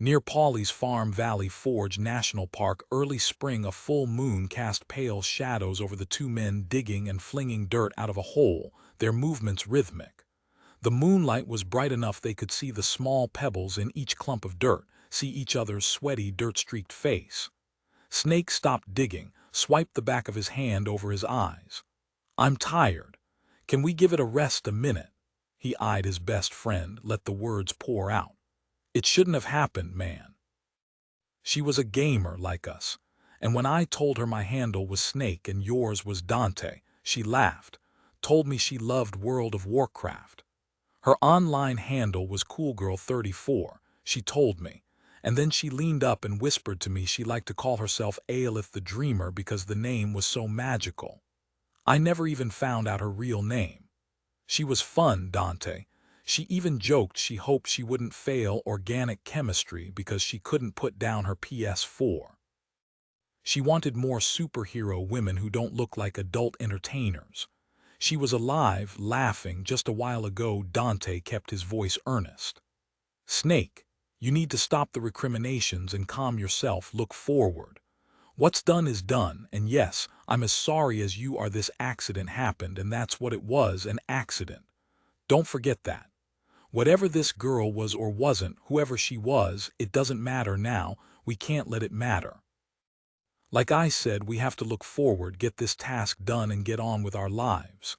Near Pawley's Farm Valley Forge National Park, early spring, a full moon cast pale shadows over the two men digging and flinging dirt out of a hole, their movements rhythmic. The moonlight was bright enough they could see the small pebbles in each clump of dirt, see each other's sweaty, dirt-streaked face. Snake stopped digging, swiped the back of his hand over his eyes. "I'm tired. Can we give it a rest a minute?" He eyed his best friend, let the words pour out. "It shouldn't have happened, man. She was a gamer like us, and when I told her my handle was Snake and yours was Dante, she laughed, told me she loved World of Warcraft. Her online handle was Coolgirl34, she told me, and then she leaned up and whispered to me she liked to call herself Aelith the Dreamer because the name was so magical. I never even found out her real name. She was fun, Dante. She even joked she hoped she wouldn't fail organic chemistry because she couldn't put down her PS4. She wanted more superhero women who don't look like adult entertainers. She was alive, laughing. Just a while ago, Dante kept his voice earnest. "Snake, you need to stop the recriminations and calm yourself, look forward. What's done is done, and yes, I'm as sorry as you are this accident happened, and that's what it was, an accident. Don't forget that. Whatever this girl was or wasn't, whoever she was, it doesn't matter now, we can't let it matter. Like I said, we have to look forward, get this task done and get on with our lives."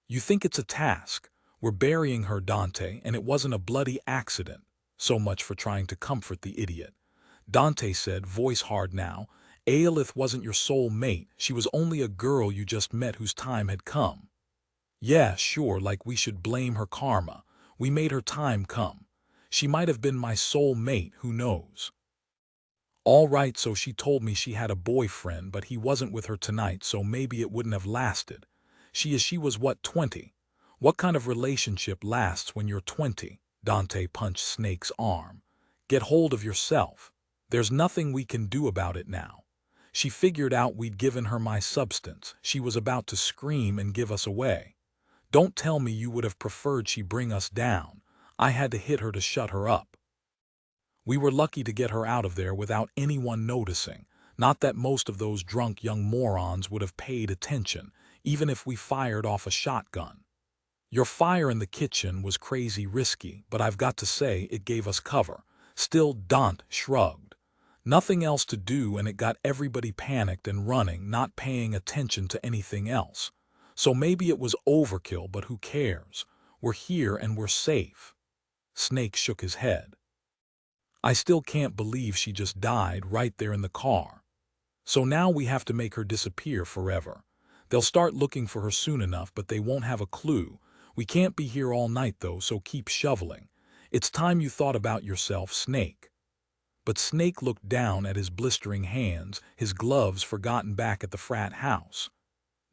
"You think it's a task? We're burying her, Dante, and it wasn't a bloody accident." "So much for trying to comfort the idiot," Dante said, voice hard now. "Aelith wasn't your soul mate, she was only a girl you just met whose time had come." "Yeah, sure, like we should blame her karma. We made her time come. She might have been my soul mate, who knows?" "All right, so she told me she had a boyfriend, but he wasn't with her tonight, so maybe it wouldn't have lasted. She was what, 20? What kind of relationship lasts when you're 20? Dante punched Snake's arm. "Get hold of yourself. There's nothing we can do about it now. She figured out we'd given her my substance. She was about to scream and give us away. Don't tell me you would have preferred she bring us down. I had to hit her to shut her up. We were lucky to get her out of there without anyone noticing. Not that most of those drunk young morons would have paid attention, even if we fired off a shotgun. Your fire in the kitchen was crazy risky, but I've got to say it gave us cover." Still, Dante shrugged. "Nothing else to do, and it got everybody panicked and running, not paying attention to anything else. So maybe it was overkill, but who cares? We're here and we're safe." Snake shook his head. "I still can't believe she just died right there in the car. So now we have to make her disappear forever. They'll start looking for her soon enough, but they won't have a clue. We can't be here all night though, so keep shoveling. It's time you thought about yourself, Snake." But Snake looked down at his blistering hands, his gloves forgotten back at the frat house.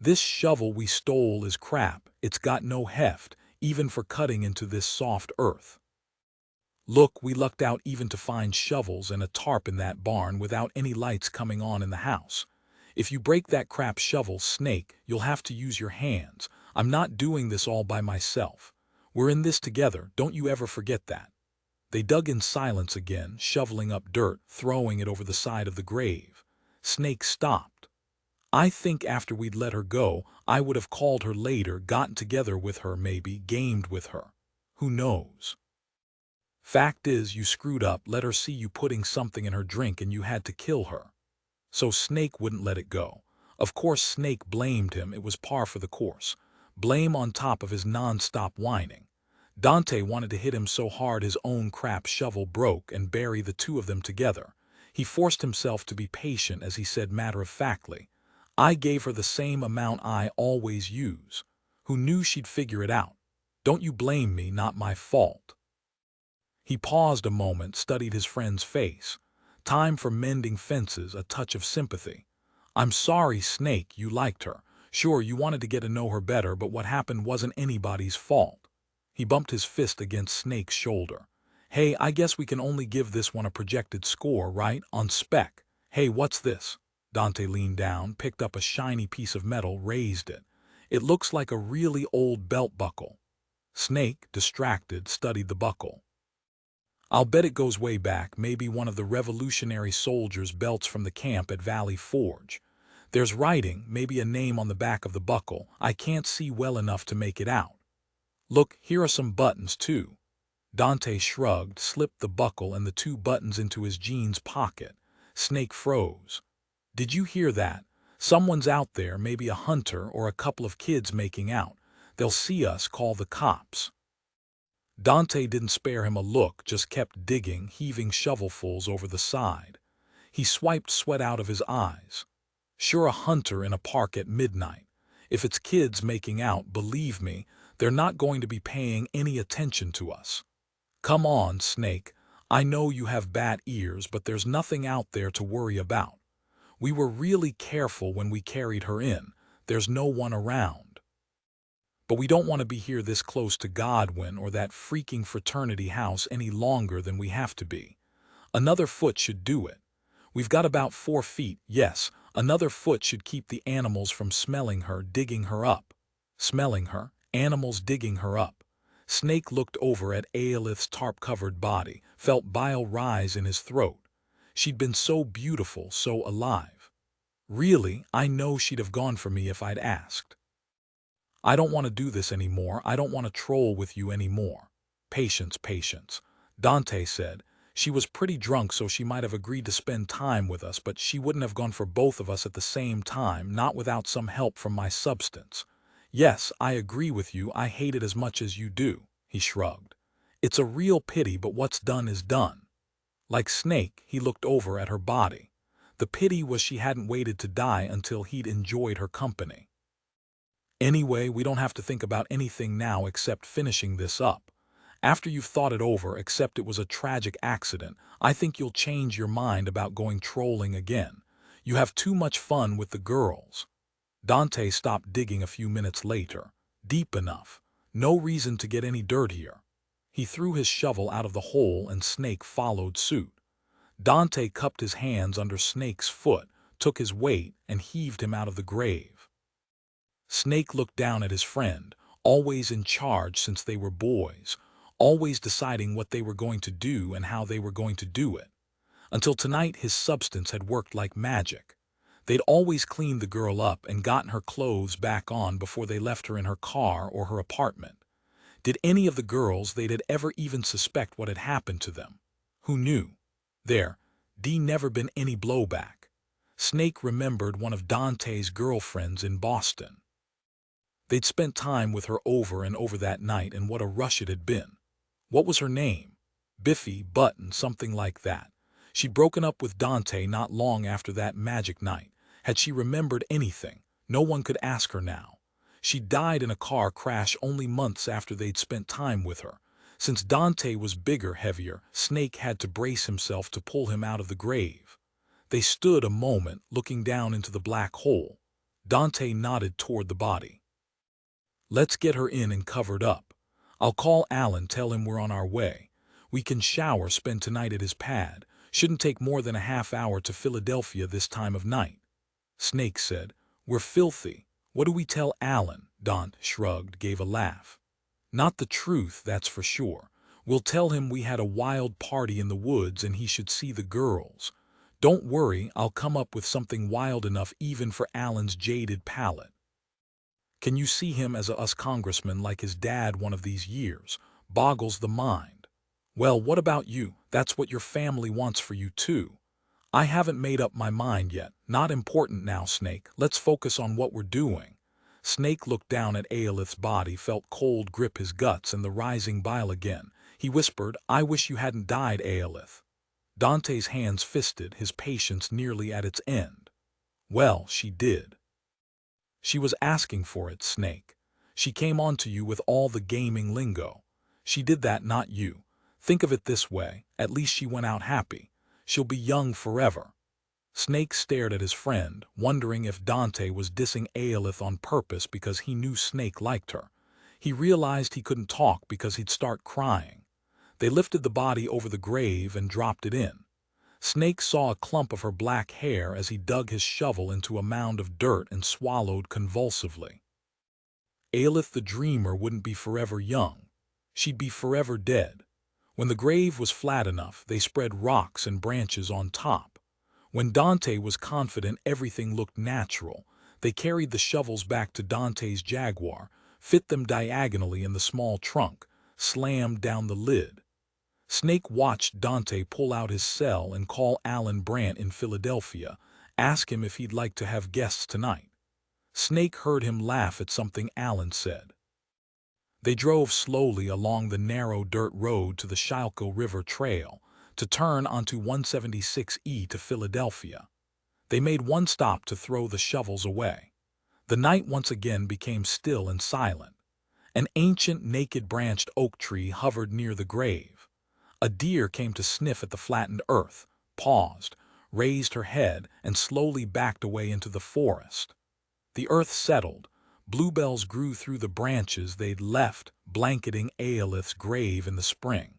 "This shovel we stole is crap. It's got no heft, even for cutting into this soft earth. Look, we lucked out even to find shovels and a tarp in that barn without any lights coming on in the house. If you break that crap shovel, Snake, you'll have to use your hands. I'm not doing this all by myself. We're in this together, don't you ever forget that." They dug in silence again, shoveling up dirt, throwing it over the side of the grave. Snake stopped. "I think after we'd let her go, I would have called her later, gotten together with her maybe, gamed with her. Who knows? Fact is, you screwed up, let her see you putting something in her drink and you had to kill her." So Snake wouldn't let it go. Of course Snake blamed him, it was par for the course. Blame on top of his non-stop whining. Dante wanted to hit him so hard his own crap shovel broke and bury the two of them together. He forced himself to be patient as he said matter-of-factly, "I gave her the same amount I always use. Who knew she'd figure it out? Don't you blame me, not my fault." He paused a moment, studied his friend's face. Time for mending fences, a touch of sympathy. "I'm sorry, Snake, you liked her. Sure, you wanted to get to know her better, but what happened wasn't anybody's fault." He bumped his fist against Snake's shoulder. "Hey, I guess we can only give this one a projected score, right? On spec. Hey, what's this?" Dante leaned down, picked up a shiny piece of metal, raised it. "It looks like a really old belt buckle." Snake, distracted, studied the buckle. I'll bet it goes way back, maybe one of the Revolutionary soldiers' belts from the camp at Valley Forge. There's writing, maybe a name on the back of the buckle. I can't see well enough to make it out. Look, here are some buttons, too. Dante shrugged, slipped the buckle and the two buttons into his jeans pocket. Snake froze. Did you hear that? Someone's out there, maybe a hunter or a couple of kids making out. They'll see us, call the cops. Dante didn't spare him a look, just kept digging, heaving shovelfuls over the side. He swiped sweat out of his eyes. Sure, a hunter in a park at midnight. If it's kids making out, believe me, they're not going to be paying any attention to us. Come on, Snake. I know you have bat ears, but there's nothing out there to worry about. We were really careful when we carried her in. There's no one around. But we don't want to be here this close to Godwin or that freaking fraternity house any longer than we have to be. Another foot should do it. We've got about 4 feet, yes. Another foot should keep the animals from smelling her, digging her up. Smelling her, animals digging her up. Snake looked over at Aelith's tarp-covered body, felt bile rise in his throat. She'd been so beautiful, so alive. Really, I know she'd have gone for me if I'd asked. I don't want to do this anymore. I don't want to troll with you anymore. Patience, patience, Dante said. She was pretty drunk, so she might have agreed to spend time with us, but she wouldn't have gone for both of us at the same time, not without some help from my substance. Yes, I agree with you. I hate it as much as you do, he shrugged. It's a real pity, but what's done is done. Like Snake, he looked over at her body. The pity was she hadn't waited to die until he'd enjoyed her company. Anyway, we don't have to think about anything now except finishing this up. After you've thought it over, except it was a tragic accident, I think you'll change your mind about going trolling again. You have too much fun with the girls. Dante stopped digging a few minutes later. Deep enough. No reason to get any dirt here. He threw his shovel out of the hole and Snake followed suit. Dante cupped his hands under Snake's foot, took his weight, and heaved him out of the grave. Snake looked down at his friend, always in charge since they were boys, always deciding what they were going to do and how they were going to do it. Until tonight his substance had worked like magic. They'd always cleaned the girl up and gotten her clothes back on before they left her in her car or her apartment. Did any of the girls they'd ever even suspect what had happened to them? Who knew? Never been any blowback. Snake remembered one of Dante's girlfriends in Boston. They'd spent time with her over and over that night, and what a rush it had been. What was her name? Biffy, Button, something like that. She'd broken up with Dante not long after that magic night. Had she remembered anything? No one could ask her now. She died in a car crash only months after they'd spent time with her. Since Dante was bigger, heavier, Snake had to brace himself to pull him out of the grave. They stood a moment, looking down into the black hole. Dante nodded toward the body. Let's get her in and covered up. I'll call Alan, tell him we're on our way. We can shower, spend tonight at his pad. Shouldn't take more than a half hour to Philadelphia this time of night. Snake said, We're filthy. What do we tell Alan? Dante shrugged, gave a laugh. Not the truth, that's for sure. We'll tell him we had a wild party in the woods and he should see the girls. Don't worry, I'll come up with something wild enough even for Alan's jaded palate. Can you see him as a us congressman like his dad one of these years? Boggles the mind. Well, what about you? That's what your family wants for you too. I haven't made up my mind yet. Not important now, Snake. Let's focus on what we're doing. Snake looked down at Aelith's body, felt cold grip his guts and the rising bile again. He whispered, I wish you hadn't died, Aelith. Dante's hands fisted, his patience nearly at its end. Well, she did. She was asking for it, Snake. She came on to you with all the gaming lingo. She did that, not you. Think of it this way, at least she went out happy. She'll be young forever. Snake stared at his friend, wondering if Dante was dissing Aelith on purpose because he knew Snake liked her. He realized he couldn't talk because he'd start crying. They lifted the body over the grave and dropped it in. Snake saw a clump of her black hair as he dug his shovel into a mound of dirt and swallowed convulsively. Aelith the dreamer wouldn't be forever young. She'd be forever dead. When the grave was flat enough, they spread rocks and branches on top. When Dante was confident everything looked natural, they carried the shovels back to Dante's Jaguar, fit them diagonally in the small trunk, slammed down the lid. Snake watched Dante pull out his cell and call Alan Brandt in Philadelphia, ask him if he'd like to have guests tonight. Snake heard him laugh at something Alan said. They drove slowly along the narrow dirt road to the Schuylkill River Trail, to turn onto 176E to Philadelphia. They made one stop to throw the shovels away. The night once again became still and silent. An ancient, naked-branched oak tree hovered near the grave. A deer came to sniff at the flattened earth, paused, raised her head, and slowly backed away into the forest. The earth settled. Bluebells grew through the branches they'd left, blanketing Aelith's grave in the spring.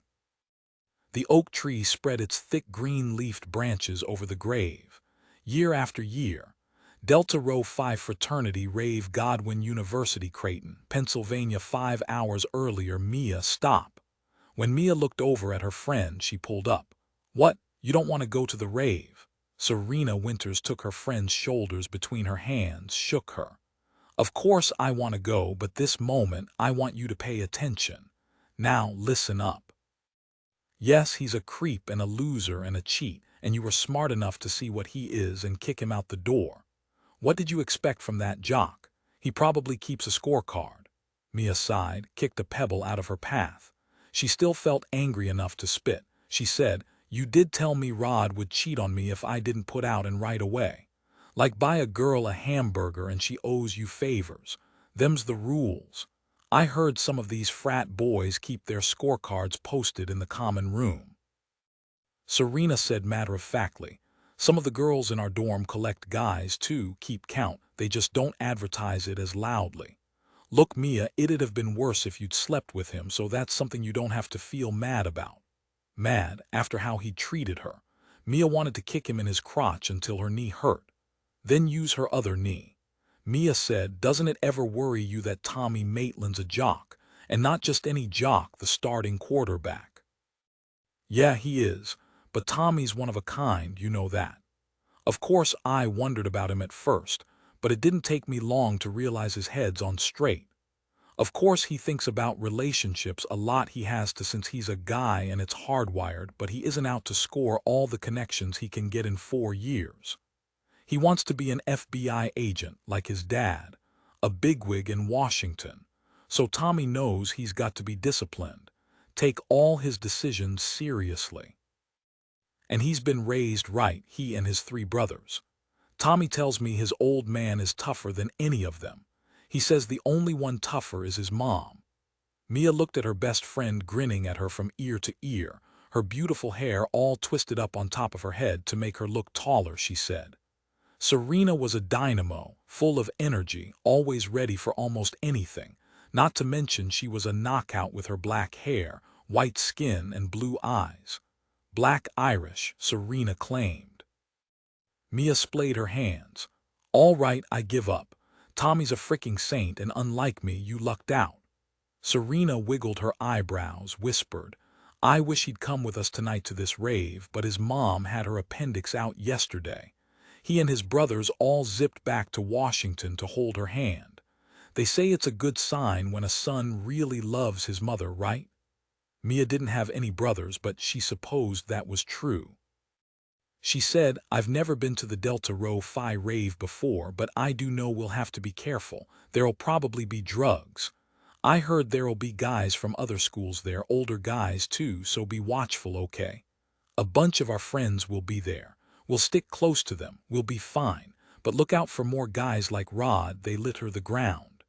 The oak tree spread its thick green-leafed branches over the grave. Year after year, Delta Rho Phi Fraternity Rave Godwin University Creighton, Pennsylvania 5 hours earlier. Mia stop. When Mia looked over at her friend, she pulled up. What, you don't want to go to the rave? Serena Winters took her friend's shoulders between her hands, shook her. Of course I want to go, but this moment I want you to pay attention. Now listen up. Yes, he's a creep and a loser and a cheat, and you were smart enough to see what he is and kick him out the door. What did you expect from that jock? He probably keeps a scorecard. Mia sighed, kicked a pebble out of her path. She still felt angry enough to spit. She said, "You did tell me Rod would cheat on me if I didn't put out and right away. Like buy a girl a hamburger and she owes you favors. Them's the rules. I heard some of these frat boys keep their scorecards posted in the common room." Serena said matter-of-factly, "Some of the girls in our dorm collect guys too, keep count, they just don't advertise it as loudly. Look, Mia, it'd have been worse if you'd slept with him, so that's something you don't have to feel mad about." Mad, after how he treated her. Mia wanted to kick him in his crotch until her knee hurt. Then use her other knee. Mia said, "Doesn't it ever worry you that Tommy Maitland's a jock, and not just any jock, the starting quarterback?" "Yeah, he is, but Tommy's one of a kind, you know that. Of course I wondered about him at first, but it didn't take me long to realize his head's on straight. Of course he thinks about relationships a lot, he has to since he's a guy and it's hardwired, but he isn't out to score all the connections he can get in 4 years. He wants to be an FBI agent like his dad, a bigwig in Washington. So Tommy knows he's got to be disciplined, take all his decisions seriously. And he's been raised right, he and his 3 brothers. Tommy tells me his old man is tougher than any of them. He says the only one tougher is his mom." Mia looked at her best friend, grinning at her from ear to ear, her beautiful hair all twisted up on top of her head to make her look taller. She said, "Serena was a dynamo, full of energy, always ready for almost anything. Not to mention she was a knockout with her black hair, white skin, and blue eyes. Black Irish," Serena claimed. Mia splayed her hands. "All right, I give up. Tommy's a freaking saint, and unlike me, you lucked out." Serena wiggled her eyebrows, whispered, "I wish he'd come with us tonight to this rave, but his mom had her appendix out yesterday. He and his brothers all zipped back to Washington to hold her hand. They say it's a good sign when a son really loves his mother, right?" Mia didn't have any brothers, but she supposed that was true. She said, "I've never been to the Delta Rho Phi rave before, but I do know we'll have to be careful. There'll probably be drugs. I heard there'll be guys from other schools there, older guys too, so be watchful, okay? A bunch of our friends will be there. We'll stick close to them, we'll be fine, but look out for more guys like Rod, they litter the ground."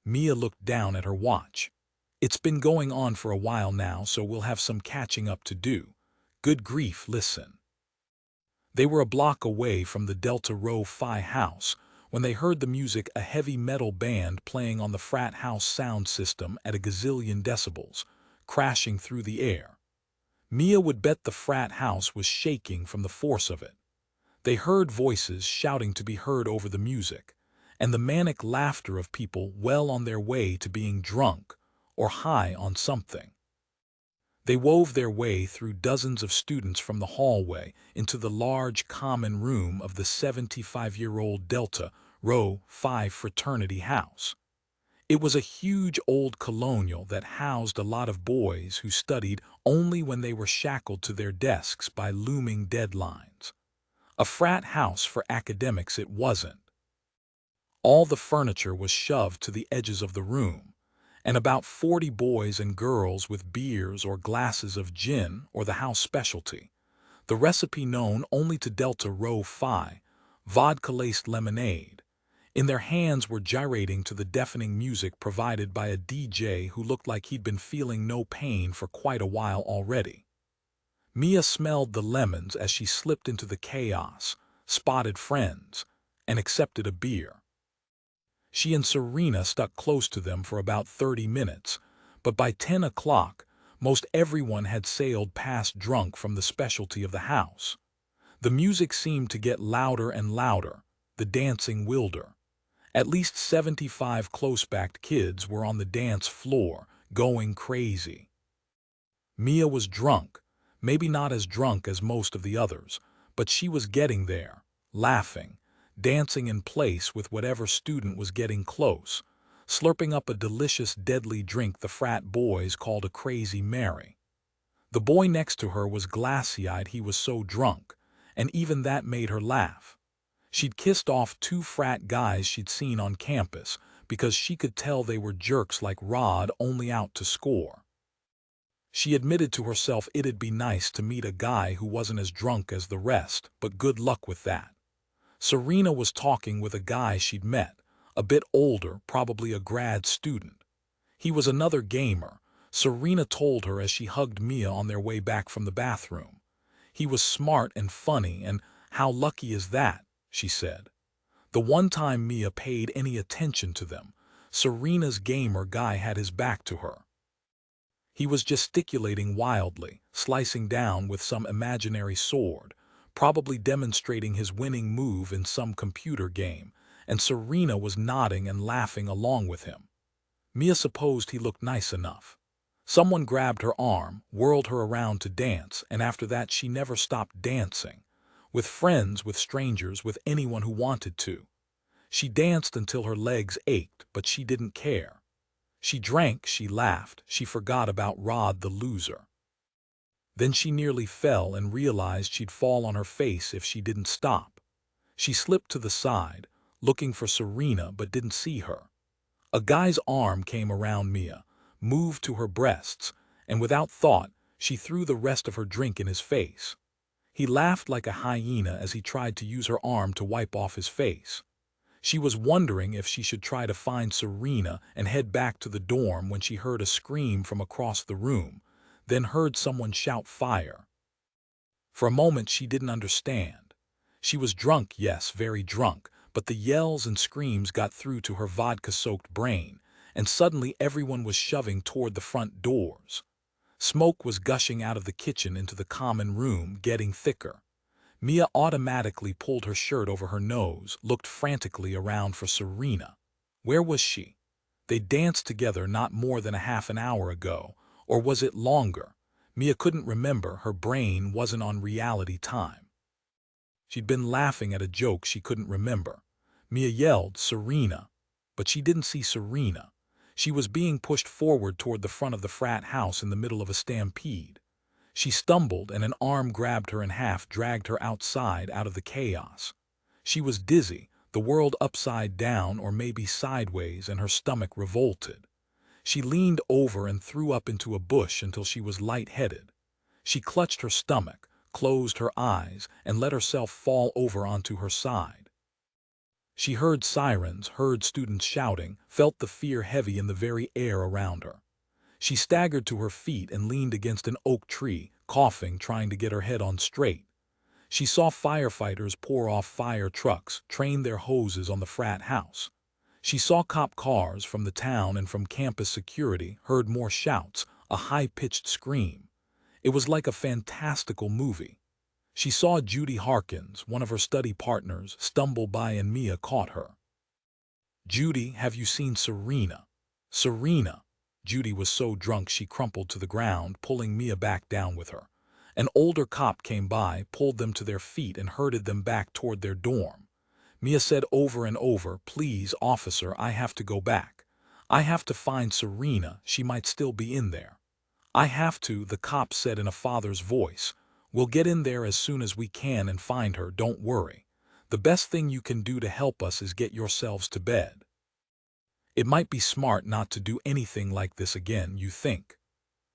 Mia looked down at her watch. "It's been going on for a while now, so we'll have some catching up to do. Good grief, listen." They were a block away from the Delta Rho Phi house when they heard the music, a heavy metal band playing on the frat house sound system at a gazillion decibels, crashing through the air. Mia would bet the frat house was shaking from the force of it. They heard voices shouting to be heard over the music, and the manic laughter of people well on their way to being drunk or high on something. They wove their way through dozens of students from the hallway into the large common room of the 75-year-old Delta Rho Phi fraternity house. It was a huge old colonial that housed a lot of boys who studied only when they were shackled to their desks by looming deadlines. A frat house for academics it wasn't. All the furniture was shoved to the edges of the room, and about 40 boys and girls with beers or glasses of gin or the house specialty, the recipe known only to Delta Rho Phi, vodka-laced lemonade. In their hands were gyrating to the deafening music provided by a DJ who looked like he'd been feeling no pain for quite a while already. Mia smelled the lemons as she slipped into the chaos, spotted friends, and accepted a beer. She and Serena stuck close to them for about 30 minutes, but by 10 o'clock, most everyone had sailed past drunk from the specialty of the house. The music seemed to get louder and louder, the dancing wilder. At least 75 close-backed kids were on the dance floor, going crazy. Mia was drunk, maybe not as drunk as most of the others, but she was getting there, laughing, dancing in place with whatever student was getting close, slurping up a delicious deadly drink the frat boys called a Crazy Mary. The boy next to her was glassy-eyed, he was so drunk, and even that made her laugh. She'd kissed off 2 frat guys she'd seen on campus because she could tell they were jerks like Rod only out to score. She admitted to herself it'd be nice to meet a guy who wasn't as drunk as the rest, but good luck with that. Serena was talking with a guy she'd met, a bit older, probably a grad student. He was another gamer, Serena told her as she hugged Mia on their way back from the bathroom. He was smart and funny, and how lucky is that, she said. The one time Mia paid any attention to them, Serena's gamer guy had his back to her. He was gesticulating wildly, slicing down with some imaginary sword, probably demonstrating his winning move in some computer game, and Serena was nodding and laughing along with him. Mia supposed he looked nice enough. Someone grabbed her arm, whirled her around to dance, and after that she never stopped dancing. With friends, with strangers, with anyone who wanted to. She danced until her legs ached, but she didn't care. She drank, she laughed, she forgot about Rod the loser. Then she nearly fell and realized she'd fall on her face if she didn't stop. She slipped to the side, looking for Serena but didn't see her. A guy's arm came around Mia, moved to her breasts, and without thought, she threw the rest of her drink in his face. He laughed like a hyena as he tried to use her arm to wipe off his face. She was wondering if she should try to find Serena and head back to the dorm when she heard a scream from across the room, then heard someone shout fire. For a moment she didn't understand. She was drunk, yes, very drunk, but the yells and screams got through to her vodka-soaked brain, and suddenly everyone was shoving toward the front doors. Smoke was gushing out of the kitchen into the common room, getting thicker. Mia automatically pulled her shirt over her nose, looked frantically around for Serena. Where was she? They danced together not more than a half an hour ago, or was it longer? Mia couldn't remember, her brain wasn't on reality time. She'd been laughing at a joke she couldn't remember. Mia yelled, "Serena!" But she didn't see Serena. She was being pushed forward toward the front of the frat house in the middle of a stampede. She stumbled and an arm grabbed her in half, dragged her outside out of the chaos. She was dizzy, the world upside down or maybe sideways, and her stomach revolted. She leaned over and threw up into a bush until she was lightheaded. She clutched her stomach, closed her eyes, and let herself fall over onto her side. She heard sirens, heard students shouting, felt the fear heavy in the very air around her. She staggered to her feet and leaned against an oak tree, coughing, trying to get her head on straight. She saw firefighters pour off fire trucks, train their hoses on the frat house. She saw cop cars from the town and from campus security, heard more shouts, a high-pitched scream. It was like a fantastical movie. She saw Judy Harkins, one of her study partners, stumble by and Mia caught her. "Judy, have you seen Serena?" "Serena?" Judy was so drunk she crumpled to the ground, pulling Mia back down with her. An older cop came by, pulled them to their feet, and herded them back toward their dorm. Mia said over and over, "Please, officer, I have to go back. I have to find Serena, she might still be in there." "I have to," the cop said in a father's voice. "We'll get in there as soon as we can and find her, don't worry. The best thing you can do to help us is get yourselves to bed." It might be smart not to do anything like this again, you think.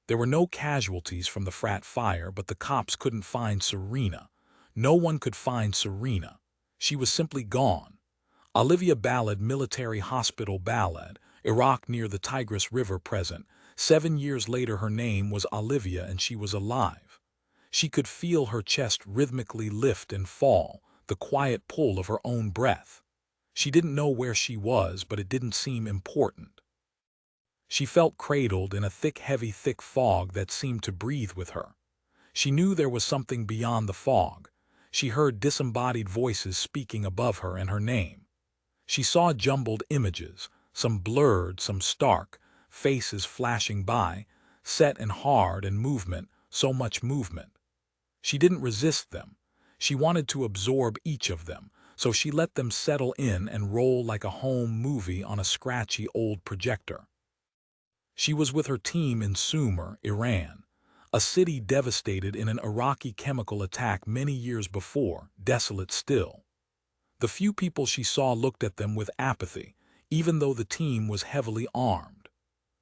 There were no casualties from the frat fire, but the cops couldn't find Serena. No one could find Serena. She was simply gone. Olivia Ballad, Military Hospital Ballad, Iraq near the Tigris River present. 7 years later her name was Olivia and she was alive. She could feel her chest rhythmically lift and fall, the quiet pull of her own breath. She didn't know where she was, but it didn't seem important. She felt cradled in a thick fog that seemed to breathe with her. She knew there was something beyond the fog. She heard disembodied voices speaking above her and her name. She saw jumbled images, some blurred, some stark, faces flashing by, set and hard, and movement, so much movement. She didn't resist them. She wanted to absorb each of them, so she let them settle in and roll like a home movie on a scratchy old projector. She was with her team in Sumer, Iran, a city devastated in an Iraqi chemical attack many years before, desolate still. The few people she saw looked at them with apathy, even though the team was heavily armed.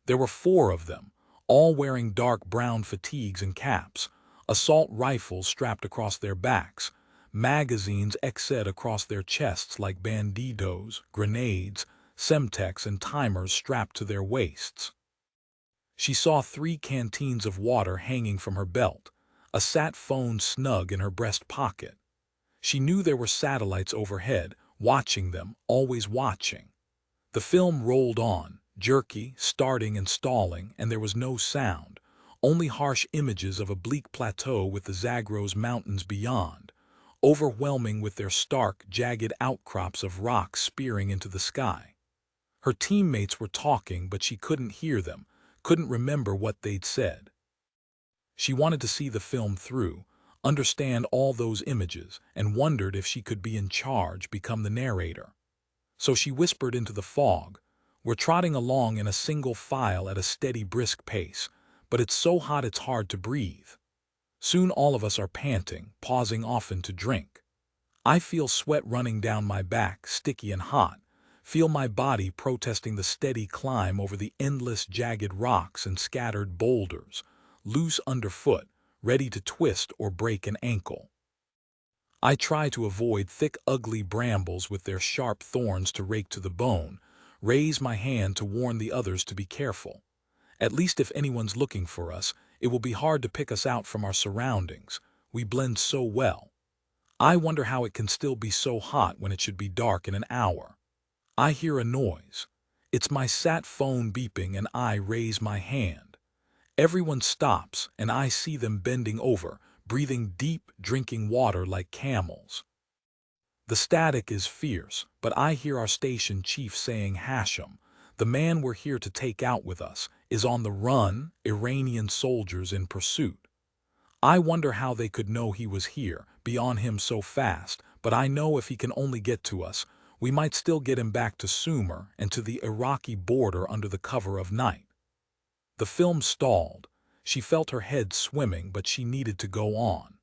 There were 4 of them, all wearing dark brown fatigues and caps, assault rifles strapped across their backs, magazines exed across their chests like banditos, grenades, Semtex and timers strapped to their waists. She saw 3 canteens of water hanging from her belt, a sat phone snug in her breast pocket. She knew there were satellites overhead, watching them, always watching. The film rolled on, jerky, starting and stalling, and there was no sound, only harsh images of a bleak plateau with the Zagros Mountains beyond, overwhelming with their stark, jagged outcrops of rock spearing into the sky. Her teammates were talking, but she couldn't hear them, couldn't remember what they'd said. She wanted to see the film through, understand all those images, and wondered if she could be in charge, become the narrator. So she whispered into the fog, "We're trotting along in a single file at a steady, brisk pace, but it's so hot it's hard to breathe. Soon all of us are panting, pausing often to drink. I feel sweat running down my back, sticky and hot, feel my body protesting the steady climb over the endless jagged rocks and scattered boulders, loose underfoot, ready to twist or break an ankle. I try to avoid thick, ugly brambles with their sharp thorns to rake to the bone, raise my hand to warn the others to be careful. At least if anyone's looking for us, it will be hard to pick us out from our surroundings. We blend so well. I wonder how it can still be so hot when it should be dark in an hour." I hear a noise. It's my sat phone beeping and I raise my hand. Everyone stops and I see them bending over, breathing deep, drinking water like camels. The static is fierce, but I hear our station chief saying, "Hashem, the man we're here to take out with us, is on the run, Iranian soldiers in pursuit." I wonder how they could know he was here, be on him so fast, but I know if he can only get to us, we might still get him back to Sumer and to the Iraqi border under the cover of night. The film stalled. She felt her head swimming, but she needed to go on.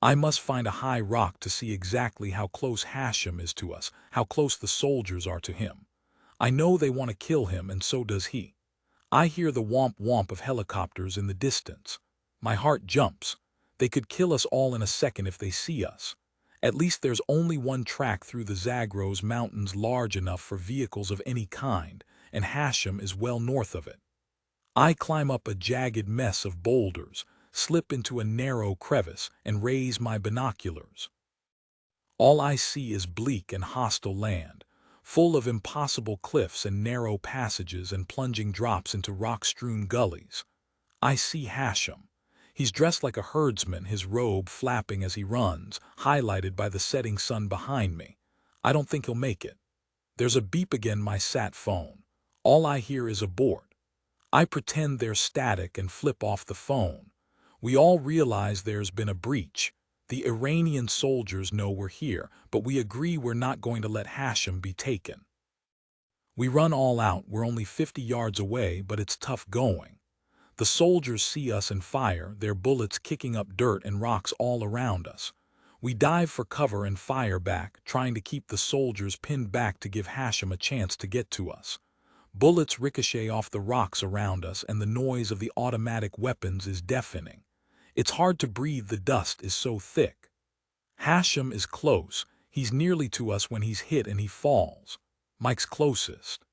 "I must find a high rock to see exactly how close Hashem is to us, how close the soldiers are to him. I know they want to kill him, and so does he. I hear the womp-womp of helicopters in the distance. My heart jumps. They could kill us all in a second if they see us. At least there's only one track through the Zagros Mountains large enough for vehicles of any kind, and Hashem is well north of it. I climb up a jagged mess of boulders, slip into a narrow crevice, and raise my binoculars. All I see is bleak and hostile land, full of impossible cliffs and narrow passages and plunging drops into rock-strewn gullies. I see Hashem. He's dressed like a herdsman, his robe flapping as he runs, highlighted by the setting sun behind me. I don't think he'll make it. There's a beep again, my sat phone. All I hear is abort. I pretend they're static and flip off the phone. We all realize there's been a breach. The Iranian soldiers know we're here, but we agree we're not going to let Hashem be taken. We run all out. We're only 50 yards away, but it's tough going. The soldiers see us and fire, their bullets kicking up dirt and rocks all around us. We dive for cover and fire back, trying to keep the soldiers pinned back to give Hashem a chance to get to us. Bullets ricochet off the rocks around us, and the noise of the automatic weapons is deafening. It's hard to breathe, the dust is so thick. Hashem is close. He's nearly to us when he's hit and he falls. Mike's closest.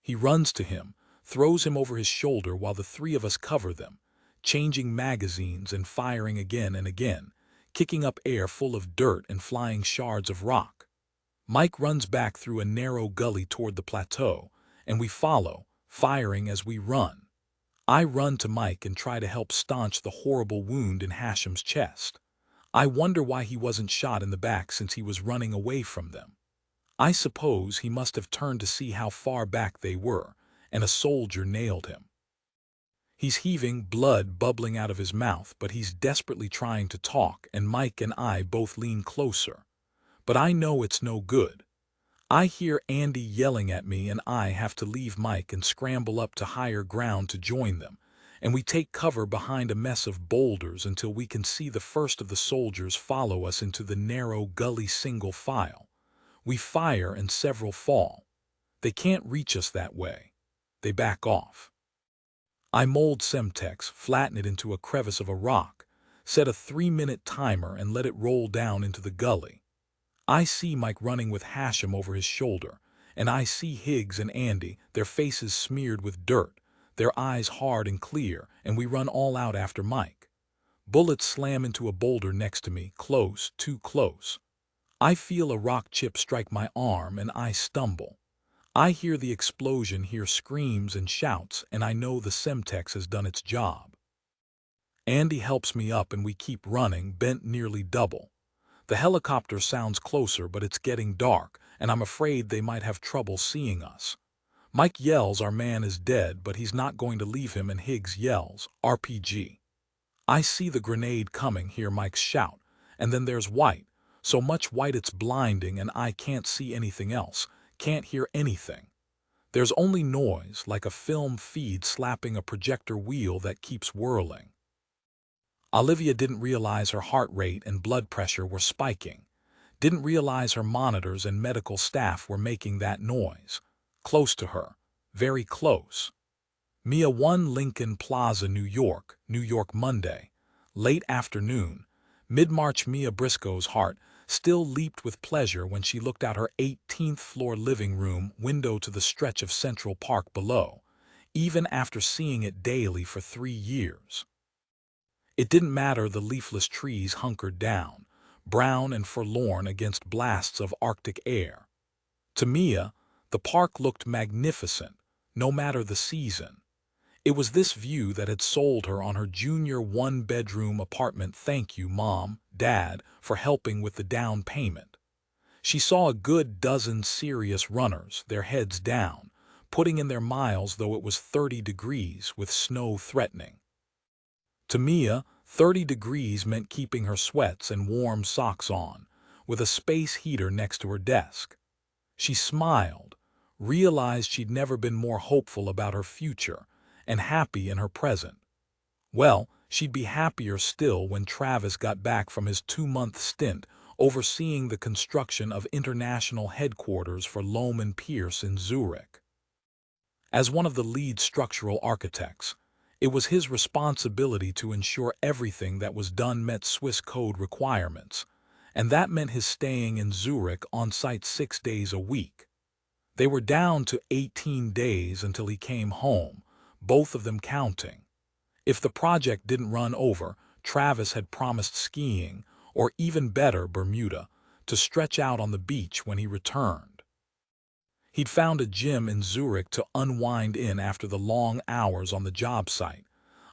He runs to him, throws him over his shoulder while the three of us cover them, changing magazines and firing again and again, kicking up air full of dirt and flying shards of rock. Mike runs back through a narrow gully toward the plateau, and we follow, firing as we run. I run to Mike and try to help staunch the horrible wound in Hashem's chest. I wonder why he wasn't shot in the back since he was running away from them. I suppose he must have turned to see how far back they were, and a soldier nailed him. He's heaving, blood bubbling out of his mouth, but he's desperately trying to talk, and Mike and I both lean closer. But I know it's no good. I hear Andy yelling at me, and I have to leave Mike and scramble up to higher ground to join them, and we take cover behind a mess of boulders until we can see the first of the soldiers follow us into the narrow gully single file. We fire and several fall. They can't reach us that way. They back off. I mold Semtex, flatten it into a crevice of a rock, set a 3-minute timer and let it roll down into the gully. I see Mike running with Hashem over his shoulder, and I see Higgs and Andy, their faces smeared with dirt, their eyes hard and clear, and we run all out after Mike. Bullets slam into a boulder next to me, close, too close. I feel a rock chip strike my arm and I stumble. I hear the explosion, hear screams and shouts, and I know the Semtex has done its job. Andy helps me up and we keep running, bent nearly double. The helicopter sounds closer, but it's getting dark, and I'm afraid they might have trouble seeing us. Mike yells our man is dead, but he's not going to leave him, and Higgs yells, RPG. I see the grenade coming, hear Mike's shout, and then there's white. So much white it's blinding, and I can't see anything else, can't hear anything. There's only noise, like a film feed slapping a projector wheel that keeps whirling. Olivia didn't realize her heart rate and blood pressure were spiking, didn't realize her monitors and medical staff were making that noise. Close to her, very close. Mia 1 Lincoln Plaza, New York, Monday. Late afternoon. Mid-March. Mia Briscoe's heart still leaped with pleasure when she looked out her 18th floor living room window to the stretch of Central Park below, even after seeing it daily for 3 years. It didn't matter, the leafless trees hunkered down, brown and forlorn against blasts of Arctic air. To Mia, the park looked magnificent, no matter the season. It was this view that had sold her on her junior 1-bedroom apartment. Thank you, Mom, Dad, for helping with the down payment. She saw a good dozen serious runners, their heads down, putting in their miles though it was 30 degrees with snow threatening. To Mia, 30 degrees meant keeping her sweats and warm socks on, with a space heater next to her desk. She smiled, realized she'd never been more hopeful about her future, and happy in her present. Well, she'd be happier still when Travis got back from his 2-month stint overseeing the construction of international headquarters for Lohmann Pierce in Zurich. As one of the lead structural architects, it was his responsibility to ensure everything that was done met Swiss code requirements, and that meant his staying in Zurich on site 6 days a week. They were down to 18 days until he came home, both of them counting. If the project didn't run over, Travis had promised skiing, or even better, Bermuda, to stretch out on the beach when he returned. He'd found a gym in Zurich to unwind in after the long hours on the job site,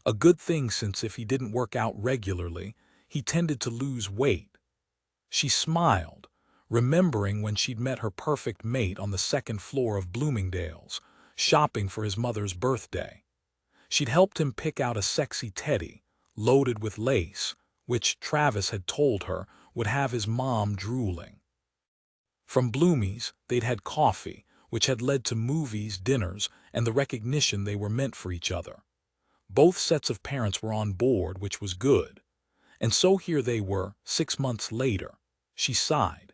a good thing since if he didn't work out regularly, he tended to lose weight. She smiled, remembering when she'd met her perfect mate on the 2nd floor of Bloomingdale's, shopping for his mother's birthday. She'd helped him pick out a sexy teddy, loaded with lace, which Travis had told her would have his mom drooling. From Bloomy's, they'd had coffee, which had led to movies, dinners, and the recognition they were meant for each other. Both sets of parents were on board, which was good. And so here they were, 6 months later. She sighed.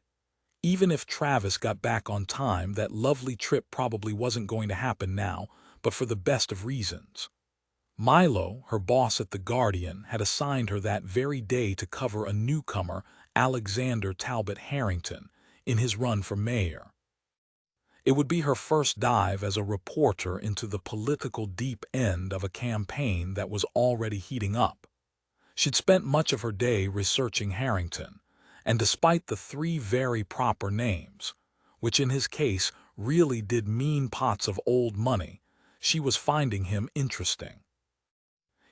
Even if Travis got back on time, that lovely trip probably wasn't going to happen now, but for the best of reasons. Milo, her boss at The Guardian, had assigned her that very day to cover a newcomer, Alexander Talbot Harrington, in his run for mayor. It would be her first dive as a reporter into the political deep end of a campaign that was already heating up. She'd spent much of her day researching Harrington, and despite the three very proper names, which in his case really did mean pots of old money, she was finding him interesting.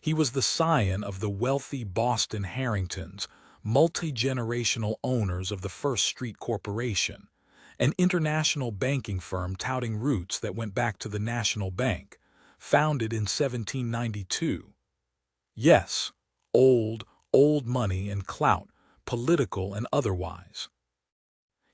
He was the scion of the wealthy Boston Harringtons, multi-generational owners of the First Street Corporation, an international banking firm touting roots that went back to the National Bank, founded in 1792. Yes, old money and clout, political and otherwise.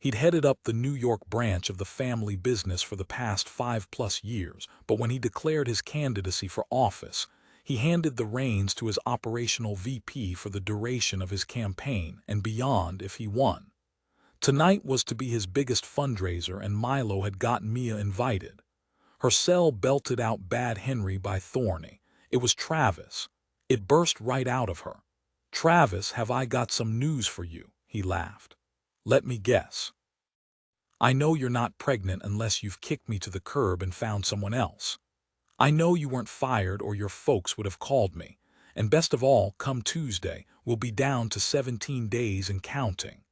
He'd headed up the New York branch of the family business for the past 5+ years, but when he declared his candidacy for office, he handed the reins to his operational VP for the duration of his campaign and beyond if he won. Tonight was to be his biggest fundraiser, and Milo had gotten Mia invited. Her cell belted out Bad Henry by Thorny. It was Travis. It burst right out of her. "Travis, have I got some news for you?" he laughed. "Let me guess. I know you're not pregnant unless you've kicked me to the curb and found someone else. I know you weren't fired or your folks would have called me. And best of all, come Tuesday, we'll be down to 17 days and counting.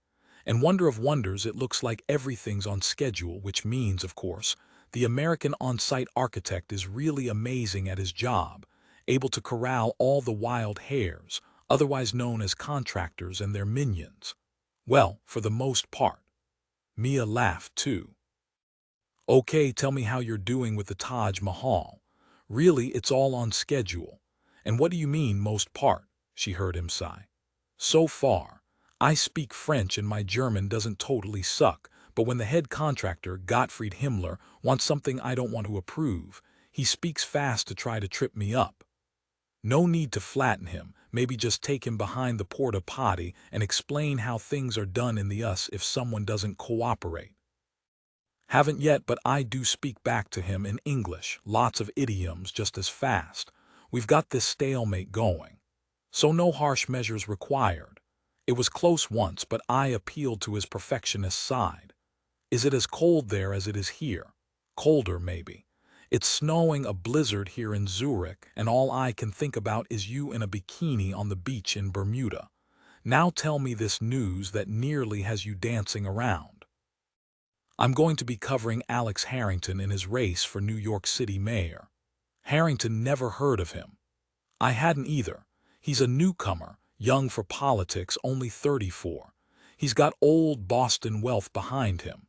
And wonder of wonders, it looks like everything's on schedule, which means, of course, the American on-site architect is really amazing at his job, able to corral all the wild hares, otherwise known as contractors and their minions. Well, for the most part." Mia laughed too. "Okay, tell me how you're doing with the Taj Mahal. Really, it's all on schedule." "And what do you mean, most part?" she heard him sigh. "So far. I speak French and my German doesn't totally suck, but when the head contractor, Gottfried Himmler, wants something I don't want to approve, he speaks fast to try to trip me up. No need to flatten him, maybe just take him behind the porta potty and explain how things are done in the US if someone doesn't cooperate. Haven't yet, but I do speak back to him in English, lots of idioms just as fast. We've got this stalemate going. So no harsh measures required. It was close once, but I appealed to his perfectionist side. Is it as cold there as it is here? Colder, maybe. It's snowing a blizzard here in Zurich, and all I can think about is you in a bikini on the beach in Bermuda. Now tell me this news that nearly has you dancing around." "I'm going to be covering Alex Harrington in his race for New York City mayor." Harrington, never heard of him. I hadn't either. He's a newcomer, young for politics, only 34. He's got old Boston wealth behind him.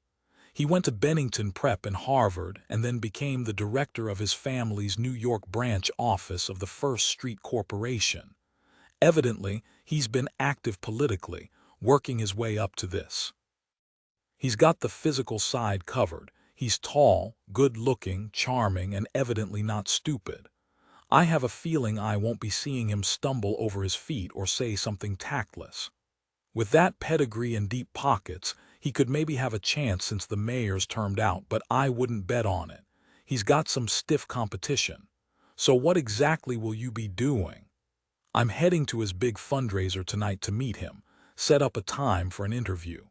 He went to Bennington Prep and Harvard and then became the director of his family's New York branch office of the First Street Corporation. Evidently, he's been active politically, working his way up to this. He's got the physical side covered. He's tall, good-looking, charming, and evidently not stupid. I have a feeling I won't be seeing him stumble over his feet or say something tactless. With that pedigree and deep pockets, he could maybe have a chance since the mayor's termed out, but I wouldn't bet on it. He's got some stiff competition. So what exactly will you be doing?" "I'm heading to his big fundraiser tonight to meet him, set up a time for an interview.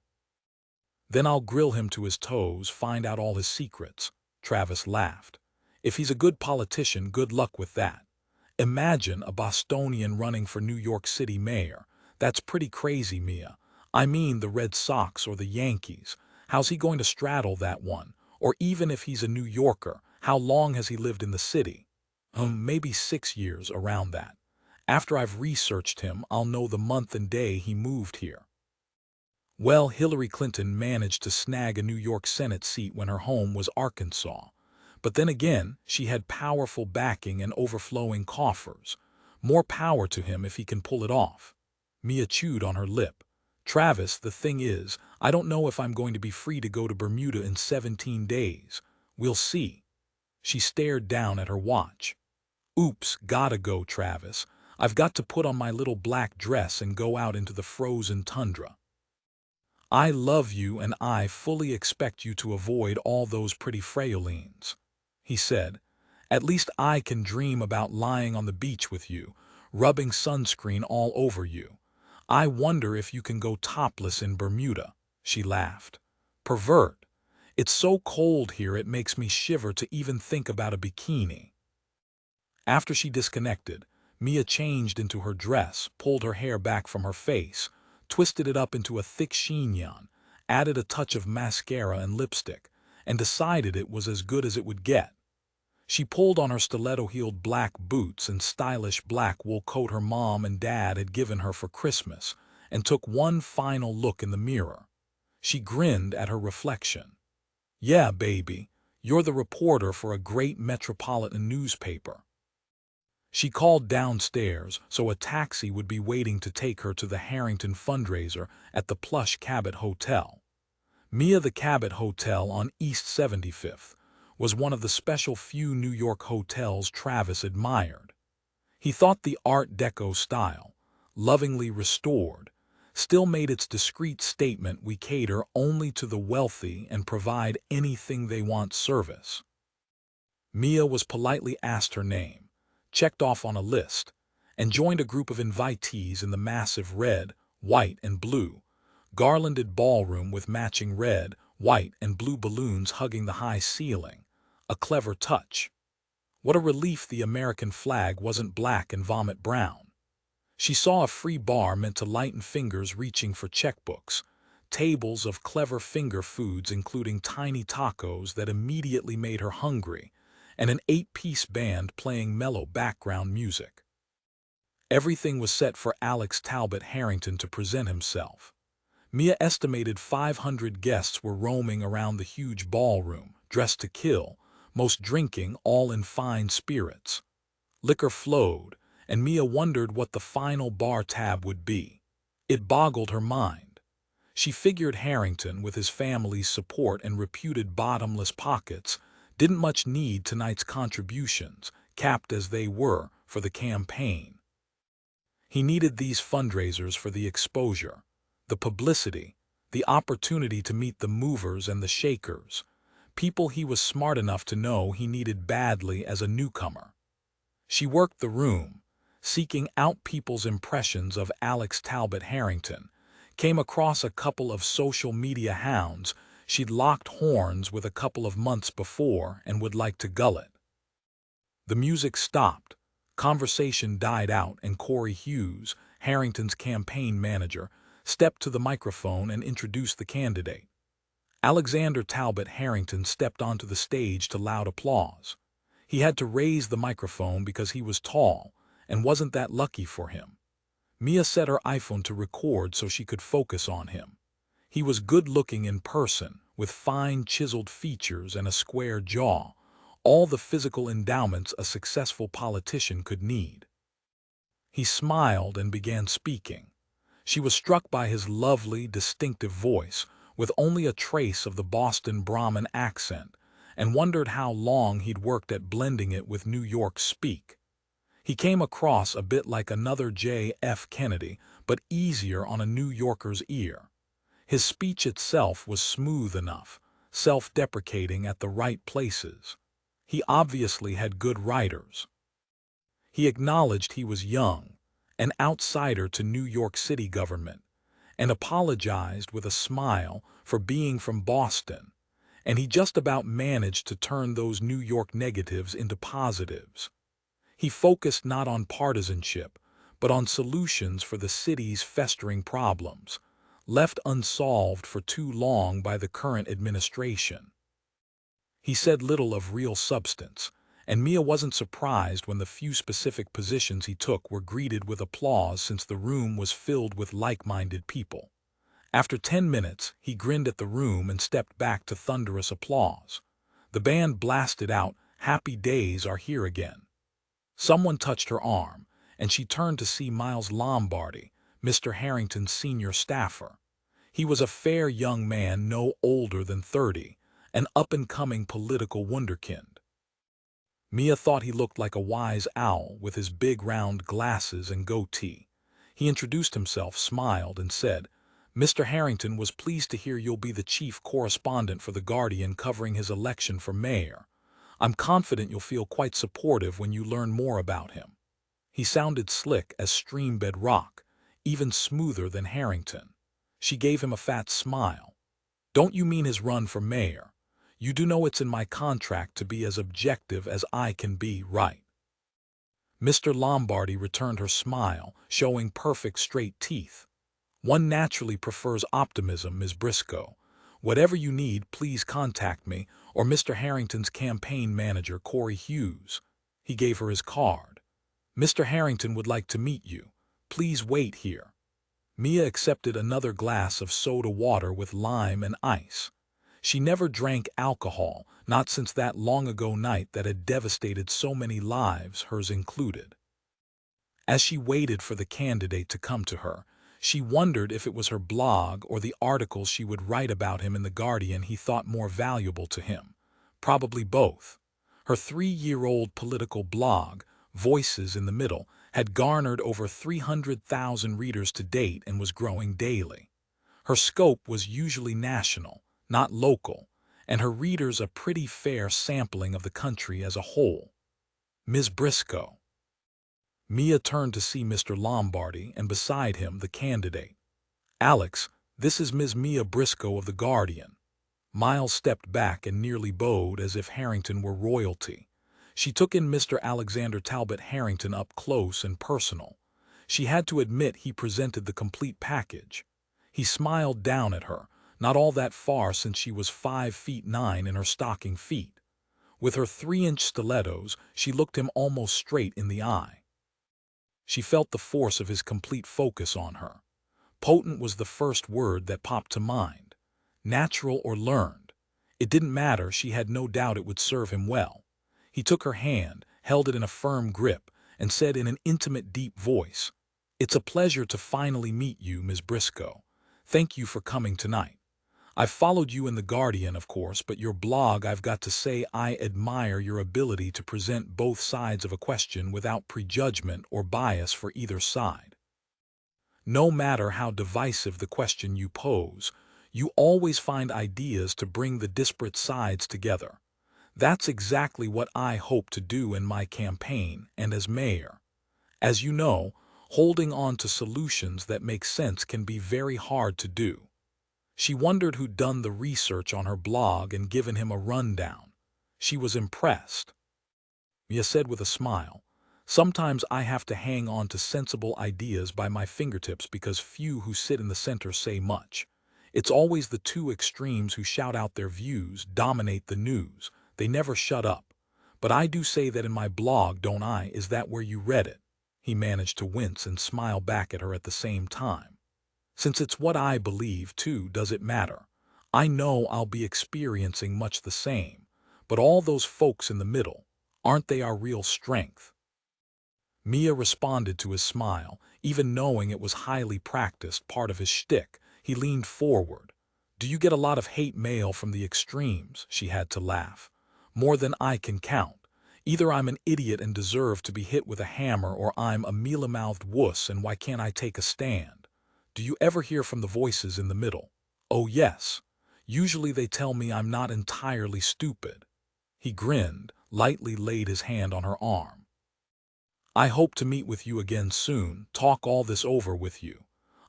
Then I'll grill him to his toes, find out all his secrets." Travis laughed. "If he's a good politician, good luck with that. Imagine a Bostonian running for New York City mayor. That's pretty crazy, Mia. I mean the Red Sox or the Yankees. How's he going to straddle that one? Or even if he's a New Yorker, how long has he lived in the city?" Maybe 6 years, around that. After I've researched him, I'll know the month and day he moved here." Well, Hillary Clinton managed to snag a New York Senate seat when her home was Arkansas. But then again, she had powerful backing and overflowing coffers. More power to him if he can pull it off. Mia chewed on her lip. Travis, the thing is, I don't know if I'm going to be free to go to Bermuda in 17 days. We'll see. She stared down at her watch. Oops, gotta go, Travis. I've got to put on my little black dress and go out into the frozen tundra. I love you and I fully expect you to avoid all those pretty frayolines, he said. At least I can dream about lying on the beach with you, rubbing sunscreen all over you. I wonder if you can go topless in Bermuda, she laughed. Pervert. It's so cold here it makes me shiver to even think about a bikini. After she disconnected, Mia changed into her dress, pulled her hair back from her face, twisted it up into a thick chignon, added a touch of mascara and lipstick, and decided it was as good as it would get. She pulled on her stiletto-heeled black boots and stylish black wool coat her mom and dad had given her for Christmas, and took one final look in the mirror. She grinned at her reflection. Yeah, baby, you're the reporter for a great metropolitan newspaper. She called downstairs so a taxi would be waiting to take her to the Harrington fundraiser at the plush Cabot Hotel. Mia, the Cabot Hotel on East 75th, was one of the special few New York hotels Travis admired. He thought the Art Deco style, lovingly restored, still made its discreet statement: we cater only to the wealthy and provide anything they want service. Mia was politely asked her name, checked off on a list, and joined a group of invitees in the massive red, white, and blue, garlanded ballroom with matching red, white, and blue balloons hugging the high ceiling, a clever touch. What a relief the American flag wasn't black and vomit brown. She saw a free bar meant to lighten fingers reaching for checkbooks, tables of clever finger foods including tiny tacos that immediately made her hungry, and an 8-piece band playing mellow background music. Everything was set for Alex Talbot Harrington to present himself. Mia estimated 500 guests were roaming around the huge ballroom, dressed to kill, most drinking, all in fine spirits. Liquor flowed, and Mia wondered what the final bar tab would be. It boggled her mind. She figured Harrington, with his family's support and reputed bottomless pockets, didn't much need tonight's contributions, capped as they were, for the campaign. He needed these fundraisers for the exposure, the publicity, the opportunity to meet the movers and the shakers, people he was smart enough to know he needed badly as a newcomer. She worked the room, seeking out people's impressions of Alex Talbot Harrington, came across a couple of social media hounds she'd locked horns with a couple of months before and would like to gullet. The music stopped, conversation died out, and Corey Hughes, Harrington's campaign manager, stepped to the microphone and introduced the candidate. Alexander Talbot Harrington stepped onto the stage to loud applause. He had to raise the microphone because he was tall, and wasn't that lucky for him. Mia set her iPhone to record so she could focus on him. He was good-looking in person, with fine chiseled features and a square jaw, all the physical endowments a successful politician could need. He smiled and began speaking. She was struck by his lovely, distinctive voice, with only a trace of the Boston Brahmin accent, and wondered how long he'd worked at blending it with New York speak. He came across a bit like another J.F. Kennedy, but easier on a New Yorker's ear. His speech itself was smooth enough, self-deprecating at the right places. He obviously had good writers. He acknowledged he was young, an outsider to New York City government, and apologized with a smile for being from Boston, and he just about managed to turn those New York negatives into positives. He focused not on partisanship, but on solutions for the city's festering problems, left unsolved for too long by the current administration. He said little of real substance, and Mia wasn't surprised when the few specific positions he took were greeted with applause, since the room was filled with like-minded people. After 10 minutes, he grinned at the room and stepped back to thunderous applause. The band blasted out, "Happy Days Are Here Again." Someone touched her arm, and she turned to see Miles Lombardi, Mr. Harrington's senior staffer. He was a fair young man no older than 30, an up-and-coming political wunderkind. Mia thought he looked like a wise owl with his big round glasses and goatee. He introduced himself, smiled, and said, "Mr. Harrington was pleased to hear you'll be the chief correspondent for The Guardian covering his election for mayor. I'm confident you'll feel quite supportive when you learn more about him." He sounded slick as stream-bed rock, even smoother than Harrington. She gave him a fat smile. "Don't you mean his run for mayor? You do know it's in my contract to be as objective as I can be, right?" Mr. Lombardi returned her smile, showing perfect straight teeth. "One naturally prefers optimism, Ms. Briscoe. Whatever you need, please contact me or Mr. Harrington's campaign manager, Corey Hughes." He gave her his card. "Mr. Harrington would like to meet you. Please wait here." Mia accepted another glass of soda water with lime and ice. She never drank alcohol, not since that long-ago night that had devastated so many lives, hers included. As she waited for the candidate to come to her, she wondered if it was her blog or the articles she would write about him in The Guardian he thought more valuable to him. Probably both. Her 3-year-old political blog, Voices in the Middle, had garnered over 300,000 readers to date and was growing daily. Her scope was usually national, not local, and her readers a pretty fair sampling of the country as a whole. "Ms. Briscoe." Mia turned to see Mr. Lombardi, and beside him the candidate. "Alex, this is Ms. Mia Briscoe of The Guardian." Miles stepped back and nearly bowed as if Harrington were royalty. She took in Mr. Alexander Talbot Harrington up close and personal. She had to admit he presented the complete package. He smiled down at her, not all that far since she was 5'9" in her stocking feet. With her 3-inch stilettos, she looked him almost straight in the eye. She felt the force of his complete focus on her. Potent was the first word that popped to mind. Natural or learned. It didn't matter, she had no doubt it would serve him well. He took her hand, held it in a firm grip, and said in an intimate, deep voice, "It's a pleasure to finally meet you, Ms. Briscoe. Thank you for coming tonight. I've followed you in The Guardian, of course, but your blog, I've got to say I admire your ability to present both sides of a question without prejudgment or bias for either side. No matter how divisive the question you pose, you always find ideas to bring the disparate sides together. That's exactly what I hope to do in my campaign and as mayor. As you know, holding on to solutions that make sense can be very hard to do." She wondered who'd done the research on her blog and given him a rundown. She was impressed. Mia said with a smile, "Sometimes I have to hang on to sensible ideas by my fingertips because few who sit in the center say much. It's always the two extremes who shout out their views, dominate the news. They never shut up. But I do say that in my blog, don't I? Is that where you read it?" He managed to wince and smile back at her at the same time. "Since it's what I believe, too, does it matter? I know I'll be experiencing much the same. But all those folks in the middle, aren't they our real strength?" Mia responded to his smile, even knowing it was highly practiced, part of his shtick. He leaned forward. "Do you get a lot of hate mail from the extremes?" She had to laugh. "More than I can count. Either I'm an idiot and deserve to be hit with a hammer, or I'm a mealy-mouthed wuss and why can't I take a stand? Do you ever hear from the voices in the middle?" "Oh yes. Usually they tell me I'm not entirely stupid." He grinned, lightly laid his hand on her arm. "I hope to meet with you again soon, talk all this over with you.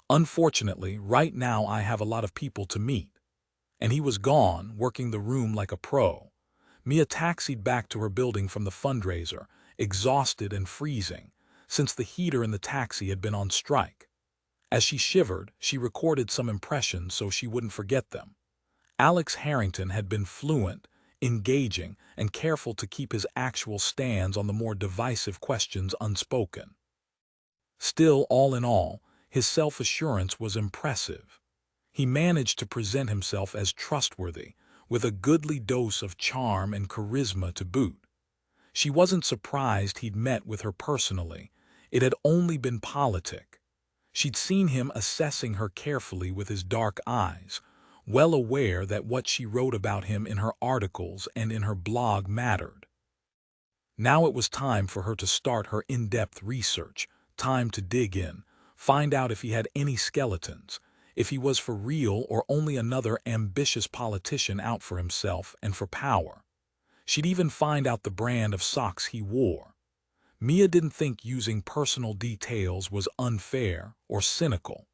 Unfortunately, right now I have a lot of people to meet." And he was gone, working the room like a pro. Mia taxied back to her building from the fundraiser, exhausted and freezing, since the heater in the taxi had been on strike. As she shivered, she recorded some impressions so she wouldn't forget them. Alex Harrington had been fluent, engaging, and careful to keep his actual stands on the more divisive questions unspoken. Still, all in all, his self-assurance was impressive. He managed to present himself as trustworthy, with a goodly dose of charm and charisma to boot. She wasn't surprised he'd met with her personally. It had only been politic. She'd seen him assessing her carefully with his dark eyes, well aware that what she wrote about him in her articles and in her blog mattered. Now it was time for her to start her in-depth research, time to dig in, find out if he had any skeletons, if he was for real or only another ambitious politician out for himself and for power. She'd even find out the brand of socks he wore. Mia didn't think using personal details was unfair or cynical.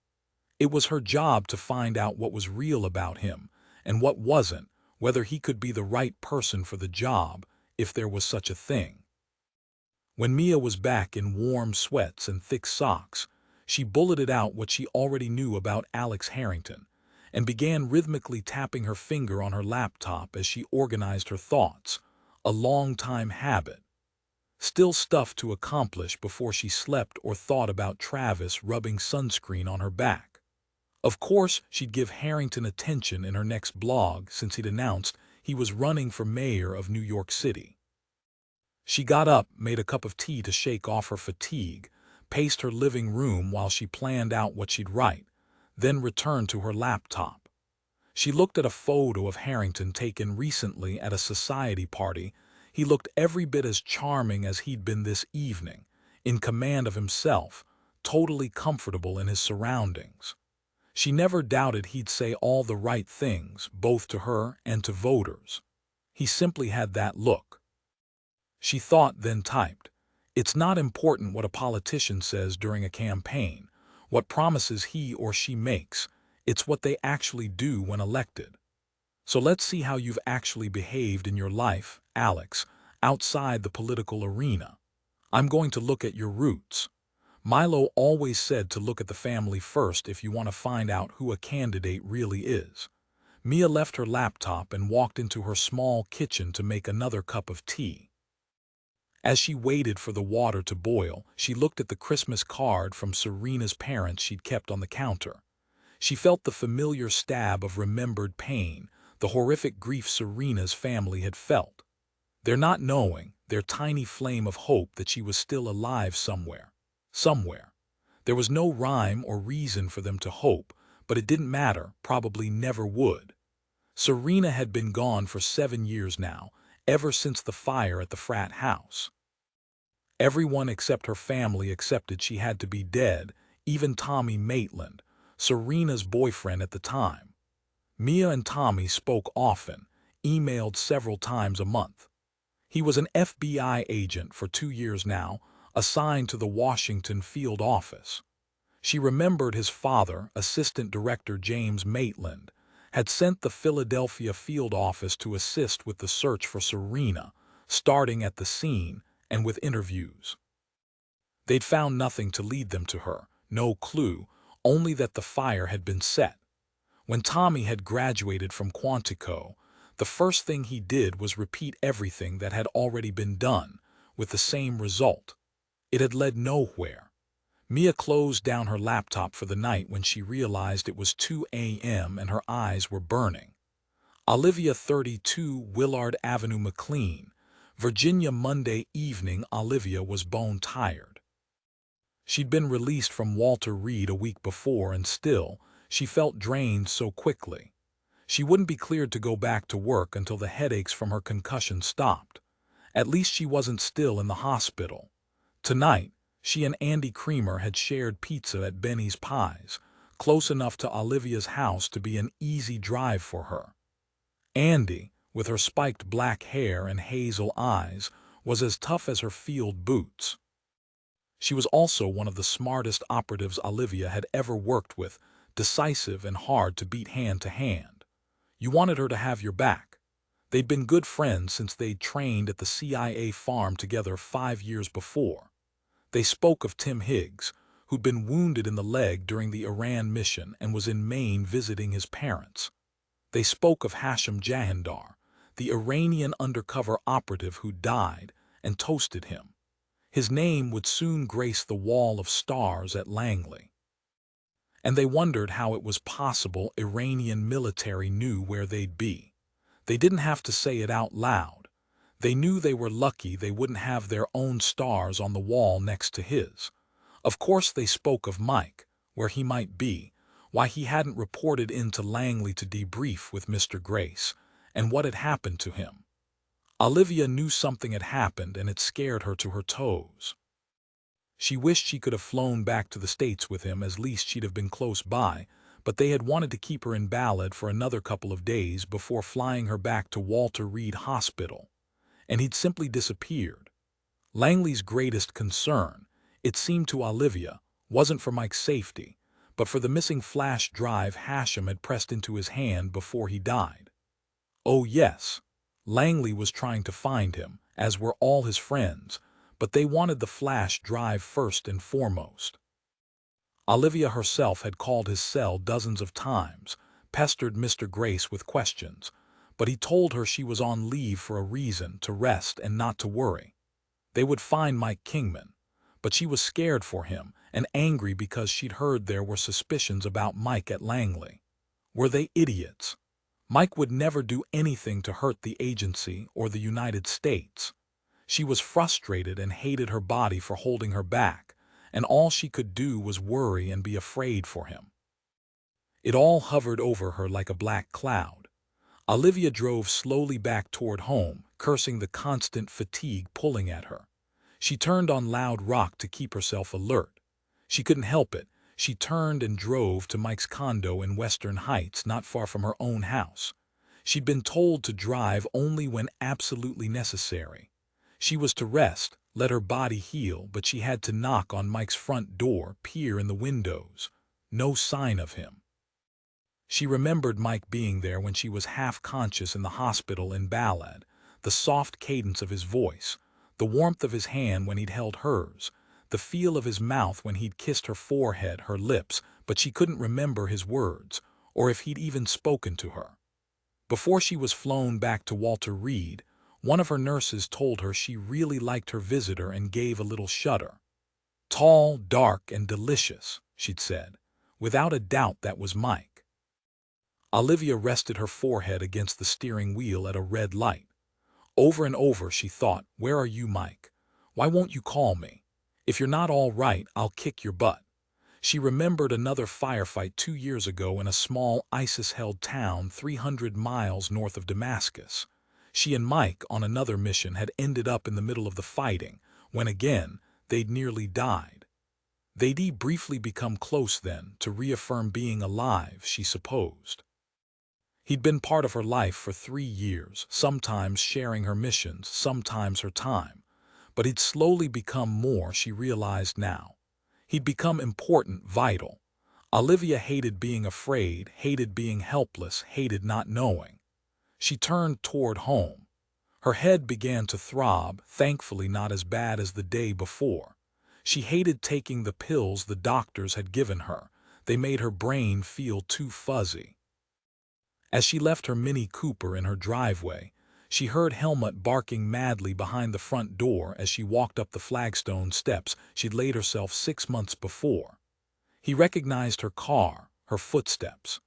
It was her job to find out what was real about him and what wasn't, whether he could be the right person for the job, if there was such a thing. When Mia was back in warm sweats and thick socks, she bulleted out what she already knew about Alex Harrington and began rhythmically tapping her finger on her laptop as she organized her thoughts, a long-time habit. Still stuff to accomplish before she slept or thought about Travis rubbing sunscreen on her back. Of course, she'd give Harrington attention in her next blog since he'd announced he was running for mayor of New York City. She got up, made a cup of tea to shake off her fatigue, paced her living room while she planned out what she'd write, then returned to her laptop. She looked at a photo of Harrington taken recently at a society party. He looked every bit as charming as he'd been this evening, in command of himself, totally comfortable in his surroundings. She never doubted he'd say all the right things, both to her and to voters. He simply had that look. She thought, then typed, "It's not important what a politician says during a campaign, what promises he or she makes. It's what they actually do when elected. So let's see how you've actually behaved in your life, Alex, outside the political arena. I'm going to look at your roots. Milo always said to look at the family first if you want to find out who a candidate really is." Mia left her laptop and walked into her small kitchen to make another cup of tea. As she waited for the water to boil, she looked at the Christmas card from Serena's parents she'd kept on the counter. She felt the familiar stab of remembered pain, the horrific grief Serena's family had felt. Their not knowing, their tiny flame of hope that she was still alive somewhere. Somewhere. There was no rhyme or reason for them to hope, but it didn't matter, probably never would. Serena had been gone for 7 years now, ever since the fire at the frat house. Everyone except her family accepted she had to be dead, even Tommy Maitland, Serena's boyfriend at the time. Mia and Tommy spoke often, emailed several times a month. He was an FBI agent for 2 years now, assigned to the Washington field office. She remembered his father, Assistant Director James Maitland, had sent the Philadelphia field office to assist with the search for Serena, starting at the scene and with interviews. They'd found nothing to lead them to her, no clue, only that the fire had been set. When Tommy had graduated from Quantico, the first thing he did was repeat everything that had already been done, with the same result. It had led nowhere. Mia closed down her laptop for the night when she realized it was 2 a.m. and her eyes were burning. Olivia, 32, Willard Avenue, McLean, Virginia. Monday evening. Olivia was bone-tired. She'd been released from Walter Reed a week before, and still, she felt drained so quickly. She wouldn't be cleared to go back to work until the headaches from her concussion stopped. At least she wasn't still in the hospital. Tonight, she and Andy Creamer had shared pizza at Benny's Pies, close enough to Olivia's house to be an easy drive for her. Andy, with her spiked black hair and hazel eyes, was as tough as her field boots. She was also one of the smartest operatives Olivia had ever worked with, decisive and hard to beat hand to hand. You wanted her to have your back. They'd been good friends since they'd trained at the CIA farm together 5 years before. They spoke of Tim Higgs, who'd been wounded in the leg during the Iran mission and was in Maine visiting his parents. They spoke of Hashim Jahandar, the Iranian undercover operative who died, and toasted him. His name would soon grace the wall of stars at Langley. And they wondered how it was possible Iranian military knew where they'd be. They didn't have to say it out loud. They knew they were lucky they wouldn't have their own stars on the wall next to his. Of course they spoke of Mike, where he might be, why he hadn't reported in to Langley to debrief with Mr. Grace, and what had happened to him. Olivia knew something had happened, and it scared her to her toes. She wished she could have flown back to the States with him, as least she'd have been close by, but they had wanted to keep her in Ballad for another couple of days before flying her back to Walter Reed Hospital. And he'd simply disappeared. Langley's greatest concern, it seemed to Olivia, wasn't for Mike's safety, but for the missing flash drive Hashem had pressed into his hand before he died. Oh yes, Langley was trying to find him, as were all his friends, but they wanted the flash drive first and foremost. Olivia herself had called his cell dozens of times, pestered Mr. Grace with questions, but he told her she was on leave for a reason, to rest and not to worry. They would find Mike Kingman, but she was scared for him and angry because she'd heard there were suspicions about Mike at Langley. Were they idiots? Mike would never do anything to hurt the agency or the United States. She was frustrated and hated her body for holding her back, and all she could do was worry and be afraid for him. It all hovered over her like a black cloud. Olivia drove slowly back toward home, cursing the constant fatigue pulling at her. She turned on loud rock to keep herself alert. She couldn't help it. She turned and drove to Mike's condo in Western Heights, not far from her own house. She'd been told to drive only when absolutely necessary. She was to rest, let her body heal, but she had to knock on Mike's front door, peer in the windows. No sign of him. She remembered Mike being there when she was half-conscious in the hospital in Ballad, the soft cadence of his voice, the warmth of his hand when he'd held hers, the feel of his mouth when he'd kissed her forehead, her lips, but she couldn't remember his words, or if he'd even spoken to her. Before she was flown back to Walter Reed, one of her nurses told her she really liked her visitor and gave a little shudder. Tall, dark, and delicious, she'd said. Without a doubt that was Mike. Olivia rested her forehead against the steering wheel at a red light. Over and over she thought, "Where are you, Mike? Why won't you call me? If you're not all right, I'll kick your butt." She remembered another firefight 2 years ago in a small ISIS-held town 300 miles north of Damascus. She and Mike, on another mission, had ended up in the middle of the fighting, when again, they'd nearly died. They'd briefly become close then, to reaffirm being alive, she supposed. He'd been part of her life for 3 years, sometimes sharing her missions, sometimes her time. But he'd slowly become more, she realized now. He'd become important, vital. Olivia hated being afraid, hated being helpless, hated not knowing. She turned toward home. Her head began to throb, thankfully not as bad as the day before. She hated taking the pills the doctors had given her. They made her brain feel too fuzzy. As she left her Mini Cooper in her driveway, she heard Helmut barking madly behind the front door as she walked up the flagstone steps she'd laid herself 6 months before. He recognized her car, her footsteps.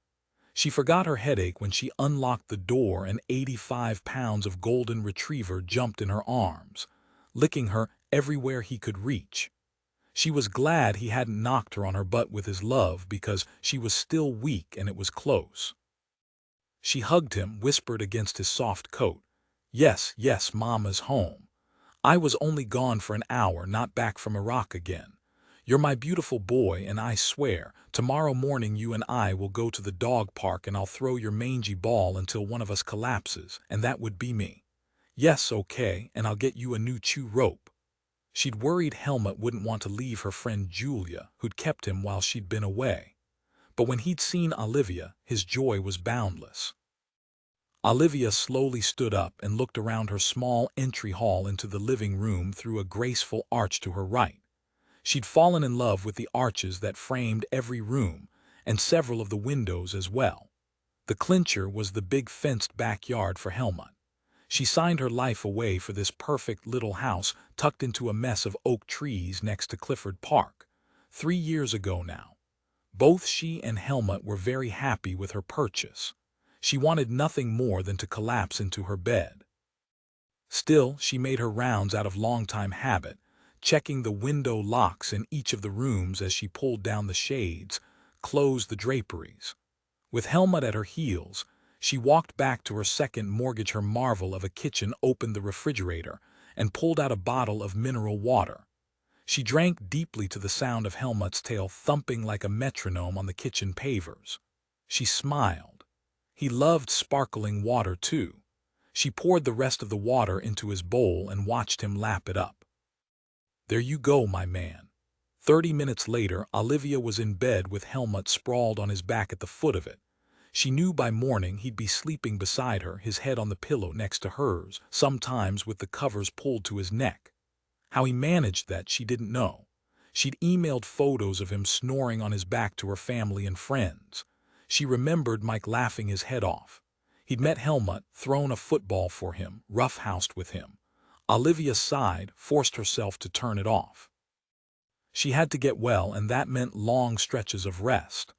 She forgot her headache when she unlocked the door and 85 pounds of golden retriever jumped in her arms, licking her everywhere he could reach. She was glad he hadn't knocked her on her butt with his love because she was still weak and it was close. She hugged him, whispered against his soft coat, "Yes, yes, Mama's home. I was only gone for an hour, not back from Iraq again. You're my beautiful boy, and I swear, tomorrow morning you and I will go to the dog park and I'll throw your mangy ball until one of us collapses, and that would be me. Yes, okay, and I'll get you a new chew rope." She'd worried Helmut wouldn't want to leave her friend Julia, who'd kept him while she'd been away. But when he'd seen Olivia, his joy was boundless. Olivia slowly stood up and looked around her small entry hall into the living room through a graceful arch to her right. She'd fallen in love with the arches that framed every room, and several of the windows as well. The clincher was the big fenced backyard for Helmut. She signed her life away for this perfect little house tucked into a mess of oak trees next to Clifford Park. 3 years ago now. Both she and Helmut were very happy with her purchase. She wanted nothing more than to collapse into her bed. Still, she made her rounds out of long-time habit, checking the window locks in each of the rooms as she pulled down the shades, closed the draperies. With Helmut at her heels, she walked back to her second mortgage. Her marvel of a kitchen, opened the refrigerator, and pulled out a bottle of mineral water. She drank deeply to the sound of Helmut's tail thumping like a metronome on the kitchen pavers. She smiled. He loved sparkling water too. She poured the rest of the water into his bowl and watched him lap it up. "There you go, my man." 30 minutes later, Olivia was in bed with Helmut sprawled on his back at the foot of it. She knew by morning he'd be sleeping beside her, his head on the pillow next to hers, sometimes with the covers pulled to his neck. How he managed that, she didn't know. She'd emailed photos of him snoring on his back to her family and friends. She remembered Mike laughing his head off. He'd met Helmut, thrown a football for him, roughhoused with him. Olivia sighed, forced herself to turn it off. She had to get well, and that meant long stretches of rest.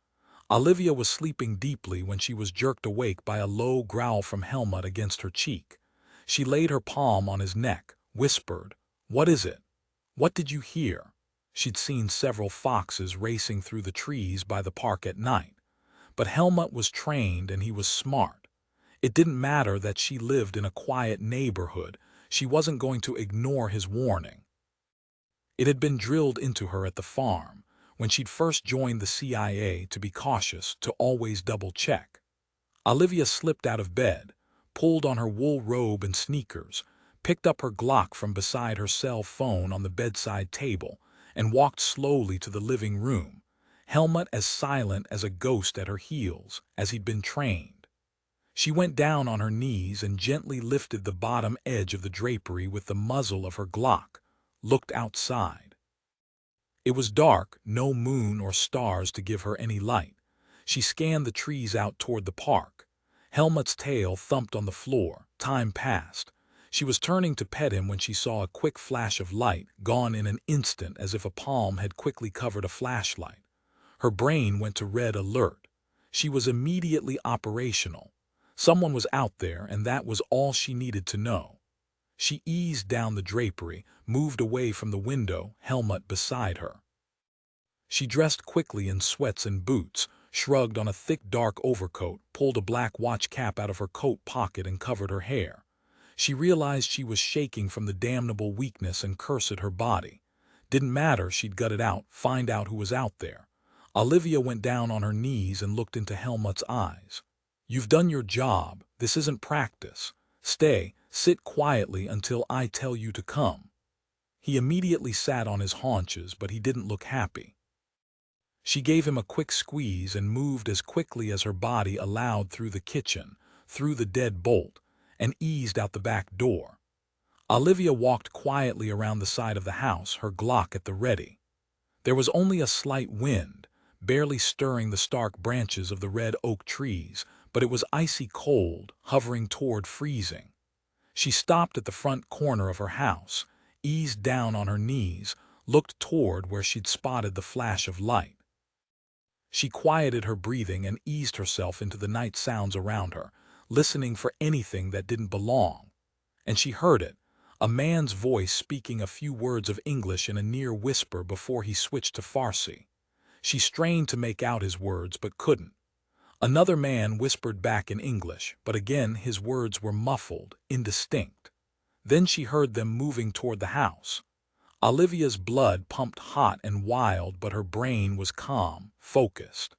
Olivia was sleeping deeply when she was jerked awake by a low growl from Helmut against her cheek. She laid her palm on his neck, whispered, "What is it? What did you hear?" She'd seen several foxes racing through the trees by the park at night. But Helmut was trained and he was smart. It didn't matter that she lived in a quiet neighborhood. She wasn't going to ignore his warning. It had been drilled into her at the farm, when she'd first joined the CIA, to be cautious, to always double-check. Olivia slipped out of bed, pulled on her wool robe and sneakers, picked up her Glock from beside her cell phone on the bedside table, and walked slowly to the living room, Helmut as silent as a ghost at her heels, as he'd been trained. She went down on her knees and gently lifted the bottom edge of the drapery with the muzzle of her Glock, looked outside. It was dark, no moon or stars to give her any light. She scanned the trees out toward the park. Helmut's tail thumped on the floor. Time passed. She was turning to pet him when she saw a quick flash of light, gone in an instant as if a palm had quickly covered a flashlight. Her brain went to red alert. She was immediately operational. Someone was out there, and that was all she needed to know. She eased down the drapery, moved away from the window, Helmut beside her. She dressed quickly in sweats and boots, shrugged on a thick dark overcoat, pulled a black watch cap out of her coat pocket and covered her hair. She realized she was shaking from the damnable weakness and cursed her body. Didn't matter, she'd gut it out, find out who was out there. Olivia went down on her knees and looked into Helmut's eyes. "You've done your job. This isn't practice. Stay, sit quietly until I tell you to come." He immediately sat on his haunches, but he didn't look happy. She gave him a quick squeeze and moved as quickly as her body allowed through the kitchen, through the dead bolt, and eased out the back door. Olivia walked quietly around the side of the house, her Glock at the ready. There was only a slight wind, barely stirring the stark branches of the red oak trees, but it was icy cold, hovering toward freezing. She stopped at the front corner of her house, eased down on her knees, looked toward where she'd spotted the flash of light. She quieted her breathing and eased herself into the night sounds around her, listening for anything that didn't belong. And she heard it, a man's voice speaking a few words of English in a near whisper before he switched to Farsi. She strained to make out his words but couldn't. Another man whispered back in English, but again his words were muffled, indistinct. Then she heard them moving toward the house. Olivia's blood pumped hot and wild, but her brain was calm, focused.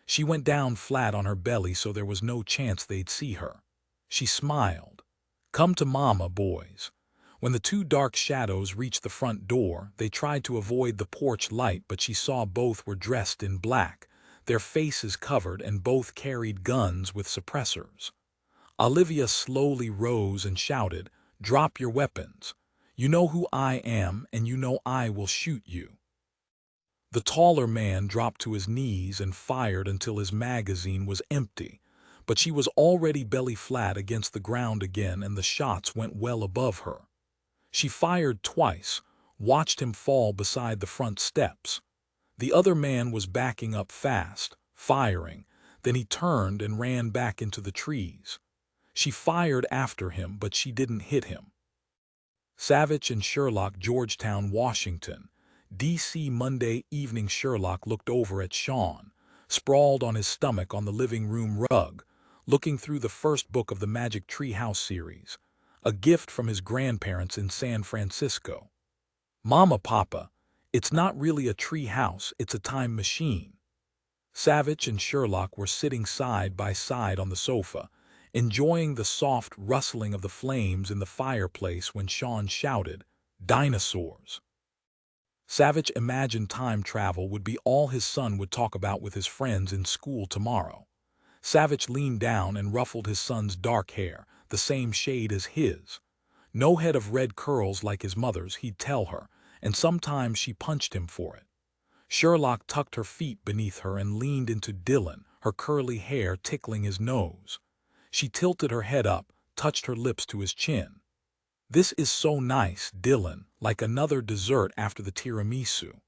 She went down flat on her belly so there was no chance they'd see her. She smiled. "Come to Mama, boys." When the two dark shadows reached the front door, they tried to avoid the porch light, but she saw both were dressed in black, their faces covered, and both carried guns with suppressors. Olivia slowly rose and shouted, "Drop your weapons. You know who I am, and you know I will shoot you." The taller man dropped to his knees and fired until his magazine was empty, but she was already belly flat against the ground again, and the shots went well above her. She fired twice, watched him fall beside the front steps. The other man was backing up fast, firing, Then he turned and ran back into the trees. She fired after him, but she didn't hit him. Savich and Sherlock, Georgetown, Washington, D.C. Monday evening. Sherlock looked over at Sean, sprawled on his stomach on the living room rug, looking through the first book of the Magic Tree House series, a gift from his grandparents in San Francisco. "Mama, Papa, it's not really a tree house, it's a time machine." Savich and Sherlock were sitting side by side on the sofa, enjoying the soft rustling of the flames in the fireplace when Sean shouted, "Dinosaurs!" Savich imagined time travel would be all his son would talk about with his friends in school tomorrow. Savich leaned down and ruffled his son's dark hair, the same shade as his. No head of red curls like his mother's, he'd tell her, and sometimes she punched him for it. Sherlock tucked her feet beneath her and leaned into Dylan, her curly hair tickling his nose. She tilted her head up, touched her lips to his chin. "This is so nice, Dylan, like another dessert after the tiramisu."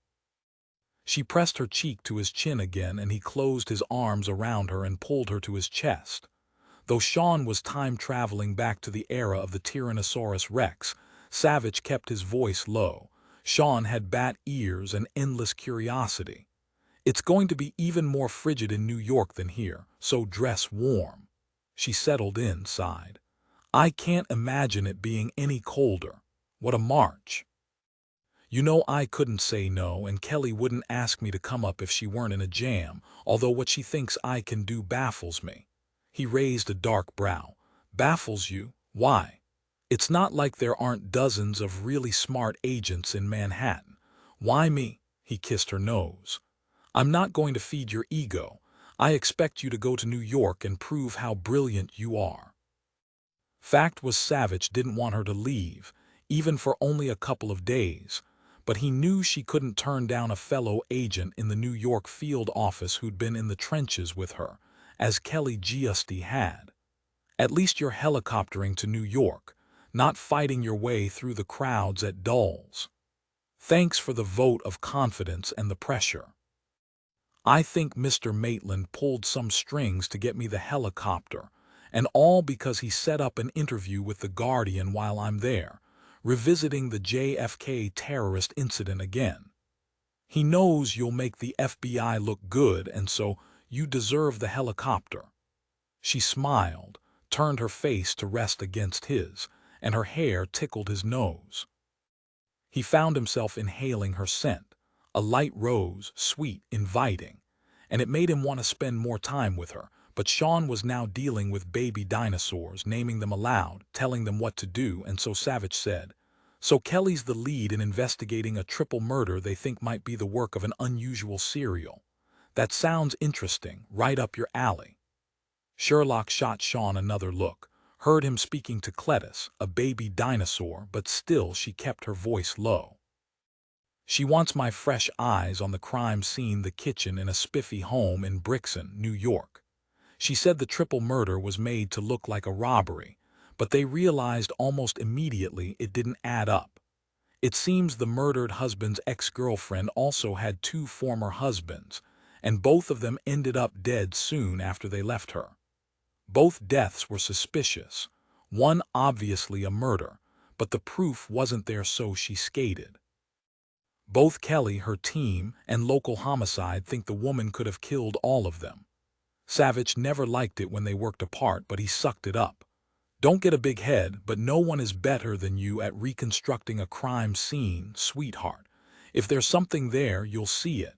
She pressed her cheek to his chin again, and he closed his arms around her and pulled her to his chest. Though Sean was time-traveling back to the era of the Tyrannosaurus Rex, Savich kept his voice low. Sean had bat ears and endless curiosity. "It's going to be even more frigid in New York than here, so dress warm." She settled in, sighed. "I can't imagine it being any colder. What a march." "You know, I couldn't say no, and Kelly wouldn't ask me to come up if she weren't in a jam, although what she thinks I can do baffles me." He raised a dark brow. "Baffles you? Why? It's not like there aren't dozens of really smart agents in Manhattan. Why me?" He kissed her nose. "I'm not going to feed your ego. I expect you to go to New York and prove how brilliant you are." Fact was, Savich didn't want her to leave, even for only a couple of days, but he knew she couldn't turn down a fellow agent in the New York field office who'd been in the trenches with her, as Kelly Giusti had. "At least you're helicoptering to New York, not fighting your way through the crowds at Dulles. Thanks for the vote of confidence and the pressure. I think Mr. Maitland pulled some strings to get me the helicopter, and all because he set up an interview with The Guardian while I'm there, revisiting the JFK terrorist incident again. He knows you'll make the FBI look good, and so you deserve the helicopter." She smiled, turned her face to rest against his, and her hair tickled his nose. He found himself inhaling her scent, a light rose, sweet, inviting, and it made him want to spend more time with her. But Sean was now dealing with baby dinosaurs, naming them aloud, telling them what to do, and so Savich said, "So Kelly's the lead in investigating a triple murder they think might be the work of an unusual serial. That sounds interesting, right up your alley." Sherlock shot Sean another look, heard him speaking to Cletus, a baby dinosaur, but still she kept her voice low. "She wants my fresh eyes on the crime scene, the kitchen in a spiffy home in Brixton, New York. She said the triple murder was made to look like a robbery, but they realized almost immediately it didn't add up. It seems the murdered husband's ex-girlfriend also had two former husbands, and both of them ended up dead soon after they left her. Both deaths were suspicious, one obviously a murder, but the proof wasn't there, so she skated. Both Kelly, her team, and local homicide think the woman could have killed all of them. Savich never liked it when they worked apart, but he sucked it up. Don't get a big head, but no one is better than you at reconstructing a crime scene, sweetheart. If there's something there, you'll see it."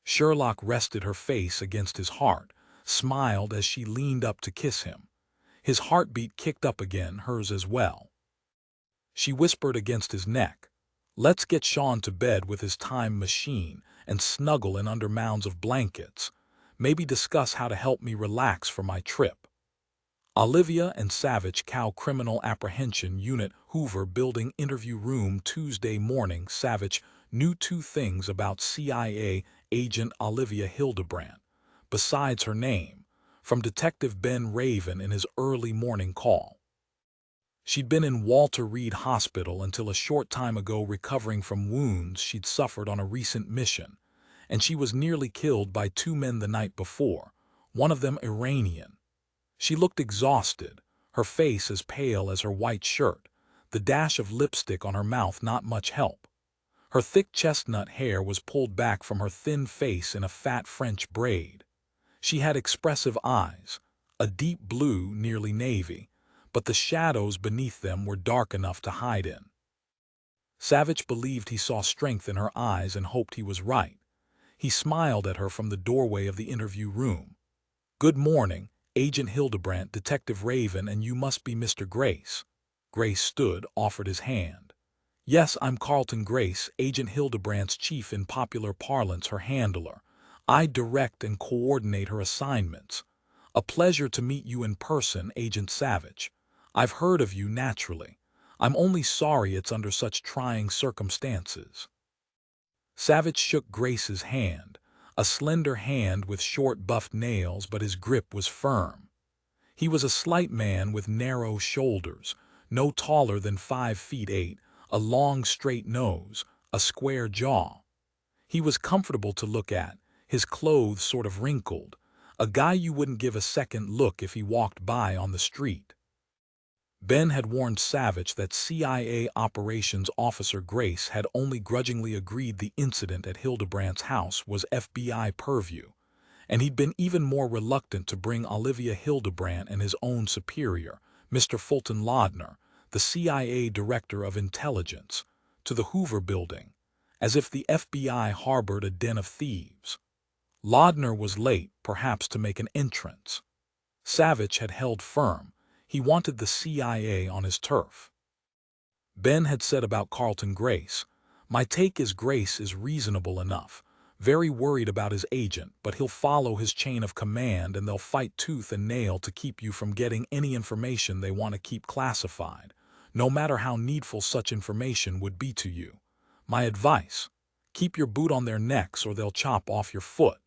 Sherlock rested her face against his heart, smiled as she leaned up to kiss him. His heartbeat kicked up again, hers as well. She whispered against his neck, "Let's get Sean to bed with his time machine and snuggle in under mounds of blankets. Maybe discuss how to help me relax for my trip." Olivia and Savich, Cow Criminal Apprehension Unit, Hoover Building Interview Room. Tuesday morning. Savich knew two things about CIA agent Olivia Hildebrand, besides her name, from Detective Ben Raven in his early morning call. She'd been in Walter Reed Hospital until a short time ago, recovering from wounds she'd suffered on a recent mission, and she was nearly killed by two men the night before, one of them Iranian. She looked exhausted, her face as pale as her white shirt, the dash of lipstick on her mouth not much help. Her thick chestnut hair was pulled back from her thin face in a fat French braid. She had expressive eyes, a deep blue, nearly navy, but the shadows beneath them were dark enough to hide in. Savich believed he saw strength in her eyes and hoped he was right. He smiled at her from the doorway of the interview room. "Good morning, Agent Hildebrandt, Detective Raven, and you must be Mr. Grace." Grace stood, offered his hand. "Yes, I'm Carlton Grace, Agent Hildebrandt's chief, in popular parlance, her handler. I direct and coordinate her assignments. A pleasure to meet you in person, Agent Savich. I've heard of you, naturally. I'm only sorry it's under such trying circumstances." Savich shook Grace's hand, a slender hand with short buffed nails, but his grip was firm. He was a slight man with narrow shoulders, no taller than 5'8", a long straight nose, a square jaw. He was comfortable to look at, his clothes sort of wrinkled, a guy you wouldn't give a second look if he walked by on the street. Ben had warned Savich that CIA Operations Officer Grace had only grudgingly agreed the incident at Hildebrandt's house was FBI purview, and he'd been even more reluctant to bring Olivia Hildebrandt and his own superior, Mr. Fulton Laudner, the CIA Director of Intelligence, to the Hoover Building, as if the FBI harbored a den of thieves. Laudner was late, perhaps to make an entrance. Savich had held firm. He wanted the CIA on his turf. Ben had said about Carlton Grace, "My take is Grace is reasonable enough, very worried about his agent, but he'll follow his chain of command and they'll fight tooth and nail to keep you from getting any information they want to keep classified, no matter how needful such information would be to you. My advice, keep your boot on their necks or they'll chop off your foot."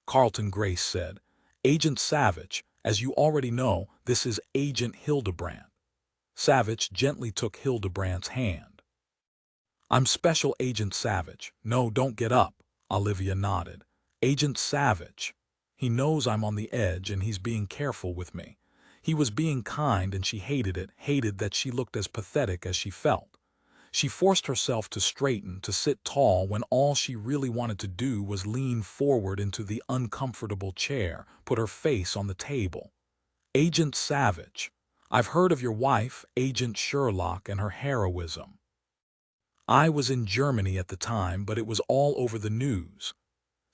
Carlton Grace said, "Agent Savich, as you already know, this is Agent Hildebrandt." Savich gently took Hildebrandt's hand. "I'm Special Agent Savich." "No, don't get up," Olivia nodded. "Agent Savich. He knows I'm on the edge and he's being careful with me." He was being kind and she hated it, hated that she looked as pathetic as she felt. She forced herself to straighten, to sit tall, when all she really wanted to do was lean forward into the uncomfortable chair, put her face on the table. "Agent Savich, I've heard of your wife, Agent Sherlock, and her heroism. I was in Germany at the time, but it was all over the news."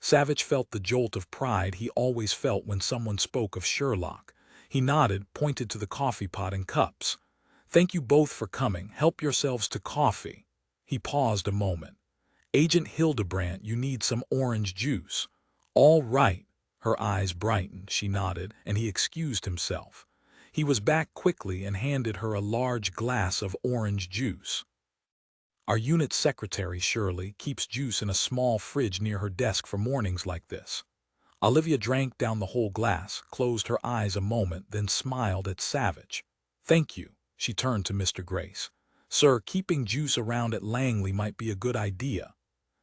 Savich felt the jolt of pride he always felt when someone spoke of Sherlock. He nodded, pointed to the coffee pot and cups. "Thank you both for coming. Help yourselves to coffee." He paused a moment. "Agent Hildebrandt, you need some orange juice." "All right." Her eyes brightened, she nodded, and he excused himself. He was back quickly and handed her a large glass of orange juice. "Our unit secretary, Shirley, keeps juice in a small fridge near her desk for mornings like this." Olivia drank down the whole glass, closed her eyes a moment, then smiled at Savich. "Thank you." She turned to Mr. Grace. "Sir, keeping juice around at Langley might be a good idea."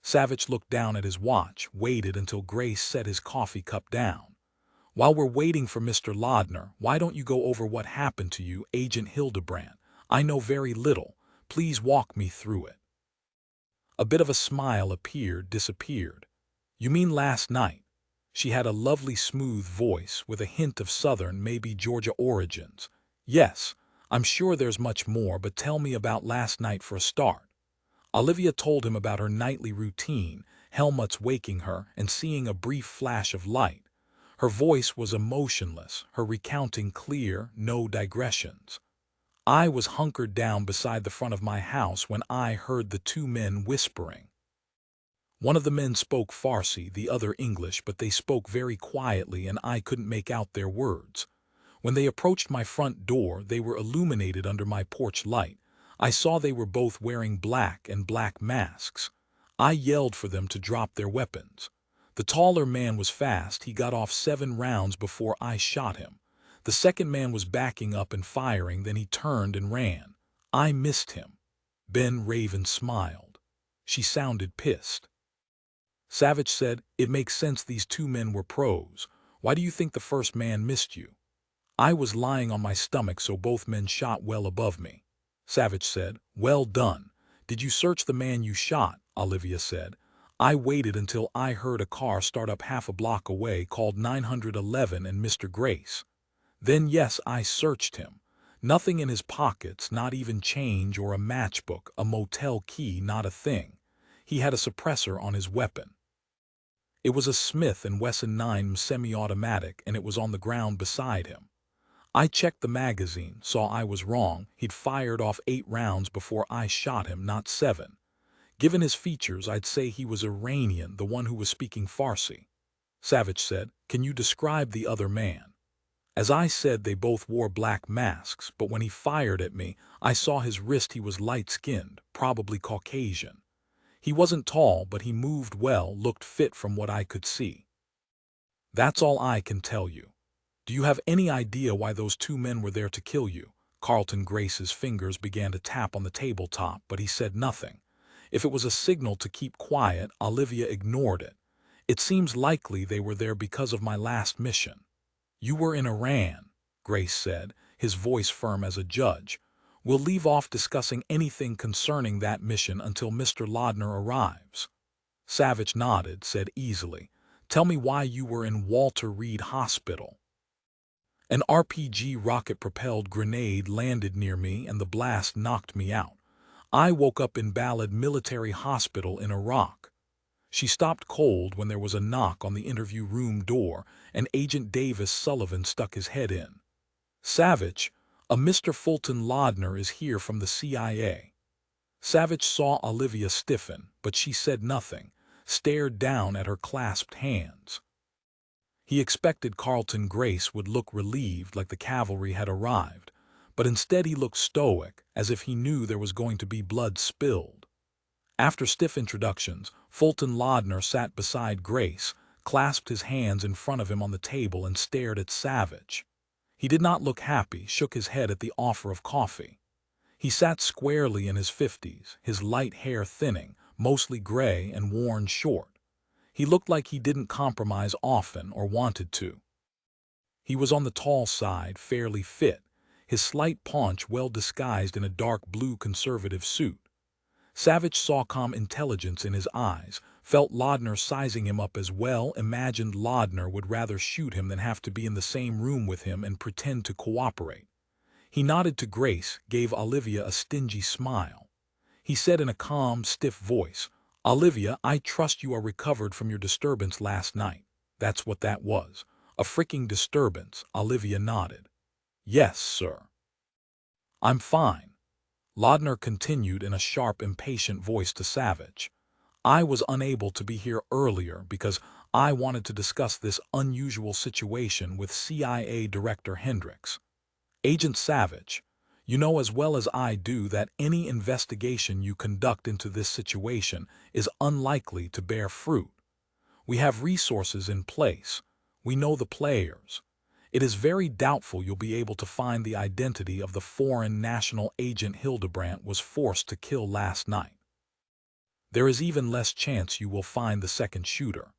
Savich looked down at his watch, waited until Grace set his coffee cup down. "While we're waiting for Mr. Laudner, why don't you go over what happened to you, Agent Hildebrandt? I know very little. Please walk me through it." A bit of a smile appeared, disappeared. "You mean last night?" She had a lovely smooth voice with a hint of Southern, maybe Georgia origins. "Yes, I'm sure there's much more, but tell me about last night for a start." Olivia told him about her nightly routine, Helmut's waking her and seeing a brief flash of light. Her voice was emotionless, her recounting clear, no digressions. "I was hunkered down beside the front of my house when I heard the two men whispering. One of the men spoke Farsi, the other English, but they spoke very quietly and I couldn't make out their words. When they approached my front door, they were illuminated under my porch light. I saw they were both wearing black and black masks. I yelled for them to drop their weapons. The taller man was fast. He got off 7 rounds before I shot him. The second man was backing up and firing, then he turned and ran. I missed him." Ben Raven smiled. She sounded pissed. Savich said, "It makes sense these two men were pros. Why do you think the first man missed you? I was lying on my stomach, so both men shot well above me. Savich said. Well done. Did you search the man you shot? Olivia said. I waited until I heard a car start up half a block away, called 911 and Mr. Grace. Then yes, I searched him. Nothing in his pockets, not even change or a matchbook, a motel key, not a thing. He had a suppressor on his weapon. It was a Smith & Wesson 9 semi-automatic, and it was on the ground beside him. I checked the magazine, saw I was wrong. He'd fired off 8 rounds before I shot him, not 7. Given his features, I'd say he was Iranian, the one who was speaking Farsi. Savich said. Can you describe the other man? As I said, they both wore black masks, but when he fired at me, I saw his wrist. He was light-skinned, probably Caucasian. He wasn't tall, but he moved well, looked fit from what I could see. That's all I can tell you. Do you have any idea why those 2 men were there to kill you? Carlton Grace's fingers began to tap on the tabletop, but he said nothing. If it was a signal to keep quiet, Olivia ignored it. It seems likely they were there because of my last mission. You were in Iran, Grace said, his voice firm as a judge. We'll leave off discussing anything concerning that mission until Mr. Laudner arrives. Savich nodded, said easily. Tell me why you were in Walter Reed Hospital. An RPG rocket-propelled grenade landed near me and the blast knocked me out. I woke up in Balad Military Hospital in Iraq. She stopped cold when there was a knock on the interview room door and Agent Davis Sullivan stuck his head in. Savich, a Mr. Fulton Laudner is here from the CIA. Savich saw Olivia stiffen, but she said nothing, stared down at her clasped hands. He expected Carlton Grace would look relieved like the cavalry had arrived, but instead he looked stoic, as if he knew there was going to be blood spilled. After stiff introductions, Fulton Laudner sat beside Grace, clasped his hands in front of him on the table and stared at Savich. He did not look happy, shook his head at the offer of coffee. He sat squarely in his 50s, his light hair thinning, mostly gray and worn short. He looked like he didn't compromise often or wanted to. He was on the tall side, fairly fit, his slight paunch well disguised in a dark blue conservative suit. Savich saw calm intelligence in his eyes, felt Laudner sizing him up as well, imagined Laudner would rather shoot him than have to be in the same room with him and pretend to cooperate. He nodded to Grace, gave Olivia a stingy smile. He said in a calm, stiff voice, Olivia, I trust you are recovered from your disturbance last night. That's what that was. A freaking disturbance, Olivia nodded. Yes, sir. I'm fine. Laudner continued in a sharp, impatient voice to Savich. I was unable to be here earlier because I wanted to discuss this unusual situation with CIA Director Hendricks. Agent Savich, you know as well as I do that any investigation you conduct into this situation is unlikely to bear fruit. We have resources in place. We know the players. It is very doubtful you'll be able to find the identity of the foreign national agent Hildebrandt was forced to kill last night. There is even less chance you will find the second shooter.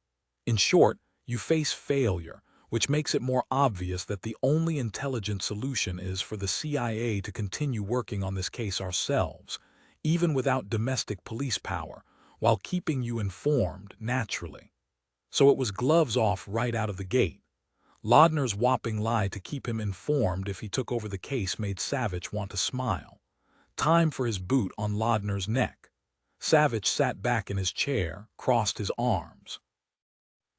In short, you face failure, which makes it more obvious that the only intelligent solution is for the CIA to continue working on this case ourselves, even without domestic police power, while keeping you informed, naturally. So it was gloves off right out of the gate. Laudner's whopping lie to keep him informed if he took over the case made Savich want to smile. Time for his boot on Laudner's neck. Savich sat back in his chair, crossed his arms.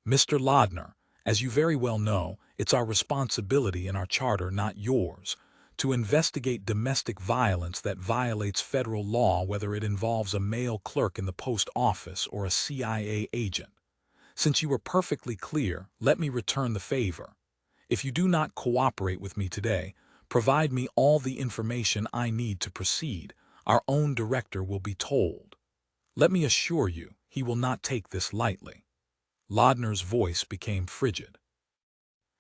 Mr. Laudner, as you very well know, it's our responsibility in our charter, not yours, to investigate domestic violence that violates federal law, whether it involves a male clerk in the post office or a CIA agent. Since you were perfectly clear, let me return the favor. If you do not cooperate with me today, provide me all the information I need to proceed. Our own director will be told. Let me assure you, he will not take this lightly. Laudner's voice became frigid.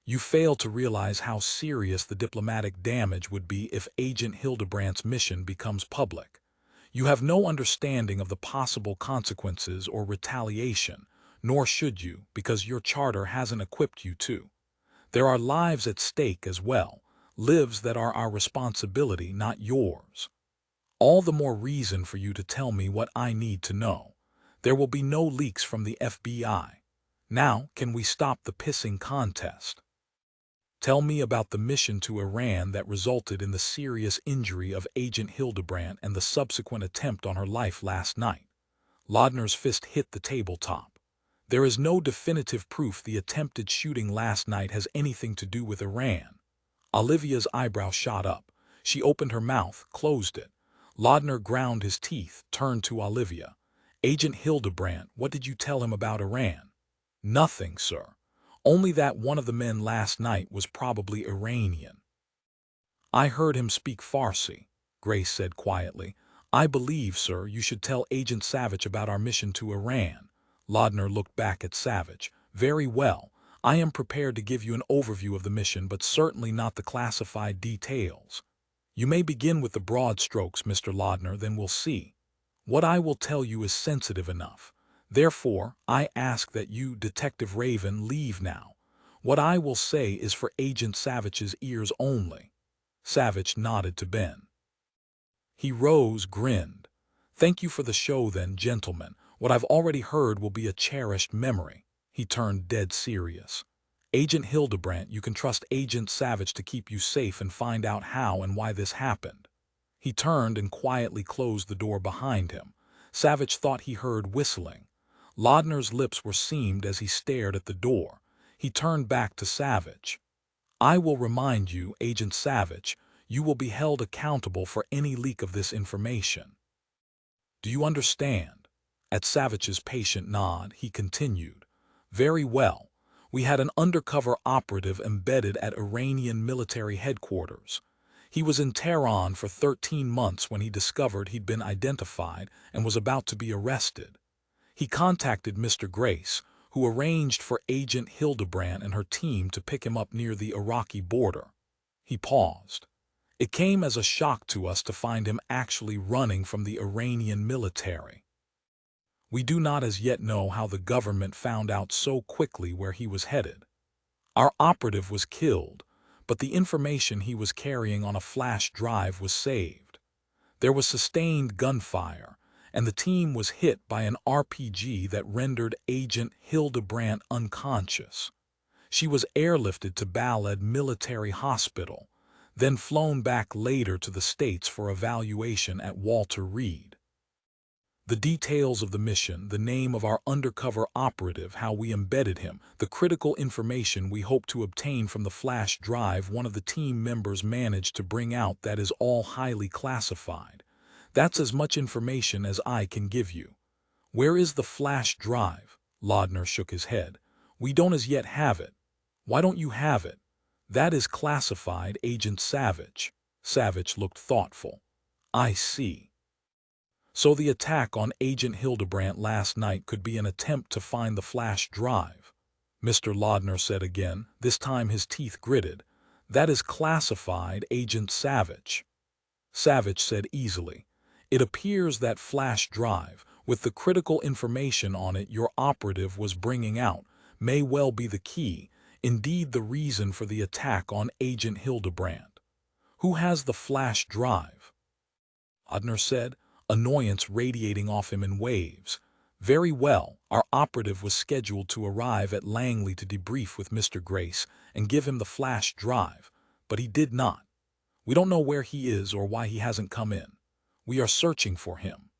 You fail to realize how serious the diplomatic damage would be if Agent Hildebrandt's mission becomes public. You have no understanding of the possible consequences or retaliation, nor should you, because your charter hasn't equipped you to. There are lives at stake as well, lives that are our responsibility, not yours. All the more reason for you to tell me what I need to know. There will be no leaks from the FBI. Now, can we stop the pissing contest? Tell me about the mission to Iran that resulted in the serious injury of Agent Hildebrandt and the subsequent attempt on her life last night. Laudner's fist hit the tabletop. There is no definitive proof the attempted shooting last night has anything to do with Iran. Olivia's eyebrow shot up. She opened her mouth, closed it. Laudner ground his teeth, turned to Olivia. Agent Hildebrandt, what did you tell him about Iran? Nothing, sir. Only that one of the men last night was probably Iranian. I heard him speak Farsi, Grace said quietly. I believe, sir, you should tell Agent Savich about our mission to Iran. Laudner looked back at Savich. Very well. I am prepared to give you an overview of the mission, but certainly not the classified details. You may begin with the broad strokes, Mr. Laudner, then we'll see. What I will tell you is sensitive enough. Therefore, I ask that you, Detective Raven, leave now. What I will say is for Agent Savich's ears only. Savich nodded to Ben. He rose, grinned. Thank you for the show then, gentlemen. What I've already heard will be a cherished memory. He turned dead serious. Agent Hildebrandt, you can trust Agent Savich to keep you safe and find out how and why this happened. He turned and quietly closed the door behind him. Savich thought he heard whistling. Laudner's lips were seamed as he stared at the door. He turned back to Savich. I will remind you, Agent Savich, you will be held accountable for any leak of this information. Do you understand? At Savich's patient nod, he continued. Very well. We had an undercover operative embedded at Iranian military headquarters. He was in Tehran for 13 months when he discovered he'd been identified and was about to be arrested. He contacted Mr. Grace, who arranged for Agent Hildebrandt and her team to pick him up near the Iraqi border. He paused. It came as a shock to us to find him actually running from the Iranian military. We do not as yet know how the government found out so quickly where he was headed. Our operative was killed, but the information he was carrying on a flash drive was saved. There was sustained gunfire, and the team was hit by an RPG that rendered Agent Hildebrandt unconscious. She was airlifted to Balad Military Hospital, then flown back later to the States for evaluation at Walter Reed. The details of the mission, the name of our undercover operative, how we embedded him, the critical information we hope to obtain from the flash drive one of the team members managed to bring out, that is all highly classified. That's as much information as I can give you. Where is the flash drive? Laudner shook his head. We don't as yet have it. Why don't you have it? That is classified, Agent Savich. Savich looked thoughtful. I see. So the attack on Agent Hildebrandt last night could be an attempt to find the flash drive. Mr. Laudner said again, this time his teeth gritted. That is classified, Agent Savich. Savich said easily. It appears that flash drive, with the critical information on it your operative was bringing out, may well be the key, indeed the reason for the attack on Agent Hildebrandt. Who has the flash drive? Laudner said, annoyance radiating off him in waves. Very well, our operative was scheduled to arrive at Langley to debrief with Mr. Grace and give him the flash drive, but he did not. We don't know where he is or why he hasn't come in. We are searching for him.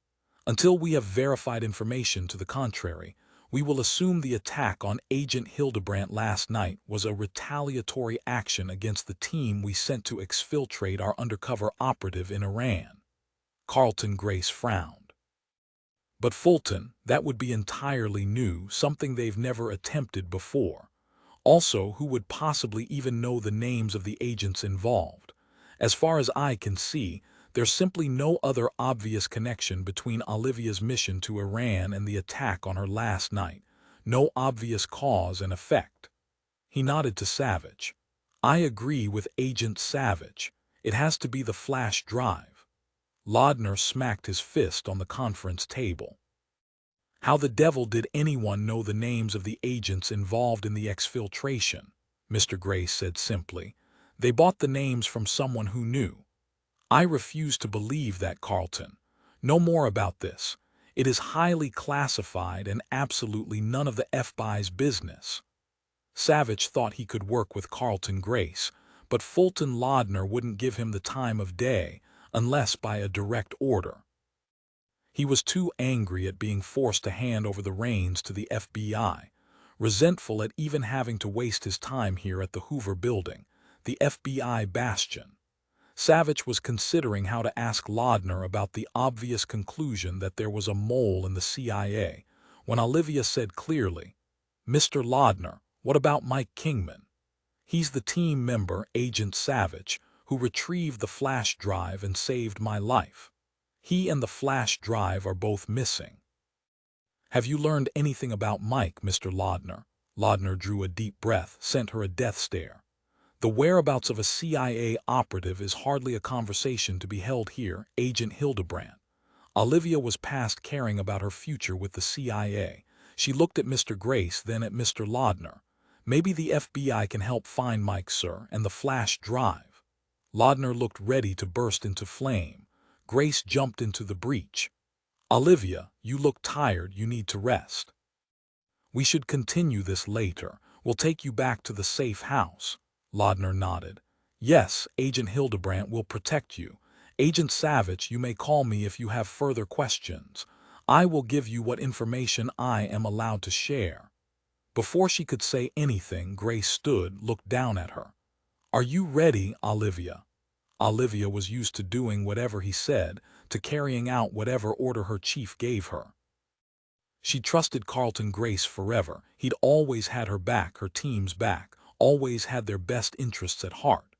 Until we have verified information to the contrary, we will assume the attack on Agent Hildebrandt last night was a retaliatory action against the team we sent to exfiltrate our undercover operative in Iran. Carlton Grace frowned. But Fulton, that would be entirely new, something they've never attempted before. Also, who would possibly even know the names of the agents involved? As far as I can see, there's simply no other obvious connection between Olivia's mission to Iran and the attack on her last night. No obvious cause and effect. He nodded to Savich. I agree with Agent Savich. It has to be the flash drive. Laudner smacked his fist on the conference table. How the devil did anyone know the names of the agents involved in the exfiltration? Mr. Grace said simply. They bought the names from someone who knew. I refuse to believe that, Carlton. No more about this. It is highly classified and absolutely none of the FBI's business. Savich thought he could work with Carlton Grace, but Fulton Laudner wouldn't give him the time of day unless by a direct order. He was too angry at being forced to hand over the reins to the FBI, resentful at even having to waste his time here at the Hoover Building, the FBI bastion. Savich was considering how to ask Laudner about the obvious conclusion that there was a mole in the CIA, when Olivia said clearly, "Mr. Laudner, what about Mike Kingman? He's the team member, Agent Savich, who retrieved the flash drive and saved my life. He and the flash drive are both missing." "Have you learned anything about Mike, Mr. Laudner?" Laudner drew a deep breath, sent her a death stare. "The whereabouts of a CIA operative is hardly a conversation to be held here, Agent Hildebrandt." Olivia was past caring about her future with the CIA. She looked at Mr. Grace, then at Mr. Laudner. "Maybe the FBI can help find Mike, sir, and the flash drive." Laudner looked ready to burst into flame. Grace jumped into the breach. "Olivia, you look tired. You need to rest. We should continue this later. We'll take you back to the safe house." Laudner nodded. "Yes, Agent Hildebrandt will protect you. Agent Savich, you may call me if you have further questions. I will give you what information I am allowed to share." Before she could say anything, Grace stood, looked down at her. "Are you ready, Olivia?" Olivia was used to doing whatever he said, to carrying out whatever order her chief gave her. She trusted Carlton Grace forever. He'd always had her back, her team's back, always had their best interests at heart.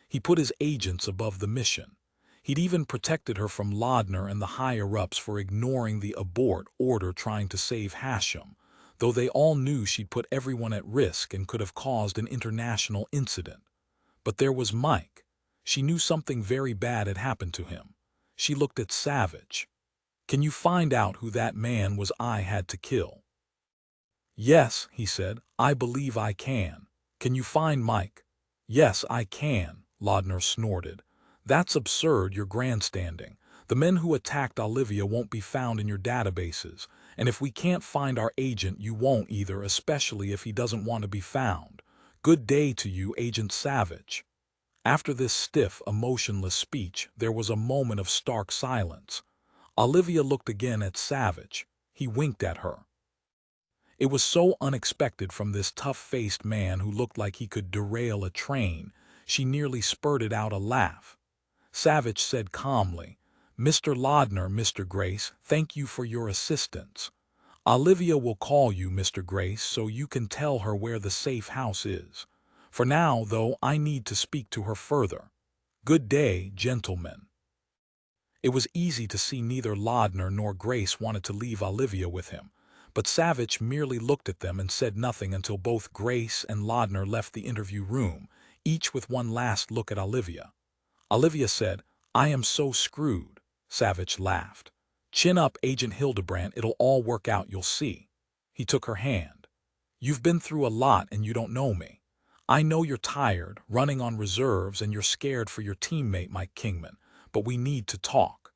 He put his agents above the mission. He'd even protected her from Laudner and the higher-ups for ignoring the abort order trying to save Hashem, though they all knew she'd put everyone at risk and could have caused an international incident. But there was Mike. She knew something very bad had happened to him. She looked at Savich. "Can you find out who that man was I had to kill?" "Yes," he said, "I believe I can." "Can you find Mike?" "Yes, I can," Laudner snorted. "That's absurd, you're grandstanding. The men who attacked Olivia won't be found in your databases, and if we can't find our agent, you won't either, especially if he doesn't want to be found. Good day to you, Agent Savich." After this stiff, emotionless speech, there was a moment of stark silence. Olivia looked again at Savich. He winked at her. It was so unexpected from this tough-faced man who looked like he could derail a train, she nearly spurted out a laugh. Savich said calmly, "Mr. Laudner, Mr. Grace, thank you for your assistance. Olivia will call you, Mr. Grace, so you can tell her where the safe house is. For now, though, I need to speak to her further. Good day, gentlemen." It was easy to see neither Laudner nor Grace wanted to leave Olivia with him, but Savich merely looked at them and said nothing until both Grace and Laudner left the interview room, each with one last look at Olivia. Olivia said, "I am so screwed." Savich laughed. "Chin up, Agent Hildebrandt, it'll all work out, you'll see." He took her hand. "You've been through a lot and you don't know me. I know you're tired, running on reserves, and you're scared for your teammate Mike Kingman, but we need to talk."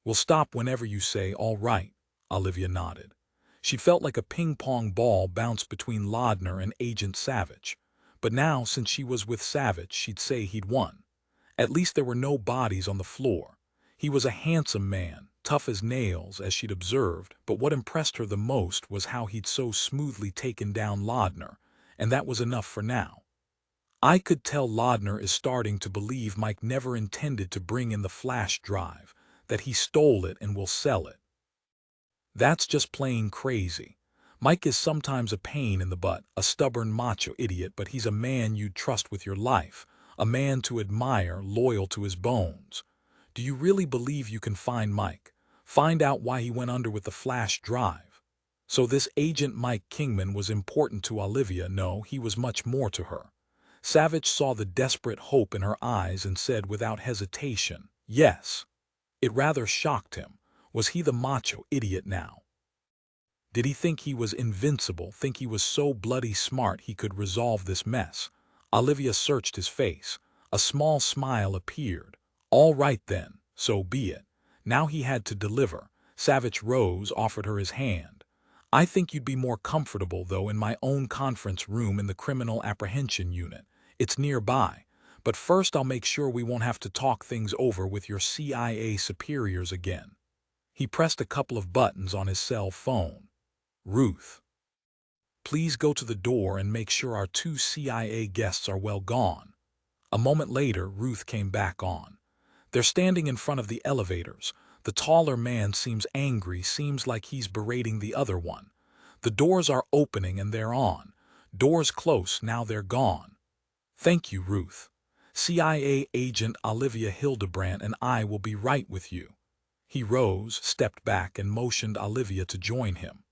"We'll stop whenever you say, all right," Olivia nodded. She felt like a ping-pong ball bounced between Laudner and Agent Savich. But now, since she was with Savich, she'd say he'd won. At least there were no bodies on the floor. He was a handsome man, tough as nails, as she'd observed, but what impressed her the most was how he'd so smoothly taken down Laudner, and that was enough for now. "I could tell Laudner is starting to believe Mike never intended to bring in the flash drive, that he stole it and will sell it. That's just plain crazy. Mike is sometimes a pain in the butt, a stubborn macho idiot, but he's a man you'd trust with your life, a man to admire, loyal to his bones. Do you really believe you can find Mike? Find out why he went under with the flash drive?" So this agent Mike Kingman was important to Olivia. No, he was much more to her. Savich saw the desperate hope in her eyes and said without hesitation, "Yes." It rather shocked him. Was he the macho idiot now? Did he think he was invincible, think he was so bloody smart he could resolve this mess? Olivia searched his face. A small smile appeared. All right then, so be it. Now he had to deliver. Savich rose, offered her his hand. I think you'd be more comfortable, though, in my own conference room in the Criminal Apprehension Unit. It's nearby. But first I'll make sure we won't have to talk things over with your CIA superiors again. He pressed a couple of buttons on his cell phone. Ruth, please go to the door and make sure our 2 CIA guests are well gone. A moment later, Ruth came back on. They're standing in front of the elevators. The taller man seems angry, seems like he's berating the other one. The doors are opening and they're on. Doors close, now they're gone. Thank you, Ruth. CIA agent Olivia Hildebrandt and I will be right with you. He rose, stepped back, and motioned Olivia to join him.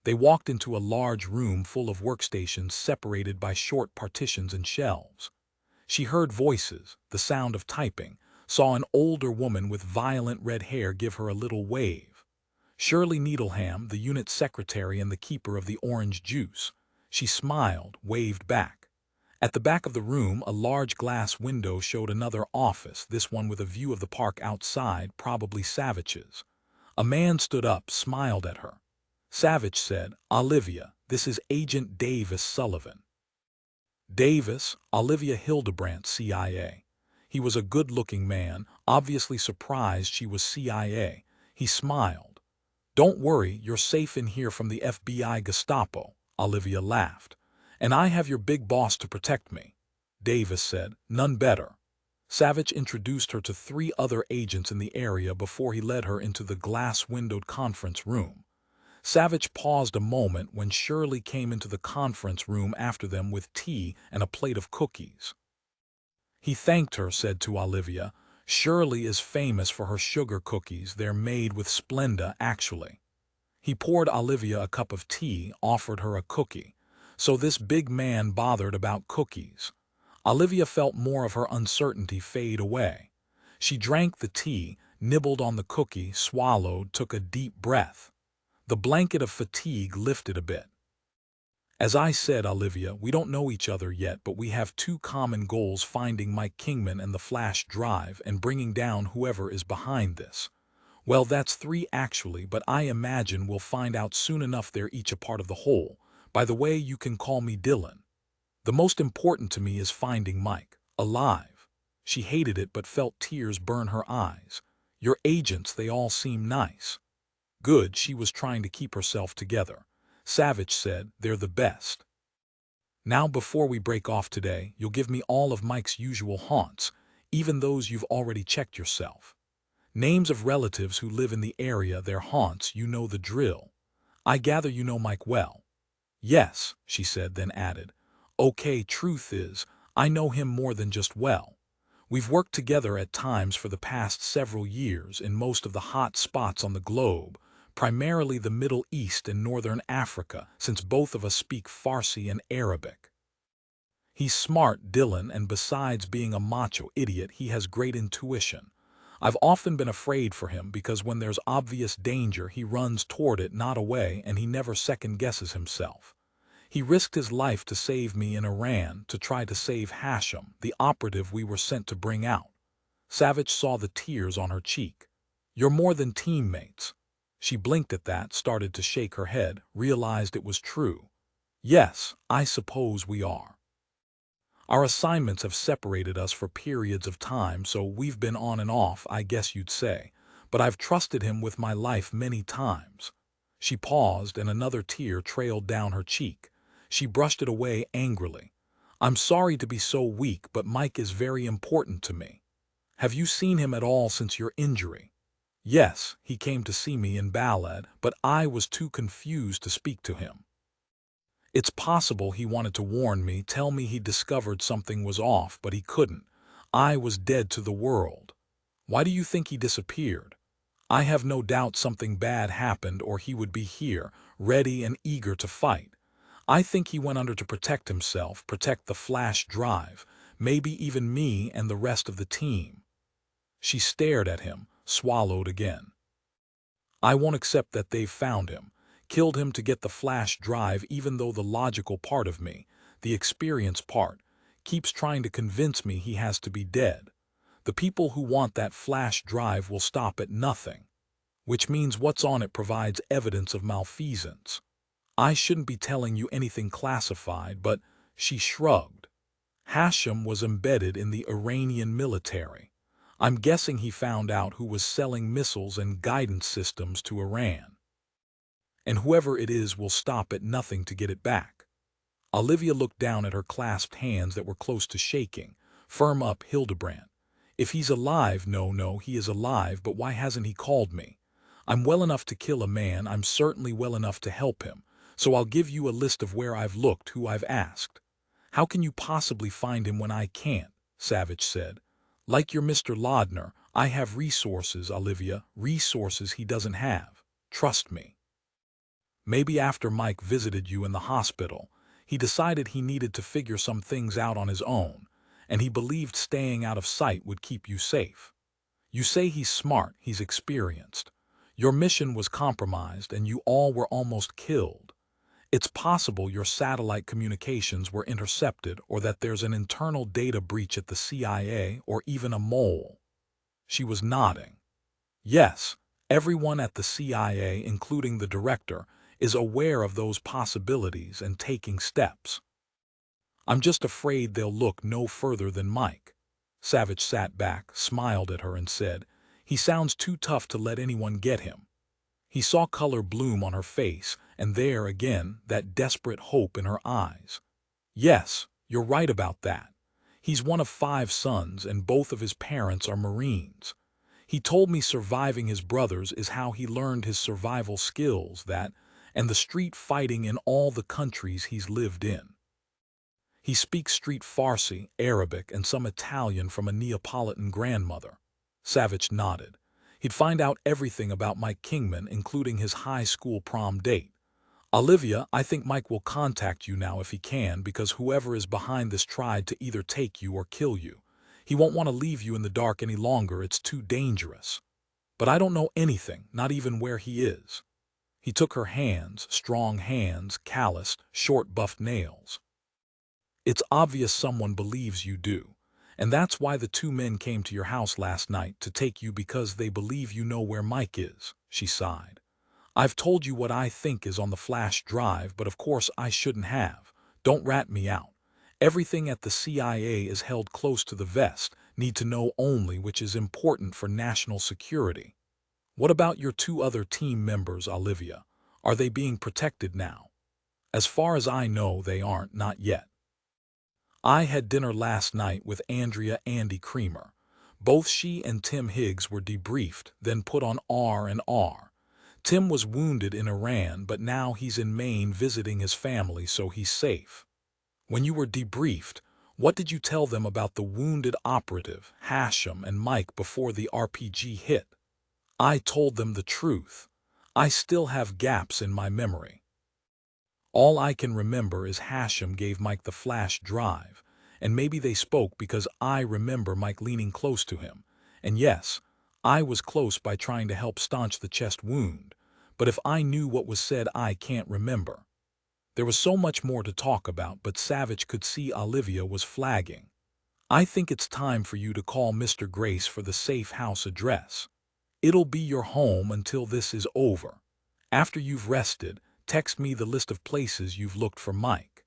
They walked into a large room full of workstations separated by short partitions and shelves. She heard voices, the sound of typing, saw an older woman with violent red hair give her a little wave. Shirley Needleham, the unit secretary and the keeper of the orange juice. She smiled, waved back. At the back of the room, a large glass window showed another office, this one with a view of the park outside, probably Savich's. A man stood up, smiled at her. Savich said, Olivia, this is Agent Davis Sullivan. Davis, Olivia Hildebrandt, CIA. He was a good-looking man, obviously surprised she was CIA. He smiled. Don't worry, you're safe in here from the FBI Gestapo, Olivia laughed. And I have your big boss to protect me. Davis said, none better. Savich introduced her to 3 other agents in the area before he led her into the glass-windowed conference room. Savich paused a moment when Shirley came into the conference room after them with tea and a plate of cookies. He thanked her, said to Olivia, Shirley is famous for her sugar cookies. They're made with Splenda, actually. He poured Olivia a cup of tea, offered her a cookie. So this big man bothered about cookies. Olivia felt more of her uncertainty fade away. She drank the tea, nibbled on the cookie, swallowed, took a deep breath. The blanket of fatigue lifted a bit. As I said, Olivia, we don't know each other yet, but we have 2 common goals: finding Mike Kingman and the flash drive, and bringing down whoever is behind this. Well, that's 3 actually, but I imagine we'll find out soon enough they're each a part of the whole. By the way, you can call me Dylan. The most important to me is finding Mike, alive. She hated it but felt tears burn her eyes. Your agents, they all seem nice. Good, she was trying to keep herself together. Savich said, they're the best. Now before we break off today, you'll give me all of Mike's usual haunts, even those you've already checked yourself. Names of relatives who live in the area, their haunts, you know the drill. I gather you know Mike well. Yes, she said, then added, okay, truth is, I know him more than just well. We've worked together at times for the past several years in most of the hot spots on the globe, primarily the Middle East and Northern Africa, since both of us speak Farsi and Arabic. He's smart, Dylan, and besides being a macho idiot, he has great intuition. I've often been afraid for him because when there's obvious danger, he runs toward it, not away, and he never second-guesses himself. He risked his life to save me in Iran, to try to save Hashem, the operative we were sent to bring out. Savich saw the tears on her cheek. You're more than teammates. She blinked at that, started to shake her head, realized it was true. Yes, I suppose we are. Our assignments have separated us for periods of time, so we've been on and off, I guess you'd say, but I've trusted him with my life many times. She paused, and another tear trailed down her cheek. She brushed it away angrily. I'm sorry to be so weak, but Mike is very important to me. Have you seen him at all since your injury? Yes, he came to see me in Balad, but I was too confused to speak to him. It's possible he wanted to warn me, tell me he discovered something was off, but he couldn't. I was dead to the world. Why do you think he disappeared? I have no doubt something bad happened, or he would be here, ready and eager to fight. I think he went under to protect himself, protect the flash drive, maybe even me and the rest of the team. She stared at him, swallowed again. I won't accept that they've found him. killed him to get the flash drive even though the logical part of me, the experience part, keeps trying to convince me he has to be dead. The people who want that flash drive will stop at nothing, which means what's on it provides evidence of malfeasance. I shouldn't be telling you anything classified, but she shrugged. Hashim was embedded in the Iranian military. I'm guessing he found out who was selling missiles and guidance systems to Iran. And whoever it is will stop at nothing to get it back. Olivia looked down at her clasped hands that were close to shaking. Firm up, Hildebrand. If he's alive, no, he is alive, but why hasn't he called me? I'm well enough to kill a man, I'm certainly well enough to help him, so I'll give you a list of where I've looked, who I've asked. How can you possibly find him when I can't? Savich said. Like your Mr. Laudner, I have resources, Olivia, resources he doesn't have. Trust me. Maybe after Mike visited you in the hospital, he decided he needed to figure some things out on his own, and he believed staying out of sight would keep you safe. You say he's smart, he's experienced. Your mission was compromised and you all were almost killed. It's possible your satellite communications were intercepted or that there's an internal data breach at the CIA or even a mole. She was nodding. Yes, everyone at the CIA, including the director, is aware of those possibilities and taking steps. I'm just afraid they'll look no further than Mike. Savich sat back, smiled at her and said, he sounds too tough to let anyone get him. He saw color bloom on her face, and there again, that desperate hope in her eyes. Yes, you're right about that. He's one of 5 sons, and both of his parents are Marines. He told me surviving his brothers is how he learned his survival skills, and the street fighting in all the countries he's lived in. He speaks street Farsi, Arabic, and some Italian from a Neapolitan grandmother. Savich nodded. He'd find out everything about Mike Kingman, including his high school prom date. Olivia, I think Mike will contact you now if he can, because whoever is behind this tried to either take you or kill you. He won't want to leave you in the dark any longer, it's too dangerous. But I don't know anything, not even where he is. He took her hands, strong hands, calloused, short buffed nails. It's obvious someone believes you do. And that's why the 2 men came to your house last night, to take you, because they believe you know where Mike is, she sighed. I've told you what I think is on the flash drive, but of course I shouldn't have. Don't rat me out. Everything at the CIA is held close to the vest, need to know only, which is important for national security. What about your 2 other team members, Olivia? Are they being protected now? As far as I know, they aren't, not yet. I had dinner last night with Andrea Andy Creamer. Both she and Tim Higgs were debriefed, then put on R&R. Tim was wounded in Iran, but now he's in Maine visiting his family, so he's safe. When you were debriefed, what did you tell them about the wounded operative, Hashim, and Mike before the RPG hit? I told them the truth. I still have gaps in my memory. All I can remember is Hashim gave Mike the flash drive, and maybe they spoke because I remember Mike leaning close to him. And yes, I was close by trying to help staunch the chest wound, but if I knew what was said, I can't remember. There was so much more to talk about, but Savich could see Olivia was flagging. I think it's time for you to call Mr. Grace for the safe house address. It'll be your home until this is over. After you've rested, text me the list of places you've looked for Mike.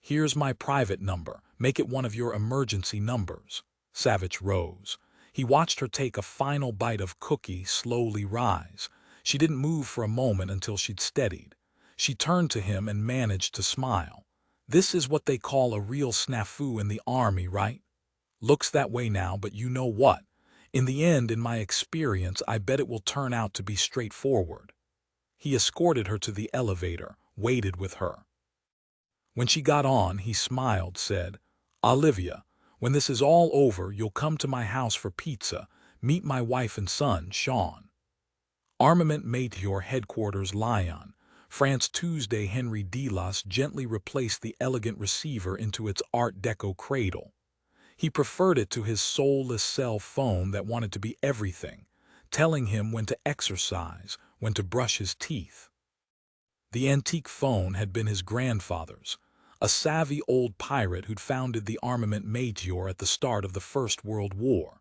Here's my private number. Make it one of your emergency numbers. Savich rose. He watched her take a final bite of cookie slowly rise. She didn't move for a moment until she'd steadied. She turned to him and managed to smile. This is what they call a real snafu in the army, right? Looks that way now, but you know what? In the end, in my experience, I bet it will turn out to be straightforward. He escorted her to the elevator, waited with her. When she got on, he smiled, said, Olivia, when this is all over, you'll come to my house for pizza, meet my wife and son, Sean. Armament Métier Headquarters, Lyon, France. Tuesday. Henry Delas gently replaced the elegant receiver into its Art Deco cradle. He preferred it to his soulless cell phone that wanted to be everything, telling him when to exercise, when to brush his teeth. The antique phone had been his grandfather's, a savvy old pirate who'd founded the armament Meteor at the start of the First World War.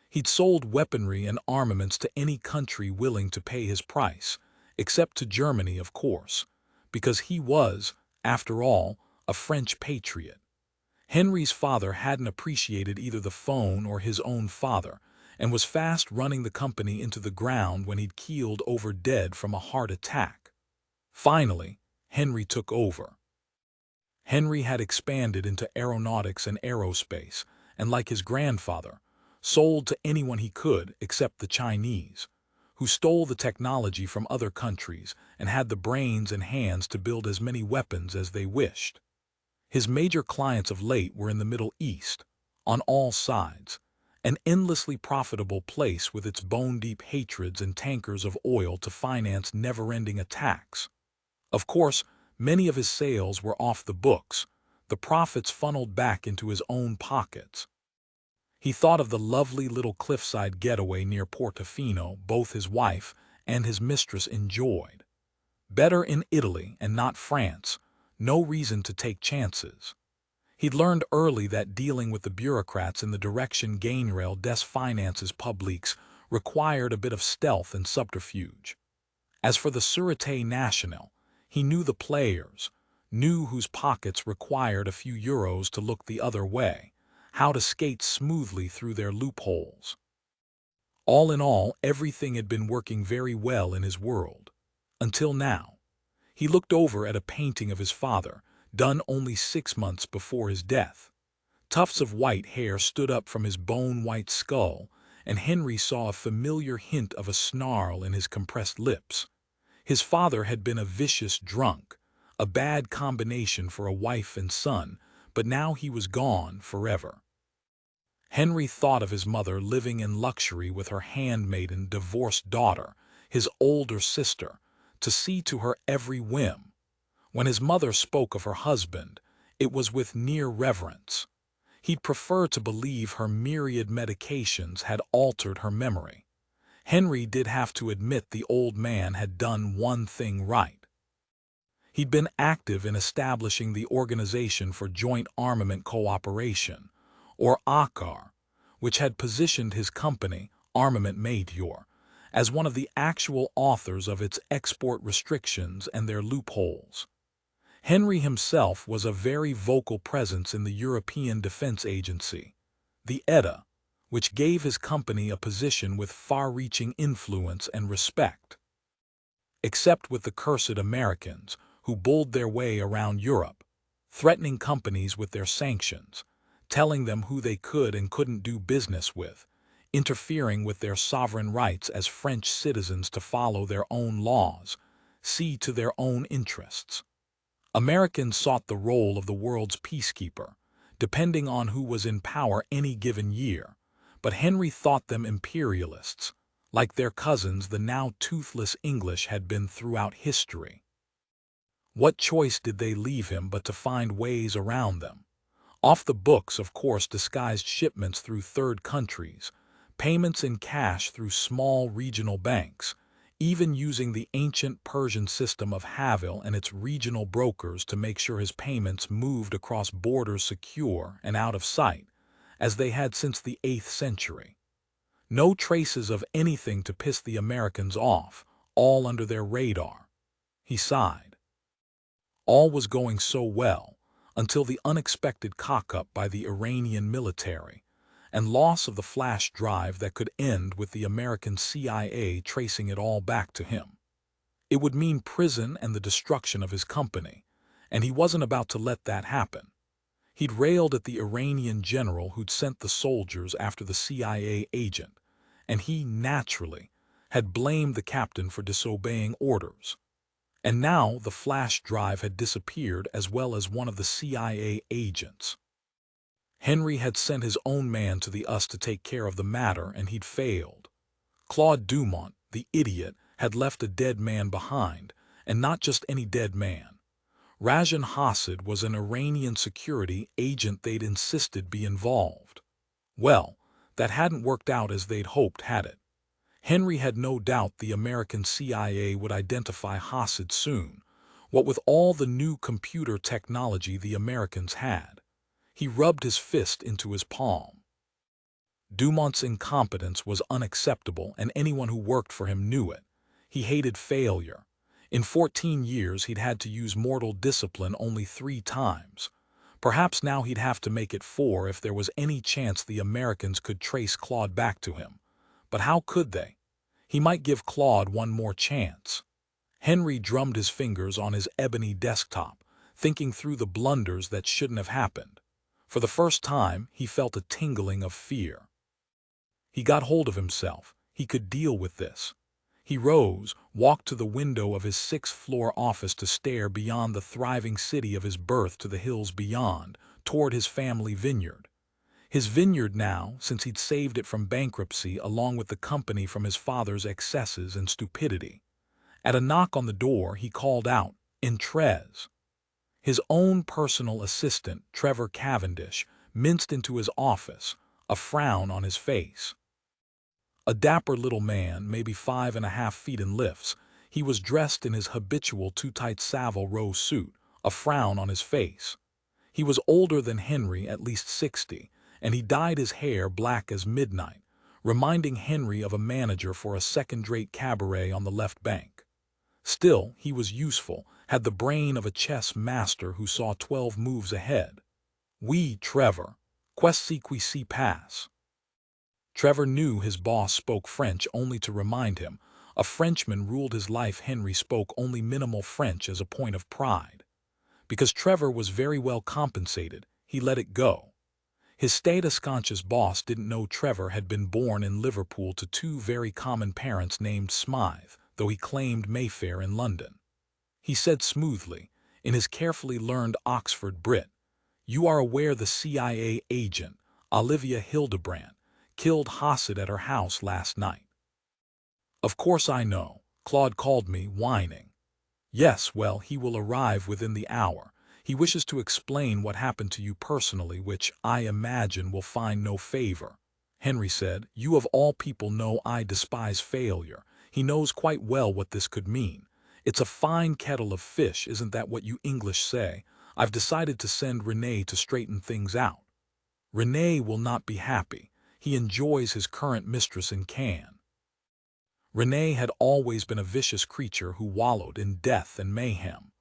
He'd sold weaponry and armaments to any country willing to pay his price, except to Germany, of course, because he was, after all, a French patriot. Henry's father hadn't appreciated either the phone or his own father, and was fast running the company into the ground when he'd keeled over dead from a heart attack. Finally, Henry took over. Henry had expanded into aeronautics and aerospace, and like his grandfather, sold to anyone he could except the Chinese, who stole the technology from other countries and had the brains and hands to build as many weapons as they wished. His major clients of late were in the Middle East, on all sides, an endlessly profitable place with its bone-deep hatreds and tankers of oil to finance never-ending attacks. Of course, many of his sales were off the books, the profits funneled back into his own pockets. He thought of the lovely little cliffside getaway near Portofino both his wife and his mistress enjoyed. Better in Italy and not France, no reason to take chances. He'd learned early that dealing with the bureaucrats in the Direction Générale des Finances Publiques required a bit of stealth and subterfuge. As for the Sûreté Nationale, he knew the players, knew whose pockets required a few euros to look the other way, how to skate smoothly through their loopholes. All in all, everything had been working very well in his world. Until now. He looked over at a painting of his father, done only 6 months before his death. Tufts of white hair stood up from his bone-white skull, and Henry saw a familiar hint of a snarl in his compressed lips. His father had been a vicious drunk, a bad combination for a wife and son, but now he was gone forever. Henry thought of his mother living in luxury with her handmaiden divorced daughter, his older sister, to see to her every whim. When his mother spoke of her husband, it was with near reverence. He'd prefer to believe her myriad medications had altered her memory. Henry did have to admit the old man had done one thing right. He'd been active in establishing the Organization for Joint Armament Cooperation, or ACAR, which had positioned his company, Armament Meteor, as one of the actual authors of its export restrictions and their loopholes. Henry himself was a very vocal presence in the European Defense Agency, the EDA, which gave his company a position with far-reaching influence and respect. Except with the cursed Americans, who bulled their way around Europe, threatening companies with their sanctions, telling them who they could and couldn't do business with, interfering with their sovereign rights as French citizens to follow their own laws, see to their own interests. Americans sought the role of the world's peacekeeper, depending on who was in power any given year, but Henry thought them imperialists, like their cousins the now toothless English had been throughout history. What choice did they leave him but to find ways around them? Off the books, of course, disguised shipments through third countries, payments in cash through small regional banks, even using the ancient Persian system of Havil and its regional brokers to make sure his payments moved across borders secure and out of sight, as they had since the 8th century. No traces of anything to piss the Americans off, all under their radar. He sighed. All was going so well, until the unexpected cock-up by the Iranian military, and loss of the flash drive that could end with the American CIA tracing it all back to him. It would mean prison and the destruction of his company, and he wasn't about to let that happen. He'd railed at the Iranian general who'd sent the soldiers after the CIA agent, and he, naturally, had blamed the captain for disobeying orders. And now the flash drive had disappeared as well as one of the CIA agents. Henry had sent his own man to the US to take care of the matter, and he'd failed. Claude Dumont, the idiot, had left a dead man behind, and not just any dead man. Rajan Hassid was an Iranian security agent they'd insisted be involved. Well, that hadn't worked out as they'd hoped, had it? Henry had no doubt the American CIA would identify Hassid soon, What with all the new computer technology the Americans had? He rubbed his fist into his palm. Dumont's incompetence was unacceptable, and anyone who worked for him knew it. He hated failure. In 14 years, he'd had to use mortal discipline only 3 times. Perhaps now he'd have to make it 4 if there was any chance the Americans could trace Claude back to him. But how could they? He might give Claude one more chance. Henry drummed his fingers on his ebony desktop, thinking through the blunders that shouldn't have happened. For the first time, he felt a tingling of fear. He got hold of himself. He could deal with this. He rose, walked to the window of his 6th-floor office to stare beyond the thriving city of his birth to the hills beyond, toward his family vineyard. His vineyard now, since he'd saved it from bankruptcy along with the company from his father's excesses and stupidity. At a knock on the door, he called out, "Entrez." His own personal assistant, Trevor Cavendish, minced into his office, a frown on his face. A dapper little man, maybe 5.5 feet in lifts, he was dressed in his habitual too-tight Savile Row suit, a frown on his face. He was older than Henry, at least 60, and he dyed his hair black as midnight, reminding Henry of a manager for a second-rate cabaret on the left bank. Still, he was useful, had the brain of a chess master who saw 12 moves ahead. "Oui, Trevor. Qu'est-ce qui se passe?" Trevor knew his boss spoke French only to remind him. A Frenchman ruled his life. Henry spoke only minimal French as a point of pride. Because Trevor was very well compensated, he let it go. His status-conscious boss didn't know Trevor had been born in Liverpool to 2 very common parents named Smythe, though he claimed Mayfair in London. He said smoothly, in his carefully learned Oxford Brit, "You are aware the CIA agent, Olivia Hildebrandt, killed Hassett at her house last night?" "Of course I know. Claude called me, whining." "Yes, well, he will arrive within the hour. He wishes to explain what happened to you personally, which, I imagine, will find no favor." Henry said, "You of all people know I despise failure." He knows quite well what this could mean. "It's a fine kettle of fish, isn't that what you English say? I've decided to send René to straighten things out." "René will not be happy. He enjoys his current mistress in Cannes." René had always been a vicious creature who wallowed in death and mayhem.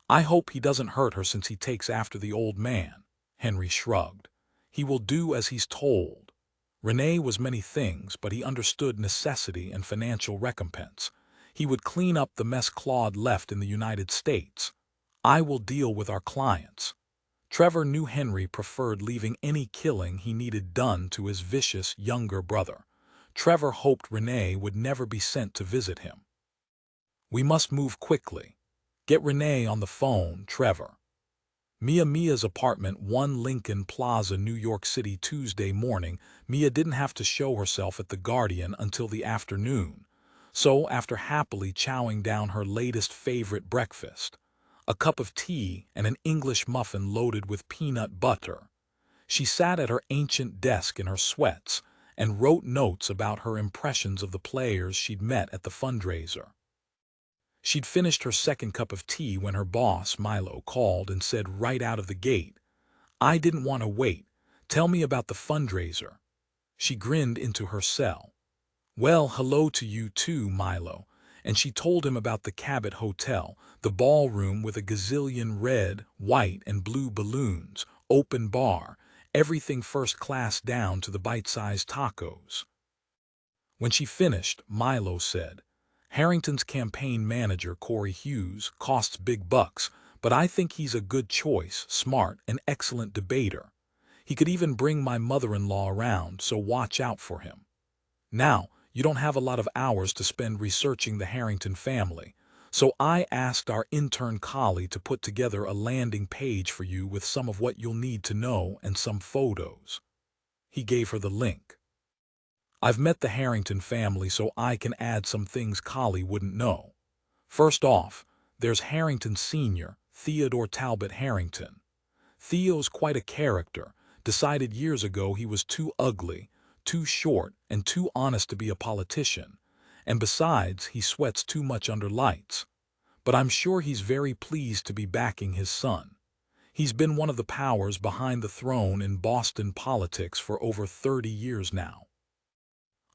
"I hope he doesn't hurt her since he takes after the old man." Henry shrugged. "He will do as he's told." René was many things, but he understood necessity and financial recompense. He would clean up the mess Claude left in the United States. "I will deal with our clients." Trevor knew Henry preferred leaving any killing he needed done to his vicious younger brother. Trevor hoped René would never be sent to visit him. "We must move quickly. Get René on the phone, Trevor." Mia's apartment, 1 Lincoln Plaza, New York City, Tuesday morning. Mia didn't have to show herself at the Guardian until the afternoon. So, after happily chowing down her latest favorite breakfast, a cup of tea and an English muffin loaded with peanut butter, she sat at her ancient desk in her sweats and wrote notes about her impressions of the players she'd met at the fundraiser. She'd finished her second cup of tea when her boss, Milo, called and said right out of the gate, "I didn't want to wait. Tell me about the fundraiser." She grinned into her cell. "Well, hello to you too, Milo." And she told him about the Cabot Hotel, the ballroom with a gazillion red, white, and blue balloons, open bar, everything first class down to the bite-sized tacos. When she finished, Milo said, "Harrington's campaign manager, Corey Hughes, costs big bucks, but I think he's a good choice, smart, an excellent debater. He could even bring my mother-in-law around, so watch out for him." Now, you don't have a lot of hours to spend researching the Harrington family, so I asked our intern colleague to put together a landing page for you with some of what you'll need to know and some photos. He gave her the link. "I've met the Harrington family, so I can add some things Collie wouldn't know. First off, there's Harrington Sr., Theodore Talbot Harrington. Theo's quite a character, decided years ago he was too ugly, too short, and too honest to be a politician, and besides, he sweats too much under lights. but I'm sure he's very pleased to be backing his son. He's been one of the powers behind the throne in Boston politics for over 30 years now.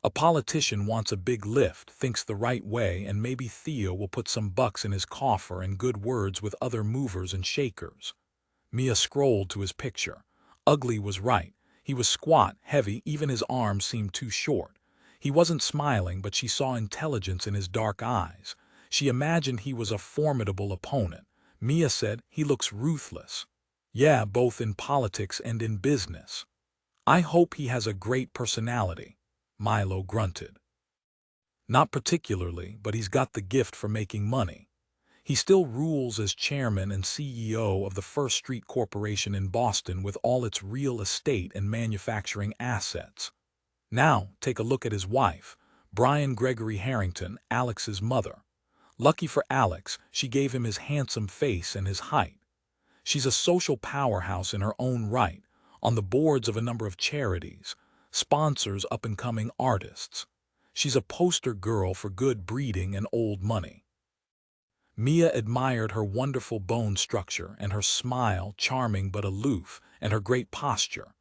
A politician wants a big lift, thinks the right way, and maybe Theo will put some bucks in his coffer and good words with other movers and shakers. Mia scrolled to his picture. Ugly was right. He was squat, heavy, even his arms seemed too short. He wasn't smiling, but she saw intelligence in his dark eyes. She imagined he was a formidable opponent. Mia said, "He looks ruthless." "Yeah, both in politics and in business." "I hope he has a great personality," Milo grunted. "Not particularly, but he's got the gift for making money. He still rules as chairman and CEO of the First Street Corporation in Boston with all its real estate and manufacturing assets. Now, take a look at his wife, Brian Gregory Harrington, Alex's mother. Lucky for Alex, she gave him his handsome face and his height. She's a social powerhouse in her own right, on the boards of a number of charities, sponsors up-and-coming artists. She's a poster girl for good breeding and old money." Mia admired her wonderful bone structure and her smile, charming but aloof, and her great posture.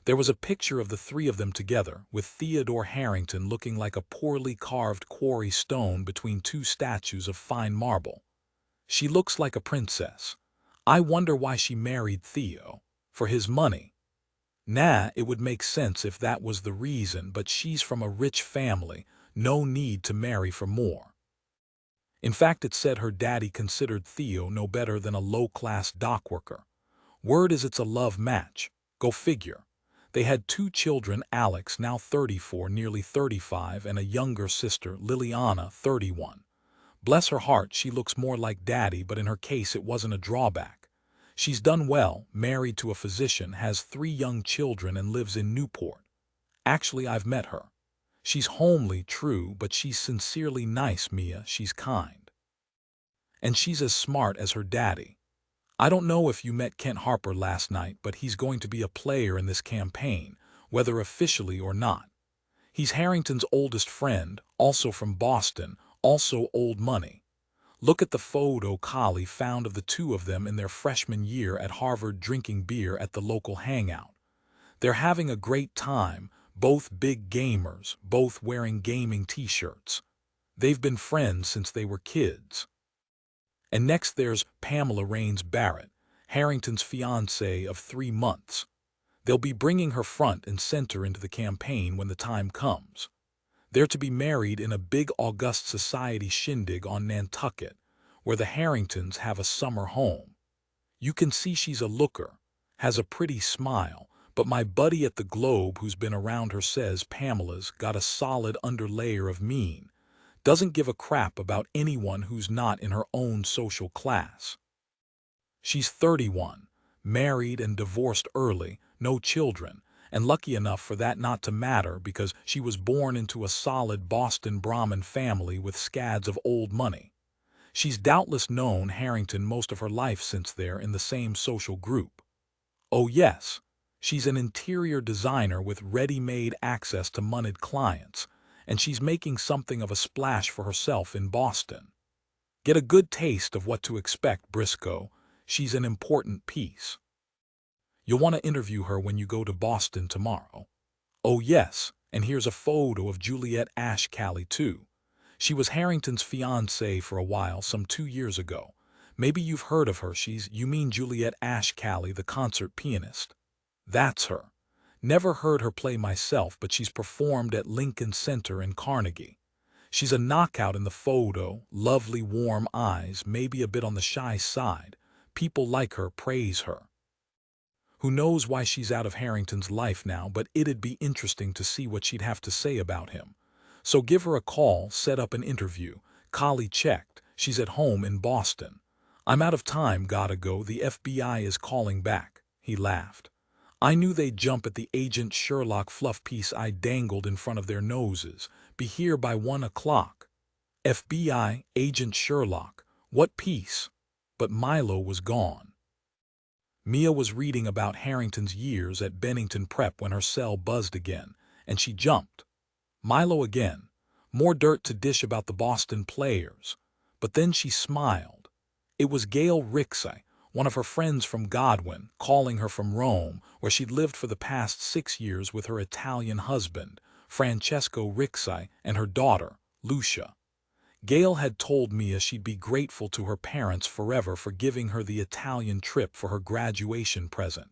There was a picture of the three of them together, with Theodore Harrington looking like a poorly carved quarry stone between two statues of fine marble. "She looks like a princess. I wonder why she married Theo. For his money? Nah, it would make sense if that was the reason, but she's from a rich family, no need to marry for more." In fact, it said her daddy considered Theo no better than a low-class dock worker. Word is it's a love match. Go figure. They had 2 children, Alex, now 34, nearly 35, and a younger sister, Liliana, 31. Bless her heart, she looks more like daddy, but in her case it wasn't a drawback. She's done well, married to a physician, has 3 young children, and lives in Newport. Actually, I've met her. She's homely, true, but she's sincerely nice, Mia. She's kind. And she's as smart as her daddy. I don't know if you met Kent Harper last night, but he's going to be a player in this campaign, whether officially or not. He's Harrington's oldest friend, also from Boston, also old money. Look at the photo Collie found of the two of them in their freshman year at Harvard drinking beer at the local hangout. They're having a great time, both big gamers, both wearing gaming t-shirts. They've been friends since they were kids. And next there's Pamela Raines Barrett, Harrington's fiancée of 3 months. They'll be bringing her front and center into the campaign when the time comes. They're to be married in a big august society shindig on Nantucket, where the Harringtons have a summer home. You can see she's a looker, has a pretty smile, but my buddy at the Globe who's been around her says Pamela's got a solid underlayer of mean, doesn't give a crap about anyone who's not in her own social class. She's 31, married and divorced early, no children, and lucky enough for that not to matter because she was born into a solid Boston Brahmin family with scads of old money. She's doubtless known Harrington most of her life since they're in the same social group. Oh yes, she's an interior designer with ready-made access to moneyed clients, and she's making something of a splash for herself in Boston. Get a good taste of what to expect, Briscoe. She's an important piece. You'll want to interview her when you go to Boston tomorrow. Oh yes, and here's a photo of Juliet Ashcali too. She was Harrington's fiancée for a while, some 2 years ago. Maybe you've heard of her. You mean Juliet Ashcali, the concert pianist. That's her. Never heard her play myself, but she's performed at Lincoln Center in Carnegie. She's a knockout in the photo, lovely warm eyes, maybe a bit on the shy side. People like her, praise her. Who knows why she's out of Harrington's life now, but it'd be interesting to see what she'd have to say about him. So give her a call, set up an interview. Collie checked. She's at home in Boston. I'm out of time, gotta go. The FBI is calling back. He laughed. I knew they'd jump at the Agent Sherlock fluff piece I dangled in front of their noses. Be here by 1 o'clock. FBI, Agent Sherlock. What piece? But Milo was gone. Mia was reading about Harrington's years at Bennington Prep when her cell buzzed again, and she jumped. Milo again. More dirt to dish about the Boston players. But then she smiled. It was Gail Rixey, one of her friends from Godwin, calling her from Rome, where she'd lived for the past 6 years with her Italian husband, Francesco Rixey, and her daughter, Lucia. Gail had told Mia she'd be grateful to her parents forever for giving her the Italian trip for her graduation present.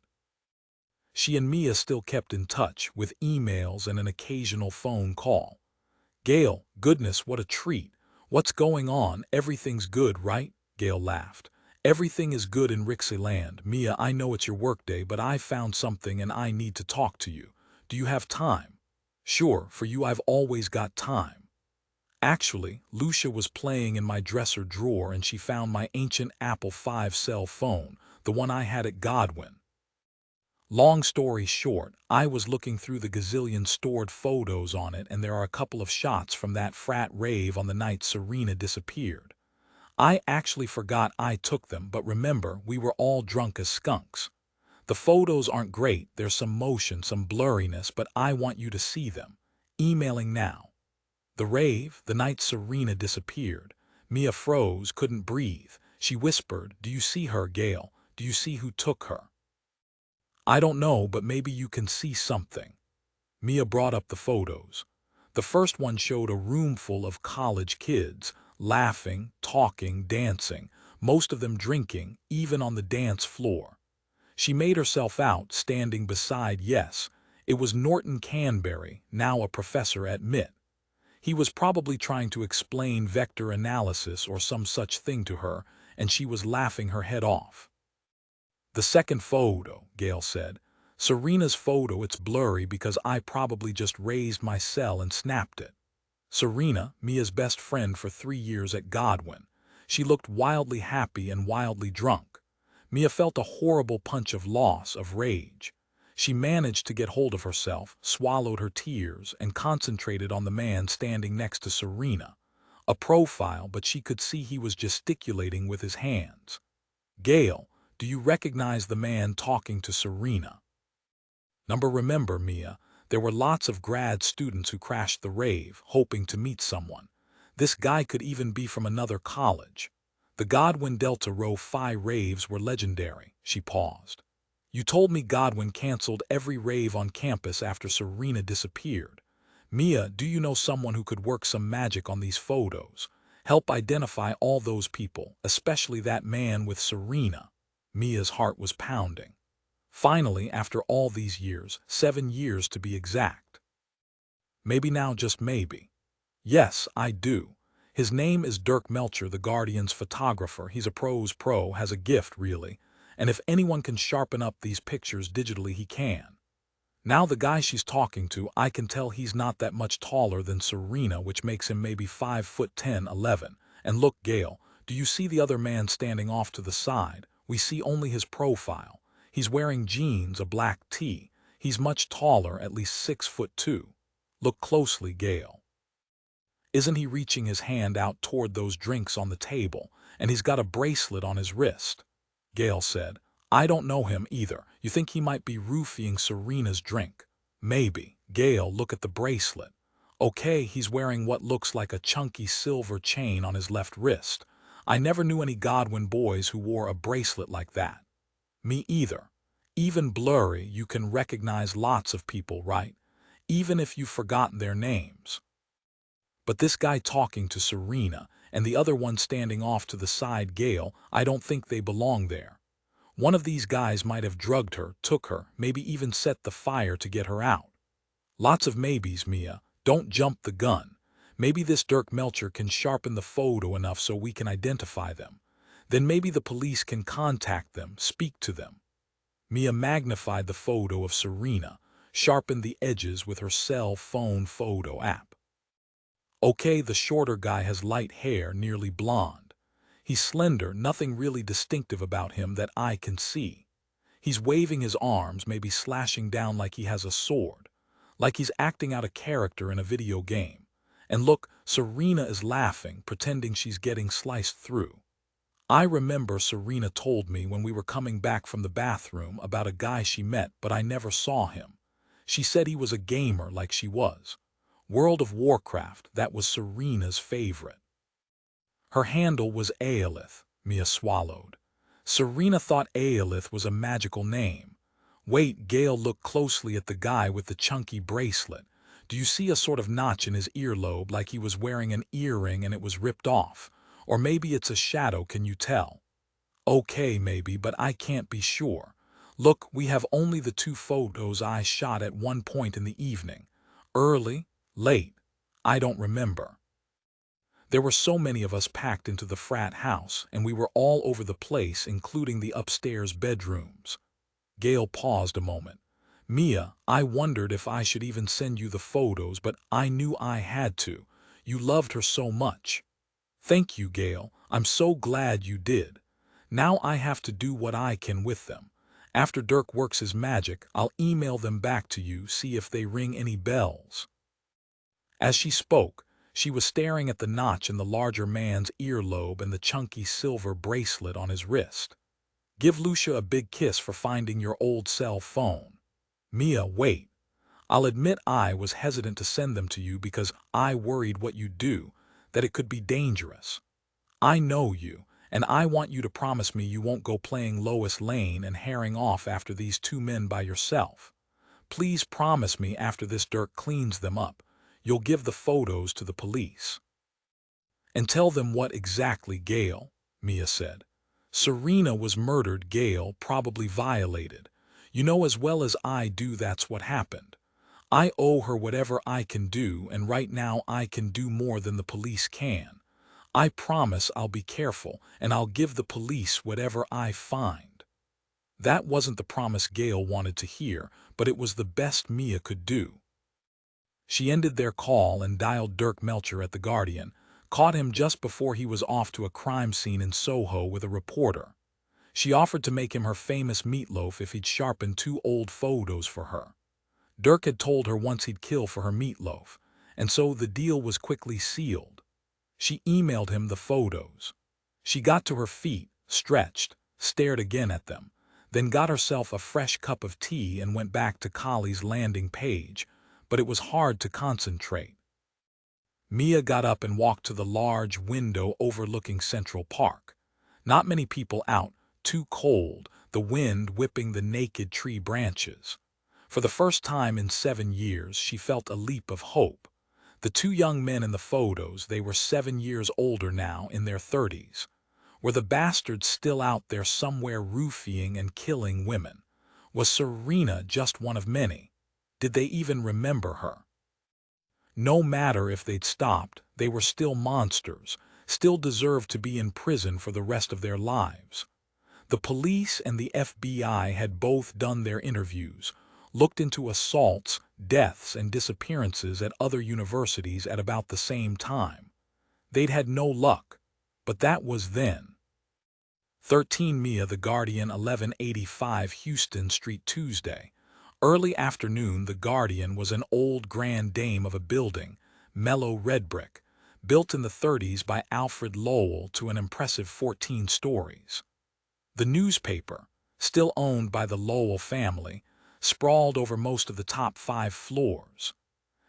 She and Mia still kept in touch, with emails and an occasional phone call. "Gail, goodness, what a treat. What's going on? Everything's good, right?" Gail laughed. "Everything is good in Rixeyland. Mia, I know it's your workday, but I found something and I need to talk to you. Do you have time?" "Sure, for you I've always got time." Actually, Lucia was playing in my dresser drawer and she found my ancient Apple V cell phone, the one I had at Godwin. Long story short, I was looking through the gazillion stored photos on it, and there are a couple of shots from that frat rave on the night Serena disappeared. I actually forgot I took them, but remember, we were all drunk as skunks. The photos aren't great, there's some motion, some blurriness, but I want you to see them. Emailing now. The rave, the night Serena disappeared. Mia froze, couldn't breathe. She whispered, "Do you see her, Gail? Do you see who took her?" "I don't know, but maybe you can see something." Mia brought up the photos. The first one showed a room full of college kids, laughing, talking, dancing, most of them drinking, even on the dance floor. She made herself out, standing beside Yes. It was Norton Canberry, now a professor at MIT. He was probably trying to explain vector analysis or some such thing to her, and she was laughing her head off. "The second photo," Gail said. "Serena's photo, it's blurry because I probably just raised my cell and snapped it. Serena, Mia's best friend for 3 years at Godwin. She looked wildly happy and wildly drunk. Mia felt a horrible punch of loss, of rage. She managed to get hold of herself, swallowed her tears, and concentrated on the man standing next to Serena. A profile, but she could see he was gesticulating with his hands. Gail, do you recognize the man talking to Serena?" Remember, Mia, there were lots of grad students who crashed the rave, hoping to meet someone. This guy could even be from another college. The Godwin Delta Rho Phi raves were legendary. She paused. "You told me Godwin canceled every rave on campus after Serena disappeared. Mia, do you know someone who could work some magic on these photos? Help identify all those people, especially that man with Serena." Mia's heart was pounding. Finally, after all these years, 7 years to be exact. "Maybe now, just maybe." "Yes, I do. His name is Dirk Melcher, the Guardian's photographer. He's a pro's pro, has a gift, really. And if anyone can sharpen up these pictures digitally, he can. Now the guy she's talking to, I can tell he's not that much taller than Serena, which makes him maybe 5'10", 11. And look, Gail, do you see the other man standing off to the side? We see only his profile. He's wearing jeans, a black tee. He's much taller, at least 6'2". Look closely, Gail. Isn't he reaching his hand out toward those drinks on the table? And he's got a bracelet on his wrist." Gail said, "I don't know him either. You think he might be roofing Serena's drink?" "Maybe." "Gail, look at the bracelet." "Okay, he's wearing what looks like a chunky silver chain on his left wrist. I never knew any Godwin boys who wore a bracelet like that." "Me either. Even blurry, you can recognize lots of people, right? Even if you've forgotten their names." But this guy talking to Serena, and the other one standing off to the side, Gail, I don't think they belong there. One of these guys might have drugged her, took her, maybe even set the fire to get her out. Lots of maybes, Mia. Don't jump the gun. Maybe this Dirk Melcher can sharpen the photo enough so we can identify them. Then maybe the police can contact them, speak to them. Mia magnified the photo of Serena, sharpened the edges with her cell phone photo app. Okay, the shorter guy has light hair, nearly blonde. He's slender, nothing really distinctive about him that I can see. He's waving his arms, maybe slashing down like he has a sword, like he's acting out a character in a video game. And look, Serena is laughing, pretending she's getting sliced through. I remember Serena told me when we were coming back from the bathroom about a guy she met, but I never saw him. She said he was a gamer like she was. World of Warcraft, that was Serena's favorite. Her handle was Aelith, Mia swallowed. Serena thought Aelith was a magical name. Wait, Gale looked closely at the guy with the chunky bracelet. Do you see a sort of notch in his earlobe like he was wearing an earring and it was ripped off? Or maybe it's a shadow, can you tell? Okay, maybe, but I can't be sure. Look, we have only the two photos I shot at one point in the evening. Early? Late? I don't remember. There were so many of us packed into the frat house, and we were all over the place, including the upstairs bedrooms. Gale paused a moment. Mia, I wondered if I should even send you the photos, but I knew I had to. You loved her so much. Thank you, Gale. I'm so glad you did. Now I have to do what I can with them. After Dirk works his magic, I'll email them back to you, see if they ring any bells. As she spoke, she was staring at the notch in the larger man's earlobe and the chunky silver bracelet on his wrist. Give Lucia a big kiss for finding your old cell phone. Mia, wait. I'll admit I was hesitant to send them to you because I worried what you'd do, that it could be dangerous. I know you, and I want you to promise me you won't go playing Lois Lane and herring off after these two men by yourself. Please promise me after this Dirk cleans them up, you'll give the photos to the police. And tell them what exactly, Gale, Mia said. Serena was murdered, Gale, probably violated. You know as well as I do that's what happened. I owe her whatever I can do, and right now I can do more than the police can. I promise I'll be careful, and I'll give the police whatever I find. That wasn't the promise Gale wanted to hear, but it was the best Mia could do. She ended their call and dialed Dirk Melcher at The Guardian, caught him just before he was off to a crime scene in Soho with a reporter. She offered to make him her famous meatloaf if he'd sharpen two old photos for her. Dirk had told her once he'd kill for her meatloaf, and so the deal was quickly sealed. She emailed him the photos. She got to her feet, stretched, stared again at them, then got herself a fresh cup of tea and went back to Collie's landing page, but it was hard to concentrate. Mia got up and walked to the large window overlooking Central Park. Not many people out, too cold, the wind whipping the naked tree branches. For the first time in 7 years, she felt a leap of hope. The two young men in the photos, they were 7 years older now, in their 30s. Were the bastards still out there somewhere roofing and killing women? Was Serena just one of many? Did they even remember her? No matter if they'd stopped, they were still monsters, still deserved to be in prison for the rest of their lives. The police and the FBI had both done their interviews, looked into assaults, deaths, and disappearances at other universities at about the same time. They'd had no luck, but that was then. 13 Mia, The Guardian, 1185 Houston Street, Tuesday. Early afternoon. The Guardian was an old grand dame of a building, mellow red brick, built in the 30s by Alfred Lowell to an impressive 14 stories. The newspaper, still owned by the Lowell family, sprawled over most of the top 5 floors.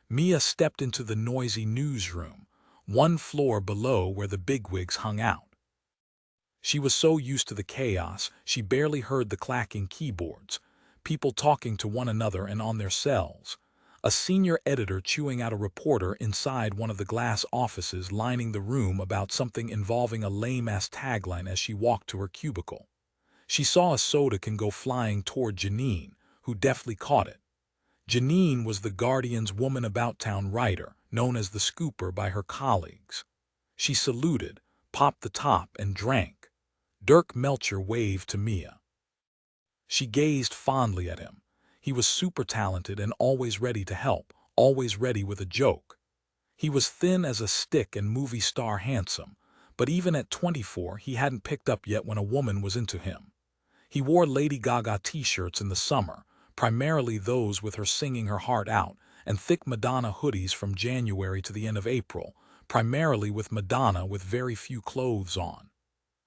Mia stepped into the noisy newsroom, one floor below where the bigwigs hung out. She was so used to the chaos, she barely heard the clacking keyboards, people talking to one another and on their cells, a senior editor chewing out a reporter inside one of the glass offices lining the room about something involving a lame-ass tagline as she walked to her cubicle. She saw a soda can go flying toward Janine, who deftly caught it. Janine was the Guardian's woman-about-town writer, known as the Scooper by her colleagues. She saluted, popped the top, and drank. Dirk Melcher waved to Mia. She gazed fondly at him. He was super talented and always ready to help, always ready with a joke. He was thin as a stick and movie star handsome, but even at 24 he hadn't picked up yet when a woman was into him. He wore Lady Gaga t-shirts in the summer, primarily those with her singing her heart out, and thick Madonna hoodies from January to the end of April, primarily with Madonna with very few clothes on.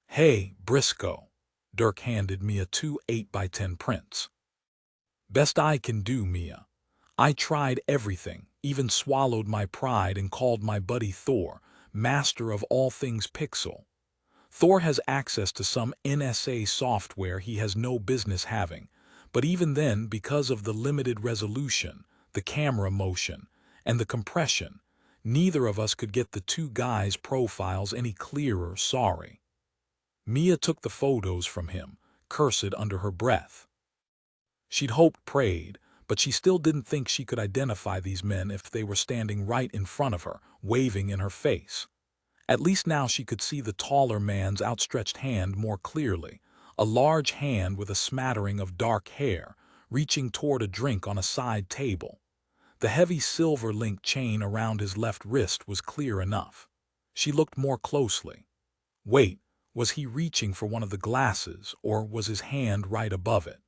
Hey, Briscoe. Dirk handed Mia 2 8x10 prints. Best I can do, Mia. I tried everything, even swallowed my pride and called my buddy Thor, master of all things pixel. Thor has access to some NSA software he has no business having, but even then, because of the limited resolution, the camera motion, and the compression, neither of us could get the two guys' profiles any clearer, sorry. Mia took the photos from him, cursed under her breath. She'd hoped, prayed, but she still didn't think she could identify these men if they were standing right in front of her, waving in her face. At least now she could see the taller man's outstretched hand more clearly, a large hand with a smattering of dark hair, reaching toward a drink on a side table. The heavy silver link chain around his left wrist was clear enough. She looked more closely. Wait, was he reaching for one of the glasses, or was his hand right above it?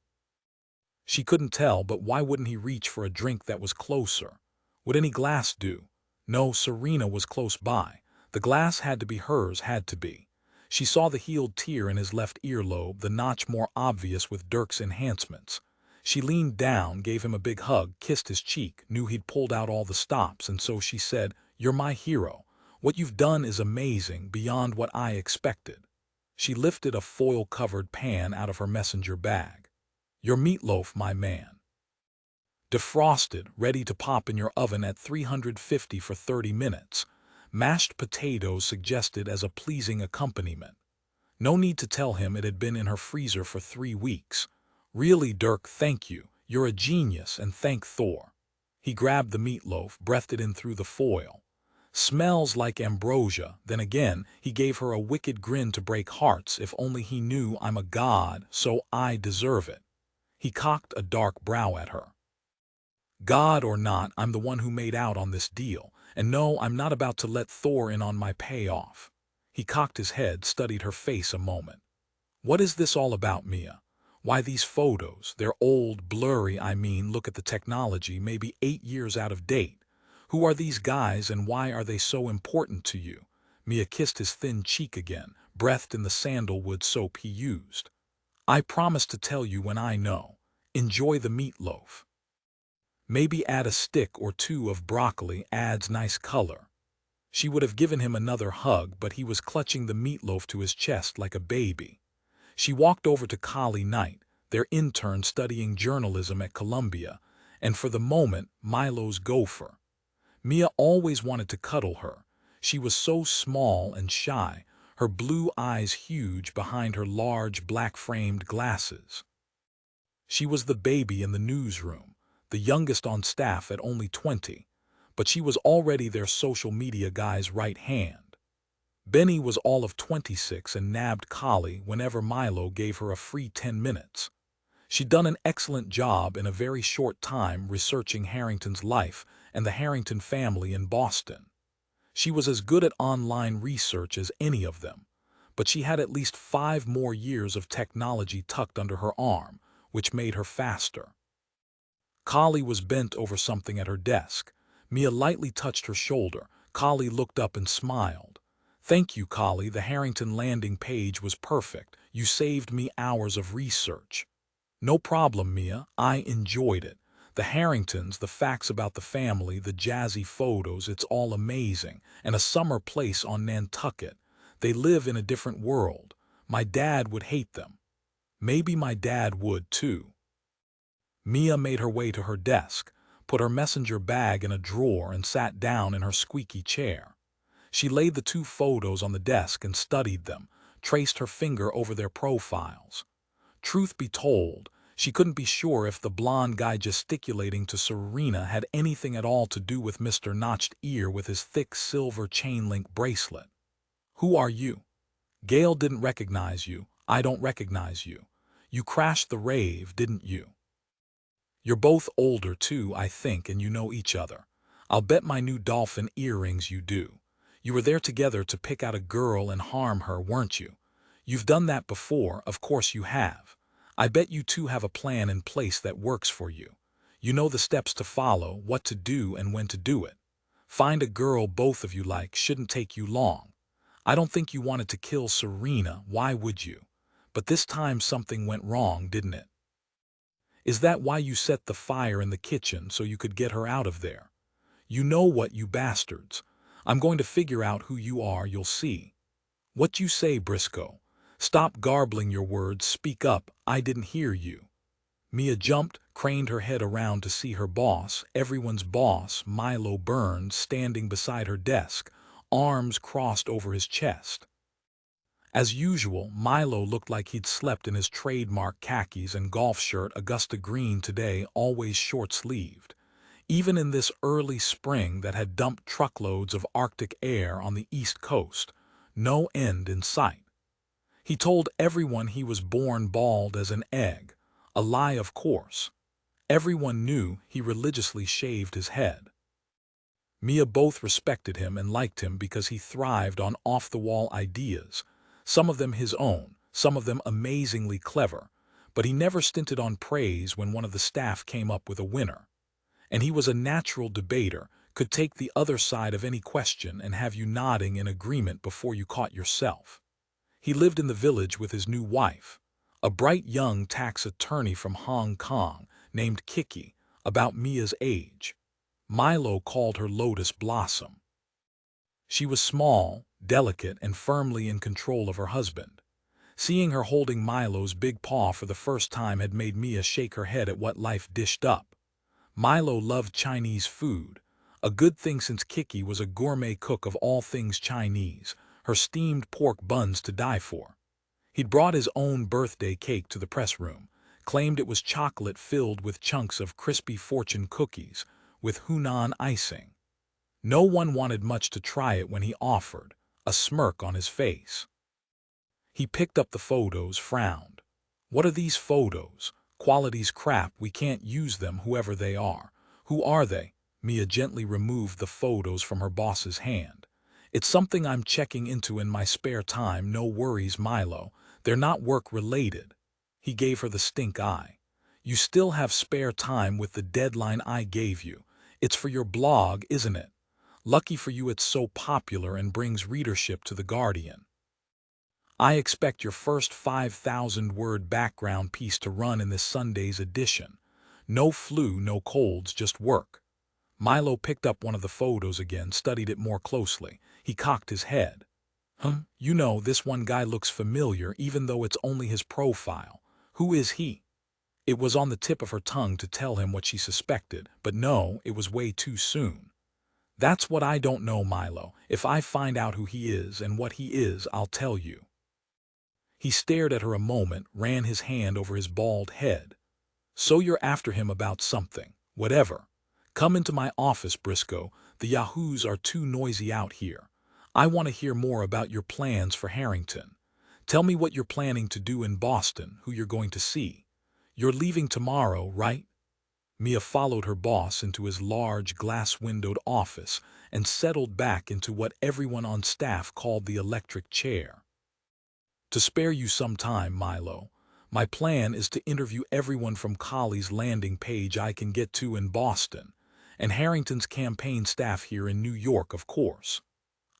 She couldn't tell, but why wouldn't he reach for a drink that was closer? Would any glass do? No, Serena was close by. The glass had to be hers, had to be. She saw the healed tear in his left earlobe, the notch more obvious with Dirk's enhancements. She leaned down, gave him a big hug, kissed his cheek, knew he'd pulled out all the stops, and so she said, "You're my hero. What you've done is amazing, beyond what I expected." She lifted a foil-covered pan out of her messenger bag. "Your meatloaf, my man. Defrosted, ready to pop in your oven at 350 for 30 minutes. Mashed potatoes suggested as a pleasing accompaniment. No need to tell him it had been in her freezer for 3 weeks. Really, Dirk, thank you. You're a genius, and thank Thor." He grabbed the meatloaf, breathed it in through the foil. "Smells like ambrosia." Then again, he gave her a wicked grin to break hearts. "If only he knew I'm a god, so I deserve it." He cocked a dark brow at her. "God or not, I'm the one who made out on this deal. And no, I'm not about to let Thor in on my payoff." He cocked his head, studied her face a moment. "What is this all about, Mia? Why these photos? They're old, blurry, I mean, look at the technology, maybe 8 years out of date. Who are these guys and why are they so important to you?" Mia kissed his thin cheek again, breathed in the sandalwood soap he used. "I promise to tell you when I know. Enjoy the meatloaf. Maybe add a stick or two of broccoli, adds nice color." She would have given him another hug, but he was clutching the meatloaf to his chest like a baby. She walked over to Kali Knight, their intern studying journalism at Columbia, and for the moment, Milo's gopher. Mia always wanted to cuddle her. She was so small and shy, her blue eyes huge behind her large black-framed glasses. She was the baby in the newsroom, the youngest on staff at only 20, but she was already their social media guy's right hand. Benny was all of 26 and nabbed Kali whenever Milo gave her a free 10 minutes. She'd done an excellent job in a very short time researching Harrington's life and the Harrington family in Boston. She was as good at online research as any of them, but she had at least 5 more years of technology tucked under her arm, which made her faster. Kali was bent over something at her desk. Mia lightly touched her shoulder. Kali looked up and smiled. "Thank you, Kali. The Harrington landing page was perfect. You saved me hours of research." "No problem, Mia. I enjoyed it. The Harringtons, the facts about the family, the jazzy photos, it's all amazing. And a summer place on Nantucket. They live in a different world. My dad would hate them. Maybe my dad would, too." Mia made her way to her desk, put her messenger bag in a drawer, and sat down in her squeaky chair. She laid the 2 photos on the desk and studied them, traced her finger over their profiles. Truth be told, she couldn't be sure if the blonde guy gesticulating to Serena had anything at all to do with Mr. Notched Ear with his thick silver chain-link bracelet. "Who are you?" "Gail didn't recognize you. I don't recognize you. You crashed the rave, didn't you? You're both older too, I think, and you know each other. I'll bet my new dolphin earrings you do. You were there together to pick out a girl and harm her, weren't you? You've done that before, of course you have. I bet you two have a plan in place that works for you. You know the steps to follow, what to do and when to do it. Find a girl both of you like, shouldn't take you long. I don't think you wanted to kill Serena, why would you? But this time something went wrong, didn't it? Is that why you set the fire in the kitchen so you could get her out of there? You know what, you bastards. I'm going to figure out who you are, you'll see. What you say, Briscoe? Stop garbling your words, speak up, I didn't hear you. Mia jumped, craned her head around to see her boss, everyone's boss, Milo Burns, standing beside her desk, arms crossed over his chest. As usual, Milo looked like he'd slept in his trademark khakis and golf shirt Augusta green today, always short-sleeved. Even in this early spring that had dumped truckloads of Arctic air on the East Coast, no end in sight. He told everyone he was born bald as an egg, a lie of course. Everyone knew he religiously shaved his head. Mia both respected him and liked him because he thrived on off-the-wall ideas, some of them his own, some of them amazingly clever, but he never stinted on praise when one of the staff came up with a winner. And he was a natural debater, could take the other side of any question and have you nodding in agreement before you caught yourself. He lived in the village with his new wife, a bright young tax attorney from Hong Kong named Kiki, about Mia's age. Milo called her Lotus Blossom. She was small, delicate, and firmly in control of her husband. Seeing her holding Milo's big paw for the first time had made Mia shake her head at what life dished up. Milo loved Chinese food, a good thing since Kiki was a gourmet cook of all things Chinese, her steamed pork buns to die for. He'd brought his own birthday cake to the press room, claimed it was chocolate filled with chunks of crispy fortune cookies, with Hunan icing. No one wanted much to try it when he offered, a smirk on his face. He picked up the photos, frowned. What are these photos? Quality's crap, we can't use them, whoever they are. Who are they? Mia gently removed the photos from her boss's hand. It's something I'm checking into in my spare time, no worries, Milo. They're not work-related. He gave her the stink eye. You still have spare time with the deadline I gave you. It's for your blog, isn't it? Lucky for you it's so popular and brings readership to The Guardian. I expect your first 5,000-word background piece to run in this Sunday's edition. No flu, no colds, just work. Milo picked up one of the photos again, studied it more closely. He cocked his head. You know, this one guy looks familiar even though it's only his profile. Who is he? It was on the tip of her tongue to tell him what she suspected, but no, it was way too soon. That's what I don't know, Milo. If I find out who he is and what he is, I'll tell you. He stared at her a moment, ran his hand over his bald head. So you're after him about something. Whatever. Come into my office, Briscoe. The yahoos are too noisy out here. I want to hear more about your plans for Harrington. Tell me what you're planning to do in Boston, who you're going to see. You're leaving tomorrow, right? Mia followed her boss into his large glass-windowed office and settled back into what everyone on staff called the electric chair. To spare you some time, Milo, my plan is to interview everyone from Colley's landing page I can get to in Boston, and Harrington's campaign staff here in New York, of course.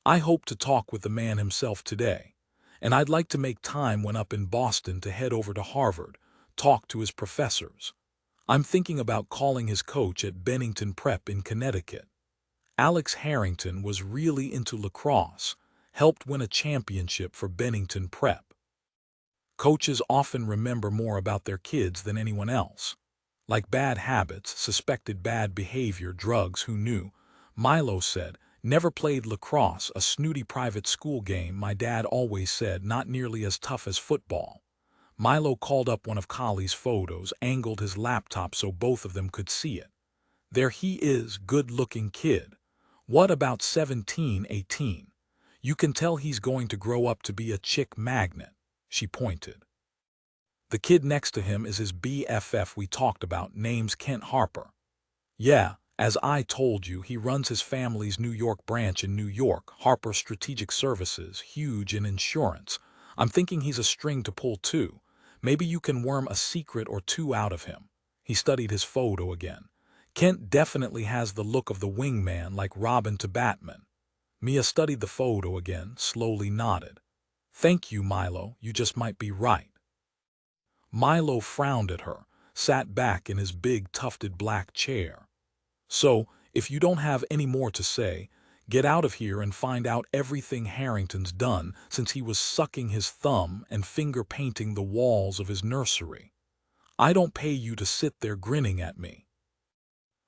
I hope to talk with the man himself today, and I'd like to make time when up in Boston to head over to Harvard, talk to his professors. I'm thinking about calling his coach at Bennington Prep in Connecticut. Alex Harrington was really into lacrosse, helped win a championship for Bennington Prep. Coaches often remember more about their kids than anyone else. Like bad habits, suspected bad behavior, drugs, who knew? Milo said, never played lacrosse, a snooty private school game my dad always said, not nearly as tough as football. Milo called up one of Colley's photos, angled his laptop so both of them could see it. There he is, good-looking kid. What about 17, 18? You can tell he's going to grow up to be a chick magnet, she pointed. The kid next to him is his BFF we talked about, name's Kent Harper. Yeah, as I told you, he runs his family's New York branch in New York, Harper Strategic Services, huge in insurance. I'm thinking he's a string to pull too. Maybe you can worm a secret or two out of him. He studied his photo again. Kent definitely has the look of the wingman, like Robin to Batman. Mia studied the photo again, slowly nodded. Thank you, Milo, you just might be right. Milo frowned at her, sat back in his big tufted black chair. So, if you don't have any more to say, Get out of here and find out everything Harrington's done since he was sucking his thumb and finger-painting the walls of his nursery. I don't pay you to sit there grinning at me.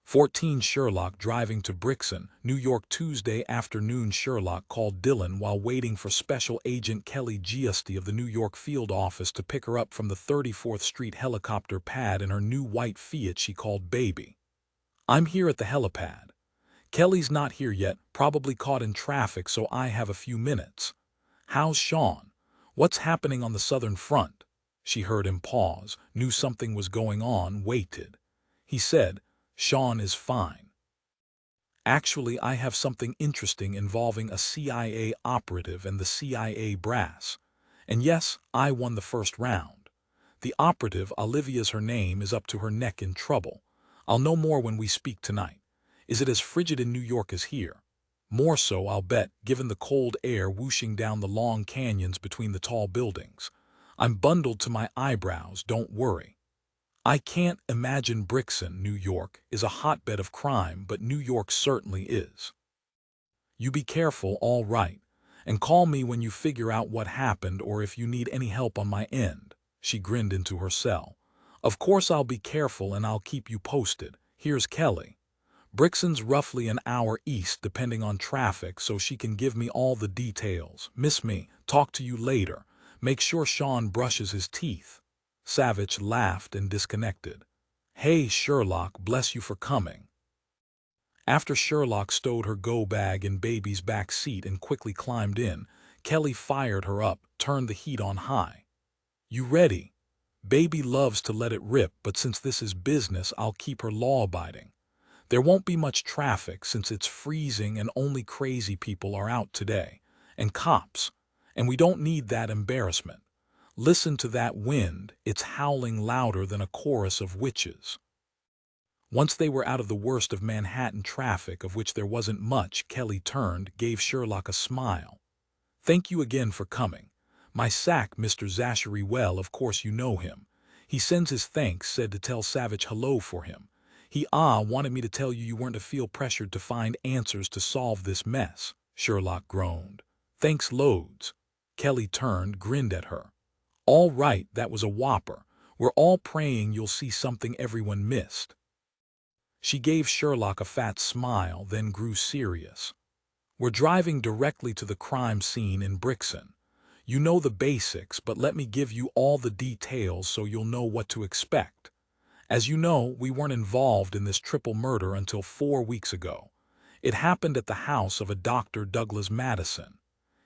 14 Sherlock driving to Brixton, New York Tuesday afternoon. Sherlock called Dylan while waiting for Special Agent Kelly Giusti of the New York field office to pick her up from the 34th Street helicopter pad in her new white Fiat she called Baby. I'm here at the helipad. Kelly's not here yet, probably caught in traffic, so I have a few minutes. How's Sean? What's happening on the Southern Front? She heard him pause, knew something was going on, waited. He said, Sean is fine. Actually, I have something interesting involving a CIA operative and the CIA brass. And yes, I won the first round. The operative, Olivia's her name, is up to her neck in trouble. I'll know more when we speak tonight. Is it as frigid in New York as here? More so, I'll bet, given the cold air whooshing down the long canyons between the tall buildings. I'm bundled to my eyebrows, don't worry. I can't imagine Brixton, New York, is a hotbed of crime, but New York certainly is. You be careful, all right, and call me when you figure out what happened or if you need any help on my end. She grinned into her cell. Of course I'll be careful and I'll keep you posted. Here's Kelly. Brixton's roughly an hour east depending on traffic, so she can give me all the details. Miss me, talk to you later. Make sure Sean brushes his teeth. Savich laughed and disconnected. Hey Sherlock, bless you for coming. After Sherlock stowed her go-bag in Baby's back seat and quickly climbed in, Kelly fired her up, turned the heat on high. You ready? Baby loves to let it rip, but since this is business, I'll keep her law-abiding. There won't be much traffic since it's freezing and only crazy people are out today. And cops. And we don't need that embarrassment. Listen to that wind, it's howling louder than a chorus of witches. Once they were out of the worst of Manhattan traffic, of which there wasn't much, Kelly turned, gave Sherlock a smile. Thank you again for coming. My sack, Mr. Zachary, well, of course you know him. He sends his thanks, said to tell Savich hello for him. He wanted me to tell you weren't to feel pressured to find answers to solve this mess, Sherlock groaned. Thanks loads. Kelly turned, grinned at her. All right, that was a whopper. We're all praying you'll see something everyone missed. She gave Sherlock a fat smile, then grew serious. We're driving directly to the crime scene in Brixton. You know the basics, but let me give you all the details so you'll know what to expect. As you know, we weren't involved in this triple murder until 4 weeks ago. It happened at the house of a Dr. Douglas Madison.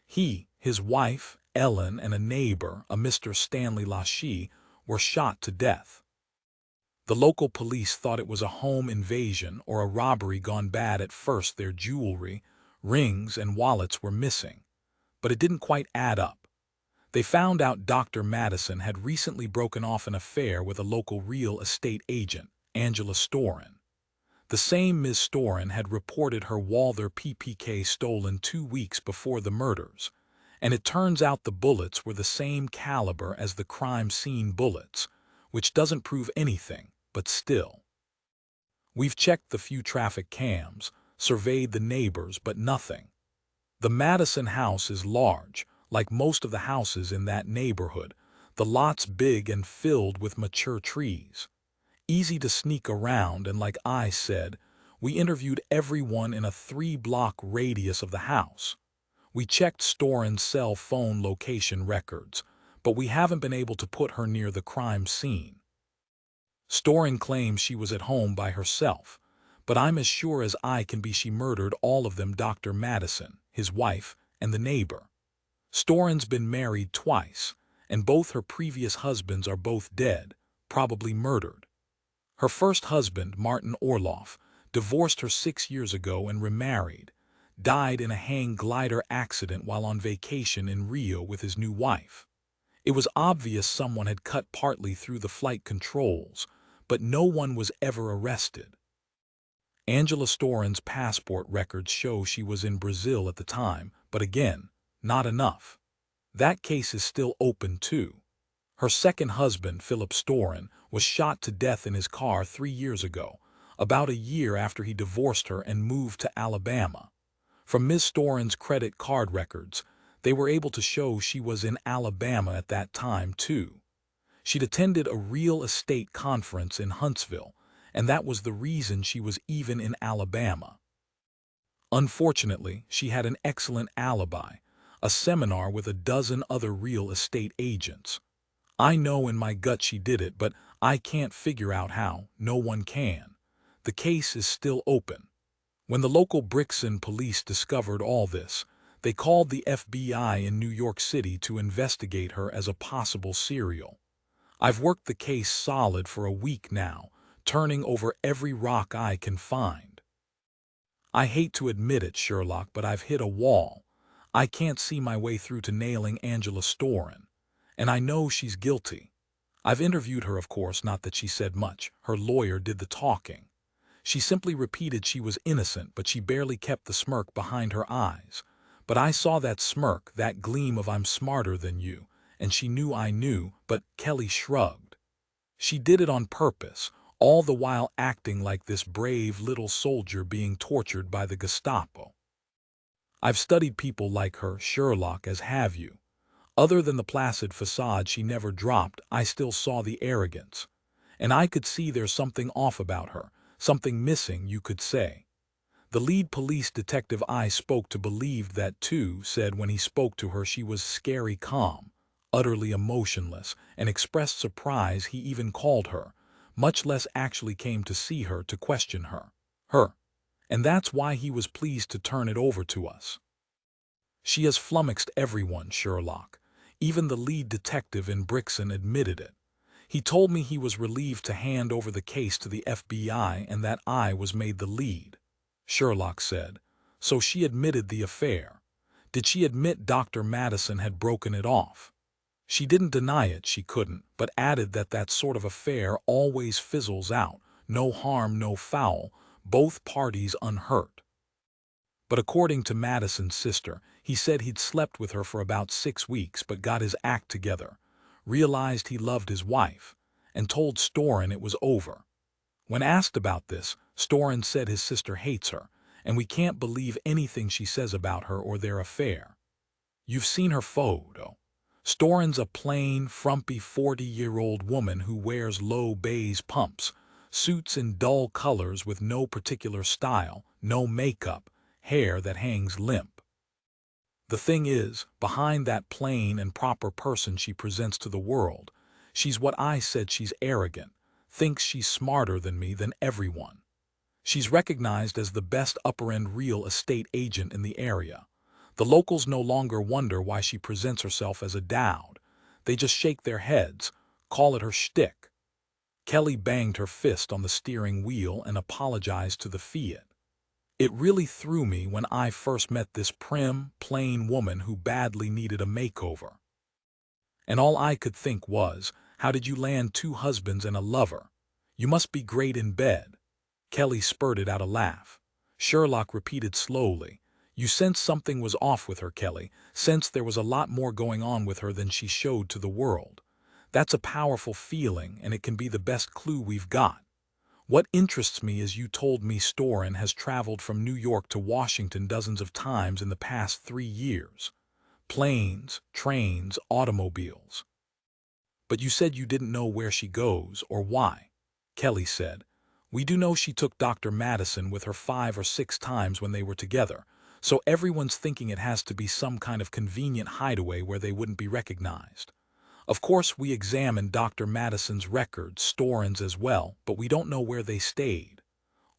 He, his wife, Ellen, and a neighbor, a Mr. Stanley Lachey, were shot to death. The local police thought it was a home invasion or a robbery gone bad at first. Their jewelry, rings, and wallets were missing. But it didn't quite add up. They found out Dr. Madison had recently broken off an affair with a local real estate agent, Angela Storin. The same Ms. Storin had reported her Walther PPK stolen 2 weeks before the murders, and it turns out the bullets were the same caliber as the crime scene bullets, which doesn't prove anything, but still. We've checked the few traffic cams, surveyed the neighbors, but nothing. The Madison house is large, like most of the houses in that neighborhood, the lot's big and filled with mature trees. Easy to sneak around, and like I said, we interviewed everyone in a 3-block radius of the house. We checked Storin's cell phone location records, but we haven't been able to put her near the crime scene. Storin claims she was at home by herself, but I'm as sure as I can be she murdered all of them, Dr. Madison, his wife, and the neighbor. Storin's been married twice, and both her previous husbands are both dead, probably murdered. Her first husband, Martin Orloff, divorced her 6 years ago and remarried, died in a hang glider accident while on vacation in Rio with his new wife. It was obvious someone had cut partly through the flight controls, but no one was ever arrested. Angela Storin's passport records show she was in Brazil at the time, but again, not enough. That case is still open too. Her second husband, Philip Storin, was shot to death in his car 3 years ago, about a year after he divorced her and moved to Alabama. From Ms. Storen's credit card records, they were able to show she was in Alabama at that time, too. She'd attended a real estate conference in Huntsville, and that was the reason she was even in Alabama. Unfortunately, she had an excellent alibi, a seminar with a dozen other real estate agents. I know in my gut she did it, but I can't figure out how. No one can. The case is still open. When the local Brixton police discovered all this, they called the FBI in New York City to investigate her as a possible serial. I've worked the case solid for a week now, turning over every rock I can find. I hate to admit it, Sherlock, but I've hit a wall. I can't see my way through to nailing Angela Storen. And I know she's guilty. I've interviewed her, of course, not that she said much. Her lawyer did the talking. She simply repeated she was innocent, but she barely kept the smirk behind her eyes. But I saw that smirk, that gleam of "I'm smarter than you," and she knew I knew, but Kelly shrugged. She did it on purpose, all the while acting like this brave little soldier being tortured by the Gestapo. I've studied people like her, Sherlock, as have you. Other than the placid facade she never dropped, I still saw the arrogance. And I could see there's something off about her, something missing, you could say. The lead police detective I spoke to believed that too, said when he spoke to her she was scary calm, utterly emotionless, and expressed surprise he even called her, much less actually came to see her to question her. And that's why he was pleased to turn it over to us. She has flummoxed everyone, Sherlock. Even the lead detective in Brixton admitted it. He told me he was relieved to hand over the case to the FBI and that I was made the lead. Sherlock said, "So she admitted the affair. Did she admit Dr. Madison had broken it off?" She didn't deny it, she couldn't, but added that that sort of affair always fizzles out, no harm, no foul, both parties unhurt. But according to Madison's sister, he said he'd slept with her for about 6 weeks but got his act together, realized he loved his wife, and told Storen it was over. When asked about this, Storen said his sister hates her, and we can't believe anything she says about her or their affair. You've seen her photo. Storen's a plain, frumpy 40-year-old woman who wears low beige pumps, suits in dull colors with no particular style, no makeup, hair that hangs limp. The thing is, behind that plain and proper person she presents to the world, she's what I said, she's arrogant, thinks she's smarter than me, than everyone. She's recognized as the best upper-end real estate agent in the area. The locals no longer wonder why she presents herself as a dowd. They just shake their heads, call it her shtick. Kelly banged her fist on the steering wheel and apologized to the Fiat. It really threw me when I first met this prim, plain woman who badly needed a makeover. And all I could think was, how did you land 2 husbands and a lover? You must be great in bed. Kelly spurted out a laugh. Sherlock repeated slowly, "You sensed something was off with her, Kelly, sensed there was a lot more going on with her than she showed to the world. That's a powerful feeling, and it can be the best clue we've got. What interests me is you told me Storen has traveled from New York to Washington dozens of times in the past 3 years. Planes, trains, automobiles. But you said you didn't know where she goes or why." Kelly said, "We do know she took Dr. Madison with her 5 or 6 times when they were together, so everyone's thinking it has to be some kind of convenient hideaway where they wouldn't be recognized. Of course, we examined Dr. Madison's records, Storen's as well, but we don't know where they stayed.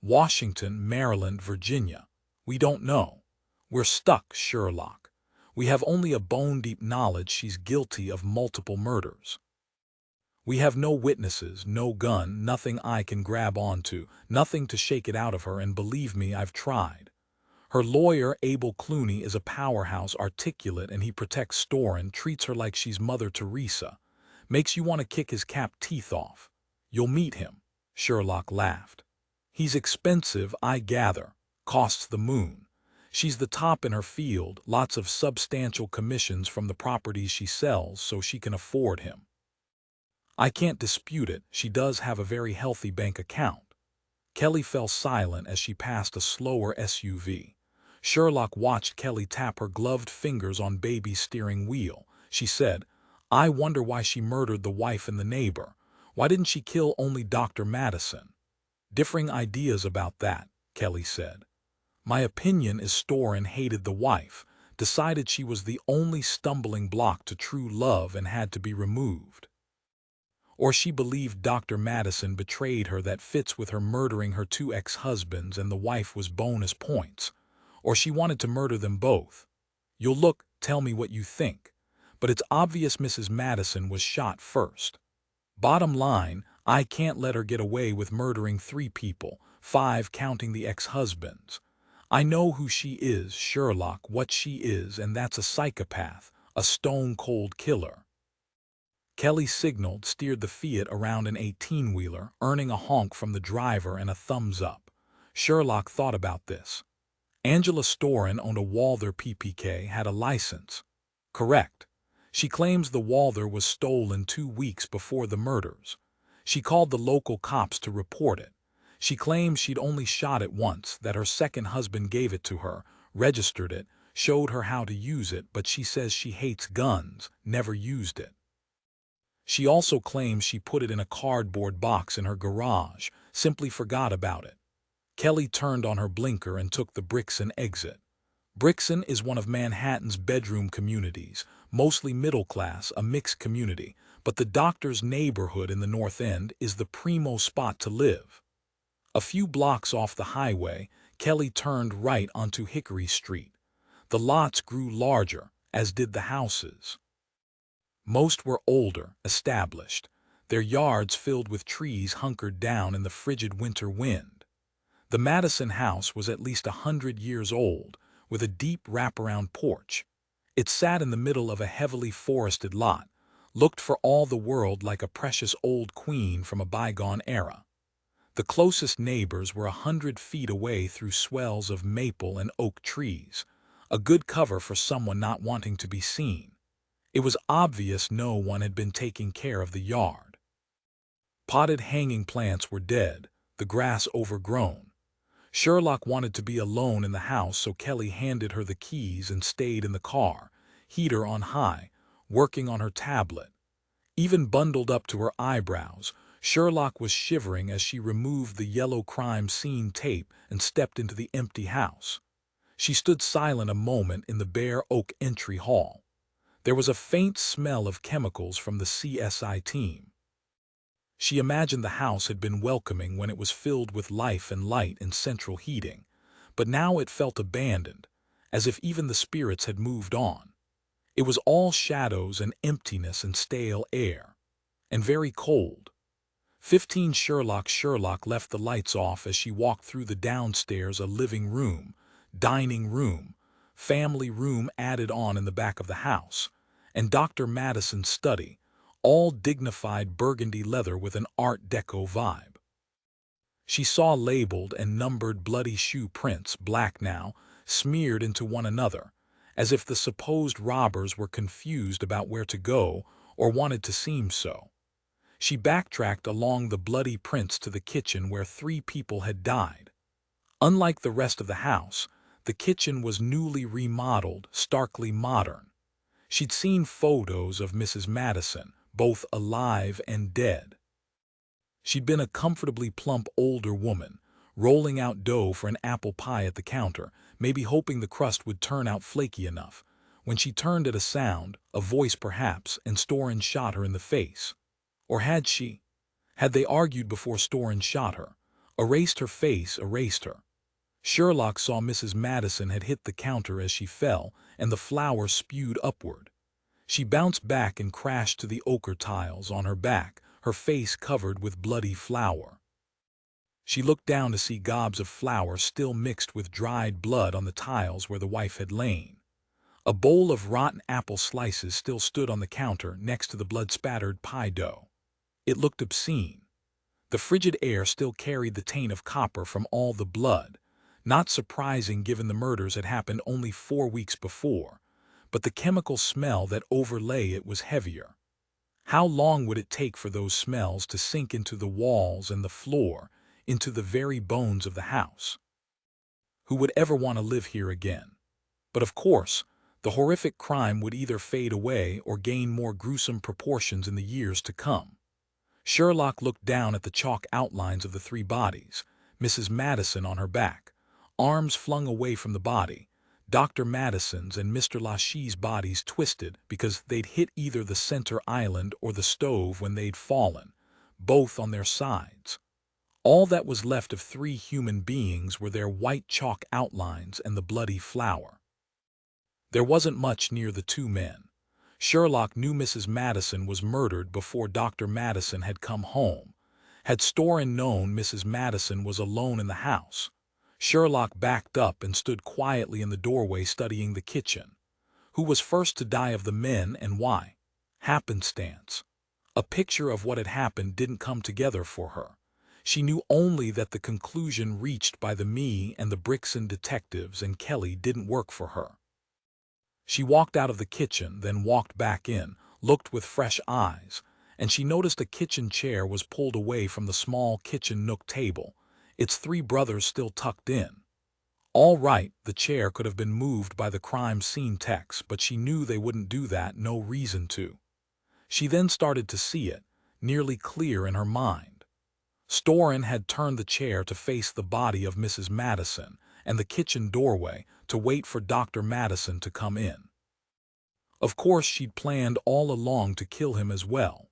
Washington, Maryland, Virginia. We don't know. We're stuck, Sherlock. We have only a bone-deep knowledge she's guilty of multiple murders. We have no witnesses, no gun, nothing I can grab onto, nothing to shake it out of her, and believe me, I've tried. Her lawyer, Abel Clooney, is a powerhouse, articulate, and he protects Storen, treats her like she's Mother Teresa. Makes you want to kick his cap teeth off. You'll meet him." Sherlock laughed. "He's expensive, I gather. Costs the moon. She's the top in her field, lots of substantial commissions from the properties she sells, so she can afford him. I can't dispute it, she does have a very healthy bank account." Kelly fell silent as she passed a slower SUV. Sherlock watched Kelly tap her gloved fingers on baby's steering wheel. She said, "I wonder why she murdered the wife and the neighbor. Why didn't she kill only Dr. Madison?" "Differing ideas about that," Kelly said. "My opinion is Storin hated the wife, decided she was the only stumbling block to true love and had to be removed. Or she believed Dr. Madison betrayed her. That fits with her murdering her two ex-husbands, and the wife was bonus points. Or she wanted to murder them both. You'll look, tell me what you think. But it's obvious Mrs. Madison was shot first. Bottom line, I can't let her get away with murdering 3 people, 5 counting the ex-husbands. I know who she is, Sherlock, what she is, and that's a psychopath, a stone-cold killer." Kelly signaled, steered the Fiat around an 18-wheeler, earning a honk from the driver and a thumbs up. Sherlock thought about this. Angela Storin owned a Walther PPK, had a license. Correct. She claims the Walther was stolen 2 weeks before the murders. She called the local cops to report it. She claims she'd only shot it once, that her second husband gave it to her, registered it, showed her how to use it, but she says she hates guns, never used it. She also claims she put it in a cardboard box in her garage, simply forgot about it. Kelly turned on her blinker and took the Brixton exit. Brixton is one of Manhattan's bedroom communities, mostly middle class, a mixed community, but the doctor's neighborhood in the North End is the primo spot to live. A few blocks off the highway, Kelly turned right onto Hickory Street. The lots grew larger, as did the houses. Most were older, established, their yards filled with trees hunkered down in the frigid winter wind. The Madison house was at least 100 years old, with a deep wraparound porch. It sat in the middle of a heavily forested lot, looked for all the world like a precious old queen from a bygone era. The closest neighbors were 100 feet away through swells of maple and oak trees, a good cover for someone not wanting to be seen. It was obvious no one had been taking care of the yard. Potted hanging plants were dead, the grass overgrown. Sherlock wanted to be alone in the house, so Kelly handed her the keys and stayed in the car, heater on high, working on her tablet. Even bundled up to her eyebrows, Sherlock was shivering as she removed the yellow crime scene tape and stepped into the empty house. She stood silent a moment in the bare oak entry hall. There was a faint smell of chemicals from the CSI team. She imagined the house had been welcoming when it was filled with life and light and central heating, but now it felt abandoned, as if even the spirits had moved on. It was all shadows and emptiness and stale air, and very cold. 15 Sherlock left the lights off as she walked through the downstairs, a living room, dining room, family room added on in the back of the house, and Dr. Madison's study, all dignified burgundy leather with an Art Deco vibe. She saw labeled and numbered bloody shoe prints, black now, smeared into one another, as if the supposed robbers were confused about where to go or wanted to seem so. She backtracked along the bloody prints to the kitchen where 3 people had died. Unlike the rest of the house, the kitchen was newly remodeled, starkly modern. She'd seen photos of Mrs. Madison, both alive and dead. She'd been a comfortably plump older woman, rolling out dough for an apple pie at the counter, maybe hoping the crust would turn out flaky enough, when she turned at a sound, a voice perhaps, and Storin shot her in the face. Or had she? Had they argued before Storin shot her? Erased her face, erased her. Sherlock saw Mrs. Madison had hit the counter as she fell, and the flour spewed upward. She bounced back and crashed to the ochre tiles on her back, her face covered with bloody flour. She looked down to see gobs of flour still mixed with dried blood on the tiles where the wife had lain. A bowl of rotten apple slices still stood on the counter next to the blood-spattered pie dough. It looked obscene. The frigid air still carried the taint of copper from all the blood, not surprising given the murders had happened only 4 weeks before, but the chemical smell that overlay it was heavier. How long would it take for those smells to sink into the walls and the floor, into the very bones of the house? Who would ever want to live here again? But of course, the horrific crime would either fade away or gain more gruesome proportions in the years to come. Sherlock looked down at the chalk outlines of the three bodies, Mrs. Madison on her back, arms flung away from the body, Dr. Madison's and Mr. Lachey's bodies twisted because they'd hit either the center island or the stove when they'd fallen, both on their sides. All that was left of three human beings were their white chalk outlines and the bloody flour. There wasn't much near the two men. Sherlock knew Mrs. Madison was murdered before Dr. Madison had come home. Had Storin known Mrs. Madison was alone in the house, Sherlock backed up and stood quietly in the doorway studying the kitchen. Who was first to die of the men and why? Happenstance. A picture of what had happened didn't come together for her. She knew only that the conclusion reached by the Me and the Brixton detectives and Kelly didn't work for her. She walked out of the kitchen, then walked back in, looked with fresh eyes, and she noticed a kitchen chair was pulled away from the small kitchen nook table, its three brothers still tucked in. All right, the chair could have been moved by the crime scene techs, but she knew they wouldn't do that, no reason to. She then started to see it, nearly clear in her mind. Storin had turned the chair to face the body of Mrs. Madison and the kitchen doorway to wait for Dr. Madison to come in. Of course, she'd planned all along to kill him as well.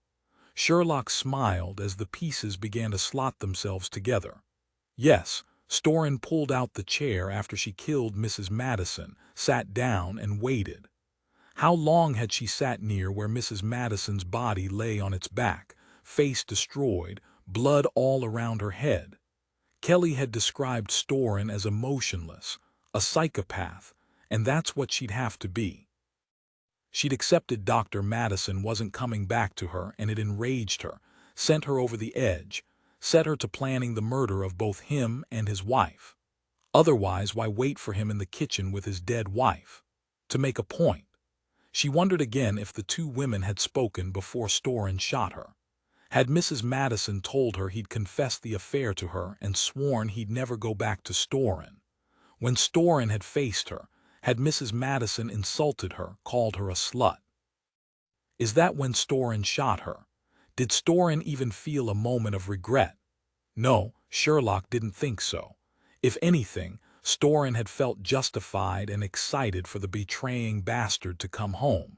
Sherlock smiled as the pieces began to slot themselves together. Yes, Storin pulled out the chair after she killed Mrs. Madison, sat down and waited. How long had she sat near where Mrs. Madison's body lay on its back, face destroyed, blood all around her head? Kelly had described Storin as emotionless, a psychopath, and that's what she'd have to be. She'd accepted Dr. Madison wasn't coming back to her, and it enraged her, sent her over the edge, set her to planning the murder of both him and his wife. Otherwise, why wait for him in the kitchen with his dead wife? To make a point. She wondered again if the two women had spoken before Storin shot her. Had Mrs. Madison told her he'd confessed the affair to her and sworn he'd never go back to Storin? When Storin had faced her, had Mrs. Madison insulted her, called her a slut? Is that when Storin shot her? Did Storin even feel a moment of regret? No, Sherlock didn't think so. If anything, Storin had felt justified and excited for the betraying bastard to come home.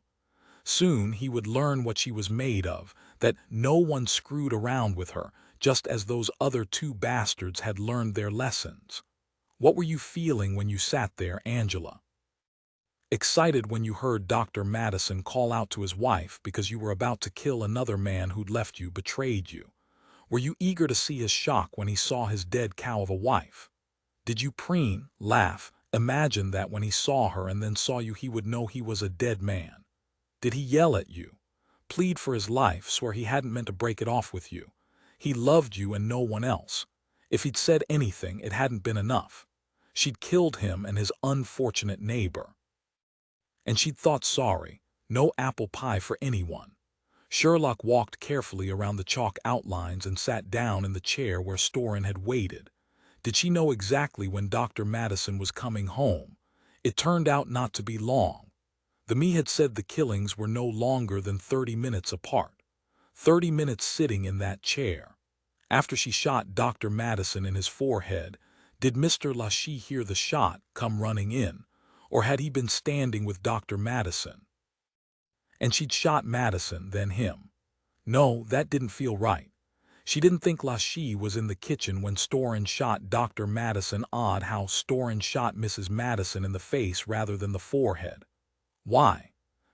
Soon he would learn what she was made of, that no one screwed around with her, just as those other two bastards had learned their lessons. What were you feeling when you sat there, Angela? Excited when you heard Dr. Madison call out to his wife because you were about to kill another man who'd left you, betrayed you. Were you eager to see his shock when he saw his dead cow of a wife? Did you preen, laugh, imagine that when he saw her and then saw you he would know he was a dead man? Did he yell at you, plead for his life, swear he hadn't meant to break it off with you? He loved you and no one else. If he'd said anything, it hadn't been enough. She'd killed him and his unfortunate neighbor. And she'd thought sorry, no apple pie for anyone. Sherlock walked carefully around the chalk outlines and sat down in the chair where Storin had waited. Did she know exactly when Dr. Madison was coming home? It turned out not to be long. The Me had said the killings were no longer than 30 minutes apart. 30 minutes sitting in that chair. After she shot Dr. Madison in his forehead, did Mr. Lachey hear the shot, come running in? Or had he been standing with Dr. Madison? And she'd shot Madison, then him. No, that didn't feel right. She didn't think Lachey was in the kitchen when Storin shot Dr. Madison. Odd how Storin shot Mrs. Madison in the face rather than the forehead. Why?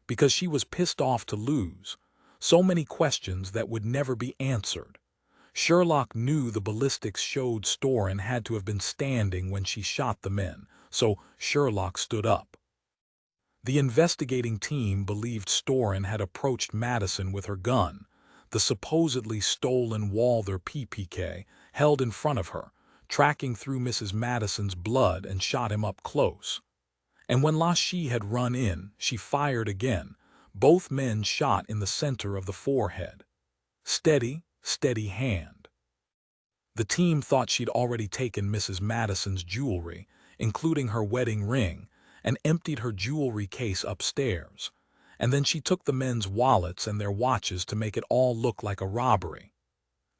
Because she was pissed off to lose. So many questions that would never be answered. Sherlock knew the ballistics showed Storin had to have been standing when she shot the men, so Sherlock stood up. The investigating team believed Storin had approached Madison with her gun, the supposedly stolen Walther PPK, held in front of her, tracking through Mrs. Madison's blood and shot him up close. And when Lachey had run in, she fired again, both men shot in the center of the forehead. Steady, steady hand. The team thought she'd already taken Mrs. Madison's jewelry. including her wedding ring, and emptied her jewelry case upstairs. And then she took the men's wallets and their watches to make it all look like a robbery.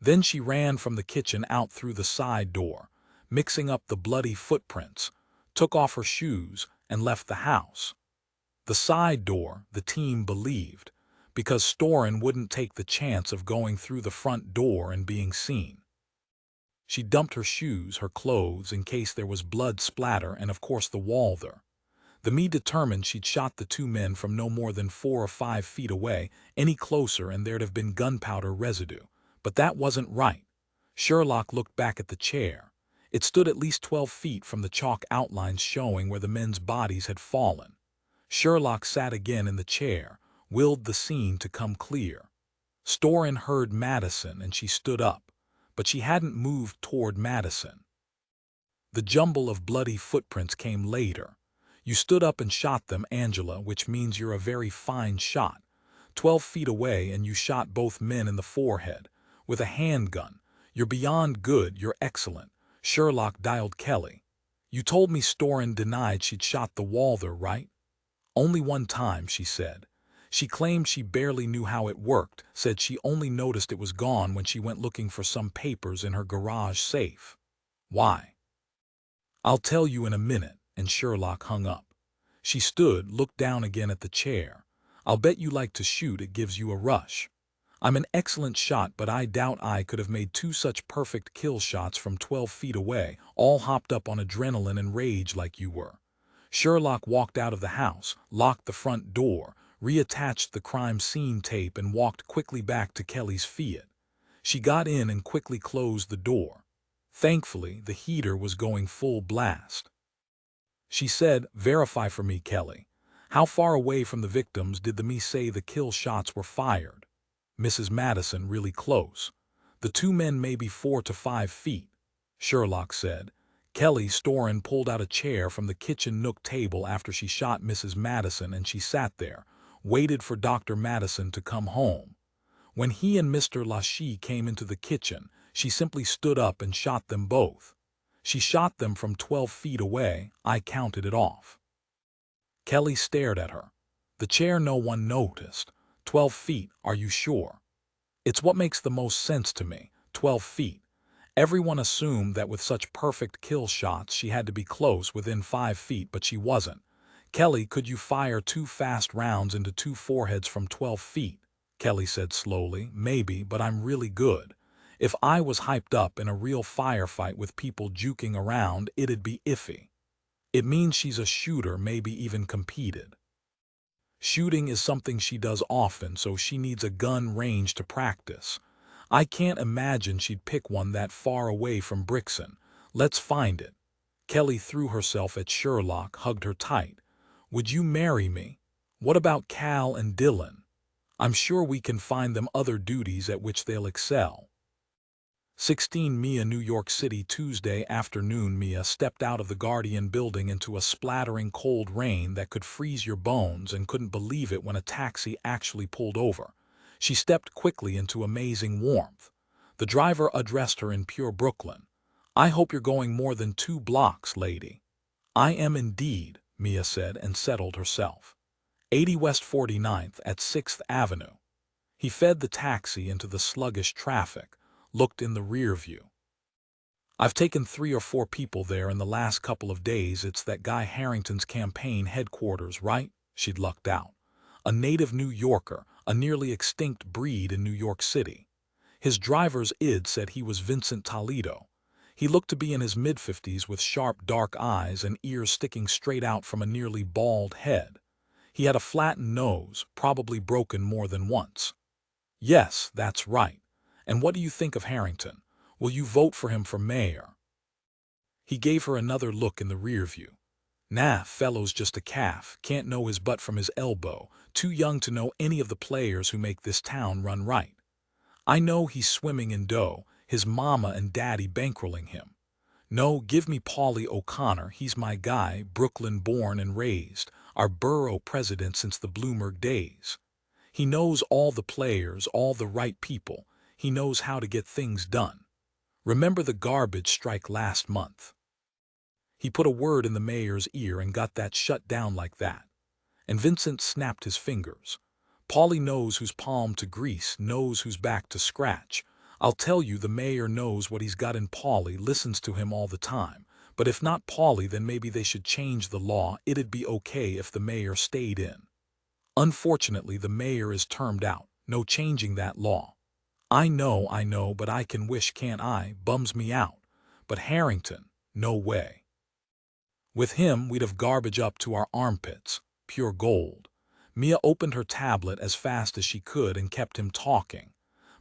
Then she ran from the kitchen out through the side door, mixing up the bloody footprints, took off her shoes, and left the house. The side door, the team believed, because Storin wouldn't take the chance of going through the front door and being seen. She dumped her shoes, her clothes, in case there was blood splatter, and of course the walther. The me determined she'd shot the two men from no more than 4 or 5 feet away. Any closer and there'd have been gunpowder residue. But that wasn't right. Sherlock looked back at the chair. It stood at least 12 feet from the chalk outlines showing where the men's bodies had fallen. Sherlock sat again in the chair, willed the scene to come clear. Storin heard Madison and she stood up, but she hadn't moved toward Madison. The jumble of bloody footprints came later. You stood up and shot them, Angela, which means you're a very fine shot. 12 feet away and you shot both men in the forehead. With a handgun. You're beyond good, you're excellent. Sherlock dialed Kelly. You told me Storin denied she'd shot the walther, right? Only one time, she said. She claimed she barely knew how it worked, said she only noticed it was gone when she went looking for some papers in her garage safe. Why? I'll tell you in a minute, and Sherlock hung up. She stood, looked down again at the chair. I'll bet you like to shoot, it gives you a rush. I'm an excellent shot, but I doubt I could have made 2 such perfect kill shots from 12 feet away, all hopped up on adrenaline and rage like you were. Sherlock walked out of the house, locked the front door, reattached the crime scene tape and walked quickly back to Kelly's Fiat. She got in and quickly closed the door. Thankfully, the heater was going full blast. She said, "Verify for me, Kelly. How far away from the victims did the me say the kill shots were fired?" Mrs. Madison, really close. The two men maybe 4 to 5 feet, Sherlock said. Kelly Storin pulled out a chair from the kitchen nook table after she shot Mrs. Madison and she sat there, waited for Dr. Madison to come home. When he and Mr. Lachey came into the kitchen, she simply stood up and shot them both. She shot them from 12 feet away. I counted it off. Kelly stared at her. The chair no one noticed. 12 feet, are you sure? It's what makes the most sense to me, 12 feet. Everyone assumed that with such perfect kill shots she had to be close, within 5 feet, but she wasn't. Kelly, could you fire 2 fast rounds into 2 foreheads from 12 feet? Kelly said slowly, maybe, but I'm really good. If I was hyped up in a real firefight with people juking around, it'd be iffy. It means she's a shooter, maybe even competed. Shooting is something she does often, so she needs a gun range to practice. I can't imagine she'd pick one that far away from Brixton. Let's find it. Kelly threw herself at Sherlock, hugged her tight. Would you marry me? What about Cal and Dylan? I'm sure we can find them other duties at which they'll excel. 16 Mia, New York City, Tuesday afternoon. Mia stepped out of the Guardian building into a splattering cold rain that could freeze your bones and couldn't believe it when a taxi actually pulled over. She stepped quickly into amazing warmth. The driver addressed her in pure Brooklyn. I hope you're going more than 2 blocks, lady. I am indeed, Mia said and settled herself. 80 West 49th at 6th Avenue. He fed the taxi into the sluggish traffic, looked in the rear view. I've taken 3 or 4 people there in the last couple of days. It's that guy Harrington's campaign headquarters, right? She'd lucked out. A native New Yorker, a nearly extinct breed in New York City. His driver's id said he was Vincent Toledo. He looked to be in his mid-50s with sharp dark eyes and ears sticking straight out from a nearly bald head. He had a flattened nose, probably broken more than once. Yes, that's right. And what do you think of Harrington? Will you vote for him for mayor? He gave her another look in the rear view. Nah, fellow's just a calf, can't know his butt from his elbow, too young to know any of the players who make this town run right. I know he's swimming in dough, his mama and daddy bankrolling him. No, give me Paulie O'Connor, he's my guy, Brooklyn born and raised, our borough president since the Bloomberg days. He knows all the players, all the right people. He knows how to get things done. Remember the garbage strike last month? He put a word in the mayor's ear and got that shut down like that. And Vincent snapped his fingers. Paulie knows whose palm to grease, knows whose back to scratch. I'll tell you, the mayor knows what he's got in Paulie, listens to him all the time. But if not Paulie, then maybe they should change the law. It'd be okay if the mayor stayed in. Unfortunately, the mayor is termed out. No changing that law. I know, but I can wish, can't I? Bums me out. But Harrington, no way. With him, we'd have garbage up to our armpits, pure gold. Mia opened her tablet as fast as she could and kept him talking.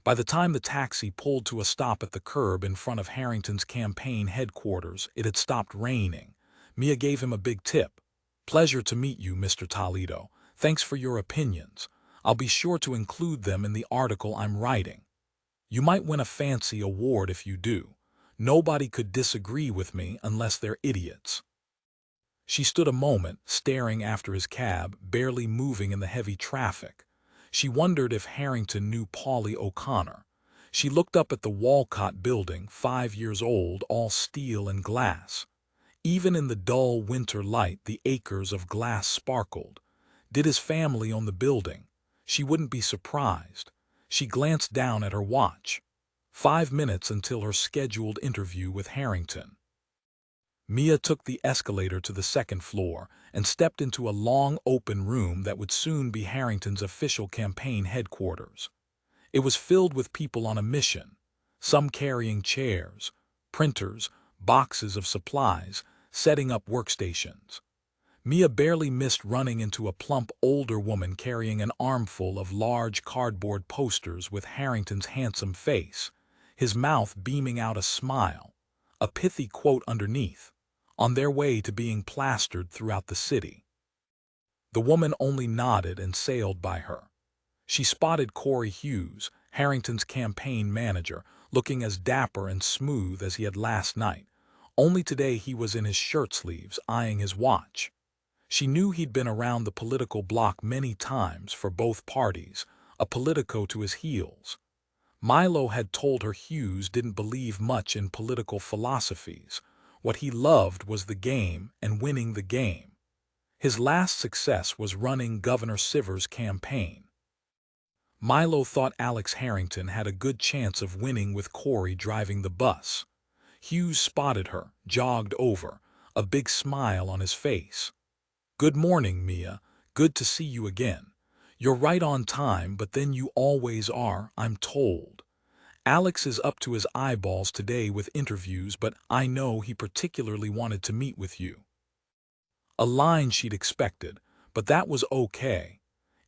By the time the taxi pulled to a stop at the curb in front of Harrington's campaign headquarters, it had stopped raining. Mia gave him a big tip. "Pleasure to meet you, Mr. Toledo. Thanks for your opinions. I'll be sure to include them in the article I'm writing. You might win a fancy award if you do. Nobody could disagree with me unless they're idiots." She stood a moment, staring after his cab, barely moving in the heavy traffic. She wondered if Harrington knew Paulie O'Connor. She looked up at the Walcott building, 5 years old, all steel and glass. Even in the dull winter light, the acres of glass sparkled. Did his family own the building? She wouldn't be surprised. She glanced down at her watch. 5 minutes until her scheduled interview with Harrington. Mia took the escalator to the second floor and stepped into a long open room that would soon be Harrington's official campaign headquarters. It was filled with people on a mission, some carrying chairs, printers, boxes of supplies, setting up workstations. Mia barely missed running into a plump older woman carrying an armful of large cardboard posters with Harrington's handsome face, his mouth beaming out a smile, a pithy quote underneath, on their way to being plastered throughout the city. The woman only nodded and sailed by her. She spotted Corey Hughes, Harrington's campaign manager, looking as dapper and smooth as he had last night. Only today he was in his shirt sleeves, eyeing his watch. She knew he'd been around the political block many times for both parties, a politico to his heels. Milo had told her Hughes didn't believe much in political philosophies. What he loved was the game and winning the game. His last success was running Governor Sivers' campaign. Milo thought Alex Harrington had a good chance of winning with Corey driving the bus. Hughes spotted her, jogged over, a big smile on his face. "Good morning, Mia. Good to see you again. You're right on time, but then you always are, I'm told. Alex is up to his eyeballs today with interviews, but I know he particularly wanted to meet with you." A line she'd expected, but that was okay.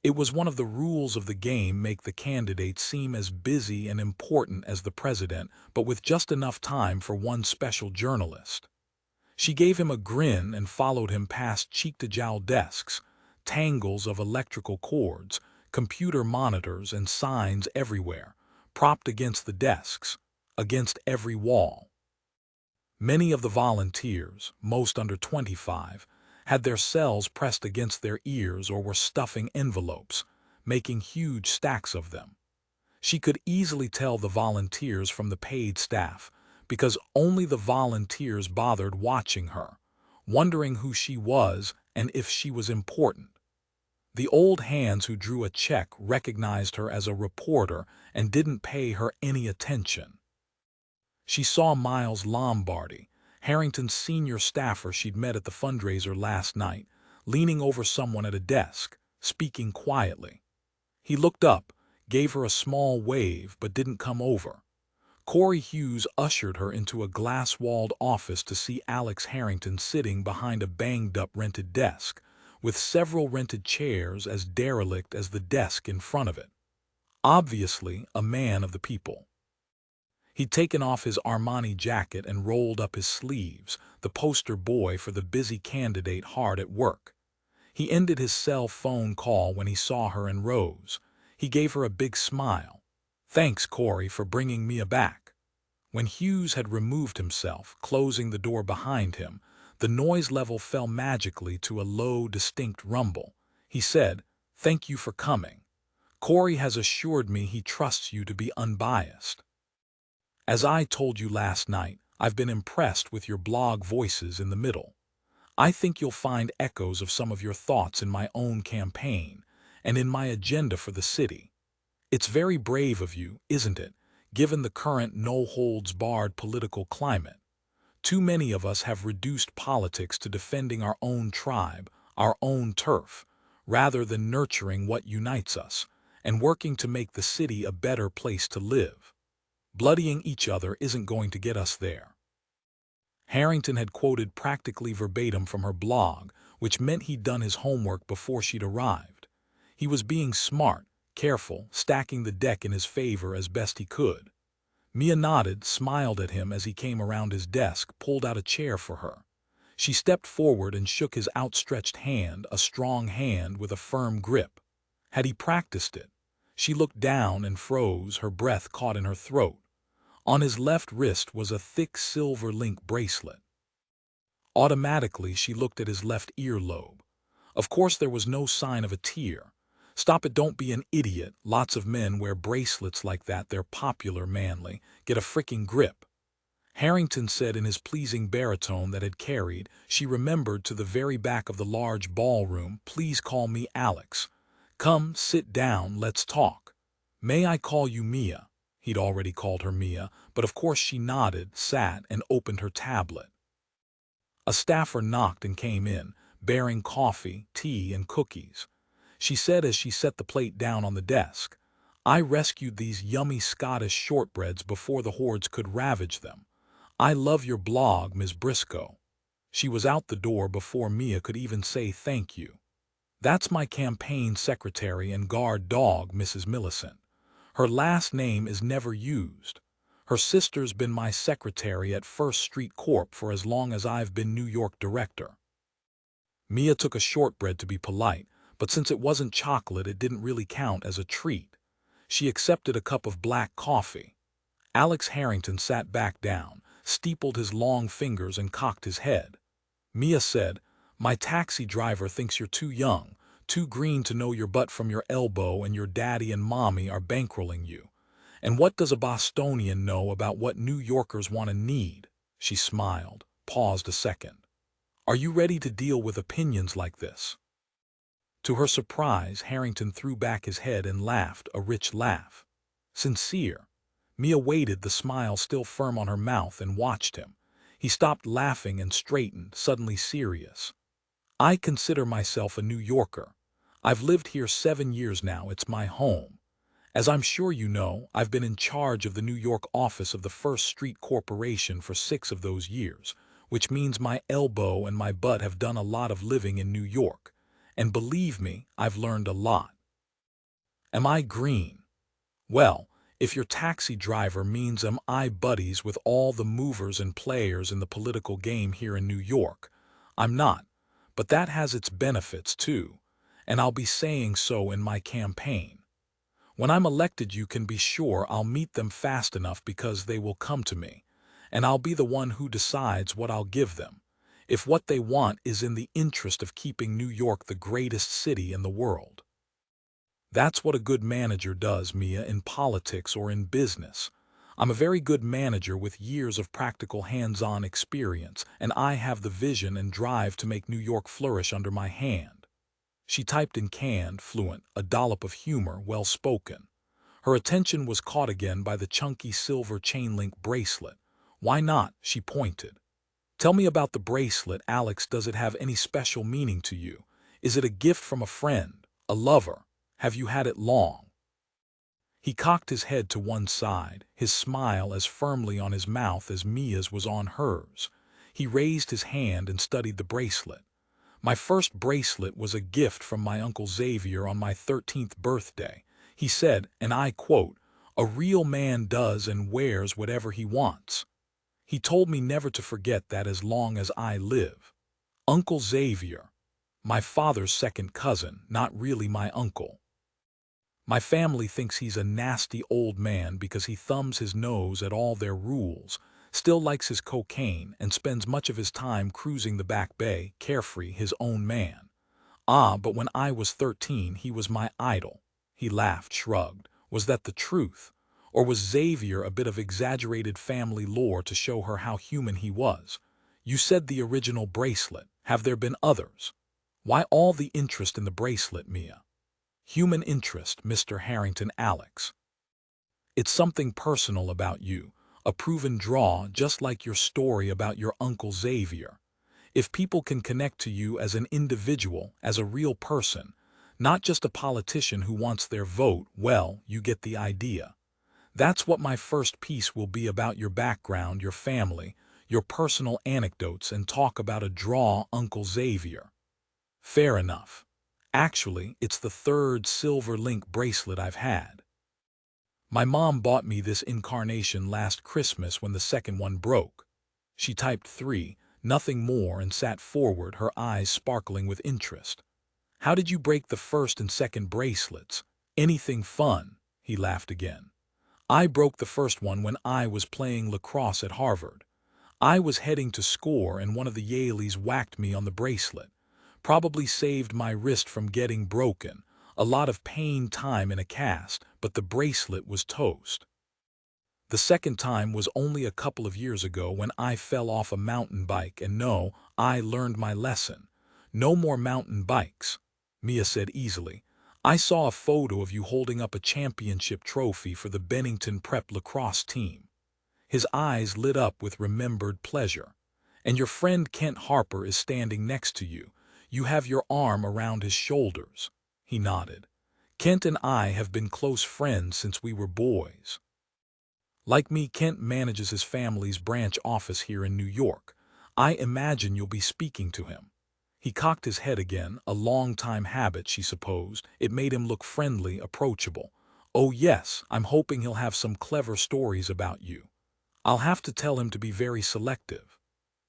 It was one of the rules of the game, make the candidate seem as busy and important as the president, but with just enough time for one special journalist. She gave him a grin and followed him past cheek-to-jowl desks, tangles of electrical cords, computer monitors and signs everywhere, propped against the desks, against every wall. Many of the volunteers, most under 25, had their cells pressed against their ears or were stuffing envelopes, making huge stacks of them. She could easily tell the volunteers from the paid staff, because only the volunteers bothered watching her, wondering who she was and if she was important. The old hands who drew a check recognized her as a reporter and didn't pay her any attention. She saw Miles Lombardi, Harrington's senior staffer she'd met at the fundraiser last night, leaning over someone at a desk, speaking quietly. He looked up, gave her a small wave, but didn't come over. Corey Hughes ushered her into a glass-walled office to see Alex Harrington sitting behind a banged-up rented desk, with several rented chairs as derelict as the desk in front of it. Obviously, a man of the people. He'd taken off his Armani jacket and rolled up his sleeves, the poster boy for the busy candidate hard at work. He ended his cell phone call when he saw her and rose. He gave her a big smile. "Thanks, Corey, for bringing Mia back." When Hughes had removed himself, closing the door behind him, the noise level fell magically to a low, distinct rumble. He said, "Thank you for coming. Corey has assured me he trusts you to be unbiased. As I told you last night, I've been impressed with your blog voices in the middle. I think you'll find echoes of some of your thoughts in my own campaign and in my agenda for the city. It's very brave of you, isn't it, given the current no-holds-barred political climate? Too many of us have reduced politics to defending our own tribe, our own turf, rather than nurturing what unites us and working to make the city a better place to live. Bloodying each other isn't going to get us there. Harrington had quoted practically verbatim from her blog, which meant he'd done his homework before she'd arrived. He was being smart, careful, stacking the deck in his favor as best he could. Mia nodded, smiled at him as he came around his desk, pulled out a chair for her. She stepped forward and shook his outstretched hand, a strong hand with a firm grip. Had he practiced it? She looked down and froze, her breath caught in her throat. On his left wrist was a thick silver link bracelet. Automatically, she looked at his left earlobe. Of course, there was no sign of a tear. Stop it, don't be an idiot. Lots of men wear bracelets like that. They're popular, manly. Get a fricking grip. Harrington said in his pleasing baritone that had carried, she remembered, to the very back of the large ballroom. Please call me Alex. Come, sit down, let's talk. May I call you Mia? He'd already called her Mia, but of course she nodded, sat, and opened her tablet. A staffer knocked and came in, bearing coffee, tea, and cookies. She said as she set the plate down on the desk, I rescued these yummy Scottish shortbreads before the hordes could ravage them. I love your blog, Ms. Briscoe. She was out the door before Mia could even say thank you. That's my campaign secretary and guard dog, Mrs. Millicent. Her last name is never used. Her sister's been my secretary at First Street Corp for as long as I've been New York director. Mia took a shortbread to be polite, but since it wasn't chocolate, it didn't really count as a treat. She accepted a cup of black coffee. Alex Harrington sat back down, steepled his long fingers, and cocked his head. Mia said, my taxi driver thinks you're too young, too green to know your butt from your elbow, and your daddy and mommy are bankrolling you. And what does a Bostonian know about what New Yorkers want and need? She smiled, paused a second. Are you ready to deal with opinions like this? To her surprise, Harrington threw back his head and laughed, a rich laugh. Sincere. Mia waited, the smile still firm on her mouth, and watched him. He stopped laughing and straightened, suddenly serious. I consider myself a New Yorker. I've lived here 7 years now. It's my home. As I'm sure you know, I've been in charge of the New York office of the First Street Corporation for 6 of those years, which means my elbow and my butt have done a lot of living in New York. And believe me, I've learned a lot. Am I green? Well, if your taxi driver means am I buddies with all the movers and players in the political game here in New York, I'm not. But that has its benefits too, and I'll be saying so in my campaign. When I'm elected, you can be sure I'll meet them fast enough because they will come to me, and I'll be the one who decides what I'll give them, if what they want is in the interest of keeping New York the greatest city in the world. That's what a good manager does, Mia, in politics or in business. I'm a very good manager with years of practical hands-on experience, and I have the vision and drive to make New York flourish under my hand. She typed in canned, fluent, a dollop of humor, well-spoken. Her attention was caught again by the chunky silver chain-link bracelet. Why not? She pointed. Tell me about the bracelet, Alex. Does it have any special meaning to you? Is it a gift from a friend, a lover? Have you had it long? He cocked his head to one side, his smile as firmly on his mouth as Mia's was on hers. He raised his hand and studied the bracelet. My first bracelet was a gift from my Uncle Xavier on my 13th birthday. He said, and I quote, a real man does and wears whatever he wants. He told me never to forget that as long as I live. Uncle Xavier. My father's second cousin, not really my uncle. My family thinks he's a nasty old man because he thumbs his nose at all their rules, still likes his cocaine, and spends much of his time cruising the Back Bay, carefree, his own man. Ah, but when I was 13, he was my idol. He laughed, shrugged. Was that the truth? Or was Xavier a bit of exaggerated family lore to show her how human he was? You said the original bracelet. Have there been others? Why all the interest in the bracelet, Mia? Human interest, Mr. Harrington Alex. It's something personal about you, a proven draw just like your story about your Uncle Xavier. If people can connect to you as an individual, as a real person, not just a politician who wants their vote, well, you get the idea. That's what my first piece will be about: your background, your family, your personal anecdotes, and talk about a draw, Uncle Xavier. Fair enough. Actually, it's the third silver link bracelet I've had. My mom bought me this incarnation last Christmas when the second one broke. She typed 3, nothing more, and sat forward, her eyes sparkling with interest. How did you break the first and second bracelets? Anything fun? He laughed again. I broke the first one when I was playing lacrosse at Harvard. I was heading to score and one of the Yaleys whacked me on the bracelet. Probably saved my wrist from getting broken. A lot of pain, time in a cast, but the bracelet was toast. The second time was only a couple of years ago when I fell off a mountain bike, and no, I learned my lesson. No more mountain bikes, Mia said easily. I saw a photo of you holding up a championship trophy for the Bennington Prep lacrosse team. His eyes lit up with remembered pleasure. And your friend Kent Harper is standing next to you. You have your arm around his shoulders. He nodded. Kent and I have been close friends since we were boys. Like me, Kent manages his family's branch office here in New York. I imagine you'll be speaking to him. He cocked his head again, a long-time habit, she supposed. It made him look friendly, approachable. Oh yes, I'm hoping he'll have some clever stories about you. I'll have to tell him to be very selective.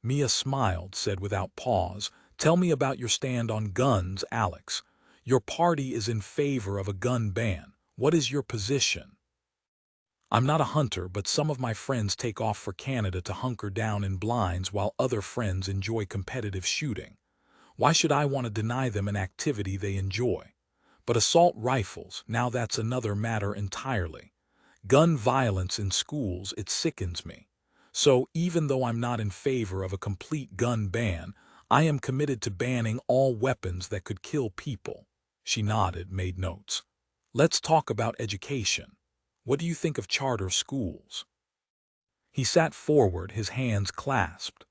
Mia smiled, said without pause, tell me about your stand on guns, Alex. Your party is in favor of a gun ban. What is your position? I'm not a hunter, but some of my friends take off for Canada to hunker down in blinds while other friends enjoy competitive shooting. Why should I want to deny them an activity they enjoy? But assault rifles, now that's another matter entirely. Gun violence in schools, it sickens me. So even though I'm not in favor of a complete gun ban, I am committed to banning all weapons that could kill people. She nodded, made notes. Let's talk about education. What do you think of charter schools? He sat forward, his hands clasped.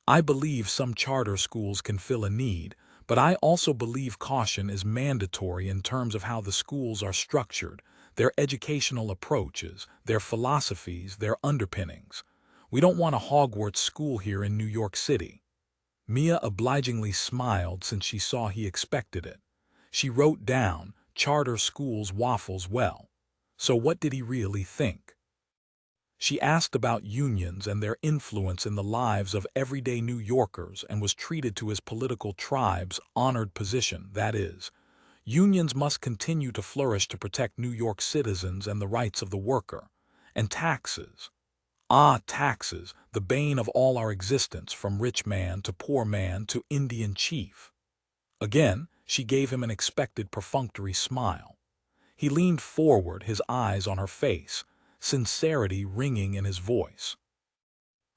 I believe some charter schools can fill a need, but I also believe caution is mandatory in terms of how the schools are structured, their educational approaches, their philosophies, their underpinnings. We don't want a Hogwarts school here in New York City. Mia obligingly smiled since she saw he expected it. She wrote down, charter schools waffles well. So what did he really think? She asked about unions and their influence in the lives of everyday New Yorkers and was treated to his political tribe's honored position, that is, unions must continue to flourish to protect New York citizens and the rights of the worker. And taxes. Ah, taxes, the bane of all our existence, from rich man to poor man to Indian chief. Again, she gave him an expected perfunctory smile. He leaned forward, his eyes on her face, sincerity ringing in his voice.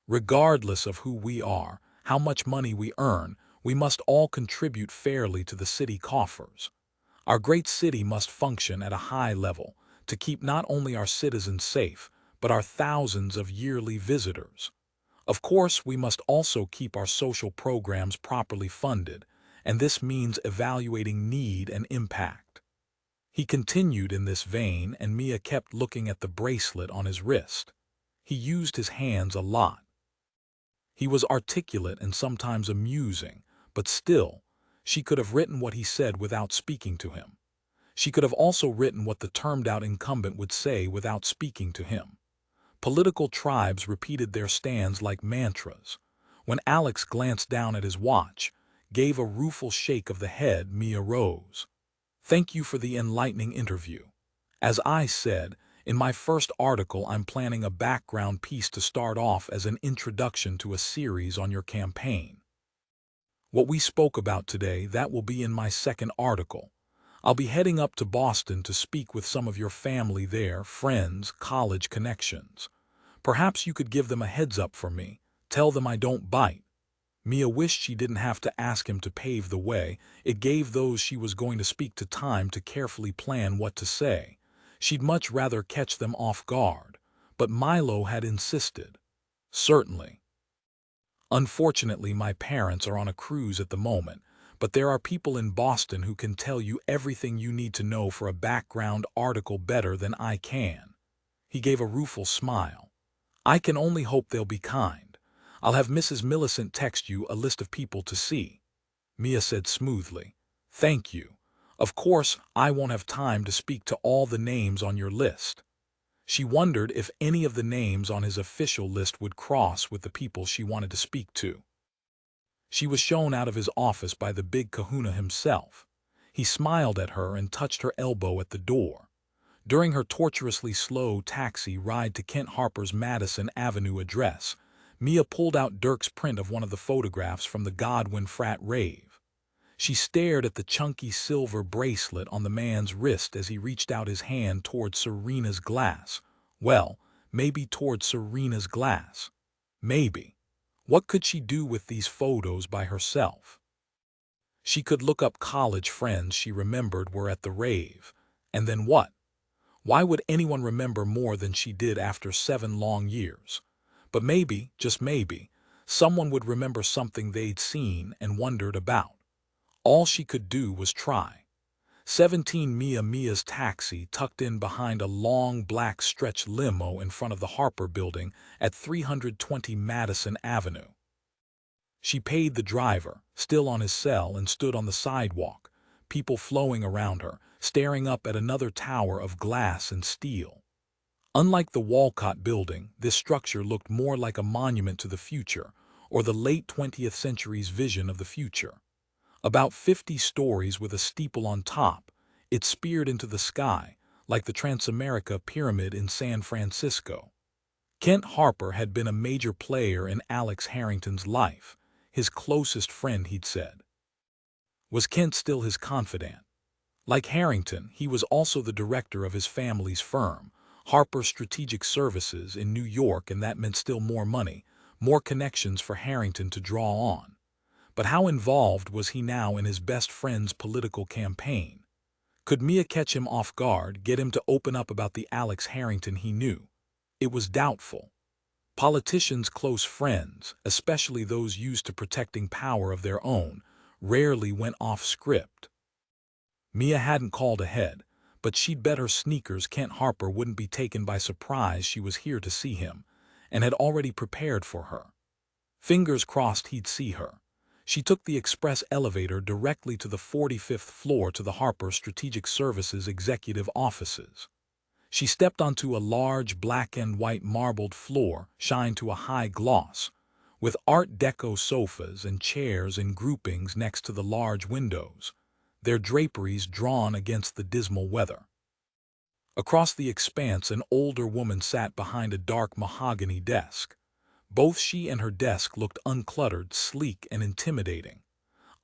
Regardless of who we are, how much money we earn, we must all contribute fairly to the city coffers. Our great city must function at a high level to keep not only our citizens safe, but our thousands of yearly visitors. Of course, we must also keep our social programs properly funded, and this means evaluating need and impact. He continued in this vein, and Mia kept looking at the bracelet on his wrist. He used his hands a lot. He was articulate and sometimes amusing, but still, she could have written what he said without speaking to him. She could have also written what the termed-out incumbent would say without speaking to him. Political tribes repeated their stands like mantras. When Alex glanced down at his watch, gave a rueful shake of the head, Mia rose. Thank you for the enlightening interview. As I said, in my first article, I'm planning a background piece to start off as an introduction to a series on your campaign. What we spoke about today, that will be in my second article. I'll be heading up to Boston to speak with some of your family there, friends, college connections. Perhaps you could give them a heads up for me. Tell them I don't bite." Mia wished she didn't have to ask him to pave the way. It gave those she was going to speak to time to carefully plan what to say. She'd much rather catch them off guard. But Milo had insisted. "Certainly. Unfortunately, my parents are on a cruise at the moment, but there are people in Boston who can tell you everything you need to know for a background article better than I can." He gave a rueful smile. "I can only hope they'll be kind. I'll have Mrs. Millicent text you a list of people to see." Mia said smoothly, "Thank you. Of course, I won't have time to speak to all the names on your list." She wondered if any of the names on his official list would cross with the people she wanted to speak to. She was shown out of his office by the big kahuna himself. He smiled at her and touched her elbow at the door. During her tortuously slow taxi ride to Kent Harper's Madison Avenue address, Mia pulled out Dirk's print of one of the photographs from the Godwin frat rave. She stared at the chunky silver bracelet on the man's wrist as he reached out his hand toward Serena's glass. Well, maybe toward Serena's glass. Maybe. What could she do with these photos by herself? She could look up college friends she remembered were at the rave. And then what? Why would anyone remember more than she did after 7 long years? But maybe, just maybe, someone would remember something they'd seen and wondered about. All she could do was try. 17 Mia's taxi tucked in behind a long black stretch limo in front of the Harper Building at 320 Madison Avenue. She paid the driver, still on his cell, and stood on the sidewalk, people flowing around her, staring up at another tower of glass and steel. Unlike the Walcott Building, this structure looked more like a monument to the future, or the late 20th century's vision of the future. About 50 stories with a steeple on top, it speared into the sky, like the Transamerica Pyramid in San Francisco. Kent Harper had been a major player in Alex Harrington's life, his closest friend, he'd said. Was Kent still his confidant? Like Harrington, he was also the director of his family's firm, Harper Strategic Services in New York, and that meant still more money, more connections for Harrington to draw on. But how involved was he now in his best friend's political campaign? Could Mia catch him off guard, get him to open up about the Alex Harrington he knew? It was doubtful. Politicians' close friends, especially those used to protecting power of their own, rarely went off script. Mia hadn't called ahead, but she'd bet her sneakers Kent Harper wouldn't be taken by surprise she was here to see him, and had already prepared for her. Fingers crossed he'd see her. She took the express elevator directly to the 45th floor to the Harper Strategic Services executive offices. She stepped onto a large black and white marbled floor shined to a high gloss, with Art Deco sofas and chairs in groupings next to the large windows, their draperies drawn against the dismal weather. Across the expanse, an older woman sat behind a dark mahogany desk. Both she and her desk looked uncluttered, sleek, and intimidating.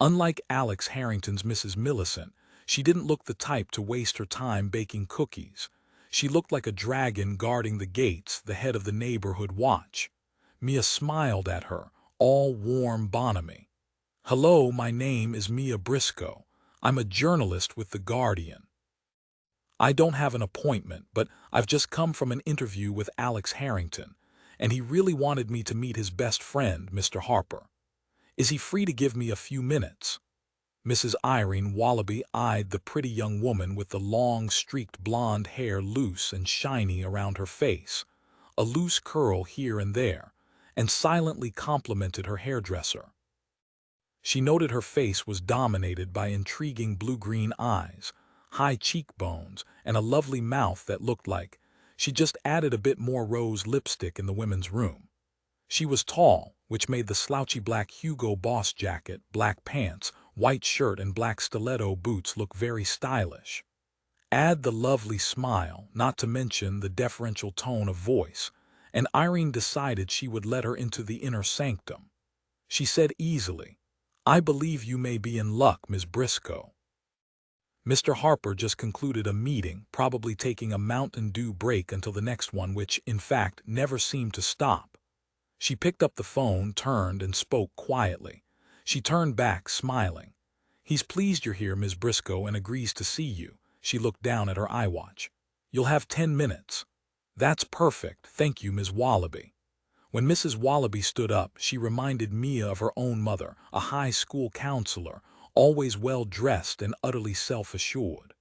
Unlike Alex Harrington's Mrs. Millicent, she didn't look the type to waste her time baking cookies. She looked like a dragon guarding the gates, the head of the neighborhood watch. Mia smiled at her, all warm bonhomie. "Hello, my name is Mia Briscoe. I'm a journalist with The Guardian. I don't have an appointment, but I've just come from an interview with Alex Harrington, and he really wanted me to meet his best friend, Mr. Harper. Is he free to give me a few minutes?" Mrs. Irene Wallaby eyed the pretty young woman with the long, streaked blonde hair loose and shiny around her face, a loose curl here and there, and silently complimented her hairdresser. She noted her face was dominated by intriguing blue-green eyes, high cheekbones, and a lovely mouth that looked like she just added a bit more rose lipstick in the women's room. She was tall, which made the slouchy black Hugo Boss jacket, black pants, white shirt, and black stiletto boots look very stylish. Add the lovely smile, not to mention the deferential tone of voice, and Irene decided she would let her into the inner sanctum. She said easily, "I believe you may be in luck, Miss Briscoe." Mr. Harper just concluded a meeting, probably taking a Mountain Dew break until the next one, which, in fact, never seemed to stop. She picked up the phone, turned, and spoke quietly. She turned back, smiling. "He's pleased you're here, Ms. Briscoe, and agrees to see you." She looked down at her iWatch. "You'll have 10 minutes. "That's perfect, thank you, Ms. Wallaby." When Mrs. Wallaby stood up, she reminded Mia of her own mother, a high school counselor, always well-dressed and utterly self-assured.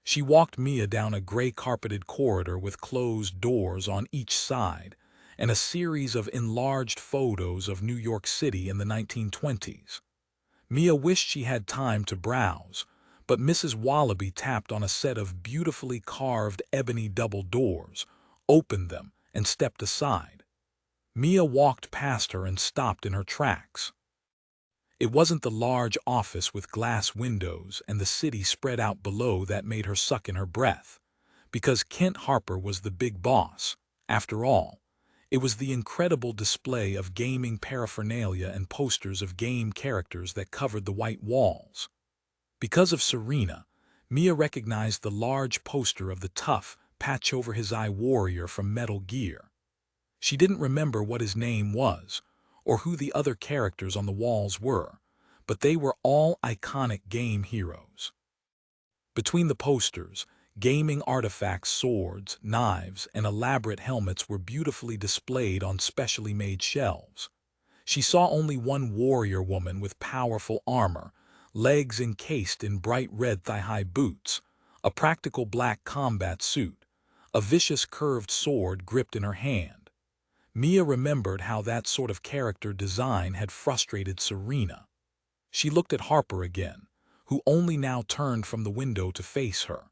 She walked Mia down a gray-carpeted corridor with closed doors on each side and a series of enlarged photos of New York City in the 1920s. Mia wished she had time to browse, but Mrs. Wallaby tapped on a set of beautifully carved ebony double doors, opened them, and stepped aside. Mia walked past her and stopped in her tracks. It wasn't the large office with glass windows and the city spread out below that made her suck in her breath, because Kent Harper was the big boss. After all, it was the incredible display of gaming paraphernalia and posters of game characters that covered the white walls. Because of Serena, Mia recognized the large poster of the tough, patch-over-his-eye warrior from Metal Gear. She didn't remember what his name was, or who the other characters on the walls were, but they were all iconic game heroes. Between the posters, gaming artifacts, swords, knives, and elaborate helmets were beautifully displayed on specially made shelves. She saw only one warrior woman with powerful armor, legs encased in bright red thigh-high boots, a practical black combat suit, a vicious curved sword gripped in her hand. Mia remembered how that sort of character design had frustrated Serena. She looked at Harper again, who only now turned from the window to face her.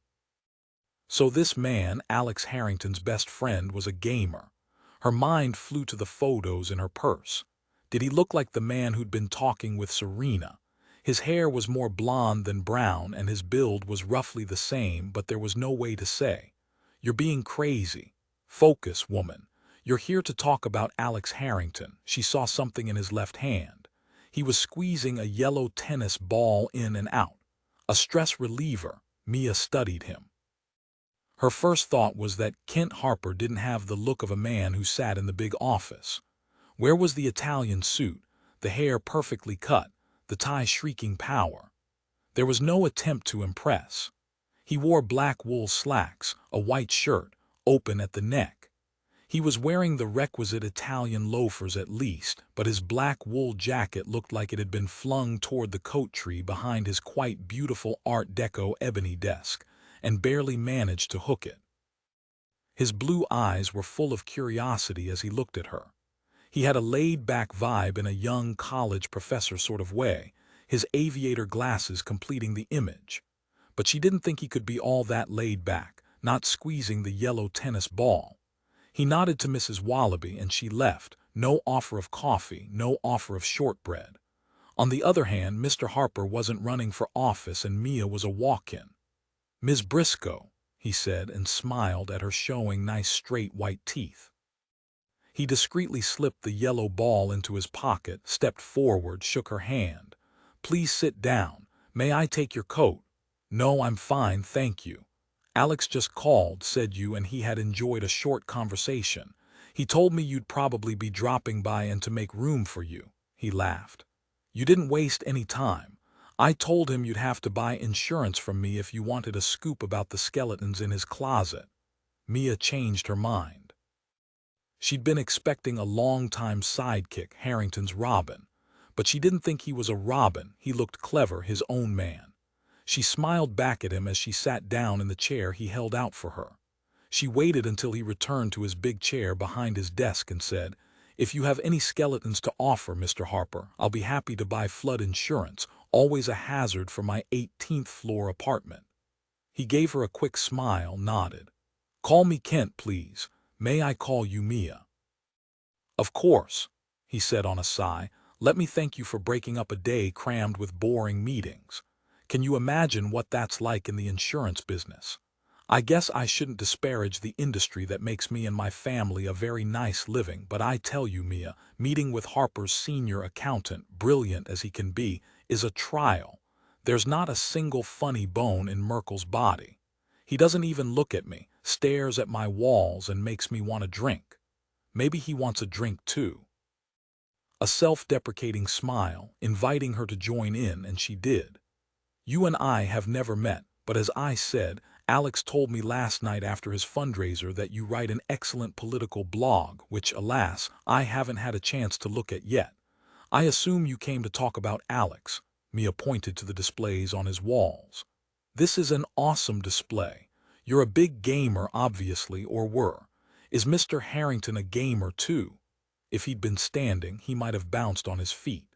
So this man, Alex Harrington's best friend, was a gamer. Her mind flew to the photos in her purse. Did he look like the man who'd been talking with Serena? His hair was more blonde than brown, and his build was roughly the same, but there was no way to say. "You're being crazy. Focus, woman. You're here to talk about Alex Harrington." She saw something in his left hand. He was squeezing a yellow tennis ball in and out. A stress reliever. Mia studied him. Her first thought was that Kent Harper didn't have the look of a man who sat in the big office. Where was the Italian suit, the hair perfectly cut, the tie shrieking power? There was no attempt to impress. He wore black wool slacks, a white shirt, open at the neck. He was wearing the requisite Italian loafers at least, but his black wool jacket looked like it had been flung toward the coat tree behind his quite beautiful Art Deco ebony desk, and barely managed to hook it. His blue eyes were full of curiosity as he looked at her. He had a laid-back vibe in a young college professor sort of way, his aviator glasses completing the image. But she didn't think he could be all that laid back, not squeezing the yellow tennis ball. He nodded to Mrs. Wallaby and she left, no offer of coffee, no offer of shortbread. On the other hand, Mr. Harper wasn't running for office and Mia was a walk-in. "Ms. Briscoe," he said and smiled at her, showing nice straight white teeth. He discreetly slipped the yellow ball into his pocket, stepped forward, shook her hand. "Please sit down. May I take your coat?" "No, I'm fine, thank you. Alex just called, said you and he had enjoyed a short conversation. He told me you'd probably be dropping by and to make room for you." He laughed. "You didn't waste any time. I told him you'd have to buy insurance from me if you wanted a scoop about the skeletons in his closet." Mia changed her mind. She'd been expecting a long-time sidekick, Harrington's Robin, but she didn't think he was a Robin. He looked clever, his own man. She smiled back at him as she sat down in the chair he held out for her. She waited until he returned to his big chair behind his desk and said, "If you have any skeletons to offer, Mr. Harper, I'll be happy to buy flood insurance, always a hazard for my 18th floor apartment." He gave her a quick smile, nodded. "Call me Kent, please. May I call you Mia?" "Of course," he said on a sigh. "Let me thank you for breaking up a day crammed with boring meetings. Can you imagine what that's like in the insurance business? I guess I shouldn't disparage the industry that makes me and my family a very nice living, but I tell you, Mia, meeting with Harper's senior accountant, brilliant as he can be, is a trial. There's not a single funny bone in Merkel's body. He doesn't even look at me, stares at my walls and makes me want a drink. Maybe he wants a drink too. A self-deprecating smile, inviting her to join in, and she did. You and I have never met, but as I said, Alex told me last night after his fundraiser that you write an excellent political blog, which, alas, I haven't had a chance to look at yet. I assume you came to talk about Alex. Mia pointed to the displays on his walls. This is an awesome display. You're a big gamer, obviously, or were. Is Mr. Harrington a gamer too? If he'd been standing, he might have bounced on his feet.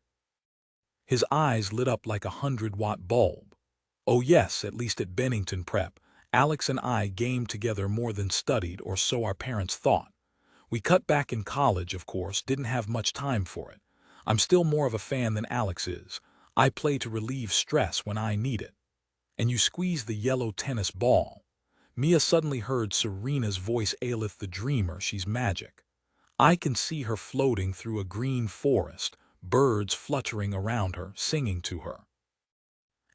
His eyes lit up like a 100-watt bulb. Oh yes, at least at Bennington Prep, Alex and I gamed together more than studied, or so our parents thought. We cut back in college, of course, didn't have much time for it. I'm still more of a fan than Alex is. I play to relieve stress when I need it. And you squeeze the yellow tennis ball. Mia suddenly heard Serena's voice. Aelith the dreamer, she's magic. I can see her floating through a green forest, birds fluttering around her, singing to her.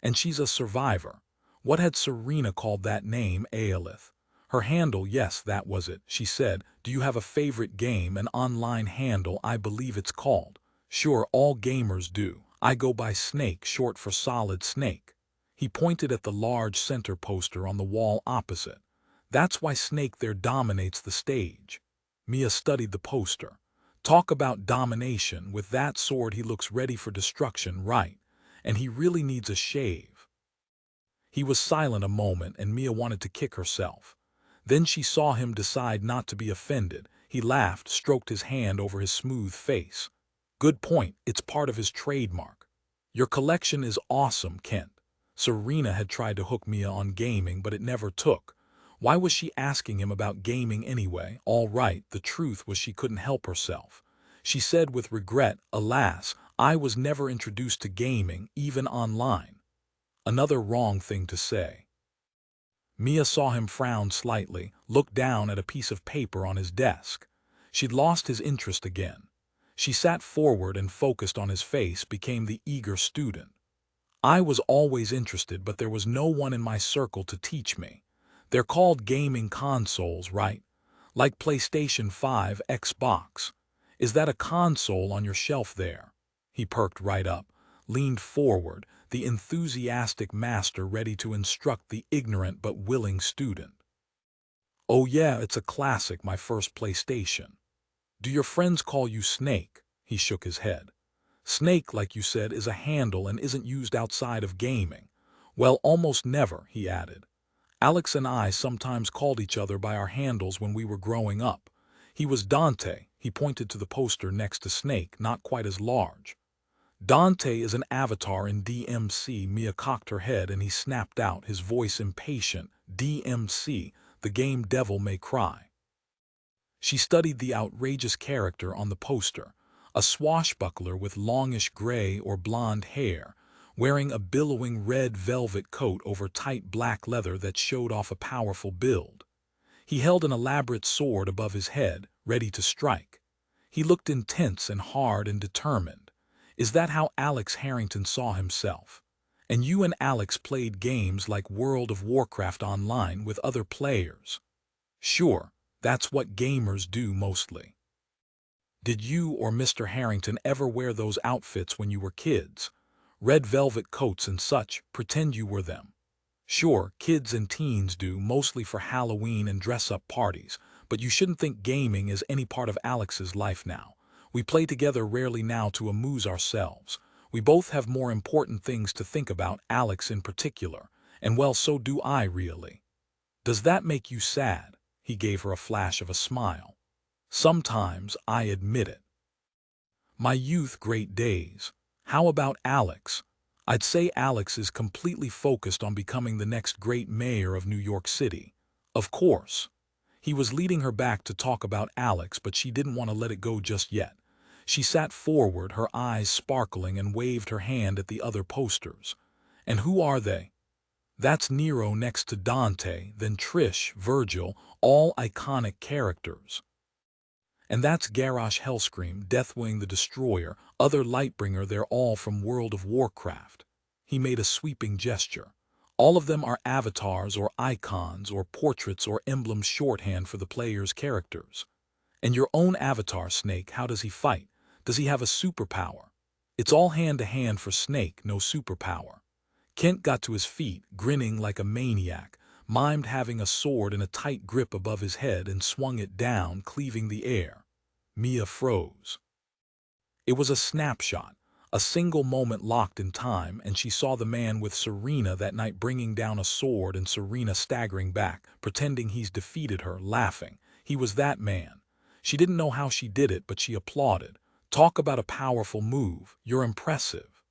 And she's a survivor. What had Serena called that name, Aelith? Her handle, yes, that was it. She said, do you have a favorite game, an online handle, I believe it's called? Sure, all gamers do. I go by Snake, short for Solid Snake. He pointed at the large center poster on the wall opposite. That's why Snake there dominates the stage. Mia studied the poster. Talk about domination. With that sword he looks ready for destruction, right? And he really needs a shave. He was silent a moment, and Mia wanted to kick herself. Then she saw him decide not to be offended. He laughed, stroked his hand over his smooth face. Good point, it's part of his trademark. Your collection is awesome, Kent. Serena had tried to hook Mia on gaming, but it never took. Why was she asking him about gaming anyway? All right, the truth was she couldn't help herself. She said with regret, alas, I was never introduced to gaming, even online. Another wrong thing to say. Mia saw him frown slightly, look down at a piece of paper on his desk. She'd lost his interest again. She sat forward and focused on his face, became the eager student. I was always interested, but there was no one in my circle to teach me. They're called gaming consoles, right? Like PlayStation 5, Xbox. Is that a console on your shelf there? He perked right up, leaned forward, the enthusiastic master ready to instruct the ignorant but willing student. Oh yeah, it's a classic, my first PlayStation. Do your friends call you Snake? He shook his head. Snake, like you said, is a handle and isn't used outside of gaming. Well, almost never, he added. Alex and I sometimes called each other by our handles when we were growing up. He was Dante. He pointed to the poster next to Snake, not quite as large. Dante is an avatar in DMC. Mia cocked her head and he snapped out, his voice impatient. DMC, the game Devil May Cry. She studied the outrageous character on the poster, a swashbuckler with longish gray or blonde hair, wearing a billowing red velvet coat over tight black leather that showed off a powerful build. He held an elaborate sword above his head, ready to strike. He looked intense and hard and determined. Is that how Alex Harrington saw himself? And you and Alex played games like World of Warcraft online with other players? Sure, that's what gamers do mostly. Did you or Mr. Harrington ever wear those outfits when you were kids? Red velvet coats and such, pretend you were them. Sure, kids and teens do, mostly for Halloween and dress-up parties, but you shouldn't think gaming is any part of Alex's life now. We play together rarely now to amuse ourselves. We both have more important things to think about, Alex in particular, and well, so do I really. Does that make you sad? He gave her a flash of a smile. Sometimes, I admit it. My youth, great days. How about Alex? I'd say Alex is completely focused on becoming the next great mayor of New York City. Of course. He was leading her back to talk about Alex, but she didn't want to let it go just yet. She sat forward, her eyes sparkling, and waved her hand at the other posters. And who are they? That's Nero next to Dante, then Trish, Virgil, all iconic characters. And that's Garrosh Hellscream, Deathwing the Destroyer, other Lightbringer, they're all from World of Warcraft. He made a sweeping gesture. All of them are avatars or icons or portraits or emblems, shorthand for the player's characters. And your own avatar, Snake, how does he fight? Does he have a superpower? It's all hand-to-hand for Snake, no superpower. Kent got to his feet, grinning like a maniac, mimed having a sword in a tight grip above his head and swung it down, cleaving the air. Mia froze. It was a snapshot, a single moment locked in time, and she saw the man with Serena that night bringing down a sword and Serena staggering back, pretending he's defeated her, laughing. He was that man. She didn't know how she did it, but she applauded. Talk about a powerful move. You're impressive.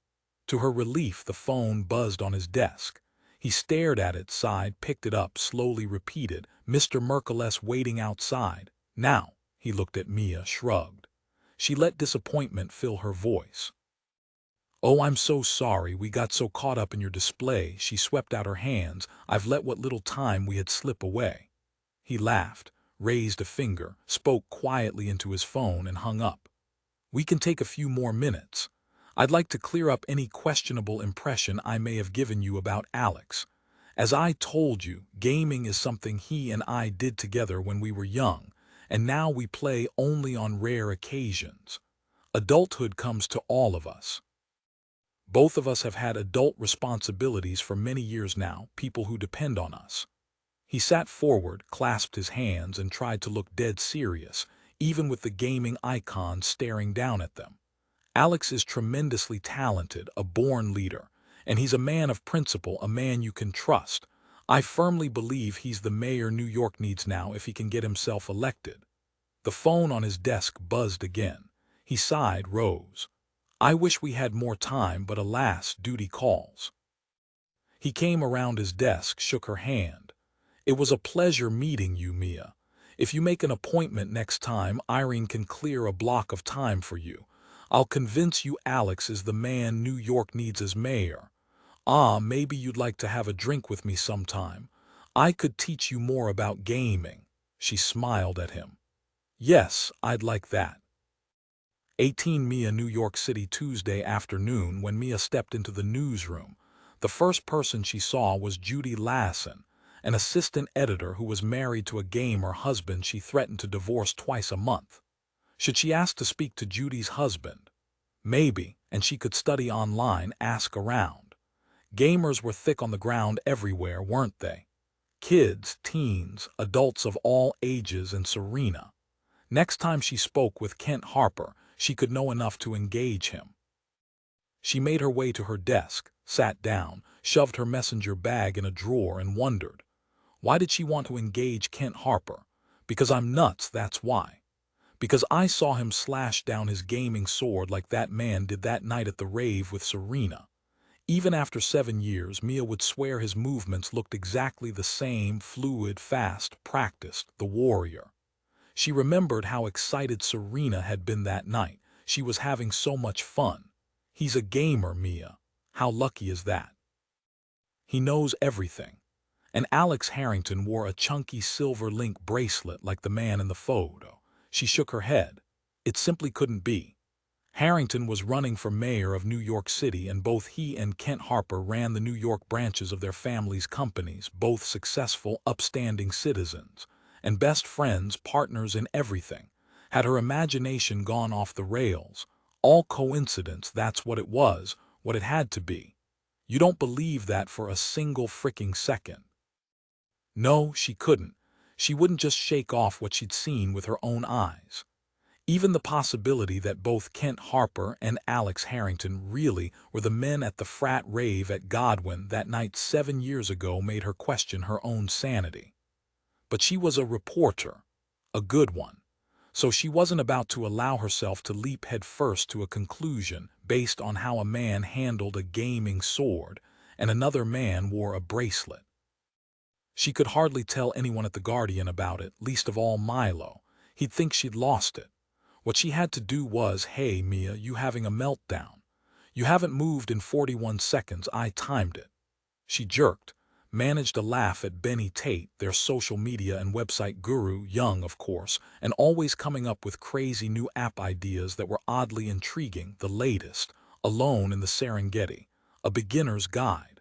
To her relief, the phone buzzed on his desk. He stared at it, sighed, picked it up, slowly repeated, "Mr. Merkel's waiting outside." "Now." He looked at Mia, shrugged. She let disappointment fill her voice. "Oh, I'm so sorry, we got so caught up in your display." She swept out her hands. "I've let what little time we had slip away." He laughed, raised a finger, spoke quietly into his phone, and hung up. "We can take a few more minutes. I'd like to clear up any questionable impression I may have given you about Alex. As I told you, gaming is something he and I did together when we were young, and now we play only on rare occasions. Adulthood comes to all of us. Both of us have had adult responsibilities for many years now, people who depend on us." He sat forward, clasped his hands, and tried to look dead serious, even with the gaming icon staring down at them. "Alex is tremendously talented, a born leader, and he's a man of principle, a man you can trust. I firmly believe he's the mayor New York needs now if he can get himself elected." The phone on his desk buzzed again. He sighed, rose. "I wish we had more time, but alas, duty calls." He came around his desk, shook her hand. "It was a pleasure meeting you, Mia. If you make an appointment next time, Irene can clear a block of time for you. I'll convince you Alex is the man New York needs as mayor. Ah, maybe you'd like to have a drink with me sometime. I could teach you more about gaming." She smiled at him. "Yes, I'd like that." 18 Mia, New York City, Tuesday afternoon. When Mia stepped into the newsroom, the first person she saw was Judy Lassen, an assistant editor who was married to a gamer husband she threatened to divorce twice a month. Should she ask to speak to Judy's husband? Maybe, and she could study online, ask around. Gamers were thick on the ground everywhere, weren't they? Kids, teens, adults of all ages, and Serena. Next time she spoke with Kent Harper, she could know enough to engage him. She made her way to her desk, sat down, shoved her messenger bag in a drawer, and wondered. Why did she want to engage Kent Harper? Because I'm nuts, that's why. Because I saw him slash down his gaming sword like that man did that night at the rave with Serena. Even after 7 years, Mia would swear his movements looked exactly the same, fluid, fast, practiced, the warrior. She remembered how excited Serena had been that night. She was having so much fun. He's a gamer, Mia. How lucky is that? He knows everything. And Alex Harrington wore a chunky silver link bracelet like the man in the photo. She shook her head. It simply couldn't be. Harrington was running for mayor of New York City, and both he and Kent Harper ran the New York branches of their families' companies, both successful, upstanding citizens, and best friends, partners in everything. Had her imagination gone off the rails? All coincidence, that's what it was, what it had to be. You don't believe that for a single fricking second. No, she couldn't. She wouldn't just shake off what she'd seen with her own eyes. Even the possibility that both Kent Harper and Alex Harrington really were the men at the frat rave at Godwin that night 7 years ago made her question her own sanity. But she was a reporter, a good one, so she wasn't about to allow herself to leap headfirst to a conclusion based on how a man handled a gaming sword and another man wore a bracelet. She could hardly tell anyone at the Guardian about it, least of all Milo. He'd think she'd lost it. What she had to do was, "Hey, Mia, you having a meltdown? You haven't moved in 41 seconds, I timed it." She jerked, managed a laugh at Benny Tate, their social media and website guru, young of course, and always coming up with crazy new app ideas that were oddly intriguing, the latest, Alone in the Serengeti. A beginner's guide.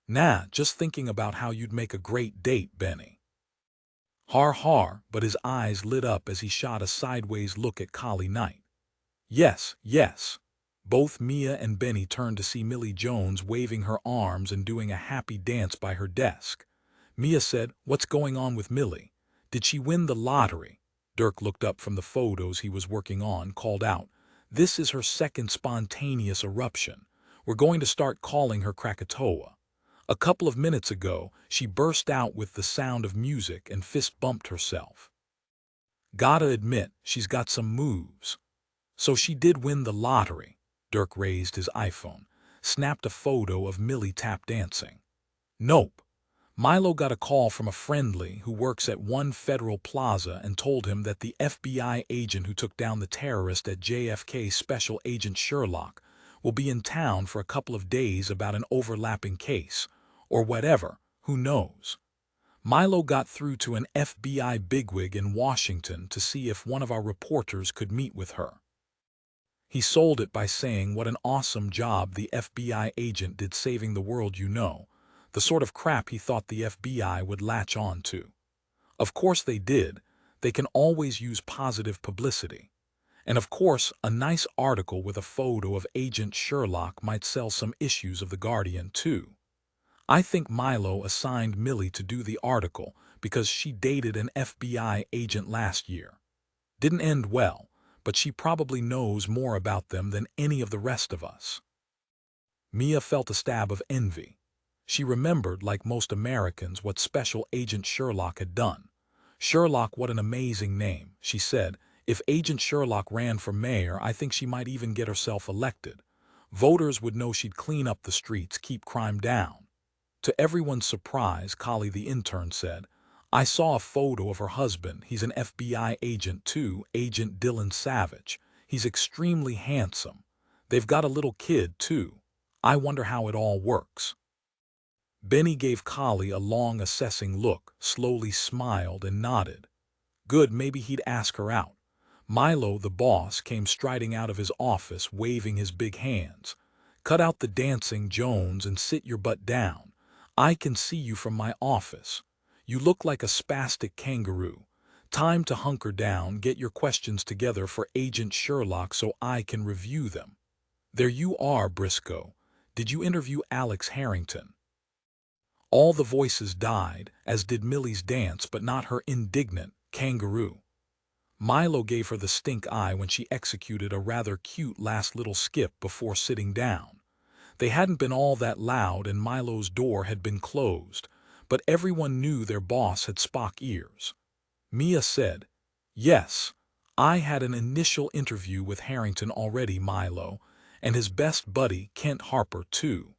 Nah, just thinking about how you'd make a great date, Benny. Har har, but his eyes lit up as he shot a sideways look at Collie Knight. Yes, yes. Both Mia and Benny turned to see Millie Jones waving her arms and doing a happy dance by her desk. Mia said, "What's going on with Millie? Did she win the lottery?" Dirk looked up from the photos he was working on, called out, "This is her second spontaneous eruption. We're going to start calling her Krakatoa. A couple of minutes ago, she burst out with the sound of music and fist-bumped herself. Gotta admit, she's got some moves." So she did win the lottery. Dirk raised his iPhone, snapped a photo of Millie tap dancing. Nope. Milo got a call from a friendly who works at One Federal Plaza and told him that the FBI agent who took down the terrorist at JFK, Special Agent Sherlock, will be in town for a couple of days about an overlapping case, or whatever, who knows. Milo got through to an FBI bigwig in Washington to see if one of our reporters could meet with her. He sold it by saying what an awesome job the FBI agent did saving the world, the sort of crap he thought the FBI would latch on to. Of course they did. They can always use positive publicity. And of course, a nice article with a photo of Agent Sherlock might sell some issues of The Guardian too. I think Milo assigned Millie to do the article because she dated an FBI agent last year. Didn't end well, but she probably knows more about them than any of the rest of us. Mia felt a stab of envy. She remembered, like most Americans, what Special Agent Sherlock had done. Sherlock, what an amazing name, she said. If Agent Sherlock ran for mayor, I think she might even get herself elected. Voters would know she'd clean up the streets, keep crime down. To everyone's surprise, Collie the intern said, "I saw a photo of her husband. He's an FBI agent too, Agent Dylan Savich. He's extremely handsome. They've got a little kid too. I wonder how it all works." Benny gave Collie a long assessing look, slowly smiled and nodded. Good, maybe he'd ask her out. Milo, the boss, came striding out of his office waving his big hands. "Cut out the dancing, Jones, and sit your butt down. I can see you from my office. You look like a spastic kangaroo. Time to hunker down, get your questions together for Agent Sherlock so I can review them. There you are, Briscoe. Did you interview Alex Harrington?" All the voices died, as did Millie's dance, but not her indignant kangaroo. Milo gave her the stink eye when she executed a rather cute last little skip before sitting down. They hadn't been all that loud and Milo's door had been closed, but everyone knew their boss had Spock ears. Mia said, "Yes, I had an initial interview with Harrington already, Milo, and his best buddy, Kent Harper, too.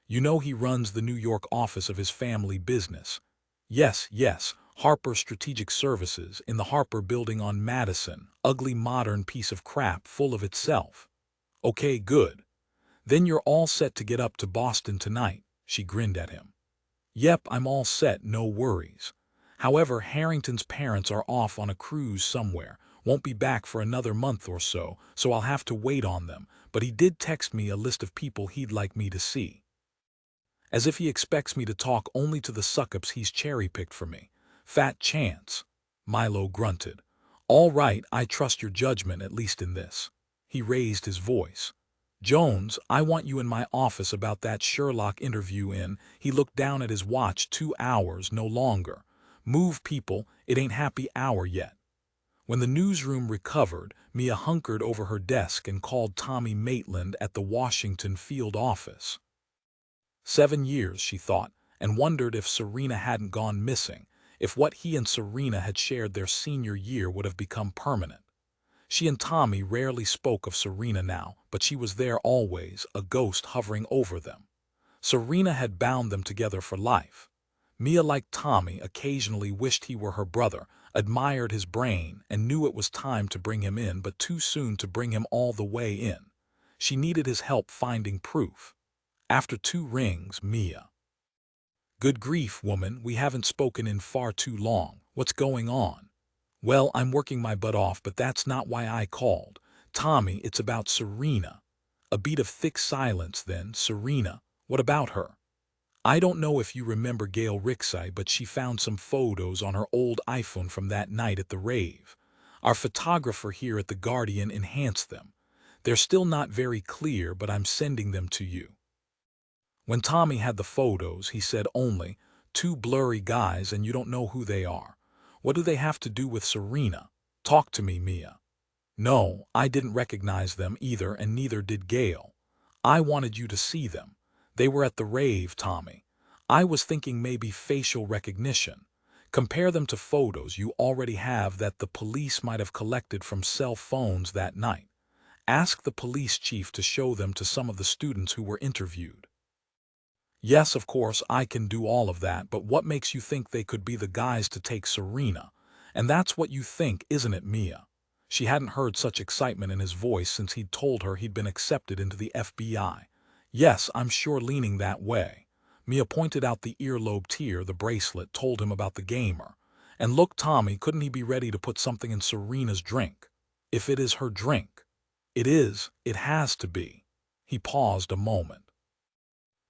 You know he runs the New York office of his family business. Yes, yes, Harper Strategic Services in the Harper Building on Madison, ugly modern piece of crap full of itself. Okay, good. Then you're all set to get up to Boston tonight," she grinned at him. "Yep, I'm all set, no worries. However, Harrington's parents are off on a cruise somewhere, won't be back for another month or so, so I'll have to wait on them, but he did text me a list of people he'd like me to see. As if he expects me to talk only to the suck-ups he's cherry-picked for me. Fat chance." Milo grunted. "All right, I trust your judgment, at least in this." He raised his voice. "Jones, I want you in my office about that Sherlock interview in." He looked down at his watch. 2 hours, no longer. "Move, people, it ain't happy hour yet." When the newsroom recovered, Mia hunkered over her desk and called Tommy Maitland at the Washington field office. 7 years, she thought, and wondered if Serena hadn't gone missing, if what he and Serena had shared their senior year would have become permanent. She and Tommy rarely spoke of Serena now, but she was there always, a ghost hovering over them. Serena had bound them together for life. Mia, like Tommy, occasionally wished he were her brother, admired his brain, and knew it was time to bring him in, but too soon to bring him all the way in. She needed his help finding proof. After 2 rings, Mia. "Good grief, woman, we haven't spoken in far too long. What's going on?" "Well, I'm working my butt off, but that's not why I called. Tommy, it's about Serena." A beat of thick silence then. Serena, what about her? I don't know if you remember Gail Rixey, but she found some photos on her old iPhone from that night at the rave. Our photographer here at The Guardian enhanced them. They're still not very clear, but I'm sending them to you. When Tommy had the photos, he said only, two blurry guys and you don't know who they are. What do they have to do with Serena? Talk to me, Mia. No, I didn't recognize them either, and neither did Gail. I wanted you to see them. They were at the rave, Tommy. I was thinking maybe facial recognition. Compare them to photos you already have that the police might have collected from cell phones that night. Ask the police chief to show them to some of the students who were interviewed. Yes, of course, I can do all of that, but what makes you think they could be the guys to take Serena? And that's what you think, isn't it, Mia? She hadn't heard such excitement in his voice since he'd told her he'd been accepted into the FBI. Yes, I'm sure, leaning that way. Mia pointed out the earlobe tear the bracelet told him about the gamer. And look, Tommy, couldn't he be ready to put something in Serena's drink? If it is her drink. It is, it has to be. He paused a moment.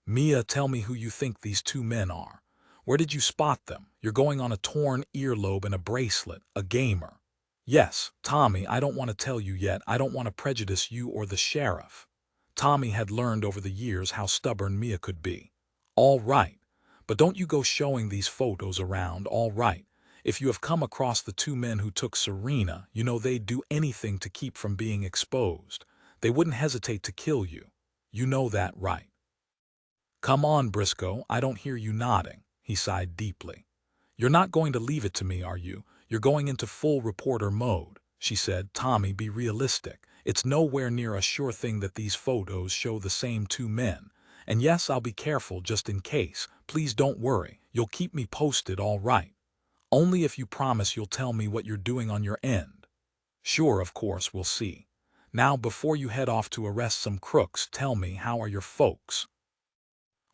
Mia, tell me who you think these two men are. Where did you spot them? You're going on a torn earlobe and a bracelet, a gamer. Yes, Tommy, I don't want to tell you yet. I don't want to prejudice you or the sheriff. Tommy had learned over the years how stubborn Mia could be. All right, but don't you go showing these photos around, all right? If you have come across the two men who took Serena, you know they'd do anything to keep from being exposed. They wouldn't hesitate to kill you. You know that, right? Come on, Briscoe, I don't hear you nodding. He sighed deeply. You're not going to leave it to me, are you? You're going into full reporter mode, she said. Tommy, be realistic. It's nowhere near a sure thing that these photos show the same two men. And yes, I'll be careful just in case. Please don't worry. You'll keep me posted, all right? Only if you promise you'll tell me what you're doing on your end. Sure, of course, we'll see. Now, before you head off to arrest some crooks, tell me, how are your folks?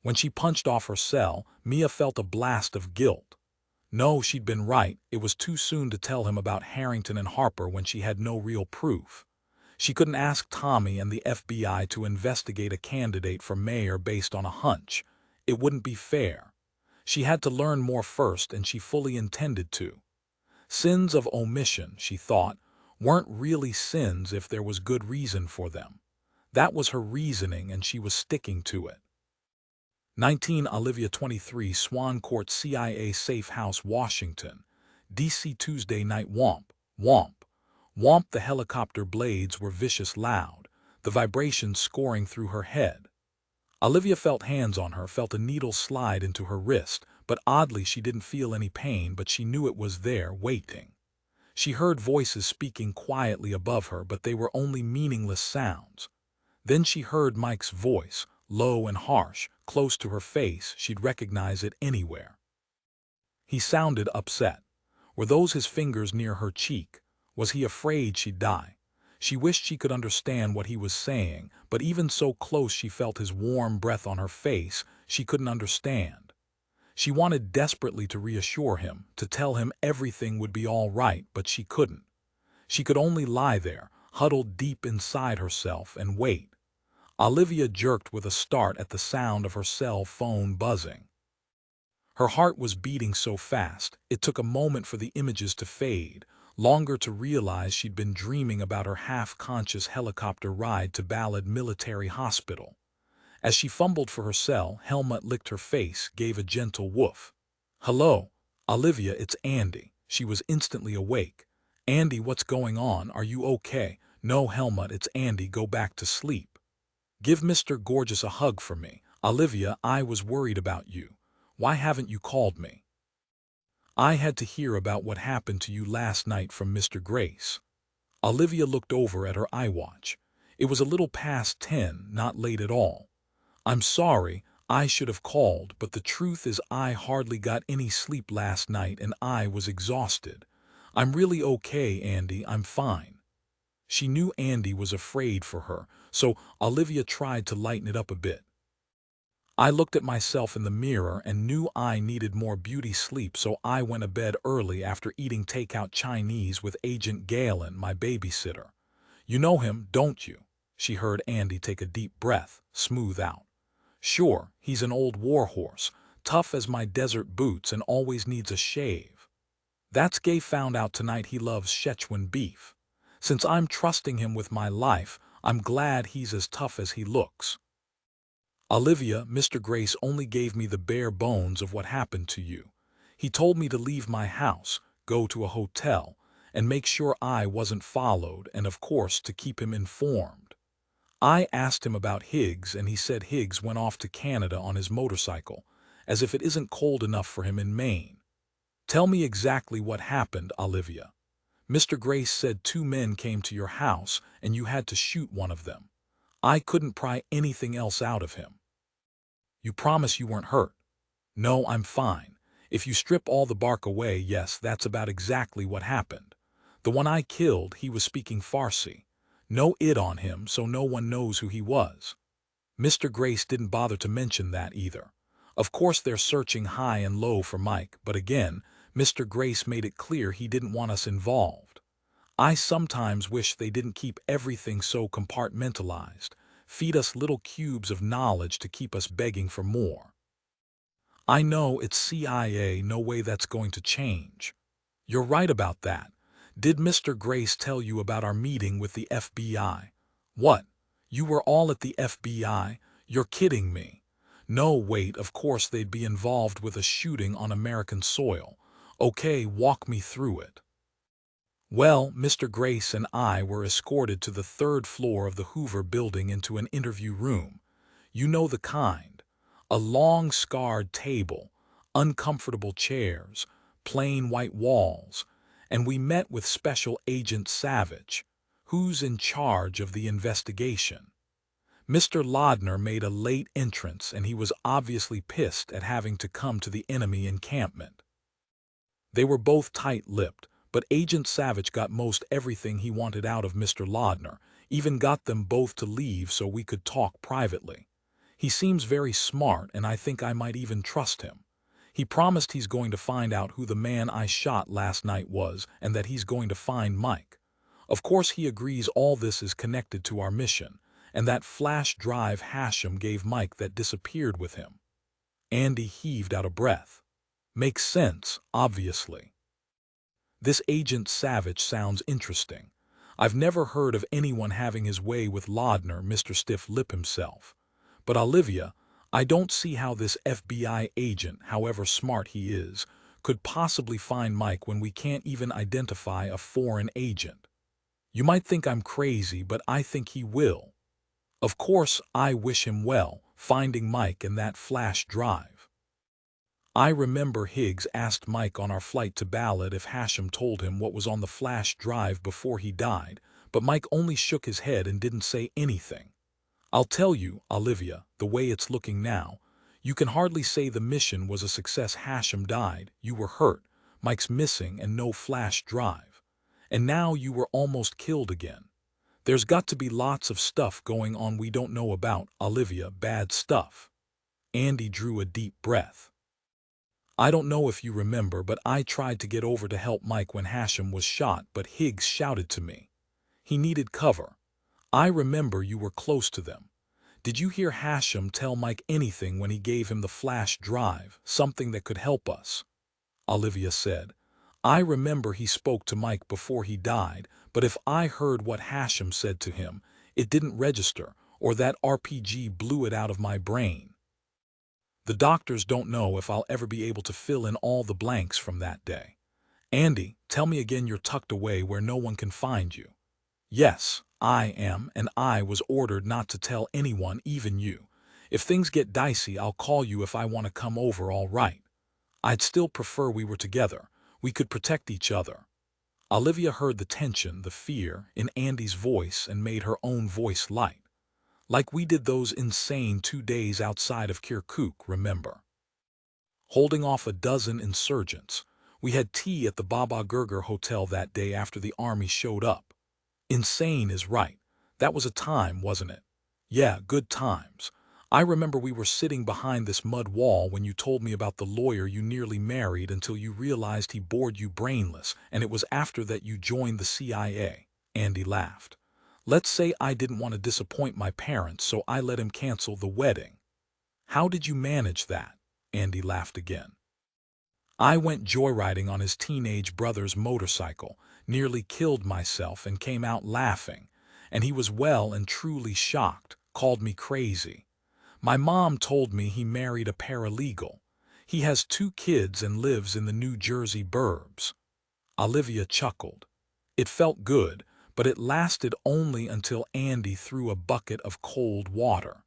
When she punched off her cell, Mia felt a blast of guilt. No, she'd been right. It was too soon to tell him about Harrington and Harper when she had no real proof. She couldn't ask Tommy and the FBI to investigate a candidate for mayor based on a hunch. It wouldn't be fair. She had to learn more first, and she fully intended to. Sins of omission, she thought, weren't really sins if there was good reason for them. That was her reasoning, and she was sticking to it. 19 Olivia 23 Swan Court CIA Safe House, Washington, D.C. Tuesday night. Whomp, whomp, whomp. The helicopter blades were vicious loud, the vibrations scoring through her head. Olivia felt hands on her, felt a needle slide into her wrist, but oddly she didn't feel any pain, but she knew it was there, waiting. She heard voices speaking quietly above her, but they were only meaningless sounds. Then she heard Mike's voice, low and harsh, close to her face. She'd recognize it anywhere. He sounded upset. Were those his fingers near her cheek? Was he afraid she'd die? She wished she could understand what he was saying, but even so close she felt his warm breath on her face, she couldn't understand. She wanted desperately to reassure him, to tell him everything would be all right, but she couldn't. She could only lie there, huddled deep inside herself, and wait. Olivia jerked with a start at the sound of her cell phone buzzing. Her heart was beating so fast, it took a moment for the images to fade, longer to realize she'd been dreaming about her half-conscious helicopter ride to Ballad Military Hospital. As she fumbled for her cell, Helmut licked her face, gave a gentle woof. "Hello, Olivia, it's Andy." She was instantly awake. "Andy, what's going on? Are you okay?" "No, Helmut, it's Andy. Go back to sleep. Give Mr. Gorgeous a hug for me." "Olivia, I was worried about you. Why haven't you called me?" "I had to hear about what happened to you last night from Mr. Grace." Olivia looked over at her iWatch. It was a little past 10, not late at all. "I'm sorry, I should have called, but the truth is I hardly got any sleep last night and I was exhausted. I'm really okay, Andy, I'm fine." She knew Andy was afraid for her, so Olivia tried to lighten it up a bit. "I looked at myself in the mirror and knew I needed more beauty sleep, so I went to bed early after eating takeout Chinese with Agent Galen, my babysitter. You know him, don't you?" She heard Andy take a deep breath, smooth out. Sure, he's an old warhorse, tough as my desert boots and always needs a shave. That's Gay found out tonight he loves Szechuan beef. Since I'm trusting him with my life, I'm glad he's as tough as he looks. Olivia, Mr. Grace only gave me the bare bones of what happened to you. He told me to leave my house, go to a hotel, and make sure I wasn't followed, and of course to keep him informed. I asked him about Higgs, and he said Higgs went off to Canada on his motorcycle, as if it isn't cold enough for him in Maine. Tell me exactly what happened, Olivia. Mr. Grace said 2 men came to your house, and you had to shoot one of them. I couldn't pry anything else out of him. You promise you weren't hurt? No, I'm fine. If you strip all the bark away, yes, that's about exactly what happened. The one I killed, he was speaking Farsi. No id on him, so no one knows who he was. Mr. Grace didn't bother to mention that either. Of course they're searching high and low for Mike, but again, Mr. Grace made it clear he didn't want us involved. I sometimes wish they didn't keep everything so compartmentalized, feed us little cubes of knowledge to keep us begging for more. I know it's CIA, no way that's going to change. You're right about that. Did Mr. Grace tell you about our meeting with the FBI? What? You were all at the FBI? You're kidding me. No, wait, of course they'd be involved with a shooting on American soil. Okay, walk me through it. Well, Mr. Grace and I were escorted to the 3rd floor of the Hoover building into an interview room. You know the kind. A long scarred table, uncomfortable chairs, plain white walls, and we met with Special Agent Savich, who's in charge of the investigation. Mr. Lodner made a late entrance, and he was obviously pissed at having to come to the enemy encampment. They were both tight-lipped, but Agent Savich got most everything he wanted out of Mr. Lodner, even got them both to leave so we could talk privately. He seems very smart, and I think I might even trust him. He promised he's going to find out who the man I shot last night was, and that he's going to find Mike. Of course he agrees all this is connected to our mission, and that flash drive Hashem gave Mike that disappeared with him. Andy heaved out a breath. Makes sense, obviously. This Agent Savich sounds interesting. I've never heard of anyone having his way with Lodner, Mr. Stiff-Lip himself. But Olivia, I don't see how this FBI agent, however smart he is, could possibly find Mike when we can't even identify a foreign agent. You might think I'm crazy, but I think he will. Of course, I wish him well, finding Mike in that flash drive. I remember Higgs asked Mike on our flight to Ballad if Hashem told him what was on the flash drive before he died, but Mike only shook his head and didn't say anything. I'll tell you, Olivia, the way it's looking now, you can hardly say the mission was a success. Hashem died, you were hurt, Mike's missing, and no flash drive. And now you were almost killed again. There's got to be lots of stuff going on we don't know about, Olivia, bad stuff. Andy drew a deep breath. I don't know if you remember, but I tried to get over to help Mike when Hashem was shot, but Higgs shouted to me. He needed cover. I remember you were close to them. Did you hear Hashem tell Mike anything when he gave him the flash drive, something that could help us? Olivia said. I remember he spoke to Mike before he died, but if I heard what Hashem said to him, it didn't register, or that RPG blew it out of my brain. The doctors don't know if I'll ever be able to fill in all the blanks from that day. Andy, tell me again you're tucked away where no one can find you. Yes, I am, and I was ordered not to tell anyone, even you. If things get dicey, I'll call you if I want to come over, all right. I'd still prefer we were together. We could protect each other. Olivia heard the tension, the fear, in Andy's voice and made her own voice light. Like we did those insane 2 days outside of Kirkuk, remember? Holding off a dozen insurgents. We had tea at the Baba Gurger Hotel that day after the army showed up. Insane is right. That was a time, wasn't it? Yeah, good times. I remember we were sitting behind this mud wall when you told me about the lawyer you nearly married until you realized he bored you brainless, and it was after that you joined the CIA. Andy laughed. Let's say I didn't want to disappoint my parents, so I let him cancel the wedding. How did you manage that? Andy laughed again. I went joyriding on his teenage brother's motorcycle, nearly killed myself and came out laughing, and he was well and truly shocked, called me crazy. My mom told me he married a paralegal. He has 2 kids and lives in the New Jersey burbs. Olivia chuckled. It felt good, but it lasted only until Andy threw a bucket of cold water.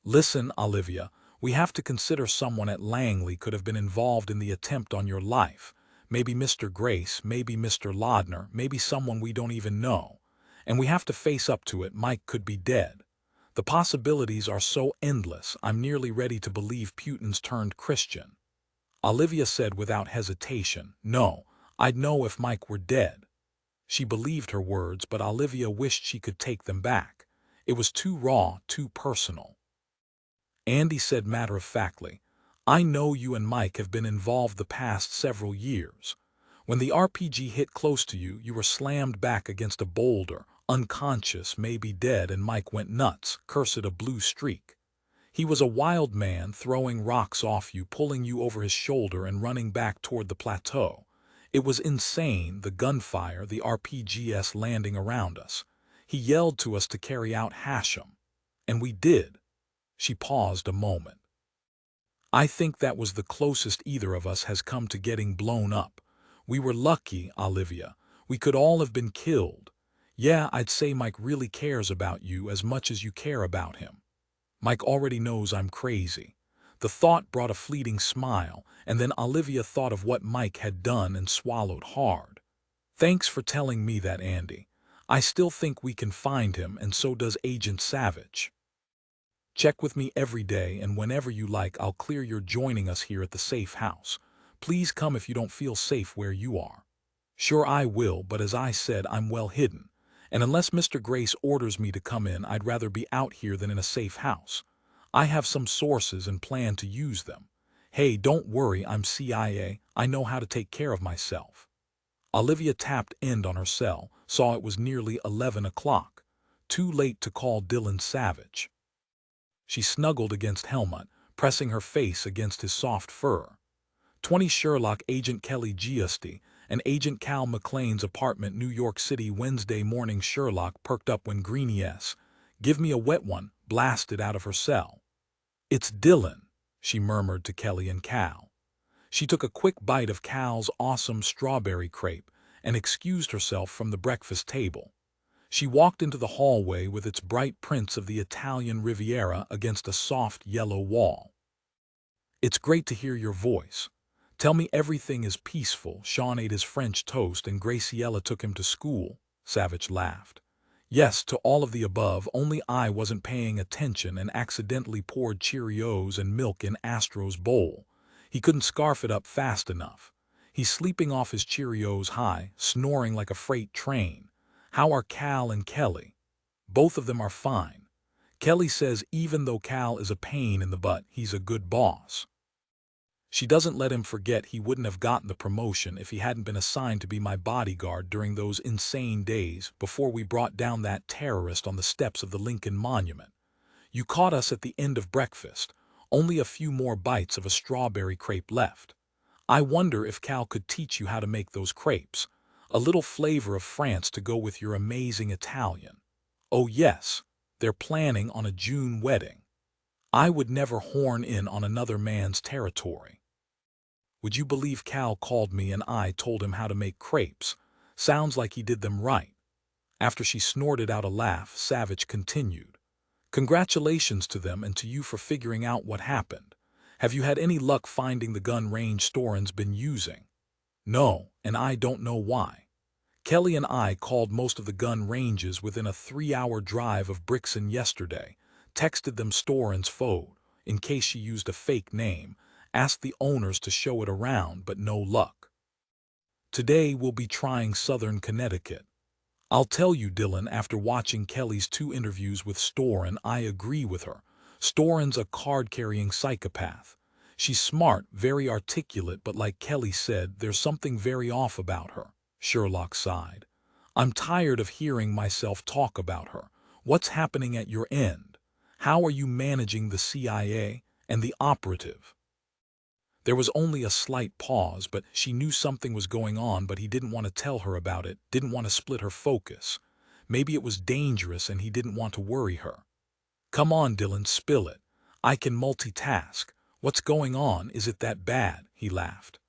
Listen, Olivia, we have to consider someone at Langley could have been involved in the attempt on your life. Maybe Mr. Grace, maybe Mr. Laudner, maybe someone we don't even know. And we have to face up to it. Mike could be dead. The possibilities are so endless, I'm nearly ready to believe Putin's turned Christian. Olivia said without hesitation, no, I'd know if Mike were dead. She believed her words, but Olivia wished she could take them back. It was too raw, too personal. Andy said matter-of-factly, I know you and Mike have been involved the past several years. When the RPG hit close to you, you were slammed back against a boulder, unconscious, maybe dead, and Mike went nuts, cursed a blue streak. He was a wild man, throwing rocks off you, pulling you over his shoulder and running back toward the plateau. It was insane, the gunfire, the RPGs landing around us. He yelled to us to carry out Hashem. And we did. She paused a moment. I think that was the closest either of us has come to getting blown up. We were lucky, Olivia. We could all have been killed. Yeah, I'd say Mike really cares about you as much as you care about him. Mike already knows I'm crazy. The thought brought a fleeting smile, and then Olivia thought of what Mike had done and swallowed hard. Thanks for telling me that, Andy. I still think we can find him, and so does Agent Savich. Check with me every day, and whenever you like, I'll clear your joining us here at the safe house. Please come if you don't feel safe where you are. Sure, I will, but as I said, I'm well hidden. And unless Mr. Grace orders me to come in, I'd rather be out here than in a safe house. I have some sources and plan to use them. Hey, don't worry, I'm CIA. I know how to take care of myself. Olivia tapped end on her cell, saw it was nearly 11 o'clock. Too late to call Dylan Savage. She snuggled against Helmut, pressing her face against his soft fur. 20 Sherlock, Agent Kelly Giusti, and Agent Cal McLean's apartment, New York City, Wednesday morning. Sherlock perked up when Greenie S. "Give me a wet one," blasted out of her cell. "It's Dylan," she murmured to Kelly and Cal. She took a quick bite of Cal's awesome strawberry crepe and excused herself from the breakfast table. She walked into the hallway with its bright prints of the Italian Riviera against a soft yellow wall. "It's great to hear your voice. Tell me everything is peaceful." Sean ate his French toast and Graciela took him to school. Savage laughed. "Yes, to all of the above, only I wasn't paying attention and accidentally poured Cheerios and milk in Astro's bowl. He couldn't scarf it up fast enough. He's sleeping off his Cheerios high, snoring like a freight train. How are Cal and Kelly?" "Both of them are fine. Kelly says even though Cal is a pain in the butt, he's a good boss. She doesn't let him forget he wouldn't have gotten the promotion if he hadn't been assigned to be my bodyguard during those insane days before we brought down that terrorist on the steps of the Lincoln Monument. You caught us at the end of breakfast, only a few more bites of a strawberry crepe left. I wonder if Cal could teach you how to make those crepes. A little flavor of France to go with your amazing Italian. Oh yes, they're planning on a June wedding. I would never horn in on another man's territory. Would you believe Cal called me and I told him how to make crepes? Sounds like he did them right." After she snorted out a laugh, Savage continued. "Congratulations to them and to you for figuring out what happened. Have you had any luck finding the gun range Storin's been using?" "No, and I don't know why. Kelly and I called most of the gun ranges within a 3-hour drive of Brixton yesterday, texted them Storin's phone, in case she used a fake name, asked the owners to show it around, but no luck. Today we'll be trying Southern Connecticut. I'll tell you, Dylan, after watching Kelly's 2 interviews with Storin, I agree with her. Storin's a card-carrying psychopath. She's smart, very articulate, but like Kelly said, there's something very off about her." Sherlock sighed. I'm tired of hearing myself talk about her. What's happening at your end? How are you managing the CIA and the operative?" There was only a slight pause, but she knew something was going on, but he didn't want to tell her about it, didn't want to split her focus. Maybe it was dangerous and he didn't want to worry her. "Come on, Dylan, spill it. I can multitask. What's going on? Is it that bad?" He laughed.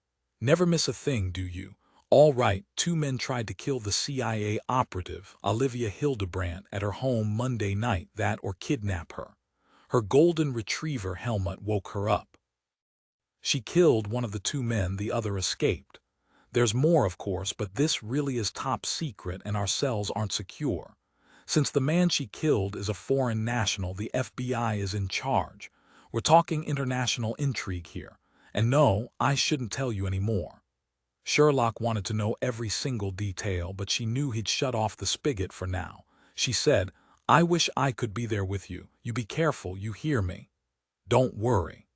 "Never miss a thing, do you? All right, 2 men tried to kill the CIA operative, Olivia Hildebrandt, at her home Monday night, that or kidnap her. Her golden retriever helmet woke her up. She killed one of the 2 men, the other escaped. There's more, of course, but this really is top secret and our cells aren't secure. Since the man she killed is a foreign national, the FBI is in charge. We're talking international intrigue here. And no, I shouldn't tell you any more." Sherlock wanted to know every single detail, but she knew he'd shut off the spigot for now. She said, "I wish I could be there with you. You be careful, you hear me? Don't worry."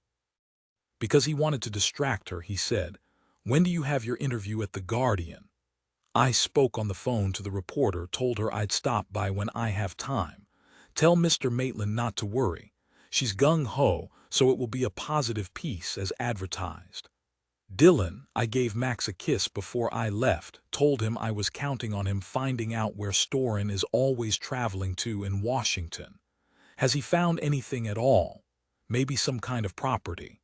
Because he wanted to distract her, he said, "When do you have your interview at The Guardian?" "I spoke on the phone to the reporter, told her I'd stop by when I have time. Tell Mr. Maitland not to worry. She's gung-ho, so it will be a positive piece as advertised." "Dylan, I gave Max a kiss before I left, told him I was counting on him finding out where Storin is always traveling to in Washington. Has he found anything at all? Maybe some kind of property?"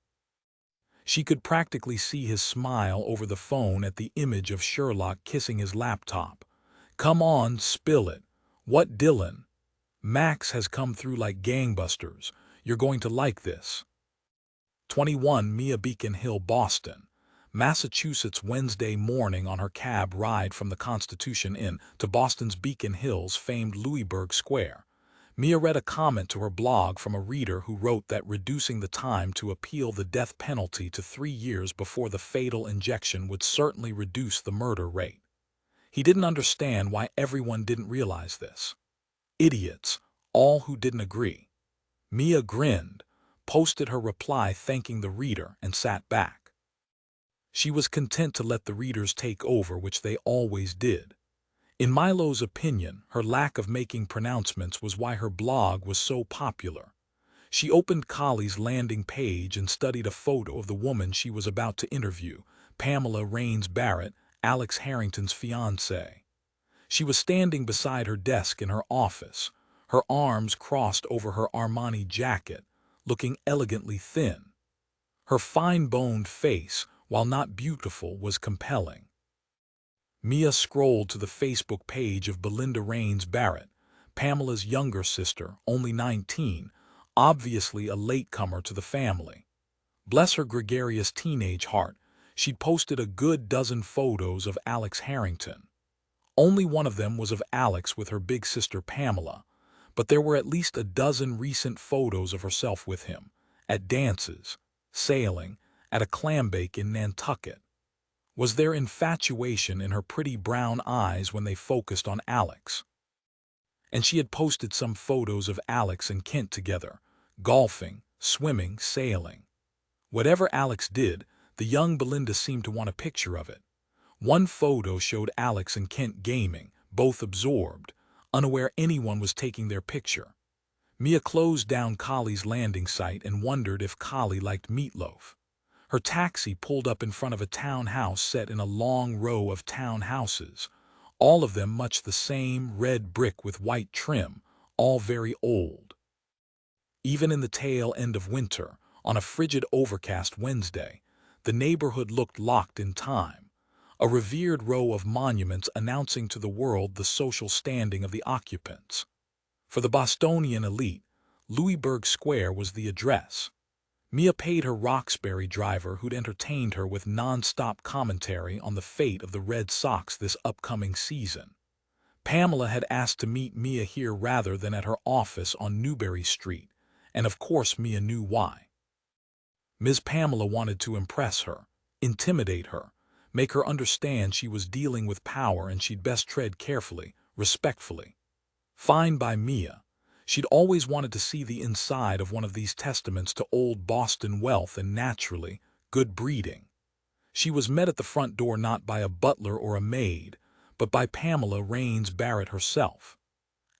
She could practically see his smile over the phone at the image of Sherlock kissing his laptop. "Come on, spill it. What, Dylan? Max has come through like gangbusters. You're going to like this." 21 Mia Beacon Hill, Boston, Massachusetts. Wednesday morning on her cab ride from the Constitution Inn to Boston's Beacon Hill's famed Louisburg Square, Mia read a comment to her blog from a reader who wrote that reducing the time to appeal the death penalty to 3 years before the fatal injection would certainly reduce the murder rate. He didn't understand why everyone didn't realize this. Idiots, all who didn't agree. Mia grinned, posted her reply thanking the reader, and sat back. She was content to let the readers take over, which they always did. In Milo's opinion, her lack of making pronouncements was why her blog was so popular. She opened Collie's landing page and studied a photo of the woman she was about to interview, Pamela Raines Barrett, Alex Harrington's fiancée. She was standing beside her desk in her office, her arms crossed over her Armani jacket, looking elegantly thin. Her fine-boned face, while not beautiful, was compelling. Mia scrolled to the Facebook page of Belinda Raines Barrett, Pamela's younger sister, only 19, obviously a latecomer to the family. Bless her gregarious teenage heart, she'd posted a good dozen photos of Alex Harrington. Only one of them was of Alex with her big sister Pamela, but there were at least a dozen recent photos of herself with him, at dances, sailing, at a clambake in Nantucket. Was there infatuation in her pretty brown eyes when they focused on Alex? And she had posted some photos of Alex and Kent together, golfing, swimming, sailing. Whatever Alex did, the young Belinda seemed to want a picture of it. One photo showed Alex and Kent gaming, both absorbed, unaware anyone was taking their picture. Mia closed down Collie's landing site and wondered if Collie liked meatloaf. Her taxi pulled up in front of a townhouse set in a long row of townhouses, all of them much the same, red brick with white trim, all very old. Even in the tail end of winter, on a frigid overcast Wednesday, the neighborhood looked locked in time, a revered row of monuments announcing to the world the social standing of the occupants. For the Bostonian elite, Louisburg Square was the address. Mia paid her Roxbury driver, who'd entertained her with non-stop commentary on the fate of the Red Sox this upcoming season. Pamela had asked to meet Mia here rather than at her office on Newbury Street, and of course Mia knew why. Ms. Pamela wanted to impress her, intimidate her, make her understand she was dealing with power and she'd best tread carefully, respectfully. Fine by Mia. She'd always wanted to see the inside of one of these testaments to old Boston wealth and, naturally, good breeding. She was met at the front door not by a butler or a maid, but by Pamela Raines Barrett herself.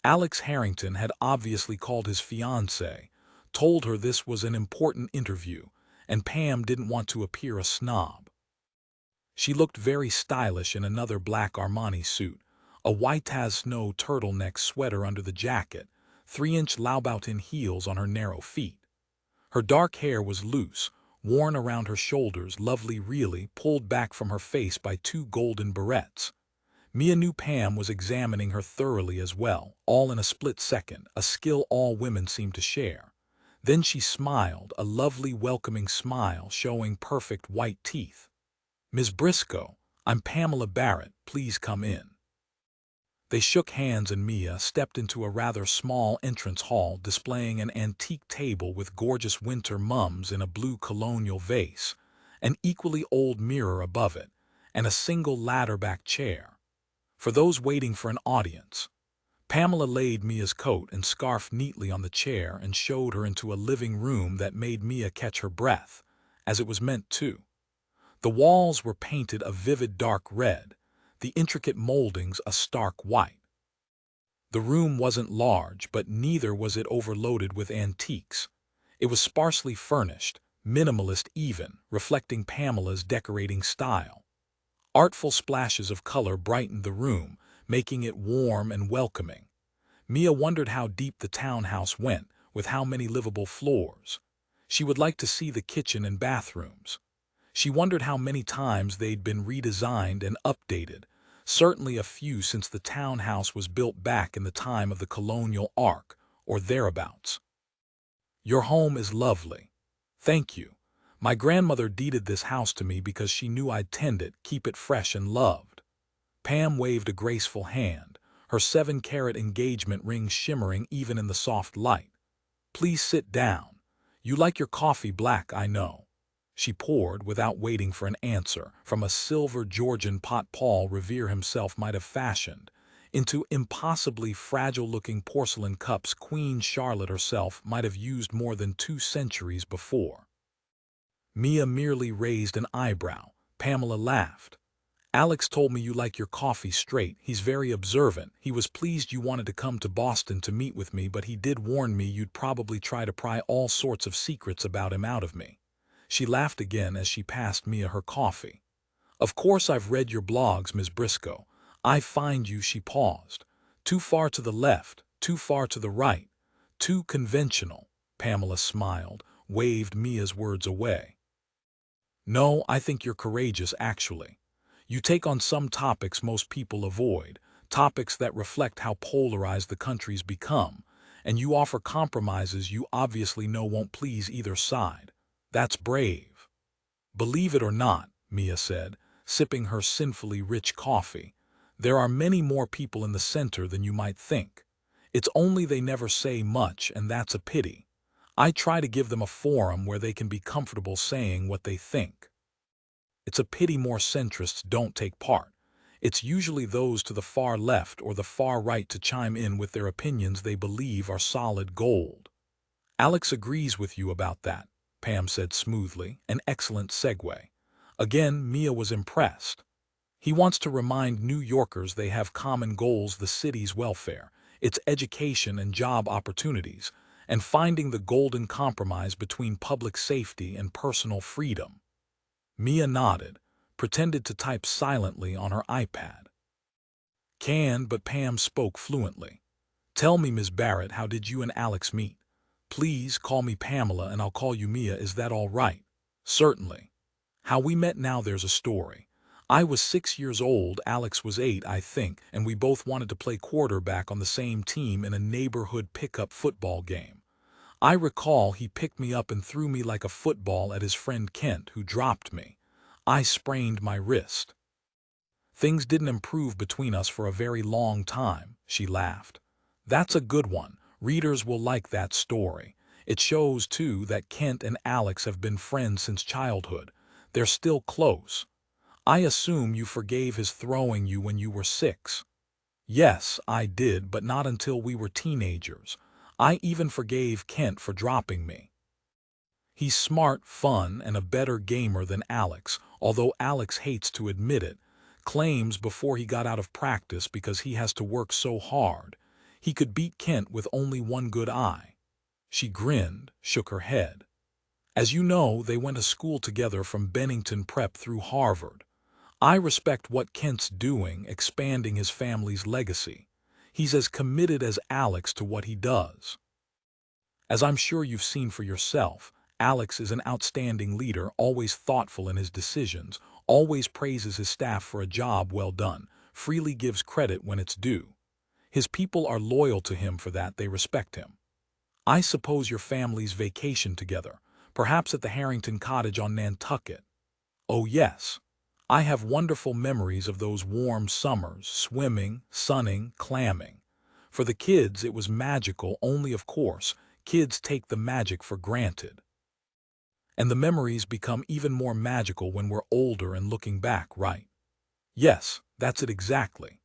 Alex Harrington had obviously called his fiancée, told her this was an important interview, and Pam didn't want to appear a snob. She looked very stylish in another black Armani suit, a white snow turtleneck sweater under the jacket, 3-inch Louboutin heels on her narrow feet. Her dark hair was loose, worn around her shoulders, lovely really pulled back from her face by 2 golden barrettes. Mia knew Pam was examining her thoroughly as well, all in a split second, a skill all women seem to share. Then she smiled, a lovely welcoming smile showing perfect white teeth. "Ms. Briscoe, I'm Pamela Barrett, please come in." They shook hands and Mia stepped into a rather small entrance hall displaying an antique table with gorgeous winter mums in a blue colonial vase, an equally old mirror above it, and a single ladder-back chair. For those waiting for an audience, Pamela laid Mia's coat and scarf neatly on the chair and showed her into a living room that made Mia catch her breath, as it was meant to. The walls were painted a vivid dark red, the intricate moldings a stark white. The room wasn't large, but neither was it overloaded with antiques. It was sparsely furnished, minimalist even, reflecting Pamela's decorating style. Artful splashes of color brightened the room, making it warm and welcoming. Mia wondered how deep the townhouse went, with how many livable floors. She would like to see the kitchen and bathrooms. She wondered how many times they'd been redesigned and updated, certainly a few since the townhouse was built back in the time of the colonial arc, or thereabouts. "Your home is lovely. Thank you. My grandmother deeded this house to me because she knew I'd tend it, keep it fresh and loved." Pam waved a graceful hand, her 7-carat engagement ring shimmering even in the soft light. "Please sit down. You like your coffee black, I know." She poured, without waiting for an answer, from a silver Georgian pot Paul Revere himself might have fashioned, into impossibly fragile-looking porcelain cups Queen Charlotte herself might have used more than 2 centuries before. Mia merely raised an eyebrow. Pamela laughed. "Alex told me you like your coffee straight. He's very observant. He was pleased you wanted to come to Boston to meet with me, but he did warn me you'd probably try to pry all sorts of secrets about him out of me." She laughed again as she passed Mia her coffee. "Of course I've read your blogs, Ms. Briscoe. I find you," she paused, "too far to the left, too far to the right, too conventional." Pamela smiled, waved Mia's words away. "No, I think you're courageous, actually. You take on some topics most people avoid, topics that reflect how polarized the country's become, and you offer compromises you obviously know won't please either side. That's brave." "Believe it or not," Mia said, sipping her sinfully rich coffee, "there are many more people in the center than you might think. It's only they never say much, and that's a pity. I try to give them a forum where they can be comfortable saying what they think. It's a pity more centrists don't take part. It's usually those to the far left or the far right to chime in with their opinions they believe are solid gold." "Alex agrees with you about that," Pam said smoothly, an excellent segue. Again, Mia was impressed. "He wants to remind New Yorkers they have common goals: the city's welfare, its education and job opportunities, and finding the golden compromise between public safety and personal freedom." Mia nodded, pretended to type silently on her iPad. But Pam spoke fluently. "Tell me, Ms. Barrett, how did you and Alex meet? Please call me Pamela and I'll call you Mia, is that all right?" "Certainly. How we met, now there's a story. I was 6 years old, Alex was 8, I think, and we both wanted to play quarterback on the same team in a neighborhood pickup football game. I recall he picked me up and threw me like a football at his friend Kent, who dropped me. I sprained my wrist. Things didn't improve between us for a very long time," she laughed. "That's a good one. Readers will like that story. It shows, too, that Kent and Alex have been friends since childhood. They're still close. I assume you forgave his throwing you when you were 6. "Yes, I did, but not until we were teenagers. I even forgave Kent for dropping me. He's smart, fun, and a better gamer than Alex, although Alex hates to admit it, Claims before he got out of practice because he has to work so hard. He could beat Kent with only one good eye. She grinned, shook her head. As you know, they went to school together from Bennington Prep through Harvard. I respect what Kent's doing, expanding his family's legacy. He's as committed as Alex to what he does. As I'm sure you've seen for yourself, Alex is an outstanding leader, always thoughtful in his decisions, always praises his staff for a job well done, freely gives credit when it's due. His people are loyal to him for that, they respect him. I suppose your families vacation together, perhaps at the Harrington cottage on Nantucket. Oh yes. I have wonderful memories of those warm summers, swimming, sunning, clamming. For the kids it was magical, only of course, kids take the magic for granted. And the memories become even more magical when we're older and looking back, right? Yes, that's it exactly,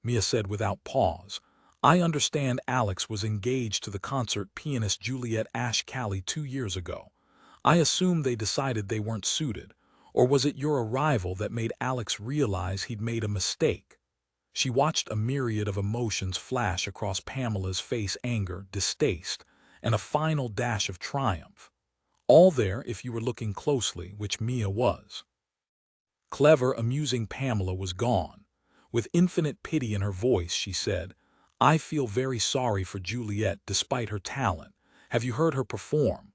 Mia said without pause. I understand Alex was engaged to the concert pianist Juliet Ashcali 2 years ago. I assume they decided they weren't suited. Or was it your arrival that made Alex realize he'd made a mistake? She watched a myriad of emotions flash across Pamela's face: anger, distaste, and a final dash of triumph. All there if you were looking closely, which Mia was. Clever, amusing Pamela was gone. With infinite pity in her voice, she said, I feel very sorry for Juliet despite her talent. Have you heard her perform?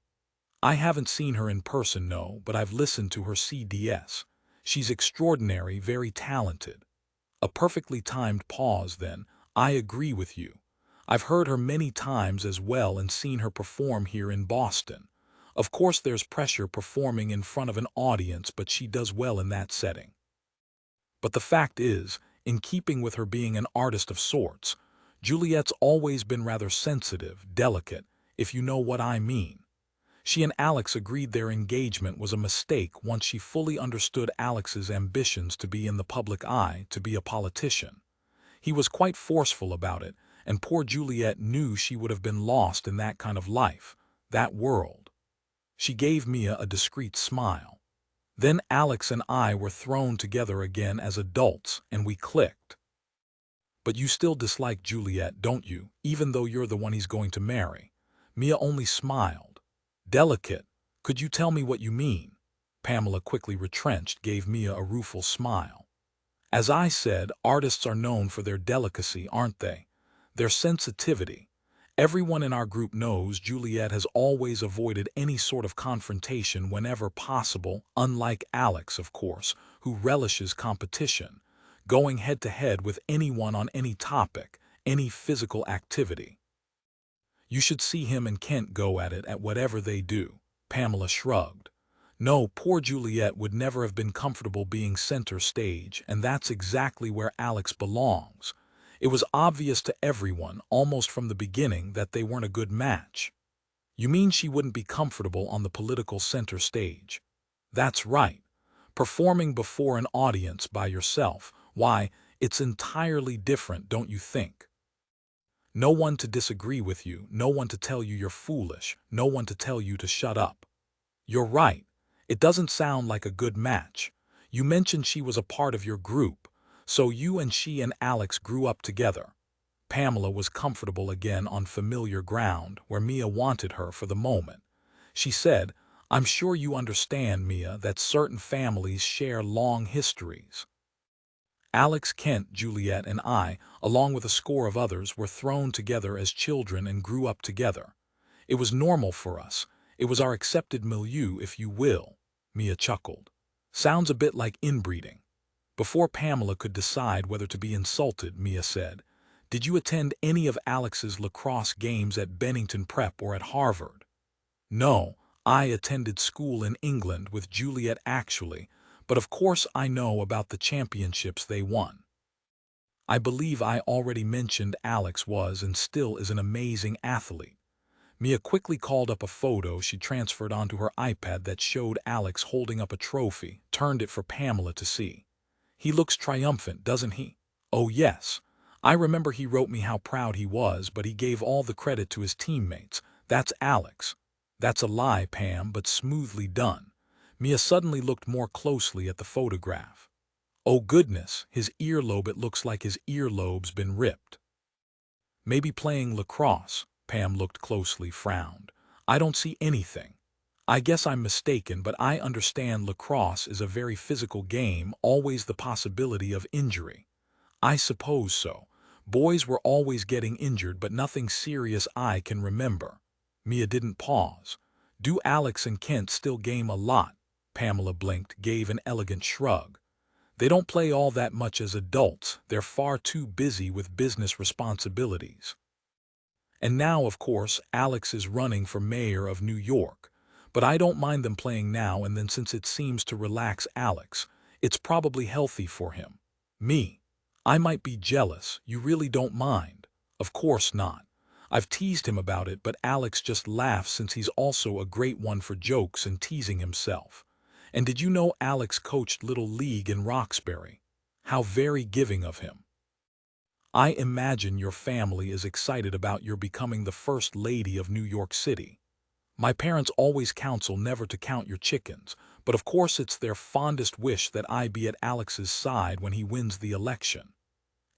I haven't seen her in person, no, but I've listened to her CDs. She's extraordinary, very talented. A perfectly timed pause then. I agree with you. I've heard her many times as well and seen her perform here in Boston. Of course there's pressure performing in front of an audience, but she does well in that setting. But the fact is, in keeping with her being an artist of sorts, Juliet's always been rather sensitive, delicate, if you know what I mean. She and Alex agreed their engagement was a mistake once she fully understood Alex's ambitions to be in the public eye, to be a politician. He was quite forceful about it, and poor Juliet knew she would have been lost in that kind of life, that world. She gave Mia a discreet smile. Then Alex and I were thrown together again as adults, and we clicked. But you still dislike Juliet, don't you, even though you're the one he's going to marry? Mia only smiled. Delicate. Could you tell me what you mean? Pamela quickly retrenched, gave Mia a rueful smile. As I said, artists are known for their delicacy, aren't they? Their sensitivity. Everyone in our group knows Juliet has always avoided any sort of confrontation whenever possible, unlike Alex, of course, who relishes competition, going head-to-head with anyone on any topic, any physical activity. You should see him and Kent go at it at whatever they do. Pamela shrugged. No, poor Juliet would never have been comfortable being center stage, and that's exactly where Alex belongs. It was obvious to everyone, almost from the beginning, that they weren't a good match. You mean she wouldn't be comfortable on the political center stage? That's right. Performing before an audience by yourself, why, it's entirely different, don't you think? No one to disagree with you, no one to tell you you're foolish, no one to tell you to shut up. You're right. It doesn't sound like a good match. You mentioned she was a part of your group, so you and she and Alex grew up together. Pamela was comfortable again on familiar ground where Mia wanted her for the moment. She said, I'm sure you understand, Mia, that certain families share long histories. Alex, Kent, Juliet, and I, along with a score of others, were thrown together as children and grew up together. It was normal for us. It was our accepted milieu, if you will. Mia chuckled. Sounds a bit like inbreeding. Before Pamela could decide whether to be insulted, Mia said, Did you attend any of Alex's lacrosse games at Bennington Prep or at Harvard? No, I attended school in England with Juliet actually, but of course I know about the championships they won. I believe I already mentioned Alex was and still is an amazing athlete. Mia quickly called up a photo she transferred onto her iPad that showed Alex holding up a trophy, turned it for Pamela to see. He looks triumphant, doesn't he? Oh yes. I remember he wrote me how proud he was, but he gave all the credit to his teammates. That's Alex. That's a lie, Pam, but smoothly done. Mia suddenly looked more closely at the photograph. Oh goodness, his earlobe, it looks like his earlobe's been ripped. Maybe playing lacrosse. Pam looked closely, frowned. I don't see anything. I guess I'm mistaken, but I understand lacrosse is a very physical game, always the possibility of injury. I suppose so. Boys were always getting injured, but nothing serious I can remember. Mia didn't pause. Do Alex and Kent still game a lot? Pamela blinked, gave an elegant shrug. They don't play all that much as adults. They're far too busy with business responsibilities. And now, of course, Alex is running for mayor of New York. But I don't mind them playing now and then since it seems to relax Alex. It's probably healthy for him. Me. I might be jealous. You really don't mind? Of course not. I've teased him about it, but Alex just laughs since he's also a great one for jokes and teasing himself. And did you know Alex coached Little League in Roxbury? How very giving of him. I imagine your family is excited about your becoming the First Lady of New York City. My parents always counsel never to count your chickens, but of course it's their fondest wish that I be at Alex's side when he wins the election.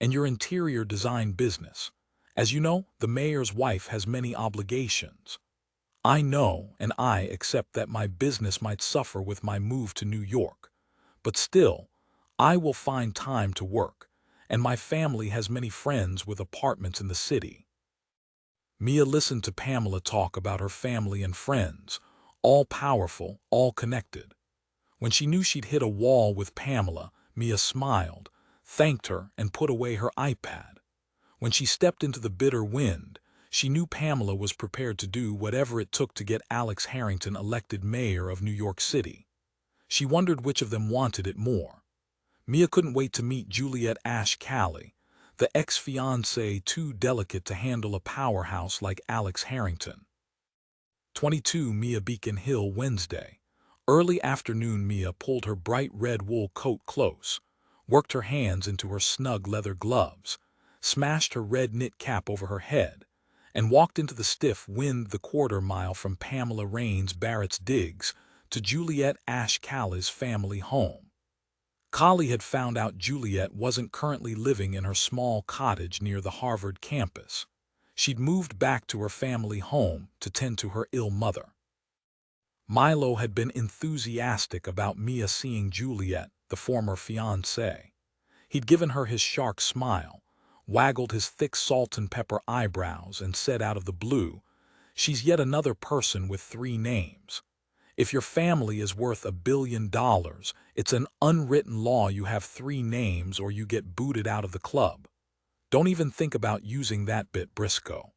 And your interior design business. As you know, the mayor's wife has many obligations. I know, and I accept that my business might suffer with my move to New York. But still, I will find time to work, and my family has many friends with apartments in the city. Mia listened to Pamela talk about her family and friends, all powerful, all connected. When she knew she'd hit a wall with Pamela, Mia smiled, thanked her, and put away her iPad. When she stepped into the bitter wind, she knew Pamela was prepared to do whatever it took to get Alex Harrington elected mayor of New York City. She wondered which of them wanted it more. Mia couldn't wait to meet Juliet Ashe Calley, the ex-fiancée too delicate to handle a powerhouse like Alex Harrington. 22 Mia Beacon Hill, Wednesday. Early afternoon. Mia pulled her bright red wool coat close, worked her hands into her snug leather gloves, smashed her red knit cap over her head, and walked into the stiff wind the quarter-mile from Pamela Raines Barrett's digs to Juliet Ashe Calley's family home. Calley had found out Juliet wasn't currently living in her small cottage near the Harvard campus. She'd moved back to her family home to tend to her ill mother. Milo had been enthusiastic about Mia seeing Juliet, the former fiancée. He'd given her his shark smile, waggled his thick salt and pepper eyebrows, and said out of the blue, "She's yet another person with 3 names. If your family is worth $1 billion, it's an unwritten law you have 3 names or you get booted out of the club. Don't even think about using that bit, Briscoe.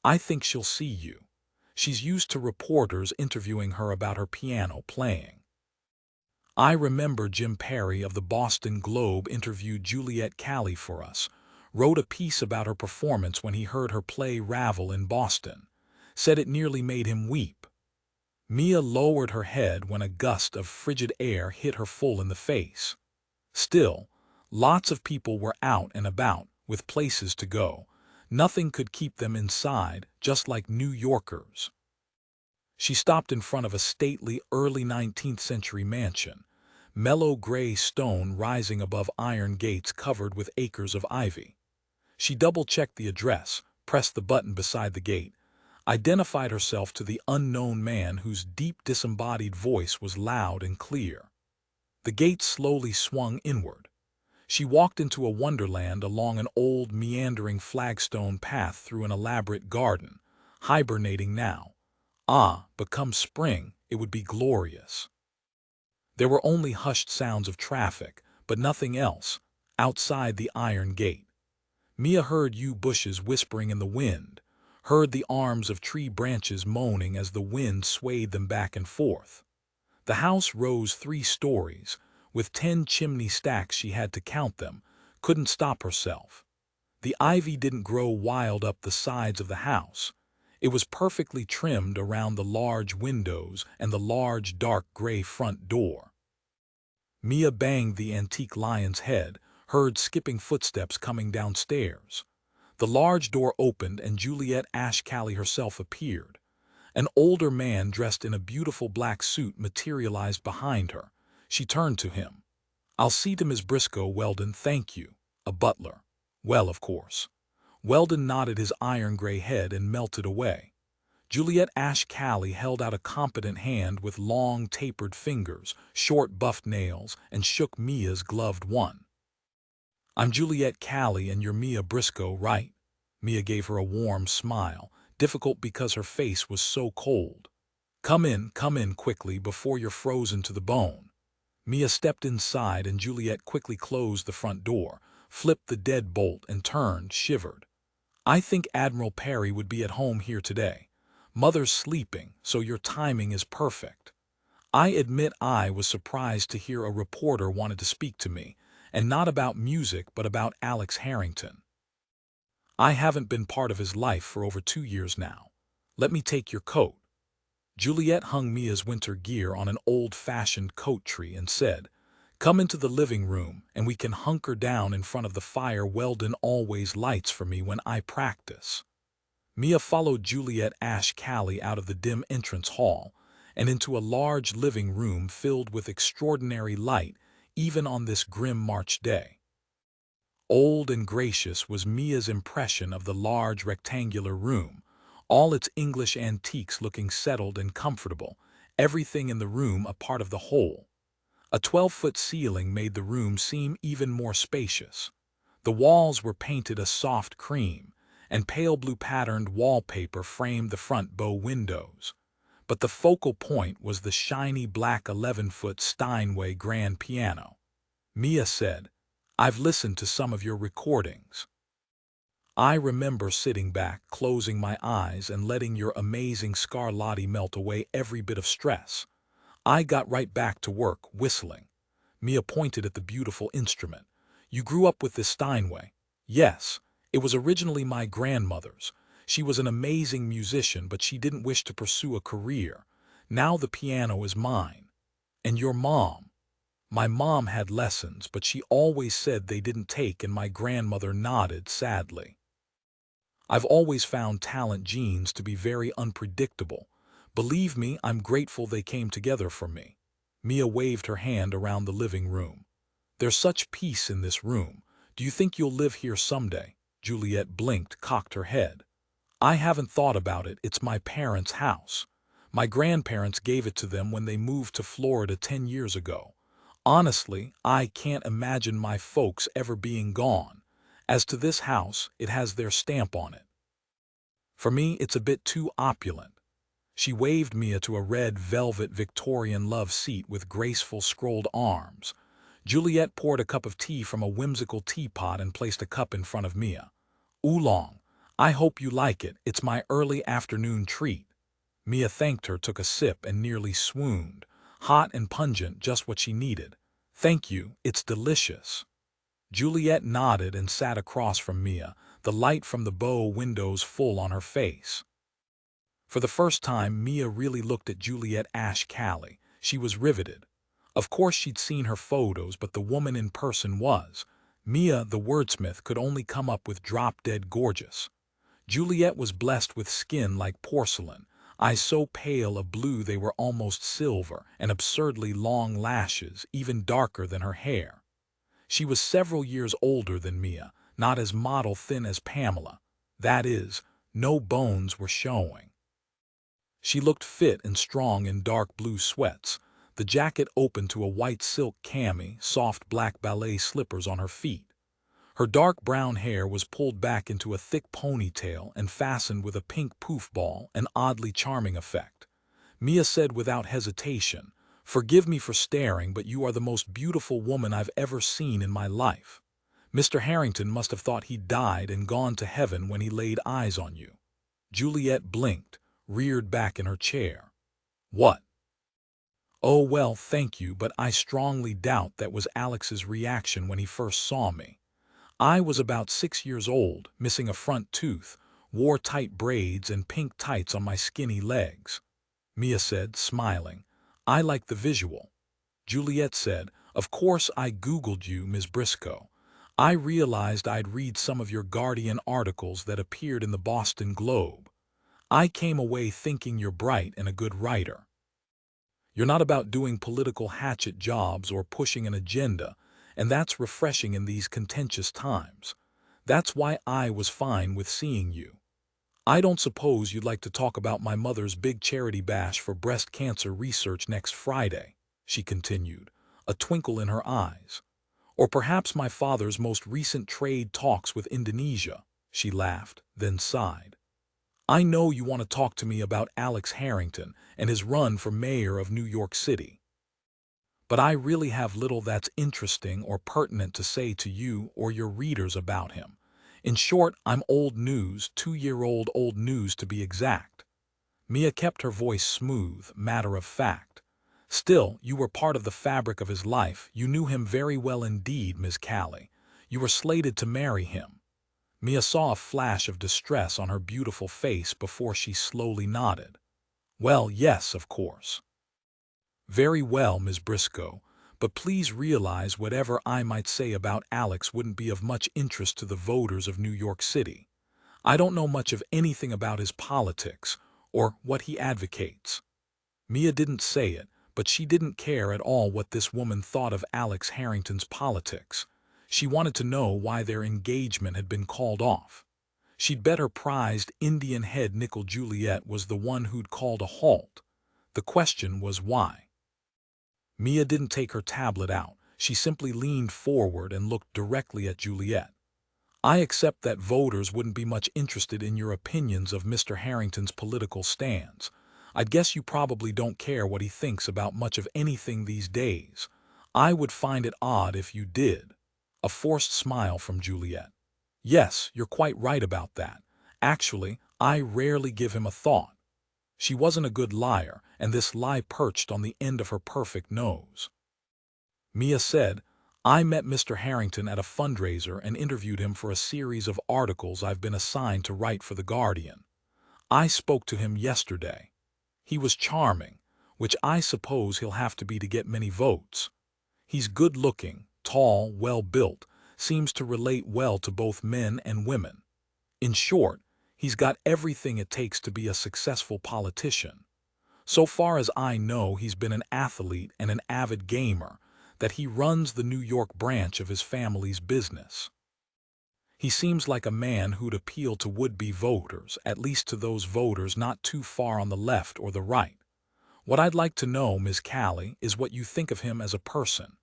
I think she'll see you. She's used to reporters interviewing her about her piano playing." I remember Jim Perry of the Boston Globe interviewed Juliet Calley for us, wrote a piece about her performance when he heard her play Ravel in Boston, said it nearly made him weep. Mia lowered her head when a gust of frigid air hit her full in the face. Still, lots of people were out and about, with places to go. Nothing could keep them inside, just like New Yorkers. She stopped in front of a stately early 19th century mansion, mellow gray stone rising above iron gates covered with acres of ivy. She double-checked the address, pressed the button beside the gate, identified herself to the unknown man whose deep disembodied voice was loud and clear. The gate slowly swung inward. She walked into a wonderland along an old meandering flagstone path through an elaborate garden, hibernating now. But come spring, it would be glorious. There were only hushed sounds of traffic, but nothing else, outside the iron gate. Mia heard yew bushes whispering in the wind, heard the arms of tree branches moaning as the wind swayed them back and forth. The house rose 3 stories, with 10 chimney stacks. She had to count them, couldn't stop herself. The ivy didn't grow wild up the sides of the house. It was perfectly trimmed around the large windows and the large dark gray front door. Mia banged the antique lion's head, heard skipping footsteps coming downstairs. The large door opened and Juliet Ashe Calley herself appeared. An older man dressed in a beautiful black suit materialized behind her. She turned to him. I'll see to Miss Briscoe, Weldon, thank you. A butler. Well, of course. Weldon nodded his iron-gray head and melted away. Juliet Ashcali held out a competent hand with long, tapered fingers, short, buffed nails, and shook Mia's gloved one. I'm Juliet Callie and you're Mia Briscoe, right? Mia gave her a warm smile, difficult because her face was so cold. Come in quickly before you're frozen to the bone. Mia stepped inside and Juliet quickly closed the front door, flipped the deadbolt and turned, shivered. I think Admiral Perry would be at home here today. Mother's sleeping, so your timing is perfect. I admit I was surprised to hear a reporter wanted to speak to me, and not about music but about Alex Harrington. I haven't been part of his life for over 2 years now. Let me take your coat. Juliet hung Mia's winter gear on an old-fashioned coat tree and said, Come into the living room and we can hunker down in front of the fire Weldon always lights for me when I practice. Mia followed Juliet Ashcali out of the dim entrance hall and into a large living room filled with extraordinary light even on this grim March day. Old and gracious was Mia's impression of the large rectangular room, all its English antiques looking settled and comfortable, everything in the room a part of the whole. A 12-foot ceiling made the room seem even more spacious. The walls were painted a soft cream, and pale blue patterned wallpaper framed the front bow windows. But the focal point was the shiny black 11-foot Steinway grand piano. Mia said, I've listened to some of your recordings. I remember sitting back, closing my eyes and letting your amazing Scarlatti melt away every bit of stress. I got right back to work, whistling. Mia pointed at the beautiful instrument. You grew up with this Steinway. Yes, it was originally my grandmother's. She was an amazing musician, but she didn't wish to pursue a career. Now the piano is mine. And your mom? My mom had lessons, but she always said they didn't take, and my grandmother nodded sadly. I've always found talent genes to be very unpredictable. Believe me, I'm grateful they came together for me. Mia waved her hand around the living room. There's such peace in this room. Do you think you'll live here someday? Juliet blinked, cocked her head. I haven't thought about it. It's my parents' house. My grandparents gave it to them when they moved to Florida 10 years ago. Honestly, I can't imagine my folks ever being gone. As to this house, it has their stamp on it. For me, it's a bit too opulent. She waved Mia to a red velvet Victorian love seat with graceful scrolled arms. Juliet poured a cup of tea from a whimsical teapot and placed a cup in front of Mia. Oolong, I hope you like it. It's my early afternoon treat. Mia thanked her, took a sip, and nearly swooned. Hot and pungent, just what she needed. Thank you, it's delicious. Juliet nodded and sat across from Mia, the light from the bow windows full on her face. For the first time, Mia really looked at Juliet Ashcali. She was riveted. Of course she'd seen her photos, but the woman in person was. Mia, the wordsmith, could only come up with drop-dead gorgeous. Juliet was blessed with skin like porcelain, eyes so pale a blue they were almost silver, and absurdly long lashes, even darker than her hair. She was several years older than Mia, not as model thin as Pamela. That is, no bones were showing. She looked fit and strong in dark blue sweats, the jacket open to a white silk cami, soft black ballet slippers on her feet. Her dark brown hair was pulled back into a thick ponytail and fastened with a pink poof ball, an oddly charming effect. Mia said without hesitation, Forgive me for staring, but you are the most beautiful woman I've ever seen in my life. Mr. Harrington must have thought he'd died and gone to heaven when he laid eyes on you. Juliet blinked, reared back in her chair. What? Oh, well, thank you, but I strongly doubt that was Alex's reaction when he first saw me. I was about 6 years old, missing a front tooth, wore tight braids and pink tights on my skinny legs. Mia said, smiling, I like the visual. Juliet said, Of course I Googled you, Ms. Briscoe. I realized I'd read some of your Guardian articles that appeared in the Boston Globe. I came away thinking you're bright and a good writer. You're not about doing political hatchet jobs or pushing an agenda. and that's refreshing in these contentious times. That's why I was fine with seeing you. I don't suppose you'd like to talk about my mother's big charity bash for breast cancer research next Friday, she continued, a twinkle in her eyes. Or perhaps my father's most recent trade talks with Indonesia, she laughed, then sighed. I know you want to talk to me about Alex Harrington and his run for mayor of New York City. But I really have little that's interesting or pertinent to say to you or your readers about him. In short, I'm old news, 2-year-old old news to be exact. Mia kept her voice smooth, matter of fact. Still, you were part of the fabric of his life. You knew him very well indeed, Miss Callie. You were slated to marry him. Mia saw a flash of distress on her beautiful face before she slowly nodded. Well, yes, of course. Very well, Ms. Briscoe, but please realize whatever I might say about Alex wouldn't be of much interest to the voters of New York City. I don't know much of anything about his politics or what he advocates. Mia didn't say it, but she didn't care at all what this woman thought of Alex Harrington's politics. She wanted to know why their engagement had been called off. She'd bet her prized Indian head nickel Juliet was the one who'd called a halt. The question was why. Mia didn't take her tablet out. She simply leaned forward and looked directly at Juliet. I accept that voters wouldn't be much interested in your opinions of Mr. Harrington's political stands. I'd guess you probably don't care what he thinks about much of anything these days. I would find it odd if you did. A forced smile from Juliet. Yes, you're quite right about that. Actually, I rarely give him a thought. She wasn't a good liar, and this lie perched on the end of her perfect nose. Mia said, I met Mr. Harrington at a fundraiser and interviewed him for a series of articles I've been assigned to write for The Guardian. I spoke to him yesterday. He was charming, which I suppose he'll have to be to get many votes. He's good-looking, tall, well-built, seems to relate well to both men and women. In short, he's got everything it takes to be a successful politician. So far as I know, he's been an athlete and an avid gamer, that he runs the New York branch of his family's business. He seems like a man who'd appeal to would-be voters, at least to those voters not too far on the left or the right. What I'd like to know, Miss Callie, is what you think of him as a person.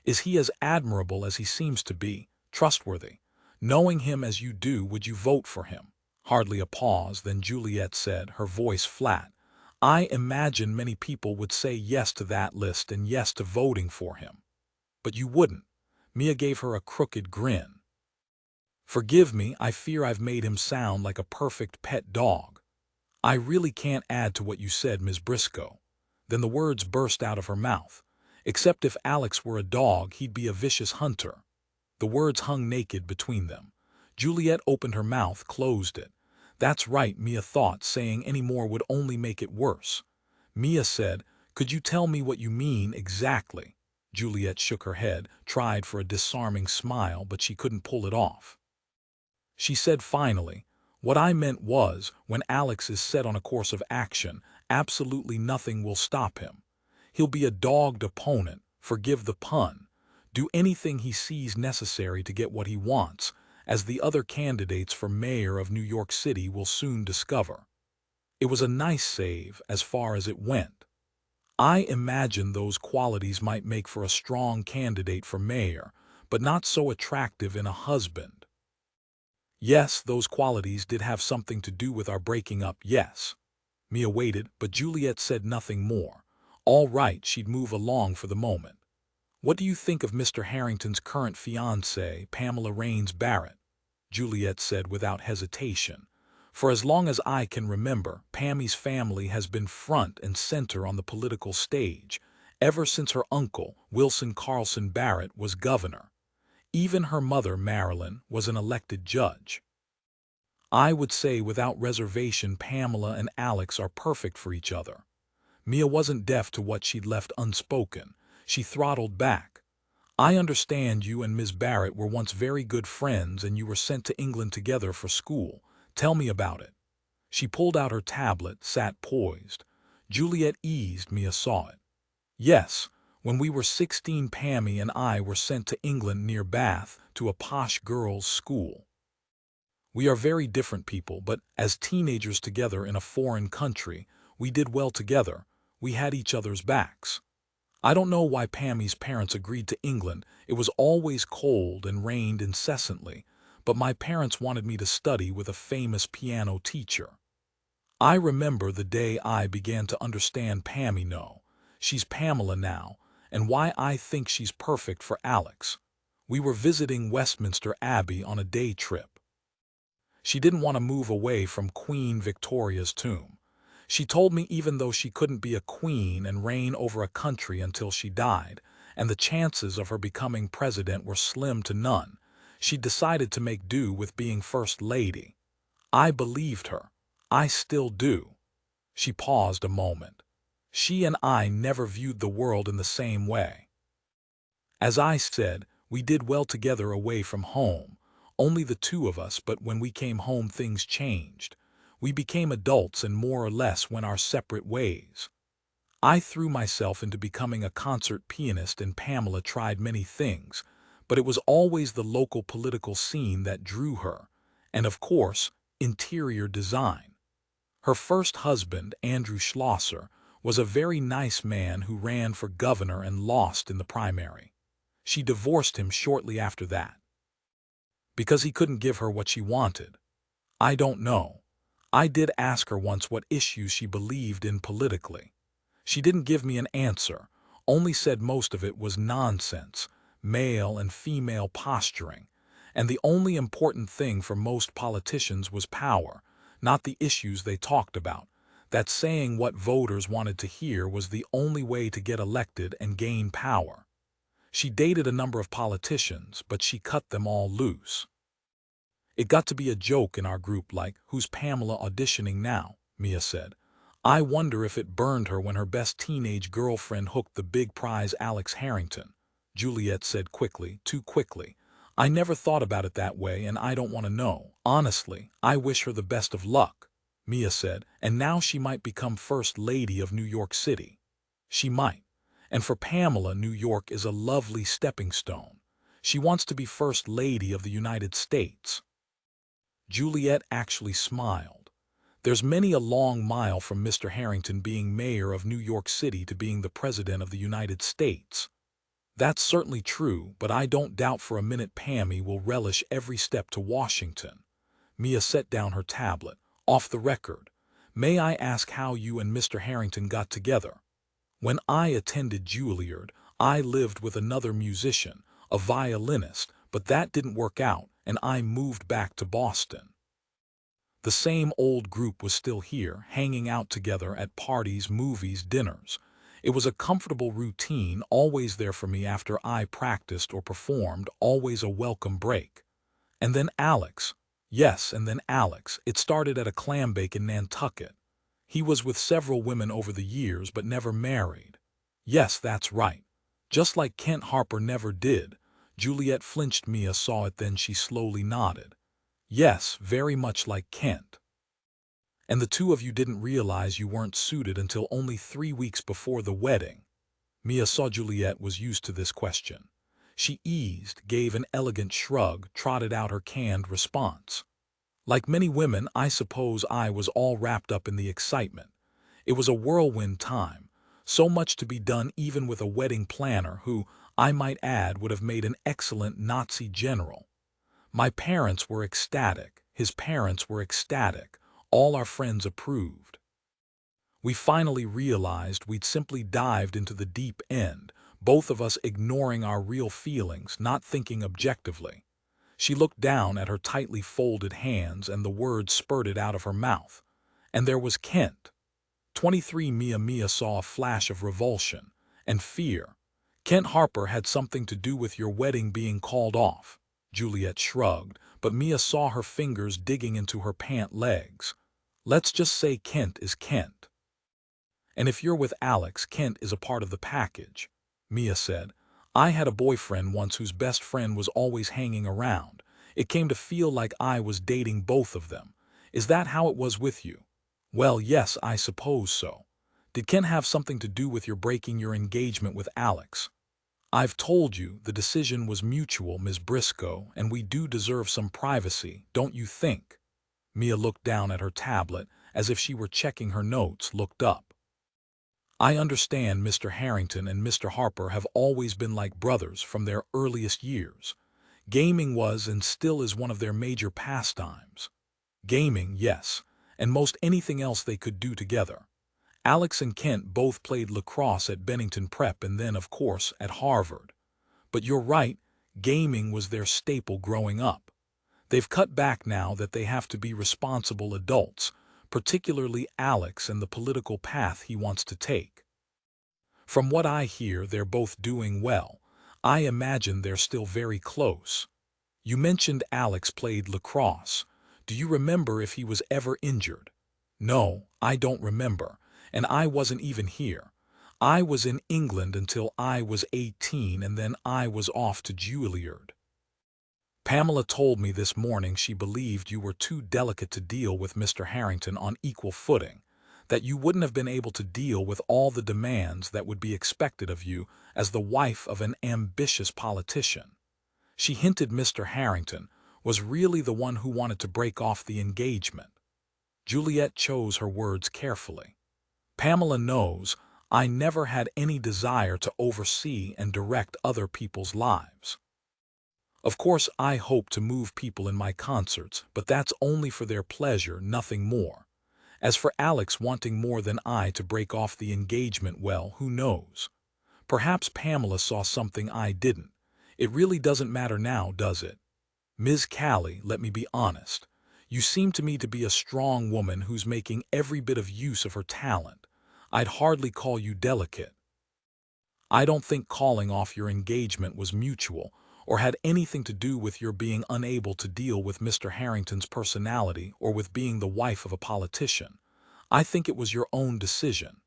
Is he as admirable as he seems to be, trustworthy? Knowing him as you do, would you vote for him? Hardly a pause, then Juliet said, her voice flat. I imagine many people would say yes to that list and yes to voting for him. But you wouldn't. Mia gave her a crooked grin. Forgive me, I fear I've made him sound like a perfect pet dog. I really can't add to what you said, Ms. Briscoe. Then the words burst out of her mouth. Except if Alex were a dog, he'd be a vicious hunter. The words hung naked between them. Juliet opened her mouth, closed it. That's right, Mia thought, saying any more would only make it worse. Mia said, Could you tell me what you mean exactly? Juliet shook her head, tried for a disarming smile, but she couldn't pull it off. She said finally, What I meant was, when Alex is set on a course of action, absolutely nothing will stop him. He'll be a dogged opponent, forgive the pun, do anything he sees necessary to get what he wants, as the other candidates for mayor of New York City will soon discover. It was a nice save as far as it went. I imagine those qualities might make for a strong candidate for mayor, but not so attractive in a husband. Yes, those qualities did have something to do with our breaking up, yes. Mia waited, but Juliet said nothing more. All right, she'd move along for the moment. What do you think of Mr. Harrington's current fiancée, Pamela Raines Barrett? Juliet said without hesitation. For as long as I can remember, Pammy's family has been front and center on the political stage, ever since her uncle, Wilson Carlson Barrett, was governor. Even her mother, Marilyn, was an elected judge. I would say without reservation Pamela and Alex are perfect for each other. Mia wasn't deaf to what she'd left unspoken. She throttled back. I understand you and Miss Barrett were once very good friends and you were sent to England together for school. Tell me about it. She pulled out her tablet, sat poised. Juliet eased, Mia saw it. Yes, When we were 16, Pammy and I were sent to England near Bath to a posh girls' school. We are very different people, but as teenagers together in a foreign country, we did well together. We had each other's backs. I don't know why Pammy's parents agreed to England. It was always cold and rained incessantly, but my parents wanted me to study with a famous piano teacher. I remember the day I began to understand Pammy. No, she's Pamela now, and why I think she's perfect for Alex. We were visiting Westminster Abbey on a day trip. She didn't want to move away from Queen Victoria's tomb. She told me even though she couldn't be a queen and reign over a country until she died, and the chances of her becoming president were slim to none, she decided to make do with being first lady. I believed her. I still do. She paused a moment. She and I never viewed the world in the same way. As I said, we did well together away from home, only the two of us, but when we came home things changed. We became adults and more or less went our separate ways. I threw myself into becoming a concert pianist and Pamela tried many things, but it was always the local political scene that drew her, and of course, interior design. Her first husband, Andrew Schlosser, was a very nice man who ran for governor and lost in the primary. She divorced him shortly after that. Because he couldn't give her what she wanted. I don't know. I did ask her once what issues she believed in politically. She didn't give me an answer, only said most of it was nonsense, male and female posturing, and the only important thing for most politicians was power, not the issues they talked about. That saying what voters wanted to hear was the only way to get elected and gain power. She dated a number of politicians, but she cut them all loose. It got to be a joke in our group like, "Who's Pamela auditioning now?" Mia said. I wonder if it burned her when her best teenage girlfriend hooked the big prize Alex Harrington. Juliet said quickly, too quickly. I never thought about it that way and I don't want to know. Honestly, I wish her the best of luck, Mia said, and now she might become First Lady of New York City. She might. And for Pamela, New York is a lovely stepping stone. She wants to be First Lady of the United States. Juliet actually smiled. There's many a long mile from Mr. Harrington being mayor of New York City to being the President of the United States. That's certainly true, but I don't doubt for a minute Pammy will relish every step to Washington. Mia set down her tablet. Off the record, may I ask how you and Mr. Harrington got together? When I attended Juilliard, I lived with another musician, a violinist, but that didn't work out, and I moved back to Boston. The same old group was still here, hanging out together at parties, movies, dinners. It was a comfortable routine, always there for me after I practiced or performed, always a welcome break. And then Alex. Yes, and then Alex. It started at a clambake in Nantucket. He was with several women over the years, but never married. Yes, that's right. Just like Kent Harper never did. Juliet flinched. Mia saw it, then she slowly nodded. Yes, very much like Kent. And the two of you didn't realize you weren't suited until only 3 weeks before the wedding. Mia saw Juliet was used to this question. She eased, gave an elegant shrug, trotted out her canned response. Like many women, I suppose I was all wrapped up in the excitement. It was a whirlwind time, so much to be done even with a wedding planner who, I might add, would have made an excellent Nazi general. My parents were ecstatic, his parents were ecstatic, all our friends approved. We finally realized we'd simply dived into the deep end, both of us ignoring our real feelings, not thinking objectively. She looked down at her tightly folded hands and the words spurted out of her mouth. And there was Kent. 23. Mia saw a flash of revulsion and fear. Kent Harper had something to do with your wedding being called off. Juliet shrugged, but Mia saw her fingers digging into her pant legs. Let's just say Kent is Kent. And if you're with Alex, Kent is a part of the package, Mia said. I had a boyfriend once whose best friend was always hanging around. It came to feel like I was dating both of them. Is that how it was with you? Well, yes, I suppose so. Did Ken have something to do with your breaking your engagement with Alex? I've told you the decision was mutual, Ms. Briscoe, and we do deserve some privacy, don't you think? Mia looked down at her tablet, as if she were checking her notes, looked up. I understand Mr. Harrington and Mr. Harper have always been like brothers from their earliest years. Gaming was and still is one of their major pastimes. Gaming, yes, and most anything else they could do together. Alex and Kent both played lacrosse at Bennington Prep and then, of course, at Harvard. But you're right, gaming was their staple growing up. They've cut back now that they have to be responsible adults, particularly Alex and the political path he wants to take. From what I hear, they're both doing well. I imagine they're still very close. You mentioned Alex played lacrosse. Do you remember if he was ever injured? No, I don't remember, and I wasn't even here. I was in England until I was 18, and then I was off to Juilliard. Pamela told me this morning she believed you were too delicate to deal with Mr. Harrington on equal footing, that you wouldn't have been able to deal with all the demands that would be expected of you as the wife of an ambitious politician. She hinted Mr. Harrington was really the one who wanted to break off the engagement. Juliet chose her words carefully. Pamela knows I never had any desire to oversee and direct other people's lives. Of course, I hope to move people in my concerts, but that's only for their pleasure, nothing more. As for Alex wanting more than I to break off the engagement, well, who knows? Perhaps Pamela saw something I didn't. It really doesn't matter now, does it? Ms. Callie, let me be honest. You seem to me to be a strong woman who's making every bit of use of her talent. I'd hardly call you delicate. I don't think calling off your engagement was mutual, or had anything to do with your being unable to deal with Mr. Harrington's personality or with being the wife of a politician. I think it was your own decision.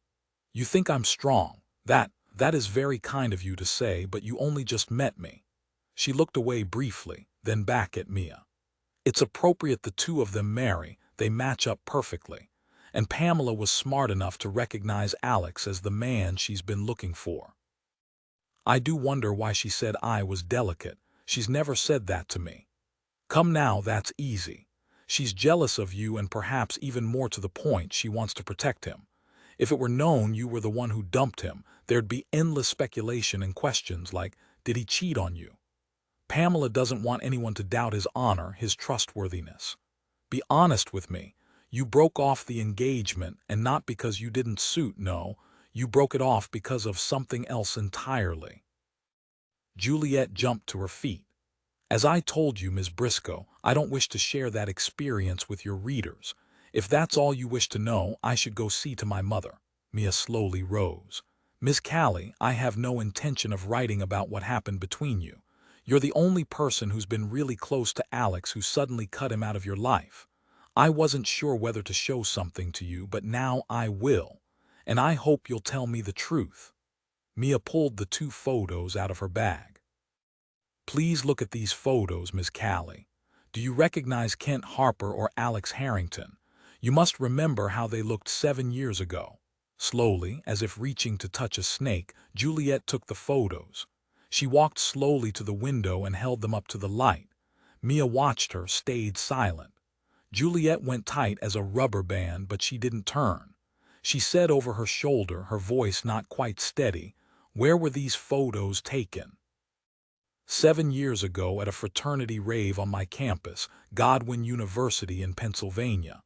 You think I'm strong. That is very kind of you to say, but you only just met me. She looked away briefly, then back at Mia. It's appropriate the two of them marry, they match up perfectly. And Pamela was smart enough to recognize Alex as the man she's been looking for. I do wonder why she said I was delicate. She's never said that to me. Come now, that's easy. She's jealous of you, and perhaps even more to the point, she wants to protect him. If it were known you were the one who dumped him, there'd be endless speculation and questions like, did he cheat on you? Pamela doesn't want anyone to doubt his honor, his trustworthiness. Be honest with me. You broke off the engagement, and not because you didn't suit, no. You broke it off because of something else entirely. Juliet jumped to her feet. As I told you, Ms. Briscoe, I don't wish to share that experience with your readers. If that's all you wish to know, I should go see to my mother. Mia slowly rose. Miss Callie, I have no intention of writing about what happened between you. You're the only person who's been really close to Alex who suddenly cut him out of your life. I wasn't sure whether to show something to you, but now I will. And I hope you'll tell me the truth. Mia pulled the 2 photos out of her bag. Please look at these photos, Miss Callie. Do you recognize Kent Harper or Alex Harrington? You must remember how they looked 7 years ago. Slowly, as if reaching to touch a snake, Juliet took the photos. She walked slowly to the window and held them up to the light. Mia watched her, stayed silent. Juliet went tight as a rubber band, but she didn't turn. She said over her shoulder, her voice not quite steady, "Where were these photos taken?" 7 years ago at a fraternity rave on my campus, Godwin University in Pennsylvania.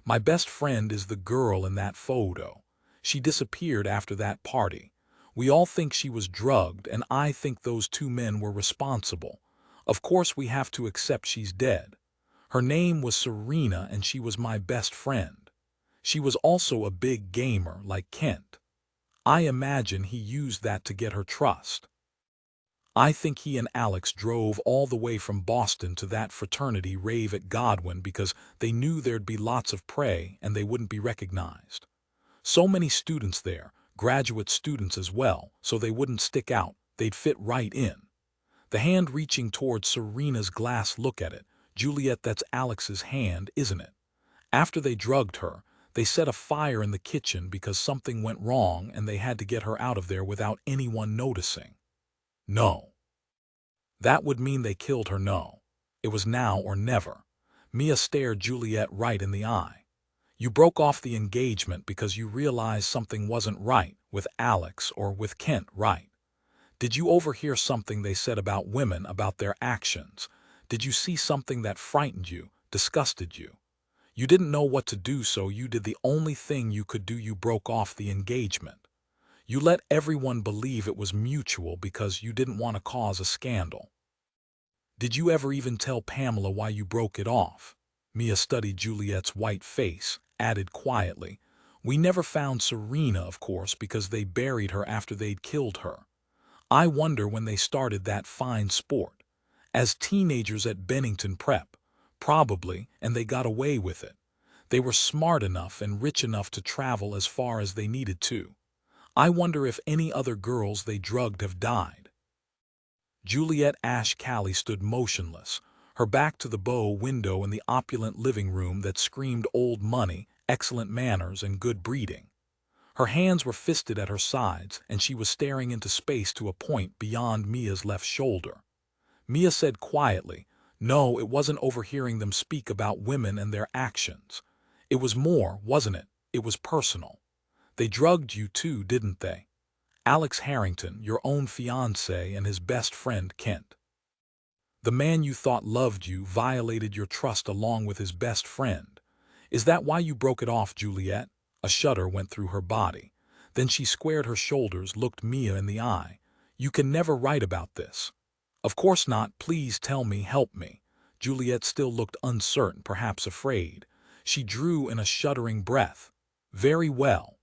My best friend is the girl in that photo. She disappeared after that party. We all think she was drugged, and I think those 2 men were responsible. Of course we have to accept she's dead. Her name was Serena, and she was my best friend. She was also a big gamer, like Kent. I imagine he used that to get her trust. I think he and Alex drove all the way from Boston to that fraternity rave at Godwin because they knew there'd be lots of prey and they wouldn't be recognized. So many students there, graduate students as well, so they wouldn't stick out, they'd fit right in. The hand reaching towards Serena's glass, look at it. Juliet, that's Alex's hand, isn't it? After they drugged her, They set a fire in the kitchen because something went wrong and they had to get her out of there without anyone noticing. No. That would mean they killed her, no. It was now or never. Mia stared Juliet right in the eye. You broke off the engagement because you realized something wasn't right with Alex or with Kent, right? Did you overhear something they said about women, about their actions? Did you see something that frightened you, disgusted you? You didn't know what to do, so you did the only thing you could do. You broke off the engagement. You let everyone believe it was mutual because you didn't want to cause a scandal. Did you ever even tell Pamela why you broke it off? Mia studied Juliet's white face, added quietly, We never found Serena, of course, because they buried her after they'd killed her. I wonder when they started that fine sport. As teenagers at Bennington Prep. Probably, and they got away with it. They were smart enough and rich enough to travel as far as they needed to. I wonder if any other girls they drugged have died. Juliet Ash Callie stood motionless, her back to the bow window in the opulent living room that screamed old money, excellent manners, and good breeding. Her hands were fisted at her sides, and she was staring into space to a point beyond Mia's left shoulder. Mia said quietly, No, it wasn't overhearing them speak about women and their actions. It was more, wasn't it? It was personal. They drugged you too, didn't they? Alex Harrington, your own fiancé, and his best friend Kent. The man you thought loved you violated your trust along with his best friend. Is that why you broke it off, Juliet? A shudder went through her body. Then she squared her shoulders, looked Mia in the eye. You can never write about this. Of course not. Please tell me, help me. Juliet still looked uncertain, perhaps afraid. She drew in a shuddering breath. Very well.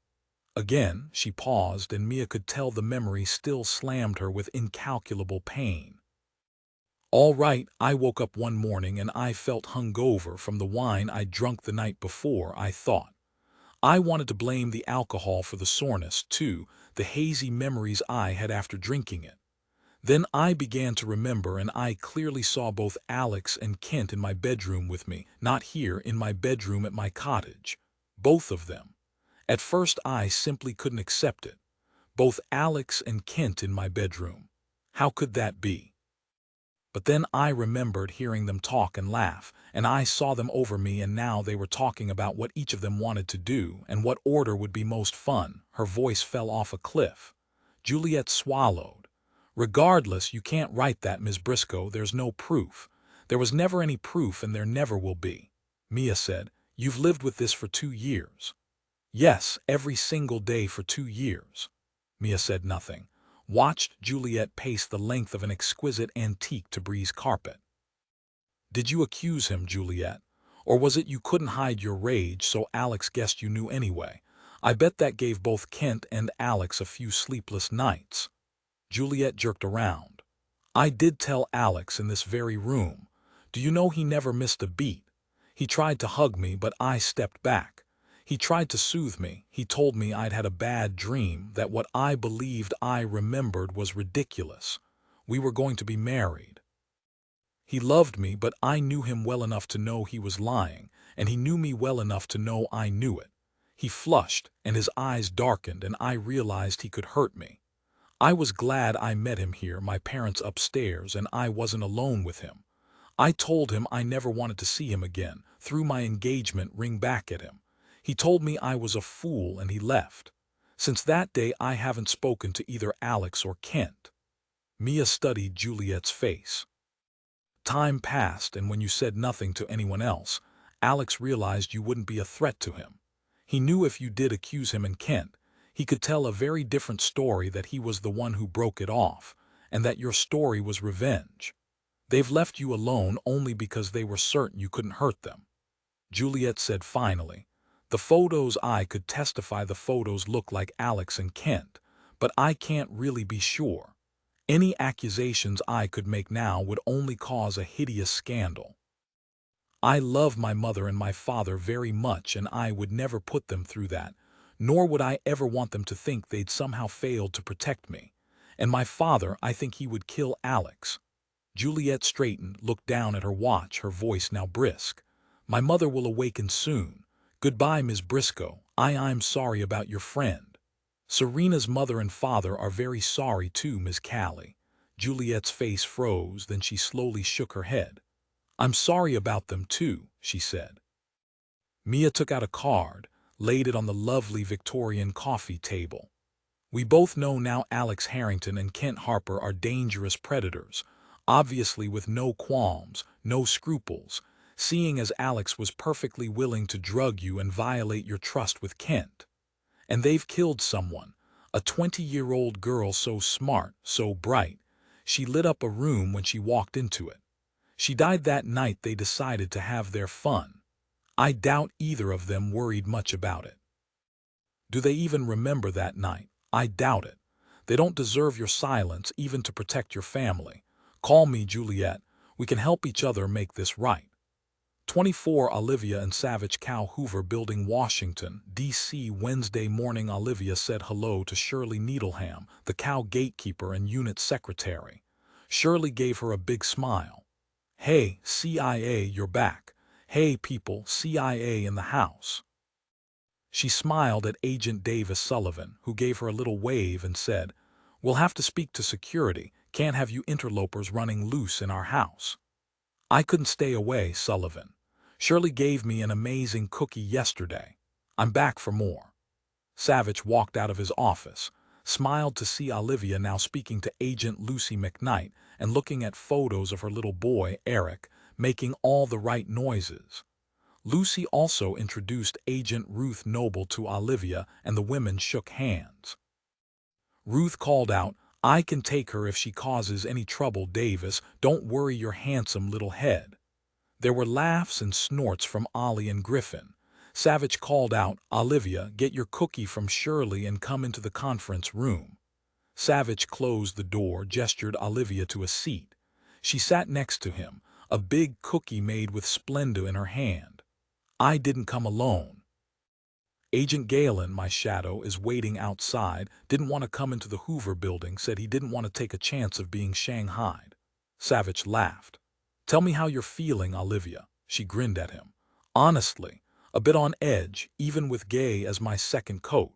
Again, she paused, and Mia could tell the memory still slammed her with incalculable pain. All right, I woke up one morning and I felt hungover from the wine I'd drunk the night before, I thought. I wanted to blame the alcohol for the soreness, too, the hazy memories I had after drinking it. Then I began to remember, and I clearly saw both Alex and Kent in my bedroom with me, not here, in my bedroom at my cottage. Both of them. At first I simply couldn't accept it. Both Alex and Kent in my bedroom. How could that be? But then I remembered hearing them talk and laugh, and I saw them over me, and now they were talking about what each of them wanted to do and what order would be most fun. Her voice fell off a cliff. Juliet swallowed. Regardless, you can't write that, Ms. Briscoe. There's no proof. There was never any proof, and there never will be. Mia said, You've lived with this for 2 years. Yes, every single day for 2 years. Mia said nothing. Watched Juliet pace the length of an exquisite antique Tabriz carpet. Did you accuse him, Juliet? Or was it you couldn't hide your rage, so Alex guessed you knew anyway? I bet that gave both Kent and Alex a few sleepless nights. Juliet jerked around. I did tell Alex in this very room. Do you know he never missed a beat? He tried to hug me, but I stepped back. He tried to soothe me. He told me I'd had a bad dream, that what I believed I remembered was ridiculous. We were going to be married. He loved me, but I knew him well enough to know he was lying, and he knew me well enough to know I knew it. He flushed, and his eyes darkened, and I realized he could hurt me. I was glad I met him here, my parents upstairs, and I wasn't alone with him. I told him I never wanted to see him again, threw my engagement ring back at him. He told me I was a fool, and he left. Since that day I haven't spoken to either Alex or Kent. Mia studied Juliet's face. Time passed, and when you said nothing to anyone else, Alex realized you wouldn't be a threat to him. He knew if you did accuse him and Kent, he could tell a very different story, that he was the one who broke it off, and that your story was revenge. They've left you alone only because they were certain you couldn't hurt them. Juliet said finally, The photos, I could testify the photos look like Alex and Kent, but I can't really be sure. Any accusations I could make now would only cause a hideous scandal. I love my mother and my father very much, and I would never put them through that, nor would I ever want them to think they'd somehow failed to protect me. And my father, I think he would kill Alex. Juliet straightened, looked down at her watch, her voice now brisk. My mother will awaken soon. Goodbye, Ms. Briscoe. I'm sorry about your friend. Serena's mother and father are very sorry too, Miss Callie. Juliet's face froze, then she slowly shook her head. I'm sorry about them too, she said. Mia took out a card, laid it on the lovely Victorian coffee table. We both know now Alex Harrington and Kent Harper are dangerous predators, obviously with no qualms, no scruples, seeing as Alex was perfectly willing to drug you and violate your trust with Kent. And they've killed someone, a 20-year-old girl so smart, so bright, she lit up a room when she walked into it. She died that night they decided to have their fun. I doubt either of them worried much about it. Do they even remember that night? I doubt it. They don't deserve your silence even to protect your family. Call me, Juliet. We can help each other make this right. 24 Olivia and Savich Cow Hoover Building, Washington, D.C. Wednesday morning. Olivia said hello to Shirley Needleham, the cow gatekeeper and unit secretary. Shirley gave her a big smile. Hey, CIA, you're back. Hey, people, CIA in the house. She smiled at Agent Davis Sullivan, who gave her a little wave and said, We'll have to speak to security. Can't have you interlopers running loose in our house. I couldn't stay away, Sullivan. Shirley gave me an amazing cookie yesterday. I'm back for more. Savich walked out of his office, smiled to see Olivia now speaking to Agent Lucy McKnight and looking at photos of her little boy, Eric, making all the right noises. Lucy also introduced Agent Ruth Noble to Olivia, and the women shook hands. Ruth called out, I can take her if she causes any trouble, Davis. Don't worry your handsome little head. There were laughs and snorts from Ollie and Griffin. Savich called out, Olivia, get your cookie from Shirley and come into the conference room. Savich closed the door, gestured Olivia to a seat. She sat next to him, a big cookie made with Splenda in her hand. I didn't come alone. Agent Galen, my shadow, is waiting outside, didn't want to come into the Hoover Building, said he didn't want to take a chance of being shanghaied. Savich laughed. Tell me how you're feeling, Olivia. She grinned at him. Honestly, a bit on edge, even with Gay as my second coat.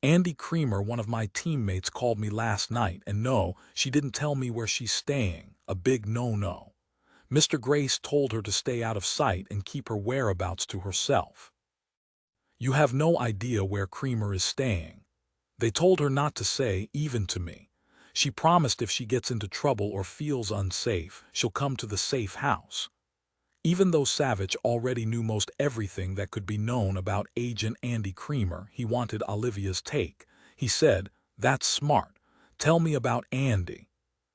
Andy Creamer, one of my teammates, called me last night, and no, she didn't tell me where she's staying. A big no-no. Mr. Grace told her to stay out of sight and keep her whereabouts to herself. You have no idea where Creamer is staying. They told her not to say, even to me. She promised if she gets into trouble or feels unsafe, she'll come to the safe house. Even though Savich already knew most everything that could be known about Agent Andy Creamer, he wanted Olivia's take. He said, That's smart. Tell me about Andy.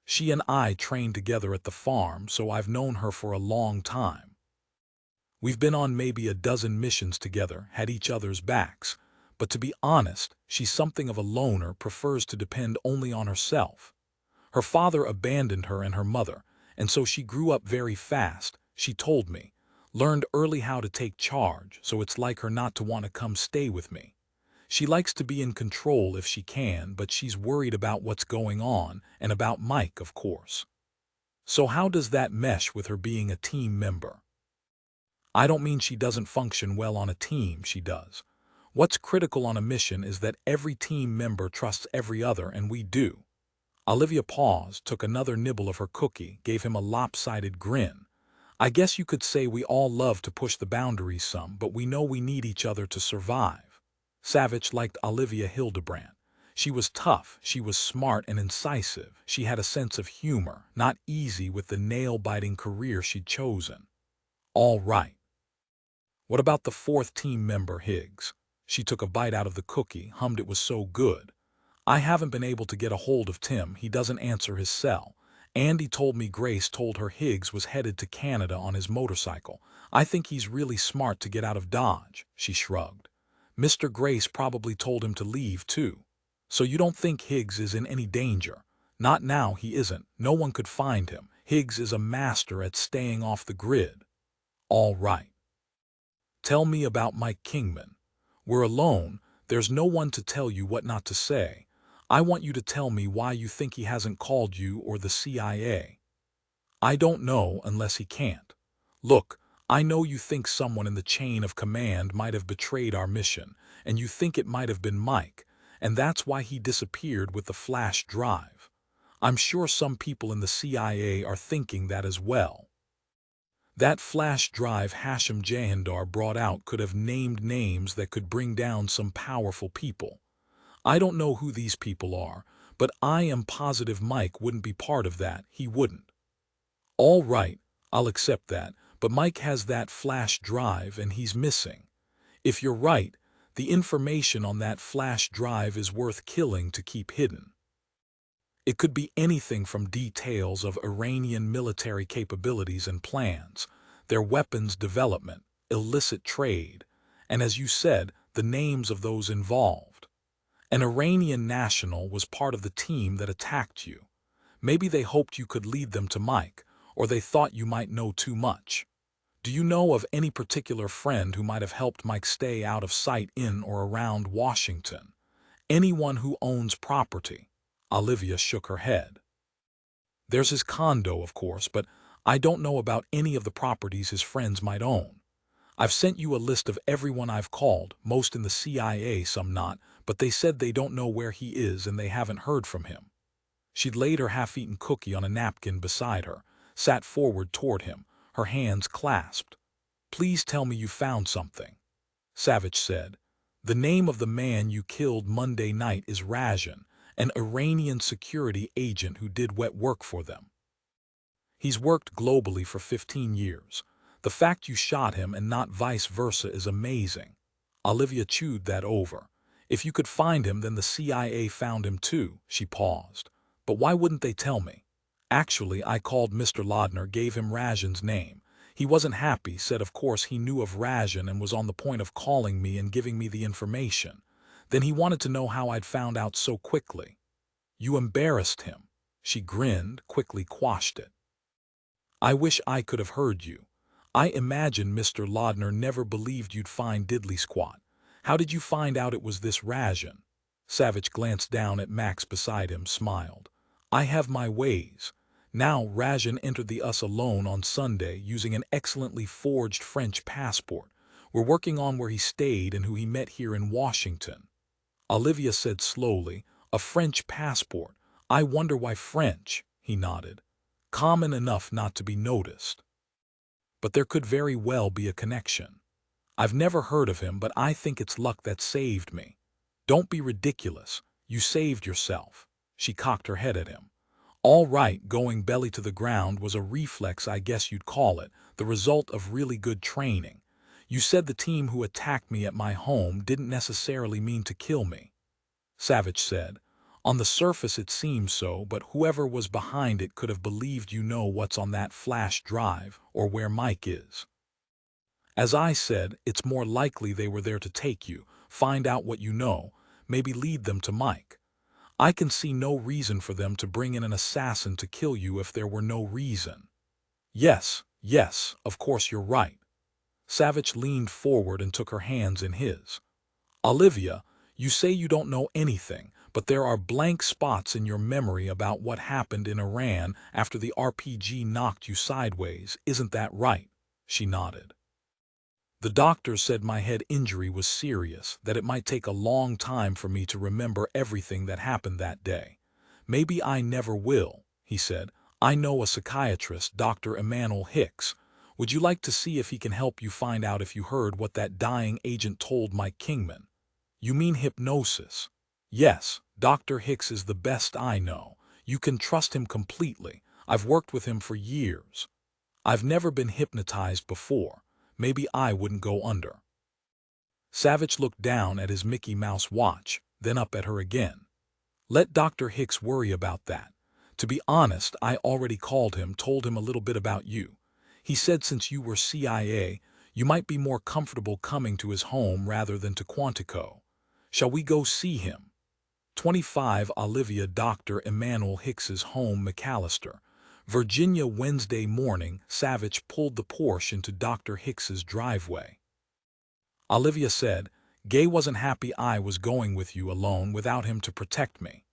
She and I trained together at the farm, so I've known her for a long time. We've been on maybe a dozen missions together, had each other's backs, but to be honest, she's something of a loner, prefers to depend only on herself. Her father abandoned her and her mother, and so she grew up very fast, she told me, learned early how to take charge, so it's like her not to want to come stay with me. She likes to be in control if she can, but she's worried about what's going on, and about Mike, of course. So how does that mesh with her being a team member? I don't mean she doesn't function well on a team, she does. What's critical on a mission is that every team member trusts every other, and we do. Olivia paused, took another nibble of her cookie, gave him a lopsided grin. I guess you could say we all love to push the boundaries some, but we know we need each other to survive. Savich liked Olivia Hildebrandt. She was tough, she was smart and incisive, she had a sense of humor, not easy with the nail-biting career she'd chosen. All right. What about the fourth team member, Higgs? She took a bite out of the cookie, hummed it was so good. I haven't been able to get a hold of Tim, he doesn't answer his cell. Andy told me Grace told her Higgs was headed to Canada on his motorcycle. I think he's really smart to get out of Dodge, she shrugged. Mr. Grace probably told him to leave, too. So you don't think Higgs is in any danger? Not now, he isn't. No one could find him. Higgs is a master at staying off the grid. All right. Tell me about Mike Kingman. We're alone. There's no one to tell you what not to say. I want you to tell me why you think he hasn't called you or the CIA. I don't know unless he can't. Look, I know you think someone in the chain of command might have betrayed our mission, and you think it might have been Mike, and that's why he disappeared with the flash drive. I'm sure some people in the CIA are thinking that as well. That flash drive Hashim Jahandar brought out could have named names that could bring down some powerful people. I don't know who these people are, but I am positive Mike wouldn't be part of that. He wouldn't. All right, I'll accept that, but Mike has that flash drive and he's missing. If you're right, the information on that flash drive is worth killing to keep hidden. It could be anything from details of Iranian military capabilities and plans, their weapons development, illicit trade, and as you said, the names of those involved. An Iranian national was part of the team that attacked you. Maybe they hoped you could lead them to Mike, or they thought you might know too much. Do you know of any particular friend who might have helped Mike stay out of sight in or around Washington? Anyone who owns property? Olivia shook her head. There's his condo, of course, but I don't know about any of the properties his friends might own. I've sent you a list of everyone I've called, most in the CIA, some not, but they said they don't know where he is and they haven't heard from him. She'd laid her half-eaten cookie on a napkin beside her, sat forward toward him, her hands clasped. Please tell me you found something. Savich said, the name of the man you killed Monday night is Rajan, an Iranian security agent who did wet work for them. He's worked globally for 15 years. The fact you shot him and not vice versa is amazing. Olivia chewed that over. If you could find him, then the CIA found him too. She paused. But why wouldn't they tell me? Actually, I called Mr. Lodner, gave him Rajan's name. He wasn't happy, said of course he knew of Rajan and was on the point of calling me and giving me the information. Then he wanted to know how I'd found out so quickly. You embarrassed him. She grinned, quickly quashed it. I wish I could have heard you. I imagine Mr. Lodner never believed you'd find diddly squat. How did you find out it was this Rajan? Savich glanced down at Max beside him, smiled. I have my ways. Now Rajan entered the US alone on Sunday using an excellently forged French passport. We're working on where he stayed and who he met here in Washington. Olivia said slowly, a French passport. I wonder why French, he nodded. Common enough not to be noticed. But there could very well be a connection. I've never heard of him, but I think it's luck that saved me. Don't be ridiculous. You saved yourself. She cocked her head at him. All right, going belly to the ground was a reflex, I guess you'd call it, the result of really good training. You said the team who attacked me at my home didn't necessarily mean to kill me. Savich said, on the surface it seems so, but whoever was behind it could have believed you know what's on that flash drive or where Mike is. As I said, it's more likely they were there to take you, find out what you know, maybe lead them to Mike. I can see no reason for them to bring in an assassin to kill you if there were no reason. Yes, of course you're right. Savich leaned forward and took her hands in his. Olivia, you say you don't know anything, but there are blank spots in your memory about what happened in Iran after the RPG knocked you sideways, isn't that right? She nodded. The doctor said my head injury was serious, that it might take a long time for me to remember everything that happened that day. Maybe I never will, he said. I know a psychiatrist, Dr. Emmanuel Hicks. Would you like to see if he can help you find out if you heard what that dying agent told Mike Kingman? You mean hypnosis? Yes, Dr. Hicks is the best I know. You can trust him completely. I've worked with him for years. I've never been hypnotized before. Maybe I wouldn't go under. Savich looked down at his Mickey Mouse watch, then up at her again. Let Dr. Hicks worry about that. To be honest, I already called him, told him a little bit about you. He said since you were CIA, you might be more comfortable coming to his home rather than to Quantico. Shall we go see him? 25 Olivia Dr. Emmanuel Hicks's home, McAllister, Virginia. Wednesday morning, Savich pulled the Porsche into Dr. Hicks's driveway. Olivia said, Gay wasn't happy I was going with you alone without him to protect me.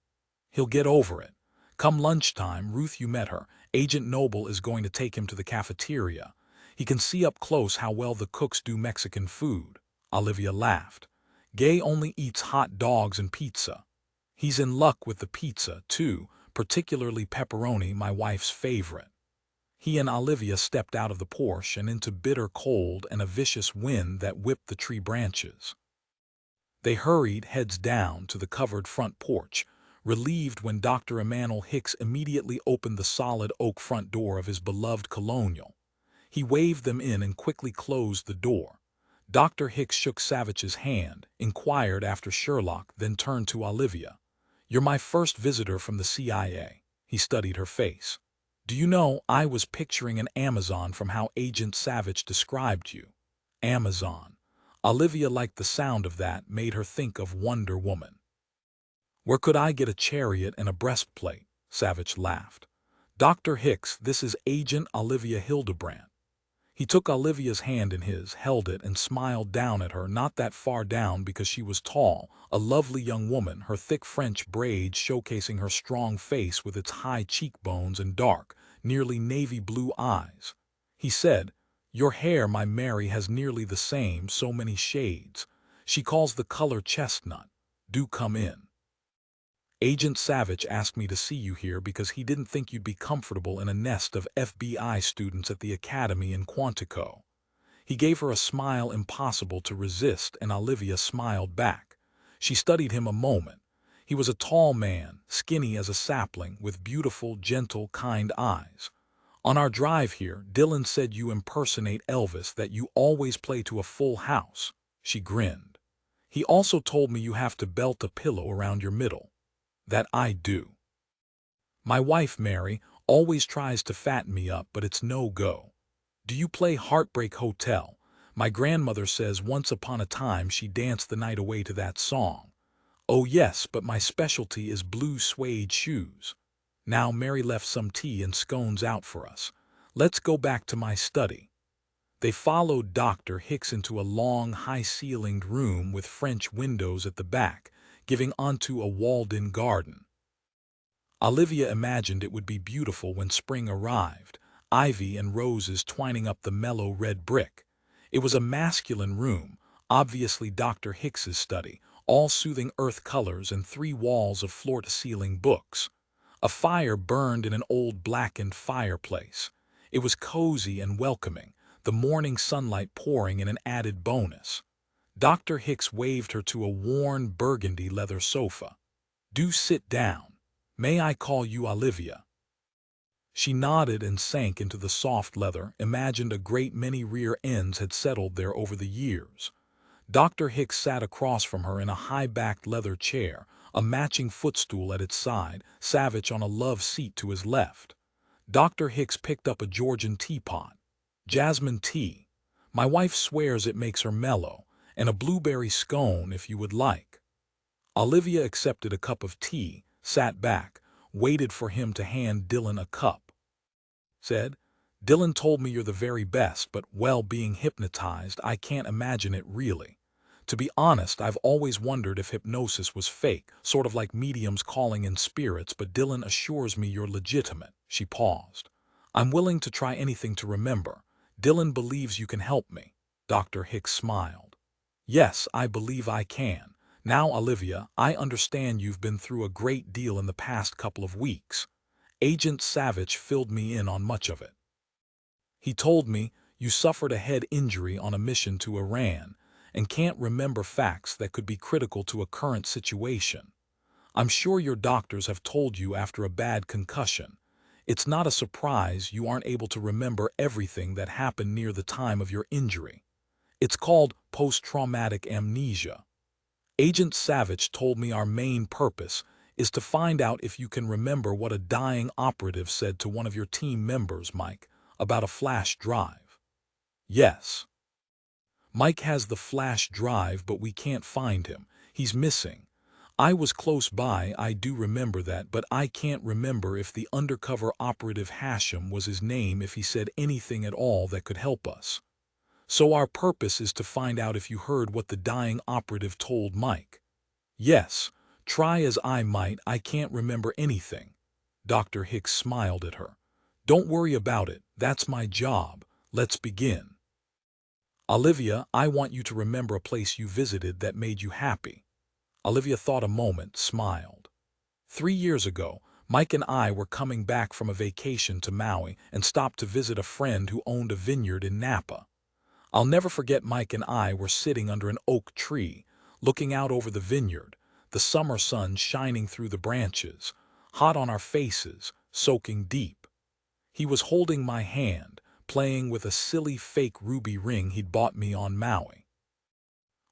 He'll get over it. Come lunchtime, Ruth, you met her. Agent Noble is going to take him to the cafeteria. He can see up close how well the cooks do Mexican food. Olivia laughed. Gay only eats hot dogs and pizza. He's in luck with the pizza, too, particularly pepperoni, my wife's favorite. He and Olivia stepped out of the Porsche and into bitter cold and a vicious wind that whipped the tree branches. They hurried, heads down, to the covered front porch, relieved when Dr. Emmanuel Hicks immediately opened the solid oak front door of his beloved colonial. He waved them in and quickly closed the door. Dr. Hicks shook Savich's hand, inquired after Sherlock, then turned to Olivia. "You're my first visitor from the CIA." He studied her face. "Do you know, I was picturing an Amazon from how Agent Savich described you." Amazon. Olivia liked the sound of that, made her think of Wonder Woman. "Where could I get a chariot and a breastplate?" Savich laughed. "Dr. Hicks, this is Agent Olivia Hildebrandt." He took Olivia's hand in his, held it, and smiled down at her, not that far down because she was tall, a lovely young woman, her thick French braids showcasing her strong face with its high cheekbones and dark, nearly navy blue eyes. He said, "Your hair, my Mary, has nearly the same, so many shades. She calls the color chestnut. Do come in. Agent Savich asked me to see you here because he didn't think you'd be comfortable in a nest of FBI students at the academy in Quantico." He gave her a smile impossible to resist, and Olivia smiled back. She studied him a moment. He was a tall man, skinny as a sapling, with beautiful, gentle, kind eyes. "On our drive here, Dylan said you impersonate Elvis, that you always play to a full house." She grinned. "He also told me you have to belt a pillow around your middle." "That I do. My wife, Mary, always tries to fatten me up, but it's no go." "Do you play Heartbreak Hotel? My grandmother says once upon a time she danced the night away to that song." "Oh yes, but my specialty is blue suede shoes." Now Mary left some tea and scones out for us. "Let's go back to my study." They followed Dr. Hicks into a long, high-ceilinged room with French windows at the back, giving onto a walled-in garden. Olivia imagined it would be beautiful when spring arrived, ivy and roses twining up the mellow red brick. It was a masculine room, obviously Dr. Hicks's study, all soothing earth colors and 3 walls of floor-to-ceiling books. A fire burned in an old blackened fireplace. It was cozy and welcoming, the morning sunlight pouring in an added bonus. Dr. Hicks waved her to a worn burgundy leather sofa. "Do sit down. May I call you Olivia?" She nodded and sank into the soft leather, imagined a great many rear ends had settled there over the years. Dr. Hicks sat across from her in a high-backed leather chair, a matching footstool at its side, Savich on a love seat to his left. Dr. Hicks picked up a Georgian teapot. "Jasmine tea. My wife swears it makes her mellow, and a blueberry scone if you would like." Olivia accepted a cup of tea, sat back, waited for him to hand Dylan a cup. Said, "Dylan told me you're the very best, but, well, being hypnotized, I can't imagine it really. To be honest, I've always wondered if hypnosis was fake, sort of like mediums calling in spirits, but Dylan assures me you're legitimate." She paused. "I'm willing to try anything to remember. Dylan believes you can help me." Dr. Hicks smiled. "Yes, I believe I can. Now, Olivia, I understand you've been through a great deal in the past couple of weeks. Agent Savich filled me in on much of it. He told me you suffered a head injury on a mission to Iran and can't remember facts that could be critical to a current situation. I'm sure your doctors have told you after a bad concussion. It's not a surprise you aren't able to remember everything that happened near the time of your injury. It's called post-traumatic amnesia. Agent Savich told me our main purpose is to find out if you can remember what a dying operative said to one of your team members, Mike, about a flash drive." "Yes. Mike has the flash drive, but we can't find him. He's missing. I was close by, I do remember that, but I can't remember if the undercover operative Hashem was his name, if he said anything at all that could help us. So our purpose is to find out if you heard what the dying operative told Mike." "Yes, try as I might, I can't remember anything." Dr. Hicks smiled at her. "Don't worry about it, that's my job. Let's begin. Olivia, I want you to remember a place you visited that made you happy. Olivia thought a moment, smiled. 3 years ago, Mike and I were coming back from a vacation to Maui and stopped to visit a friend who owned a vineyard in Napa. I'll never forget Mike and I were sitting under an oak tree, looking out over the vineyard, the summer sun shining through the branches, hot on our faces, soaking deep. He was holding my hand, playing with a silly fake ruby ring he'd bought me on Maui.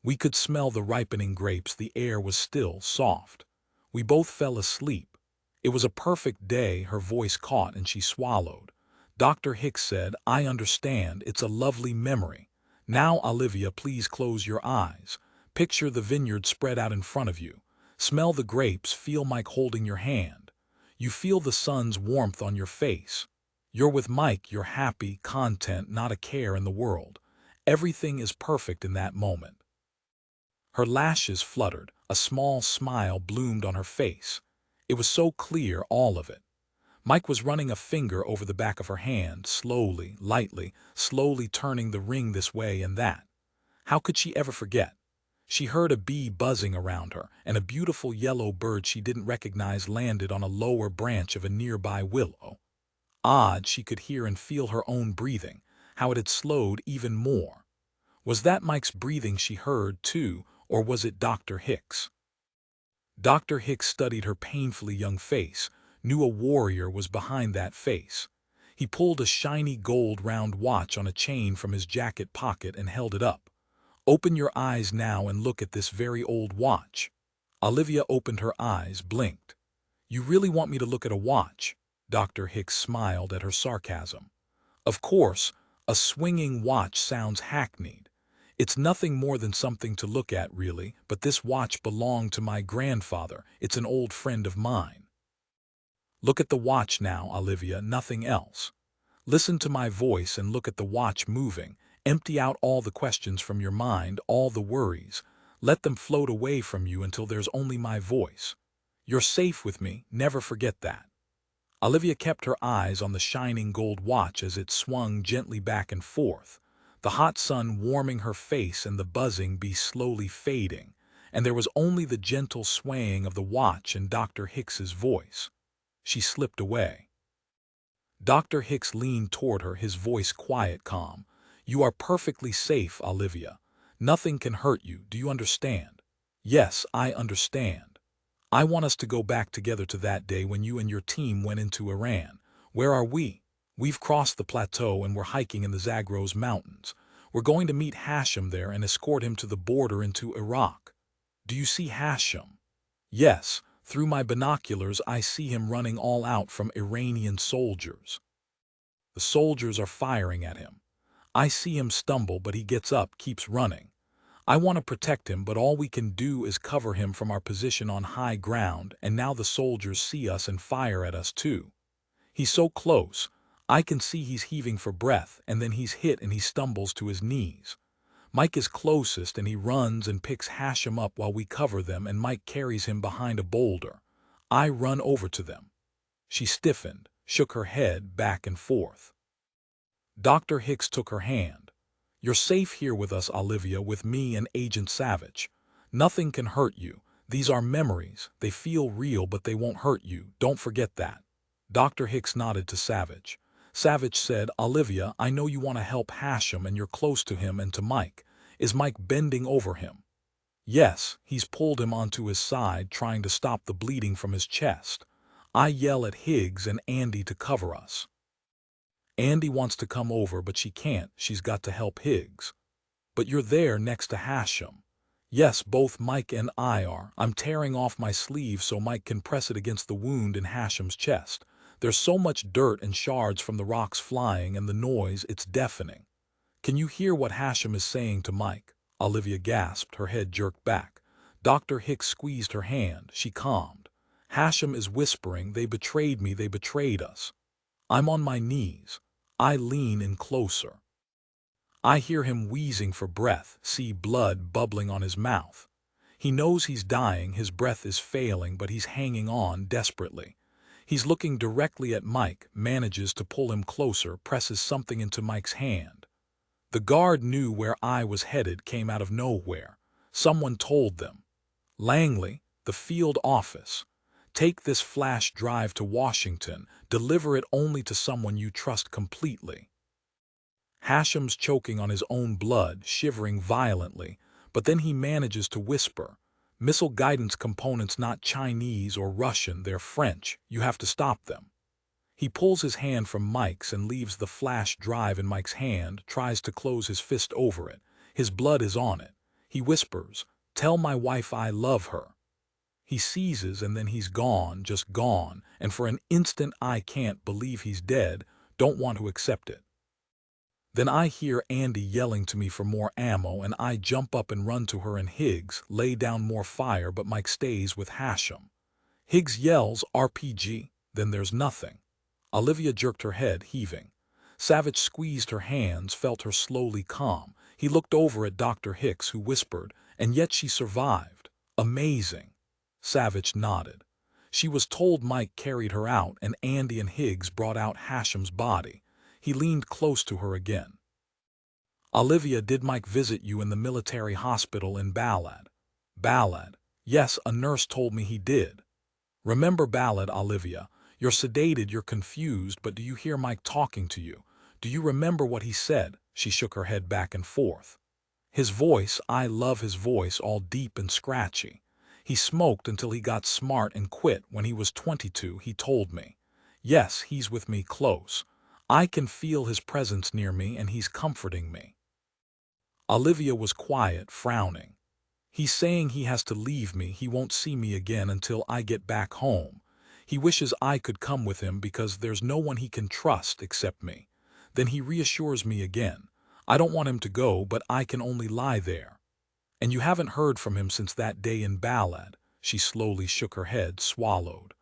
We could smell the ripening grapes, the air was still soft. We both fell asleep. It was a perfect day, her voice caught and she swallowed. Dr. Hicks said, I understand, it's a lovely memory. Now, Olivia, please close your eyes. Picture the vineyard spread out in front of you. Smell the grapes, feel Mike holding your hand. You feel the sun's warmth on your face. You're with Mike, you're happy, content, not a care in the world. Everything is perfect in that moment. Her lashes fluttered, a small smile bloomed on her face. It was so clear, all of it. Mike was running a finger over the back of her hand, slowly, lightly, slowly turning the ring this way and that. How could she ever forget? She heard a bee buzzing around her, and a beautiful yellow bird she didn't recognize landed on a lower branch of a nearby willow. Odd, she could hear and feel her own breathing, how it had slowed even more. Was that Mike's breathing she heard, too, or was it Dr. Hicks? Dr. Hicks studied her painfully young face, knew a warrior was behind that face. He pulled a shiny gold round watch on a chain from his jacket pocket and held it up. Open your eyes now and look at this very old watch. Olivia opened her eyes, blinked. You really want me to look at a watch? Dr. Hicks smiled at her sarcasm. Of course, a swinging watch sounds hackneyed. It's nothing more than something to look at, really, but this watch belonged to my grandfather. It's an old friend of mine. Look at the watch now, Olivia, nothing else. Listen to my voice and look at the watch moving. Empty out all the questions from your mind, all the worries. Let them float away from you until there's only my voice. You're safe with me, never forget that. Olivia kept her eyes on the shining gold watch as it swung gently back and forth, the hot sun warming her face and the buzzing bee slowly fading, and there was only the gentle swaying of the watch and Dr. Hicks's voice. She slipped away. Dr. Hicks leaned toward her, his voice quiet, calm. You are perfectly safe, Olivia. Nothing can hurt you, do you understand? Yes, I understand. I want us to go back together to that day when you and your team went into Iran. Where are we? We've crossed the plateau and we're hiking in the Zagros Mountains. We're going to meet Hashem there and escort him to the border into Iraq. Do you see Hashem? Yes, through my binoculars I see him running all out from Iranian soldiers. The soldiers are firing at him. I see him stumble, but he gets up, keeps running. I want to protect him, but all we can do is cover him from our position on high ground, and now the soldiers see us and fire at us too. He's so close. I can see he's heaving for breath, and then he's hit and he stumbles to his knees. Mike is closest and he runs and picks Hashem up while we cover them, and Mike carries him behind a boulder. I run over to them. She stiffened, shook her head back and forth. Dr. Hicks took her hand. You're safe here with us, Olivia, with me and Agent Savich. Nothing can hurt you. These are memories. They feel real, but they won't hurt you. Don't forget that. Dr. Hicks nodded to Savich. Savich said, Olivia, I know you want to help Hashem and you're close to him and to Mike. Is Mike bending over him? Yes, he's pulled him onto his side, trying to stop the bleeding from his chest. I yell at Higgs and Andy to cover us. Andy wants to come over, but she can't. She's got to help Higgs. But you're there next to Hashem. Yes, both Mike and I are. I'm tearing off my sleeve so Mike can press it against the wound in Hashem's chest. There's so much dirt and shards from the rocks flying and the noise, it's deafening. Can you hear what Hashem is saying to Mike? Olivia gasped, her head jerked back. Dr. Hicks squeezed her hand. She calmed. Hashem is whispering, they betrayed me, they betrayed us. I'm on my knees. I lean in closer. I hear him wheezing for breath, see blood bubbling on his mouth. He knows he's dying, his breath is failing, but he's hanging on desperately. He's looking directly at Mike, manages to pull him closer, presses something into Mike's hand. The guard knew where I was headed, came out of nowhere. Someone told them. Langley, the field office. Take this flash drive to Washington. Deliver it only to someone you trust completely. Hasham's choking on his own blood, shivering violently, but then he manages to whisper, "Missile guidance components not Chinese or Russian, they're French. You have to stop them." He pulls his hand from Mike's and leaves the flash drive in Mike's hand, tries to close his fist over it. His blood is on it. He whispers, "Tell my wife I love her." He seizes and then he's gone, just gone, and for an instant I can't believe he's dead, don't want to accept it. Then I hear Andy yelling to me for more ammo, and I jump up and run to her and Higgs, lay down more fire, but Mike stays with Hasham. Higgs yells, "RPG," then there's nothing. Olivia jerked her head, heaving. Savich squeezed her hands, felt her slowly calm. He looked over at Dr. Hicks, who whispered, "And yet she survived. Amazing." Savich nodded. She was told Mike carried her out, and Andy and Higgs brought out Hasham's body. He leaned close to her again. "Olivia, did Mike visit you in the military hospital in Balad?" "Balad? Yes, a nurse told me he did." "Remember Balad, Olivia? You're sedated, you're confused, but do you hear Mike talking to you? Do you remember what he said?" She shook her head back and forth. "His voice, I love his voice, all deep and scratchy. He smoked until he got smart and quit when he was 22, he told me. Yes, he's with me close. I can feel his presence near me and he's comforting me." Olivia was quiet, frowning. "He's saying he has to leave me, he won't see me again until I get back home. He wishes I could come with him because there's no one he can trust except me. Then he reassures me again. I don't want him to go, but I can only lie there." "And you haven't heard from him since that day in Balad?" She slowly shook her head, swallowed.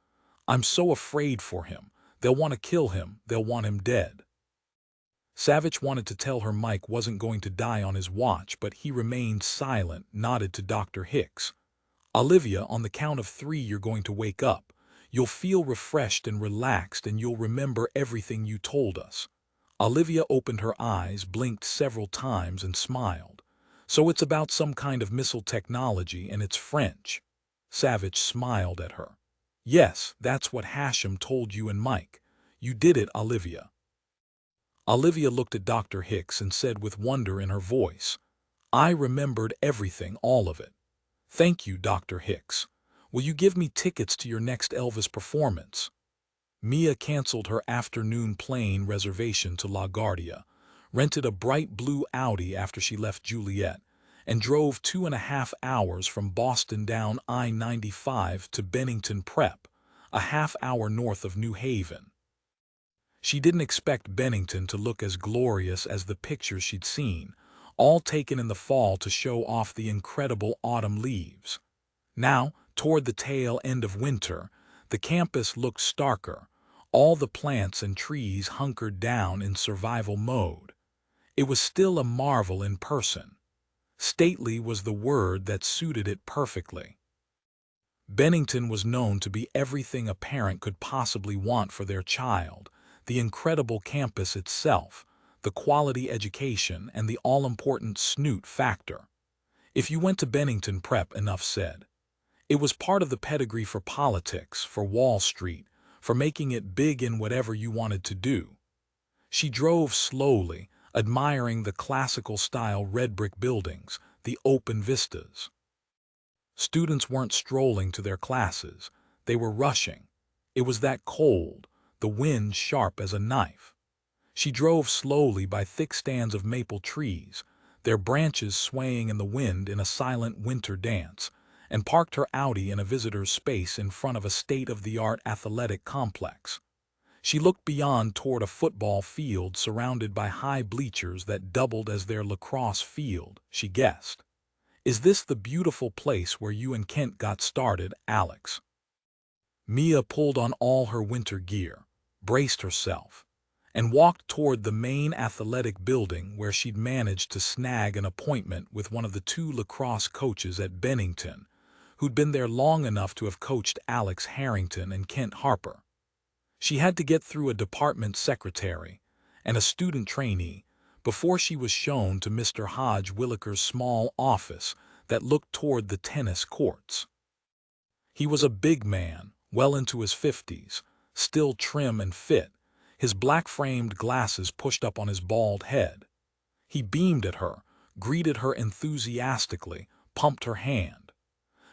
"I'm so afraid for him. They'll want to kill him, they'll want him dead." Savich wanted to tell her Mike wasn't going to die on his watch, but he remained silent, nodded to Dr. Hicks. "Olivia, on the count of 3 you're going to wake up. You'll feel refreshed and relaxed, and you'll remember everything you told us." Olivia opened her eyes, blinked several times, and smiled. "So it's about some kind of missile technology, and it's French." Savich smiled at her. "Yes, that's what Hasham told you and Mike. You did it, Olivia." Olivia looked at Dr. Hicks and said with wonder in her voice, "I remembered everything, all of it. Thank you, Dr. Hicks. Will you give me tickets to your next Elvis performance?" Mia canceled her afternoon plane reservation to LaGuardia, rented a bright blue Audi after she left Juliet, and drove 2.5 hours from Boston down I-95 to Bennington Prep, a half-hour north of New Haven. She didn't expect Bennington to look as glorious as the pictures she'd seen, all taken in the fall to show off the incredible autumn leaves. Now, toward the tail end of winter, the campus looked starker, all the plants and trees hunkered down in survival mode. It was still a marvel in person. Stately was the word that suited it perfectly. Bennington was known to be everything a parent could possibly want for their child: the incredible campus itself, the quality education, and the all-important snoot factor. If you went to Bennington Prep, enough said. It was part of the pedigree for politics, for Wall Street, for making it big in whatever you wanted to do. She drove slowly, admiring the classical-style red-brick buildings, the open vistas. Students weren't strolling to their classes, they were rushing. It was that cold, the wind sharp as a knife. She drove slowly by thick stands of maple trees, their branches swaying in the wind in a silent winter dance, and parked her Audi in a visitor's space in front of a state-of-the-art athletic complex. She looked beyond toward a football field surrounded by high bleachers that doubled as their lacrosse field, she guessed. "Is this the beautiful place where you and Kent got started, Alex?" Mia pulled on all her winter gear, braced herself, and walked toward the main athletic building where she'd managed to snag an appointment with one of the 2 lacrosse coaches at Bennington, who'd been there long enough to have coached Alex Harrington and Kent Harper. She had to get through a department secretary and a student trainee before she was shown to Mr. Hodge Williker's small office that looked toward the tennis courts. He was a big man, well into his 50s, still trim and fit, his black-framed glasses pushed up on his bald head. He beamed at her, greeted her enthusiastically, pumped her hand.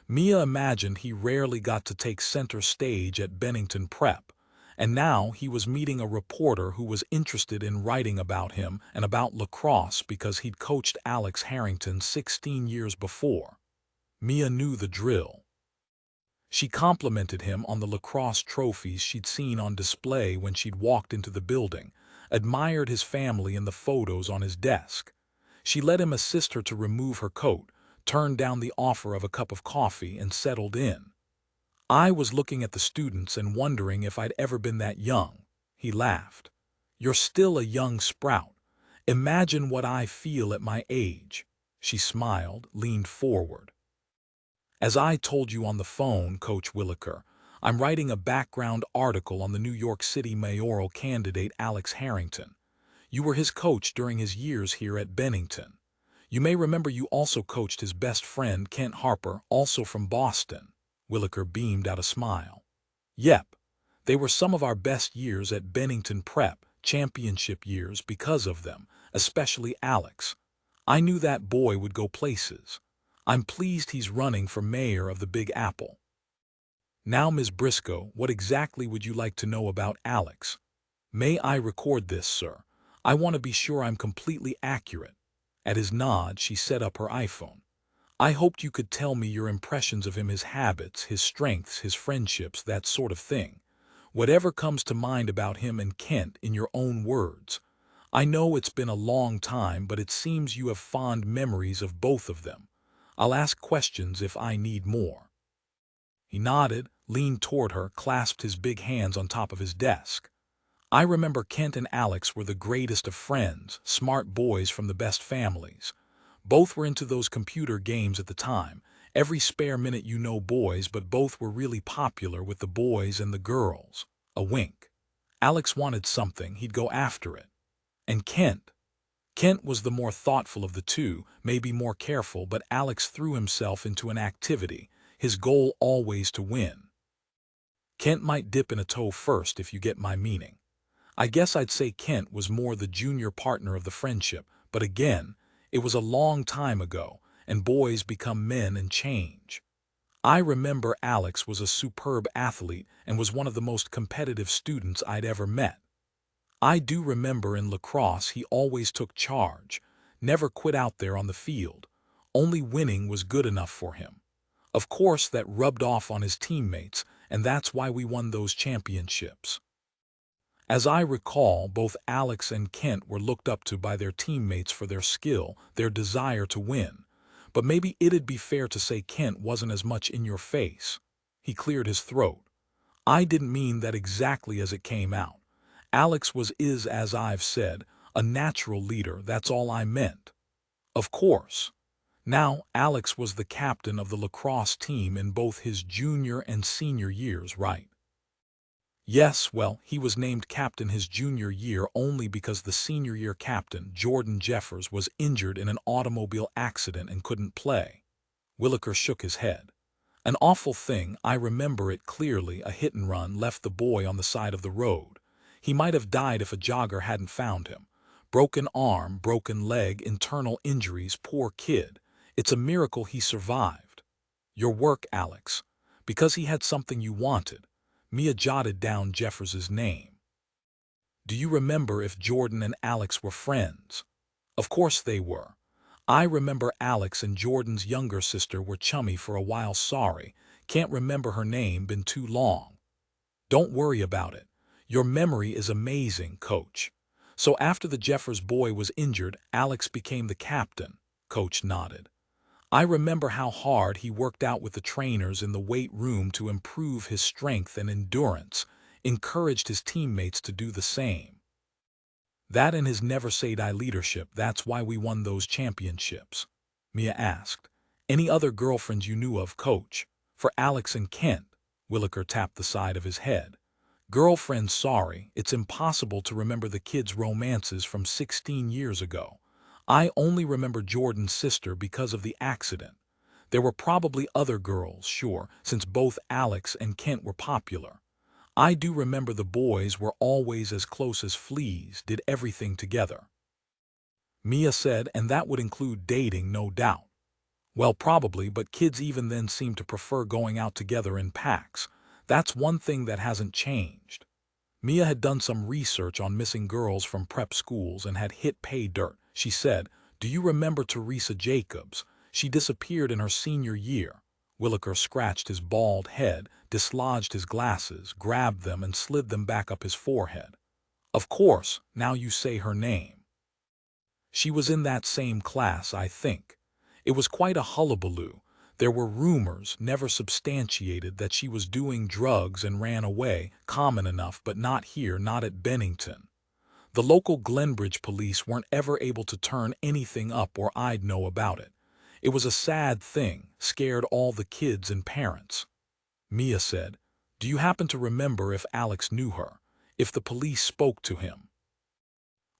Mia imagined he rarely got to take center stage at Bennington Prep, and now he was meeting a reporter who was interested in writing about him and about lacrosse because he'd coached Alex Harrington 16 years before. Mia knew the drill. She complimented him on the lacrosse trophies she'd seen on display when she'd walked into the building, admired his family and the photos on his desk. She let him assist her to remove her coat, turned down the offer of a cup of coffee, and settled in. "I was looking at the students and wondering if I'd ever been that young," he laughed. "You're still a young sprout. Imagine what I feel at my age." She smiled, leaned forward. "As I told you on the phone, Coach Williker, I'm writing a background article on the New York City mayoral candidate Alex Harrington. You were his coach during his years here at Bennington. You may remember you also coached his best friend Kent Harper, also from Boston." Williker beamed out a smile. "Yep, they were some of our best years at Bennington Prep, championship years because of them, especially Alex. I knew that boy would go places. I'm pleased he's running for mayor of the Big Apple." "Now, Ms. Briscoe, what exactly would you like to know about Alex?" "May I record this, sir? I want to be sure I'm completely accurate." At his nod, she set up her iPhone. "I hoped you could tell me your impressions of him, his habits, his strengths, his friendships, that sort of thing. Whatever comes to mind about him and Kent in your own words. I know it's been a long time, but it seems you have fond memories of both of them. I'll ask questions if I need more." He nodded, leaned toward her, clasped his big hands on top of his desk. "I remember Kent and Alex were the greatest of friends, smart boys from the best families. Both were into those computer games at the time. Every spare minute, you know, boys, but both were really popular with the boys and the girls." A wink. "Alex wanted something, he'd go after it. And Kent was the more thoughtful of the two, maybe more careful, but Alex threw himself into an activity, his goal always to win. Kent might dip in a toe first, if you get my meaning. I guess I'd say Kent was more the junior partner of the friendship, but again, it was a long time ago, and boys become men and change. I remember Alex was a superb athlete and was one of the most competitive students I'd ever met. I do remember in lacrosse he always took charge, never quit out there on the field. Only winning was good enough for him. Of course, that rubbed off on his teammates, and that's why we won those championships." As I recall, both Alex and Kent were looked up to by their teammates for their skill, their desire to win. But maybe it'd be fair to say Kent wasn't as much in your face. He cleared his throat. "I didn't mean that exactly as it came out. Alex is, as I've said, a natural leader, that's all I meant." "Of course. Now, Alex was the captain of the lacrosse team in both his junior and senior years, right?" "Yes, well, he was named captain his junior year only because the senior year captain, Jordan Jeffers, was injured in an automobile accident and couldn't play." Williker shook his head. "An awful thing, I remember it clearly. A hit and run left the boy on the side of the road. He might have died if a jogger hadn't found him. Broken arm, broken leg, internal injuries, poor kid. It's a miracle he survived." "Your work, Alex. Because he had something you wanted." Mia jotted down Jeffers's name. "Do you remember if Jordan and Alex were friends?" "Of course they were. I remember Alex and Jordan's younger sister were chummy for a while. Sorry, can't remember her name, been too long." "Don't worry about it. Your memory is amazing, Coach. So after the Jeffers boy was injured, Alex became the captain." Coach nodded. "I remember how hard he worked out with the trainers in the weight room to improve his strength and endurance, encouraged his teammates to do the same. That and his never-say-die leadership, that's why we won those championships." Mia asked, "Any other girlfriends you knew of, Coach?" "For Alex and Kent." Williker tapped the side of his head. Girlfriend, sorry, it's impossible to remember the kids' romances from 16 years ago. I only remember Jordan's sister because of the accident. There were probably other girls, sure, since both Alex and Kent were popular. I do remember the boys were always as close as fleas, did everything together. Mia said, and that would include dating, no doubt. Well, probably, but kids even then seem to prefer going out together in packs. That's one thing that hasn't changed. Mia had done some research on missing girls from prep schools and had hit pay dirt. She said, "Do you remember Teresa Jacobs? She disappeared in her senior year." Williker scratched his bald head, dislodged his glasses, grabbed them and slid them back up his forehead. "Of course, now you say her name. She was in that same class, I think. It was quite a hullabaloo. There were rumors, never substantiated, that she was doing drugs and ran away, common enough, but not here, not at Bennington. The local Glenbridge police weren't ever able to turn anything up or I'd know about it. It was a sad thing, scared all the kids and parents." Mia said, "Do you happen to remember if Alex knew her, if the police spoke to him?"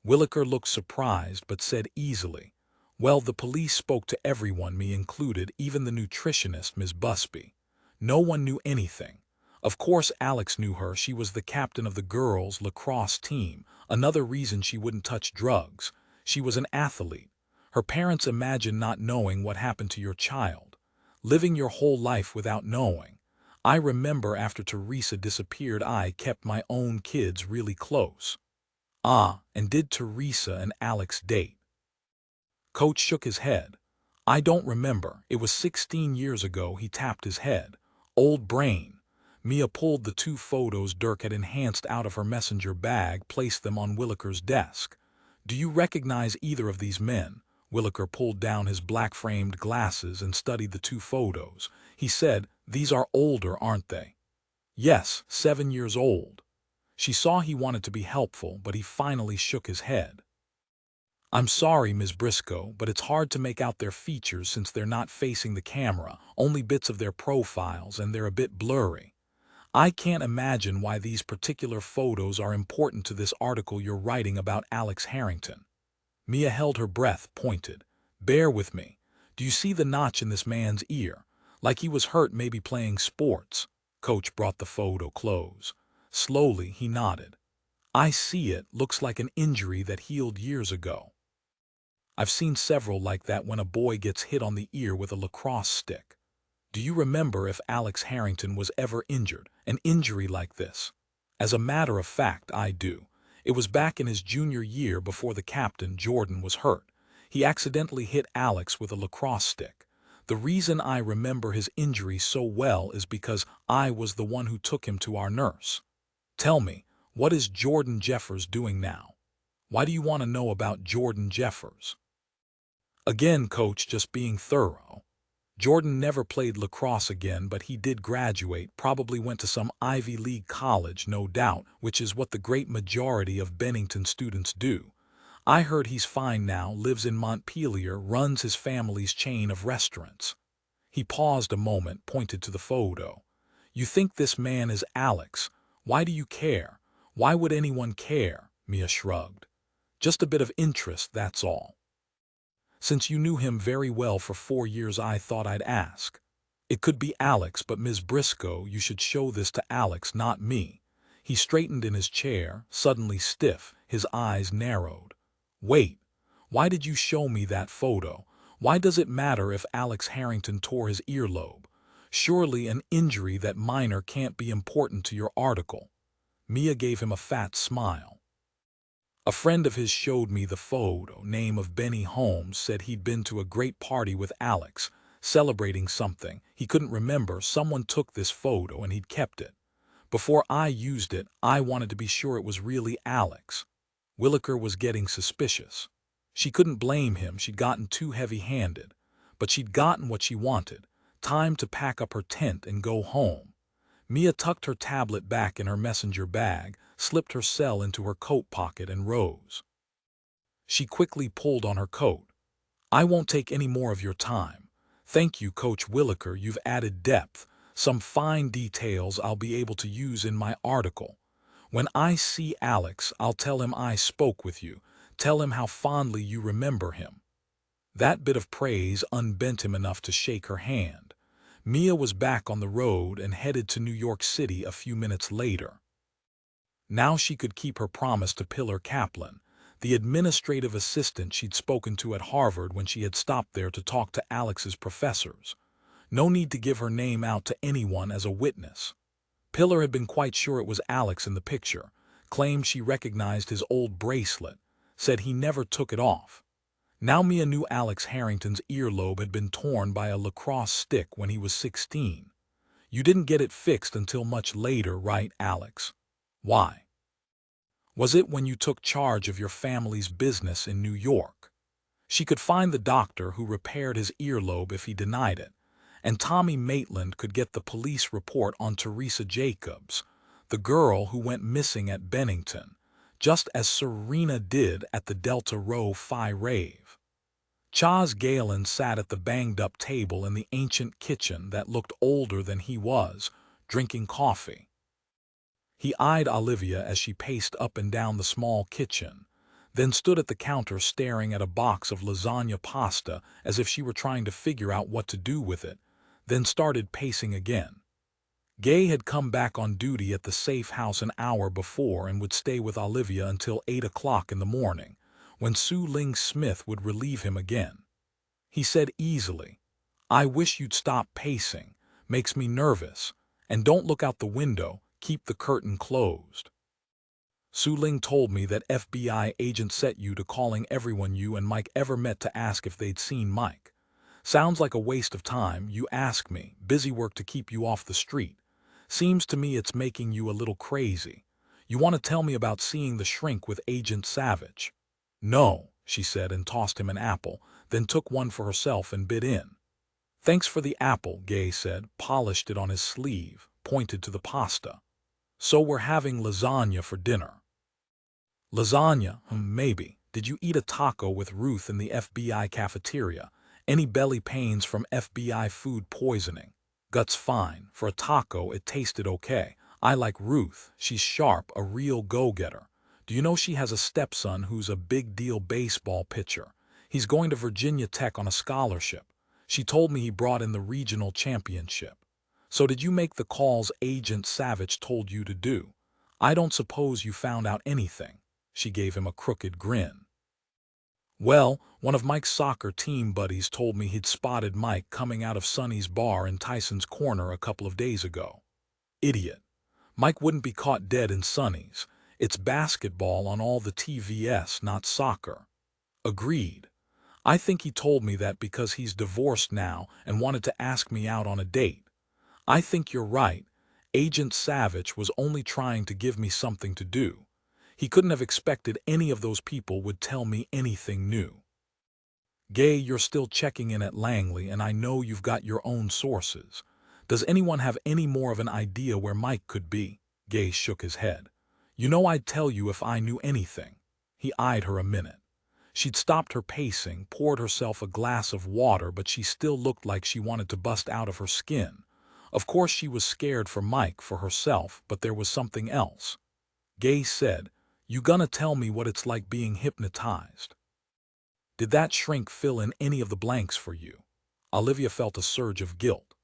Williker looked surprised but said easily, "Well, the police spoke to everyone, me included, even the nutritionist, Miss Busby. No one knew anything. Of course Alex knew her, she was the captain of the girls' lacrosse team, another reason she wouldn't touch drugs. She was an athlete. Her parents imagine not knowing what happened to your child. Living your whole life without knowing. I remember after Teresa disappeared I kept my own kids really close." "Ah, and did Teresa and Alex date?" Coach shook his head. "I don't remember. It was 16 years ago." He tapped his head. "Old brain." Mia pulled the two photos Dirk had enhanced out of her messenger bag, placed them on Williker's desk. "Do you recognize either of these men?" Williker pulled down his black-framed glasses and studied the two photos. He said, "These are older, aren't they?" "Yes, 7 years old." She saw he wanted to be helpful, but he finally shook his head. "I'm sorry, Ms. Briscoe, but it's hard to make out their features since they're not facing the camera, only bits of their profiles, and they're a bit blurry. I can't imagine why these particular photos are important to this article you're writing about Alex Harrington." Mia held her breath, pointed. "Bear with me. Do you see the notch in this man's ear? Like he was hurt, maybe playing sports." Coach brought the photo close. Slowly, he nodded. "I see it. Looks like an injury that healed years ago. I've seen several like that when a boy gets hit on the ear with a lacrosse stick. Do you remember if Alex Harrington was ever injured, an injury like this?" "As a matter of fact, I do. It was back in his junior year before the captain, Jordan, was hurt. He accidentally hit Alex with a lacrosse stick. The reason I remember his injury so well is because I was the one who took him to our nurse." "Tell me, what is Jordan Jeffers doing now? Why do you want to know about Jordan Jeffers?" Again, Coach, just being thorough. "Jordan never played lacrosse again, but he did graduate, probably went to some Ivy League college, no doubt, which is what the great majority of Bennington students do. I heard he's fine now, lives in Montpelier, runs his family's chain of restaurants." He paused a moment, pointed to the photo. "You think this man is Alex? Why do you care? Why would anyone care?" Mia shrugged. "Just a bit of interest, that's all. Since you knew him very well for 4 years, I thought I'd ask. It could be Alex, but Ms. Briscoe, you should show this to Alex, not me." He straightened in his chair, suddenly stiff, his eyes narrowed. "Wait, why did you show me that photo? Why does it matter if Alex Harrington tore his earlobe? Surely an injury that minor can't be important to your article." Mia gave him a fat smile. "A friend of his showed me the photo, name of Benny Holmes, said he'd been to a great party with Alex, celebrating something. He couldn't remember, someone took this photo and he'd kept it. Before I used it, I wanted to be sure it was really Alex." Williker was getting suspicious. She couldn't blame him, she'd gotten too heavy-handed. But she'd gotten what she wanted, time to pack up her tent and go home. Mia tucked her tablet back in her messenger bag, slipped her cell into her coat pocket and rose. She quickly pulled on her coat. "I won't take any more of your time. Thank you, Coach Williker, you've added depth, some fine details I'll be able to use in my article." When I see Alex, I'll tell him I spoke with you, tell him how fondly you remember him. That bit of praise unbent him enough to shake her hand. Mia was back on the road and headed to New York City a few minutes later. Now she could keep her promise to Pillar Kaplan, the administrative assistant she'd spoken to at Harvard when she had stopped there to talk to Alex's professors. No need to give her name out to anyone as a witness. Pillar had been quite sure it was Alex in the picture, claimed she recognized his old bracelet, said he never took it off. Now Mia knew Alex Harrington's earlobe had been torn by a lacrosse stick when he was 16. You didn't get it fixed until much later, right, Alex? Why? Was it when you took charge of your family's business in New York? She could find the doctor who repaired his earlobe if he denied it, and Tommy Maitland could get the police report on Teresa Jacobs, the girl who went missing at Bennington, just as Serena did at the Delta Rho Phi rave. Chaz Galen sat at the banged-up table in the ancient kitchen that looked older than he was, drinking coffee. He eyed Olivia as she paced up and down the small kitchen, then stood at the counter staring at a box of lasagna pasta as if she were trying to figure out what to do with it, then started pacing again. Gay had come back on duty at the safe house an hour before and would stay with Olivia until 8 o'clock in the morning, when Sue Ling Smith would relieve him again. He said easily, "I wish you'd stop pacing, makes me nervous, and don't look out the window, keep the curtain closed." Sue Ling told me that FBI agent set you to calling everyone you and Mike ever met to ask if they'd seen Mike. Sounds like a waste of time, you ask me, busy work to keep you off the street. Seems to me it's making you a little crazy. You want to tell me about seeing the shrink with Agent Savich? No, she said and tossed him an apple, then took one for herself and bit in. Thanks for the apple, Gay said, polished it on his sleeve, pointed to the pasta. So we're having lasagna for dinner. Lasagna, maybe. Did you eat a taco with Ruth in the FBI cafeteria? Any belly pains from FBI food poisoning? Guts fine. For a taco, it tasted okay. I like Ruth. She's sharp, a real go-getter. Do you know she has a stepson who's a big-deal baseball pitcher? He's going to Virginia Tech on a scholarship. She told me he brought in the regional championship. So did you make the calls Agent Savich told you to do? I don't suppose you found out anything. She gave him a crooked grin. Well, one of Mike's soccer team buddies told me he'd spotted Mike coming out of Sonny's bar in Tyson's Corner a couple of days ago. Idiot. Mike wouldn't be caught dead in Sonny's. It's basketball on all the TVS, not soccer. Agreed. I think he told me that because he's divorced now and wanted to ask me out on a date. I think you're right. Agent Savich was only trying to give me something to do. He couldn't have expected any of those people would tell me anything new. Gay, you're still checking in at Langley, and I know you've got your own sources. Does anyone have any more of an idea where Mike could be? Gay shook his head. You know I'd tell you if I knew anything. He eyed her a minute. She'd stopped her pacing, poured herself a glass of water, but she still looked like she wanted to bust out of her skin. Of course she was scared for Mike, for herself, but there was something else. Gay said, "You gonna tell me what it's like being hypnotized?" Did that shrink fill in any of the blanks for you? Olivia felt a surge of guilt.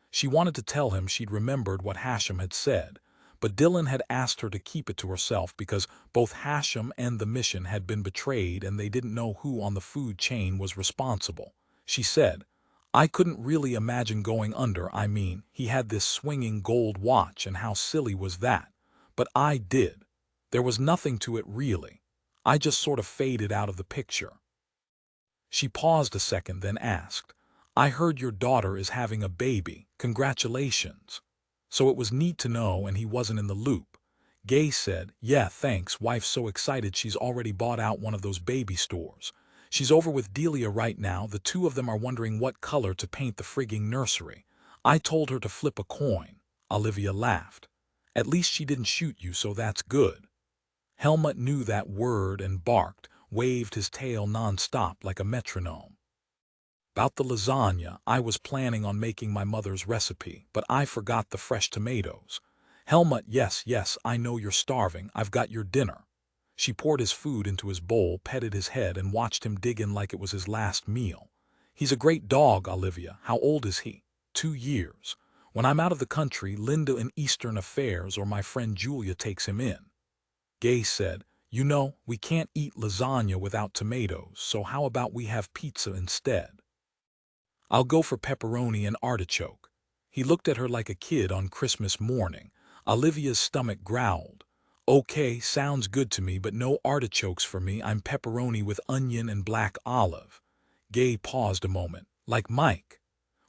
She wanted to tell him she'd remembered what Hashem had said, but Dylan had asked her to keep it to herself because both Hashem and the mission had been betrayed and they didn't know who on the food chain was responsible. She said, "I couldn't really imagine going under. I mean, he had this swinging gold watch and how silly was that? But I did. There was nothing to it really. I just sort of faded out of the picture." She paused a second, then asked, "I heard your daughter is having a baby. Congratulations." So it was neat to know and he wasn't in the loop. Gay said, "Yeah, thanks. Wife's so excited she's already bought out one of those baby stores. She's over with Delia right now. The two of them are wondering what color to paint the frigging nursery. I told her to flip a coin." Olivia laughed. "At least she didn't shoot you, so that's good." Helmut knew that word and barked, waved his tail non-stop like a metronome. "About the lasagna, I was planning on making my mother's recipe, but I forgot the fresh tomatoes. Helmut, yes, yes, I know you're starving. I've got your dinner. She poured his food into his bowl, petted his head, and watched him dig in like it was his last meal. He's a great dog, Olivia. How old is he? 2 years. When I'm out of the country, Linda in Eastern Affairs or my friend Julia takes him in. Gay said, you know, we can't eat lasagna without tomatoes, so how about we have pizza instead? I'll go for pepperoni and artichoke. He looked at her like a kid on Christmas morning. Olivia's stomach growled. Okay, sounds good to me, but no artichokes for me. I'm pepperoni with onion and black olive. Gay paused a moment, like Mike.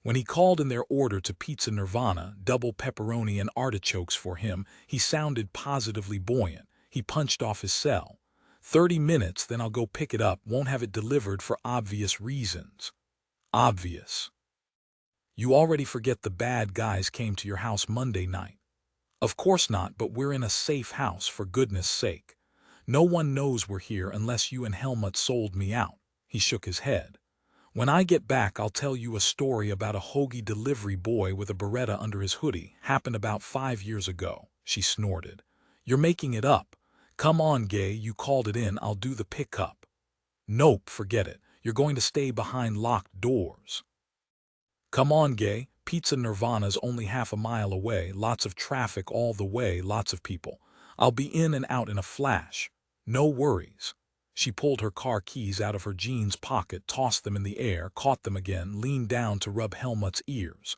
When he called in their order to Pizza Nirvana, double pepperoni and artichokes for him, he sounded positively buoyant. He punched off his cell. 30 minutes, then I'll go pick it up. Won't have it delivered for obvious reasons. Obvious. You already forget the bad guys came to your house Monday night. Of course not, but we're in a safe house, for goodness sake. No one knows we're here unless you and Helmut sold me out. He shook his head. When I get back, I'll tell you a story about a hoagie delivery boy with a Beretta under his hoodie. Happened about 5 years ago. She snorted. You're making it up. Come on, Gay, you called it in. I'll do the pickup. Nope, forget it. You're going to stay behind locked doors. Come on, Gay. Pizza Nirvana's only half a mile away. Lots of traffic all the way, lots of people. I'll be in and out in a flash. No worries. She pulled her car keys out of her jeans pocket, tossed them in the air, caught them again, leaned down to rub Helmut's ears.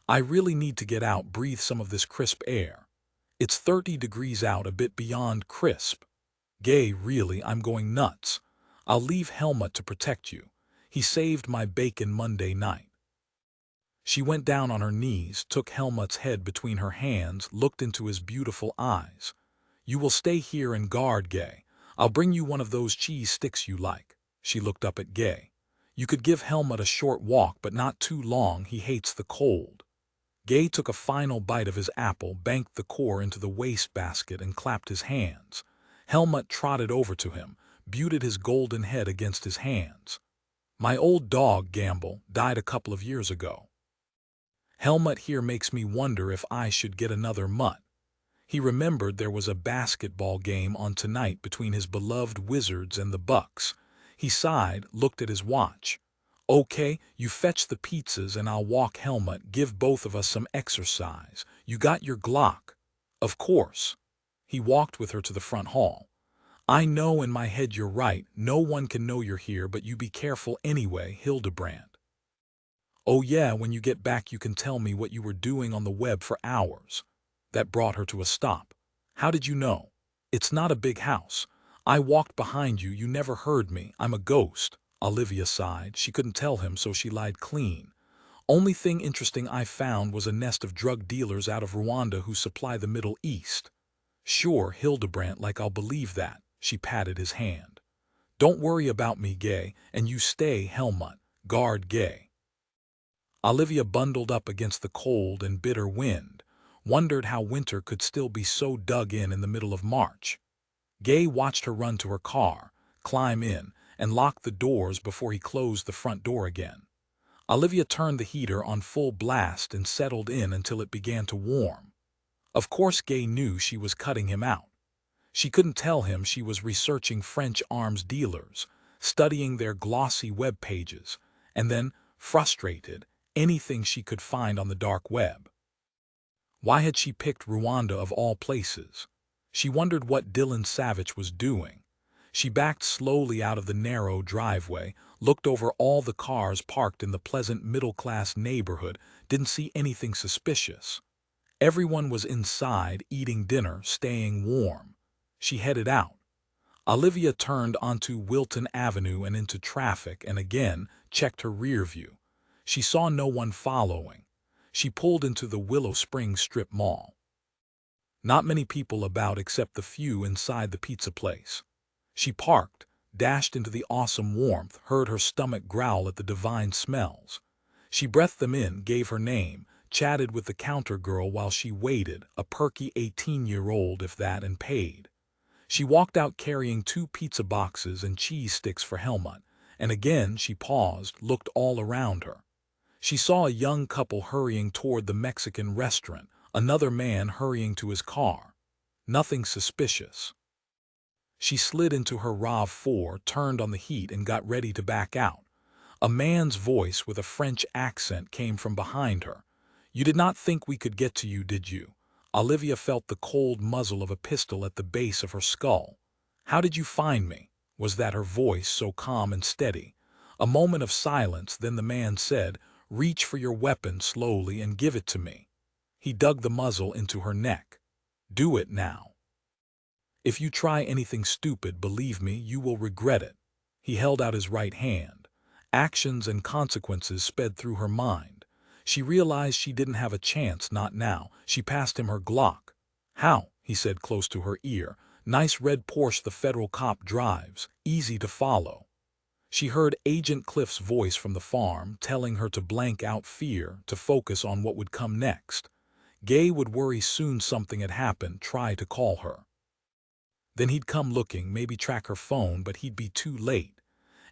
I really need to get out, breathe some of this crisp air. It's 30 degrees out, a bit beyond crisp. Gay, really, I'm going nuts. I'll leave Helmut to protect you. He saved my bacon Monday night. She went down on her knees, took Helmut's head between her hands, looked into his beautiful eyes. You will stay here and guard, Gay. I'll bring you one of those cheese sticks you like. She looked up at Gay. You could give Helmut a short walk, but not too long. He hates the cold. Gay took a final bite of his apple, banked the core into the wastebasket, and clapped his hands. Helmut trotted over to him, butted his golden head against his hands. My old dog, Gamble, died a couple of years ago. Helmut here makes me wonder if I should get another mutt. He remembered there was a basketball game on tonight between his beloved Wizards and the Bucks. He sighed, looked at his watch. Okay, you fetch the pizzas and I'll walk Helmut, give both of us some exercise. You got your Glock? Of course. He walked with her to the front hall. I know in my head you're right, no one can know you're here, but you be careful anyway, Hildebrand. Oh yeah, when you get back you can tell me what you were doing on the web for hours. That brought her to a stop. How did you know? It's not a big house. I walked behind you, you never heard me. I'm a ghost. Olivia sighed. She couldn't tell him, so she lied clean. Only thing interesting I found was a nest of drug dealers out of Rwanda who supply the Middle East. Sure, Hildebrand, like I'll believe that. She patted his hand. Don't worry about me, Gay, and you stay, Helmut. Guard Gay. Olivia bundled up against the cold and bitter wind, wondered how winter could still be so dug in the middle of March. Gay watched her run to her car, climb in, and lock the doors before he closed the front door again. Olivia turned the heater on full blast and settled in until it began to warm. Of course Gay knew she was cutting him out. She couldn't tell him she was researching French arms dealers, studying their glossy web pages, and then, frustrated, anything she could find on the dark web. Why had she picked Rwanda of all places? She wondered what Savich was doing. She backed slowly out of the narrow driveway, looked over all the cars parked in the pleasant middle-class neighborhood, didn't see anything suspicious. Everyone was inside, eating dinner, staying warm. She headed out. Olivia turned onto Wilton Avenue and into traffic and again checked her rear view. She saw no one following. She pulled into the Willow Springs strip mall. Not many people about except the few inside the pizza place. She parked, dashed into the awesome warmth, heard her stomach growl at the divine smells. She breathed them in, gave her name, chatted with the counter girl while she waited, a perky 18-year-old if that, and paid. She walked out carrying 2 pizza boxes and cheese sticks for Helmut, and again she paused, looked all around her. She saw a young couple hurrying toward the Mexican restaurant, Another man hurrying to his car. Nothing suspicious. She slid into her RAV4, turned on the heat, and got ready to back out. A man's voice with a French accent came from behind her. "You did not think we could get to you, did you?" Olivia felt the cold muzzle of a pistol at the base of her skull. "How did you find me?" Was that her voice, so calm and steady? A moment of silence, then the man said, "Reach for your weapon slowly and give it to me." He dug the muzzle into her neck. "Do it now. If you try anything stupid, believe me, you will regret it." He held out his right hand. Actions and consequences sped through her mind. She realized she didn't have a chance, not now. She passed him her Glock. "How?" he said close to her ear. "Nice red Porsche the federal cop drives, easy to follow." She heard Agent Cliff's voice from the farm, telling her to blank out fear, to focus on what would come next. Gay would worry soon, something had happened, try to call her. Then he'd come looking, maybe track her phone, but he'd be too late.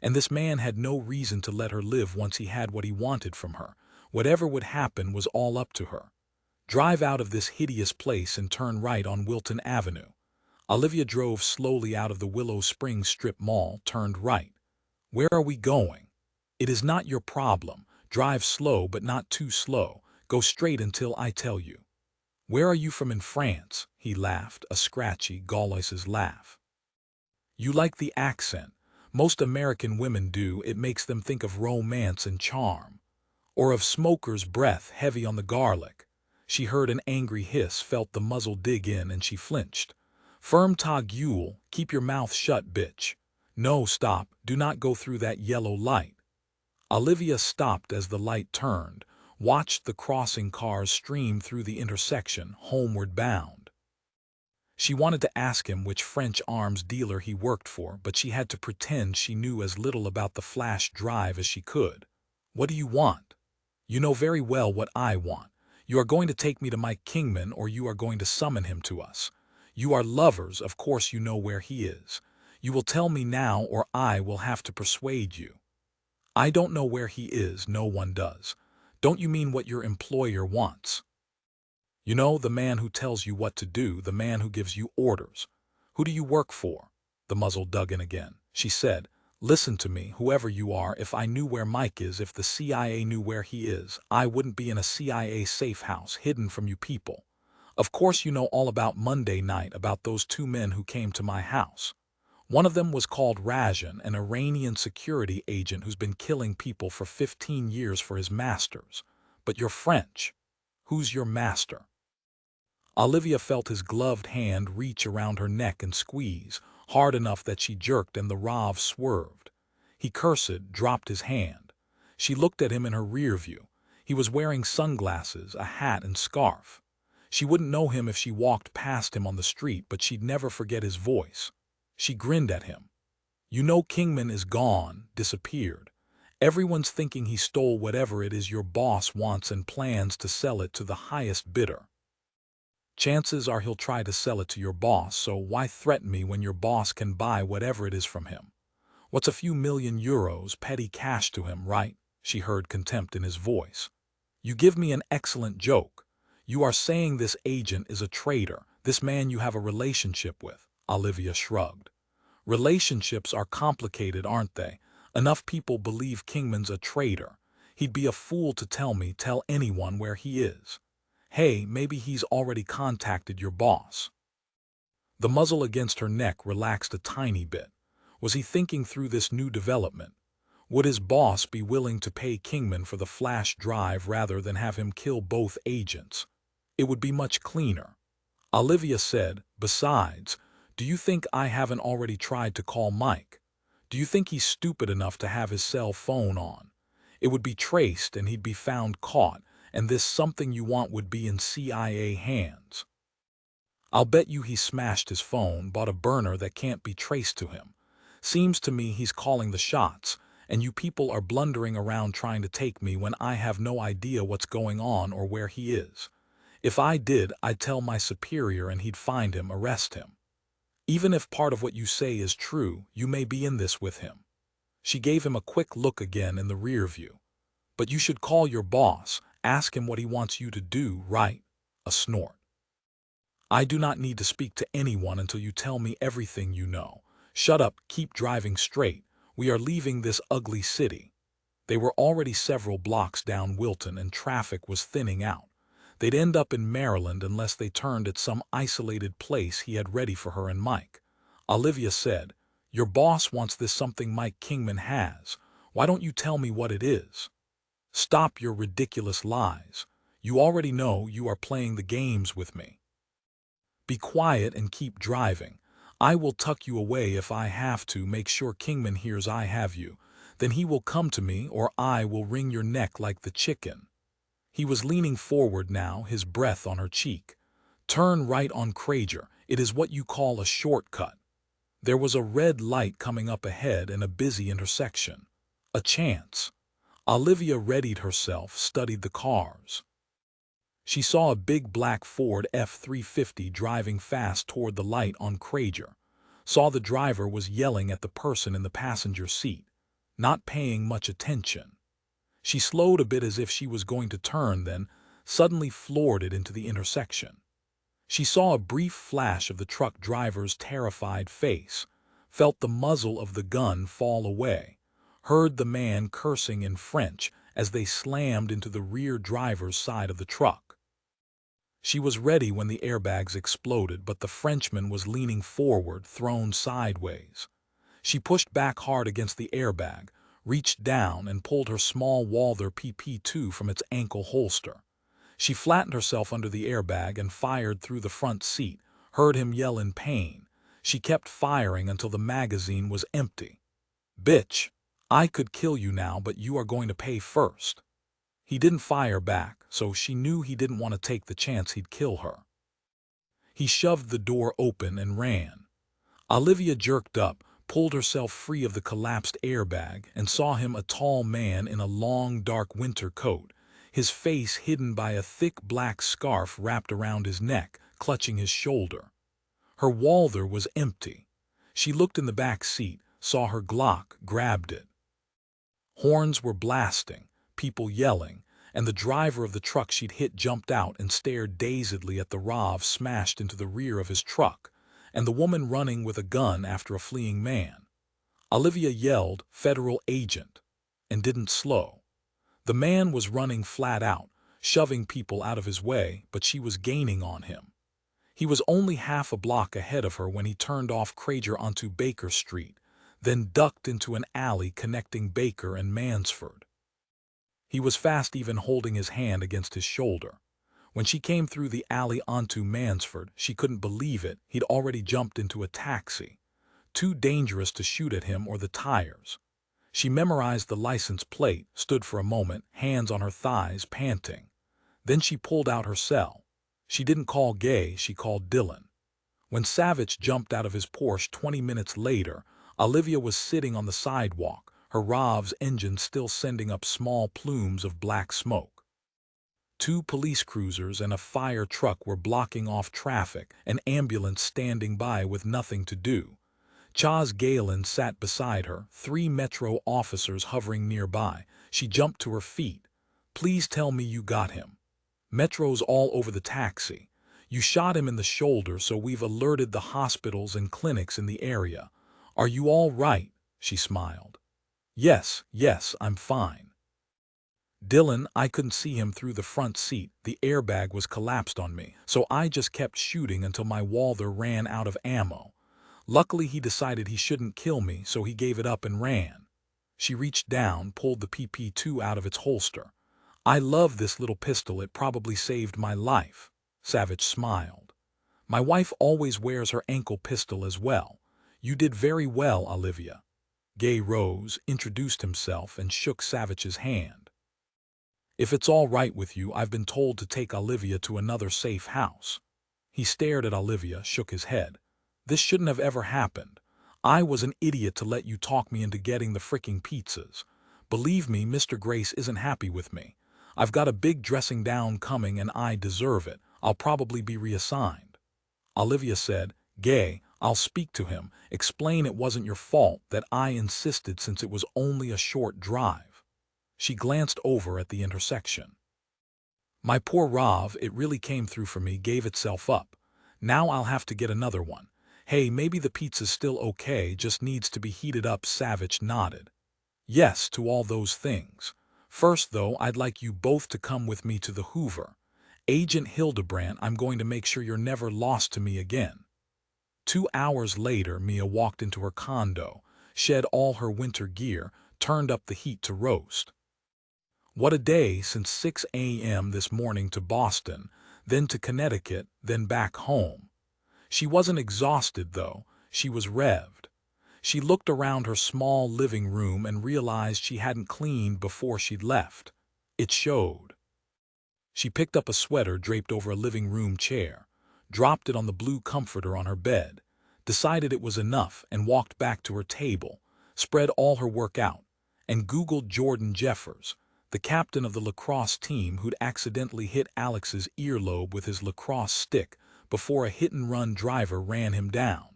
And this man had no reason to let her live once he had what he wanted from her. Whatever would happen was all up to her. Drive out of this hideous place and turn right on Wilton Avenue. Olivia drove slowly out of the Willow Springs strip mall, turned right. "Where are we going?" "It is not your problem. Drive slow, but not too slow. Go straight until I tell you." "Where are you from in France?" He laughed, a scratchy, Gauloise's laugh. "You like the accent. Most American women do. It makes them think of romance and charm. Or of smoker's breath heavy on the garlic." She heard an angry hiss, felt the muzzle dig in, and she flinched. "Firm ta gueule, keep your mouth shut, bitch. No, stop, do not go through that yellow light." Olivia stopped as the light turned, watched the crossing cars stream through the intersection, homeward bound. She wanted to ask him which French arms dealer he worked for, but she had to pretend she knew as little about the flash drive as she could. "What do you want?" "You know very well what I want. You are going to take me to Mike Kingman, or you are going to summon him to us. You are lovers, of course you know where he is. You will tell me now, or I will have to persuade you." "I don't know where he is, no one does." "Don't you mean what your employer wants?" "You know, the man who tells you what to do, the man who gives you orders." "Who do you work for?" The muzzle dug in again. She said, "Listen to me, whoever you are, if I knew where Mike is, if the CIA knew where he is, I wouldn't be in a CIA safe house, hidden from you people. Of course you know all about Monday night, about those two men who came to my house. One of them was called Rajan, an Iranian security agent who's been killing people for 15 years for his masters. But you're French. Who's your master?" Olivia felt his gloved hand reach around her neck and squeeze, hard enough that she jerked and the RAV swerved. He cursed, dropped his hand. She looked at him in her rear view. He was wearing sunglasses, a hat and scarf. She wouldn't know him if she walked past him on the street, but she'd never forget his voice. She grinned at him. "You know Kingman is gone, disappeared. Everyone's thinking he stole whatever it is your boss wants and plans to sell it to the highest bidder. Chances are he'll try to sell it to your boss, so why threaten me when your boss can buy whatever it is from him? What's a few million euros, petty cash to him, right?" She heard contempt in his voice. "You give me an excellent joke. You are saying this agent is a traitor, this man you have a relationship with." Olivia shrugged. "Relationships are complicated, aren't they? Enough people believe Kingman's a traitor. He'd be a fool to tell anyone where he is. Hey, maybe he's already contacted your boss." The muzzle against her neck relaxed a tiny bit. Was he thinking through this new development? Would his boss be willing to pay Kingman for the flash drive rather than have him kill both agents? It would be much cleaner. Olivia said, "Besides, do you think I haven't already tried to call Mike? Do you think he's stupid enough to have his cell phone on? It would be traced and he'd be found caught, and this something you want would be in CIA hands. I'll bet you he smashed his phone, bought a burner that can't be traced to him. Seems to me he's calling the shots, and you people are blundering around trying to take me when I have no idea what's going on or where he is. If I did, I'd tell my superior and he'd find him, arrest him. Even if part of what you say is true, you may be in this with him." She gave him a quick look again in the rear view. "But you should call your boss, ask him what he wants you to do, right?" a snort. I do not need to speak to anyone until you tell me everything you know. Shut up, keep driving straight. We are leaving this ugly city. They were already several blocks down Wilton and traffic was thinning out. They'd end up in Maryland unless they turned at some isolated place he had ready for her and Mike. Olivia said, "Your boss wants this something Mike Kingman has. Why don't you tell me what it is?" "Stop your ridiculous lies. You already know you are playing the games with me. Be quiet and keep driving. I will tuck you away if I have to make sure Kingman hears I have you. Then he will come to me or I will wring your neck like the chicken." He was leaning forward now, his breath on her cheek. "Turn right on Crager. It is what you call a shortcut." There was a red light coming up ahead and a busy intersection. A chance. Olivia readied herself, studied the cars. She saw a big black Ford F-350 driving fast toward the light on Crager. Saw the driver was yelling at the person in the passenger seat, not paying much attention. She slowed a bit as if she was going to turn, then suddenly floored it into the intersection. She saw a brief flash of the truck driver's terrified face, felt the muzzle of the gun fall away, heard the man cursing in French as they slammed into the rear driver's side of the truck. She was ready when the airbags exploded, but the Frenchman was leaning forward, thrown sideways. She pushed back hard against the airbag, reached down and pulled her small Walther PP2 from its ankle holster. She flattened herself under the airbag and fired through the front seat, heard him yell in pain. She kept firing until the magazine was empty. "Bitch, I could kill you now, but you are going to pay first." He didn't fire back, so she knew he didn't want to take the chance he'd kill her. He shoved the door open and ran. Olivia jerked up, pulled herself free of the collapsed airbag, and saw him, a tall man in a long, dark winter coat, his face hidden by a thick black scarf wrapped around his neck, clutching his shoulder. Her Walther was empty. She looked in the back seat, saw her Glock, grabbed it. Horns were blasting, people yelling, and the driver of the truck she'd hit jumped out and stared dazedly at the RAV smashed into the rear of his truck, and the woman running with a gun after a fleeing man. Olivia yelled, "Federal agent," and didn't slow. The man was running flat out, shoving people out of his way, but she was gaining on him. He was only half a block ahead of her when he turned off Crager onto Baker Street, then ducked into an alley connecting Baker and Mansford. He was fast, even holding his hand against his shoulder. When she came through the alley onto Mansford, she couldn't believe it. He'd already jumped into a taxi. Too dangerous to shoot at him or the tires. She memorized the license plate, stood for a moment, hands on her thighs, panting. Then she pulled out her cell. She didn't call Gay, she called Dylan. When Savich jumped out of his Porsche 20 minutes later, Olivia was sitting on the sidewalk, her RAV's engine still sending up small plumes of black smoke. 2 police cruisers and a fire truck were blocking off traffic, an ambulance standing by with nothing to do. Chaz Galen sat beside her, 3 Metro officers hovering nearby. She jumped to her feet. "Please tell me you got him. Metro's all over the taxi. You shot him in the shoulder, so we've alerted the hospitals and clinics in the area. Are you all right?" She smiled. Yes, I'm fine." "Dylan, I couldn't see him through the front seat. The airbag was collapsed on me, so I just kept shooting until my Walther ran out of ammo. Luckily he decided he shouldn't kill me, so he gave it up and ran." She reached down, pulled the PP2 out of its holster. "I love this little pistol. It probably saved my life." Savich smiled. "My wife always wears her ankle pistol as well. You did very well, Olivia." Gay rose, introduced himself, and shook Savich's hand. "If it's all right with you, I've been told to take Olivia to another safe house." He stared at Olivia, shook his head. "This shouldn't have ever happened. I was an idiot to let you talk me into getting the fricking pizzas. Believe me, Mr. Grace isn't happy with me. I've got a big dressing down coming and I deserve it. I'll probably be reassigned." Olivia said, "Gay, I'll speak to him, explain it wasn't your fault, that I insisted since it was only a short drive." She glanced over at the intersection. My poor Rav, it really came through for me, gave itself up. Now I'll have to get another one. Hey, maybe the pizza's still okay, just needs to be heated up. Savich nodded. Yes, to all those things. First, though, I'd like you both to come with me to the Hoover. Agent Hildebrandt, I'm going to make sure you're never lost to me again. 2 hours later, Mia walked into her condo, shed all her winter gear, turned up the heat to roast. What a day, since 6 a.m. this morning to Boston, then to Connecticut, then back home. She wasn't exhausted, though. She was revved. She looked around her small living room and realized she hadn't cleaned before she'd left. It showed. She picked up a sweater draped over a living room chair, dropped it on the blue comforter on her bed, decided it was enough and walked back to her table, spread all her work out, and Googled Jordan Jeffers, the captain of the lacrosse team who'd accidentally hit Alex's earlobe with his lacrosse stick before a hit-and-run driver ran him down.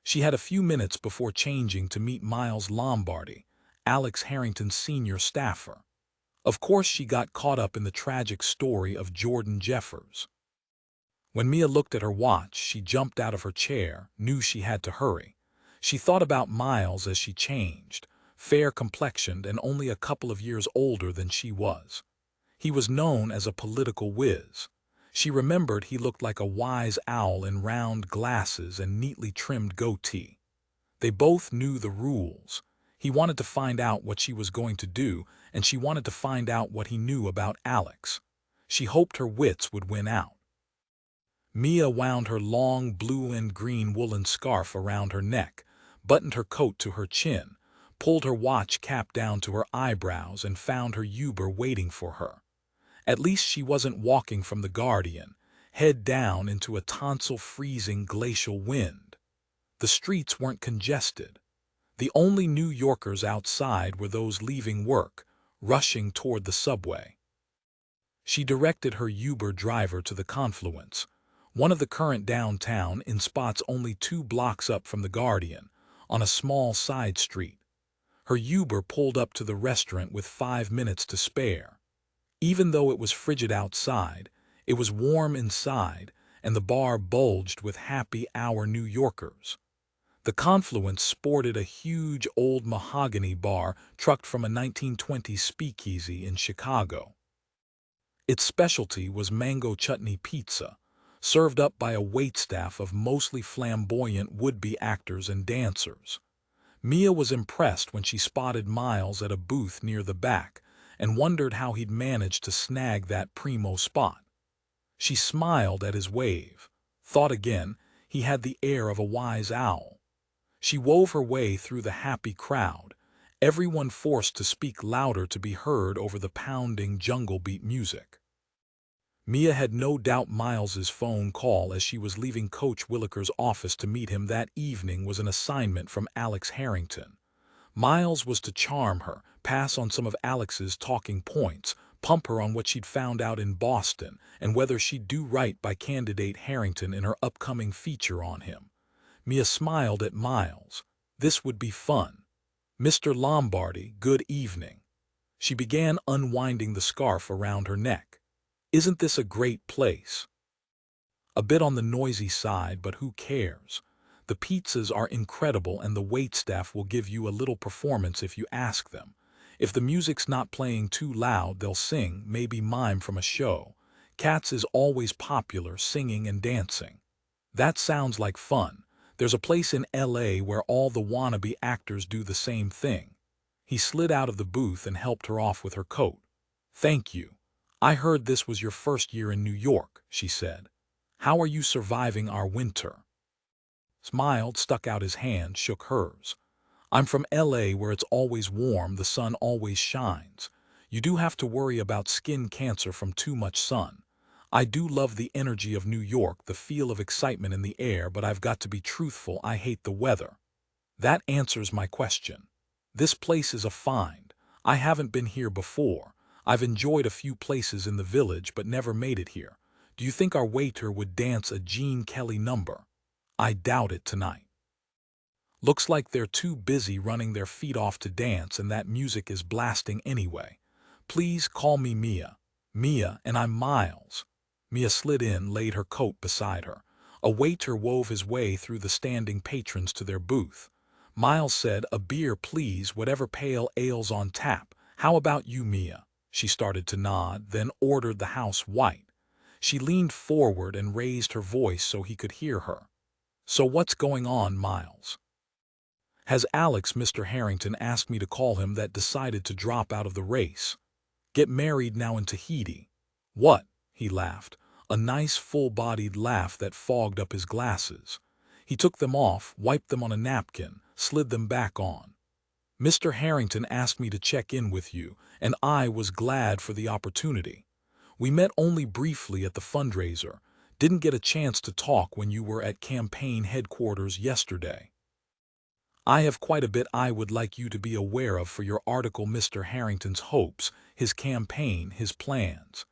She had a few minutes before changing to meet Miles Lombardi, Alex Harrington's senior staffer. Of course, she got caught up in the tragic story of Jordan Jeffers. When Mia looked at her watch, she jumped out of her chair, knew she had to hurry. She thought about Miles as she changed, fair-complexioned and only a couple of years older than she was. He was known as a political whiz. She remembered he looked like a wise owl in round glasses and neatly trimmed goatee. They both knew the rules. He wanted to find out what she was going to do, and she wanted to find out what he knew about Alex. She hoped her wits would win out. Mia wound her long blue and green woolen scarf around her neck, buttoned her coat to her chin, pulled her watch cap down to her eyebrows, and found her Uber waiting for her. At least she wasn't walking from the Guardian, head down into a tonsil-freezing glacial wind. The streets weren't congested. The only New Yorkers outside were those leaving work, rushing toward the subway. She directed her Uber driver to the Confluence, one of the current downtown, in spots only 2 blocks up from the Guardian, on a small side street. Her Uber pulled up to the restaurant with 5 minutes to spare. Even though it was frigid outside, it was warm inside, and the bar bulged with happy hour New Yorkers. The Confluence sported a huge old mahogany bar trucked from a 1920s speakeasy in Chicago. Its specialty was mango chutney pizza, served up by a waitstaff of mostly flamboyant would-be actors and dancers. Mia was impressed when she spotted Miles at a booth near the back and wondered how he'd managed to snag that primo spot. She smiled at his wave, thought again, he had the air of a wise owl. She wove her way through the happy crowd, everyone forced to speak louder to be heard over the pounding jungle beat music. Mia had no doubt Miles's phone call as she was leaving Coach Williker's office to meet him that evening was an assignment from Alex Harrington. Miles was to charm her, pass on some of Alex's talking points, pump her on what she'd found out in Boston, and whether she'd do right by candidate Harrington in her upcoming feature on him. Mia smiled at Miles. This would be fun. Mr. Lombardi, good evening. She began unwinding the scarf around her neck. Isn't this a great place? A bit on the noisy side, but who cares? The pizzas are incredible and the waitstaff will give you a little performance if you ask them. If the music's not playing too loud, they'll sing, maybe mime from a show. Katz is always popular, singing and dancing. That sounds like fun. There's a place in LA where all the wannabe actors do the same thing. He slid out of the booth and helped her off with her coat. Thank you. I heard this was your first year in New York, she said. How are you surviving our winter? Smiled, stuck out his hand, shook hers. I'm from LA where it's always warm, the sun always shines. You do have to worry about skin cancer from too much sun. I do love the energy of New York, the feel of excitement in the air, but I've got to be truthful, I hate the weather. That answers my question. This place is a find. I haven't been here before. I've enjoyed a few places in the village but never made it here. Do you think our waiter would dance a Gene Kelly number? I doubt it tonight. Looks like they're too busy running their feet off to dance and that music is blasting anyway. Please call me Mia. Mia, and I'm Miles. Mia slid in, laid her coat beside her. A waiter wove his way through the standing patrons to their booth. Miles said, "A beer, please, whatever pale ale's on tap. How about you, Mia?" She started to nod, then ordered the house white. She leaned forward and raised her voice so he could hear her. "So what's going on, Miles? Has Alex, Mr. Harrington, asked me to call him, that decided to drop out of the race? Get married now in Tahiti." "What?" He laughed, a nice full-bodied laugh that fogged up his glasses. He took them off, wiped them on a napkin, slid them back on. "Mr. Harrington asked me to check in with you, and I was glad for the opportunity. We met only briefly at the fundraiser. Didn't get a chance to talk when you were at campaign headquarters yesterday. I have quite a bit I would like you to be aware of for your article, Mr. Harrington's hopes, his campaign, his plans.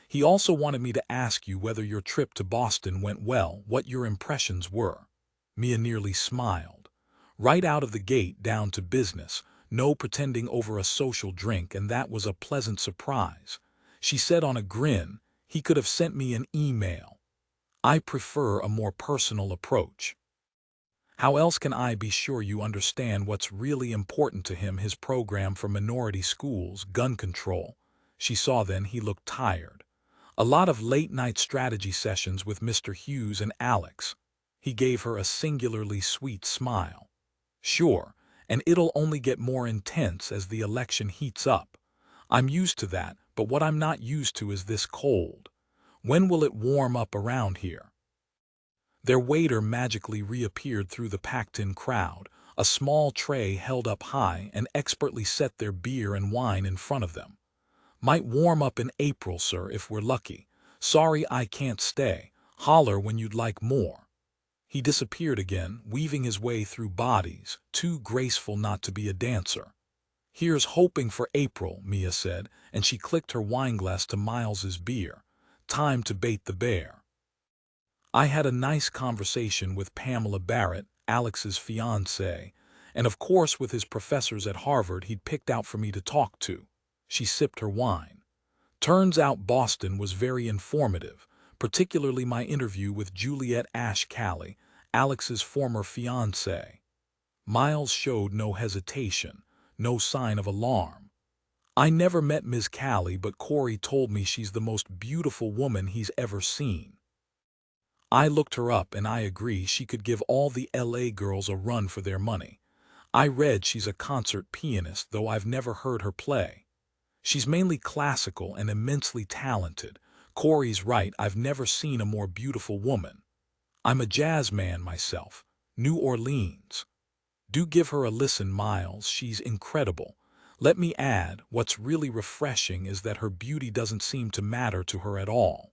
He also wanted me to ask you whether your trip to Boston went well, what your impressions were." Mia nearly smiled. Right out of the gate, down to business, no pretending over a social drink, and that was a pleasant surprise. She said on a grin, "He could have sent me an email. I prefer a more personal approach. How else can I be sure you understand what's really important to him, his program for minority schools, gun control?" She saw then he looked tired. "A lot of late-night strategy sessions with Mr. Hughes and Alex." He gave her a singularly sweet smile. "Sure, and it'll only get more intense as the election heats up. I'm used to that, but what I'm not used to is this cold. When will it warm up around here?" Their waiter magically reappeared through the packed-in crowd, a small tray held up high, and expertly set their beer and wine in front of them. "Might warm up in April, sir, if we're lucky. Sorry I can't stay. Holler when you'd like more." He disappeared again, weaving his way through bodies, too graceful not to be a dancer. "Here's hoping for April," Mia said, and she clicked her wineglass to Miles's beer. "Time to bait the bear. I had a nice conversation with Pamela Barrett, Alex's fiancée, and of course with his professors at Harvard he'd picked out for me to talk to." She sipped her wine. "Turns out Boston was very informative, particularly my interview with Juliet Ash Calley, Alex's former fiancée." Miles showed no hesitation, no sign of alarm. "I never met Ms. Calley, but Corey told me she's the most beautiful woman he's ever seen. I looked her up and I agree she could give all the LA girls a run for their money. I read she's a concert pianist, though I've never heard her play. She's mainly classical and immensely talented. Corey's right, I've never seen a more beautiful woman. I'm a jazz man myself. New Orleans. Do give her a listen, Miles, she's incredible. Let me add, what's really refreshing is that her beauty doesn't seem to matter to her at all."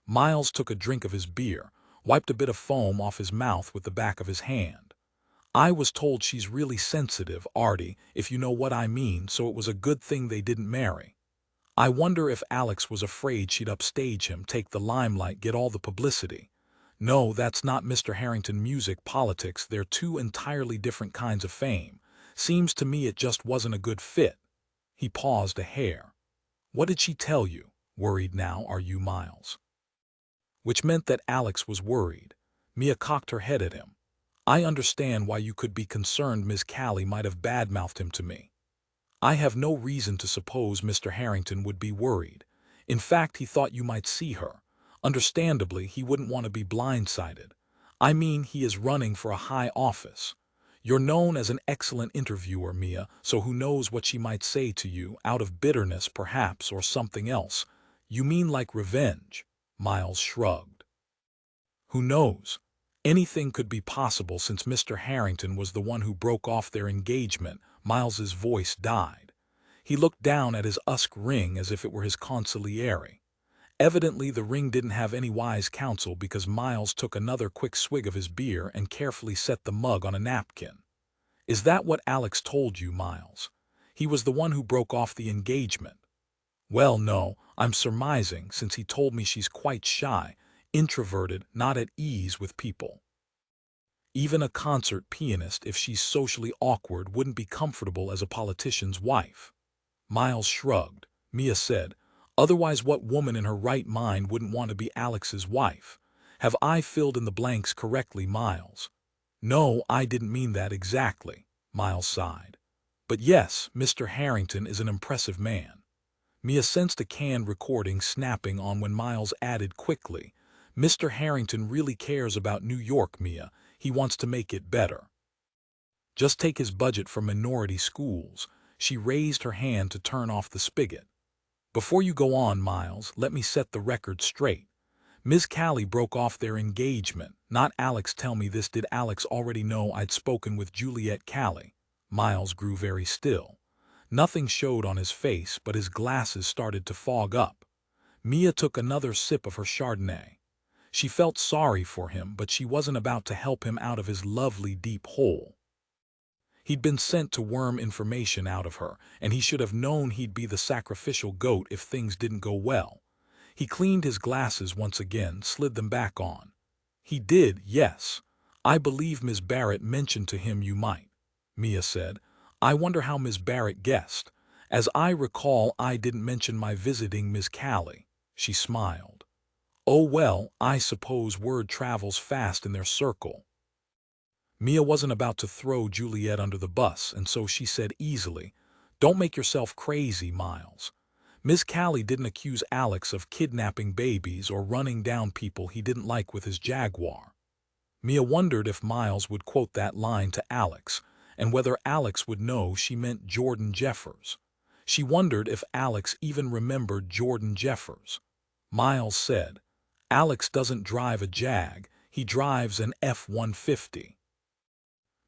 Miles took a drink of his beer, wiped a bit of foam off his mouth with the back of his hand. "I was told she's really sensitive, arty, if you know what I mean, so it was a good thing they didn't marry. I wonder if Alex was afraid she'd upstage him, take the limelight, get all the publicity. No, that's not Mr. Harrington. Music, politics, they're two entirely different kinds of fame. Seems to me it just wasn't a good fit." He paused a hair. "What did she tell you? Worried now, are you, Miles?" Which meant that Alex was worried. Mia cocked her head at him. "I understand why you could be concerned. Miss Calley might have badmouthed him to me. I have no reason to suppose Mr. Harrington would be worried. In fact, he thought you might see her. Understandably, he wouldn't want to be blindsided. I mean, he is running for a high office. You're known as an excellent interviewer, Mia, so who knows what she might say to you, out of bitterness perhaps, or something else." "You mean like revenge?" Miles shrugged. "Who knows? Anything could be possible since Mr. Harrington was the one who broke off their engagement." Miles's voice died. He looked down at his Usk ring as if it were his consigliere. Evidently the ring didn't have any wise counsel, because Miles took another quick swig of his beer and carefully set the mug on a napkin. "Is that what Alex told you, Miles? He was the one who broke off the engagement?" "Well, no, I'm surmising, since he told me she's quite shy, introverted, not at ease with people. Even a concert pianist, if she's socially awkward, wouldn't be comfortable as a politician's wife." Miles shrugged. Mia said, Otherwise, what woman in her right mind wouldn't want to be Alex's wife? Have I filled in the blanks correctly, Miles? No, I didn't mean that exactly, Miles sighed. But yes, Mr. Harrington is an impressive man. Mia sensed a canned recording snapping on when Miles added quickly, Mr. Harrington really cares about New York, Mia. He wants to make it better. Just take his budget for minority schools. She raised her hand to turn off the spigot. Before you go on, Miles, let me set the record straight. Ms. Callie broke off their engagement. Not Alex. Tell me this. Did Alex already know I'd spoken with Juliet Callie? Miles grew very still. Nothing showed on his face, but his glasses started to fog up. Mia took another sip of her Chardonnay. She felt sorry for him, but she wasn't about to help him out of his lovely deep hole. He'd been sent to worm information out of her, and he should have known he'd be the sacrificial goat if things didn't go well. He cleaned his glasses once again, slid them back on. He did, yes. I believe Miss Barrett mentioned to him you might, Mia said. I wonder how Miss Barrett guessed. As I recall, I didn't mention my visiting Miss Callie. She smiled. Oh well, I suppose word travels fast in their circle. Mia wasn't about to throw Juliet under the bus, and so she said easily, Don't make yourself crazy, Miles. Miss Callie didn't accuse Alex of kidnapping babies or running down people he didn't like with his Jaguar. Mia wondered if Miles would quote that line to Alex, and whether Alex would know she meant Jordan Jeffers. She wondered if Alex even remembered Jordan Jeffers. Miles said, Alex doesn't drive a Jag, he drives an F-150.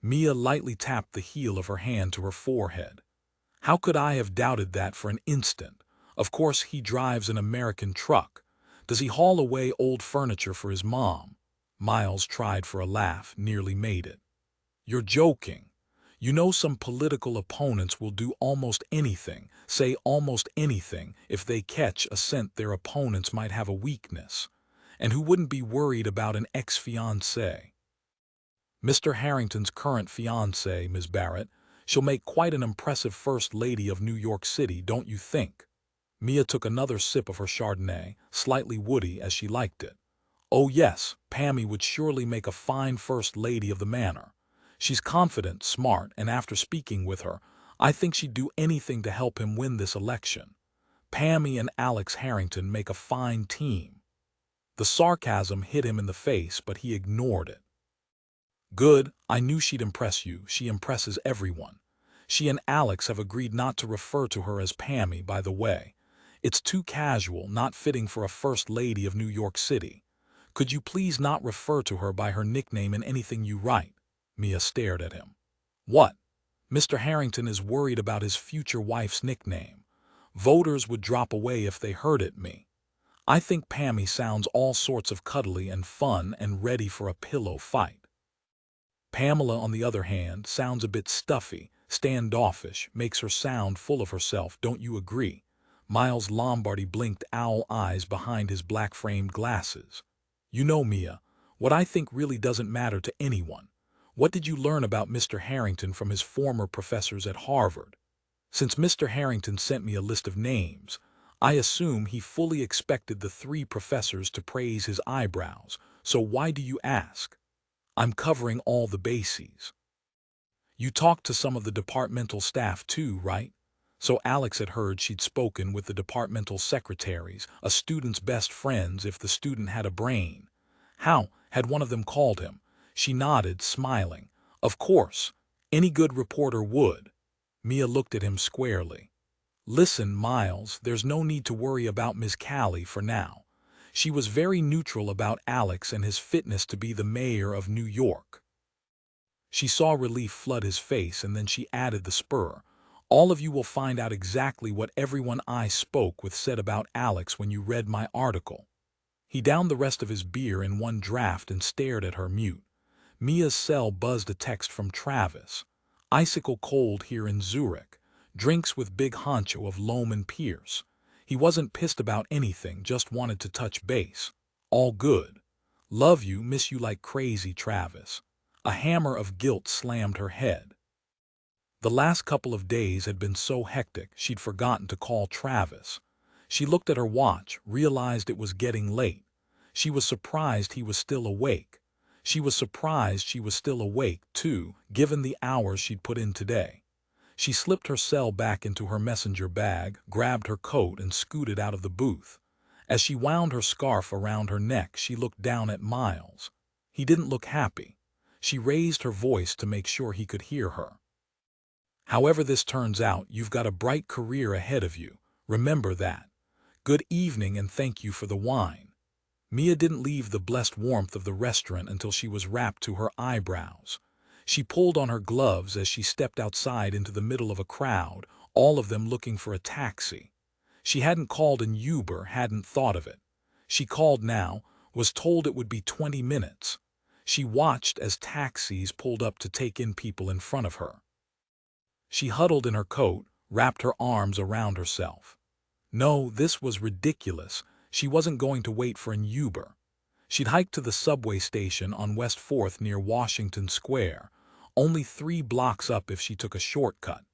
Mia lightly tapped the heel of her hand to her forehead. How could I have doubted that for an instant? Of course he drives an American truck. Does he haul away old furniture for his mom? Miles tried for a laugh, nearly made it. You're joking. You know some political opponents will do almost anything, say almost anything, if they catch a scent their opponents might have a weakness. And who wouldn't be worried about an ex-fiancé? Mr. Harrington's current fiancée, Miss Barrett, she'll make quite an impressive First Lady of New York City, don't you think? Mia took another sip of her Chardonnay, slightly woody as she liked it. Oh yes, Pammy would surely make a fine First Lady of the Manor. She's confident, smart, and after speaking with her, I think she'd do anything to help him win this election. Pammy and Alex Harrington make a fine team. The sarcasm hit him in the face, but he ignored it. Good, I knew she'd impress you. She impresses everyone. She and Alex have agreed not to refer to her as Pammy, by the way. It's too casual, not fitting for a First Lady of New York City. Could you please not refer to her by her nickname in anything you write? Mia stared at him. What? Mr. Harrington is worried about his future wife's nickname. Voters would drop away if they heard it, me. I think Pammy sounds all sorts of cuddly and fun and ready for a pillow fight. Pamela, on the other hand, sounds a bit stuffy, standoffish, makes her sound full of herself, don't you agree? Miles Lombardi blinked owl eyes behind his black-framed glasses. You know, Mia, what I think really doesn't matter to anyone. What did you learn about Mr. Harrington from his former professors at Harvard? Since Mr. Harrington sent me a list of names, I assume he fully expected the 3 professors to praise his eyebrows, so why do you ask? I'm covering all the bases. You talked to some of the departmental staff too, right? So Alex had heard she'd spoken with the departmental secretaries, a student's best friends if the student had a brain. How had one of them called him? She nodded, smiling. Of course, any good reporter would. Mia looked at him squarely. Listen, Miles, there's no need to worry about Miss Callie for now. She was very neutral about Alex and his fitness to be the mayor of New York. She saw relief flood his face, and then she added the spur. All of you will find out exactly what everyone I spoke with said about Alex when you read my article. He downed the rest of his beer in one draught and stared at her mute. Mia's cell buzzed a text from Travis. Icicle cold here in Zurich. Drinks with Big Honcho of Loam and Pierce. He wasn't pissed about anything, just wanted to touch base. All good. Love you, miss you like crazy, Travis. A hammer of guilt slammed her head. The last couple of days had been so hectic she'd forgotten to call Travis. She looked at her watch, realized it was getting late. She was surprised he was still awake. She was surprised she was still awake, too, given the hours she'd put in today. She slipped her cell back into her messenger bag, grabbed her coat, and scooted out of the booth. As she wound her scarf around her neck, she looked down at Miles. He didn't look happy. She raised her voice to make sure he could hear her. However this turns out, you've got a bright career ahead of you. Remember that. Good evening and thank you for the wine. Mia didn't leave the blessed warmth of the restaurant until she was wrapped to her eyebrows. She pulled on her gloves as she stepped outside into the middle of a crowd, all of them looking for a taxi. She hadn't called an Uber, hadn't thought of it. She called now, was told it would be 20 minutes. She watched as taxis pulled up to take in people in front of her. She huddled in her coat, wrapped her arms around herself. No, this was ridiculous. She wasn't going to wait for an Uber. She'd hiked to the subway station on West 4th near Washington Square, only 3 blocks up if she took a shortcut.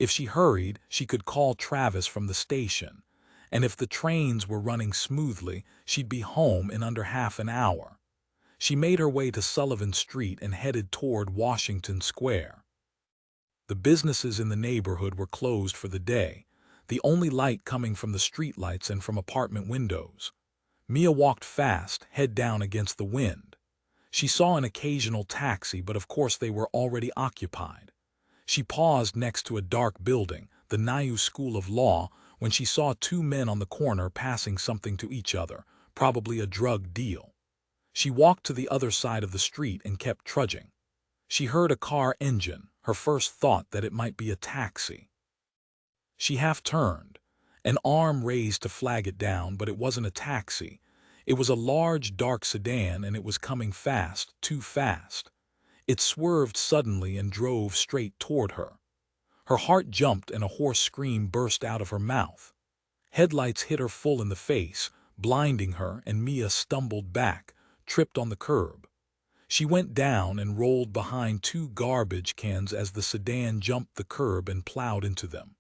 If she hurried, she could call Travis from the station, and if the trains were running smoothly, she'd be home in under half an hour. She made her way to Sullivan Street and headed toward Washington Square. The businesses in the neighborhood were closed for the day, the only light coming from the streetlights and from apartment windows. Mia walked fast, head down against the wind. She saw an occasional taxi, but of course they were already occupied. She paused next to a dark building, the Niu School of Law, when she saw 2 men on the corner passing something to each other, probably a drug deal. She walked to the other side of the street and kept trudging. She heard a car engine, her first thought that it might be a taxi. She half turned, an arm raised to flag it down, but it wasn't a taxi. It was a large, dark sedan, and it was coming fast, too fast. It swerved suddenly and drove straight toward her. Her heart jumped and a hoarse scream burst out of her mouth. Headlights hit her full in the face, blinding her, and Mia stumbled back, tripped on the curb. She went down and rolled behind 2 garbage cans as the sedan jumped the curb and plowed into them.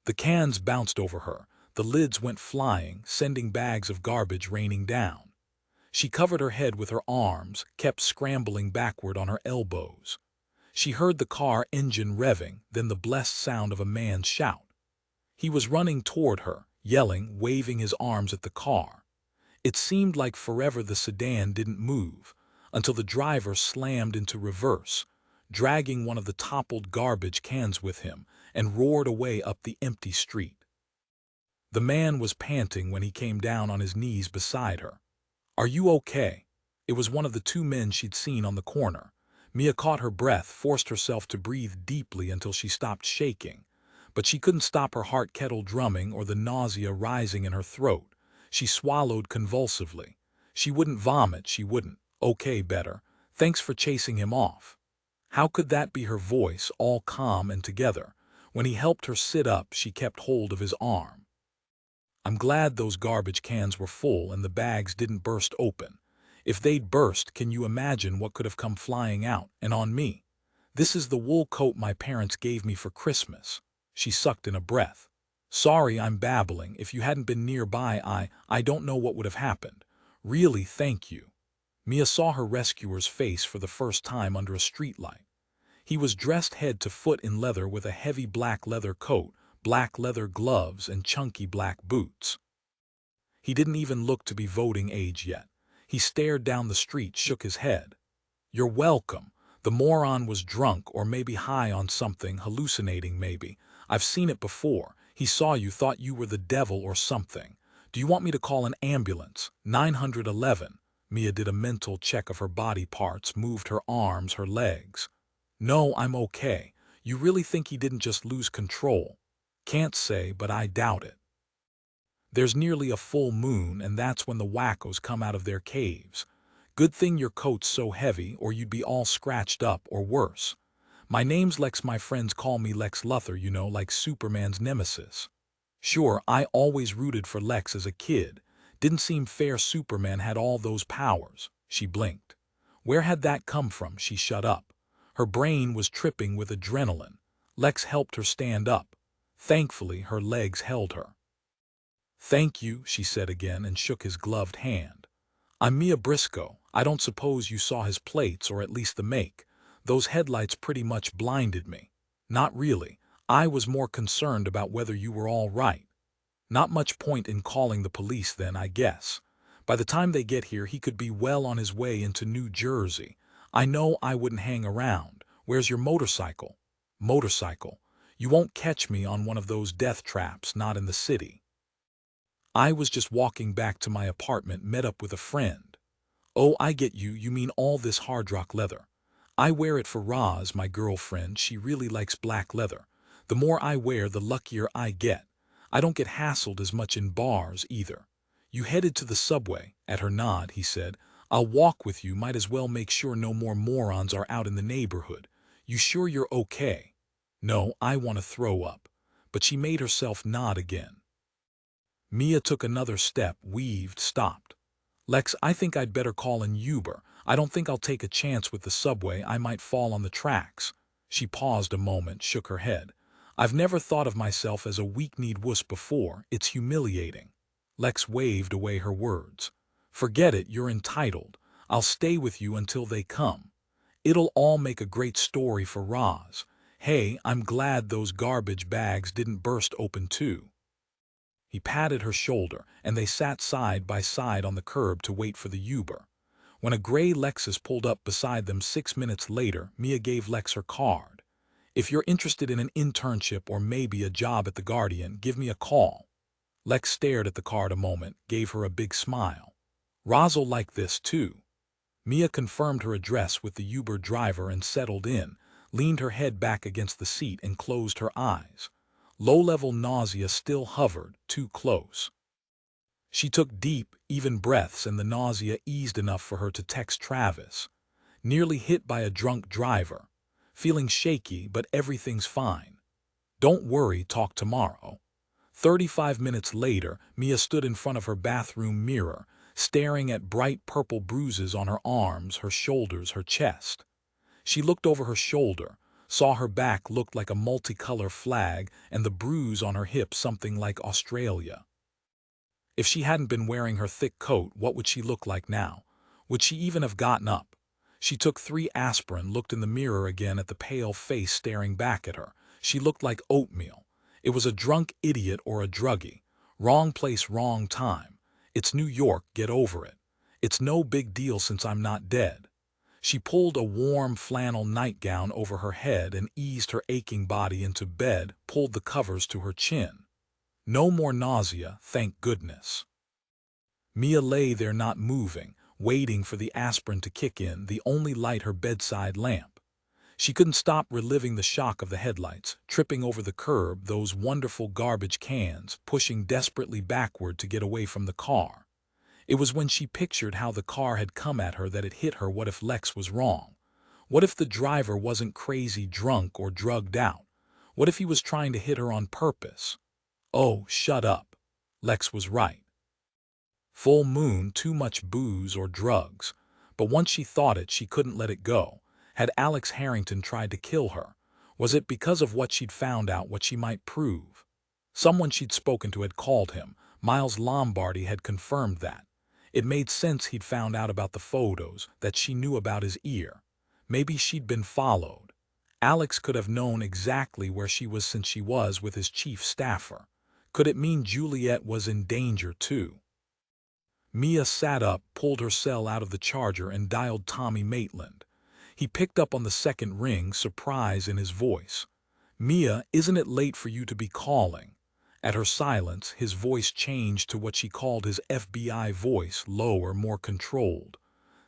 The cans bounced over her, the lids went flying, sending bags of garbage raining down. She covered her head with her arms, kept scrambling backward on her elbows. She heard the car engine revving, then the blessed sound of a man's shout. He was running toward her, yelling, waving his arms at the car. It seemed like forever the sedan didn't move, until the driver slammed into reverse, dragging one of the toppled garbage cans with him, and roared away up the empty street. The man was panting when he came down on his knees beside her. "Are you okay?" It was one of the 2 men she'd seen on the corner. Mia caught her breath, forced herself to breathe deeply until she stopped shaking. But she couldn't stop her heart kettle drumming or the nausea rising in her throat. She swallowed convulsively. She wouldn't vomit, she wouldn't. "Okay, better. Thanks for chasing him off." How could that be her voice, all calm and together? When he helped her sit up, she kept hold of his arm. "I'm glad those garbage cans were full and the bags didn't burst open. If they'd burst, can you imagine what could have come flying out, and on me? This is the wool coat my parents gave me for Christmas." She sucked in a breath. "Sorry I'm babbling. If you hadn't been nearby, I don't know what would have happened. Really, thank you." Mia saw her rescuer's face for the first time under a streetlight. He was dressed head to foot in leather with a heavy black leather coat, black leather gloves, and chunky black boots. He didn't even look to be voting age yet. He stared down the street, shook his head. "You're welcome." The moron was drunk or maybe high on something, hallucinating maybe. "I've seen it before. He saw you, thought you were the devil or something. Do you want me to call an ambulance? 911. Mia did a mental check of her body parts, moved her arms, her legs. "No, I'm okay. You really think he didn't just lose control?" "Can't say, but I doubt it. There's nearly a full moon, and that's when the wackos come out of their caves. Good thing your coat's so heavy, or you'd be all scratched up, or worse. My name's Lex. My friends call me Lex Luthor, you know, like Superman's nemesis. Sure, I always rooted for Lex as a kid. Didn't seem fair Superman had all those powers." She blinked. Where had that come from? She shut up. Her brain was tripping with adrenaline. Lex helped her stand up. Thankfully, her legs held her. "Thank you," she said again and shook his gloved hand. "I'm Mia Briscoe. I don't suppose you saw his plates, or at least the make. Those headlights pretty much blinded me." "Not really. I was more concerned about whether you were all right." "Not much point in calling the police then, I guess. By the time they get here he could be well on his way into New Jersey. I know I wouldn't hang around. Where's your motorcycle?" "Motorcycle? You won't catch me on one of those death traps, not in the city." "I was just walking back to my apartment, met up with a friend." "Oh, I get you. You mean all this hard rock leather. I wear it for Roz, my girlfriend. She really likes black leather. The more I wear, the luckier I get. I don't get hassled as much in bars, either." "You headed to the subway?" At her nod, he said, "I'll walk with you. Might as well make sure no more morons are out in the neighborhood. You sure you're okay?" "No, I want to throw up." But she made herself nod again. Mia took another step, weaved, stopped. "Lex, I think I'd better call an Uber. I don't think I'll take a chance with the subway. I might fall on the tracks." She paused a moment, shook her head. "I've never thought of myself as a weak-kneed wuss before. It's humiliating." Lex waved away her words. "Forget it, you're entitled. I'll stay with you until they come. It'll all make a great story for Roz. Hey, I'm glad those garbage bags didn't burst open too." He patted her shoulder, and they sat side by side on the curb to wait for the Uber. When a gray Lexus pulled up beside them 6 minutes later, Mia gave Lex her card. "If you're interested in an internship or maybe a job at The Guardian, give me a call." Lex stared at the card a moment, gave her a big smile. "Roz'll like this too." Mia confirmed her address with the Uber driver and settled in, leaned her head back against the seat and closed her eyes. Low-level nausea still hovered, too close. She took deep, even breaths and the nausea eased enough for her to text Travis. "Nearly hit by a drunk driver. Feeling shaky, but everything's fine. Don't worry, talk tomorrow." 35 minutes later, Mia stood in front of her bathroom mirror, staring at bright purple bruises on her arms, her shoulders, her chest. She looked over her shoulder, saw her back looked like a multicolor flag and the bruise on her hip something like Australia. If she hadn't been wearing her thick coat, what would she look like now? Would she even have gotten up? She took 3 aspirin, looked in the mirror again at the pale face staring back at her. She looked like oatmeal. It was a drunk idiot or a druggie. Wrong place, wrong time. It's New York, get over it. It's no big deal since I'm not dead. She pulled a warm flannel nightgown over her head and eased her aching body into bed, pulled the covers to her chin. No more nausea, thank goodness. Mia lay there not moving, waiting for the aspirin to kick in, the only light her bedside lamp. She couldn't stop reliving the shock of the headlights, tripping over the curb, those wonderful garbage cans, pushing desperately backward to get away from the car. It was when she pictured how the car had come at her that it hit her. What if Lex was wrong? What if the driver wasn't crazy drunk or drugged out? What if he was trying to hit her on purpose? Oh, shut up. Lex was right. Full moon, too much booze or drugs. But once she thought it, she couldn't let it go. Had Alex Harrington tried to kill her? Was it because of what she'd found out, what she might prove? Someone she'd spoken to had called him. Miles Lombardi had confirmed that. It made sense he'd found out about the photos, that she knew about his ear. Maybe she'd been followed. Alex could have known exactly where she was since she was with his chief staffer. Could it mean Juliet was in danger too? Mia sat up, pulled her cell out of the charger and dialed Tommy Maitland. He picked up on the second ring, surprise in his voice. "Mia, isn't it late for you to be calling?" At her silence, his voice changed to what she called his FBI voice, lower, more controlled.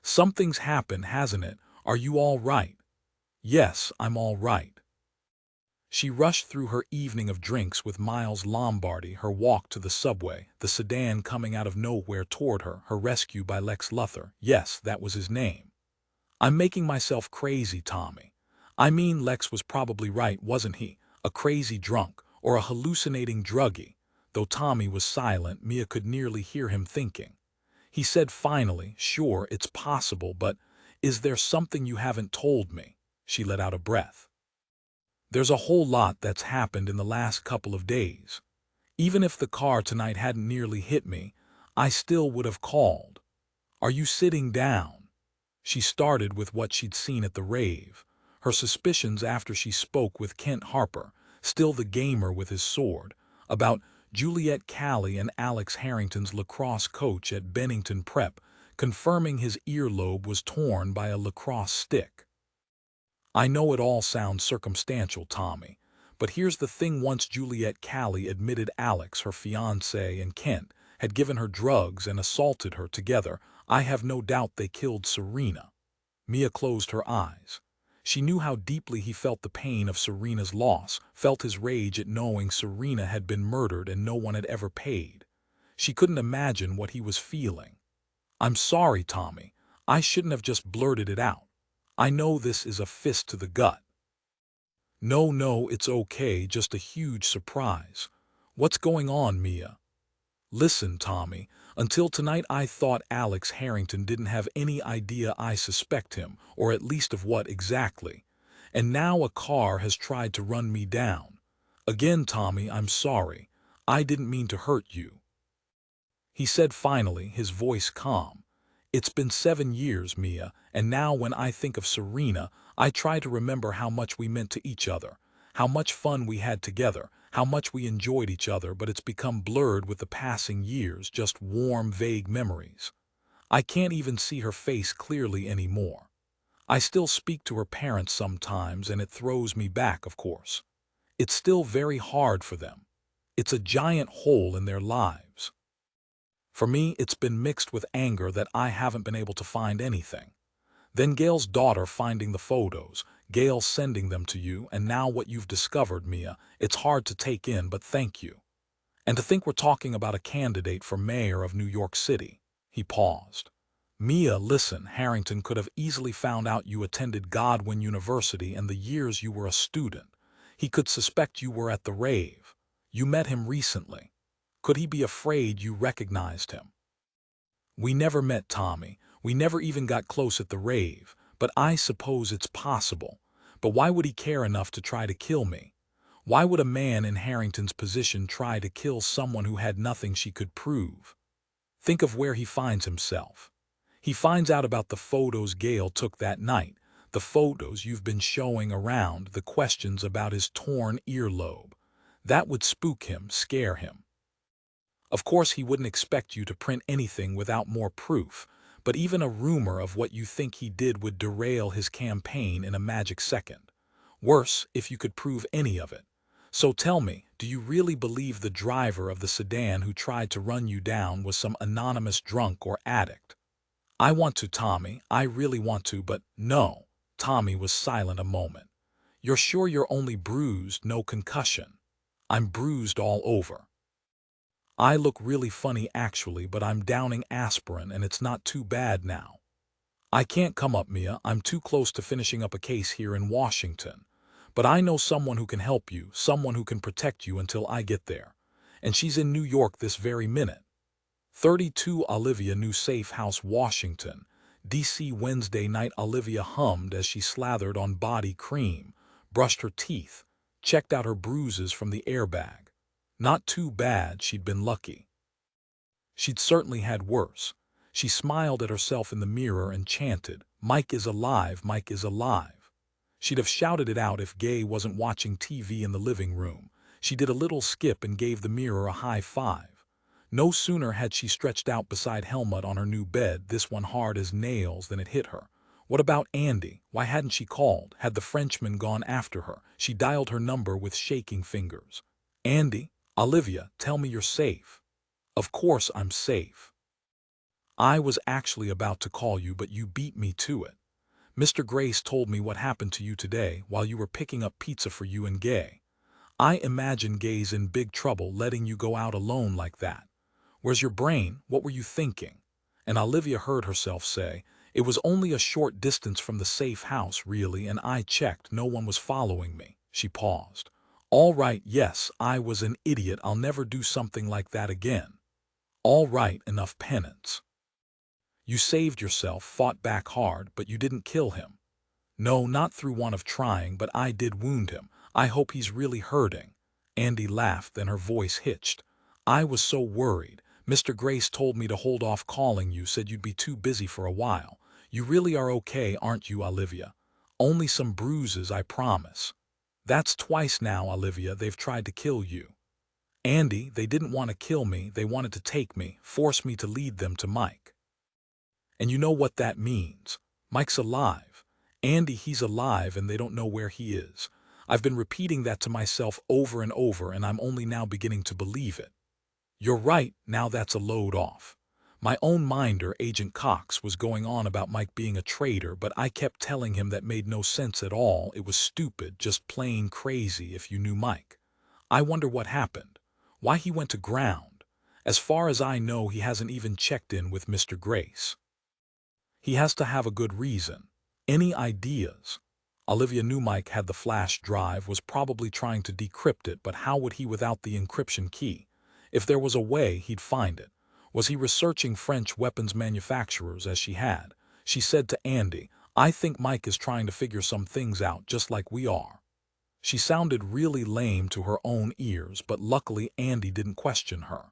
"Something's happened, hasn't it? Are you all right?" "Yes, I'm all right." She rushed through her evening of drinks with Miles Lombardi, her walk to the subway, the sedan coming out of nowhere toward her, her rescue by Lex Luthor. Yes, that was his name. "I'm making myself crazy, Tommy. I mean, Lex was probably right, wasn't he? A crazy drunk, or a hallucinating druggie." Though Tommy was silent, Mia could nearly hear him thinking. He said finally, "Sure, it's possible, but is there something you haven't told me?" She let out a breath. "There's a whole lot that's happened in the last couple of days." Even if the car tonight hadn't nearly hit me, I still would have called. Are you sitting down? She started with what she'd seen at the rave, her suspicions after she spoke with Kent Harper, still the gamer with his sword, about Juliet Calley and Alex Harrington's lacrosse coach at Bennington Prep, confirming his earlobe was torn by a lacrosse stick. I know it all sounds circumstantial, Tommy, but here's the thing: once Juliet Calley admitted Alex, her fiancé, and Kent had given her drugs and assaulted her together, I have no doubt they killed Serena. Mia closed her eyes. She knew how deeply he felt the pain of Serena's loss, felt his rage at knowing Serena had been murdered and no one had ever paid. She couldn't imagine what he was feeling. I'm sorry, Tommy. I shouldn't have just blurted it out. I know this is a fist to the gut. No, no, it's okay, just a huge surprise. What's going on, Mia? Listen, Tommy, until tonight I thought Alex Harrington didn't have any idea I suspect him, or at least of what exactly. And now a car has tried to run me down. Again, Tommy, I'm sorry. I didn't mean to hurt you. He said finally, his voice calm. It's been 7 years, Mia, and now when I think of Serena, I try to remember how much we meant to each other, how much fun we had together, how much we enjoyed each other, but it's become blurred with the passing years, just warm, vague memories. I can't even see her face clearly anymore. I still speak to her parents sometimes, and it throws me back, of course. It's still very hard for them. It's a giant hole in their lives. For me, it's been mixed with anger that I haven't been able to find anything. Then Gail's daughter finding the photos, Gail sending them to you, and now what you've discovered, Mia. It's hard to take in, but thank you. And to think we're talking about a candidate for mayor of New York City. He paused. Mia, listen, Harrington could have easily found out you attended Godwin University and the years you were a student. He could suspect you were at the rave. You met him recently. Could he be afraid you recognized him? We never met, Tommy. We never even got close at the rave, but I suppose it's possible. But why would he care enough to try to kill me? Why would a man in Harrington's position try to kill someone who had nothing she could prove? Think of where he finds himself. He finds out about the photos Gail took that night, the photos you've been showing around, the questions about his torn earlobe. That would spook him, scare him. Of course, he wouldn't expect you to print anything without more proof, but even a rumor of what you think he did would derail his campaign in a magic second. Worse, if you could prove any of it. So tell me, do you really believe the driver of the sedan who tried to run you down was some anonymous drunk or addict? I want to, Tommy, I really want to, but no. Tommy was silent a moment. You're sure you're only bruised, no concussion? I'm bruised all over. I look really funny actually, but I'm downing aspirin and it's not too bad now. I can't come up, Mia. I'm too close to finishing up a case here in Washington. But I know someone who can help you, someone who can protect you until I get there. And she's in New York this very minute. 32 Olivia New Safe House, Washington, D.C. Wednesday night. Olivia hummed as she slathered on body cream, brushed her teeth, checked out her bruises from the airbag. Not too bad, she'd been lucky. She'd certainly had worse. She smiled at herself in the mirror and chanted, "Mike is alive, Mike is alive." She'd have shouted it out if Gay wasn't watching TV in the living room. She did a little skip and gave the mirror a high five. No sooner had she stretched out beside Helmut on her new bed, this one hard as nails, than it hit her. What about Andy? Why hadn't she called? Had the Frenchman gone after her? She dialed her number with shaking fingers. Andy? Olivia, tell me you're safe. Of course I'm safe. I was actually about to call you, but you beat me to it. Mr. Grace told me what happened to you today while you were picking up pizza for you and Gay. I imagine Gay's in big trouble letting you go out alone like that. Where's your brain? What were you thinking? And Olivia heard herself say, it was only a short distance from the safe house, really, and I checked. No one was following me. She paused. All right, yes, I was an idiot. I'll never do something like that again. All right, enough penance. You saved yourself, fought back hard, but you didn't kill him. No, not through want of trying, but I did wound him. I hope he's really hurting. Andy laughed, then her voice hitched. I was so worried. Mr. Grace told me to hold off calling you, said you'd be too busy for a while. You really are okay, aren't you, Olivia? Only some bruises, I promise. That's twice now, Olivia, they've tried to kill you. Andy, they didn't want to kill me, they wanted to take me, force me to lead them to Mike. And you know what that means. Mike's alive. Andy, he's alive and they don't know where he is. I've been repeating that to myself over and over and I'm only now beginning to believe it. You're right, now that's a load off. My own minder, Agent Cox, was going on about Mike being a traitor, but I kept telling him that made no sense at all. It was stupid, just plain crazy if you knew Mike. I wonder what happened. Why he went to ground. As far as I know, he hasn't even checked in with Mr. Grace. He has to have a good reason. Any ideas? Olivia knew Mike had the flash drive, was probably trying to decrypt it, but how would he without the encryption key? If there was a way, he'd find it. Was he researching French weapons manufacturers as she had? She said to Andy, I think Mike is trying to figure some things out just like we are. She sounded really lame to her own ears, but luckily Andy didn't question her.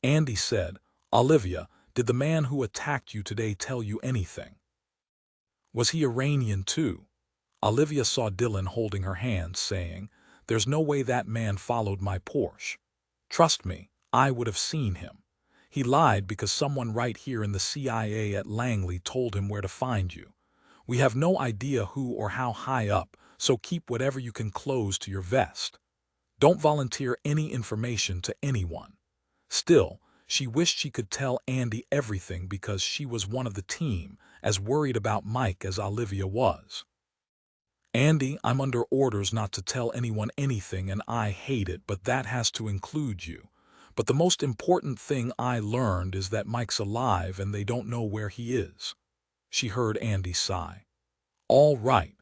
Andy said, Olivia, did the man who attacked you today tell you anything? Was he Iranian too? Olivia saw Dylan holding her hand, saying, There's no way that man followed my Porsche. Trust me, I would have seen him. He lied because someone right here in the CIA at Langley told him where to find you. We have no idea who or how high up, so keep whatever you can close to your vest. Don't volunteer any information to anyone. Still, she wished she could tell Andy everything because she was one of the team, as worried about Mike as Olivia was. Andy, I'm under orders not to tell anyone anything and I hate it, but that has to include you. But the most important thing I learned is that Mike's alive and they don't know where he is. She heard Andy sigh. All right.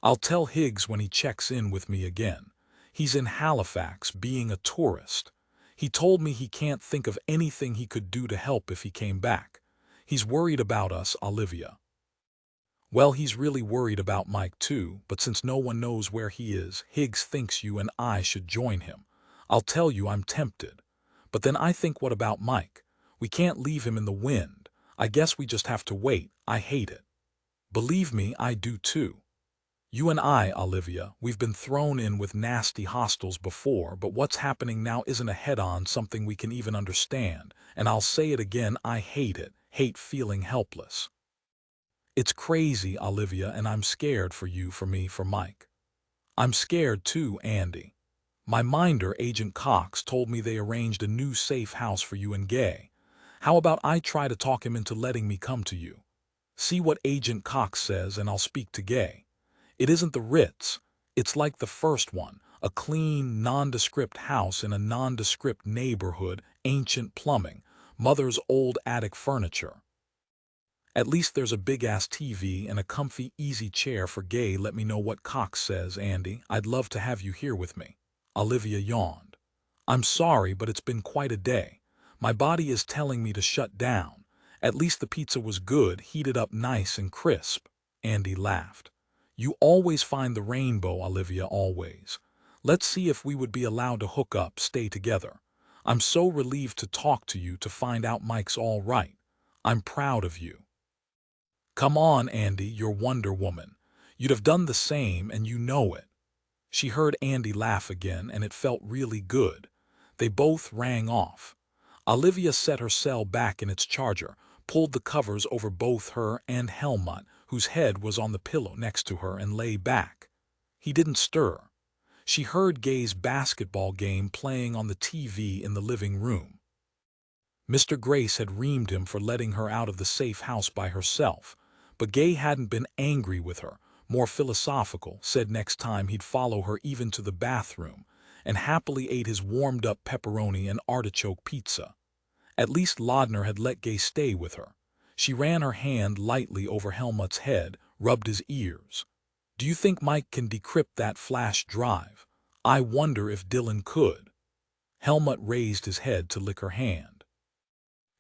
I'll tell Higgs when he checks in with me again. He's in Halifax being a tourist. He told me he can't think of anything he could do to help if he came back. He's worried about us, Olivia. Well, he's really worried about Mike too, but since no one knows where he is, Higgs thinks you and I should join him. I'll tell you I'm tempted. But then I think, what about Mike? We can't leave him in the wind. I guess we just have to wait. I hate it. Believe me, I do too. You and I, Olivia, we've been thrown in with nasty hostiles before, but what's happening now isn't a head-on something we can even understand. And I'll say it again, I hate it, hate feeling helpless. It's crazy, Olivia, and I'm scared for you, for me, for Mike. I'm scared too, Andy. My minder, Agent Cox, told me they arranged a new safe house for you and Gay. How about I try to talk him into letting me come to you? See what Agent Cox says and I'll speak to Gay. It isn't the Ritz. It's like the first one, a clean, nondescript house in a nondescript neighborhood, ancient plumbing, mother's old attic furniture. At least there's a big-ass TV and a comfy, easy chair for Gay. Let me know what Cox says, Andy. I'd love to have you here with me. Olivia yawned. I'm sorry, but it's been quite a day. My body is telling me to shut down. At least the pizza was good, heated up nice and crisp. Andy laughed. You always find the rainbow, Olivia, always. Let's see if we would be allowed to hook up, stay together. I'm so relieved to talk to you, to find out Mike's all right. I'm proud of you. Come on, Andy, you're Wonder Woman. You'd have done the same and you know it. She heard Andy laugh again and it felt really good. They both rang off. Olivia set her cell back in its charger, pulled the covers over both her and Helmut, whose head was on the pillow next to her, and lay back. He didn't stir. She heard Gay's basketball game playing on the TV in the living room. Mr. Grace had reamed him for letting her out of the safe house by herself, but Gay hadn't been angry with her, more philosophical, said next time he'd follow her even to the bathroom, and happily ate his warmed-up pepperoni and artichoke pizza. At least Laudner had let Gay stay with her. She ran her hand lightly over Helmut's head, rubbed his ears. Do you think Mike can decrypt that flash drive? I wonder if Dylan could. Helmut raised his head to lick her hand.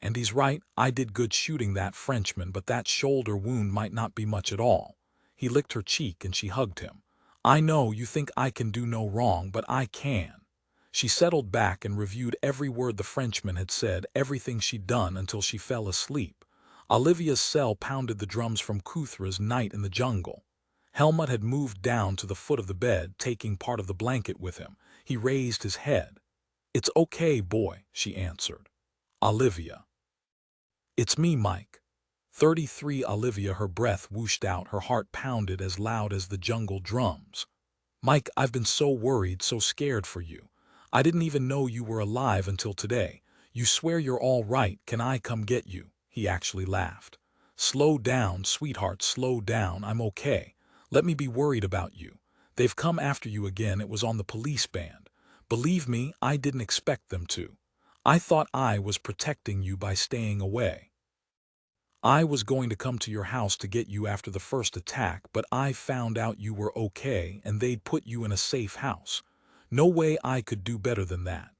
And he's right, I did good shooting that Frenchman, but that shoulder wound might not be much at all. He licked her cheek and she hugged him. I know you think I can do no wrong, but I can. She settled back and reviewed every word the Frenchman had said, everything she'd done until she fell asleep. Olivia's cell pounded the drums from Couthra's Night in the Jungle. Helmut had moved down to the foot of the bed, taking part of the blanket with him. He raised his head. "It's okay, boy," she answered. "Olivia." "It's me, Mike." 33. Olivia, her breath whooshed out, her heart pounded as loud as the jungle drums. "Mike, I've been so worried, so scared for you. I didn't even know you were alive until today. You swear you're all right, can I come get you?" He actually laughed. "Slow down, sweetheart, slow down, I'm okay. Let me be worried about you. They've come after you again, it was on the police band. Believe me, I didn't expect them to. I thought I was protecting you by staying away. I was going to come to your house to get you after the first attack, but I found out you were okay and they'd put you in a safe house. No way I could do better than that."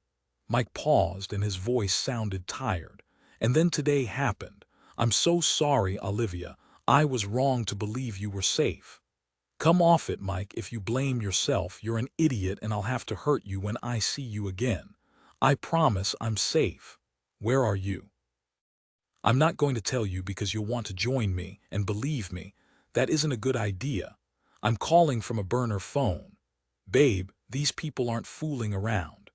Mike paused and his voice sounded tired. "And then today happened. I'm so sorry, Olivia. I was wrong to believe you were safe." "Come off it, Mike. If you blame yourself, you're an idiot and I'll have to hurt you when I see you again. I promise I'm safe. Where are you?" "I'm not going to tell you because you'll want to join me, and believe me, that isn't a good idea. I'm calling from a burner phone. Babe, these people aren't fooling around.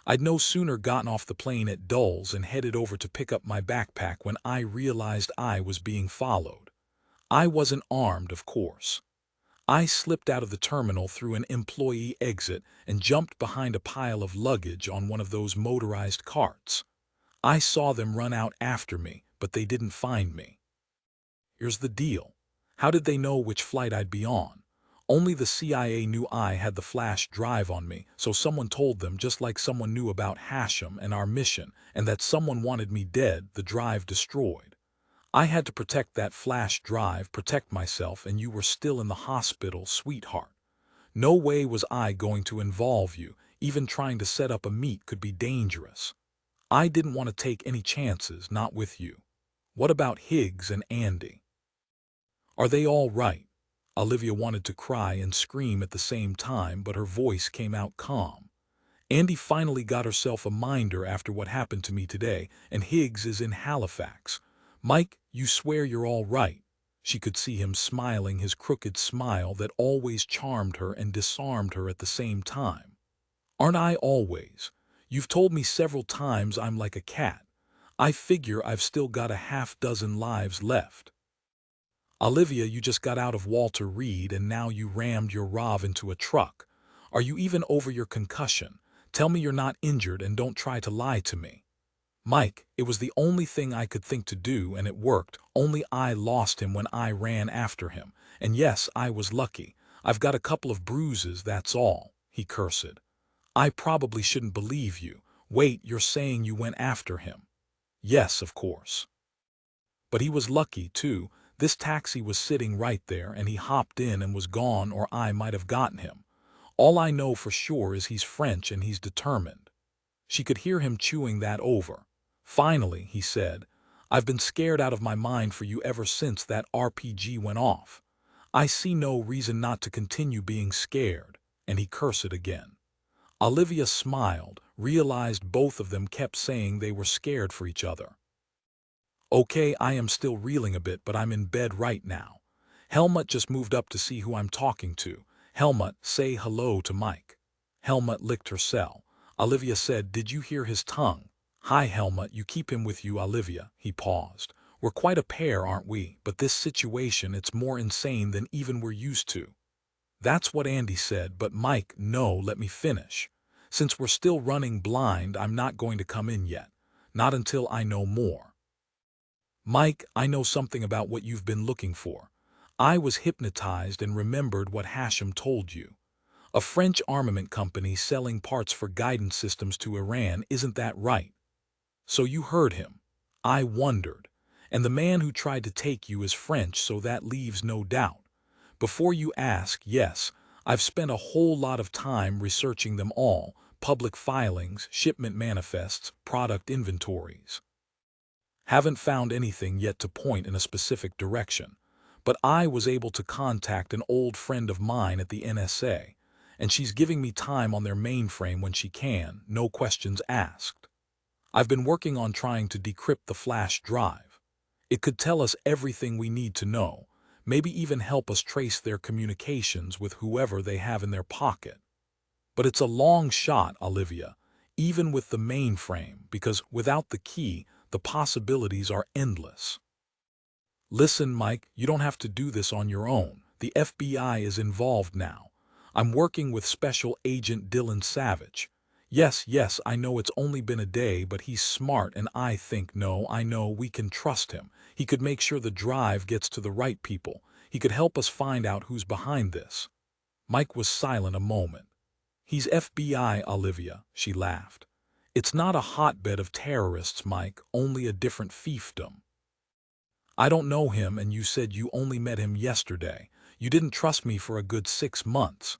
I'd no sooner gotten off the plane at Dulles and headed over to pick up my backpack when I realized I was being followed. I wasn't armed, of course. I slipped out of the terminal through an employee exit and jumped behind a pile of luggage on one of those motorized carts. I saw them run out after me, but they didn't find me. Here's the deal. How did they know which flight I'd be on? Only the CIA knew I had the flash drive on me, so someone told them, just like someone knew about Hashem and our mission, and that someone wanted me dead, the drive destroyed. I had to protect that flash drive, protect myself, and you were still in the hospital, sweetheart. No way was I going to involve you. Even trying to set up a meet could be dangerous. I didn't want to take any chances, not with you. What about Higgs and Andy? Are they all right?" Olivia wanted to cry and scream at the same time, but her voice came out calm. "Andy finally got herself a minder after what happened to me today, and Higgs is in Halifax. Mike, you swear you're all right?" She could see him smiling, his crooked smile that always charmed her and disarmed her at the same time. "Aren't I always? You've told me several times I'm like a cat. I figure I've still got a half-dozen lives left." "Olivia, you just got out of Walter Reed and now you rammed your Rav into a truck. Are you even over your concussion? Tell me you're not injured and don't try to lie to me." "Mike, it was the only thing I could think to do and it worked, only I lost him when I ran after him. And yes, I was lucky. I've got a couple of bruises, that's all," he cursed. "I probably shouldn't believe you. Wait, you're saying you went after him?" "Yes, of course. But he was lucky, too. This taxi was sitting right there and he hopped in and was gone, or I might have gotten him. All I know for sure is he's French and he's determined." She could hear him chewing that over. Finally, he said, "I've been scared out of my mind for you ever since that RPG went off. I see no reason not to continue being scared," and he cursed again. Olivia smiled, realized both of them kept saying they were scared for each other. "Okay, I am still reeling a bit, but I'm in bed right now. Helmut just moved up to see who I'm talking to. Helmut, say hello to Mike." Helmut licked her cell. Olivia said, "Did you hear his tongue?" "Hi, Helmut, you keep him with you, Olivia." He paused. "We're quite a pair, aren't we? But this situation, it's more insane than even we're used to." "That's what Andy said, but Mike, no, let me finish. Since we're still running blind, I'm not going to come in yet. Not until I know more. Mike, I know something about what you've been looking for. I was hypnotized and remembered what Hashem told you. A French armament company selling parts for guidance systems to Iran, isn't that right? So you heard him. I wondered. And the man who tried to take you is French, so that leaves no doubt. Before you ask, yes, I've spent a whole lot of time researching them all, public filings, shipment manifests, product inventories. Haven't found anything yet to point in a specific direction, but I was able to contact an old friend of mine at the NSA, and she's giving me time on their mainframe when she can, no questions asked. I've been working on trying to decrypt the flash drive. It could tell us everything we need to know, maybe even help us trace their communications with whoever they have in their pocket. But it's a long shot, Olivia, even with the mainframe, because without the key, the possibilities are endless. Listen, Mike, you don't have to do this on your own. The FBI is involved now. I'm working with Special Agent Dylan Savich. Yes, I know it's only been a day, but he's smart and I know we can trust him. He could make sure the drive gets to the right people. He could help us find out who's behind this. Mike was silent a moment. He's FBI, Olivia, she laughed. It's not a hotbed of terrorists, Mike, only a different fiefdom. I don't know him, and you said you only met him yesterday. You didn't trust me for a good 6 months.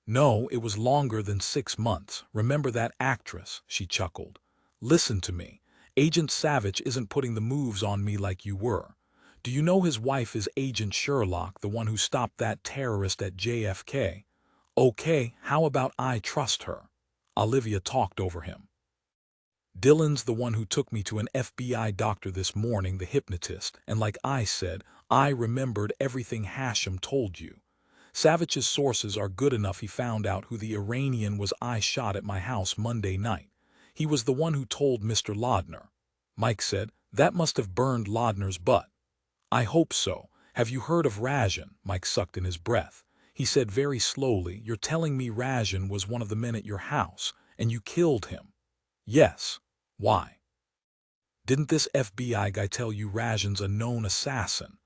No, it was longer than 6 months. Remember that actress, she chuckled. Listen to me. Agent Savich isn't putting the moves on me like you were. Do you know his wife is Agent Sherlock, the one who stopped that terrorist at JFK? Okay, how about I trust her? Olivia talked over him. Dylan's the one who took me to an FBI doctor this morning, the hypnotist, and like I said, I remembered everything Hashem told you. Savich's sources are good enough. He found out who the Iranian was I shot at my house Monday night. He was the one who told Mr. Laudner. Mike said, that must have burned Laudner's butt. I hope so. Have you heard of Rajan? Mike sucked in his breath. He said very slowly, you're telling me Rajan was one of the men at your house, and you killed him? Yes. Why? Didn't this FBI guy tell you Rajan's a known assassin?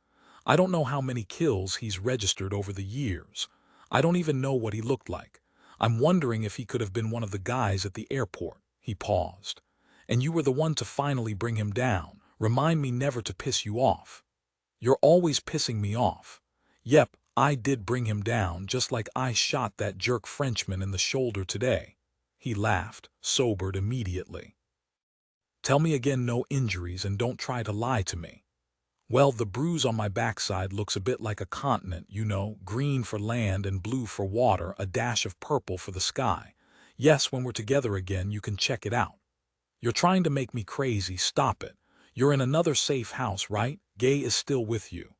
I don't know how many kills he's registered over the years. I don't even know what he looked like. I'm wondering if he could have been one of the guys at the airport. He paused. And you were the one to finally bring him down. Remind me never to piss you off. You're always pissing me off. Yep, I did bring him down, just like I shot that jerk Frenchman in the shoulder today. He laughed, sobered immediately. Tell me again, no injuries, and don't try to lie to me. Well, the bruise on my backside looks a bit like a continent, you know, green for land and blue for water, a dash of purple for the sky. Yes, when we're together again, you can check it out. You're trying to make me crazy, stop it. You're in another safe house, right? Gay is still with you.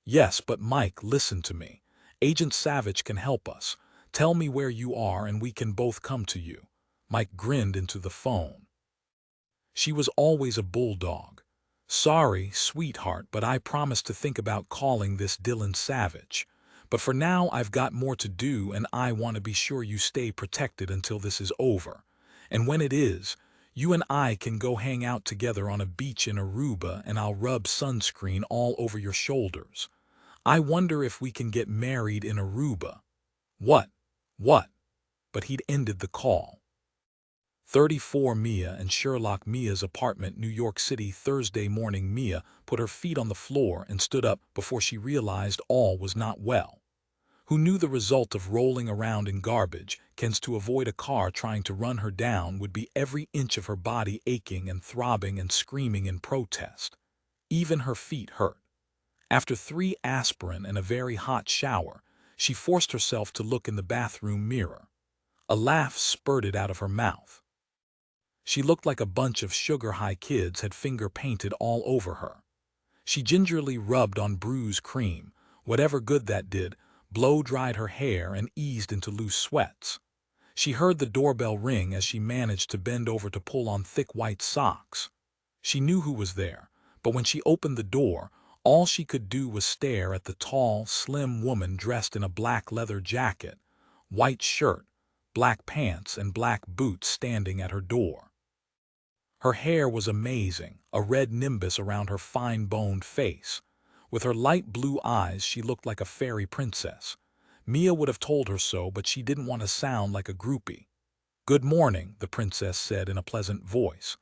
Yes, but Mike, listen to me. Agent Savich can help us. Tell me where you are and we can both come to you. Mike grinned into the phone. She was always a bulldog. Sorry, sweetheart, but I promised to think about calling this Dylan Savich. But for now, I've got more to do, and I want to be sure you stay protected until this is over. And when it is, you and I can go hang out together on a beach in Aruba, and I'll rub sunscreen all over your shoulders. I wonder if we can get married in Aruba. What? But he'd ended the call. 34 Mia and Sherlock. Mia's apartment, New York City, Thursday morning. Mia put her feet on the floor and stood up before she realized all was not well. Who knew the result of rolling around in garbage cans to avoid a car trying to run her down would be every inch of her body aching and throbbing and screaming in protest. Even her feet hurt. After 3 aspirin and a very hot shower, she forced herself to look in the bathroom mirror. A laugh spurted out of her mouth. She looked like a bunch of sugar-high kids had finger-painted all over her. She gingerly rubbed on bruise cream, whatever good that did, blow-dried her hair and eased into loose sweats. She heard the doorbell ring as she managed to bend over to pull on thick white socks. She knew who was there, but when she opened the door, all she could do was stare at the tall, slim woman dressed in a black leather jacket, white shirt, black pants, and black boots standing at her door. Her hair was amazing, a red nimbus around her fine-boned face. With her light blue eyes, she looked like a fairy princess. Mia would have told her so, but she didn't want to sound like a groupie. "Good morning," the princess said in a pleasant voice.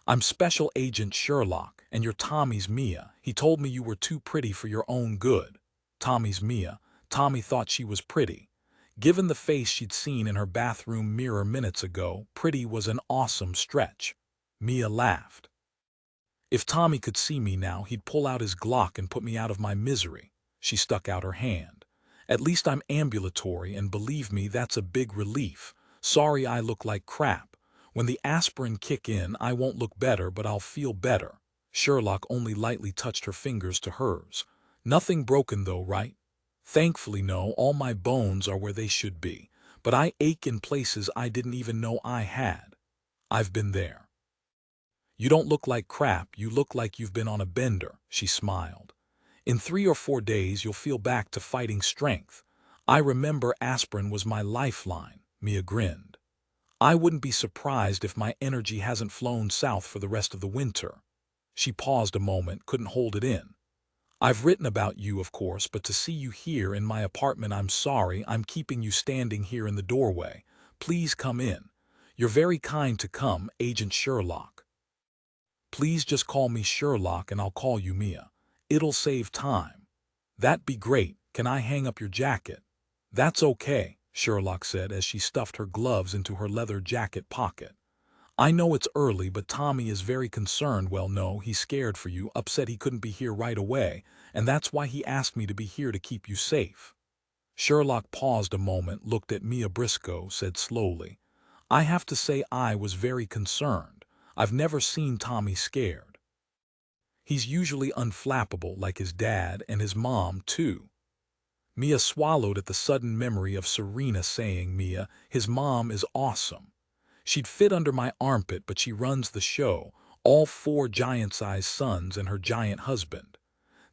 "I'm Special Agent Sherlock, and you're Tommy's Mia. He told me you were too pretty for your own good." Tommy's Mia. Tommy thought she was pretty. Given the face she'd seen in her bathroom mirror minutes ago, pretty was an awesome stretch. Mia laughed. "If Tommy could see me now, he'd pull out his Glock and put me out of my misery." She stuck out her hand. At least I'm ambulatory, and believe me, that's a big relief. Sorry I look like crap. When the aspirin kick in, I won't look better, but I'll feel better." Sherlock only lightly touched her fingers to hers. "Nothing broken though, right?" "Thankfully no, all my bones are where they should be. But I ache in places I didn't even know I had. I've been there." "You don't look like crap, you look like you've been on a bender," she smiled. "In 3 or 4 days you'll feel back to fighting strength. I remember aspirin was my lifeline." Mia grinned. "I wouldn't be surprised if my energy hasn't flown south for the rest of the winter." She paused a moment, couldn't hold it in. "I've written about you, of course, but to see you here in my apartment, I'm sorry I'm keeping you standing here in the doorway. Please come in. You're very kind to come, Agent Sherlock." "Please just call me Sherlock and I'll call you Mia. It'll save time." "That'd be great. Can I hang up your jacket?" "That's okay," Sherlock said as she stuffed her gloves into her leather jacket pocket. "I know it's early, but Tommy is very concerned. Well, no, he's scared for you, upset he couldn't be here right away, and that's why he asked me to be here to keep you safe." Sherlock paused a moment, looked at Mia Briscoe, said slowly, "I have to say I was very concerned. I've never seen Tommy scared. He's usually unflappable like his dad and his mom, too." Mia swallowed at the sudden memory of Serena saying, "Mia, his mom is awesome. She'd fit under my armpit, but she runs the show, all 4 giant-sized sons and her giant husband."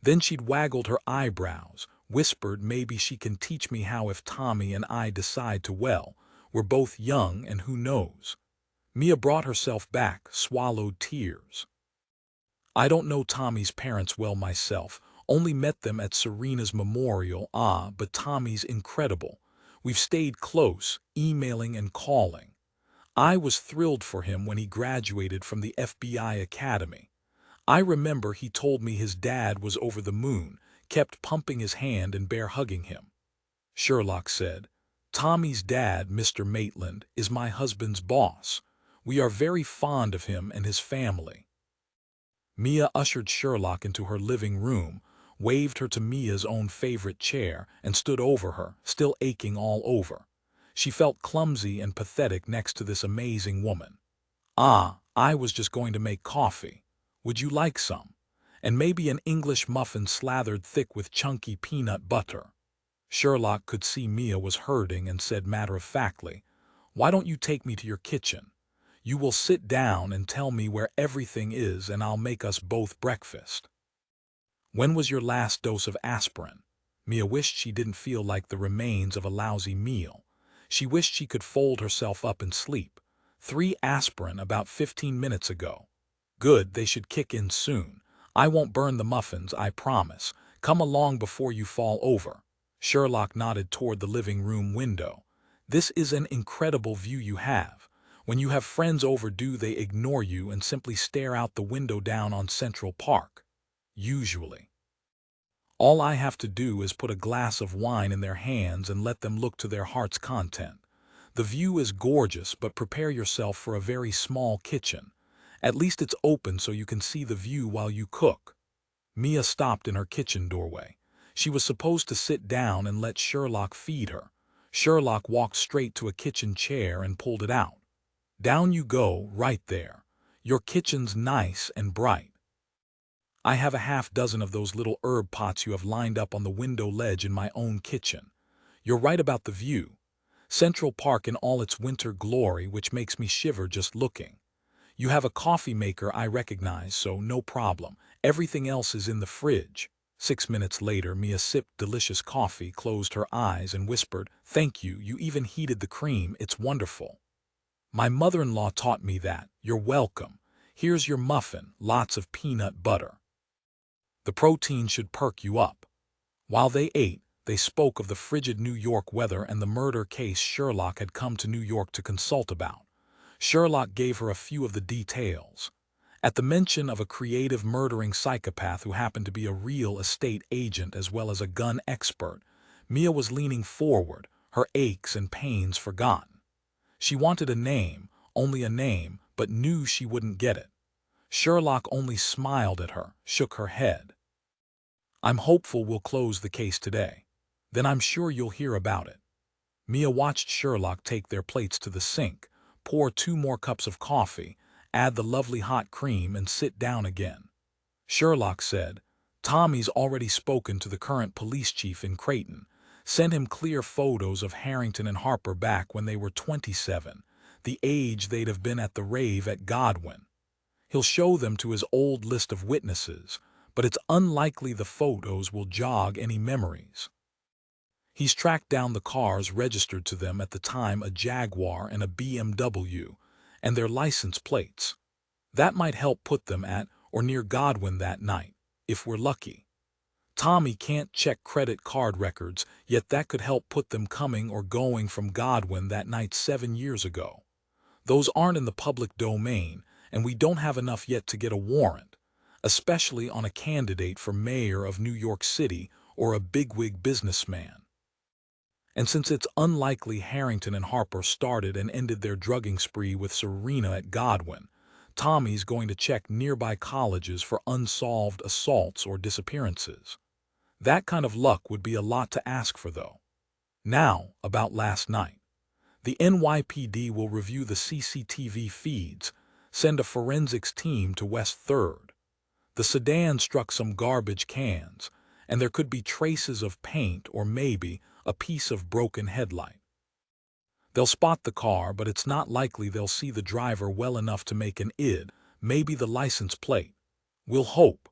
Then she'd waggled her eyebrows, whispered, "Maybe she can teach me how if Tommy and I decide to, well, we're both young and who knows." Mia brought herself back, swallowed tears. "I don't know Tommy's parents well myself, only met them at Serena's memorial. But Tommy's incredible. We've stayed close, emailing and calling. I was thrilled for him when he graduated from the FBI Academy. I remember he told me his dad was over the moon, kept pumping his hand and bear hugging him." Sherlock said, "Tommy's dad, Mr. Maitland, is my husband's boss. We are very fond of him and his family." Mia ushered Sherlock into her living room, waved her to Mia's own favorite chair, and stood over her, still aching all over. She felt clumsy and pathetic next to this amazing woman. "I was just going to make coffee. Would you like some? And maybe an English muffin slathered thick with chunky peanut butter." Sherlock could see Mia was hurting and said matter-of-factly, "Why don't you take me to your kitchen? You will sit down and tell me where everything is, and I'll make us both breakfast." "When was your last dose of aspirin?" Mia wished she didn't feel like the remains of a lousy meal. She wished she could fold herself up and sleep. "3 aspirin about 15 minutes ago." "Good, they should kick in soon. I won't burn the muffins, I promise. Come along before you fall over." Sherlock nodded toward the living room window. "This is an incredible view you have. When you have friends over, do they ignore you and simply stare out the window down on Central Park?" "Usually. All I have to do is put a glass of wine in their hands and let them look to their heart's content. The view is gorgeous, but prepare yourself for a very small kitchen. At least it's open so you can see the view while you cook." Mia stopped in her kitchen doorway. She was supposed to sit down and let Sherlock feed her. Sherlock walked straight to a kitchen chair and pulled it out. "Down you go, right there. Your kitchen's nice and bright. I have a half-dozen of those little herb pots you have lined up on the window ledge in my own kitchen. You're right about the view. Central Park in all its winter glory, which makes me shiver just looking. You have a coffee maker I recognize, so no problem. Everything else is in the fridge." 6 minutes later, Mia sipped delicious coffee, closed her eyes, and whispered, "Thank you, you even heated the cream, it's wonderful. My mother-in-law taught me that. You're welcome. Here's your muffin, lots of peanut butter. The protein should perk you up." While they ate, they spoke of the frigid New York weather and the murder case Sherlock had come to New York to consult about. Sherlock gave her a few of the details. At the mention of a creative murdering psychopath who happened to be a real estate agent as well as a gun expert, Mia was leaning forward, her aches and pains forgotten. She wanted a name, only a name, but knew she wouldn't get it. Sherlock only smiled at her, shook her head. "I'm hopeful we'll close the case today." Then I'm sure you'll hear about it. Mia watched Sherlock take their plates to the sink, pour 2 more cups of coffee, add the lovely hot cream, and sit down again. Sherlock said, Tommy's already spoken to the current police chief in Creighton, sent him clear photos of Harrington and Harper back when they were 27, the age they'd have been at the rave at Godwin. He'll show them to his old list of witnesses, but it's unlikely the photos will jog any memories. He's tracked down the cars registered to them at the time, a Jaguar and a BMW, and their license plates. That might help put them at or near Godwin that night, if we're lucky. Tommy can't check credit card records, yet that could help put them coming or going from Godwin that night 7 years ago. Those aren't in the public domain, and we don't have enough yet to get a warrant, especially on a candidate for mayor of New York City or a bigwig businessman. And since it's unlikely Harrington and Harper started and ended their drugging spree with Serena at Godwin, Tommy's going to check nearby colleges for unsolved assaults or disappearances. That kind of luck would be a lot to ask for, though. Now, about last night. The NYPD will review the CCTV feeds, send a forensics team to West 3rd. The sedan struck some garbage cans, and there could be traces of paint or maybe a piece of broken headlight. They'll spot the car, but it's not likely they'll see the driver well enough to make an ID, maybe the license plate. We'll hope.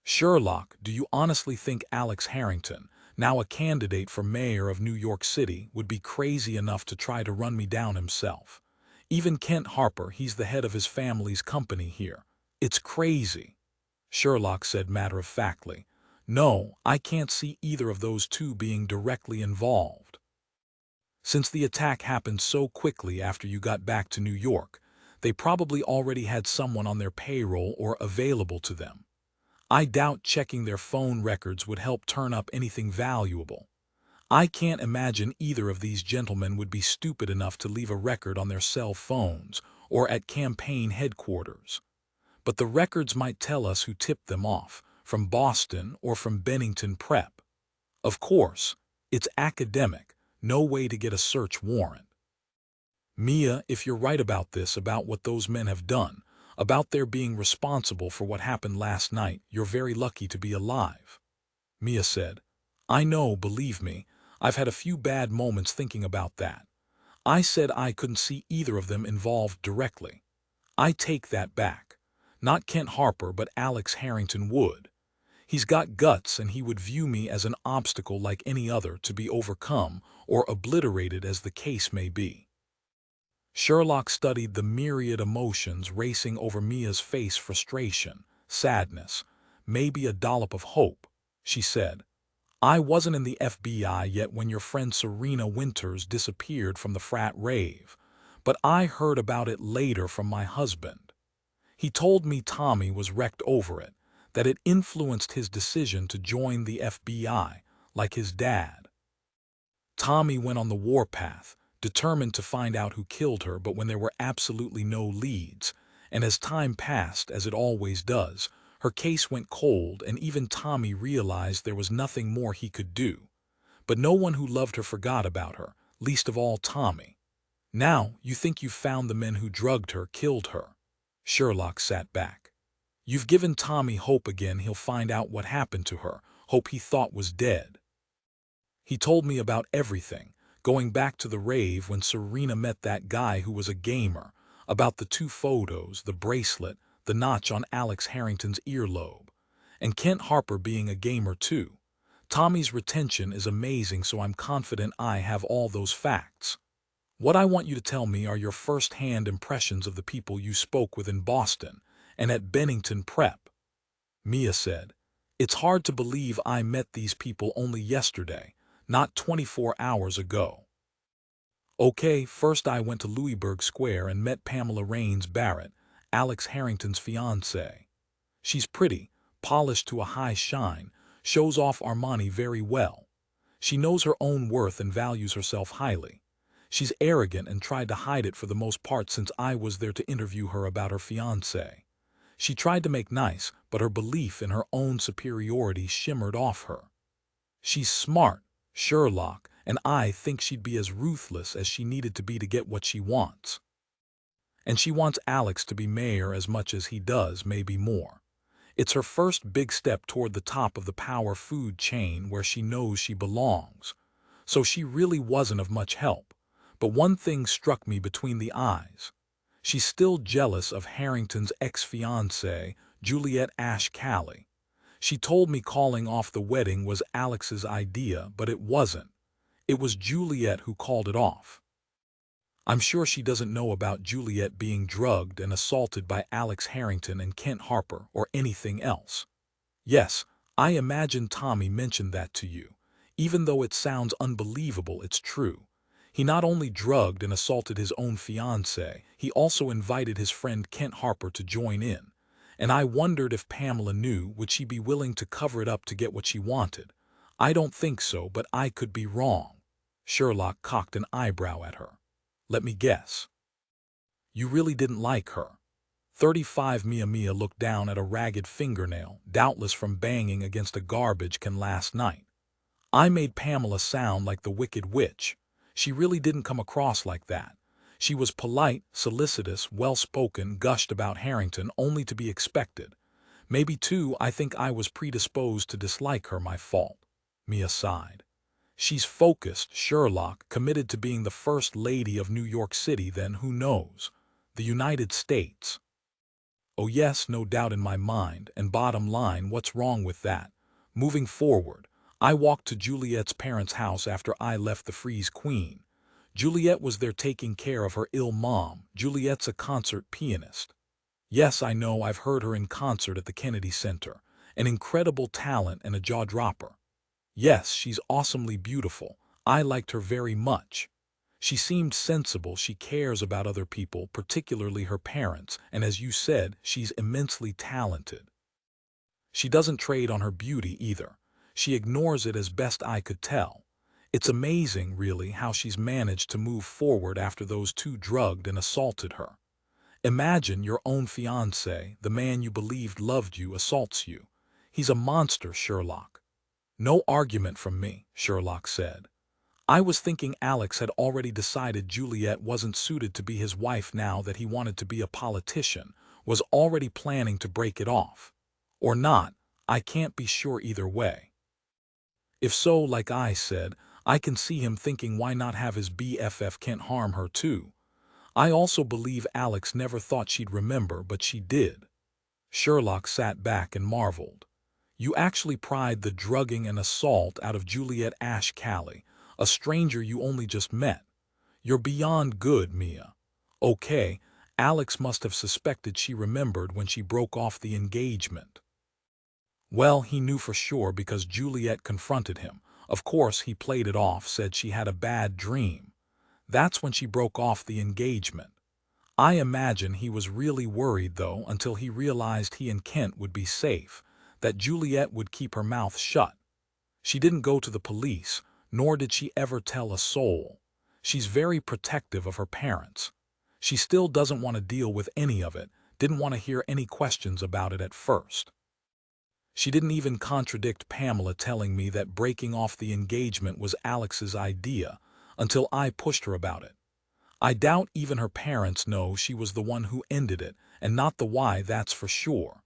Sherlock, do you honestly think Alex Harrington, now a candidate for mayor of New York City, would be crazy enough to try to run me down himself? Even Kent Harper, he's the head of his family's company here. It's crazy. Sherlock said matter-of-factly, No, I can't see either of those two being directly involved. Since the attack happened so quickly after you got back to New York, they probably already had someone on their payroll or available to them. I doubt checking their phone records would help turn up anything valuable. I can't imagine either of these gentlemen would be stupid enough to leave a record on their cell phones or at campaign headquarters. But the records might tell us who tipped them off, from Boston or from Bennington Prep. Of course, it's academic, no way to get a search warrant. Mia, if you're right about this, about what those men have done, about their being responsible for what happened last night, you're very lucky to be alive. Mia said, I know, believe me, I've had a few bad moments thinking about that. I said I couldn't see either of them involved directly. I take that back. Not Kent Harper, but Alex Harrington would. He's got guts, and he would view me as an obstacle like any other to be overcome or obliterated, as the case may be. Sherlock studied the myriad emotions racing over Mia's face: frustration, sadness, maybe a dollop of hope. She said, I wasn't in the FBI yet when your friend Serena Winters disappeared from the frat rave, but I heard about it later from my husband. He told me Tommy was wrecked over it, that it influenced his decision to join the FBI, like his dad. Tommy went on the warpath, determined to find out who killed her, but when there were absolutely no leads, and as time passed, as it always does, her case went cold, and even Tommy realized there was nothing more he could do. But no one who loved her forgot about her, least of all Tommy. Now, you think you've found the men who drugged her, killed her. Sherlock sat back. You've given Tommy hope again. He'll find out what happened to her, hope he thought was dead. He told me about everything, going back to the rave when Serena met that guy who was a gamer, about the 2 photos, the bracelet, the notch on Alex Harrington's earlobe, and Kent Harper being a gamer too. Tommy's retention is amazing, so I'm confident I have all those facts. What I want you to tell me are your first-hand impressions of the people you spoke with in Boston and at Bennington Prep. Mia said, It's hard to believe I met these people only yesterday, not 24 hours ago. Okay, first I went to Louisburg Square and met Pamela Raines Barrett, Alex Harrington's fiancée. She's pretty, polished to a high shine, shows off Armani very well. She knows her own worth and values herself highly. She's arrogant and tried to hide it for the most part since I was there to interview her about her fiancé. She tried to make nice, but her belief in her own superiority shimmered off her. She's smart, Sherlock, and I think she'd be as ruthless as she needed to be to get what she wants. And she wants Alex to be mayor as much as he does, maybe more. It's her first big step toward the top of the power food chain where she knows she belongs. So she really wasn't of much help. But one thing struck me between the eyes. She's still jealous of Harrington's ex-fiancée, Juliet Ashcali. She told me calling off the wedding was Alex's idea, but it wasn't. It was Juliet who called it off. I'm sure she doesn't know about Juliet being drugged and assaulted by Alex Harrington and Kent Harper or anything else. Yes, I imagine Tommy mentioned that to you. Even though it sounds unbelievable, it's true. He not only drugged and assaulted his own fiancée, he also invited his friend Kent Harper to join in. And I wondered if Pamela knew, would she be willing to cover it up to get what she wanted? I don't think so, but I could be wrong. Sherlock cocked an eyebrow at her. Let me guess. You really didn't like her. 35 Mia looked down at a ragged fingernail, doubtless from banging against a garbage can last night. I made Pamela sound like the Wicked Witch. She really didn't come across like that. She was polite, solicitous, well-spoken, gushed about Harrington, only to be expected. Maybe, too, I think I was predisposed to dislike her, my fault. Mia sighed. She's focused, Sherlock, committed to being the first lady of New York City, then who knows? The United States. Oh yes, no doubt in my mind, and bottom line, what's wrong with that? Moving forward, I walked to Juliet's parents' house after I left the Freeze Queen. Juliet was there taking care of her ill mom. Juliet's a concert pianist. Yes, I know, I've heard her in concert at the Kennedy Center. An incredible talent and a jaw-dropper. Yes, she's awesomely beautiful. I liked her very much. She seemed sensible, she cares about other people, particularly her parents, and as you said, she's immensely talented. She doesn't trade on her beauty either. She ignores it as best I could tell. It's amazing, really, how she's managed to move forward after those two drugged and assaulted her. Imagine your own fiancé, the man you believed loved you, assaults you. He's a monster, Sherlock. No argument from me, Sherlock said. I was thinking Alex had already decided Juliet wasn't suited to be his wife now that he wanted to be a politician, was already planning to break it off. Or not, I can't be sure either way. If so, like I said, I can see him thinking why not have his BFF Kent harm her too. I also believe Alex never thought she'd remember, but she did. Sherlock sat back and marveled. You actually pried the drugging and assault out of Juliet Ashcali, a stranger you only just met. You're beyond good, Mia. Okay, Alex must have suspected she remembered when she broke off the engagement. Well, he knew for sure because Juliet confronted him. Of course, he played it off, said she had a bad dream. That's when she broke off the engagement. I imagine he was really worried, though, until he realized he and Kent would be safe, that Juliet would keep her mouth shut. She didn't go to the police, nor did she ever tell a soul. She's very protective of her parents. She still doesn't want to deal with any of it, didn't want to hear any questions about it at first. She didn't even contradict Pamela telling me that breaking off the engagement was Alex's idea, until I pushed her about it. I doubt even her parents know she was the one who ended it, and not the why, that's for sure.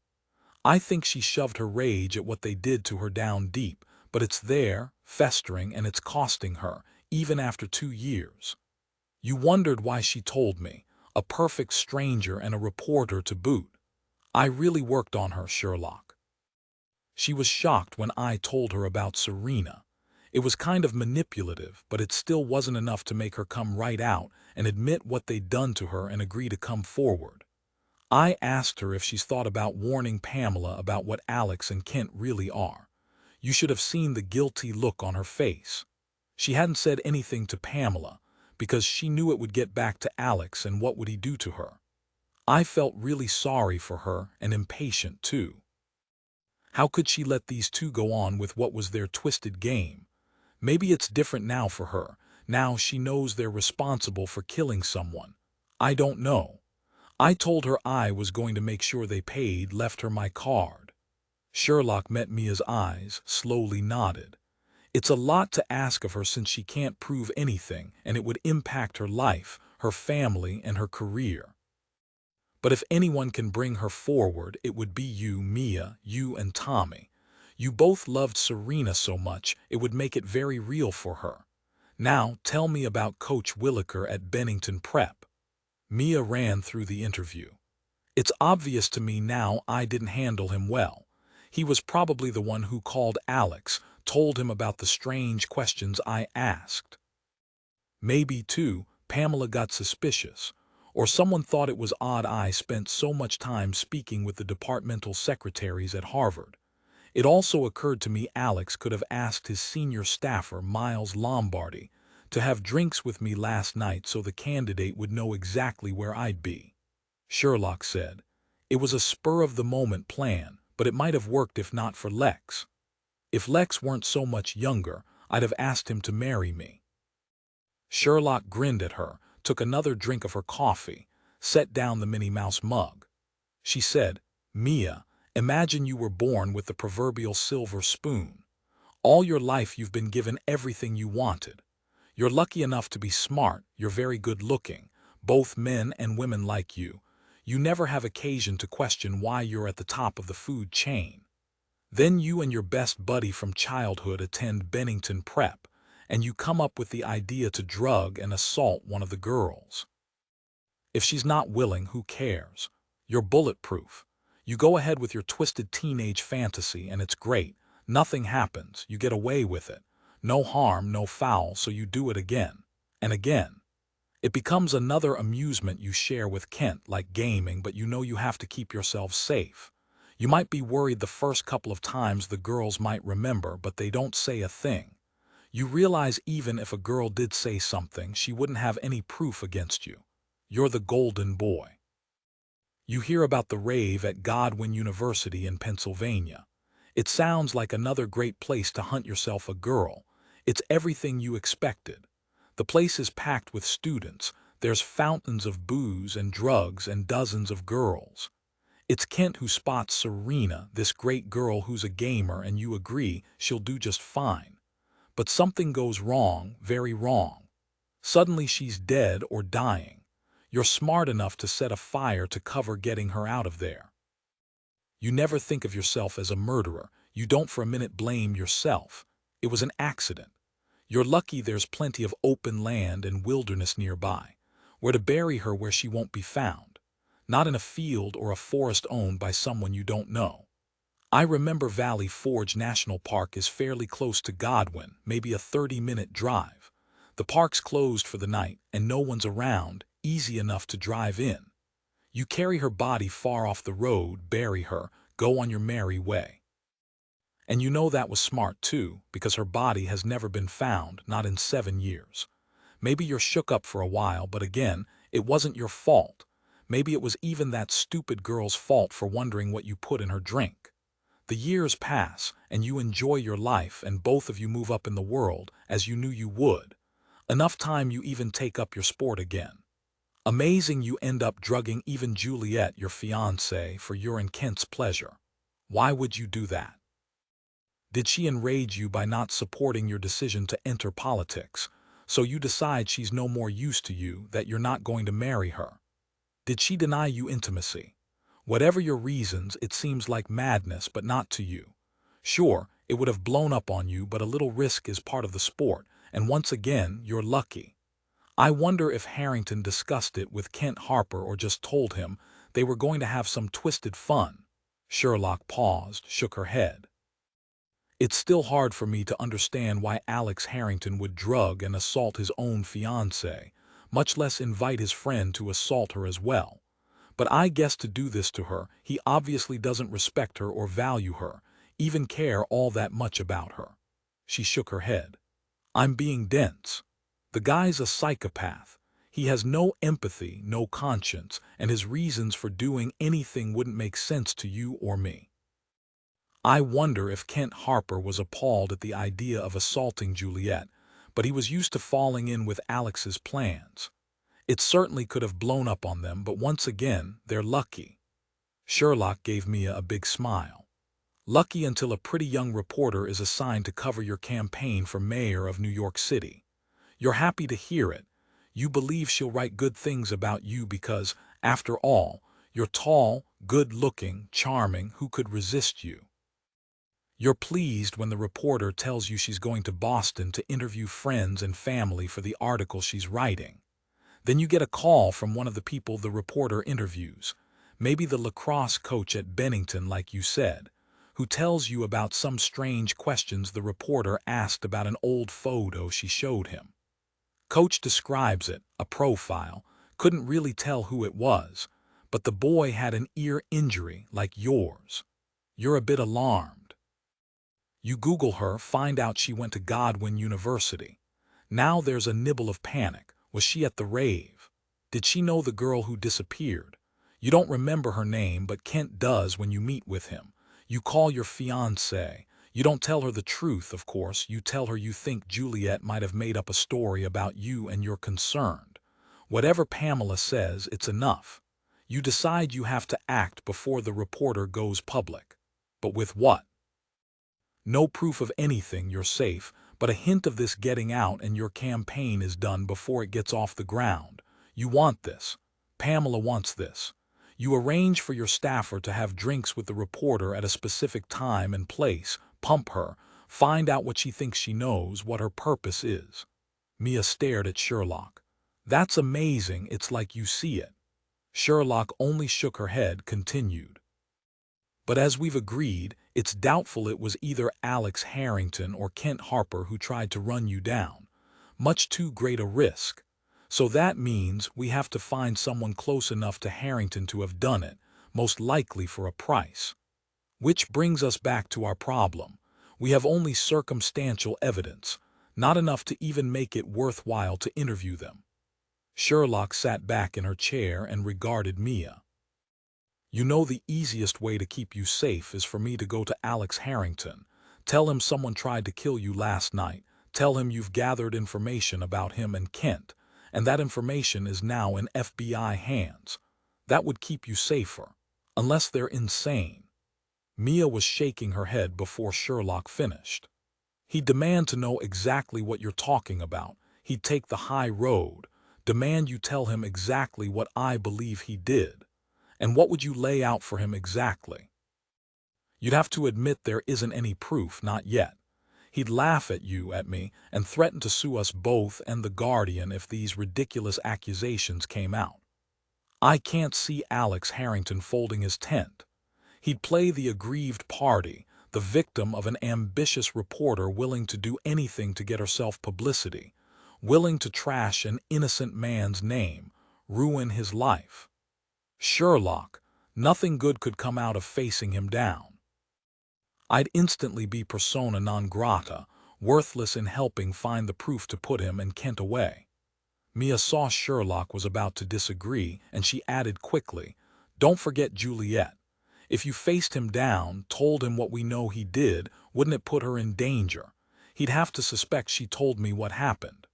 I think she shoved her rage at what they did to her down deep, but it's there, festering, and it's costing her, even after 2 years. You wondered why she told me, a perfect stranger and a reporter to boot. I really worked on her, Sherlock. She was shocked when I told her about Serena. It was kind of manipulative, but it still wasn't enough to make her come right out and admit what they'd done to her and agree to come forward. I asked her if she's thought about warning Pamela about what Alex and Kent really are. You should have seen the guilty look on her face. She hadn't said anything to Pamela, because she knew it would get back to Alex and what would he do to her. I felt really sorry for her and impatient too. How could she let these two go on with what was their twisted game? Maybe it's different now for her. Now she knows they're responsible for killing someone. I don't know. I told her I was going to make sure they paid, left her my card. Sherlock met Mia's eyes, slowly nodded. It's a lot to ask of her since she can't prove anything, and it would impact her life, her family, and her career. But if anyone can bring her forward, it would be you, Mia, you and Tommy. You both loved Serena so much, it would make it very real for her. Now, tell me about Coach Williker at Bennington Prep. Mia ran through the interview. It's obvious to me now I didn't handle him well. He was probably the one who called Alex, told him about the strange questions I asked. Maybe, too, Pamela got suspicious, or someone thought it was odd I spent so much time speaking with the departmental secretaries at Harvard. It also occurred to me Alex could have asked his senior staffer, Miles Lombardi, to have drinks with me last night so the candidate would know exactly where I'd be. Sherlock said, "It was a spur-of-the-moment plan, but it might have worked if not for Lex. If Lex weren't so much younger, I'd have asked him to marry me." Sherlock grinned at her, took another drink of her coffee, set down the Minnie Mouse mug. She said, "Mia, imagine you were born with the proverbial silver spoon. All your life you've been given everything you wanted. You're lucky enough to be smart, you're very good-looking, both men and women like you. You never have occasion to question why you're at the top of the food chain. Then you and your best buddy from childhood attend Bennington Prep, and you come up with the idea to drug and assault one of the girls. If she's not willing, who cares? You're bulletproof. You go ahead with your twisted teenage fantasy and it's great. Nothing happens. You get away with it. No harm, no foul, so you do it again and again. It becomes another amusement you share with Kent, like gaming, but you know you have to keep yourself safe. You might be worried the first couple of times the girls might remember, but they don't say a thing. You realize even if a girl did say something, she wouldn't have any proof against you. You're the golden boy. You hear about the rave at Godwin University in Pennsylvania. It sounds like another great place to hunt yourself a girl. It's everything you expected. The place is packed with students. There's fountains of booze and drugs and dozens of girls. It's Kent who spots Serena, this great girl who's a gamer, and you agree she'll do just fine. But something goes wrong, very wrong. Suddenly she's dead or dying. You're smart enough to set a fire to cover getting her out of there. You never think of yourself as a murderer. You don't for a minute blame yourself. It was an accident. You're lucky there's plenty of open land and wilderness nearby, where to bury her where she won't be found. Not in a field or a forest owned by someone you don't know. I remember Valley Forge National Park is fairly close to Godwin, maybe a 30-minute drive. The park's closed for the night and no one's around, easy enough to drive in. You carry her body far off the road, bury her, go on your merry way. And you know that was smart too, because her body has never been found, not in 7 years. Maybe you're shook up for a while, but again, it wasn't your fault. Maybe it was even that stupid girl's fault for wondering what you put in her drink. The years pass, and you enjoy your life, and both of you move up in the world, as you knew you would. Enough time you even take up your sport again. Amazing you end up drugging even Juliet, your fiancée, for your and Kent's pleasure. Why would you do that? Did she enrage you by not supporting your decision to enter politics, so you decide she's no more use to you, that you're not going to marry her? Did she deny you intimacy? Whatever your reasons, it seems like madness, but not to you. Sure, it would have blown up on you, but a little risk is part of the sport, and once again, you're lucky. I wonder if Harrington discussed it with Kent Harper or just told him they were going to have some twisted fun. Sherlock paused, shook her head. It's still hard for me to understand why Alex Harrington would drug and assault his own fiancée, much less invite his friend to assault her as well. But I guess to do this to her, he obviously doesn't respect her or value her, even care all that much about her. She shook her head. I'm being dense. The guy's a psychopath. He has no empathy, no conscience, and his reasons for doing anything wouldn't make sense to you or me. I wonder if Kent Harper was appalled at the idea of assaulting Juliet, but he was used to falling in with Alex's plans. It certainly could have blown up on them, but once again, they're lucky. Sherlock gave Mia a big smile. Lucky until a pretty young reporter is assigned to cover your campaign for mayor of New York City. You're happy to hear it. You believe she'll write good things about you because, after all, you're tall, good-looking, charming. Who could resist you? You're pleased when the reporter tells you she's going to Boston to interview friends and family for the article she's writing. Then you get a call from one of the people the reporter interviews, maybe the lacrosse coach at Bennington like you said, who tells you about some strange questions the reporter asked about an old photo she showed him. Coach describes it, a profile, couldn't really tell who it was, but the boy had an ear injury like yours. You're a bit alarmed. You Google her, find out she went to Godwin University. Now there's a nibble of panic. Was she at the rave? Did she know the girl who disappeared? You don't remember her name, but Kent does when you meet with him. You call your fiancée. You don't tell her the truth, of course. You tell her you think Juliet might have made up a story about you and you're concerned. Whatever Pamela says, it's enough. You decide you have to act before the reporter goes public. But with what? No proof of anything, you're safe, but a hint of this getting out and your campaign is done before it gets off the ground. You want this. Pamela wants this. You arrange for your staffer to have drinks with the reporter at a specific time and place, pump her, find out what she thinks she knows, what her purpose is. Mia stared at Sherlock. That's amazing, it's like you see it. Sherlock only shook her head, continued. But as we've agreed, it's doubtful it was either Alex Harrington or Kent Harper who tried to run you down. Much too great a risk. So that means we have to find someone close enough to Harrington to have done it, most likely for a price. Which brings us back to our problem. We have only circumstantial evidence, not enough to even make it worthwhile to interview them. Sherlock sat back in her chair and regarded Mia. You know the easiest way to keep you safe is for me to go to Alex Harrington. Tell him someone tried to kill you last night. Tell him you've gathered information about him and Kent, and that information is now in FBI hands. That would keep you safer, unless they're insane. Mia was shaking her head before Sherlock finished. He'd demand to know exactly what you're talking about. He'd take the high road. Demand you tell him exactly what I believe he did. And what would you lay out for him exactly? You'd have to admit there isn't any proof, not yet. He'd laugh at you, at me, and threaten to sue us both and the Guardian if these ridiculous accusations came out. I can't see Alex Harrington folding his tent. He'd play the aggrieved party, the victim of an ambitious reporter willing to do anything to get herself publicity, willing to trash an innocent man's name, ruin his life. Sherlock, nothing good could come out of facing him down. I'd instantly be persona non grata, worthless in helping find the proof to put him and Kent away. Mia saw Sherlock was about to disagree, and she added quickly, "Don't forget Juliet. If you faced him down, told him what we know he did, wouldn't it put her in danger? He'd have to suspect she told me what happened."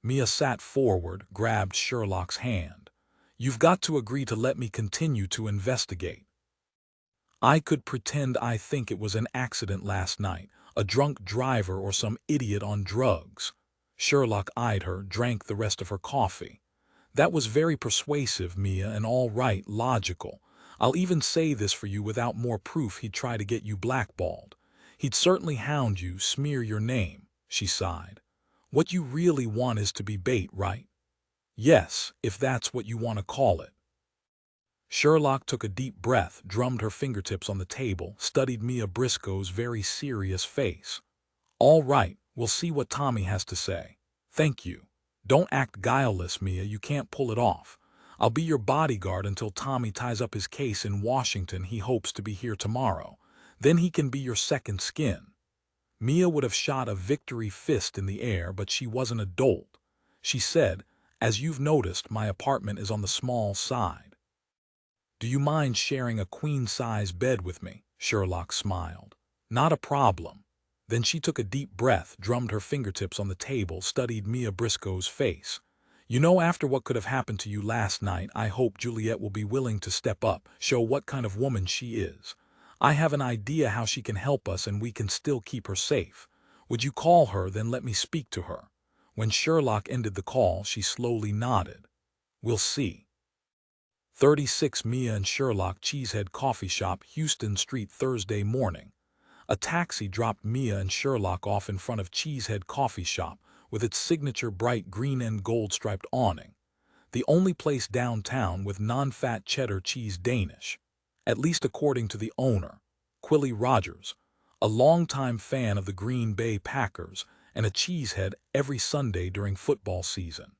Mia sat forward, grabbed Sherlock's hand. "You've got to agree to let me continue to investigate. I could pretend I think it was an accident last night, a drunk driver or some idiot on drugs." Sherlock eyed her, drank the rest of her coffee. "That was very persuasive, Mia, and all right, logical. I'll even say this for you: without more proof he'd try to get you blackballed. He'd certainly hound you, smear your name." She sighed. "What you really want is to be bait, right?" "Yes, if that's what you want to call it." Sherlock took a deep breath, drummed her fingertips on the table, studied Mia Briscoe's very serious face. "All right, we'll see what Tommy has to say. Thank you. Don't act guileless, Mia, you can't pull it off. I'll be your bodyguard until Tommy ties up his case in Washington. He hopes to be here tomorrow. Then he can be your second skin." Mia would have shot a victory fist in the air, but she wasn't a dolt. She said, "As you've noticed, my apartment is on the small side. Do you mind sharing a queen-size bed with me?" Sherlock smiled. "Not a problem." Then she took a deep breath, drummed her fingertips on the table, studied Mia Briscoe's face. "You know, after what could have happened to you last night, I hope Juliet will be willing to step up, show what kind of woman she is. I have an idea how she can help us and we can still keep her safe. Would you call her, then let me speak to her?" When Sherlock ended the call, she slowly nodded. "We'll see." 36 Mia and Sherlock Cheesehead Coffee Shop, Houston Street, Thursday morning. A taxi dropped Mia and Sherlock off in front of Cheesehead Coffee Shop with its signature bright green and gold-striped awning. The only place downtown with non-fat cheddar cheese Danish, at least according to the owner, Quilly Rogers, a longtime fan of the Green Bay Packers and a cheesehead every Sunday during football season.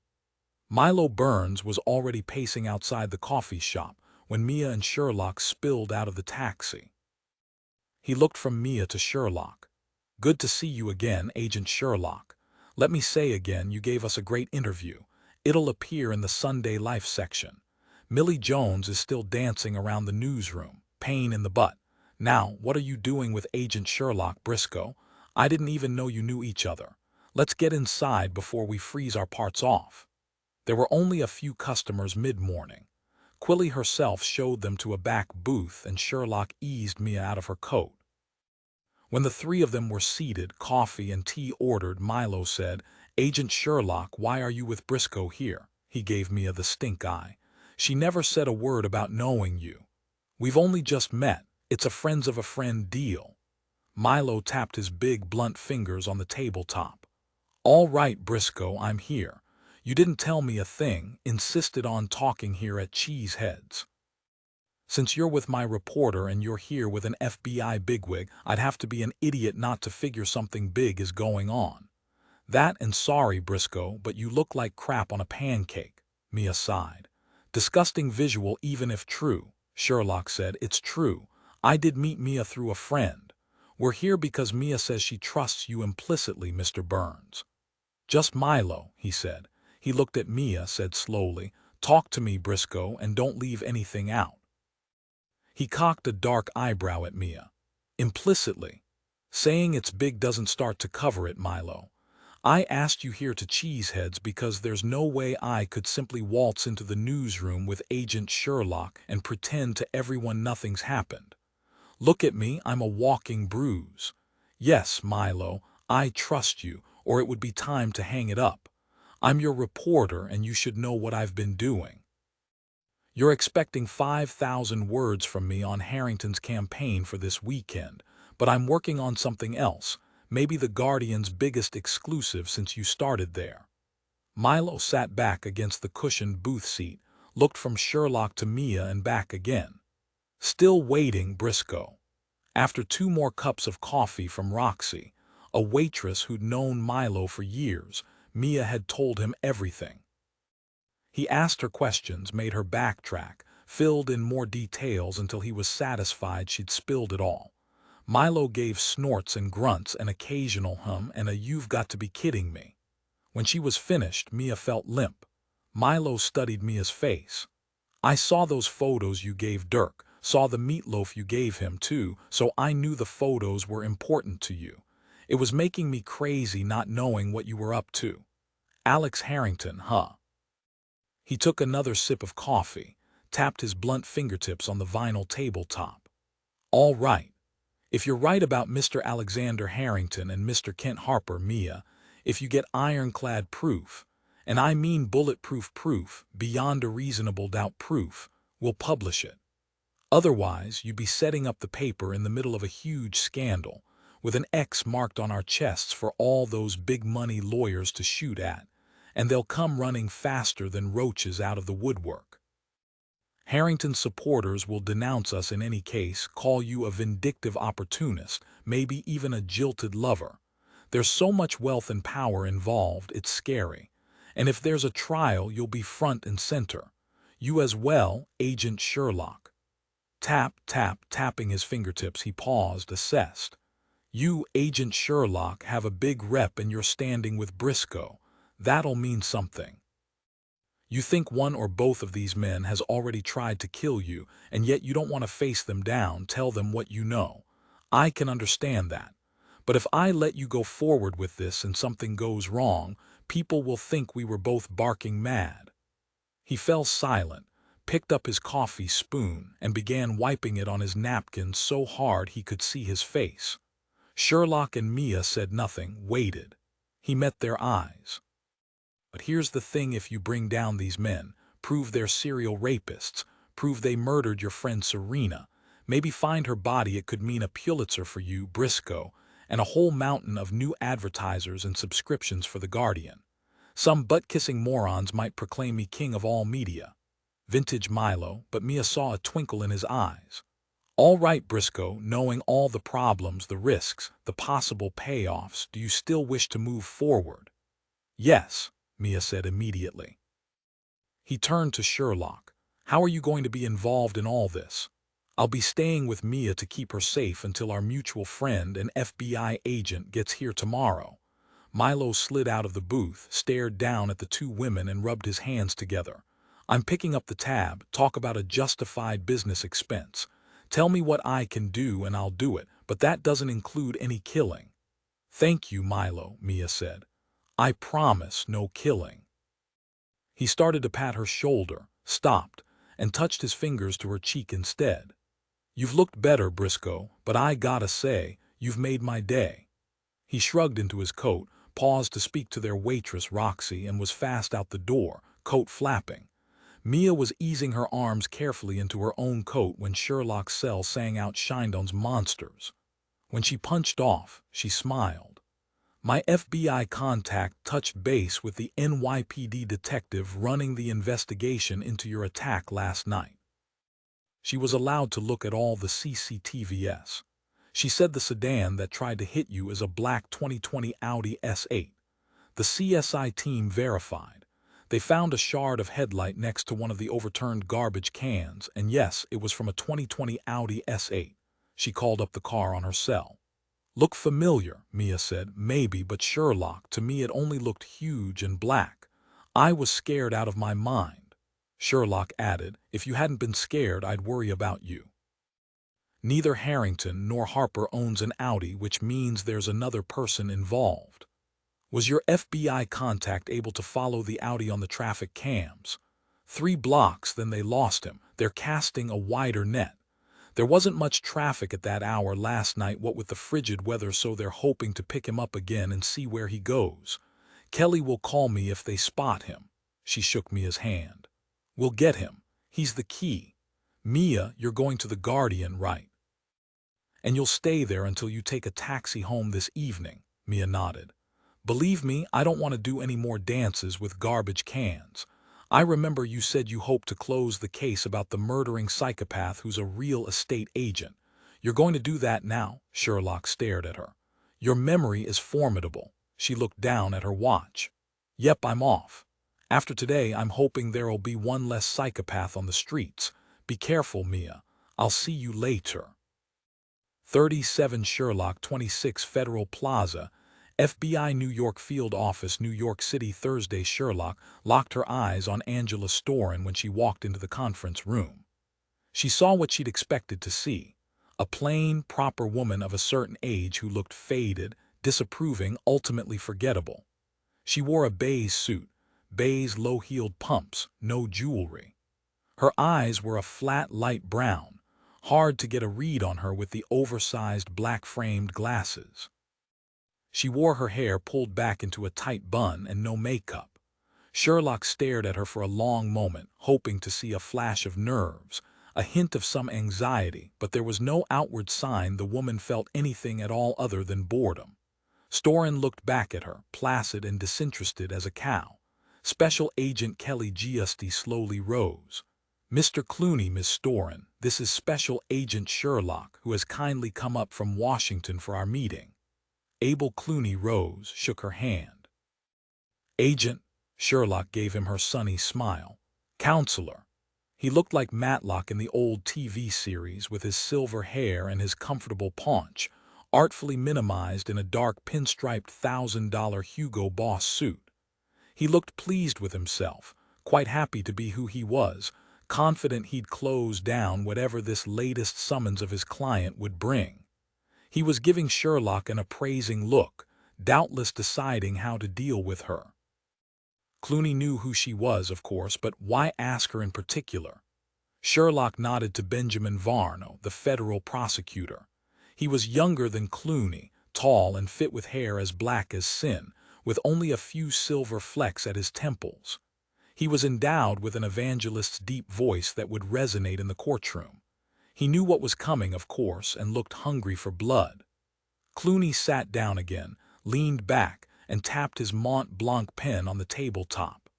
Milo Burns was already pacing outside the coffee shop when Mia and Sherlock spilled out of the taxi. He looked from Mia to Sherlock. "Good to see you again, Agent Sherlock. Let me say again, you gave us a great interview. It'll appear in the Sunday Life section. Millie Jones is still dancing around the newsroom, pain in the butt. Now, what are you doing with Agent Sherlock Briscoe? I didn't even know you knew each other. Let's get inside before we freeze our parts off." There were only a few customers mid-morning. Quilly herself showed them to a back booth and Sherlock eased Mia out of her coat. When the three of them were seated, coffee and tea ordered, Milo said, "Agent Sherlock, why are you with Briscoe here?" He gave Mia the stink eye. "She never said a word about knowing you. We've only just met. It's a friends of a friend deal." Milo tapped his big, blunt fingers on the tabletop. "All right, Briscoe, I'm here. You didn't tell me a thing, insisted on talking here at Cheeseheads. Since you're with my reporter and you're here with an FBI bigwig, I'd have to be an idiot not to figure something big is going on." "That and sorry, Briscoe, but you look like crap on a pancake," Mia sighed. "Disgusting visual even if true," Sherlock said. "It's true. I did meet Mia through a friend. We're here because Mia says she trusts you implicitly, Mr. Burns." "Just Milo," he said. He looked at Mia, said slowly, "Talk to me, Briscoe, and don't leave anything out." He cocked a dark eyebrow at Mia. "Implicitly. Saying it's big doesn't start to cover it, Milo. I asked you here to Cheeseheads because there's no way I could simply waltz into the newsroom with Agent Sherlock and pretend to everyone nothing's happened. Look at me, I'm a walking bruise. Yes, Milo, I trust you, or it would be time to hang it up. I'm your reporter and you should know what I've been doing. You're expecting 5,000 words from me on Harrington's campaign for this weekend, but I'm working on something else, maybe the Guardian's biggest exclusive since you started there." Milo sat back against the cushioned booth seat, looked from Sherlock to Mia and back again. "Still waiting, Briscoe." After 2 more cups of coffee from Roxy, a waitress who'd known Milo for years, Mia had told him everything. He asked her questions, made her backtrack, filled in more details until he was satisfied she'd spilled it all. Milo gave snorts and grunts, an occasional hum, and a "you've got to be kidding me." When she was finished, Mia felt limp. Milo studied Mia's face. "I saw those photos you gave Dirk, saw the meatloaf you gave him too, so I knew the photos were important to you. It was making me crazy not knowing what you were up to. Alex Harrington, huh?" He took another sip of coffee, tapped his blunt fingertips on the vinyl tabletop. "All right. If you're right about Mr. Alexander Harrington and Mr. Kent Harper, Mia, if you get ironclad proof, and I mean bulletproof proof, beyond a reasonable doubt proof, we'll publish it. Otherwise, you'd be setting up the paper in the middle of a huge scandal, with an X marked on our chests for all those big-money lawyers to shoot at, and they'll come running faster than roaches out of the woodwork. Harrington's supporters will denounce us in any case, call you a vindictive opportunist, maybe even a jilted lover. There's so much wealth and power involved, it's scary. And if there's a trial, you'll be front and center. You as well, Agent Sherlock." Tap, tap, tapping his fingertips, he paused, assessed. "You, Agent Sherlock, have a big rep and you're standing with Briscoe. That'll mean something. You think one or both of these men has already tried to kill you, and yet you don't want to face them down, tell them what you know. I can understand that. But if I let you go forward with this and something goes wrong, people will think we were both barking mad." He fell silent, picked up his coffee spoon and began wiping it on his napkin so hard he could see his face. Sherlock and Mia said nothing, waited. He met their eyes. But here's the thing: if you bring down these men, prove they're serial rapists, prove they murdered your friend Serena, maybe find her body, it could mean a Pulitzer for you, Briscoe, and a whole mountain of new advertisers and subscriptions for The Guardian. Some butt-kissing morons might proclaim me king of all media. Vintage Milo, but Mia saw a twinkle in his eyes. All right, Briscoe, knowing all the problems, the risks, the possible payoffs, do you still wish to move forward? Yes, Mia said immediately. He turned to Sherlock. How are you going to be involved in all this? I'll be staying with Mia to keep her safe until our mutual friend and FBI agent gets here tomorrow. Milo slid out of the booth, stared down at the two women and rubbed his hands together. I'm picking up the tab. Talk about a justified business expense. Tell me what I can do and I'll do it, but that doesn't include any killing. Thank you, Milo, Mia said. I promise no killing. He started to pat her shoulder, stopped, and touched his fingers to her cheek instead. You've looked better, Briscoe, but I gotta say, you've made my day. He shrugged into his coat, paused to speak to their waitress Roxy, and was fast out the door, coat flapping. Mia was easing her arms carefully into her own coat when Sherlock's cell sang out Shinedown's Monsters. When she punched off, she smiled. My FBI contact touched base with the NYPD detective running the investigation into your attack last night. She was allowed to look at all the CCTVs. She said the sedan that tried to hit you is a black 2020 Audi S8. The CSI team verified. They found a shard of headlight next to one of the overturned garbage cans, and yes, it was from a 2020 Audi S8. She called up the car on her cell. Look familiar, Mia said. Maybe, but Sherlock, to me it only looked huge and black. I was scared out of my mind. Sherlock added, if you hadn't been scared, I'd worry about you. Neither Harrington nor Harper owns an Audi, which means there's another person involved. Was your FBI contact able to follow the Audi on the traffic cams? 3 blocks, then they lost him. They're casting a wider net. There wasn't much traffic at that hour last night, what with the frigid weather, so they're hoping to pick him up again and see where he goes. Kelly will call me if they spot him. She shook Mia's hand. We'll get him. He's the key. Mia, you're going to the Guardian, right? And you'll stay there until you take a taxi home this evening, Mia nodded. Believe me, I don't want to do any more dances with garbage cans. I remember you said you hoped to close the case about the murdering psychopath who's a real estate agent. You're going to do that now? Sherlock stared at her. Your memory is formidable. She looked down at her watch. Yep, I'm off. After today, I'm hoping there'll be one less psychopath on the streets. Be careful, Mia. I'll see you later. 37 Sherlock 26 Federal Plaza, FBI New York Field Office, New York City. Thursday. Sherlock locked her eyes on Angela Storin when she walked into the conference room. She saw what she'd expected to see. A plain, proper woman of a certain age who looked faded, disapproving, ultimately forgettable. She wore a beige suit, beige low-heeled pumps, no jewelry. Her eyes were a flat light brown, hard to get a read on her with the oversized black-framed glasses. She wore her hair pulled back into a tight bun and no makeup. Sherlock stared at her for a long moment, hoping to see a flash of nerves, a hint of some anxiety, but there was no outward sign the woman felt anything at all other than boredom. Storin looked back at her, placid and disinterested as a cow. Special Agent Kelly Giusti slowly rose. Mr. Clooney, Miss Storin, this is Special Agent Sherlock, who has kindly come up from Washington for our meeting. Abel Clooney rose, shook her hand. Agent, Sherlock gave him her sunny smile. Counselor. He looked like Matlock in the old TV series with his silver hair and his comfortable paunch, artfully minimized in a dark pinstriped $1,000 Hugo Boss suit. He looked pleased with himself, quite happy to be who he was, confident he'd close down whatever this latest summons of his client would bring. He was giving Sherlock an appraising look, doubtless deciding how to deal with her. Clooney knew who she was, of course, but why ask her in particular? Sherlock nodded to Benjamin Varno, the federal prosecutor. He was younger than Clooney, tall and fit with hair as black as sin, with only a few silver flecks at his temples. He was endowed with an evangelist's deep voice that would resonate in the courtroom. He knew what was coming, of course, and looked hungry for blood. Clooney sat down again, leaned back, and tapped his Mont Blanc pen on the tabletop.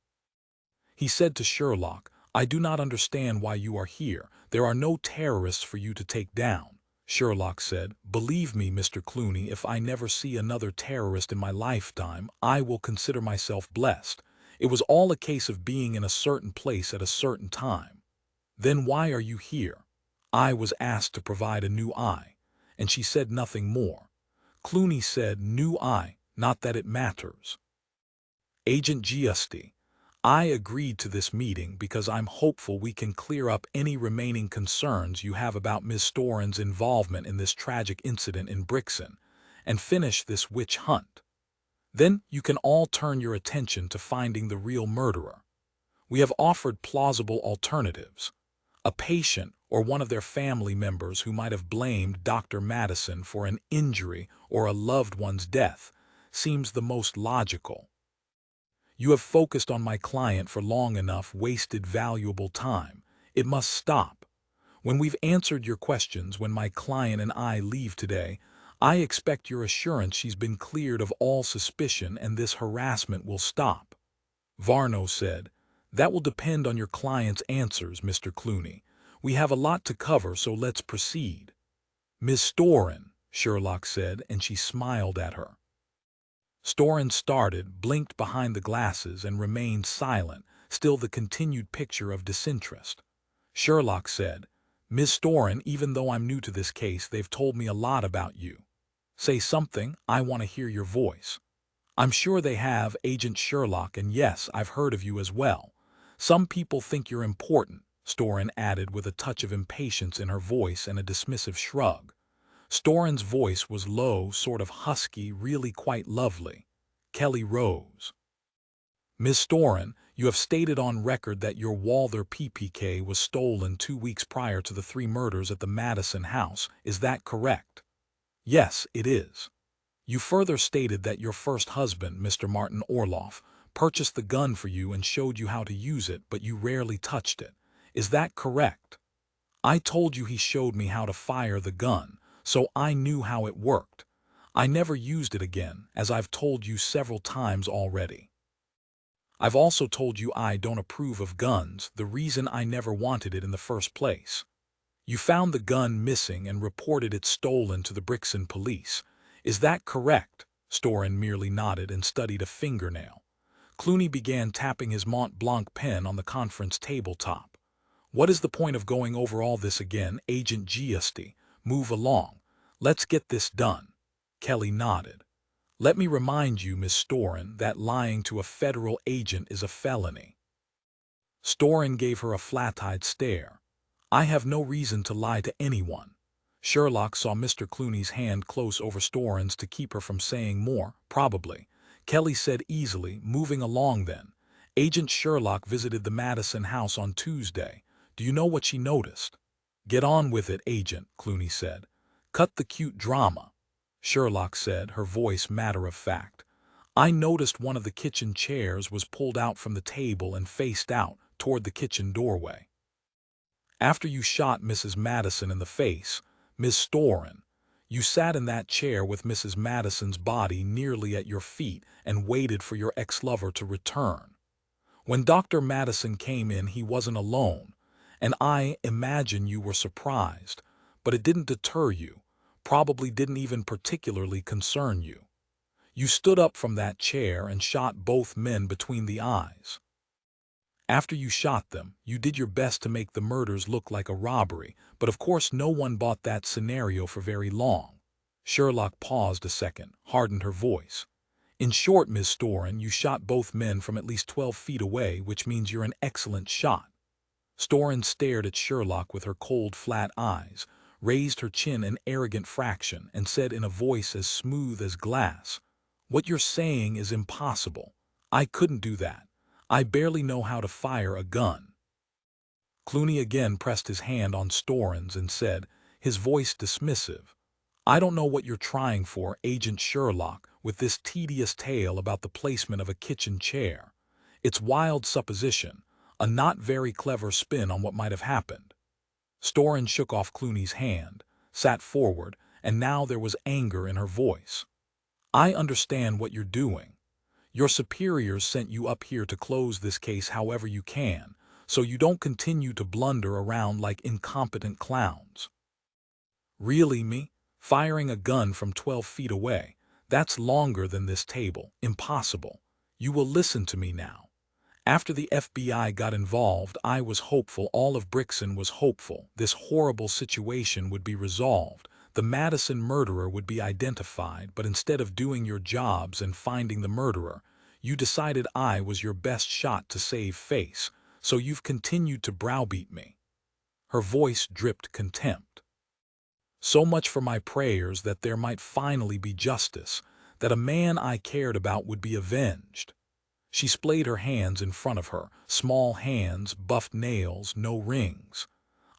He said to Sherlock, "I do not understand why you are here. There are no terrorists for you to take down." Sherlock said, "Believe me, Mr. Clooney, if I never see another terrorist in my lifetime, I will consider myself blessed. It was all a case of being in a certain place at a certain time." "Then why are you here?" "I was asked to provide a new eye," and she said nothing more. Clooney said, "New eye, not that it matters." "Agent Giusti, I agreed to this meeting because I'm hopeful we can clear up any remaining concerns you have about Ms. Storen's involvement in this tragic incident in Brixton, and finish this witch hunt. Then you can all turn your attention to finding the real murderer. We have offered plausible alternatives. A patient or one of their family members who might have blamed Dr. Madison for an injury or a loved one's death seems the most logical. You have focused on my client for long enough, wasted valuable time. It must stop. When we've answered your questions, when my client and I leave today, I expect your assurance she's been cleared of all suspicion and this harassment will stop." Varno said, "That will depend on your client's answers, Mr. Clooney. We have a lot to cover, so let's proceed." "Miss Storen," Sherlock said, and she smiled at her. Storen started, blinked behind the glasses, and remained silent, still the continued picture of disinterest. Sherlock said, "Miss Storen, even though I'm new to this case, they've told me a lot about you. Say something, I want to hear your voice." "I'm sure they have, Agent Sherlock, and yes, I've heard of you as well. Some people think you're important," Storen added with a touch of impatience in her voice and a dismissive shrug. Storen's voice was low, sort of husky, really quite lovely. Kelly rose. "Miss Storen, you have stated on record that your Walther PPK was stolen 2 weeks prior to the 3 murders at the Madison house. Is that correct?" "Yes, it is." "You further stated that your first husband, Mr. Martin Orloff, purchased the gun for you and showed you how to use it, but you rarely touched it. Is that correct?" "I told you he showed me how to fire the gun, so I knew how it worked. I never used it again, as I've told you several times already. I've also told you I don't approve of guns, the reason I never wanted it in the first place. You found the gun missing and reported it stolen to the Brixton police. Is that correct?" Storen merely nodded and studied a fingernail. Clooney began tapping his Mont Blanc pen on the conference tabletop. "What is the point of going over all this again, Agent Giusti? Move along. Let's get this done." Kelly nodded. "Let me remind you, Miss Storen, that lying to a federal agent is a felony." Storen gave her a flat-eyed stare. "I have no reason to lie to anyone." Sherlock saw Mr. Clooney's hand close over Storen's to keep her from saying more. "Probably." Kelly said easily, "Moving along then. Agent Sherlock visited the Madison house on Tuesday. Do you know what she noticed?" "Get on with it, Agent," Clooney said. "Cut the cute drama." Sherlock said, her voice matter-of-fact. "I noticed one of the kitchen chairs was pulled out from the table and faced out toward the kitchen doorway. After you shot Mrs. Madison in the face, Miss Storen, you sat in that chair with Mrs. Madison's body nearly at your feet and waited for your ex-lover to return. When Dr. Madison came in, he wasn't alone, and I imagine you were surprised, but it didn't deter you, probably didn't even particularly concern you. You stood up from that chair and shot both men between the eyes. After you shot them, you did your best to make the murders look like a robbery, but of course no one bought that scenario for very long." Sherlock paused a second, hardened her voice. "In short, Miss Storen, you shot both men from at least 12 feet away, which means you're an excellent shot." Storen stared at Sherlock with her cold, flat eyes, raised her chin an arrogant fraction, and said in a voice as smooth as glass, "What you're saying is impossible. I couldn't do that. I barely know how to fire a gun." Clooney again pressed his hand on Storin's and said, his voice dismissive, "I don't know what you're trying for, Agent Sherlock, with this tedious tale about the placement of a kitchen chair. It's wild supposition, a not very clever spin on what might have happened." Storin shook off Clooney's hand, sat forward, and now there was anger in her voice. "I understand what you're doing. Your superiors sent you up here to close this case however you can, so you don't continue to blunder around like incompetent clowns." "Really, me? Firing a gun from 12 feet away? That's longer than this table. Impossible. You will listen to me now. After the FBI got involved, I was hopeful, all of Brixton was hopeful, this horrible situation would be resolved, the Madison murderer would be identified, but instead of doing your jobs and finding the murderer, you decided I was your best shot to save face, so you've continued to browbeat me." Her voice dripped contempt. "So much for my prayers that there might finally be justice, that a man I cared about would be avenged." She splayed her hands in front of her, small hands, buffed nails, no rings.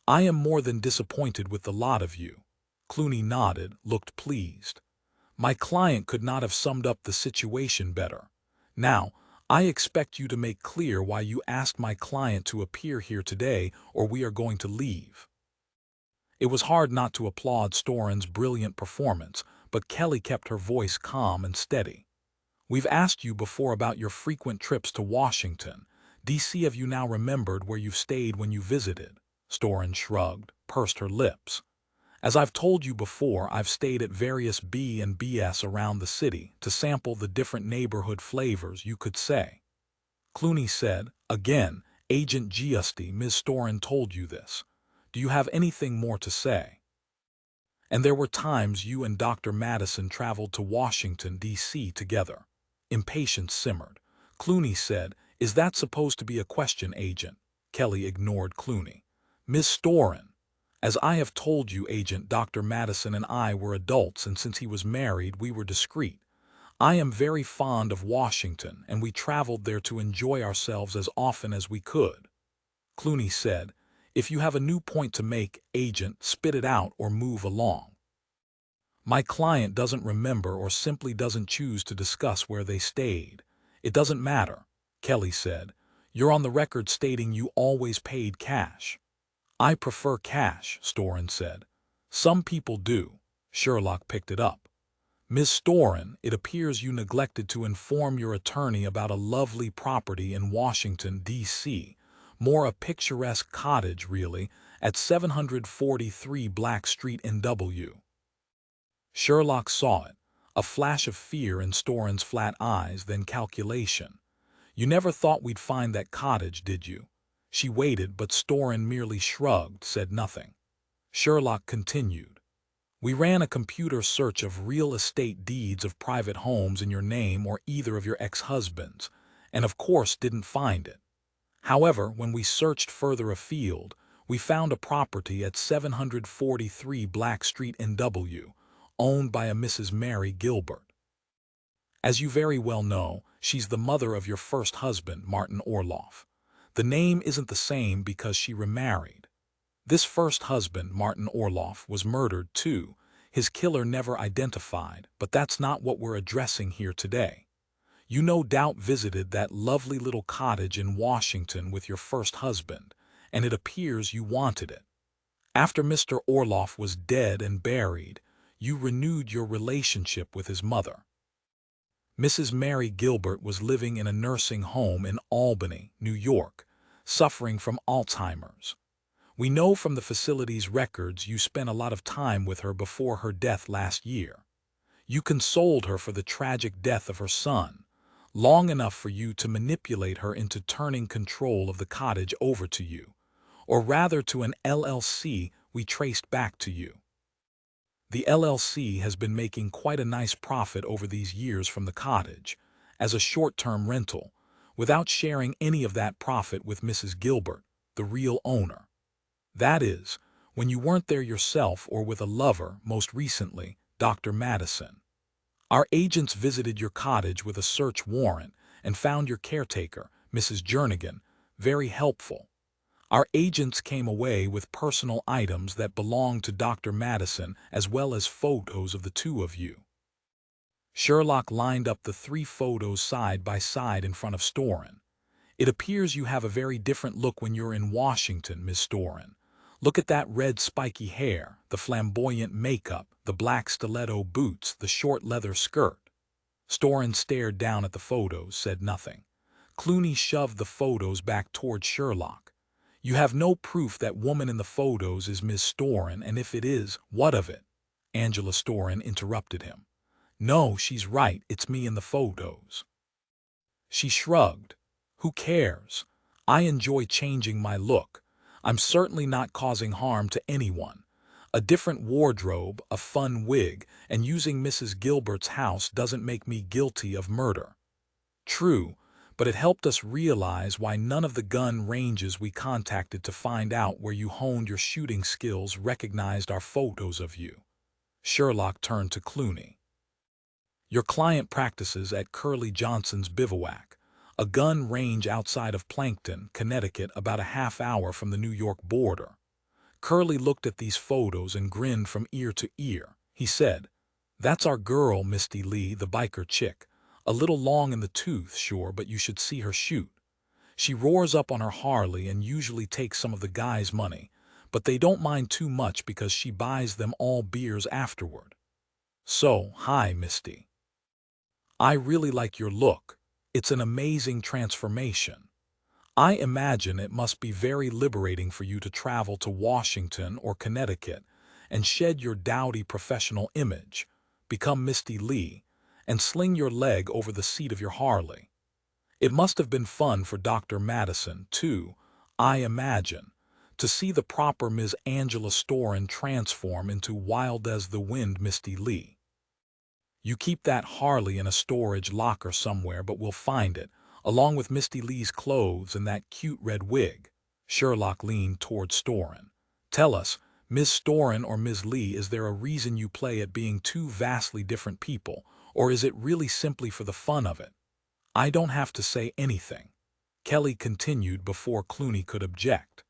"I am more than disappointed with the lot of you." Clooney nodded, looked pleased. "My client could not have summed up the situation better. Now, I expect you to make clear why you asked my client to appear here today, or we are going to leave." It was hard not to applaud Storin's brilliant performance, but Kelly kept her voice calm and steady. "We've asked you before about your frequent trips to Washington, D.C. Have you now remembered where you've stayed when you visited?" Storin shrugged, pursed her lips. "As I've told you before, I've stayed at various B&Bs around the city to sample the different neighborhood flavors, you could say." Clooney said, "Again, Agent Giusti, Ms. Storin told you this. Do you have anything more to say?" "And there were times you and Dr. Madison traveled to Washington, D.C. together." Impatience simmered. Clooney said, "Is that supposed to be a question, Agent?" Kelly ignored Clooney. "Ms. Storin, as I have told you, Agent, Dr. Madison and I were adults, and since he was married, we were discreet. I am very fond of Washington, and we traveled there to enjoy ourselves as often as we could." Clooney said, "If you have a new point to make, Agent, spit it out or move along." "My client doesn't remember or simply doesn't choose to discuss where they stayed. It doesn't matter," Kelly said. "You're on the record stating you always paid cash." "I prefer cash," Storin said. "Some people do." Sherlock picked it up. "Ms. Storin, it appears you neglected to inform your attorney about a lovely property in Washington, D.C., more a picturesque cottage, really, at 743 Black Street in W." Sherlock saw it, a flash of fear in Storin's flat eyes, then calculation. "You never thought we'd find that cottage, did you?" She waited, but Storin merely shrugged, said nothing. Sherlock continued, "We ran a computer search of real estate deeds of private homes in your name or either of your ex-husbands, and of course didn't find it. However, when we searched further afield, we found a property at 743 Black Street in W, owned by a Mrs. Mary Gilbert. As you very well know, she's the mother of your first husband, Martin Orloff. The name isn't the same because she remarried. This first husband, Martin Orloff, was murdered too, his killer never identified, but that's not what we're addressing here today. You no doubt visited that lovely little cottage in Washington with your first husband, and it appears you wanted it. After Mr. Orloff was dead and buried, you renewed your relationship with his mother. Mrs. Mary Gilbert was living in a nursing home in Albany, New York, suffering from Alzheimer's. We know from the facility's records you spent a lot of time with her before her death last year. You consoled her for the tragic death of her son, long enough for you to manipulate her into turning control of the cottage over to you, or rather to an LLC we traced back to you. The LLC has been making quite a nice profit over these years from the cottage, as a short-term rental, without sharing any of that profit with Mrs. Gilbert, the real owner. That is, when you weren't there yourself or with a lover, most recently, Dr. Madison. Our agents visited your cottage with a search warrant and found your caretaker, Mrs. Jernigan, very helpful. Our agents came away with personal items that belonged to Dr. Madison as well as photos of the two of you. Sherlock lined up the 3 photos side by side in front of Storin. It appears you have a very different look when you're in Washington, Miss Storin. Look at that red spiky hair, the flamboyant makeup, the black stiletto boots, the short leather skirt. Storin stared down at the photos, said nothing. Clooney shoved the photos back toward Sherlock. You have no proof that woman in the photos is Miss Storin, and if it is, what of it? Angela Storin interrupted him. No, she's right, it's me in the photos. She shrugged. Who cares? I enjoy changing my look. I'm certainly not causing harm to anyone. A different wardrobe, a fun wig, and using Mrs. Gilbert's house doesn't make me guilty of murder. True, but it helped us realize why none of the gun ranges we contacted to find out where you honed your shooting skills recognized our photos of you. Sherlock turned to Clooney. Your client practices at Curly Johnson's Bivouac, a gun range outside of Plankton, Connecticut, about a half hour from the New York border. Curly looked at these photos and grinned from ear to ear. He said, "That's our girl, Misty Lee, the biker chick. A little long in the tooth, sure, but you should see her shoot. She roars up on her Harley and usually takes some of the guys' money, but they don't mind too much because she buys them all beers afterward. So, hi, Misty. I really like your look. It's an amazing transformation. I imagine it must be very liberating for you to travel to Washington or Connecticut and shed your dowdy professional image, become Misty Lee, and sling your leg over the seat of your Harley. It must have been fun for Dr. Madison, too, I imagine, to see the proper Ms. Angela Storin transform into wild as the wind Misty Lee. You keep that Harley in a storage locker somewhere, but we'll find it, along with Misty Lee's clothes and that cute red wig." Sherlock leaned toward Storin. "Tell us, Miss Storin or Ms. Lee, is there a reason you play at being 2 vastly different people, or is it really simply for the fun of it?" "I don't have to say anything," Kelly continued before Clooney could object.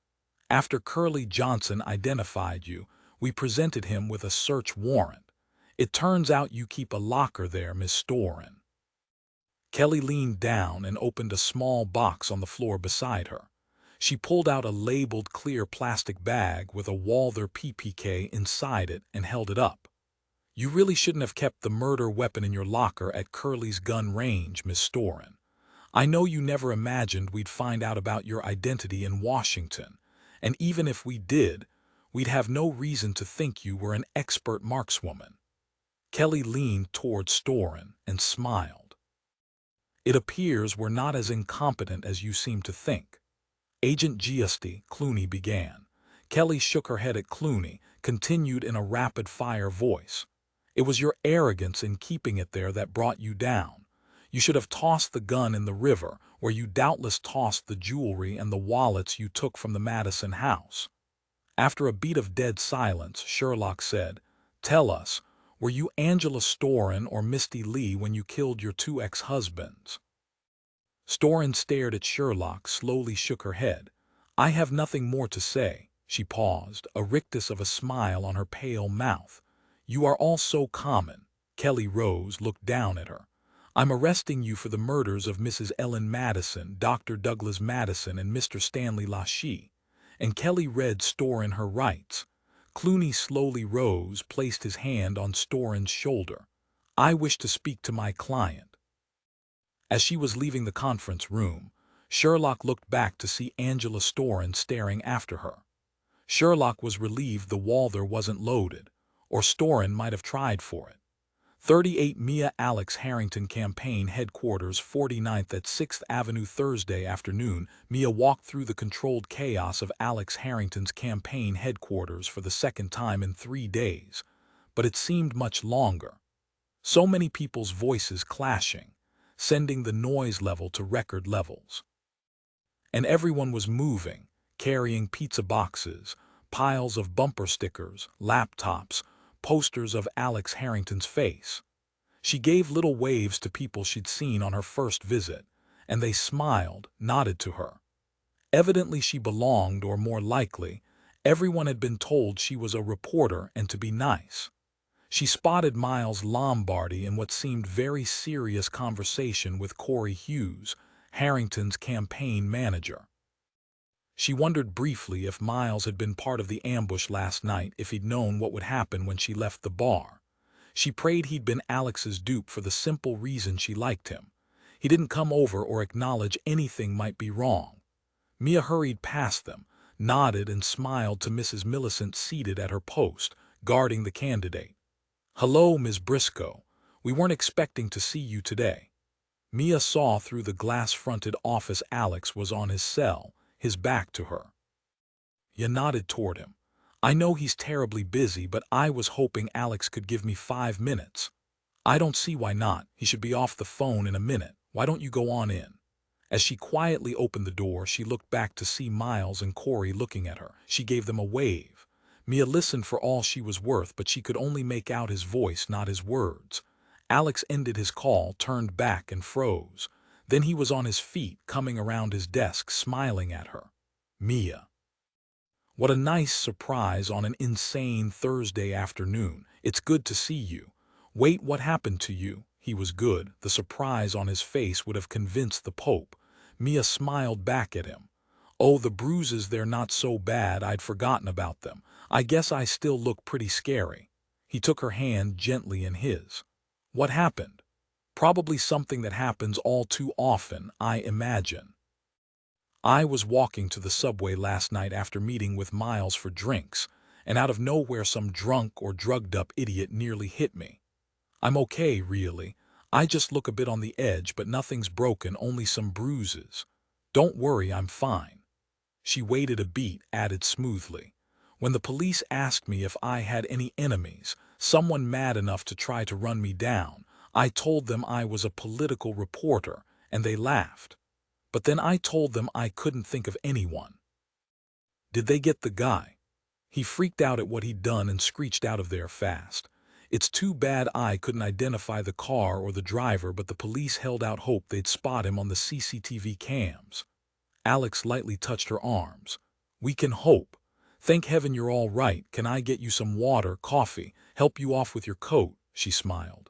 "After Curly Johnson identified you, we presented him with a search warrant. It turns out you keep a locker there, Miss Storin." Kelly leaned down and opened a small box on the floor beside her. She pulled out a labeled clear plastic bag with a Walther PPK inside it and held it up. "You really shouldn't have kept the murder weapon in your locker at Curly's gun range, Miss Storin. I know you never imagined we'd find out about your identity in Washington, and even if we did, we'd have no reason to think you were an expert markswoman." Kelly leaned toward Storin and smiled. "It appears we're not as incompetent as you seem to think." "Agent Giusti," Clooney began. Kelly shook her head at Clooney, continued in a rapid-fire voice. "It was your arrogance in keeping it there that brought you down. You should have tossed the gun in the river, where you doubtless tossed the jewelry and the wallets you took from the Madison house." After a beat of dead silence, Sherlock said, "Tell us, were you Angela Storin or Misty Lee when you killed your 2 ex-husbands?" Storin stared at Sherlock, slowly shook her head. "I have nothing more to say." She paused, a rictus of a smile on her pale mouth. "You are all so common." Kelly rose, looked down at her. "I'm arresting you for the murders of Mrs. Ellen Madison, Dr. Douglas Madison, and Mr. Stanley Lachey." And Kelly read Storin her rights. Clooney slowly rose, placed his hand on Storin's shoulder. "I wish to speak to my client." As she was leaving the conference room, Sherlock looked back to see Angela Storin staring after her. Sherlock was relieved the Walther wasn't loaded, or Storin might have tried for it. 38 Mia Alex Harrington Campaign Headquarters, 49th at 6th Avenue. Thursday afternoon, Mia walked through the controlled chaos of Alex Harrington's campaign headquarters for the second time in 3 days, but it seemed much longer. So many people's voices clashing, sending the noise level to record levels. And everyone was moving, carrying pizza boxes, piles of bumper stickers, laptops, posters of Alex Harrington's face. She gave little waves to people she'd seen on her first visit, and they smiled, nodded to her. Evidently she belonged, or more likely, everyone had been told she was a reporter and to be nice. She spotted Miles Lombardi in what seemed very serious conversation with Corey Hughes, Harrington's campaign manager. She wondered briefly if Miles had been part of the ambush last night, if he'd known what would happen when she left the bar. She prayed he'd been Alex's dupe for the simple reason she liked him. He didn't come over or acknowledge anything might be wrong. Mia hurried past them, nodded and smiled to Mrs. Millicent seated at her post, guarding the candidate. "Hello, Ms. Briscoe. We weren't expecting to see you today." Mia saw through the glass-fronted office Alex was on his cell, his back to her. Mia nodded toward him. "I know he's terribly busy, but I was hoping Alex could give me 5 minutes." "I don't see why not. He should be off the phone in a minute. Why don't you go on in?" As she quietly opened the door, she looked back to see Miles and Corey looking at her. She gave them a wave. Mia listened for all she was worth, but she could only make out his voice, not his words. Alex ended his call, turned back, and froze. Then he was on his feet, coming around his desk, smiling at her. "Mia. What a nice surprise on an insane Thursday afternoon. It's good to see you. Wait, what happened to you?" He was good. The surprise on his face would have convinced the Pope. Mia smiled back at him. "Oh, the bruises, they're not so bad. I'd forgotten about them. I guess I still look pretty scary." He took her hand gently in his. "What happened?" "Probably something that happens all too often, I imagine. I was walking to the subway last night after meeting with Miles for drinks, and out of nowhere some drunk or drugged-up idiot nearly hit me. I'm okay, really. I just look a bit on the edge, but nothing's broken, only some bruises. Don't worry, I'm fine." She waited a beat, added smoothly. "When the police asked me if I had any enemies, someone mad enough to try to run me down, I told them I was a political reporter, and they laughed. But then I told them I couldn't think of anyone." "Did they get the guy?" He freaked out at what he'd done and screeched out of there fast. "It's too bad I couldn't identify the car or the driver, but the police held out hope they'd spot him on the CCTV cams." Alex lightly touched her arms. "We can hope. Thank heaven you're all right. Can I get you some water, coffee, help you off with your coat?" She smiled.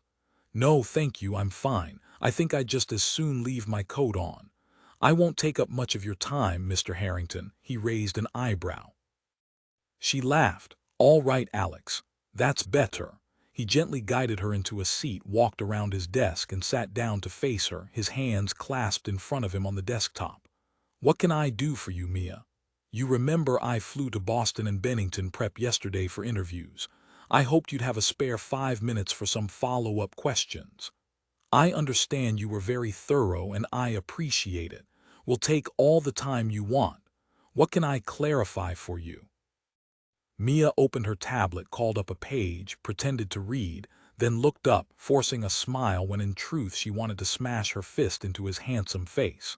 "No, thank you, I'm fine. I think I'd just as soon leave my coat on." "I won't take up much of your time, Mr. Harrington." He raised an eyebrow. She laughed. "All right, Alex. That's better." He gently guided her into a seat, walked around his desk, and sat down to face her, his hands clasped in front of him on the desktop. "What can I do for you, Mia? You remember I flew to Boston and Bennington Prep yesterday for interviews. I hoped you'd have a spare 5 minutes for some follow-up questions. I understand you were very thorough, and I appreciate it. We'll take all the time you want. What can I clarify for you?" Mia opened her tablet, called up a page, pretended to read, then looked up, forcing a smile when in truth she wanted to smash her fist into his handsome face.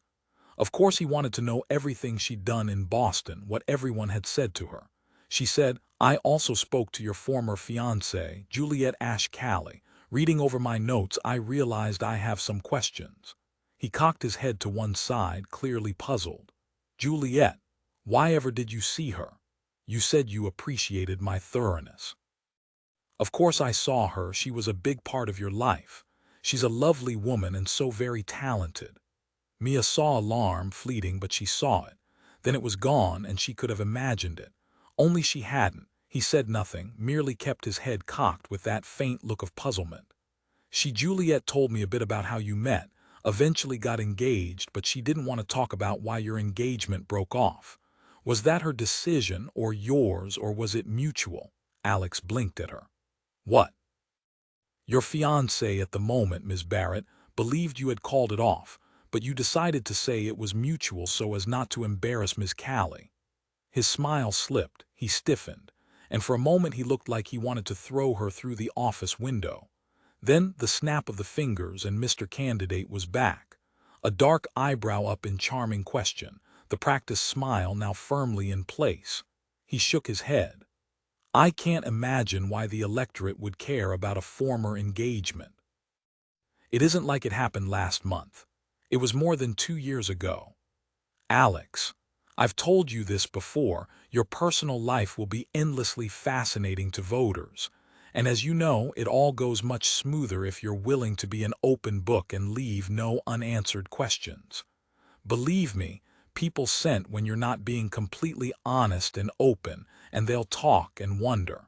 Of course he wanted to know everything she'd done in Boston, what everyone had said to her. She said, "I also spoke to your former fiancée, Juliet Ashcali. Reading over my notes, I realized I have some questions." He cocked his head to one side, clearly puzzled. "Juliet, why ever did you see her? You said you appreciated my thoroughness." "Of course I saw her. She was a big part of your life. She's a lovely woman and so very talented." Mia saw alarm, fleeting, but she saw it. Then it was gone, and she could have imagined it. Only she hadn't. He said nothing, merely kept his head cocked with that faint look of puzzlement. Juliet told me a bit about how you met, eventually got engaged, but she didn't want to talk about why your engagement broke off. Was that her decision, or yours, or was it mutual?" Alex blinked at her. "What?" "Your fiancé at the moment, Ms. Barrett, believed you had called it off, but you decided to say it was mutual so as not to embarrass Ms. Callie." His smile slipped, he stiffened, and for a moment he looked like he wanted to throw her through the office window. Then the snap of the fingers, and Mr. Candidate was back. A dark eyebrow up in charming question, the practiced smile now firmly in place. He shook his head. "I can't imagine why the electorate would care about a former engagement. It isn't like it happened last month. It was more than 2 years ago." "Alex, I've told you this before, your personal life will be endlessly fascinating to voters. And as you know, it all goes much smoother if you're willing to be an open book and leave no unanswered questions. Believe me, people scent when you're not being completely honest and open, and they'll talk and wonder.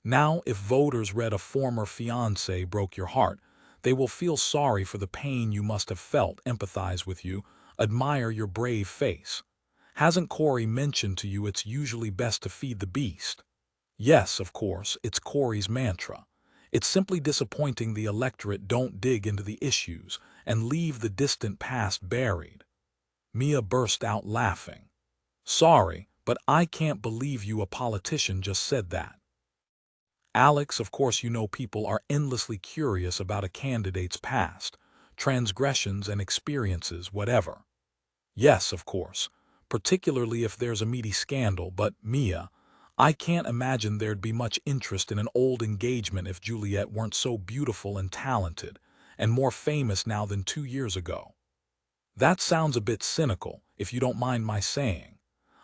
Now, if voters read a former fiancé broke your heart, they will feel sorry for the pain you must have felt, empathize with you, admire your brave face. Hasn't Corey mentioned to you it's usually best to feed the beast? Yes, of course, it's Corey's mantra. It's simply disappointing the electorate don't dig into the issues and leave the distant past buried. Mia burst out laughing. Sorry, but I can't believe you, a politician, just said that. Alex, of course you know people are endlessly curious about a candidate's past, transgressions and experiences, whatever. Yes, of course, particularly if there's a meaty scandal, but Mia, I can't imagine there'd be much interest in an old engagement if Juliet weren't so beautiful and talented, and more famous now than 2 years ago. That sounds a bit cynical, if you don't mind my saying.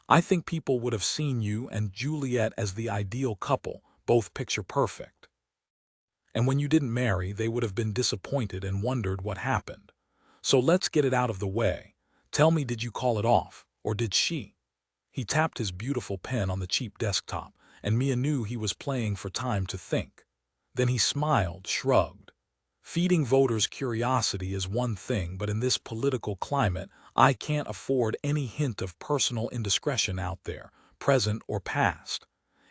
I think people would have seen you and Juliet as the ideal couple, both picture perfect. And when you didn't marry, they would have been disappointed and wondered what happened. So let's get it out of the way. Tell me, did you call it off, or did she? He tapped his beautiful pen on the cheap desktop, and Mia knew he was playing for time to think. Then he smiled, shrugged. Feeding voters' curiosity is one thing, but in this political climate, I can't afford any hint of personal indiscretion out there, present or past.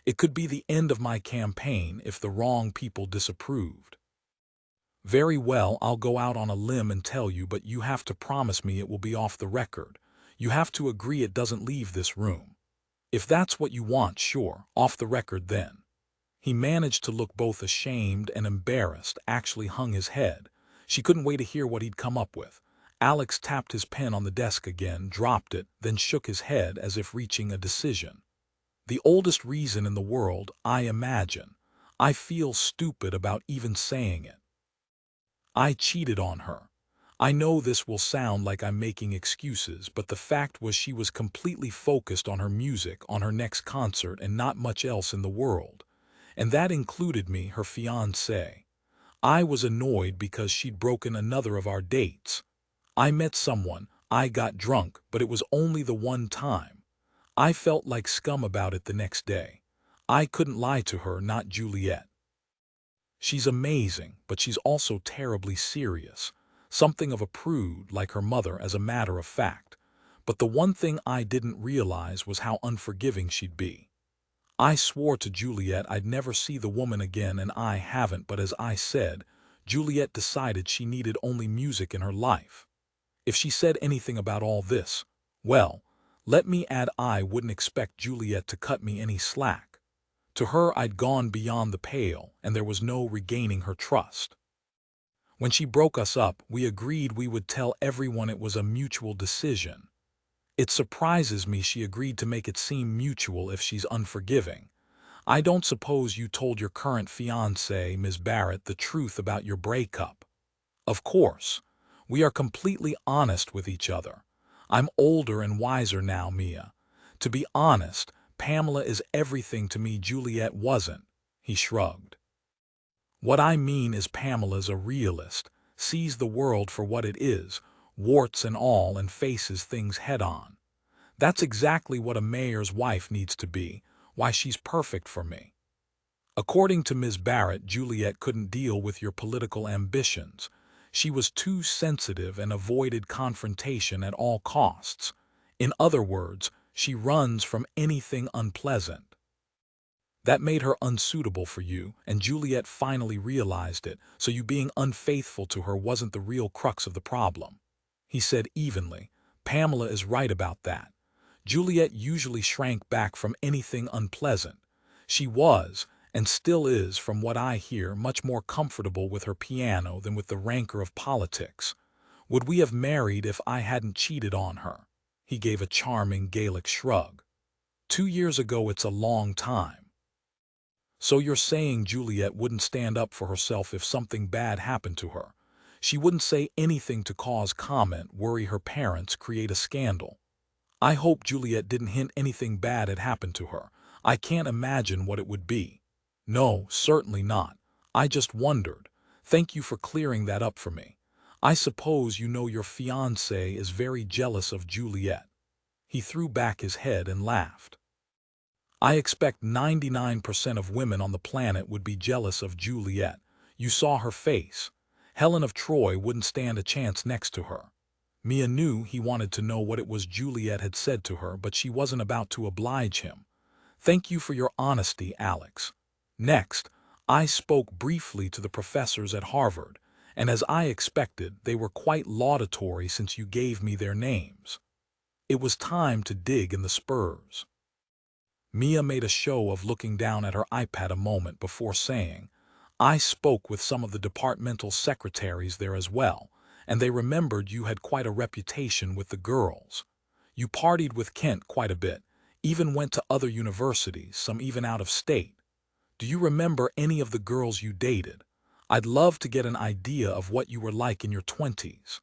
It could be the end of my campaign if the wrong people disapproved. Very well, I'll go out on a limb and tell you, but you have to promise me it will be off the record. You have to agree it doesn't leave this room. If that's what you want, sure, off the record then. He managed to look both ashamed and embarrassed, actually hung his head. She couldn't wait to hear what he'd come up with. Alex tapped his pen on the desk again, dropped it, then shook his head as if reaching a decision. The oldest reason in the world, I imagine. I feel stupid about even saying it. I cheated on her. I know this will sound like I'm making excuses, but the fact was she was completely focused on her music, on her next concert, and not much else in the world. And that included me, her fiancé. I was annoyed because she'd broken another of our dates. I met someone, I got drunk, but it was only the one time. I felt like scum about it the next day. I couldn't lie to her, not Juliet. She's amazing, but she's also terribly serious. Something of a prude, like her mother, as a matter of fact. But the one thing I didn't realize was how unforgiving she'd be. I swore to Juliet I'd never see the woman again, and I haven't, but as I said, Juliet decided she needed only music in her life. If she said anything about all this, well, let me add, I wouldn't expect Juliet to cut me any slack. To her I'd gone beyond the pale, and there was no regaining her trust. When she broke us up, we agreed we would tell everyone it was a mutual decision. It surprises me she agreed to make it seem mutual if she's unforgiving. I don't suppose you told your current fiancée, Ms. Barrett, the truth about your breakup. Of course. We are completely honest with each other. I'm older and wiser now, Mia. To be honest, Pamela is everything to me Juliet wasn't. He shrugged. What I mean is Pamela's a realist, sees the world for what it is, warts and all, and faces things head-on. That's exactly what a mayor's wife needs to be, why she's perfect for me. According to Ms. Barrett, Juliet couldn't deal with your political ambitions. She was too sensitive and avoided confrontation at all costs. In other words, she runs from anything unpleasant. That made her unsuitable for you, and Juliet finally realized it, so you being unfaithful to her wasn't the real crux of the problem. He said evenly, Pamela is right about that. Juliet usually shrank back from anything unpleasant. She was, and still is, from what I hear, much more comfortable with her piano than with the rancor of politics. Would we have married if I hadn't cheated on her? He gave a charming Gaelic shrug. 2 years ago, it's a long time. So you're saying Juliet wouldn't stand up for herself if something bad happened to her? She wouldn't say anything to cause comment, worry her parents, create a scandal? I hope Juliet didn't hint anything bad had happened to her. I can't imagine what it would be. No, certainly not. I just wondered. Thank you for clearing that up for me. I suppose you know your fiancé is very jealous of Juliet. He threw back his head and laughed. I expect 99% of women on the planet would be jealous of Juliet. You saw her face. Helen of Troy wouldn't stand a chance next to her. Mia knew he wanted to know what it was Juliet had said to her, but she wasn't about to oblige him. Thank you for your honesty, Alex. Next, I spoke briefly to the professors at Harvard, and as I expected, they were quite laudatory since you gave me their names. It was time to dig in the spurs. Mia made a show of looking down at her iPad a moment before saying, I spoke with some of the departmental secretaries there as well, and they remembered you had quite a reputation with the girls. You partied with Kent quite a bit, even went to other universities, some even out of state. Do you remember any of the girls you dated? I'd love to get an idea of what you were like in your 20s.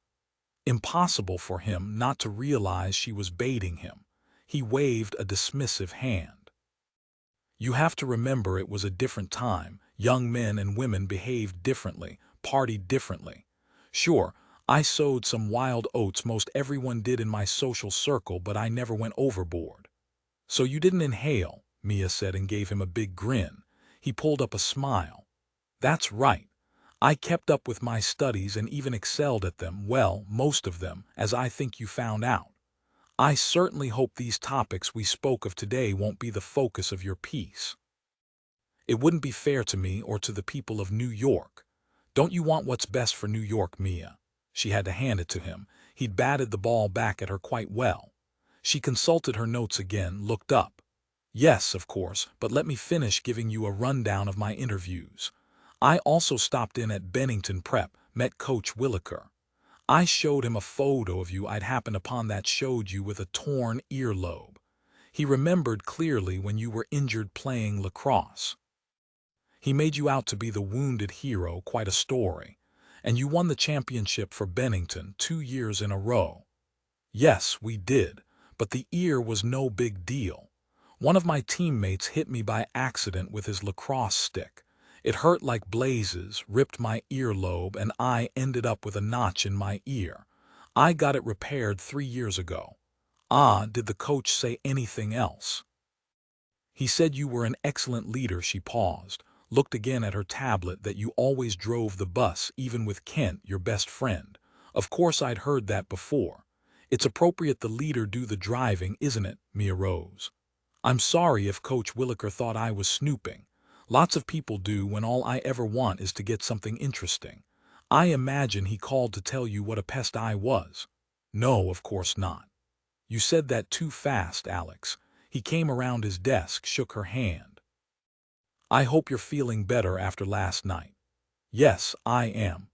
Impossible for him not to realize she was baiting him. He waved a dismissive hand. You have to remember it was a different time. Young men and women behaved differently, partied differently. Sure, I sowed some wild oats most everyone did in my social circle, but I never went overboard. So you didn't inhale, Mia said and gave him a big grin. He pulled up a smile. That's right. I kept up with my studies and even excelled at them, well, most of them, as I think you found out. I certainly hope these topics we spoke of today won't be the focus of your piece. It wouldn't be fair to me or to the people of New York. Don't you want what's best for New York, Mia? She had to hand it to him. He'd batted the ball back at her quite well. She consulted her notes again, looked up. Yes, of course, but let me finish giving you a rundown of my interviews. I also stopped in at Bennington Prep, met Coach Williker. I showed him a photo of you I'd happened upon that showed you with a torn earlobe. He remembered clearly when you were injured playing lacrosse. He made you out to be the wounded hero, quite a story. And you won the championship for Bennington 2 years in a row. Yes, we did, but the ear was no big deal. One of my teammates hit me by accident with his lacrosse stick. It hurt like blazes, ripped my earlobe, and I ended up with a notch in my ear. I got it repaired 3 years ago. Ah, did the coach say anything else? He said you were an excellent leader. She paused, looked again at her tablet, that you always drove the bus, even with Kent, your best friend. Of course I'd heard that before. It's appropriate the leader do the driving, isn't it? Mia rose. I'm sorry if Coach Williker thought I was snooping. Lots of people do when all I ever want is to get something interesting. I imagine he called to tell you what a pest I was. No, of course not. You said that too fast, Alex. He came around his desk, shook her hand. I hope you're feeling better after last night. Yes, I am.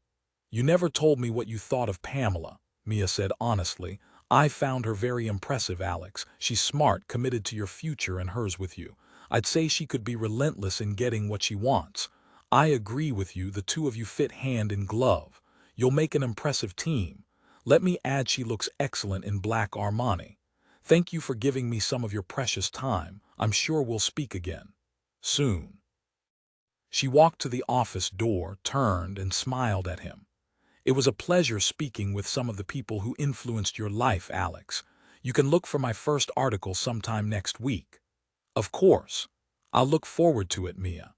You never told me what you thought of Pamela, Mia said honestly. I found her very impressive, Alex. She's smart, committed to your future and hers with you. I'd say she could be relentless in getting what she wants. I agree with you, the two of you fit hand in glove. You'll make an impressive team. Let me add, she looks excellent in black Armani. Thank you for giving me some of your precious time. I'm sure we'll speak again. Soon. She walked to the office door, turned, and smiled at him. It was a pleasure speaking with some of the people who influenced your life, Alex. You can look for my first article sometime next week. Of course. I'll look forward to it, Mia.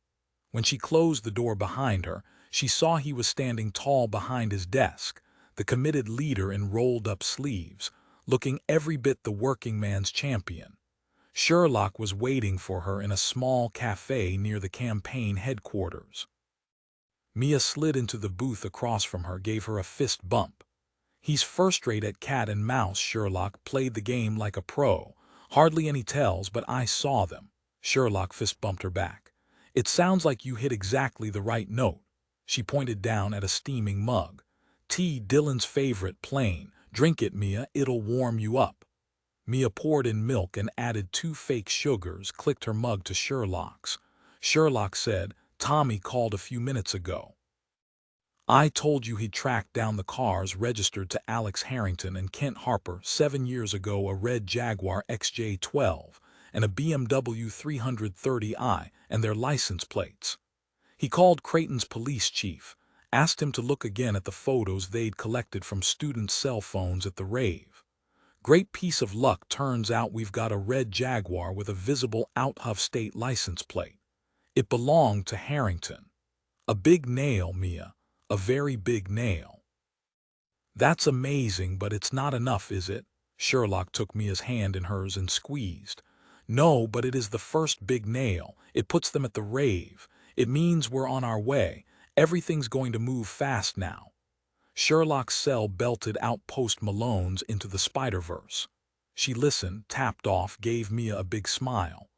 When she closed the door behind her, she saw he was standing tall behind his desk, the committed leader in rolled-up sleeves, looking every bit the working man's champion. Sherlock was waiting for her in a small cafe near the campaign headquarters. Mia slid into the booth across from her, gave her a fist bump. He's first-rate at cat and mouse. Sherlock played the game like a pro. Hardly any tells, but I saw them. Sherlock fist bumped her back. It sounds like you hit exactly the right note. She pointed down at a steaming mug. Tea, Dylan's favorite, plain. Drink it, Mia, it'll warm you up. Mia poured in milk and added 2 fake sugars, clicked her mug to Sherlock's. Sherlock said, Tommy called a few minutes ago. I told you he'd tracked down the cars registered to Alex Harrington and Kent Harper 7 years ago, a red Jaguar XJ12 and a BMW 330i and their license plates. He called Creighton's police chief, asked him to look again at the photos they'd collected from students' cell phones at the rave. Great piece of luck, turns out we've got a red Jaguar with a visible out-of state license plate. It belonged to Harrington. A big nail, Mia. A very big nail. That's amazing, but it's not enough, is it? Sherlock took Mia's hand in hers and squeezed. No, but it is the first big nail. It puts them at the rave. It means we're on our way. Everything's going to move fast now. Sherlock's cell belted out Post Malone's Into the Spider-Verse. She listened, tapped off, gave Mia a big smile.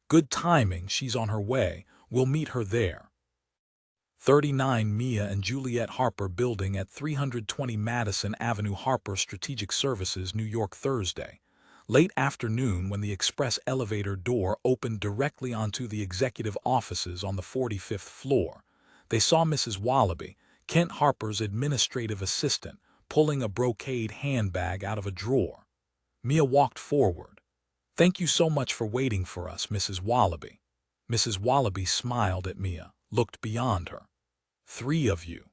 Good timing, she's on her way. We'll meet her there. 39 Mia and Juliet Harper Building at 320 Madison Avenue, Harper Strategic Services, New York, Thursday. Late afternoon, when the express elevator door opened directly onto the executive offices on the 45th floor, they saw Mrs. Wallaby, Kent Harper's administrative assistant, pulling a brocade handbag out of a drawer. Mia walked forward. "Thank you so much for waiting for us, Mrs. Wallaby." Mrs. Wallaby smiled at Mia, looked beyond her. "3 of you.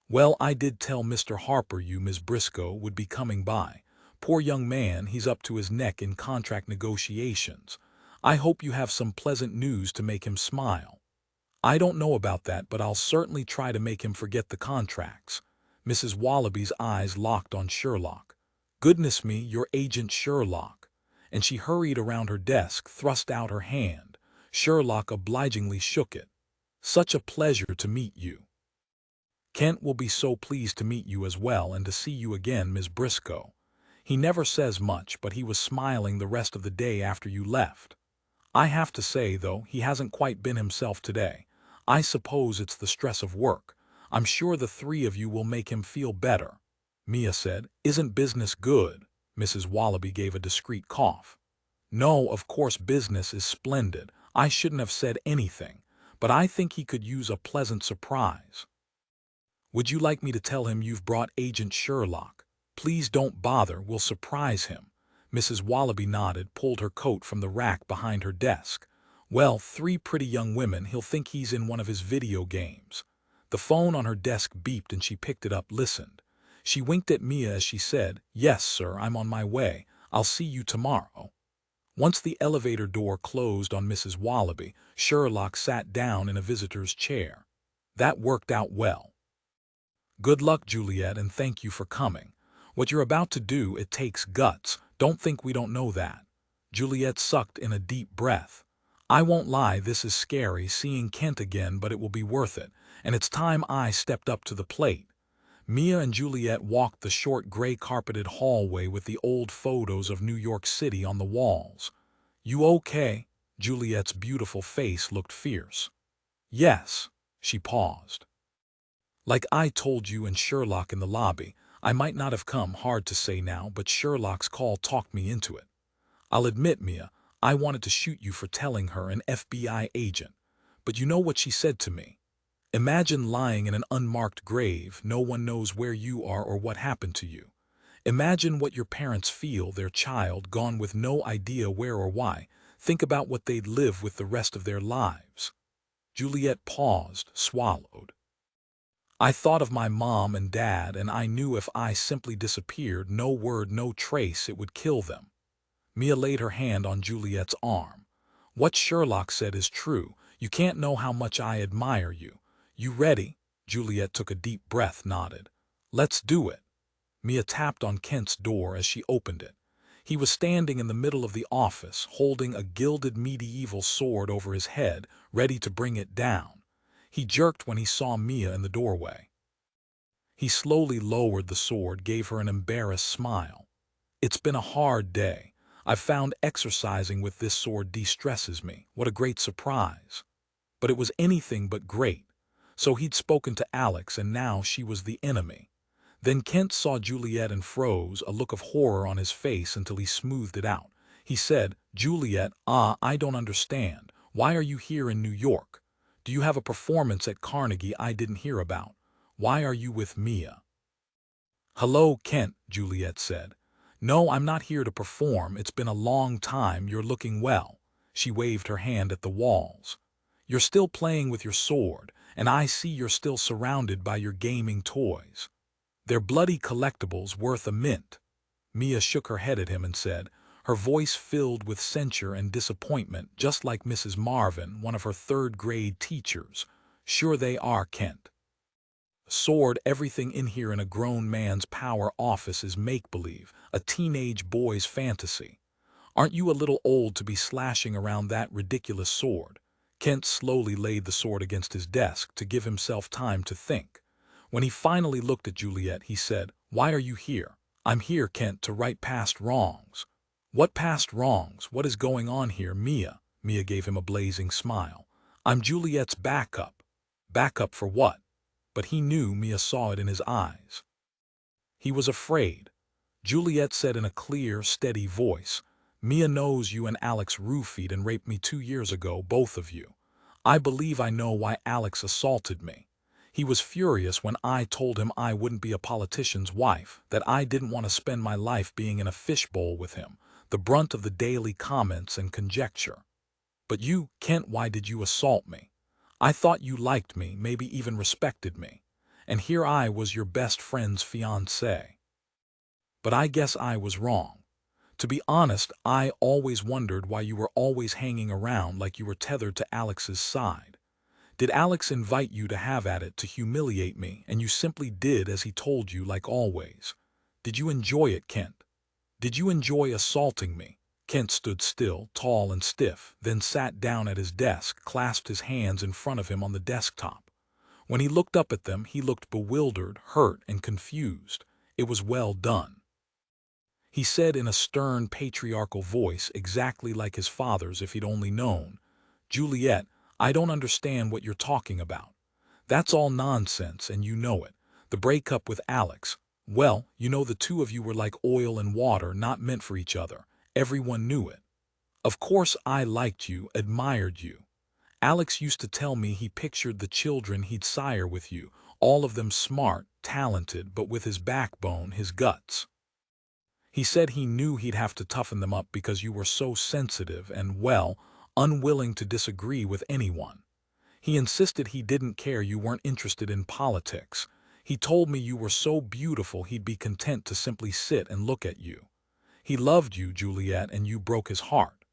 Well, I did tell Mr. Harper you Miss Briscoe would be coming by. Poor young man, he's up to his neck in contract negotiations. I hope you have some pleasant news to make him smile." "I don't know about that, but I'll certainly try to make him forget the contracts." Mrs. Wallaby's eyes locked on Sherlock. "Goodness me, you're Agent Sherlock." And she hurried around her desk, thrust out her hand. Sherlock obligingly shook it. "Such a pleasure to meet you." "Kent will be so pleased to meet you as well, and to see you again, Miss Briscoe. He never says much, but he was smiling the rest of the day after you left. I have to say, though, he hasn't quite been himself today. I suppose it's the stress of work. I'm sure the 3 of you will make him feel better." Mia said, "Isn't business good?" Mrs. Wallaby gave a discreet cough. "No, of course business is splendid. I shouldn't have said anything. But I think he could use a pleasant surprise." "Would you like me to tell him you've brought Agent Sherlock?" "Please don't bother, we'll surprise him." Mrs. Wallaby nodded, pulled her coat from the rack behind her desk. "Well, 3 pretty young women, he'll think he's in one of his video games." The phone on her desk beeped and she picked it up, listened. She winked at Mia as she said, "Yes, sir, I'm on my way. I'll see you tomorrow." Once the elevator door closed on Mrs. Wallaby, Sherlock sat down in a visitor's chair. "That worked out well. Good luck, Juliet, and thank you for coming. What you're about to do, it takes guts. Don't think we don't know that." Juliet sucked in a deep breath. "I won't lie, this is scary, seeing Kent again, but it will be worth it, and it's time I stepped up to the plate." Mia and Juliet walked the short gray-carpeted hallway with the old photos of New York City on the walls. "You okay?" Juliet's beautiful face looked fierce. "Yes." She paused. "Like I told you and Sherlock in the lobby, I might not have come, hard to say now, but Sherlock's call talked me into it. I'll admit, Mia, I wanted to shoot you for telling her, an FBI agent. But you know what she said to me? Imagine lying in an unmarked grave, no one knows where you are or what happened to you. Imagine what your parents feel, their child gone with no idea where or why. Think about what they'd live with the rest of their lives." Juliet paused, swallowed. "I thought of my mom and dad, and I knew if I simply disappeared, no word, no trace, it would kill them." Mia laid her hand on Juliet's arm. "What Sherlock said is true. You can't know how much I admire you. You ready?" Juliet took a deep breath, nodded. "Let's do it." Mia tapped on Kent's door as she opened it. He was standing in the middle of the office, holding a gilded medieval sword over his head, ready to bring it down. He jerked when he saw Mia in the doorway. He slowly lowered the sword, gave her an embarrassed smile. "It's been a hard day. I've found exercising with this sword de-stresses me. What a great surprise." But it was anything but great. So he'd spoken to Alex, and now she was the enemy. Then Kent saw Juliet and froze, a look of horror on his face until he smoothed it out. He said, "Juliet, I don't understand. Why are you here in New York? Do you have a performance at Carnegie I didn't hear about? Why are you with Mia?" "Hello, Kent," Juliet said. "No, I'm not here to perform. It's been a long time. You're looking well." She waved her hand at the walls. "You're still playing with your sword, and I see you're still surrounded by your gaming toys. They're bloody collectibles worth a mint." Mia shook her head at him and said, her voice filled with censure and disappointment, just like Mrs. Marvin, one of her third-grade teachers. "Sure they are, Kent. Sword, everything in here in a grown man's power office is make-believe, a teenage boy's fantasy. Aren't you a little old to be slashing around that ridiculous sword?" Kent slowly laid the sword against his desk to give himself time to think. When he finally looked at Juliet, he said, "Why are you here?" "I'm here, Kent, to right past wrongs." "What past wrongs? What is going on here, Mia?" Mia gave him a blazing smile. "I'm Juliet's backup." "Backup for what?" But he knew Mia saw it in his eyes. He was afraid. Juliet said in a clear, steady voice, "Mia knows you and Alex roofied and raped me 2 years ago, both of you. I believe I know why Alex assaulted me. He was furious when I told him I wouldn't be a politician's wife, that I didn't want to spend my life being in a fishbowl with him, the brunt of the daily comments and conjecture. But you, Kent, why did you assault me? I thought you liked me, maybe even respected me. And here I was, your best friend's fiancé. But I guess I was wrong. To be honest, I always wondered why you were always hanging around like you were tethered to Alex's side. Did Alex invite you to have at it, to humiliate me, and you simply did as he told you, like always? Did you enjoy it, Kent? Did you enjoy assaulting me?" Kent stood still, tall and stiff, then sat down at his desk, clasped his hands in front of him on the desktop. When he looked up at them, he looked bewildered, hurt, and confused. It was well done. He said in a stern, patriarchal voice, exactly like his father's if he'd only known, "Juliet, I don't understand what you're talking about. That's all nonsense, and you know it. The breakup with Alex, well, you know the two of you were like oil and water, not meant for each other. Everyone knew it. Of course I liked you, admired you. Alex used to tell me he pictured the children he'd sire with you, all of them smart, talented, but with his backbone, his guts. He said he knew he'd have to toughen them up because you were so sensitive and, well, unwilling to disagree with anyone. He insisted he didn't care you weren't interested in politics. He told me you were so beautiful he'd be content to simply sit and look at you. He loved you, Juliet, and you broke his heart."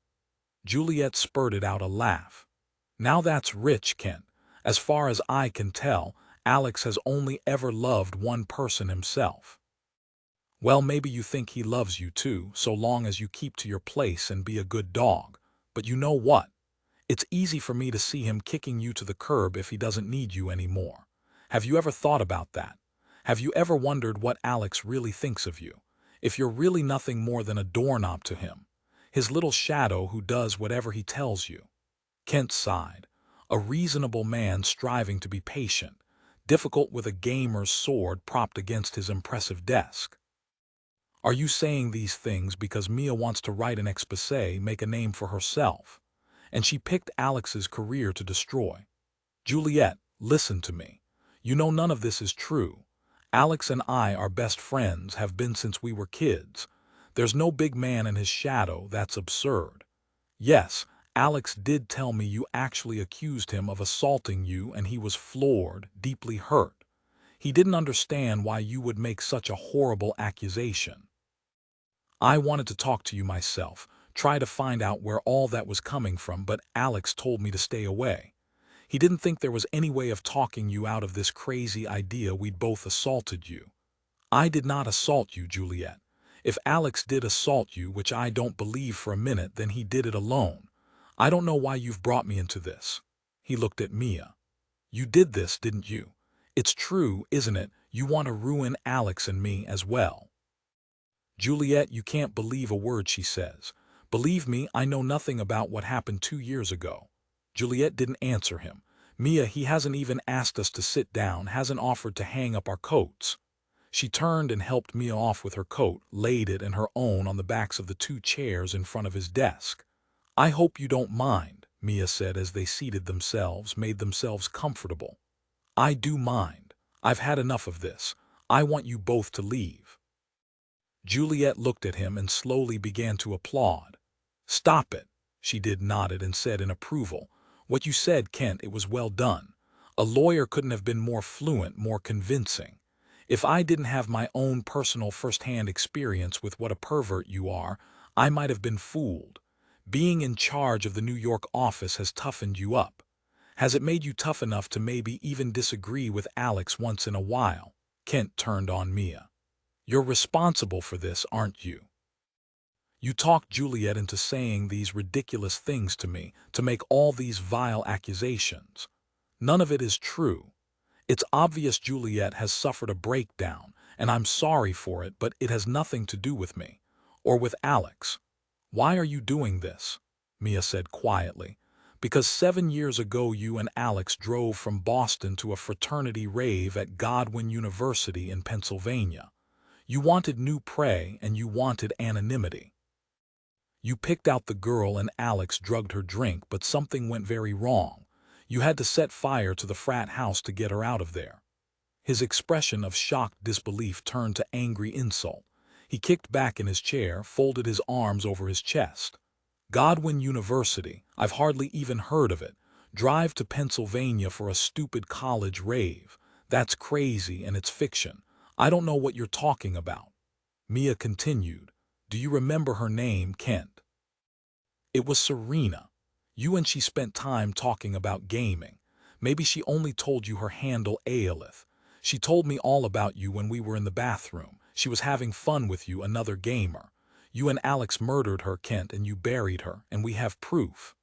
Juliet spurted out a laugh. "Now that's rich, Kent. As far as I can tell, Alex has only ever loved one person, himself." "Well, maybe you think he loves you too, so long as you keep to your place and be a good dog. But you know what? It's easy for me to see him kicking you to the curb if he doesn't need you anymore. Have you ever thought about that? Have you ever wondered what Alex really thinks of you? If you're really nothing more than a doorknob to him, his little shadow who does whatever he tells you." Kent sighed. A reasonable man striving to be patient, difficult with a gamer's sword propped against his impressive desk. "Are you saying these things because Mia wants to write an exposé, make a name for herself? And she picked Alex's career to destroy? Juliet, listen to me. You know none of this is true. Alex and I are best friends, have been since we were kids. There's no big man in his shadow, that's absurd. Yes, Alex did tell me you actually accused him of assaulting you, and he was floored, deeply hurt. He didn't understand why you would make such a horrible accusation. I wanted to talk to you myself, try to find out where all that was coming from, but Alex told me to stay away. He didn't think there was any way of talking you out of this crazy idea we'd both assaulted you. I did not assault you, Juliet. If Alex did assault you, which I don't believe for a minute, then he did it alone. I don't know why you've brought me into this." He looked at Mia. "You did this, didn't you? It's true, isn't it? You want to ruin Alex and me as well." "Juliet, you can't believe a word she says. Believe me, I know nothing about what happened 2 years ago." Juliet didn't answer him. "Mia, he hasn't even asked us to sit down, hasn't offered to hang up our coats." She turned and helped Mia off with her coat, laid it and her own on the backs of the 2 chairs in front of his desk. "I hope you don't mind," Mia said as they seated themselves, made themselves comfortable. "I do mind. I've had enough of this. I want you both to leave." Juliet looked at him and slowly began to applaud. "Stop it," she nodded and said in approval. "What you said, Kent, it was well done. A lawyer couldn't have been more fluent, more convincing. If I didn't have my own personal first-hand experience with what a pervert you are, I might have been fooled. Being in charge of the New York office has toughened you up. Has it made you tough enough to maybe even disagree with Alex once in a while?" Kent turned on Mia. "You're responsible for this, aren't you? You talked Juliet into saying these ridiculous things to me, to make all these vile accusations. None of it is true. It's obvious Juliet has suffered a breakdown, and I'm sorry for it, but it has nothing to do with me, or with Alex. Why are you doing this?" Mia said quietly. "Because 7 years ago you and Alex drove from Boston to a fraternity rave at Godwin University in Pennsylvania. You wanted new prey and you wanted anonymity. You picked out the girl and Alex drugged her drink, but something went very wrong. You had to set fire to the frat house to get her out of there." His expression of shocked disbelief turned to angry insult. He kicked back in his chair, folded his arms over his chest. "Godwin University, I've hardly even heard of it. Drive to Pennsylvania for a stupid college rave. That's crazy and it's fiction. I don't know what you're talking about." Mia continued. "Do you remember her name, Kent?" "It was Serena. You and she spent time talking about gaming. Maybe she only told you her handle Aelith. She told me all about you when we were in the bathroom. She was having fun with you, another gamer. You and Alex murdered her, Kent, and you buried her, and we have proof.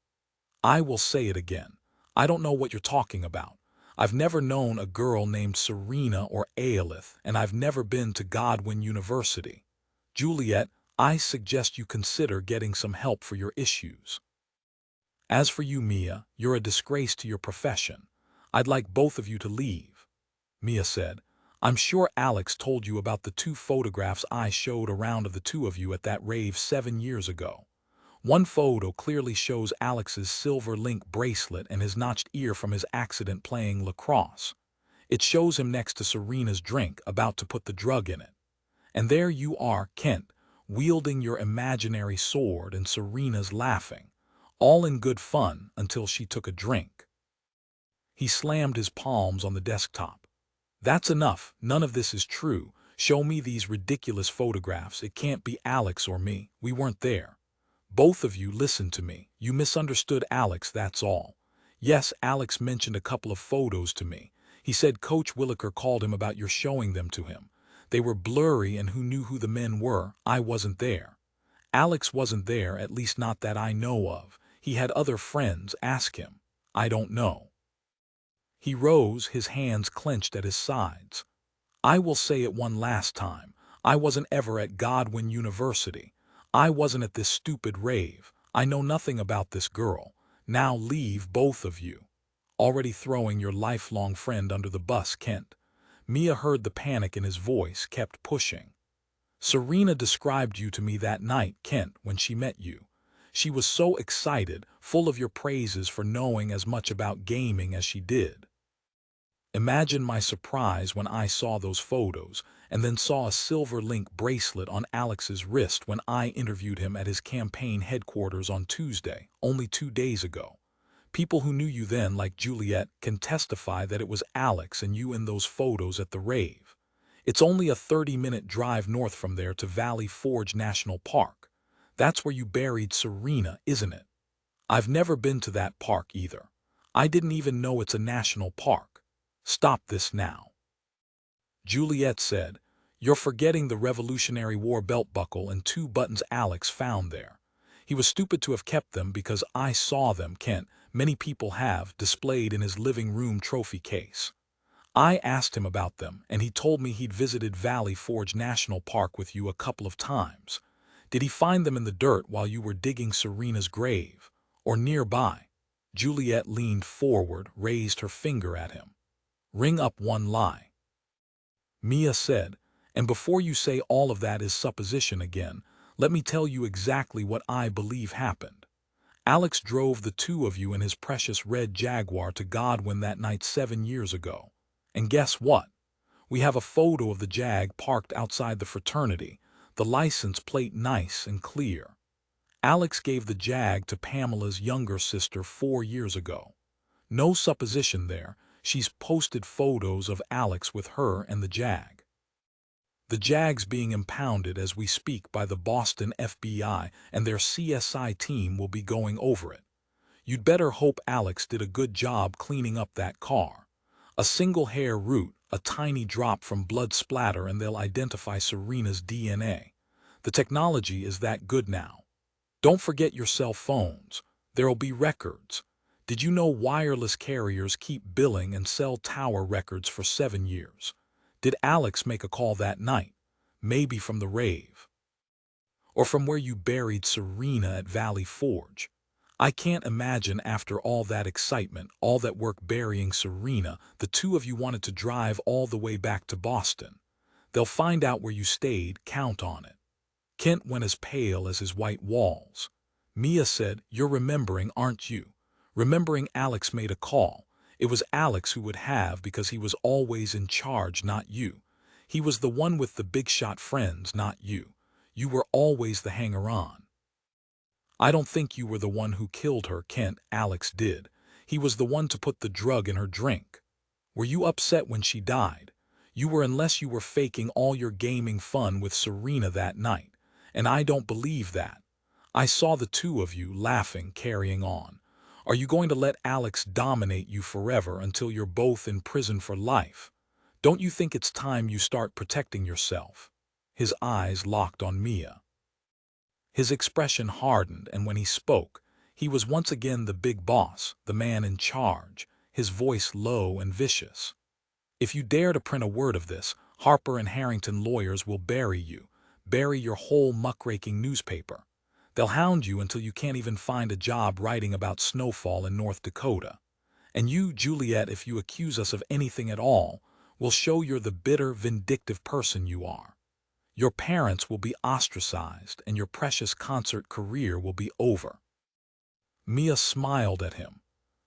I will say it again. I don't know what you're talking about. I've never known a girl named Serena or Aelith, and I've never been to Godwin University. Juliet, I suggest you consider getting some help for your issues. As for you, Mia, you're a disgrace to your profession. I'd like both of you to leave." Mia said, "I'm sure Alex told you about the 2 photographs I showed around of the 2 of you at that rave 7 years ago. One photo clearly shows Alex's silver link bracelet and his notched ear from his accident playing lacrosse. It shows him next to Serena's drink, about to put the drug in it. And there you are, Kent, wielding your imaginary sword, and Serena's laughing. All in good fun until she took a drink." He slammed his palms on the desktop. "That's enough. None of this is true. Show me these ridiculous photographs. It can't be Alex or me. We weren't there. Both of you, listen to me. You misunderstood Alex, that's all. Yes, Alex mentioned a couple of photos to me. He said Coach Williker called him about your showing them to him. They were blurry, and who knew who the men were? I wasn't there. Alex wasn't there, at least not that I know of. He had other friends. Ask him. I don't know." He rose, his hands clenched at his sides. "I will say it one last time. I wasn't ever at Godwin University. I wasn't at this stupid rave. I know nothing about this girl. Now leave, both of you. Already throwing your lifelong friend under the bus, Kent." Mia heard the panic in his voice, kept pushing. "Serena described you to me that night, Kent, when she met you. She was so excited, full of your praises for knowing as much about gaming as she did. Imagine my surprise when I saw those photos, and then saw a silver link bracelet on Alex's wrist when I interviewed him at his campaign headquarters on Tuesday, only 2 days ago. People who knew you then, like Juliet, can testify that it was Alex and you in those photos at the rave. It's only a 30-minute drive north from there to Valley Forge National Park. That's where you buried Serena, isn't it? I've never been to that park either. I didn't even know it's a national park. Stop this now." Juliet said, "You're forgetting the Revolutionary War belt buckle and 2 buttons Alex found there. He was stupid to have kept them because I saw them, Kent. Many people have, displayed in his living room trophy case. I asked him about them, and he told me he'd visited Valley Forge National Park with you a couple of times. Did he find them in the dirt while you were digging Serena's grave, or nearby?" Juliet leaned forward, raised her finger at him. "Ring up one lie." Mia said, "And before you say all of that is supposition again, let me tell you exactly what I believe happened. Alex drove the 2 of you in his precious red Jaguar to Godwin that night 7 years ago. And guess what? We have a photo of the Jag parked outside the fraternity, the license plate nice and clear. Alex gave the Jag to Pamela's younger sister 4 years ago. No supposition there, she's posted photos of Alex with her and the Jag. The Jag's being impounded as we speak by the Boston FBI, and their CSI team will be going over it. You'd better hope Alex did a good job cleaning up that car. A single hair root, a tiny drop from blood splatter, and they'll identify Serena's DNA. The technology is that good now. Don't forget your cell phones. There'll be records. Did you know wireless carriers keep billing and cell tower records for 7 years? Did Alex make a call that night? Maybe from the rave. Or from where you buried Serena at Valley Forge. I can't imagine after all that excitement, all that work burying Serena, the two of you wanted to drive all the way back to Boston. They'll find out where you stayed, count on it. Kent went as pale as his white walls. Mia said, "You're remembering, aren't you? Remembering Alex made a call. It was Alex who would have because he was always in charge, not you. He was the one with the big shot friends, not you. You were always the hanger-on." "I don't think you were the one who killed her, Kent. Alex did. He was the one to put the drug in her drink. Were you upset when she died? You were, unless you were faking all your gaming fun with Serena that night. And I don't believe that. I saw the two of you laughing, carrying on. Are you going to let Alex dominate you forever until you're both in prison for life? Don't you think it's time you start protecting yourself?" His eyes locked on Mia. His expression hardened, and when he spoke, he was once again the big boss, the man in charge, his voice low and vicious. "If you dare to print a word of this, Harper and Harrington lawyers will bury you, bury your whole muckraking newspaper. They'll hound you until you can't even find a job writing about snowfall in North Dakota. And you, Juliet, if you accuse us of anything at all, will show you're the bitter, vindictive person you are. Your parents will be ostracized, and your precious concert career will be over." Mia smiled at him.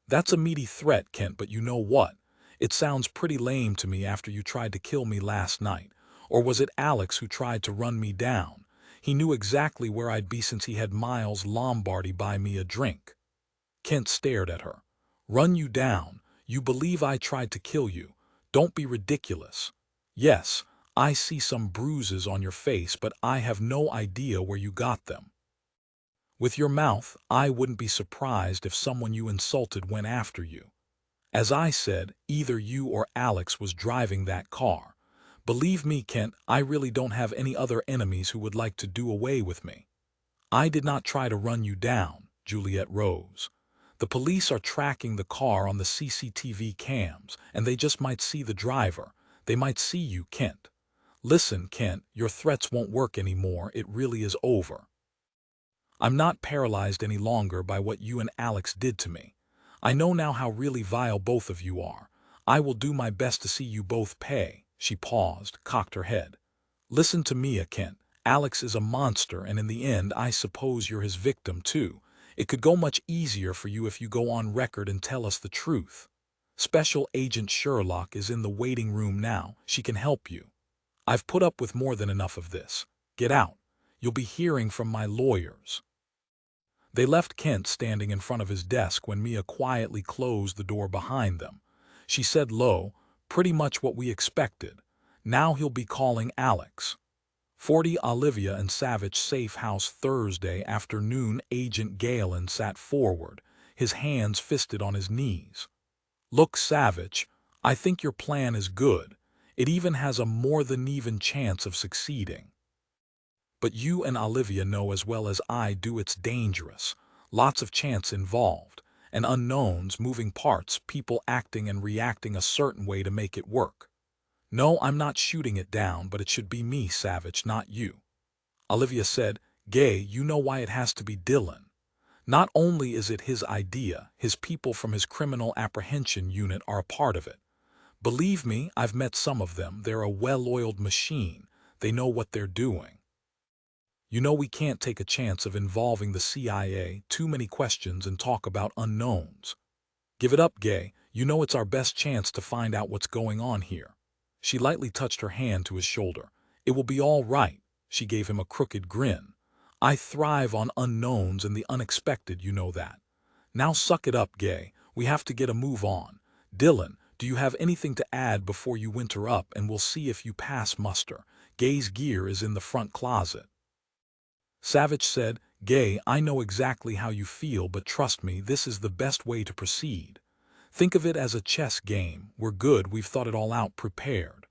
"That's a meaty threat, Kent, but you know what? It sounds pretty lame to me after you tried to kill me last night. Or was it Alex who tried to run me down? He knew exactly where I'd be since he had Miles Lombardi buy me a drink." Kent stared at her. "Run you down? You believe I tried to kill you? Don't be ridiculous. Yes, I see some bruises on your face, but I have no idea where you got them. With your mouth, I wouldn't be surprised if someone you insulted went after you. As I said, either you or Alex was driving that car. Believe me, Kent, I really don't have any other enemies who would like to do away with me." "I did not try to run you down." Juliet rose. "The police are tracking the car on the CCTV cams, and they just might see the driver. They might see you, Kent. Listen, Kent, your threats won't work anymore. It really is over. I'm not paralyzed any longer by what you and Alex did to me. I know now how really vile both of you are. I will do my best to see you both pay." She paused, cocked her head. "Listen to Mia, Kent. Alex is a monster, and in the end I suppose you're his victim too. It could go much easier for you if you go on record and tell us the truth. Special Agent Sherlock is in the waiting room now. She can help you. I've put up with more than enough of this. Get out. You'll be hearing from my lawyers." They left Kent standing in front of his desk when Mia quietly closed the door behind them. She said low, "Pretty much what we expected. Now he'll be calling Alex." 40 Olivia and Savich Safe House Thursday afternoon. Agent Galen sat forward, his hands fisted on his knees. "Look, Savich, I think your plan is good. It even has a more than even chance of succeeding. But you and Olivia know as well as I do it's dangerous. Lots of chance involved, and unknowns, moving parts, people acting and reacting a certain way to make it work. No, I'm not shooting it down, but it should be me, Savich, not you." Olivia said, "Gay, you know why it has to be Dylan. Not only is it his idea, his people from his criminal apprehension unit are a part of it. Believe me, I've met some of them. They're a well-oiled machine. They know what they're doing. You know we can't take a chance of involving the CIA, too many questions and talk about unknowns. Give it up, Gay. You know it's our best chance to find out what's going on here." She lightly touched her hand to his shoulder. "It will be all right." She gave him a crooked grin. "I thrive on unknowns and the unexpected, you know that. Now suck it up, Gay. We have to get a move on. Dylan, do you have anything to add before you winter up, and we'll see if you pass muster. Gay's gear is in the front closet." Savich said, "Gay, I know exactly how you feel, but trust me, this is the best way to proceed. Think of it as a chess game. We're good, we've thought it all out, prepared.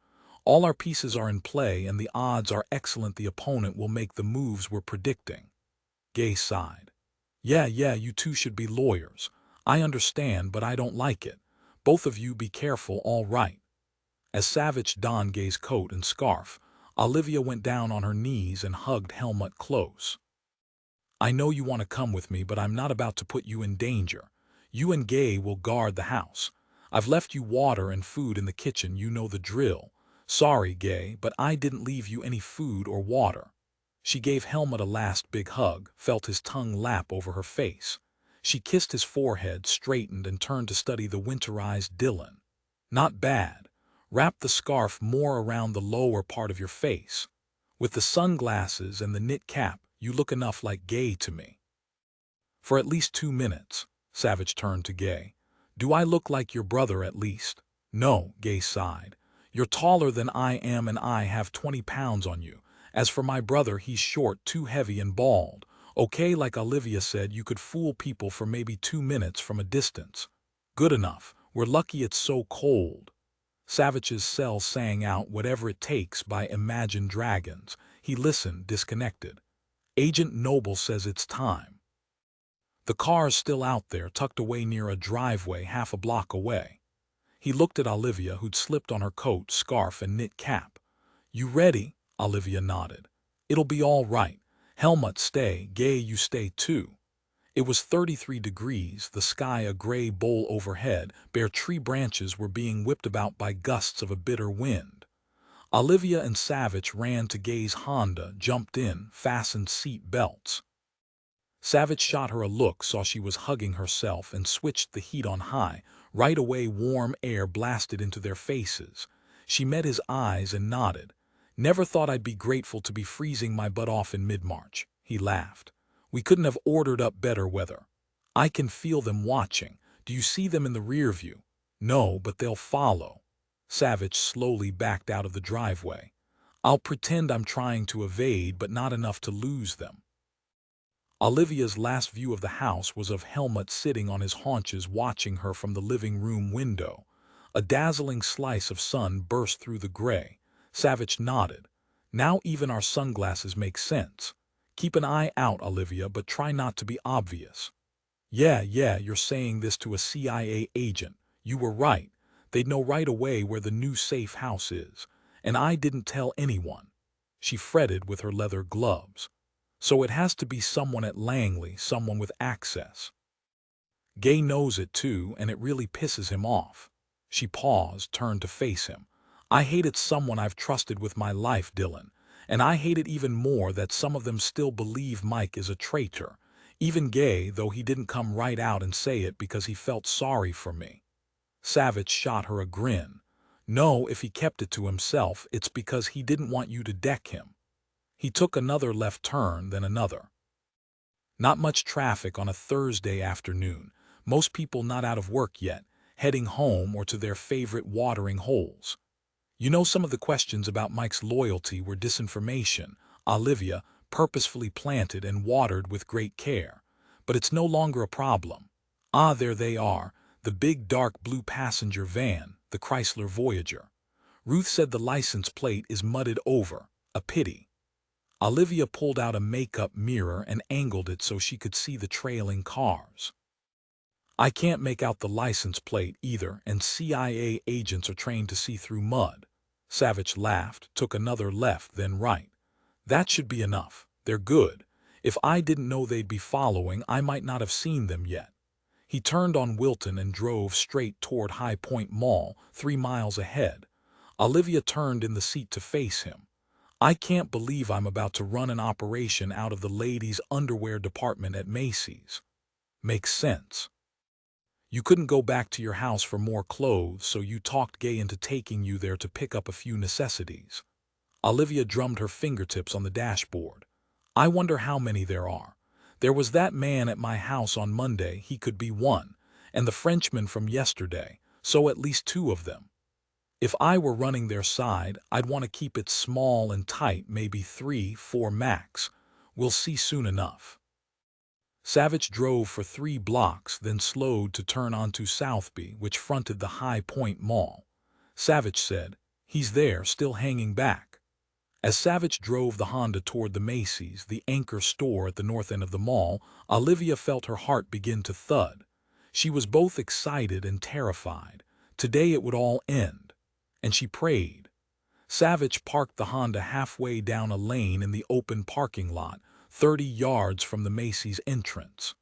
All our pieces are in play, and the odds are excellent the opponent will make the moves we're predicting." Gay sighed. Yeah, you two should be lawyers. I understand, but I don't like it. Both of you be careful, all right." As Savich donned Gay's coat and scarf, Olivia went down on her knees and hugged Helmut close. "I know you want to come with me, but I'm not about to put you in danger. You and Gay will guard the house. I've left you water and food in the kitchen, you know the drill. Sorry, Gay, but I didn't leave you any food or water." She gave Helmut a last big hug, felt his tongue lap over her face. She kissed his forehead, straightened, and turned to study the winterized Dylan. "Not bad. Wrap the scarf more around the lower part of your face. With the sunglasses and the knit cap, you look enough like Gay to me." "For at least 2 minutes." Savich turned to Gay. "Do I look like your brother at least?" "No," Gay sighed. "You're taller than I am, and I have 20 pounds on you. As for my brother, he's short, too heavy, and bald. Okay, like Olivia said, you could fool people for maybe 2 minutes from a distance. Good enough. We're lucky it's so cold." Savich's cell sang out "Whatever It Takes" by Imagine Dragons. He listened, disconnected. "Agent Noble says it's time." The car's still out there, tucked away near a driveway half a block away. He looked at Olivia, who'd slipped on her coat, scarf, and knit cap. "You ready?" Olivia nodded. "It'll be all right. Helmut, stay. Gay, you stay too." It was 33 degrees, the sky a gray bowl overhead, bare tree branches were being whipped about by gusts of a bitter wind. Olivia and Savich ran to Gay's Honda, jumped in, fastened seat belts. Savich shot her a look, saw she was hugging herself, and switched the heat on high. Right away warm air blasted into their faces. She met his eyes and nodded. "Never thought I'd be grateful to be freezing my butt off in mid-March," he laughed. "We couldn't have ordered up better weather. I can feel them watching. Do you see them in the rear view?" "No, but they'll follow." Savich slowly backed out of the driveway. "I'll pretend I'm trying to evade, but not enough to lose them." Olivia's last view of the house was of Helmut sitting on his haunches watching her from the living room window. A dazzling slice of sun burst through the gray. Savich nodded. "Now even our sunglasses make sense. Keep an eye out, Olivia, but try not to be obvious." Yeah, you're saying this to a CIA agent. You were right. They'd know right away where the new safe house is. And I didn't tell anyone." She fretted with her leather gloves. "So it has to be someone at Langley, someone with access." "Gay knows it too, and it really pisses him off." She paused, turned to face him. "I hate it's someone I've trusted with my life, Dylan. And I hate it even more that some of them still believe Mike is a traitor. Even Gay, though he didn't come right out and say it because he felt sorry for me." Savich shot her a grin. "No, if he kept it to himself, it's because he didn't want you to deck him." He took another left turn, then another. Not much traffic on a Thursday afternoon. Most people not out of work yet, heading home or to their favorite watering holes. "You know, some of the questions about Mike's loyalty were disinformation," Olivia, purposefully planted and watered with great care. "But it's no longer a problem. Ah, there they are, the big dark blue passenger van, the Chrysler Voyager. Ruth said the license plate is mudded over. A pity." Olivia pulled out a makeup mirror and angled it so she could see the trailing cars. "I can't make out the license plate either, and CIA agents are trained to see through mud." Savich laughed, took another left, then right. "That should be enough. They're good. If I didn't know they'd be following, I might not have seen them yet." He turned on Wilton and drove straight toward High Point Mall, 3 miles ahead. Olivia turned in the seat to face him. "I can't believe I'm about to run an operation out of the ladies' underwear department at Macy's." "Makes sense." You couldn't go back to your house for more clothes, so you talked Gay into taking you there to pick up a few necessities. Olivia drummed her fingertips on the dashboard. I wonder how many there are. There was that man at my house on Monday, he could be one, and the Frenchman from yesterday, so at least two of them. If I were running their side, I'd want to keep it small and tight, maybe 3, 4 max. We'll see soon enough. Savich drove for 3 blocks, then slowed to turn onto Southby, which fronted the High Point Mall. Savich said, "He's there, still hanging back." As Savich drove the Honda toward the Macy's, the anchor store at the north end of the mall, Olivia felt her heart begin to thud. She was both excited and terrified. Today it would all end. And she prayed. Savich parked the Honda halfway down a lane in the open parking lot, 30 yards from the Macy's entrance.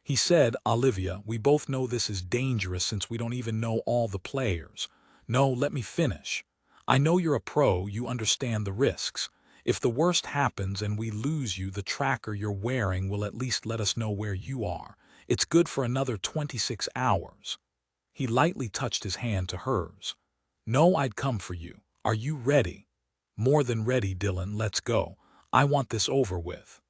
He said, "Olivia, we both know this is dangerous since we don't even know all the players. No, let me finish. I know you're a pro, you understand the risks. If the worst happens and we lose you, the tracker you're wearing will at least let us know where you are. It's good for another 26 hours. He lightly touched his hand to hers. "No, I'd come for you. Are you ready?" "More than ready, Dylan, let's go. I want this over with."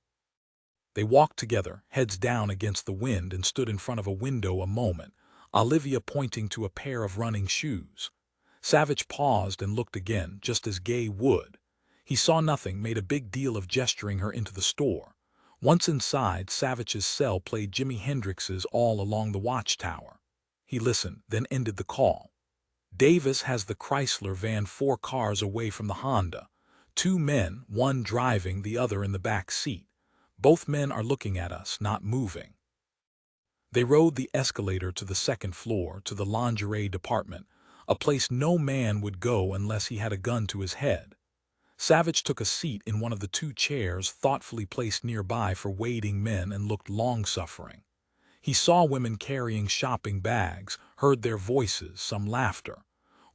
They walked together, heads down against the wind, and stood in front of a window a moment, Olivia pointing to a pair of running shoes. Savich paused and looked again, just as Gay would. He saw nothing, made a big deal of gesturing her into the store. Once inside, Savich's cell played Jimi Hendrix's All Along the Watchtower. He listened, then ended the call. "Davis has the Chrysler van 4 cars away from the Honda. 2 men, one driving, the other in the back seat. Both men are looking at us, not moving." They rode the escalator to the 2nd floor, to the lingerie department, a place no man would go unless he had a gun to his head. Savich took a seat in one of the 2 chairs thoughtfully placed nearby for waiting men and looked long-suffering. He saw women carrying shopping bags, heard their voices, some laughter.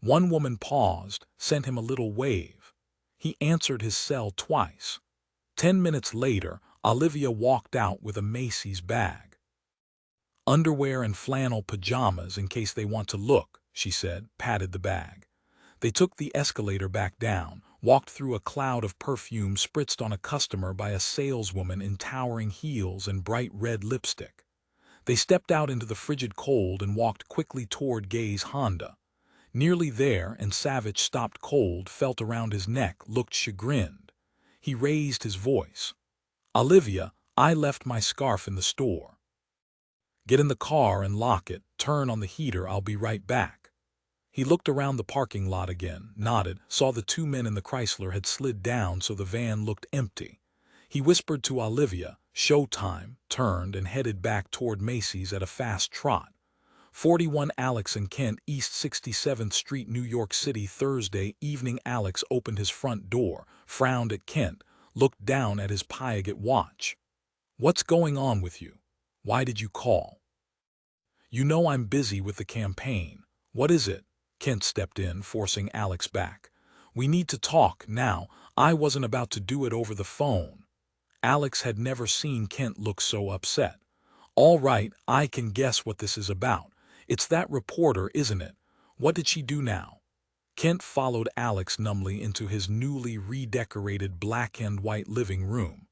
One woman paused, sent him a little wave. He answered his cell twice. 10 minutes later, Olivia walked out with a Macy's bag. "Underwear and flannel pajamas in case they want to look," she said, patted the bag. They took the escalator back down, walked through a cloud of perfume spritzed on a customer by a saleswoman in towering heels and bright red lipstick. They stepped out into the frigid cold and walked quickly toward Gay's Honda. Nearly there, and Savich stopped cold, felt around his neck, looked chagrined. He raised his voice. "Olivia, I left my scarf in the store. Get in the car and lock it, turn on the heater, I'll be right back." He looked around the parking lot again, nodded, saw the 2 men in the Chrysler had slid down so the van looked empty. He whispered to Olivia, "Showtime," turned and headed back toward Macy's at a fast trot. 41 Alex and Kent, East 67th Street, New York City, Thursday evening. Alex opened his front door, frowned at Kent, looked down at his Piaget watch. "What's going on with you? Why did you call?" "You know I'm busy with the campaign. What is it?" Kent stepped in, forcing Alex back. "We need to talk now. I wasn't about to do it over the phone." Alex had never seen Kent look so upset. "All right, I can guess what this is about. It's that reporter, isn't it? What did she do now?" Kent followed Alex numbly into his newly redecorated black and white living room.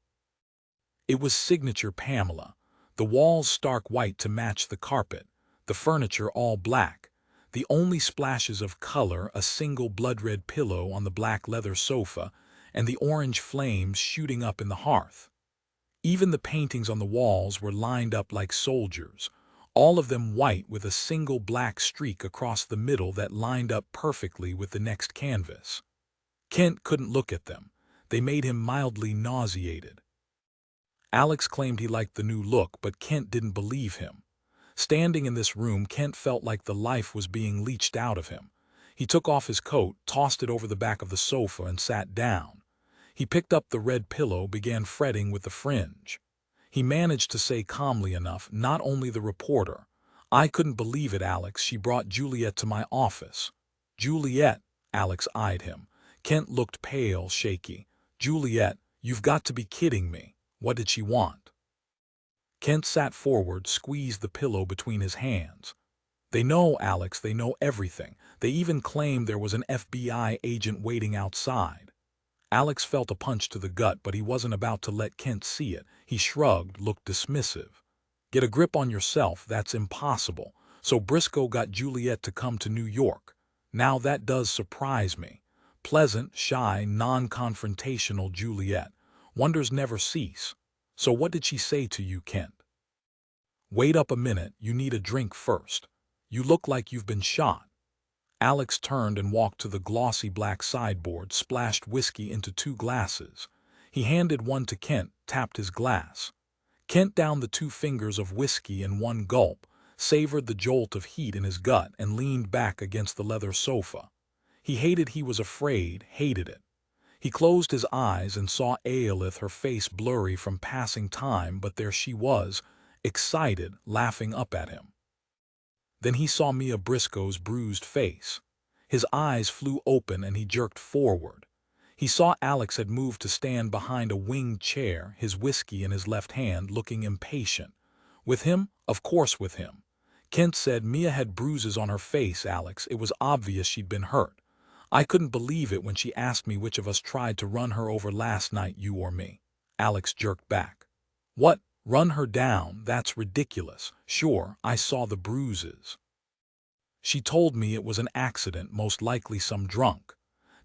It was signature Pamela. The walls stark white to match the carpet, the furniture all black. The only splashes of color, a single blood-red pillow on the black leather sofa, and the orange flames shooting up in the hearth. Even the paintings on the walls were lined up like soldiers, all of them white with a single black streak across the middle that lined up perfectly with the next canvas. Kent couldn't look at them. They made him mildly nauseated. Alex claimed he liked the new look, but Kent didn't believe him. Standing in this room, Kent felt like the life was being leached out of him. He took off his coat, tossed it over the back of the sofa, and sat down. He picked up the red pillow, began fretting with the fringe. He managed to say calmly enough, "Not only the reporter. I couldn't believe it, Alex. She brought Juliet to my office." "Juliet?" Alex eyed him. Kent looked pale, shaky. "Juliet, you've got to be kidding me. What did she want?" Kent sat forward, squeezed the pillow between his hands. They know, Alex, they know everything. They even claim there was an FBI agent waiting outside. Alex felt a punch to the gut, but he wasn't about to let Kent see it. He shrugged, looked dismissive. Get a grip on yourself, that's impossible. So Briscoe got Juliet to come to New York. Now that does surprise me. Pleasant, shy, non-confrontational Juliet. Wonders never cease. So what did she say to you, Kent? Wait up a minute, you need a drink first. You look like you've been shot. Alex turned and walked to the glossy black sideboard, splashed whiskey into 2 glasses. He handed one to Kent, tapped his glass. Kent downed the 2 fingers of whiskey in one gulp, savored the jolt of heat in his gut, and leaned back against the leather sofa. He hated he was afraid, hated it. He closed his eyes and saw Aelith, her face blurry from passing time, but there she was, excited, laughing up at him. Then he saw Mia Briscoe's bruised face. His eyes flew open and he jerked forward. He saw Alex had moved to stand behind a winged chair, his whiskey in his left hand, looking impatient. With him? Of course with him. Kent said, Mia had bruises on her face, Alex. It was obvious she'd been hurt. I couldn't believe it when she asked me which of us tried to run her over last night, you or me. Alex jerked back. What? Run her down? That's ridiculous. Sure, I saw the bruises. She told me it was an accident, most likely some drunk.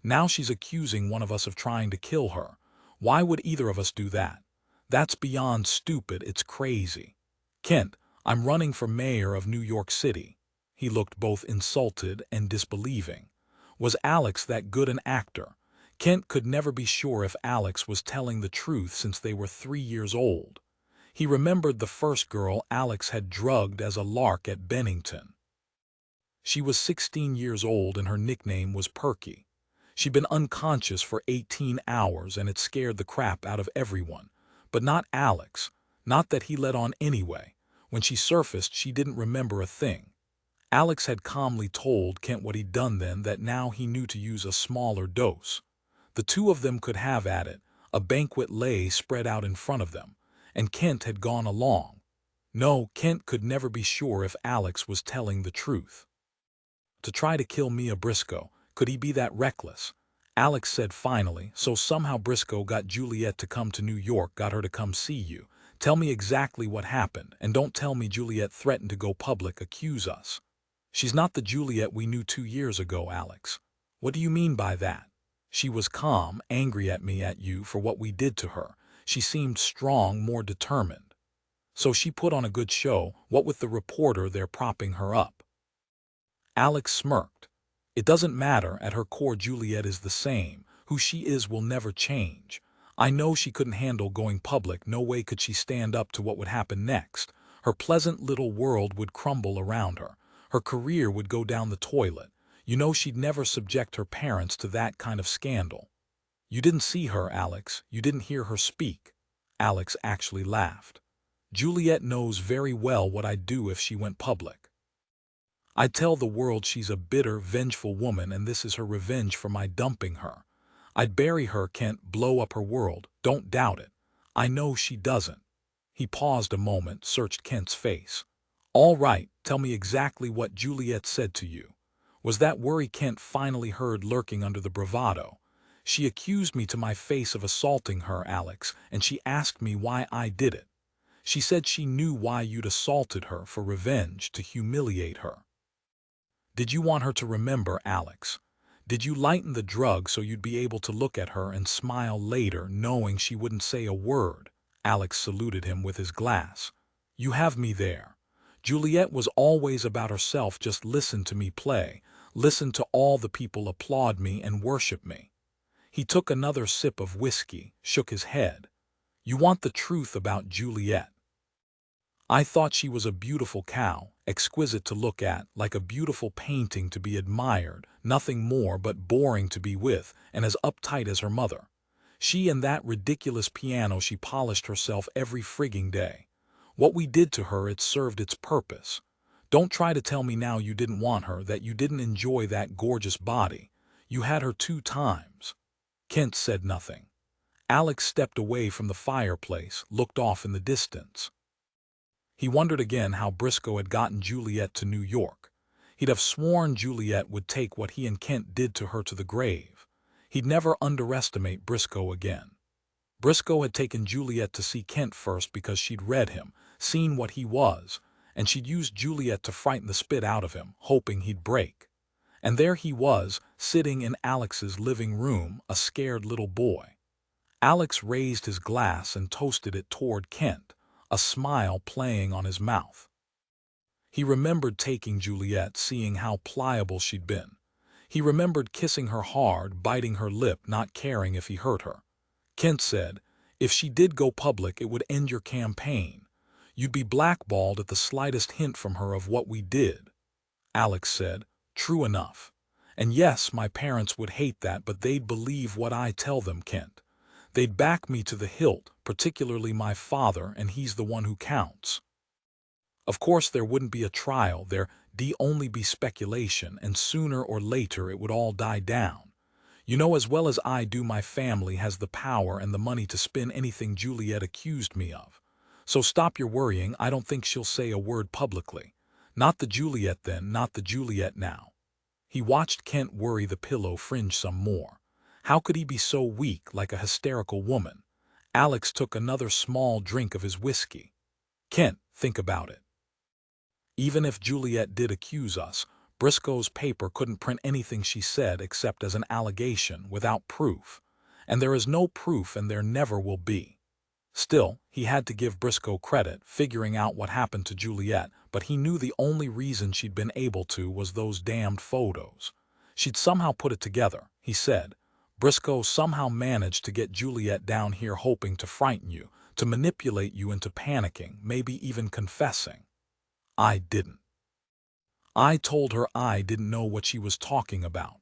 Now she's accusing one of us of trying to kill her. Why would either of us do that? That's beyond stupid, it's crazy. Kent, I'm running for mayor of New York City. He looked both insulted and disbelieving. Was Alex that good an actor? Kent could never be sure if Alex was telling the truth since they were 3 years old. He remembered the first girl Alex had drugged as a lark at Bennington. She was 16 years old and her nickname was Perky. She'd been unconscious for 18 hours and it scared the crap out of everyone. But not Alex. Not that he let on anyway. When she surfaced, she didn't remember a thing. Alex had calmly told Kent what he'd done then, that now he knew to use a smaller dose. The 2 of them could have at it. A banquet lay spread out in front of them. And Kent had gone along. No, Kent could never be sure if Alex was telling the truth. To try to kill Mia Briscoe, could he be that reckless? Alex said finally, so somehow Briscoe got Juliet to come to New York, got her to come see you. Tell me exactly what happened, and don't tell me Juliet threatened to go public, accuse us. She's not the Juliet we knew 2 years ago, Alex. What do you mean by that? She was calm, angry at me, at you, for what we did to her. She seemed strong, more determined. So she put on a good show, what with the reporter there propping her up. Alex smirked. It doesn't matter, at her core Juliet is the same. Who she is will never change. I know she couldn't handle going public, no way could she stand up to what would happen next. Her pleasant little world would crumble around her. Her career would go down the toilet. You know she'd never subject her parents to that kind of scandal. You didn't see her, Alex. You didn't hear her speak. Alex actually laughed. Juliet knows very well what I'd do if she went public. I'd tell the world she's a bitter, vengeful woman and this is her revenge for my dumping her. I'd bury her, Kent, blow up her world. Don't doubt it. I know she doesn't. He paused a moment, searched Kent's face. All right, tell me exactly what Juliet said to you. Was that worry Kent finally heard lurking under the bravado? She accused me to my face of assaulting her, Alex, and she asked me why I did it. She said she knew why you'd assaulted her, for revenge, to humiliate her. Did you want her to remember, Alex? Did you lighten the drug so you'd be able to look at her and smile later, knowing she wouldn't say a word? Alex saluted him with his glass. You have me there. Juliet was always about herself, just listen to me play. Listen to all the people applaud me and worship me. He took another sip of whiskey, shook his head. You want the truth about Juliet. I thought she was a beautiful cow, exquisite to look at, like a beautiful painting to be admired, nothing more but boring to be with, and as uptight as her mother. She and that ridiculous piano she polished herself every frigging day. What we did to her, it served its purpose. Don't try to tell me now you didn't want her, that you didn't enjoy that gorgeous body. You had her 2 times. Kent said nothing. Alex stepped away from the fireplace, looked off in the distance. He wondered again how Briscoe had gotten Juliet to New York. He'd have sworn Juliet would take what he and Kent did to her to the grave. He'd never underestimate Briscoe again. Briscoe had taken Juliet to see Kent first because she'd read him, seen what he was, and she'd used Juliet to frighten the spit out of him, hoping he'd break. And there he was, sitting in Alex's living room, a scared little boy. Alex raised his glass and toasted it toward Kent, a smile playing on his mouth. He remembered taking Juliet, seeing how pliable she'd been. He remembered kissing her hard, biting her lip, not caring if he hurt her. Kent said, "If she did go public, it would end your campaign. You'd be blackballed at the slightest hint from her of what we did." Alex said, "True enough. And yes, my parents would hate that, but they'd believe what I tell them, Kent. They'd back me to the hilt, particularly my father, and he's the one who counts. Of course there wouldn't be a trial, there'd only be speculation, and sooner or later it would all die down. You know as well as I do my family has the power and the money to spin anything Juliet accused me of. So stop your worrying, I don't think she'll say a word publicly. Not the Juliet then, not the Juliet now." He watched Kent worry the pillow fringe some more. How could he be so weak, like a hysterical woman? Alex took another small drink of his whiskey. "Kent, think about it. Even if Juliet did accuse us, Briscoe's paper couldn't print anything she said except as an allegation, without proof. And there is no proof and there never will be." Still, he had to give Briscoe credit, figuring out what happened to Juliet, but he knew the only reason she'd been able to was those damned photos. She'd somehow put it together, he said. Briscoe somehow managed to get Juliet down here hoping to frighten you, to manipulate you into panicking, maybe even confessing. I didn't. I told her I didn't know what she was talking about.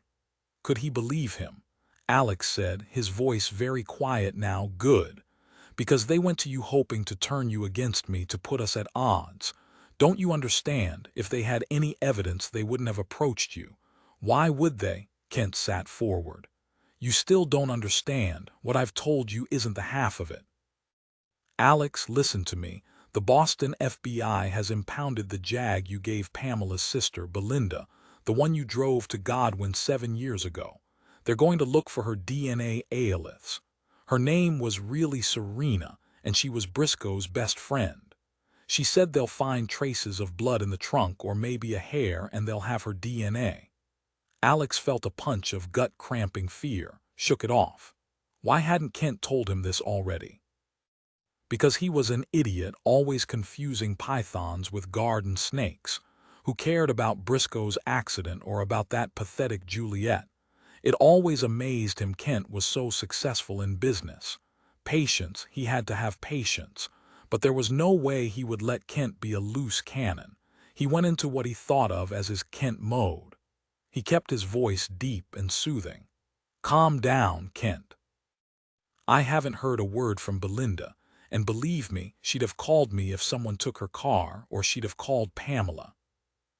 Could he believe him? Alex said, his voice very quiet now. Good. Because they went to you hoping to turn you against me, to put us at odds. Don't you understand? If they had any evidence, they wouldn't have approached you. Why would they? Kent sat forward. You still don't understand. What I've told you isn't the half of it. Alex, listen to me. The Boston FBI has impounded the Jag you gave Pamela's sister, Belinda, the one you drove to Godwin 7 years ago. They're going to look for her DNA alias. Her name was really Serena, and she was Briscoe's best friend. She said they'll find traces of blood in the trunk or maybe a hair, and they'll have her DNA. Alex felt a punch of gut-cramping fear, shook it off. Why hadn't Kent told him this already? Because he was an idiot, always confusing pythons with garden snakes. Who cared about Briscoe's accident or about that pathetic Juliet? It always amazed him Kent was so successful in business. Patience, he had to have patience. But there was no way he would let Kent be a loose cannon. He went into what he thought of as his Kent mode. He kept his voice deep and soothing. Calm down, Kent. I haven't heard a word from Belinda. And believe me, she'd have called me if someone took her car, or she'd have called Pamela.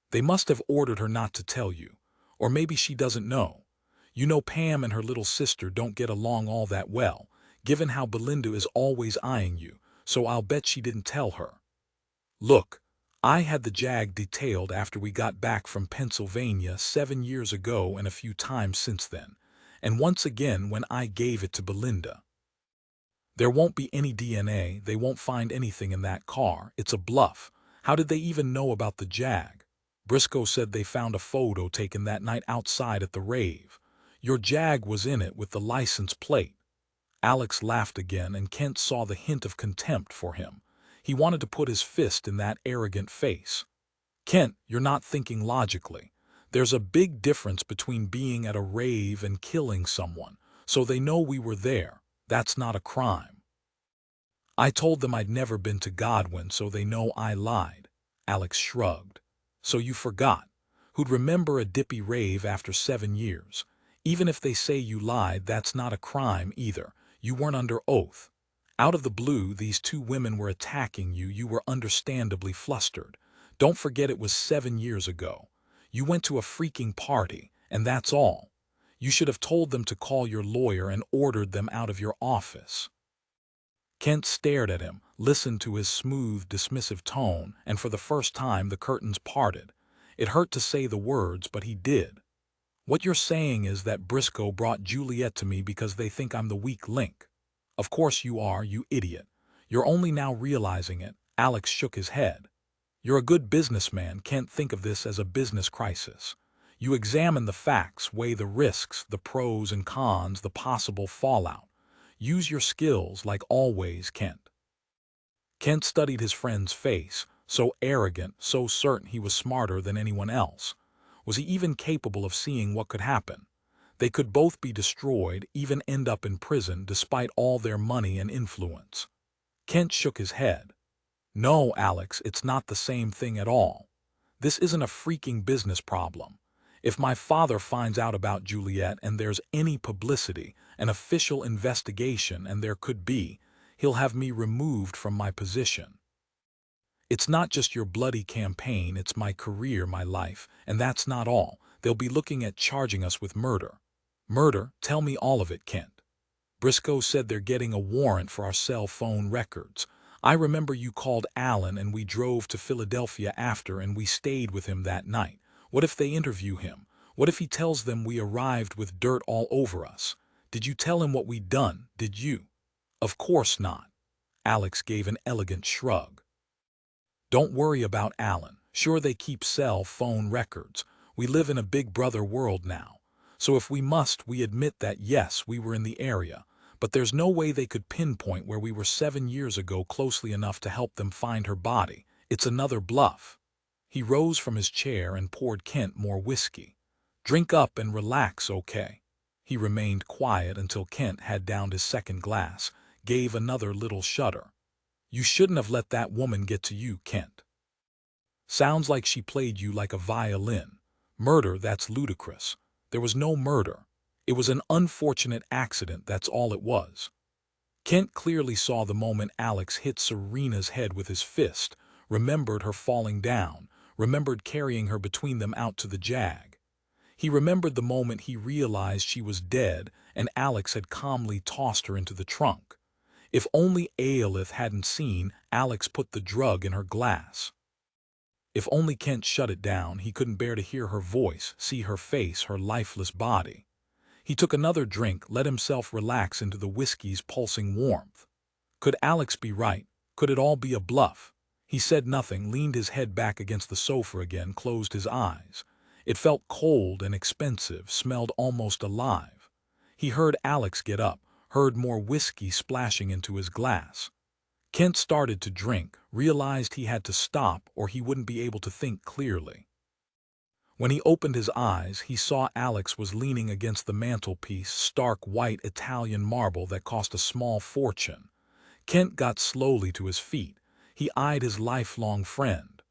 They must have ordered her not to tell you. Or maybe she doesn't know. You know Pam and her little sister don't get along all that well, given how Belinda is always eyeing you, so I'll bet she didn't tell her. Look, I had the Jag detailed after we got back from Pennsylvania 7 years ago and a few times since then, and once again when I gave it to Belinda. There won't be any DNA, they won't find anything in that car, it's a bluff. How did they even know about the Jag? Briscoe said they found a photo taken that night outside at the rave. Your Jag was in it with the license plate. Alex laughed again, and Kent saw the hint of contempt for him. He wanted to put his fist in that arrogant face. Kent, you're not thinking logically. There's a big difference between being at a rave and killing someone, so they know we were there. That's not a crime. I told them I'd never been to Godwin, so they know I lied. Alex shrugged. So you forgot. Who'd remember a dippy rave after 7 years? Even if they say you lied, that's not a crime either. You weren't under oath. Out of the blue, these 2 women were attacking you. You were understandably flustered. Don't forget it was 7 years ago. You went to a freaking party, and that's all. You should have told them to call your lawyer and ordered them out of your office. Kent stared at him, listened to his smooth, dismissive tone, and for the first time the curtains parted. It hurt to say the words, but he did. "What you're saying is that Briscoe brought Juliet to me because they think I'm the weak link." "Of course you are, you idiot. You're only now realizing it." Alex shook his head. "You're a good businessman, can't think of this as a business crisis. You examine the facts, weigh the risks, the pros and cons, the possible fallout. Use your skills like always, Kent." Kent studied his friend's face, so arrogant, so certain he was smarter than anyone else. Was he even capable of seeing what could happen? They could both be destroyed, even end up in prison despite all their money and influence. Kent shook his head. "No, Alex, it's not the same thing at all. This isn't a freaking business problem. If my father finds out about Juliet and there's any publicity, an official investigation, and there could be, he'll have me removed from my position. It's not just your bloody campaign, it's my career, my life, and that's not all. They'll be looking at charging us with murder." "Murder? Tell me all of it, Kent." "Briscoe said they're getting a warrant for our cell phone records. I remember you called Alan and we drove to Philadelphia after and we stayed with him that night. What if they interview him? What if he tells them we arrived with dirt all over us? Did you tell him what we'd done, did you?" "Of course not." Alex gave an elegant shrug. "Don't worry about Alan. Sure, they keep cell phone records. We live in a Big Brother world now. So if we must, we admit that yes, we were in the area. But there's no way they could pinpoint where we were 7 years ago closely enough to help them find her body. It's another bluff." He rose from his chair and poured Kent more whiskey. "Drink up and relax, okay?" He remained quiet until Kent had downed his second glass, gave another little shudder. "You shouldn't have let that woman get to you, Kent. Sounds like she played you like a violin. Murder, that's ludicrous. There was no murder. It was an unfortunate accident, that's all it was." Kent clearly saw the moment Alex hit Serena's head with his fist, remembered her falling down, remembered carrying her between them out to the Jag. He remembered the moment he realized she was dead and Alex had calmly tossed her into the trunk. If only Aelith hadn't seen, Alex put the drug in her glass. If only Kent shut it down, he couldn't bear to hear her voice, see her face, her lifeless body. He took another drink, let himself relax into the whiskey's pulsing warmth. Could Alex be right? Could it all be a bluff? He said nothing, leaned his head back against the sofa again, closed his eyes. It felt cold and expensive, smelled almost alive. He heard Alex get up, heard more whiskey splashing into his glass. Kent started to drink, realized he had to stop or he wouldn't be able to think clearly. When he opened his eyes, he saw Alex was leaning against the mantelpiece, stark white Italian marble that cost a small fortune. Kent got slowly to his feet. He eyed his lifelong friend.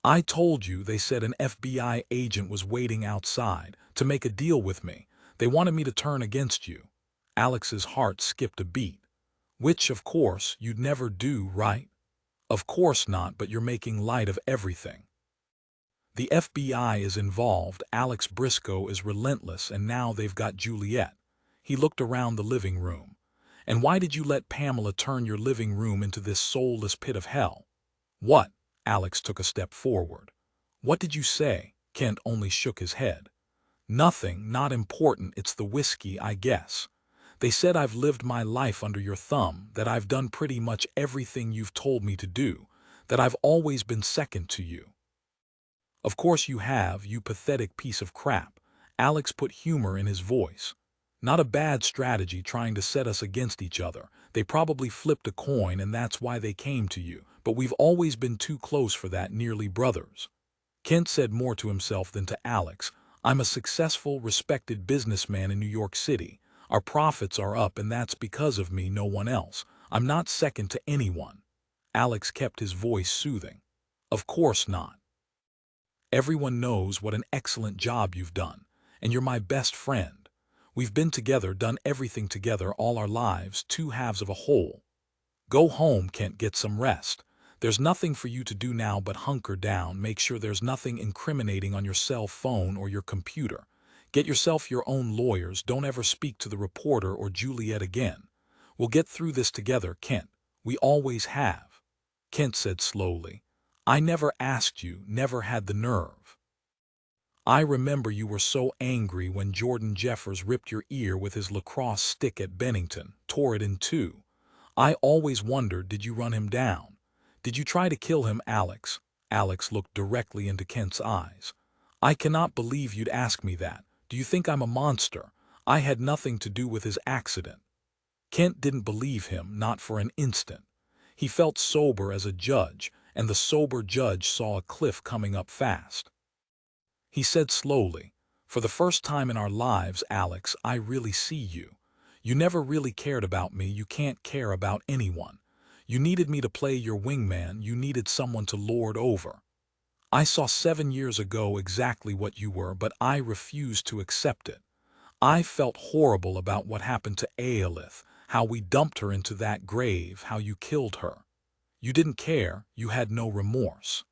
"I told you," they said, "an FBI agent was waiting outside to make a deal with me. They wanted me to turn against you." Alex's heart skipped a beat. "Which, of course, you'd never do, right?" "Of course not, but you're making light of everything." "The FBI is involved, Alex Briscoe is relentless, and now they've got Juliet." He looked around the living room. "And why did you let Pamela turn your living room into this soulless pit of hell?" "What?" Alex took a step forward. "What did you say?" Kent only shook his head. "Nothing, not important, it's the whiskey, I guess. They said I've lived my life under your thumb, that I've done pretty much everything you've told me to do, that I've always been second to you." "Of course you have, you pathetic piece of crap." Alex put humor in his voice. "Not a bad strategy trying to set us against each other. They probably flipped a coin and that's why they came to you, but we've always been too close for that, nearly brothers." Kent said more to himself than to Alex. "I'm a successful, respected businessman in New York City. Our profits are up and that's because of me, no one else. I'm not second to anyone." Alex kept his voice soothing. "Of course not. Everyone knows what an excellent job you've done, and you're my best friend. We've been together, done everything together all our lives, two halves of a whole. Go home, Kent, get some rest. There's nothing for you to do now but hunker down, make sure there's nothing incriminating on your cell phone or your computer. Get yourself your own lawyers, don't ever speak to the reporter or Juliet again. We'll get through this together, Kent. We always have. Kent said slowly. I never asked you, never had the nerve. I remember you were so angry when Jordan Jeffers ripped your ear with his lacrosse stick at Bennington, tore it in two. I always wondered, did you run him down? Did you try to kill him, Alex? Alex looked directly into Kent's eyes. I cannot believe you'd ask me that. Do you think I'm a monster? I had nothing to do with his accident. Kent didn't believe him, not for an instant. He felt sober as a judge, and the sober judge saw a cliff coming up fast. He said slowly, for the first time in our lives, Alex, I really see you. You never really cared about me. You can't care about anyone. You needed me to play your wingman. You needed someone to lord over. I saw 7 years ago exactly what you were, but I refused to accept it. I felt horrible about what happened to Aelith, how we dumped her into that grave, how you killed her. You didn't care. You had no remorse.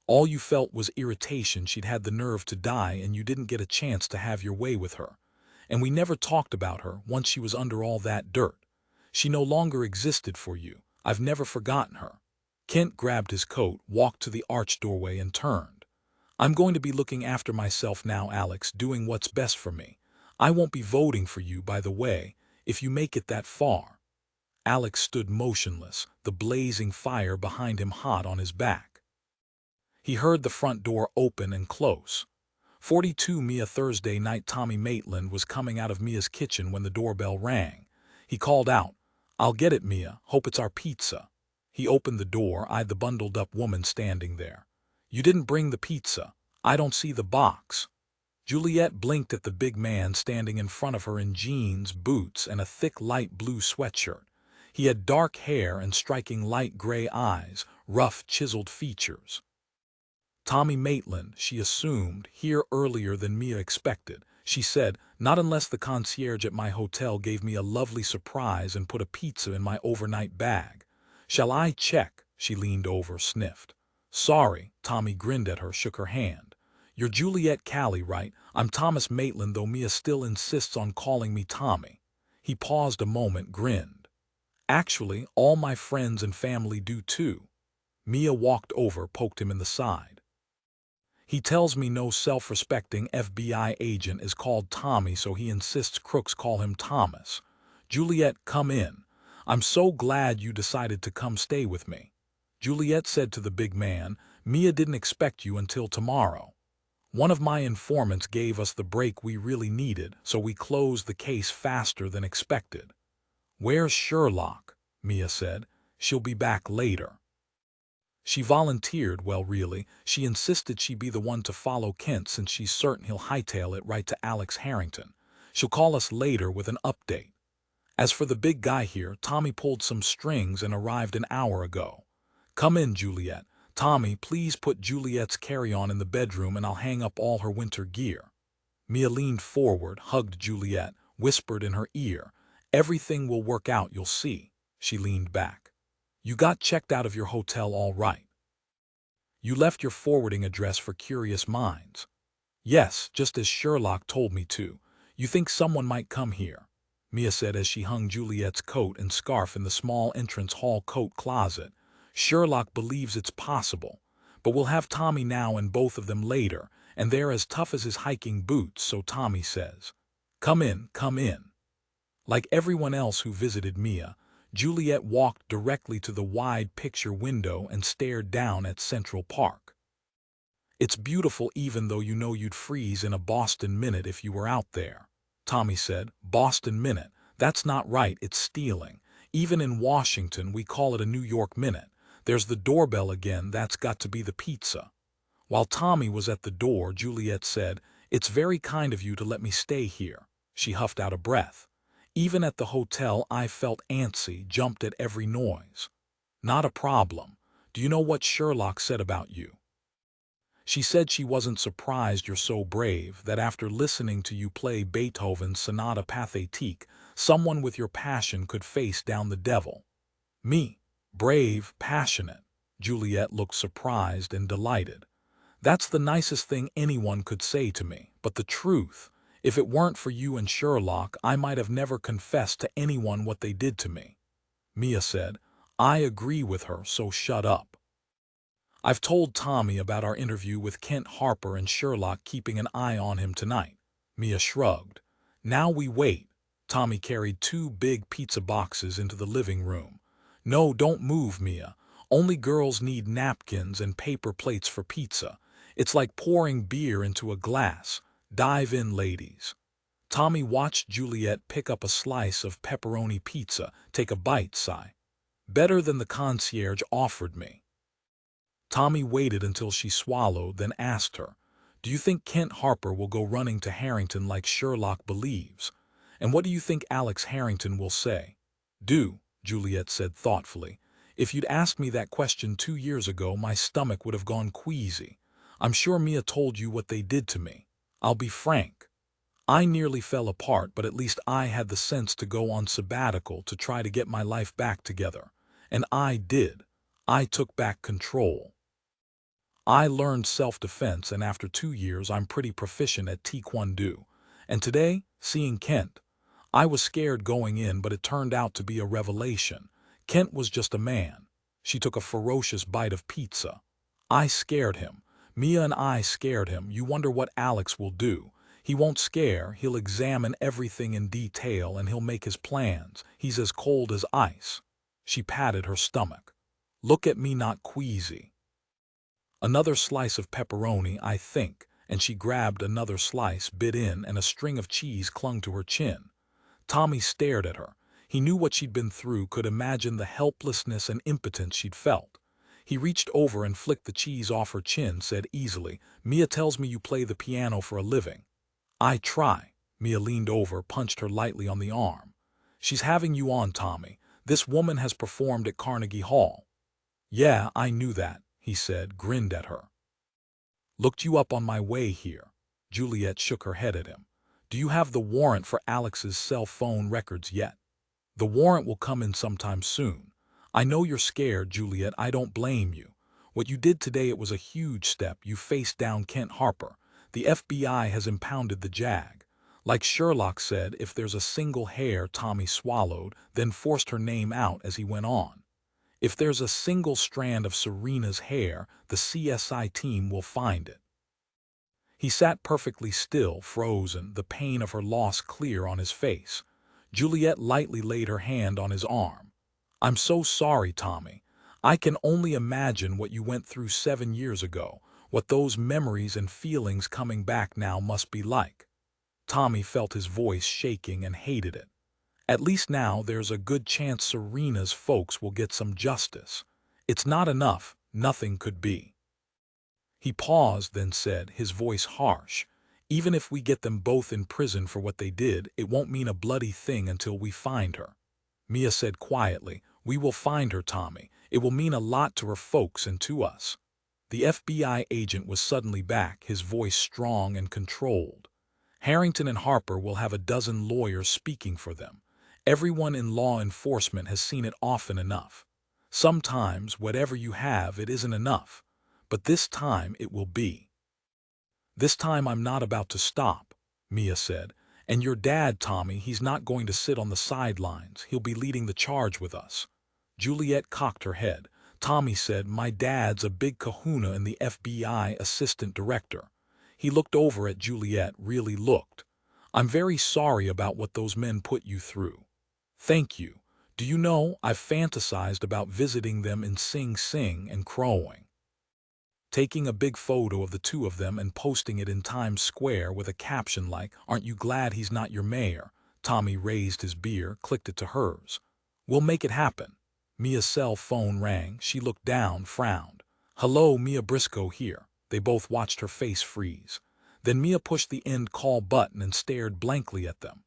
All you felt was irritation. She'd had the nerve to die and you didn't get a chance to have your way with her. And we never talked about her once she was under all that dirt. She no longer existed for you. I've never forgotten her. Kent grabbed his coat, walked to the arched doorway and turned. I'm going to be looking after myself now, Alex, doing what's best for me. I won't be voting for you, by the way, if you make it that far. Alex stood motionless, the blazing fire behind him hot on his back. He heard the front door open and close. 42 Mia. Thursday night. Tommy Maitland was coming out of Mia's kitchen when the doorbell rang. He called out, I'll get it, Mia. Hope it's our pizza. He opened the door, eyed the bundled-up woman standing there. You didn't bring the pizza. I don't see the box. Juliet blinked at the big man standing in front of her in jeans, boots, and a thick light blue sweatshirt. He had dark hair and striking light gray eyes, rough chiseled features. Tommy Maitland, she assumed, here earlier than Mia expected. She said, not unless the concierge at my hotel gave me a lovely surprise and put a pizza in my overnight bag. Shall I check? She leaned over, sniffed. Sorry, Tommy grinned at her, shook her hand. You're Juliet Callie, right? I'm Thomas Maitland, though Mia still insists on calling me Tommy. He paused a moment, grinned. Actually, all my friends and family do too. Mia walked over, poked him in the side. He tells me no self-respecting FBI agent is called Tommy, so he insists crooks call him Thomas. Juliet, come in. I'm so glad you decided to come stay with me. Juliet said to the big man, Mia didn't expect you until tomorrow. One of my informants gave us the break we really needed, so we closed the case faster than expected. Where's Sherlock? Mia said. She'll be back later. She volunteered, well really, she insisted she be the one to follow Kent since she's certain he'll hightail it right to Alex Harrington. She'll call us later with an update. As for the big guy here, Tommy pulled some strings and arrived an hour ago. Come in, Juliet. Tommy, please put Juliet's carry-on in the bedroom and I'll hang up all her winter gear. Mia leaned forward, hugged Juliet, whispered in her ear, everything will work out, you'll see. She leaned back. You got checked out of your hotel all right. You left your forwarding address for curious minds. Yes, just as Sherlock told me to. You think someone might come here? Mia said as she hung Juliet's coat and scarf in the small entrance hall coat closet. Sherlock believes it's possible, but we'll have Tommy now and both of them later, and they're as tough as his hiking boots, so Tommy says. Come in, come in. Like everyone else who visited Mia, Juliet walked directly to the wide picture window and stared down at Central Park. It's beautiful even though you know you'd freeze in a Boston minute if you were out there. Tommy said, Boston minute? That's not right, it's stealing. Even in Washington we call it a New York minute. There's the doorbell again, that's got to be the pizza. While Tommy was at the door, Juliet said, It's very kind of you to let me stay here. She huffed out a breath. Even at the hotel I felt antsy, jumped at every noise. Not a problem. Do you know what Sherlock said about you? She said she wasn't surprised you're so brave, that after listening to you play Beethoven's Sonata Pathétique, someone with your passion could face down the devil. Me? Brave, passionate. Juliet looked surprised and delighted. That's the nicest thing anyone could say to me, but the truth, if it weren't for you and Sherlock, I might have never confessed to anyone what they did to me. Mia said, I agree with her, so shut up. I've told Tommy about our interview with Kent Harper and Sherlock keeping an eye on him tonight. Mia shrugged. Now we wait. Tommy carried 2 big pizza boxes into the living room. No, don't move, Mia. Only girls need napkins and paper plates for pizza. It's like pouring beer into a glass. Dive in, ladies. Tommy watched Juliet pick up a slice of pepperoni pizza. Take a bite, sigh. Better than the concierge offered me. Tommy waited until she swallowed, then asked her, "Do you think Kent Harper will go running to Harrington like Sherlock believes? And what do you think Alex Harrington will say?" "Do," Juliet said thoughtfully. "If you'd asked me that question 2 years ago, my stomach would have gone queasy. I'm sure Mia told you what they did to me. I'll be frank. I nearly fell apart, but at least I had the sense to go on sabbatical to try to get my life back together. And I did. I took back control. I learned self-defense, and after 2 years I'm pretty proficient at taekwondo. And today, seeing Kent, I was scared going in, but it turned out to be a revelation. Kent was just a man." She took a ferocious bite of pizza. "I scared him. Mia and I scared him. You wonder what Alex will do. He won't scare, he'll examine everything in detail and he'll make his plans. He's as cold as ice." She patted her stomach. "Look at me, not queasy. Another slice of pepperoni, I think," and she grabbed another slice, bit in, and a string of cheese clung to her chin. Tommy stared at her. He knew what she'd been through, could imagine the helplessness and impotence she'd felt. He reached over and flicked the cheese off her chin, said easily, "Mia tells me you play the piano for a living." "I try." Mia leaned over, punched her lightly on the arm. "She's having you on, Tommy. This woman has performed at Carnegie Hall." "Yeah, I knew that," he said, grinned at her. "Looked you up on my way here." Juliet shook her head at him. "Do you have the warrant for Alex's cell phone records yet?" "The warrant will come in sometime soon. I know you're scared, Juliet. I don't blame you. What you did today, it was a huge step. You faced down Kent Harper. The FBI has impounded the jag. Like Sherlock said, if there's a single hair," Tommy swallowed, then forced her name out as he went on, "if there's a single strand of Serena's hair, the CSI team will find it." He sat perfectly still, frozen, the pain of her loss clear on his face. Juliet lightly laid her hand on his arm. "I'm so sorry, Tommy. I can only imagine what you went through 7 years ago, what those memories and feelings coming back now must be like." Tommy felt his voice shaking and hated it. "At least now there's a good chance Serena's folks will get some justice. It's not enough, nothing could be." He paused, then said, his voice harsh, "Even if we get them both in prison for what they did, it won't mean a bloody thing until we find her." Mia said quietly, "We will find her, Tommy. It will mean a lot to her folks and to us." The FBI agent was suddenly back, his voice strong and controlled. "Harrington and Harper will have a dozen lawyers speaking for them. Everyone in law enforcement has seen it often enough. Sometimes, whatever you have, it isn't enough. But this time it will be." "This time I'm not about to stop," Mia said. "And your dad, Tommy, he's not going to sit on the sidelines. He'll be leading the charge with us." Juliet cocked her head. Tommy said, "My dad's a big kahuna in the FBI assistant director." He looked over at Juliet, really looked. "I'm very sorry about what those men put you through." "Thank you. Do you know, I've fantasized about visiting them in Sing Sing and crowing. Taking a big photo of the two of them and posting it in Times Square with a caption like, 'Aren't you glad he's not your mayor?'" Tommy raised his beer, clicked it to hers. "We'll make it happen." Mia's cell phone rang. She looked down, frowned. "Hello, Mia Briscoe here." They both watched her face freeze. Then Mia pushed the end call button and stared blankly at them.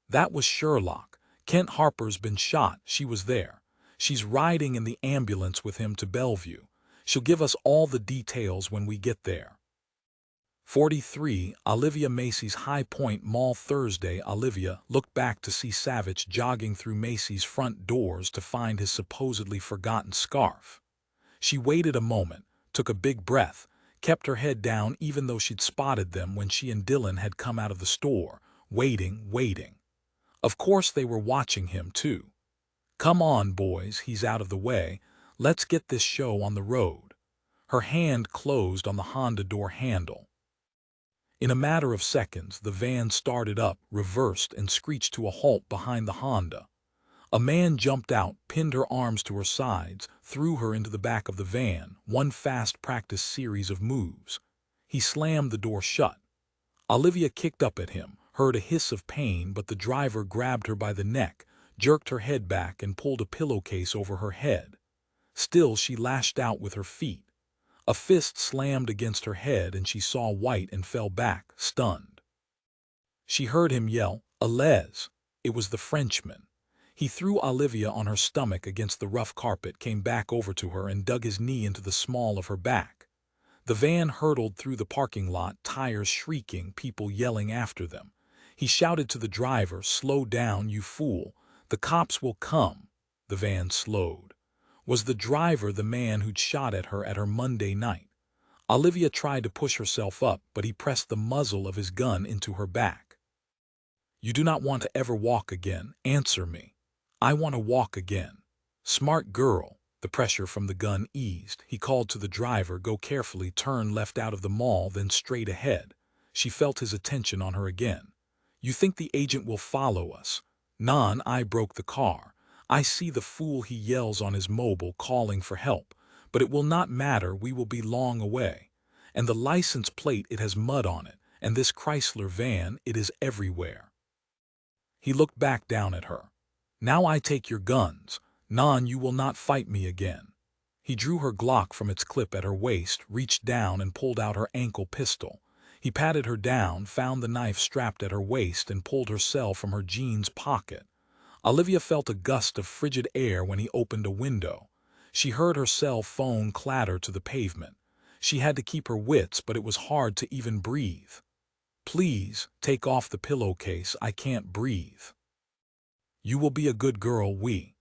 "That was Sherlock. Kent Harper's been shot. She was there. She's riding in the ambulance with him to Bellevue. She'll give us all the details when we get there." 43, Olivia Macy's High Point Mall Thursday. Olivia looked back to see Savich jogging through Macy's front doors to find his supposedly forgotten scarf. She waited a moment, took a big breath, kept her head down even though she'd spotted them when she and Dylan had come out of the store, waiting. Of course they were watching him too. Come on, boys, he's out of the way. Let's get this show on the road. Her hand closed on the Honda door handle. In a matter of seconds, the van started up, reversed, and screeched to a halt behind the Honda. A man jumped out, pinned her arms to her sides, threw her into the back of the van, one fast practiced series of moves. He slammed the door shut. Olivia kicked up at him, heard a hiss of pain, but the driver grabbed her by the neck, jerked her head back, and pulled a pillowcase over her head. Still, she lashed out with her feet. A fist slammed against her head and she saw white and fell back, stunned. She heard him yell, "Allez!" It was the Frenchman. He threw Olivia on her stomach against the rough carpet, came back over to her and dug his knee into the small of her back. The van hurtled through the parking lot, tires shrieking, people yelling after them. He shouted to the driver, "Slow down, you fool. The cops will come." The van slowed. Was the driver the man who'd shot at her Monday night? Olivia tried to push herself up, but he pressed the muzzle of his gun into her back. "You do not want to ever walk again. Answer me." "I want to walk again." "Smart girl." The pressure from the gun eased. He called to the driver, "Go carefully, turn left out of the mall, then straight ahead." She felt his attention on her again. "You think the agent will follow us?" "Non, I broke the car. I see the fool, he yells on his mobile, calling for help. But it will not matter, we will be long away. And the license plate, it has mud on it, and this Chrysler van, it is everywhere." He looked back down at her. "Now I take your guns. Non, you will not fight me again." He drew her Glock from its clip at her waist, reached down and pulled out her ankle pistol. He patted her down, found the knife strapped at her waist, and pulled her cell from her jeans pocket. Olivia felt a gust of frigid air when he opened a window. She heard her cell phone clatter to the pavement. She had to keep her wits, but it was hard to even breathe. "Please, take off the pillowcase, I can't breathe." "You will be a good girl, we."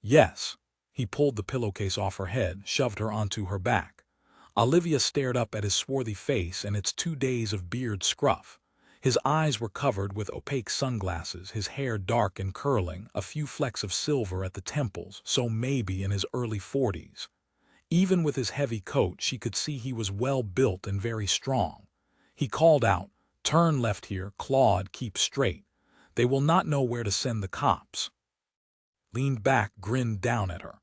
"Yes." He pulled the pillowcase off her head, shoved her onto her back. Olivia stared up at his swarthy face and its 2 days of beard scruff. His eyes were covered with opaque sunglasses, his hair dark and curling, a few flecks of silver at the temples, so maybe in his early 40s. Even with his heavy coat, she could see he was well built and very strong. He called out, "Turn left here, Claude, keep straight. They will not know where to send the cops." Leaned back, grinned down at her.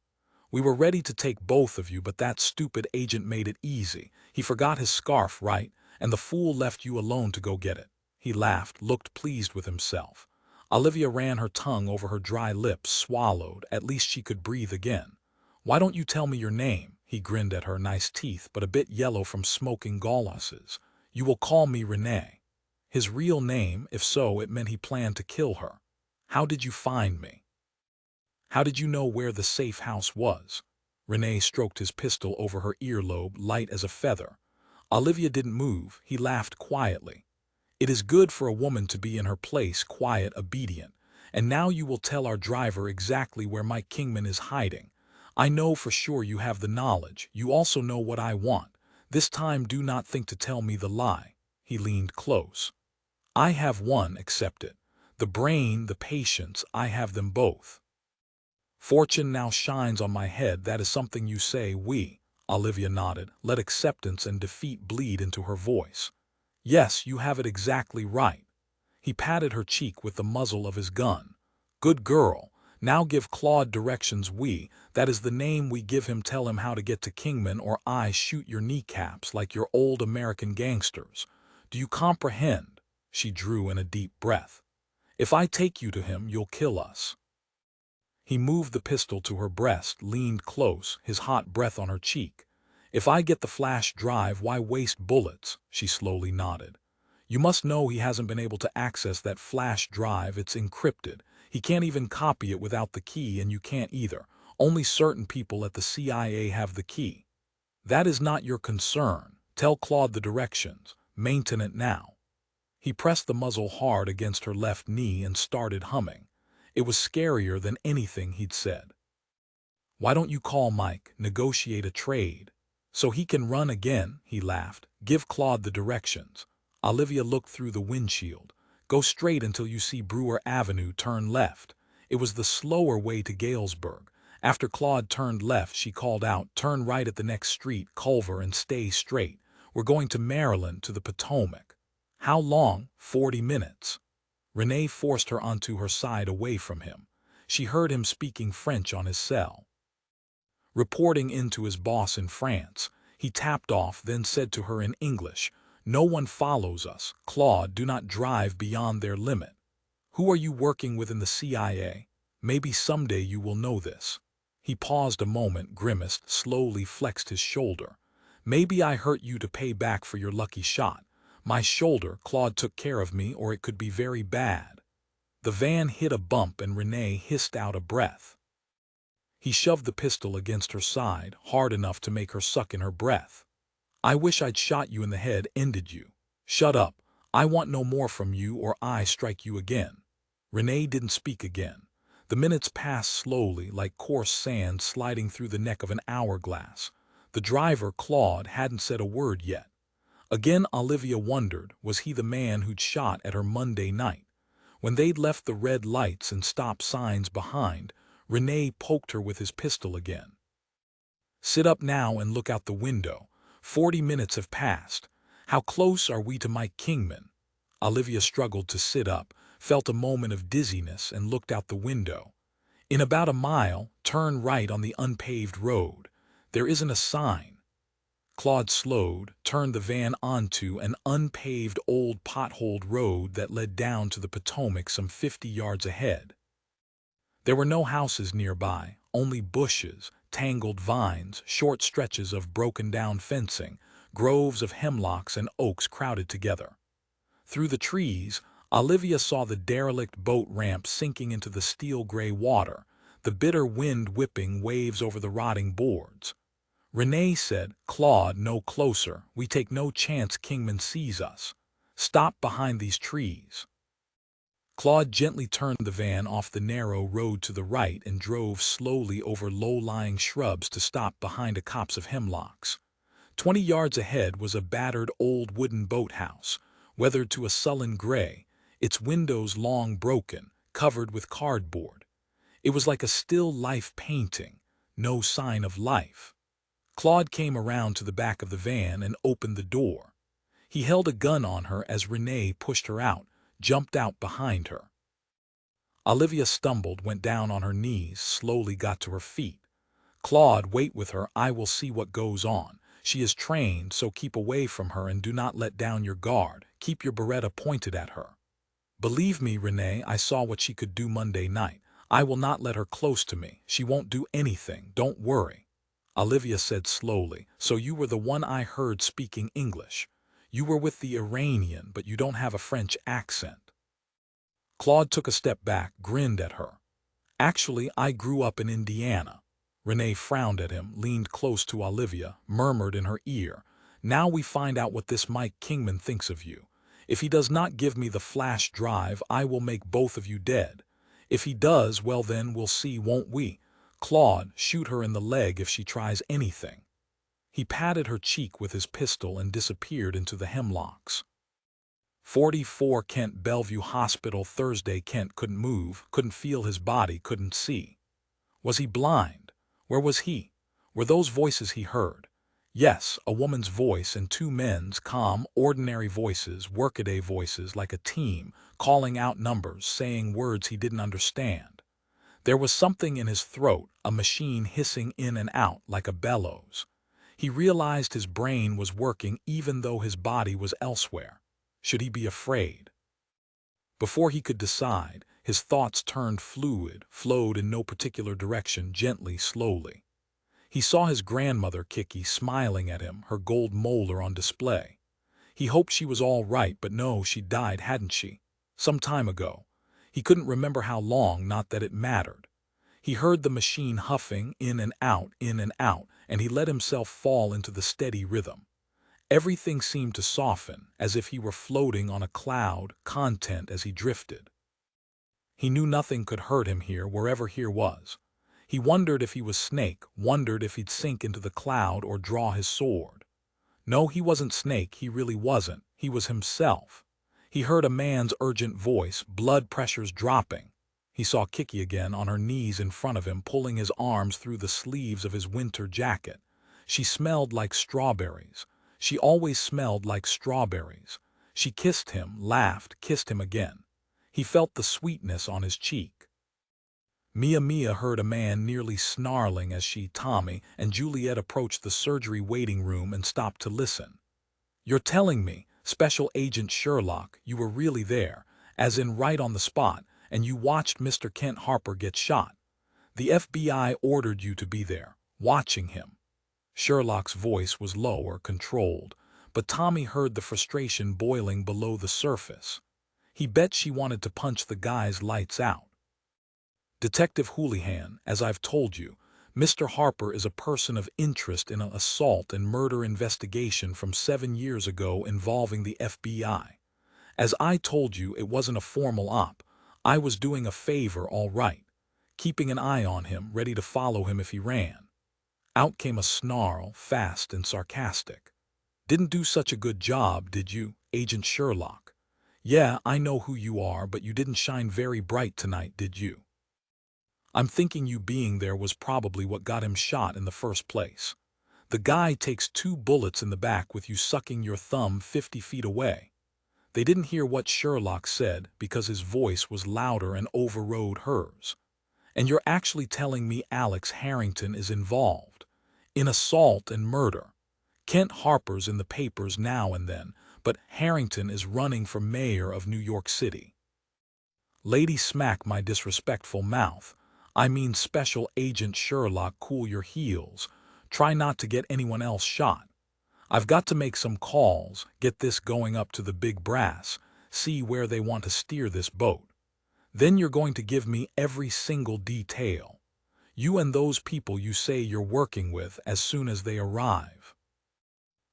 "We were ready to take both of you, but that stupid agent made it easy. He forgot his scarf, right? And the fool left you alone to go get it." He laughed, looked pleased with himself. Olivia ran her tongue over her dry lips, swallowed. At least she could breathe again. "Why don't you tell me your name?" He grinned at her, nice teeth, but a bit yellow from smoking galosses. "You will call me Renee." His real name, if so, it meant he planned to kill her. "How did you find me?" "How did you know where the safe house was?" Renee stroked his pistol over her earlobe, light as a feather. Olivia didn't move. He laughed quietly. "It is good for a woman to be in her place, quiet, obedient. And now you will tell our driver exactly where Mike Kingman is hiding. I know for sure you have the knowledge. You also know what I want. This time do not think to tell me the lie." He leaned close. "I have one, accept it. The brain, the patience, I have them both. Fortune now shines on my head, that is something you say, we." Olivia nodded, let acceptance and defeat bleed into her voice. "Yes, you have it exactly right." He patted her cheek with the muzzle of his gun. "Good girl. Now give Claude directions, we. That is the name we give him. Tell him how to get to Kingman or I shoot your kneecaps like your old American gangsters. Do you comprehend?" She drew in a deep breath. "If I take you to him, you'll kill us." He moved the pistol to her breast, leaned close, his hot breath on her cheek. "If I get the flash drive, why waste bullets?" She slowly nodded. "You must know he hasn't been able to access that flash drive. It's encrypted. He can't even copy it without the key, and you can't either. Only certain people at the CIA have the key. That is not your concern. Tell Claude the directions. Maintain it now." He pressed the muzzle hard against her left knee and started humming. It was scarier than anything he'd said. "Why don't you call Mike, negotiate a trade? So he can run again," he laughed. "Give Claude the directions." Olivia looked through the windshield. "Go straight until you see Brewer Avenue, turn left. It was the slower way to Galesburg. After Claude turned left, she called out, "Turn right at the next street, Culver, and stay straight. We're going to Maryland, to the Potomac." "How long?" "40 minutes." Renee forced her onto her side away from him. She heard him speaking French on his cell, reporting into his boss in France. He tapped off, then said to her in English, "No one follows us. Claude, do not drive beyond their limit." "Who are you working with in the CIA? Maybe someday you will know this." He paused a moment, grimaced, slowly flexed his shoulder. "Maybe I hurt you to pay back for your lucky shot. My shoulder, Claude took care of me, or it could be very bad." The van hit a bump and Renee hissed out a breath. He shoved the pistol against her side, hard enough to make her suck in her breath. "I wish I'd shot you in the head, ended you." "Shut up. I want no more from you, or I strike you again." Renee didn't speak again. The minutes passed slowly, like coarse sand sliding through the neck of an hourglass. The driver, Claude, hadn't said a word yet. Again Olivia wondered, was he the man who'd shot at her Monday night? When they'd left the red lights and stop signs behind, Renee poked her with his pistol again. "Sit up now and look out the window. 40 minutes have passed. How close are we to Mike Kingman?" Olivia struggled to sit up, felt a moment of dizziness, and looked out the window. "In about a mile, turn right on the unpaved road. There isn't a sign." Claude slowed, turned the van onto an unpaved old potholed road that led down to the Potomac some 50 yards ahead. There were no houses nearby, only bushes, tangled vines, short stretches of broken-down fencing, groves of hemlocks and oaks crowded together. Through the trees, Olivia saw the derelict boat ramp sinking into the steel-gray water, the bitter wind whipping waves over the rotting boards. Renee said, "Claude, no closer. We take no chance Kingman sees us. Stop behind these trees." Claude gently turned the van off the narrow road to the right and drove slowly over low-lying shrubs to stop behind a copse of hemlocks. 20 yards ahead was a battered old wooden boathouse, weathered to a sullen gray, its windows long broken, covered with cardboard. It was like a still life painting, no sign of life. Claude came around to the back of the van and opened the door. He held a gun on her as Renee pushed her out, jumped out behind her. Olivia stumbled, went down on her knees, slowly got to her feet. "Claude, wait with her. I will see what goes on. She is trained, so keep away from her and do not let down your guard. Keep your Beretta pointed at her." "Believe me, Renee, I saw what she could do Monday night. I will not let her close to me. She won't do anything, don't worry." Olivia said slowly, "So you were the one I heard speaking English. You were with the Iranian, but you don't have a French accent." Claude took a step back, grinned at her. "Actually, I grew up in Indiana." Renee frowned at him, leaned close to Olivia, murmured in her ear, "Now we find out what this Mike Kingman thinks of you. If he does not give me the flash drive, I will make both of you dead. If he does, well then we'll see, won't we? Claude, shoot her in the leg if she tries anything." He patted her cheek with his pistol and disappeared into the hemlocks. 44 Kent Bellevue Hospital Thursday. Kent couldn't move, couldn't feel his body, couldn't see. Was he blind? Where was he? Were those voices he heard? Yes, a woman's voice and two men's, calm, ordinary voices, workaday voices like a team, calling out numbers, saying words he didn't understand. There was something in his throat, a machine hissing in and out like a bellows. He realized his brain was working even though his body was elsewhere. Should he be afraid? Before he could decide, his thoughts turned fluid, flowed in no particular direction, gently, slowly. He saw his grandmother, Kiki, smiling at him, her gold molar on display. He hoped she was all right, but no, she died, hadn't she? Some time ago. He couldn't remember how long, not that it mattered. He heard the machine huffing, in and out, and he let himself fall into the steady rhythm. Everything seemed to soften, as if he were floating on a cloud, content as he drifted. He knew nothing could hurt him here, wherever here was. He wondered if he was Snake, wondered if he'd sink into the cloud or draw his sword. No, he wasn't Snake, he really wasn't. He was himself. He heard a man's urgent voice, blood pressures dropping. He saw Kiki again on her knees in front of him, pulling his arms through the sleeves of his winter jacket. She smelled like strawberries. She always smelled like strawberries. She kissed him, laughed, kissed him again. He felt the sweetness on his cheek. Mia heard a man nearly snarling as she, Tommy, and Juliet approached the surgery waiting room and stopped to listen. "You're telling me, Special Agent Sherlock, you were really there, as in right on the spot, and you watched Mr. Kent Harper get shot. The FBI ordered you to be there, watching him." Sherlock's voice was lower, controlled, but Tommy heard the frustration boiling below the surface. He bet she wanted to punch the guy's lights out. "Detective Houlihan, as I've told you, Mr. Harper is a person of interest in an assault and murder investigation from 7 years ago involving the FBI. As I told you, it wasn't a formal op. I was doing a favor, all right, keeping an eye on him, ready to follow him if he ran." Out came a snarl, fast and sarcastic. "Didn't do such a good job, did you, Agent Sherlock? Yeah, I know who you are, but you didn't shine very bright tonight, did you? I'm thinking you being there was probably what got him shot in the first place. The guy takes 2 bullets in the back with you sucking your thumb 50 feet away." They didn't hear what Sherlock said because his voice was louder and overrode hers. "And you're actually telling me Alex Harrington is involved in assault and murder? Kent Harper's in the papers now and then, but Harrington is running for mayor of New York City." "Lady, smack my disrespectful mouth. I mean, Special Agent Sherlock, cool your heels. Try not to get anyone else shot. I've got to make some calls, get this going up to the big brass, see where they want to steer this boat. Then you're going to give me every single detail. You and those people you say you're working with as soon as they arrive."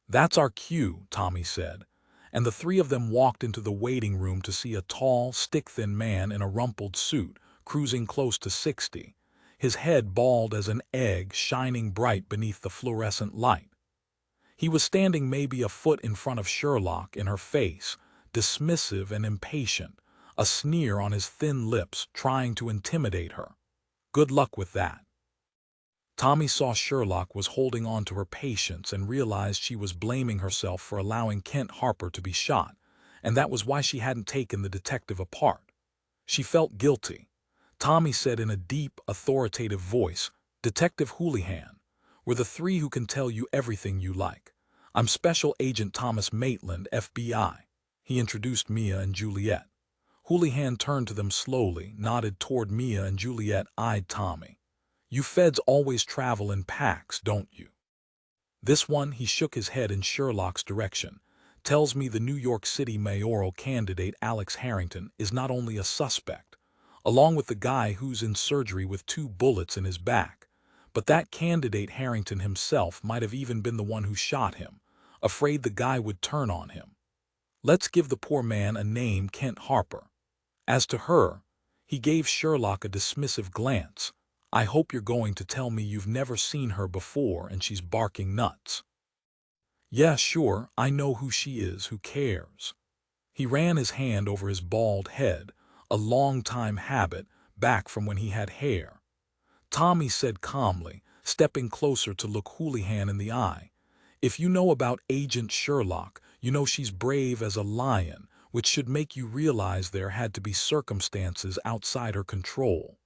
"That's our cue," Tommy said, and the 3 of them walked into the waiting room to see a tall, stick-thin man in a rumpled suit, cruising close to 60, his head bald as an egg shining bright beneath the fluorescent light. He was standing maybe a foot in front of Sherlock, in her face, dismissive and impatient, a sneer on his thin lips, trying to intimidate her. "Good luck with that." Tommy saw Sherlock was holding on to her patience and realized she was blaming herself for allowing Kent Harper to be shot, and that was why she hadn't taken the detective apart. She felt guilty. Tommy said in a deep, authoritative voice, "Detective Houlihan, we're the 3 who can tell you everything you like. I'm Special Agent Thomas Maitland, FBI." He introduced Mia and Juliet. Houlihan turned to them slowly, nodded toward Mia, and Juliet eyed Tommy. "You feds always travel in packs, don't you? This one," he shook his head in Sherlock's direction, "tells me the New York City mayoral candidate Alex Harrington is not only a suspect, along with the guy who's in surgery with 2 bullets in his back, but that candidate Harrington himself might have even been the one who shot him, afraid the guy would turn on him. Let's give the poor man a name, Kent Harper. As to her," he gave Sherlock a dismissive glance, "I hope you're going to tell me you've never seen her before and she's barking nuts." "Yeah, sure, I know who she is, who cares?" He ran his hand over his bald head, a long-time habit, back from when he had hair. Tommy said calmly, stepping closer to look Houlihan in the eye, "If you know about Agent Sherlock, you know she's brave as a lion, which should make you realize there had to be circumstances outside her control.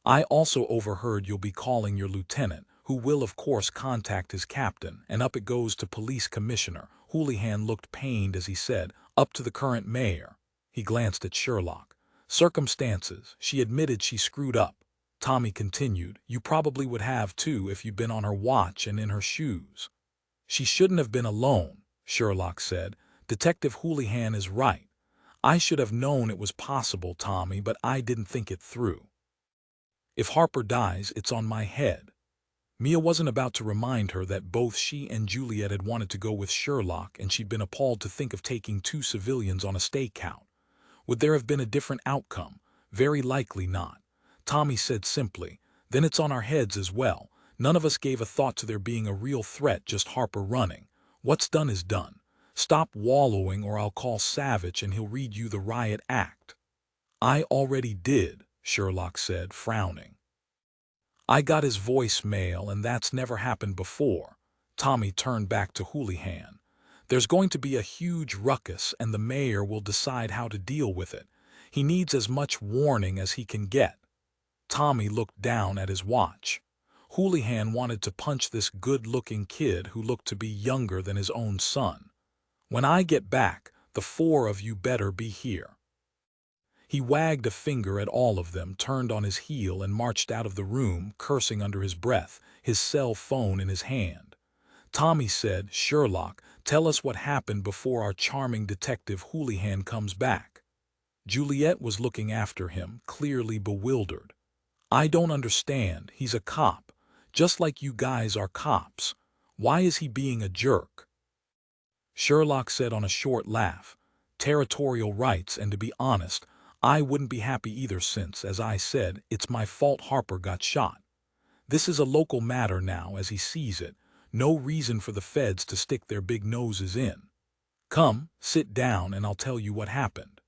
I also overheard you'll be calling your lieutenant, who will of course contact his captain, and up it goes to police commissioner." Houlihan looked pained as he said, "Up to the current mayor." He glanced at Sherlock. "Circumstances, she admitted she screwed up." Tommy continued, "You probably would have too if you'd been on her watch and in her shoes." "She shouldn't have been alone," Sherlock said. "Detective Houlihan is right. I should have known it was possible, Tommy, but I didn't think it through. If Harper dies, it's on my head." Mia wasn't about to remind her that both she and Juliet had wanted to go with Sherlock, and she'd been appalled to think of taking 2 civilians on a stakeout. Would there have been a different outcome? Very likely not. Tommy said simply, "Then it's on our heads as well. None of us gave a thought to there being a real threat, just Harper running. What's done is done. Stop wallowing or I'll call Savich and he'll read you the riot act." "I already did," Sherlock said, frowning. I got his voicemail, and that's never happened before. Tommy turned back to Houlihan. There's going to be a huge ruckus, and the mayor will decide how to deal with it. He needs as much warning as he can get. Tommy looked down at his watch. Houlihan wanted to punch this good-looking kid who looked to be younger than his own son. When I get back, the four of you better be here. He wagged a finger at all of them, turned on his heel, and marched out of the room, cursing under his breath, his cell phone in his hand. Tommy said, Sherlock, tell us what happened before our charming detective Houlihan comes back. Juliet was looking after him, clearly bewildered. I don't understand. He's a cop, just like you guys are cops. Why is he being a jerk? Sherlock said on a short laugh, territorial rights, and to be honest, I wouldn't be happy either since, as I said, it's my fault Harper got shot. This is a local matter now as he sees it, no reason for the feds to stick their big noses in. Come, sit down and I'll tell you what happened.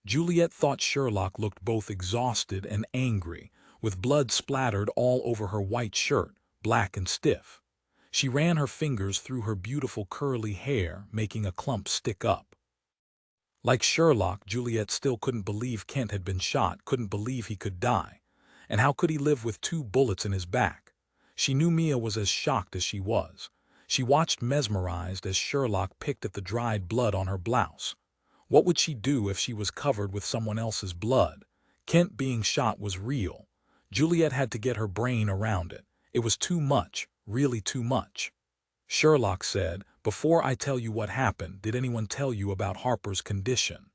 Juliet thought Sherlock looked both exhausted and angry, with blood splattered all over her white shirt, black and stiff. She ran her fingers through her beautiful curly hair, making a clump stick up. Like Sherlock, Juliet still couldn't believe Kent had been shot, couldn't believe he could die. And how could he live with 2 bullets in his back? She knew Mia was as shocked as she was. She watched mesmerized as Sherlock picked at the dried blood on her blouse. What would she do if she was covered with someone else's blood? Kent being shot was real. Juliet had to get her brain around it. It was too much, really too much. Sherlock said, before I tell you what happened, did anyone tell you about Harper's condition?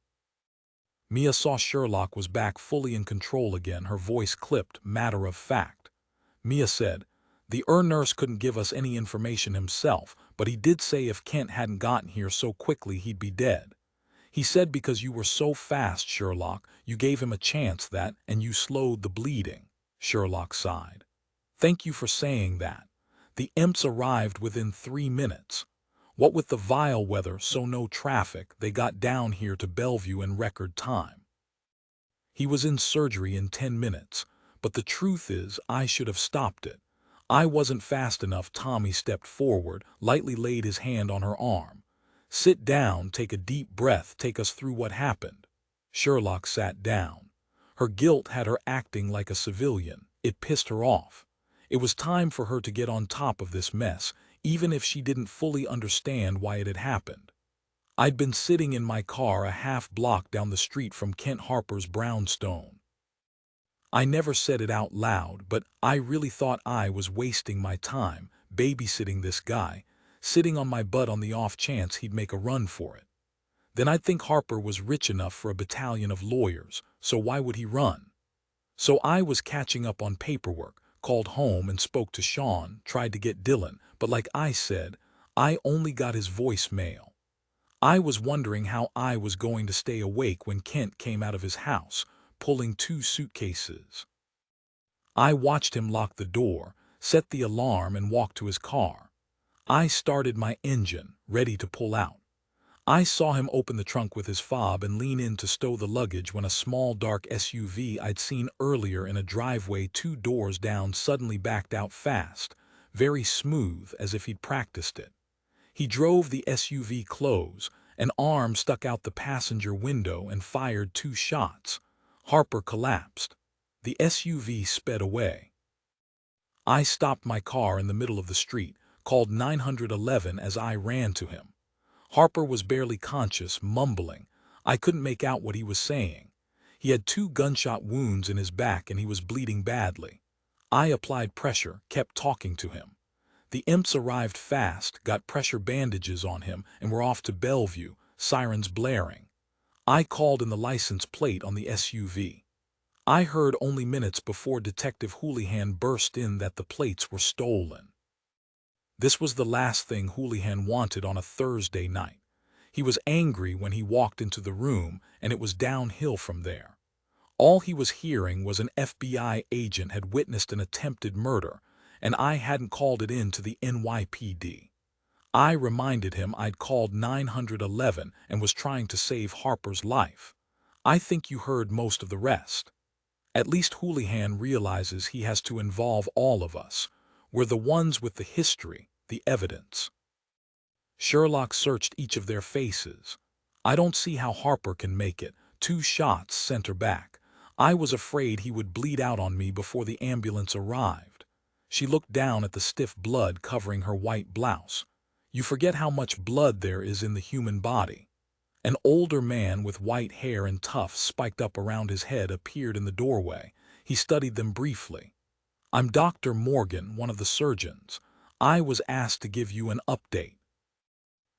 Mia saw Sherlock was back fully in control again, her voice clipped, matter of fact. Mia said, the nurse couldn't give us any information himself, but he did say if Kent hadn't gotten here so quickly he'd be dead. He said because you were so fast, Sherlock, you gave him a chance that, and you slowed the bleeding. Sherlock sighed. Thank you for saying that. The imps arrived within 3 minutes. What with the vile weather, so no traffic, they got down here to Bellevue in record time. He was in surgery in 10 minutes, but the truth is I should have stopped it. I wasn't fast enough. Tommy stepped forward, lightly laid his hand on her arm. Sit down, take a deep breath, take us through what happened. Sherlock sat down. Her guilt had her acting like a civilian. It pissed her off. It was time for her to get on top of this mess, even if she didn't fully understand why it had happened. I'd been sitting in my car a half-block down the street from Kent Harper's brownstone. I never said it out loud, but I really thought I was wasting my time, babysitting this guy, sitting on my butt on the off chance he'd make a run for it. Then I'd think Harper was rich enough for a battalion of lawyers, so why would he run? So I was catching up on paperwork, called home and spoke to Sean, tried to get Dylan, but like I said, I only got his voicemail. I was wondering how I was going to stay awake when Kent came out of his house, pulling 2 suitcases. I watched him lock the door, set the alarm, and walk to his car. I started my engine, ready to pull out. I saw him open the trunk with his fob and lean in to stow the luggage when a small dark SUV I'd seen earlier in a driveway 2 doors down suddenly backed out fast, very smooth as if he'd practiced it. He drove the SUV close, an arm stuck out the passenger window, and fired 2 shots. Harper collapsed. The SUV sped away. I stopped my car in the middle of the street, called 911 as I ran to him. Harper was barely conscious, mumbling. I couldn't make out what he was saying. He had 2 gunshot wounds in his back and he was bleeding badly. I applied pressure, kept talking to him. The imps arrived fast, got pressure bandages on him, and were off to Bellevue, sirens blaring. I called in the license plate on the SUV. I heard only minutes before Detective Houlihan burst in that the plates were stolen. This was the last thing Houlihan wanted on a Thursday night. He was angry when he walked into the room, and it was downhill from there. All he was hearing was an FBI agent had witnessed an attempted murder, and I hadn't called it in to the NYPD. I reminded him I'd called 911 and was trying to save Harper's life. I think you heard most of the rest. At least Houlihan realizes he has to involve all of us. We're the ones with the history, the evidence. Sherlock searched each of their faces. I don't see how Harper can make it. 2 shots sent her back. I was afraid he would bleed out on me before the ambulance arrived. She looked down at the stiff blood covering her white blouse. You forget how much blood there is in the human body. An older man with white hair and tufts spiked up around his head appeared in the doorway. He studied them briefly. I'm Dr. Morgan, one of the surgeons. I was asked to give you an update.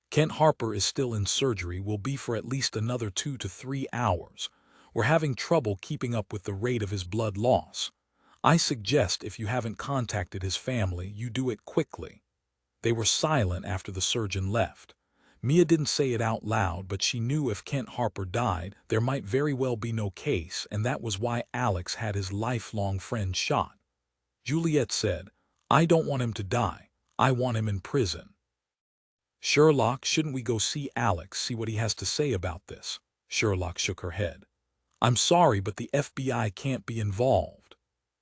Kent Harper is still in surgery, will be for at least another 2 to 3 hours. We're having trouble keeping up with the rate of his blood loss. I suggest if you haven't contacted his family, you do it quickly. They were silent after the surgeon left. Mia didn't say it out loud, but she knew if Kent Harper died, there might very well be no case, and that was why Alex had his lifelong friend shot. Juliet said, I don't want him to die. I want him in prison. Sherlock, shouldn't we go see Alex, see what he has to say about this? Sherlock shook her head. I'm sorry, but the FBI can't be involved.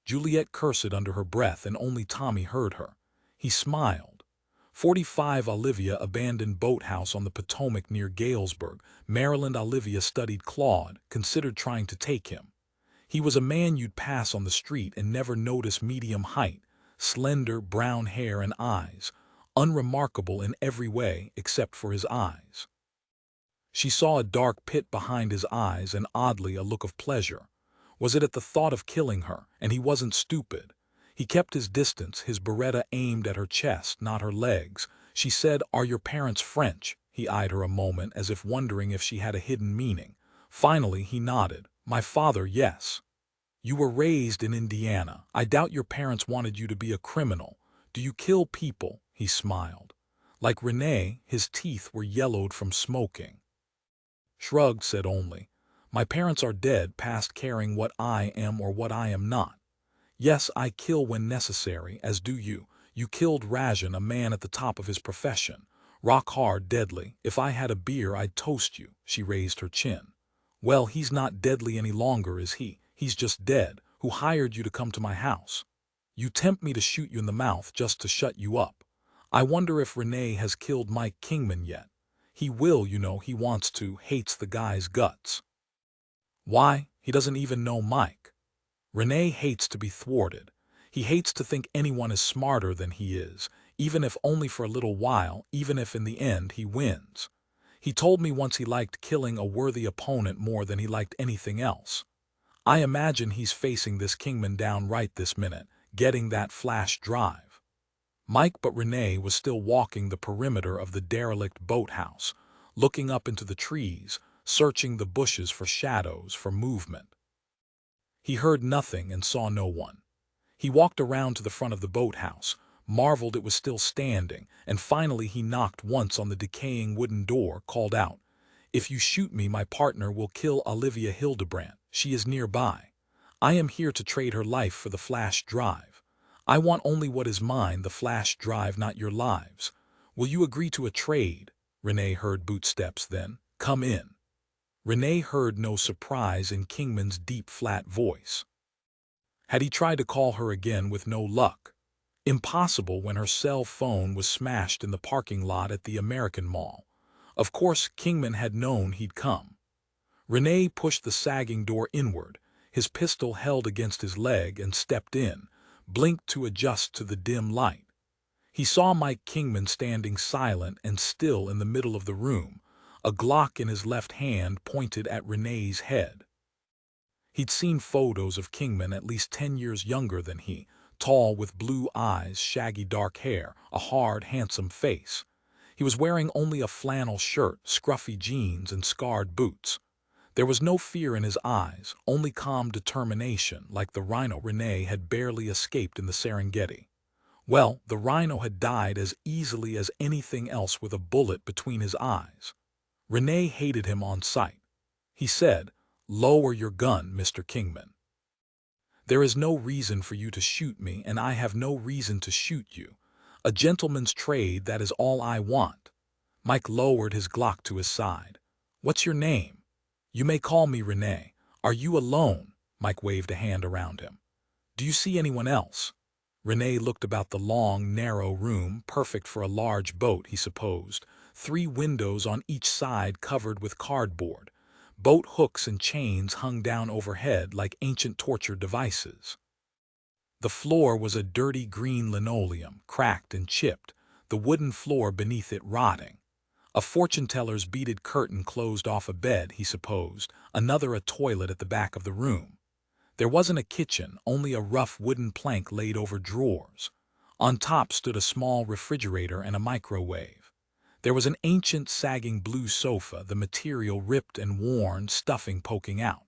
Juliet cursed under her breath, and only Tommy heard her. He smiled. 45 Olivia abandoned boathouse on the Potomac near Galesburg, Maryland. Olivia studied Claude, considered trying to take him. He was a man you'd pass on the street and never notice. Medium height, slender brown hair and eyes, unremarkable in every way except for his eyes. She saw a dark pit behind his eyes and oddly a look of pleasure. Was it at the thought of killing her? And he wasn't stupid. He kept his distance, his Beretta aimed at her chest, not her legs. She said, Are your parents French? He eyed her a moment as if wondering if she had a hidden meaning. Finally he nodded. My father, yes. You were raised in Indiana. I doubt your parents wanted you to be a criminal. Do you kill people? He smiled. Like Renee, his teeth were yellowed from smoking. Shrugged, said only, My parents are dead, past caring what I am or what I am not. Yes, I kill when necessary, as do you. You killed Rajan, a man at the top of his profession. Rock hard, deadly. If I had a beer, I'd toast you. She raised her chin. Well, he's not deadly any longer, is he? He's just dead. Who hired you to come to my house? You tempt me to shoot you in the mouth just to shut you up. I wonder if Renee has killed Mike Kingman yet. He will, you know, he wants to, hates the guy's guts. Why? He doesn't even know Mike. Renee hates to be thwarted. He hates to think anyone is smarter than he is, even if only for a little while, even if in the end he wins. He told me once he liked killing a worthy opponent more than he liked anything else. I imagine he's facing this Kingman down right this minute, getting that flash drive. Mike, but Renee was still walking the perimeter of the derelict boathouse, looking up into the trees, searching the bushes for shadows, for movement. He heard nothing and saw no one. He walked around to the front of the boathouse, marveled it was still standing, and finally he knocked once on the decaying wooden door, called out, If you shoot me, my partner will kill Olivia Hildebrandt. She is nearby. I am here to trade her life for the flash drive. I want only what is mine, the flash drive, not your lives. Will you agree to a trade? Renee heard footsteps then. Come in. Renee heard no surprise in Kingman's deep, flat voice. Had he tried to call her again with no luck? Impossible when her cell phone was smashed in the parking lot at the American Mall. Of course, Kingman had known he'd come. Renee pushed the sagging door inward, his pistol held against his leg, and stepped in, blinked to adjust to the dim light. He saw Mike Kingman standing silent and still in the middle of the room, a Glock in his left hand pointed at Renee's head. He'd seen photos of Kingman at least 10 years younger than he, tall with blue eyes, shaggy dark hair, a hard, handsome face. He was wearing only a flannel shirt, scruffy jeans, and scarred boots. There was no fear in his eyes, only calm determination, like the rhino Renee had barely escaped in the Serengeti. Well, the rhino had died as easily as anything else with a bullet between his eyes. Renee hated him on sight. He said, Lower your gun, Mr. Kingman. There is no reason for you to shoot me, and I have no reason to shoot you. A gentleman's trade, that is all I want. Mike lowered his Glock to his side. What's your name? You may call me Renee. Are you alone? Mike waved a hand around him. Do you see anyone else? Renee looked about the long, narrow room, perfect for a large boat, he supposed. 3 windows on each side covered with cardboard. Boat hooks and chains hung down overhead like ancient torture devices. The floor was a dirty green linoleum, cracked and chipped, the wooden floor beneath it rotting. A fortune-teller's beaded curtain closed off a bed, he supposed, another a toilet at the back of the room. There wasn't a kitchen, only a rough wooden plank laid over drawers. On top stood a small refrigerator and a microwave. There was an ancient, sagging blue sofa, the material ripped and worn, stuffing poking out.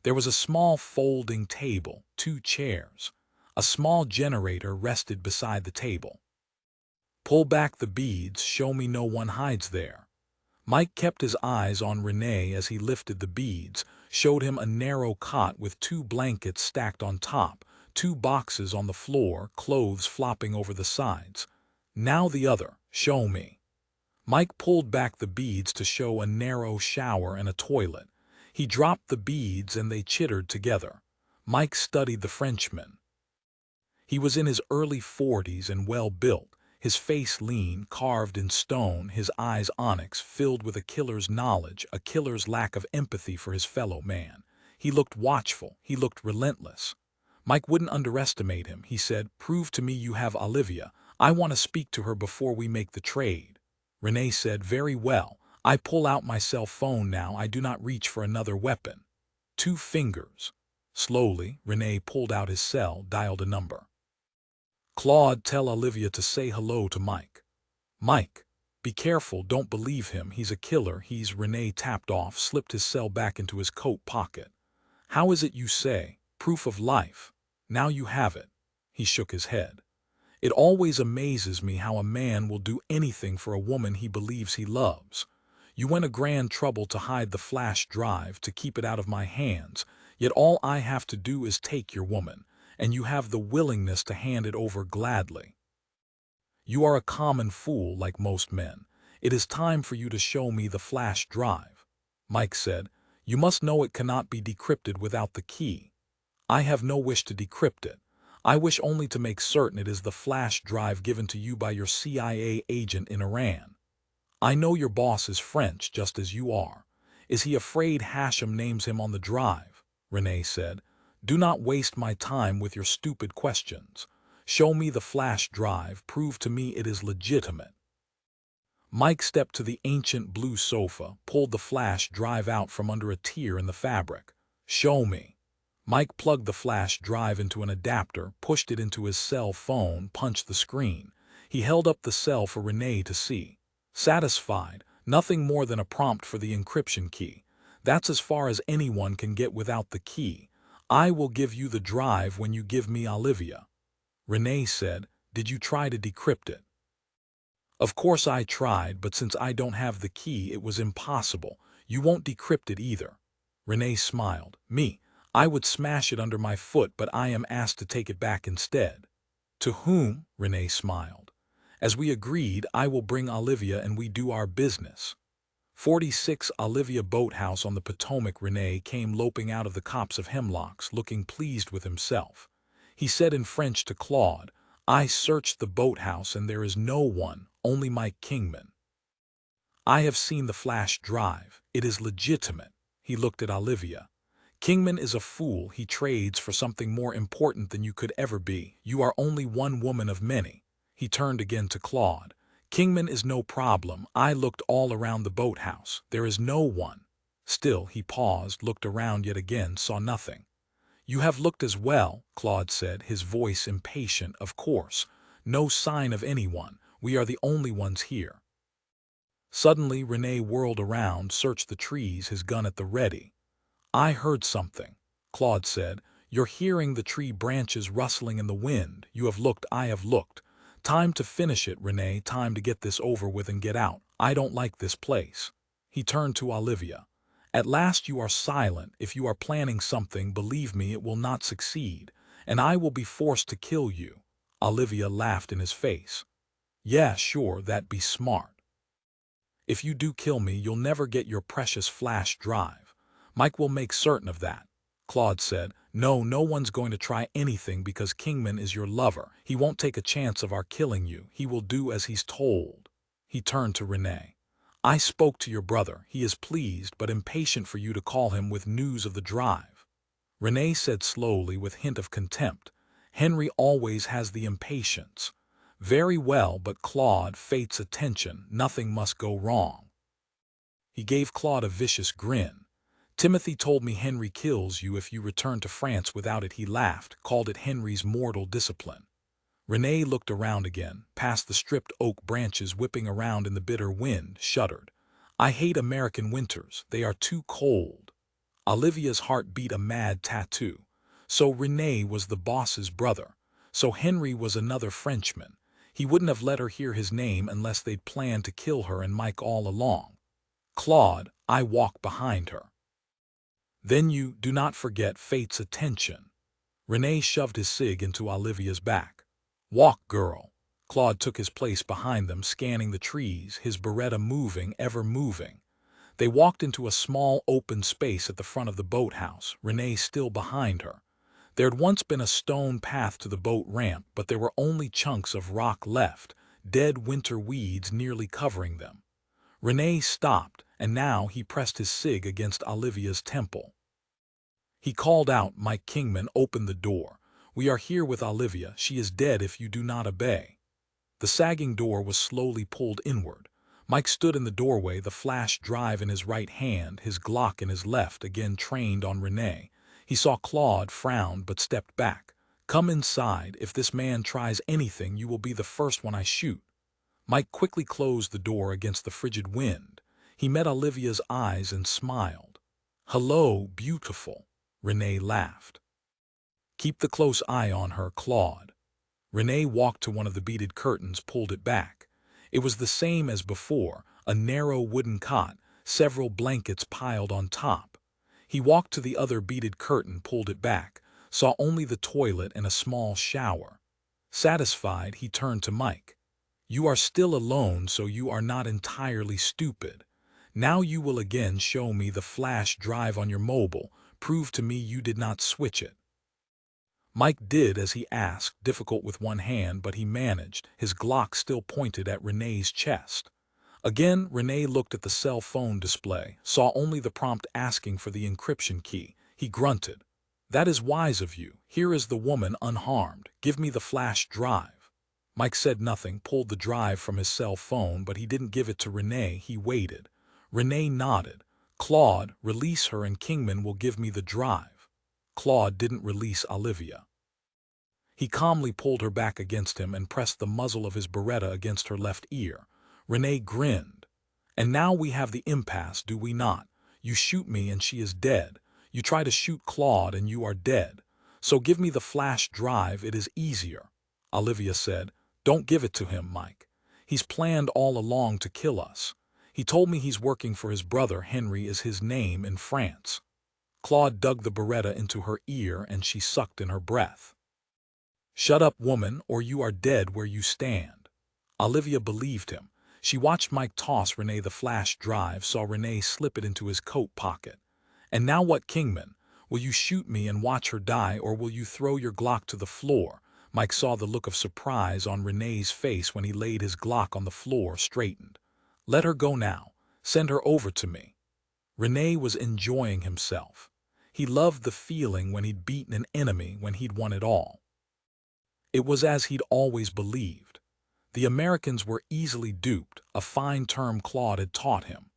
There was a small folding table, 2 chairs. A small generator rested beside the table. Pull back the beads, show me no one hides there. Mike kept his eyes on Renee as he lifted the beads, showed him a narrow cot with 2 blankets stacked on top, 2 boxes on the floor, clothes flopping over the sides. Now the other, show me. Mike pulled back the beads to show a narrow shower and a toilet. He dropped the beads and they chittered together. Mike studied the Frenchman. He was in his early 40s and well-built, his face lean, carved in stone, his eyes onyx, filled with a killer's knowledge, a killer's lack of empathy for his fellow man. He looked watchful, he looked relentless. Mike wouldn't underestimate him. He said, "Prove to me you have Olivia. I want to speak to her before we make the trade." Renee said, "Very well. I pull out my cell phone now. I do not reach for another weapon." 2 fingers. Slowly, Renee pulled out his cell, dialed a number. "Claude, tell Olivia to say hello to Mike." "Mike, be careful, don't believe him, he's a killer, he's—" Renee tapped off, slipped his cell back into his coat pocket. "How is it you say? Proof of life. Now you have it." He shook his head. "It always amazes me how a man will do anything for a woman he believes he loves. You went a grand trouble to hide the flash drive, to keep it out of my hands, yet all I have to do is take your woman, and you have the willingness to hand it over gladly. You are a common fool like most men. It is time for you to show me the flash drive." Mike said, "You must know it cannot be decrypted without the key." "I have no wish to decrypt it. I wish only to make certain it is the flash drive given to you by your CIA agent in Iran. I know your boss is French, just as you are. Is he afraid Hashem names him on the drive?" Renee said, "Do not waste my time with your stupid questions. Show me the flash drive, prove to me it is legitimate." Mike stepped to the ancient blue sofa, pulled the flash drive out from under a tear in the fabric. "Show me." Mike plugged the flash drive into an adapter, pushed it into his cell phone, punched the screen. He held up the cell for Renee to see. Satisfied, nothing more than a prompt for the encryption key. That's as far as anyone can get without the key. "I will give you the drive when you give me Olivia." Renee said, "Did you try to decrypt it?" "Of course I tried, but since I don't have the key, it was impossible. You won't decrypt it either." Renee smiled. "Me, I would smash it under my foot, but I am asked to take it back instead." "To whom?" Renee smiled. "As we agreed, I will bring Olivia and we do our business." 46 Olivia Boathouse on the Potomac. Renee came loping out of the copse of hemlocks, looking pleased with himself. He said in French to Claude, "I searched the boathouse and there is no one, only Mike Kingman. I have seen the flash drive. It is legitimate." He looked at Olivia. "Kingman is a fool. He trades for something more important than you could ever be. You are only one woman of many." He turned again to Claude. "Kingman is no problem. I looked all around the boathouse. There is no one." Still, he paused, looked around yet again, saw nothing. "You have looked as well," Claude said, his voice impatient. "Of course. No sign of anyone. We are the only ones here." Suddenly, Renee whirled around, searched the trees, his gun at the ready. "I heard something," Claude said. "You're hearing the tree branches rustling in the wind. You have looked, I have looked. Time to finish it, Renee, time to get this over with and get out. I don't like this place." He turned to Olivia. "At last you are silent. If you are planning something, believe me, it will not succeed, and I will be forced to kill you." Olivia laughed in his face. "Yeah, sure, that'd be smart. If you do kill me, you'll never get your precious flash drive. Mike will make certain of that." Claude said. No, no one's going to try anything because Kingman is your lover. He won't take a chance of our killing you. He will do as he's told. He turned to Renee. I spoke to your brother. He is pleased but impatient for you to call him with news of the drive. Renee said slowly with hint of contempt. Henry always has the impatience. Very well, but Claude, fate's attention, nothing must go wrong. He gave Claude a vicious grin. Timothy told me Henry kills you if you return to France without it. He laughed, called it Henry's mortal discipline. Renee looked around again, past the stripped oak branches whipping around in the bitter wind, shuddered. I hate American winters. They are too cold. Olivia's heart beat a mad tattoo. So Renee was the boss's brother. So Henry was another Frenchman. He wouldn't have let her hear his name unless they'd planned to kill her and Mike all along. Claude, I walk behind her. Then you do not forget fate's attention. Renee shoved his cig into Olivia's back. Walk, girl. Claude took his place behind them, scanning the trees, his beretta moving, ever moving. They walked into a small open space at the front of the boathouse, Renee still behind her. There had once been a stone path to the boat ramp, but there were only chunks of rock left, dead winter weeds nearly covering them. Renee stopped, and now he pressed his cig against Olivia's temple. He called out. Mike Kingman opened the door. We are here with Olivia. She is dead if you do not obey. The sagging door was slowly pulled inward. Mike stood in the doorway, the flash drive in his right hand, his Glock in his left, again trained on Renee. He saw Claude, frowned, but stepped back. Come inside. If this man tries anything, you will be the first one I shoot. Mike quickly closed the door against the frigid wind. He met Olivia's eyes and smiled. Hello, beautiful. Renee laughed. Keep the close eye on her, Claude. Renee walked to one of the beaded curtains, pulled it back. It was the same as before, a narrow wooden cot, several blankets piled on top. He walked to the other beaded curtain, pulled it back, saw only the toilet and a small shower. Satisfied, he turned to Mike. You are still alone, so you are not entirely stupid. Now you will again show me the flash drive on your mobile. Prove to me you did not switch it. Mike did as he asked, difficult with one hand, but he managed, his Glock still pointed at Renee's chest. Again, Renee looked at the cell phone display, saw only the prompt asking for the encryption key. He grunted. That is wise of you. Here is the woman unharmed. Give me the flash drive. Mike said nothing, pulled the drive from his cell phone, but he didn't give it to Renee. He waited. Renee nodded. Claude, release her and Kingman will give me the drive. Claude didn't release Olivia. He calmly pulled her back against him and pressed the muzzle of his beretta against her left ear. Renee grinned. And now we have the impasse, do we not? You shoot me and she is dead. You try to shoot Claude and you are dead. So give me the flash drive, it is easier. Olivia said. Don't give it to him, Mike. He's planned all along to kill us. He told me he's working for his brother. Henry is his name in France. Claude dug the beretta into her ear and she sucked in her breath. Shut up, woman, or you are dead where you stand. Olivia believed him. She watched Mike toss Renee the flash drive, saw Renee slip it into his coat pocket. And now what, Kingman? Will you shoot me and watch her die, or will you throw your Glock to the floor? Mike saw the look of surprise on Renee's face when he laid his Glock on the floor, straightened. Let her go now. Send her over to me. Renee was enjoying himself. He loved the feeling when he'd beaten an enemy, when he'd won it all. It was as he'd always believed. The Americans were easily duped, a fine term Claude had taught him.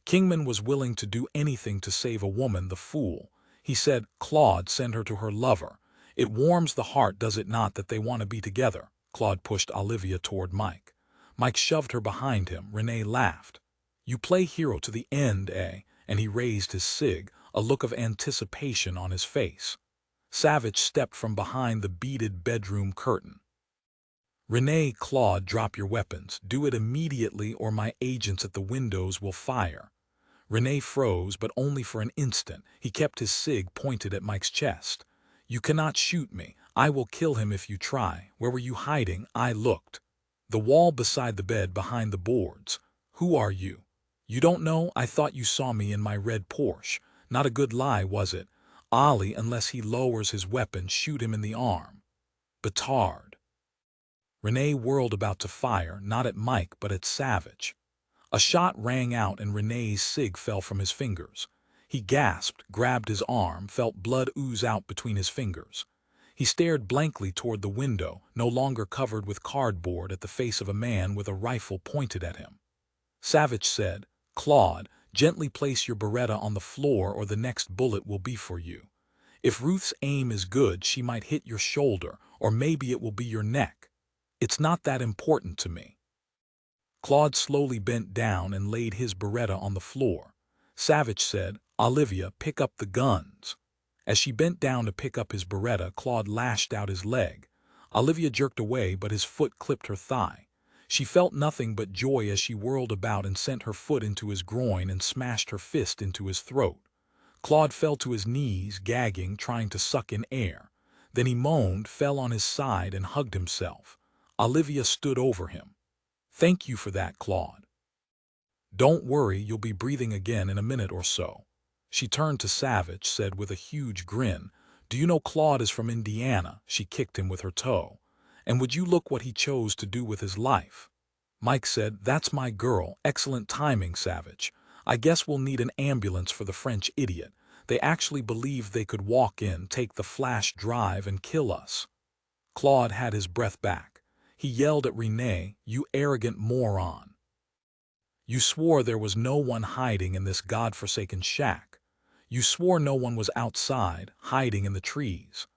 Kingman was willing to do anything to save a woman, the fool. He said, Claude, send her to her lover. It warms the heart, does it not, that they want to be together? Claude pushed Olivia toward Mike. Mike shoved her behind him. Renee laughed. You play hero to the end, eh? And he raised his cig, a look of anticipation on his face. Savich stepped from behind the beaded bedroom curtain. Renee, Claude, drop your weapons. Do it immediately or my agents at the windows will fire. Renee froze, but only for an instant. He kept his cig pointed at Mike's chest. You cannot shoot me. I will kill him if you try. Where were you hiding? I looked. The wall beside the bed, behind the boards. Who are you? You don't know? I thought you saw me in my red Porsche. Not a good lie, was it? Ollie, unless he lowers his weapon, shoot him in the arm. Petard. Renee whirled about to fire, not at Mike but at Savich. A shot rang out and Renee's cig fell from his fingers. He gasped, grabbed his arm, felt blood ooze out between his fingers. He stared blankly toward the window, no longer covered with cardboard, at the face of a man with a rifle pointed at him. Savich said, "Claude, gently place your Beretta on the floor or the next bullet will be for you. If Ruth's aim is good, she might hit your shoulder, or maybe it will be your neck. It's not that important to me." Claude slowly bent down and laid his Beretta on the floor. Savich said, "Olivia, pick up the guns." As she bent down to pick up his Beretta, Claude lashed out his leg. Olivia jerked away, but his foot clipped her thigh. She felt nothing but joy as she whirled about and sent her foot into his groin and smashed her fist into his throat. Claude fell to his knees, gagging, trying to suck in air. Then he moaned, fell on his side, and hugged himself. Olivia stood over him. "Thank you for that, Claude. Don't worry, you'll be breathing again in a minute or so." She turned to Savich, said with a huge grin, "Do you know Claude is from Indiana?" She kicked him with her toe. "And would you look what he chose to do with his life?" Mike said, "That's my girl. Excellent timing, Savich. I guess we'll need an ambulance for the French idiot. They actually believed they could walk in, take the flash drive, and kill us." Claude had his breath back. He yelled at Renee, "You arrogant moron. You swore there was no one hiding in this godforsaken shack. You swore no one was outside, hiding in the trees.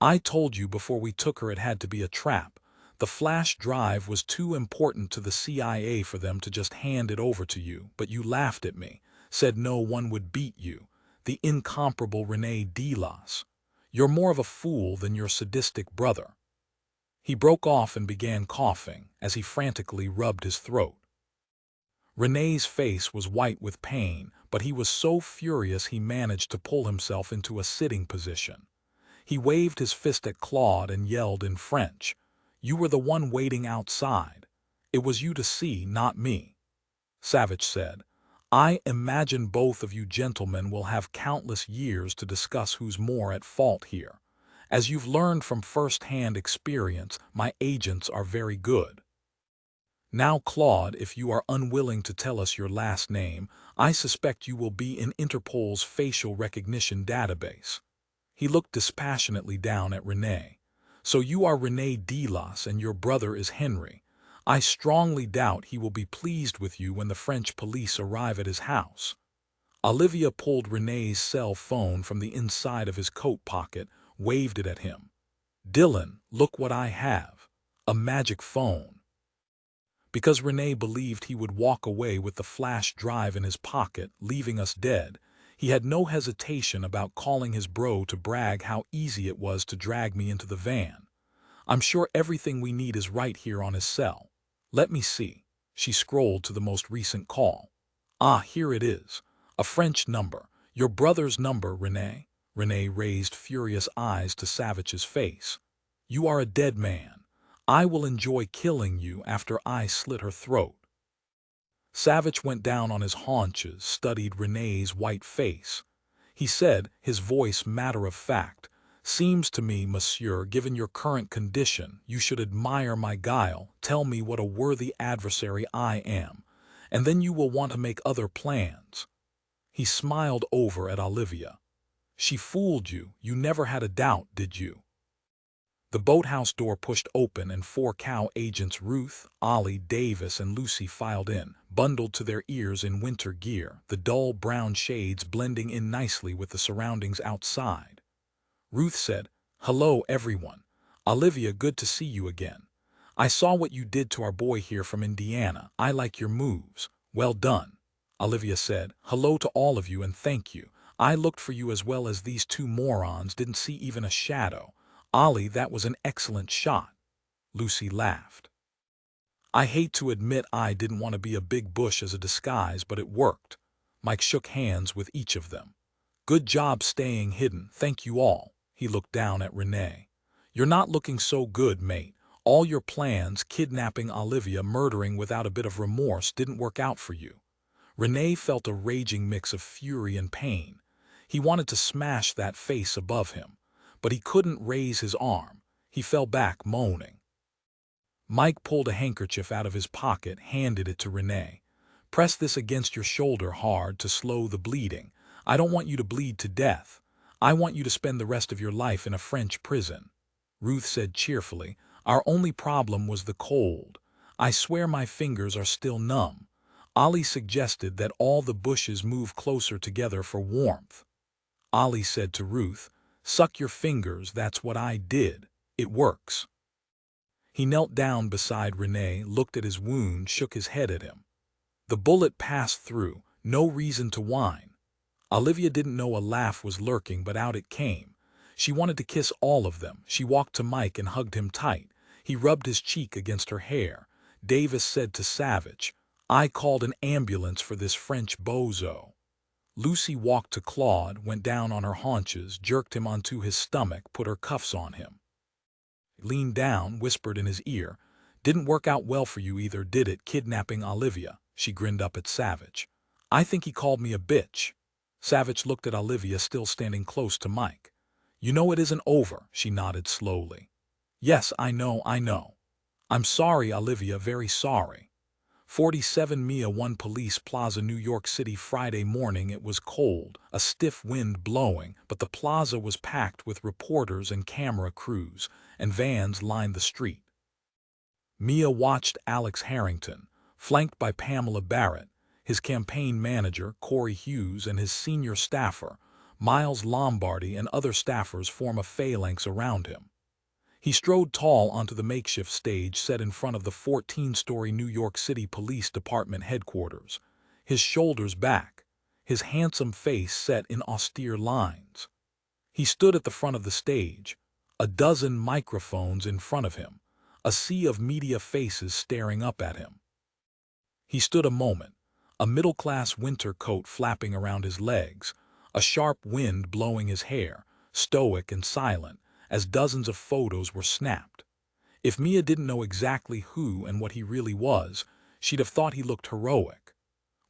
I told you before we took her it had to be a trap. The flash drive was too important to the CIA for them to just hand it over to you, but you laughed at me, said no one would beat you. The incomparable Renee Delas. You're more of a fool than your sadistic brother." He broke off and began coughing as he frantically rubbed his throat. Renee's face was white with pain, but he was so furious he managed to pull himself into a sitting position. He waved his fist at Claude and yelled in French, "You were the one waiting outside. It was you to see, not me." Savich said, "I imagine both of you gentlemen will have countless years to discuss who's more at fault here. As you've learned from first-hand experience, my agents are very good. Now, Claude, if you are unwilling to tell us your last name, I suspect you will be in Interpol's facial recognition database." He looked dispassionately down at Renee. "So you are Renee Delas and your brother is Henry. I strongly doubt he will be pleased with you when the French police arrive at his house." Olivia pulled Renee's cell phone from the inside of his coat pocket, waved it at him. "Dylan, look what I have. A magic phone." Because Renee believed he would walk away with the flash drive in his pocket, leaving us dead, he had no hesitation about calling his bro to brag how easy it was to drag me into the van. "I'm sure everything we need is right here on his cell. Let me see." She scrolled to the most recent call. "Ah, here it is. A French number. Your brother's number, Renee." Renee raised furious eyes to Savich's face. "You are a dead man. I will enjoy killing you after I slit her throat." Savich went down on his haunches, studied Renee's white face. He said, his voice matter of fact, "Seems to me, monsieur, given your current condition, you should admire my guile, tell me what a worthy adversary I am, and then you will want to make other plans." He smiled over at Olivia. "She fooled you. You never had a doubt, did you?" The boathouse door pushed open and 4 cow agents Ruth, Ollie, Davis, and Lucy filed in, bundled to their ears in winter gear, the dull brown shades blending in nicely with the surroundings outside. Ruth said, "Hello, everyone. Olivia, good to see you again. I saw what you did to our boy here from Indiana. I like your moves. Well done." Olivia said, "Hello to all of you and thank you. I looked for you as well as these 2 morons, didn't see even a shadow. Ollie, that was an excellent shot." Lucy laughed. "I hate to admit I didn't want to be a big bush as a disguise, but it worked." Mike shook hands with each of them. "Good job staying hidden, thank you all." He looked down at Renee. "You're not looking so good, mate. All your plans, kidnapping Olivia, murdering without a bit of remorse, didn't work out for you." Renee felt a raging mix of fury and pain. He wanted to smash that face above him, but he couldn't raise his arm. He fell back, moaning. Mike pulled a handkerchief out of his pocket, handed it to Renee. "Press this against your shoulder hard to slow the bleeding. I don't want you to bleed to death. I want you to spend the rest of your life in a French prison." Ruth said cheerfully, "Our only problem was the cold. I swear my fingers are still numb." Ollie suggested that all the bushes move closer together for warmth. Ollie said to Ruth, "Suck your fingers, that's what I did. It works." He knelt down beside Renee, looked at his wound, shook his head at him. The bullet passed through, no reason to whine. Olivia didn't know a laugh was lurking, but out it came. She wanted to kiss all of them. She walked to Mike and hugged him tight. He rubbed his cheek against her hair. Davis said to Savich, "I called an ambulance for this French bozo." Lucy walked to Claude, went down on her haunches, jerked him onto his stomach, put her cuffs on him. Leaned down, whispered in his ear, "Didn't work out well for you either, did it, kidnapping Olivia?" She grinned up at Savich. "I think he called me a bitch." Savich looked at Olivia, still standing close to Mike. "You know it isn't over," she nodded slowly. "Yes, I know. I'm sorry, Olivia, very sorry." 47 Mia 1 Police Plaza, New York City, Friday morning. It was cold, a stiff wind blowing, but the plaza was packed with reporters and camera crews, and vans lined the street. Mia watched Alex Harrington, flanked by Pamela Barrett, his campaign manager, Corey Hughes, and his senior staffer, Miles Lombardi, and other staffers form a phalanx around him. He strode tall onto the makeshift stage set in front of the 14-story New York City Police Department headquarters, his shoulders back, his handsome face set in austere lines. He stood at the front of the stage, a dozen microphones in front of him, a sea of media faces staring up at him. He stood a moment, a middle-class winter coat flapping around his legs, a sharp wind blowing his hair, stoic and silent, as dozens of photos were snapped. If Mia didn't know exactly who and what he really was, she'd have thought he looked heroic.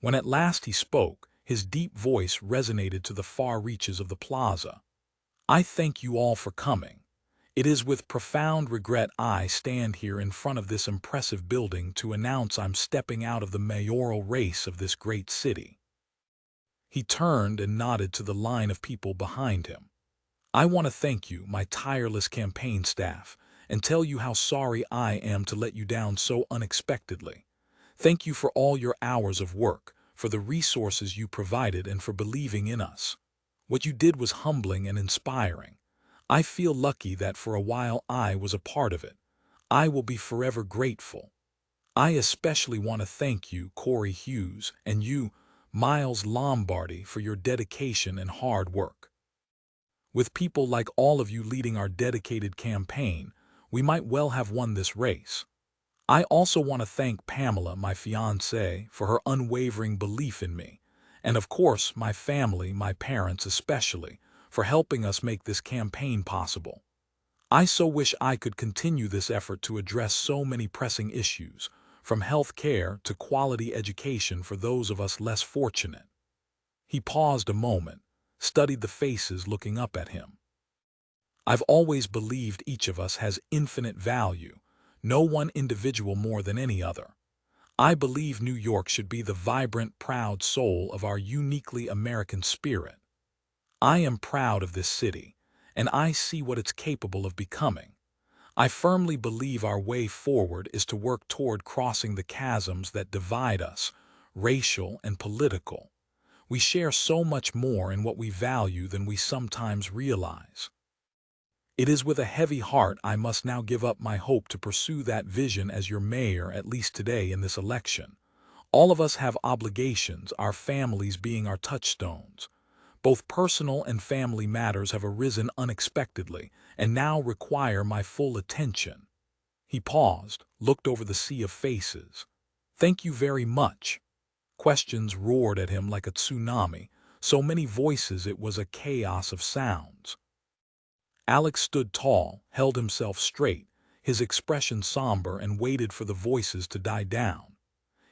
When at last he spoke, his deep voice resonated to the far reaches of the plaza. "I thank you all for coming. It is with profound regret I stand here in front of this impressive building to announce I'm stepping out of the mayoral race of this great city." He turned and nodded to the line of people behind him. "I want to thank you, my tireless campaign staff, and tell you how sorry I am to let you down so unexpectedly. Thank you for all your hours of work, for the resources you provided, and for believing in us. What you did was humbling and inspiring. I feel lucky that for a while I was a part of it. I will be forever grateful. I especially want to thank you, Corey Hughes, and you, Miles Lombardi, for your dedication and hard work. With people like all of you leading our dedicated campaign, we might well have won this race. I also want to thank Pamela, my fiancée, for her unwavering belief in me, and of course my family, my parents especially, for helping us make this campaign possible. I so wish I could continue this effort to address so many pressing issues, from health care to quality education for those of us less fortunate." He paused a moment, studied the faces looking up at him. "I've always believed each of us has infinite value, no one individual more than any other. I believe New York should be the vibrant, proud soul of our uniquely American spirit. I am proud of this city, and I see what it's capable of becoming. I firmly believe our way forward is to work toward crossing the chasms that divide us, racial and political. We share so much more in what we value than we sometimes realize. It is with a heavy heart I must now give up my hope to pursue that vision as your mayor, at least today in this election. All of us have obligations, our families being our touchstones. Both personal and family matters have arisen unexpectedly and now require my full attention." He paused, looked over the sea of faces. "Thank you very much." Questions roared at him like a tsunami, so many voices it was a chaos of sounds. Alex stood tall, held himself straight, his expression somber, and waited for the voices to die down.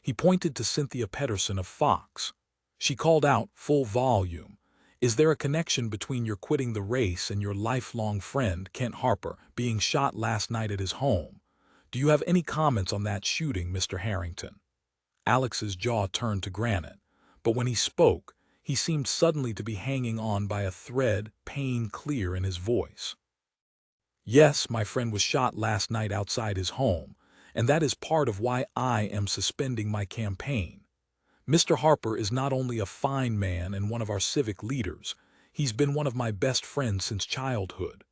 He pointed to Cynthia Pedersen of Fox. She called out, full volume, Is there a connection between your quitting the race and your lifelong friend, Kent Harper, being shot last night at his home? Do you have any comments on that shooting, Mr. Harrington?" Alex's jaw turned to granite, but when he spoke, he seemed suddenly to be hanging on by a thread, pain clear in his voice. "Yes, my friend was shot last night outside his home, and that is part of why I am suspending my campaign. Mr. Harper is not only a fine man and one of our civic leaders, he's been one of my best friends since childhood.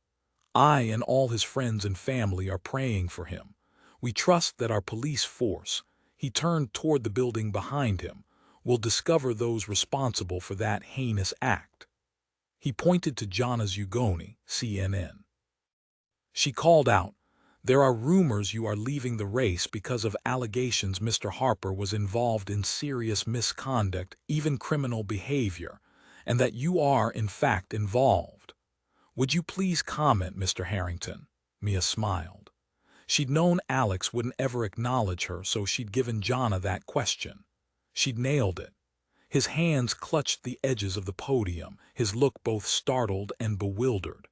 I and all his friends and family are praying for him. We trust that our police force," he turned toward the building behind him, "will discover those responsible for that heinous act." He pointed to Jana Zugoni, CNN. She called out, "There are rumors you are leaving the race because of allegations Mr. Harper was involved in serious misconduct, even criminal behavior, and that you are, in fact, involved. Would you please comment, Mr. Harrington?" Mia smiled. She'd known Alex wouldn't ever acknowledge her, so she'd given Jana that question. She'd nailed it. His hands clutched the edges of the podium, his look both startled and bewildered.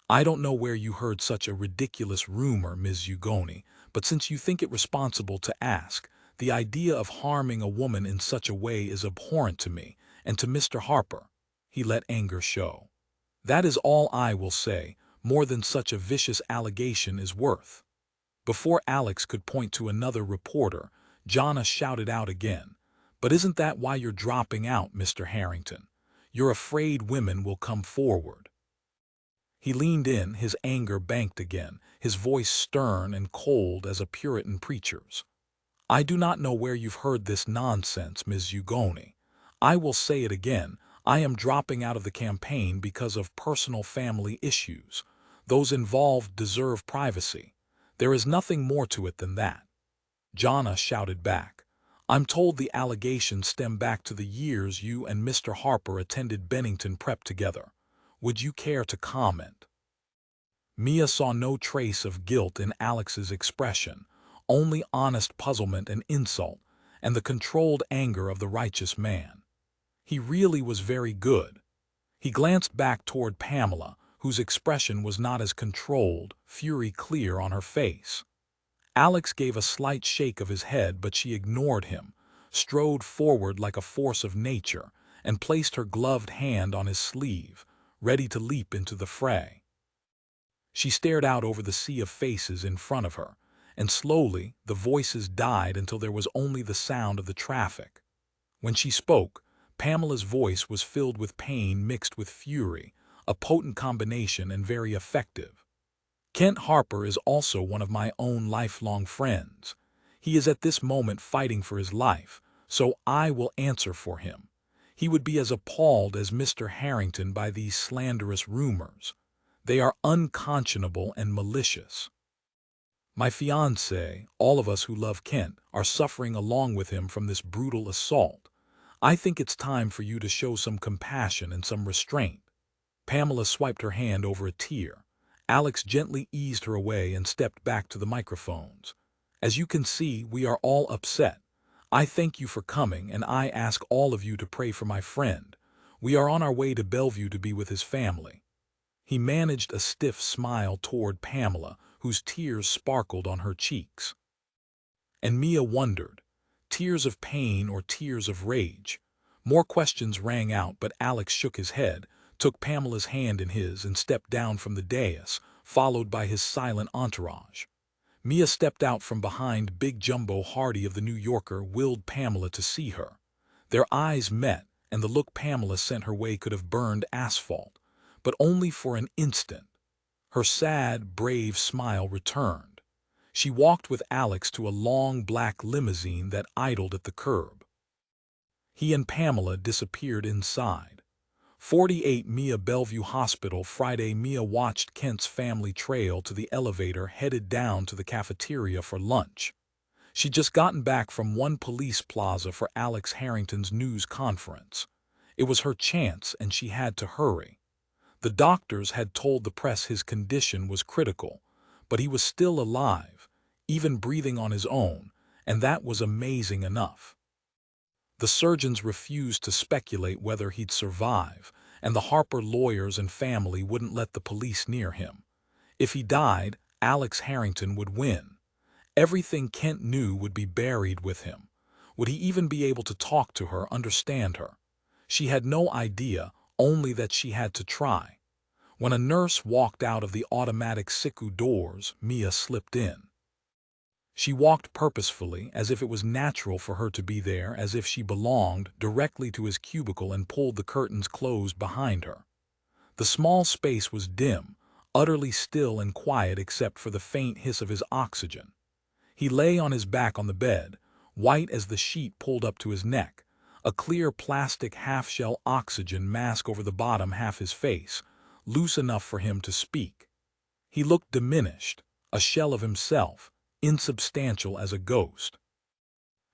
"I don't know where you heard such a ridiculous rumor, Ms. Ugoni, but since you think it responsible to ask, the idea of harming a woman in such a way is abhorrent to me, and to Mr. Harper." He let anger show. "That is all I will say, more than such a vicious allegation is worth." Before Alex could point to another reporter, Jana shouted out again, "But isn't that why you're dropping out, Mr. Harrington? You're afraid women will come forward." He leaned in, his anger banked again, his voice stern and cold as a Puritan preacher's. "I do not know where you've heard this nonsense, Ms. Ugoni. I will say it again, I am dropping out of the campaign because of personal family issues. Those involved deserve privacy. There is nothing more to it than that." Jana shouted back, "I'm told the allegations stem back to the years you and Mr. Harper attended Bennington Prep together. Would you care to comment?" Mia saw no trace of guilt in Alex's expression, only honest puzzlement and insult, and the controlled anger of the righteous man. He really was very good. He glanced back toward Pamela, whose expression was not as controlled, fury clear on her face. Alex gave a slight shake of his head, but she ignored him, strode forward like a force of nature, and placed her gloved hand on his sleeve, ready to leap into the fray. She stared out over the sea of faces in front of her, and slowly the voices died until there was only the sound of the traffic. When she spoke, Pamela's voice was filled with pain mixed with fury, a potent combination and very effective. "Kent Harper is also one of my own lifelong friends. He is at this moment fighting for his life, so I will answer for him. He would be as appalled as Mr. Harrington by these slanderous rumors. They are unconscionable and malicious. My fiancé, all of us who love Kent, are suffering along with him from this brutal assault. I think it's time for you to show some compassion and some restraint." Pamela swiped her hand over a tear. Alex gently eased her away and stepped back to the microphones. "As you can see, we are all upset. I thank you for coming, and I ask all of you to pray for my friend. We are on our way to Bellevue to be with his family." He managed a stiff smile toward Pamela, whose tears sparkled on her cheeks. And Mia wondered, tears of pain or tears of rage? More questions rang out, but Alex shook his head, took Pamela's hand in his, and stepped down from the dais, followed by his silent entourage. Mia stepped out from behind. Big Jumbo Hardy of the New Yorker willed Pamela to see her. Their eyes met, and the look Pamela sent her way could have burned asphalt, but only for an instant. Her sad, brave smile returned. She walked with Alex to a long black limousine that idled at the curb. He and Pamela disappeared inside. 48 Mia Bellevue Hospital. Friday. Mia watched Kent's family trail to the elevator headed down to the cafeteria for lunch. She'd just gotten back from one police plaza for Alex Harrington's news conference. It was her chance, and she had to hurry. The doctors had told the press his condition was critical, but he was still alive, even breathing on his own, and that was amazing enough. The surgeons refused to speculate whether he'd survive, and the Harper lawyers and family wouldn't let the police near him. If he died, Alex Harrington would win. Everything Kent knew would be buried with him. Would he even be able to talk to her, understand her? She had no idea, only that she had to try. When a nurse walked out of the automatic SICU doors, Mia slipped in. She walked purposefully, as if it was natural for her to be there, as if she belonged, directly to his cubicle, and pulled the curtains closed behind her. The small space was dim, utterly still and quiet except for the faint hiss of his oxygen. He lay on his back on the bed, white as the sheet pulled up to his neck, a clear plastic half-shell oxygen mask over the bottom half his face, loose enough for him to speak. He looked diminished, a shell of himself, insubstantial as a ghost.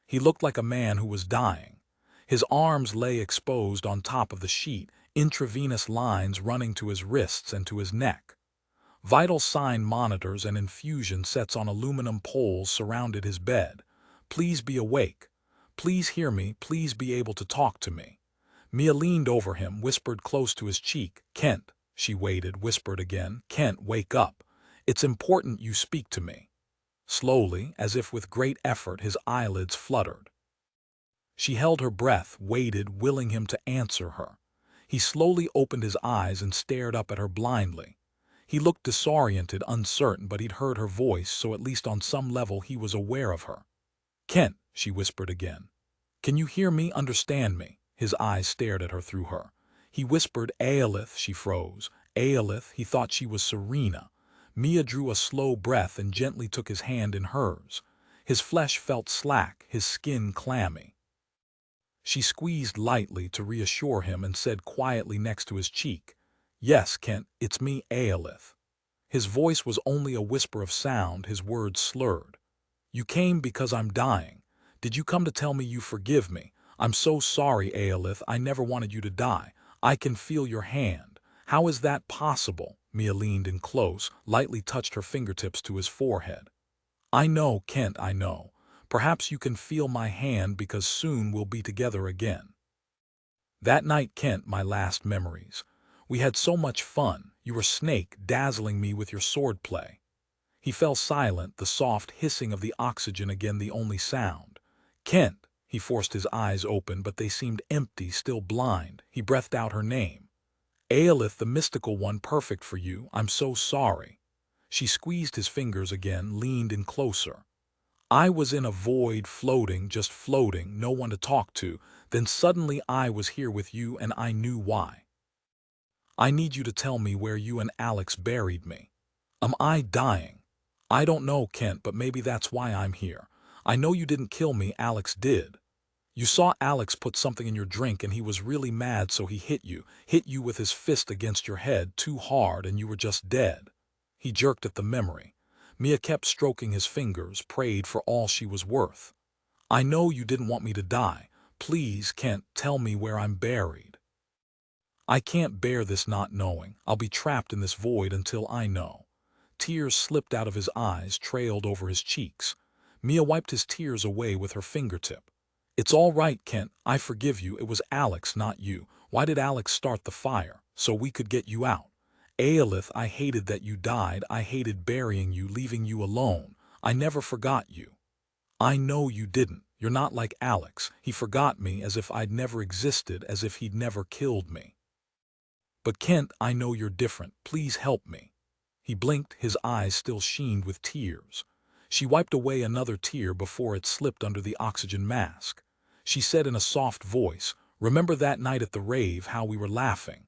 He looked like a man who was dying. His arms lay exposed on top of the sheet, intravenous lines running to his wrists and to his neck. Vital sign monitors and infusion sets on aluminum poles surrounded his bed. Please be awake. Please hear me. Please be able to talk to me. Mia leaned over him, whispered close to his cheek. Kent, she waited, whispered again. Kent, wake up. It's important you speak to me. Slowly, as if with great effort, his eyelids fluttered. She held her breath, waited, willing him to answer her. He slowly opened his eyes and stared up at her blindly. He looked disoriented, uncertain, but he'd heard her voice, so at least on some level he was aware of her. Kent, she whispered again. Can you hear me, understand me? His eyes stared at her through her. He whispered, Aelith. She froze. Aelith. He thought she was Serena. Mia drew a slow breath and gently took his hand in hers. His flesh felt slack, his skin clammy. She squeezed lightly to reassure him and said quietly next to his cheek, Yes, Kent, it's me, Aelith. His voice was only a whisper of sound, his words slurred. You came because I'm dying. Did you come to tell me you forgive me? I'm so sorry, Aelith. I never wanted you to die. I can feel your hand. How is that possible? Mia leaned in close, lightly touched her fingertips to his forehead. I know, Kent, I know. Perhaps you can feel my hand because soon we'll be together again. That night, Kent, my last memories. We had so much fun. You were Snake, dazzling me with your swordplay. He fell silent, the soft hissing of the oxygen again the only sound. Kent, he forced his eyes open, but they seemed empty, still blind. He breathed out her name. Aelith, the mystical one, perfect for you. I'm so sorry. She squeezed his fingers again, leaned in closer. I was in a void, floating, just floating, no one to talk to. Then suddenly I was here with you and I knew why. I need you to tell me where you and Alex buried me. Am I dying? I don't know, Kent, but maybe that's why I'm here. I know you didn't kill me, Alex did. You saw Alex put something in your drink and he was really mad, so he hit you with his fist against your head too hard and you were just dead. He jerked at the memory. Mia kept stroking his fingers, prayed for all she was worth. I know you didn't want me to die. Please, Kent, tell me where I'm buried. I can't bear this not knowing. I'll be trapped in this void until I know. Tears slipped out of his eyes, trailed over his cheeks. Mia wiped his tears away with her fingertip. It's all right, Kent. I forgive you. It was Alex, not you. Why did Alex start the fire? So we could get you out. Aelith, I hated that you died. I hated burying you, leaving you alone. I never forgot you. I know you didn't. You're not like Alex. He forgot me as if I'd never existed, as if he'd never killed me. But Kent, I know you're different. Please help me. He blinked, his eyes still sheened with tears. She wiped away another tear before it slipped under the oxygen mask. She said in a soft voice, Remember that night at the rave, how we were laughing?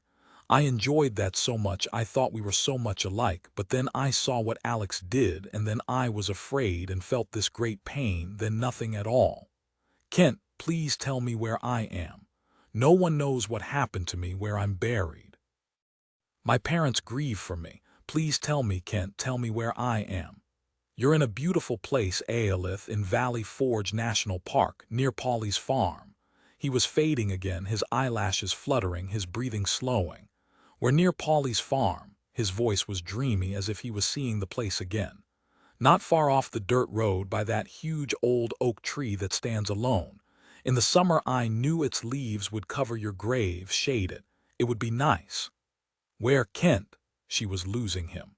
I enjoyed that so much. I thought we were so much alike, but then I saw what Alex did, and then I was afraid and felt this great pain, then nothing at all. Kent, please tell me where I am. No one knows what happened to me, where I'm buried. My parents grieve for me. Please tell me, Kent, tell me where I am. You're in a beautiful place, Aelith, in Valley Forge National Park, near Polly's farm. He was fading again, his eyelashes fluttering, his breathing slowing. We're near Polly's farm. His voice was dreamy, as if he was seeing the place again. Not far off the dirt road by that huge old oak tree that stands alone. In the summer I knew its leaves would cover your grave, shade it. It would be nice. Where Kent? She was losing him.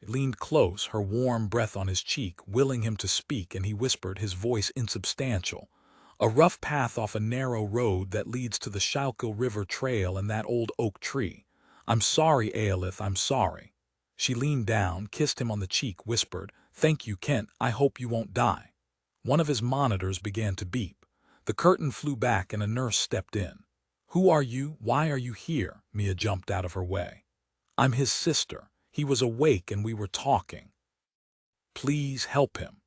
He leaned close, her warm breath on his cheek, willing him to speak, and he whispered, his voice insubstantial. A rough path off a narrow road that leads to the Schuylkill River Trail and that old oak tree. I'm sorry, Aelith, I'm sorry. She leaned down, kissed him on the cheek, whispered, Thank you, Kent, I hope you won't die. One of his monitors began to beep. The curtain flew back and a nurse stepped in. Who are you? Why are you here? Mia jumped out of her way. I'm his sister. He was awake and we were talking. Please help him.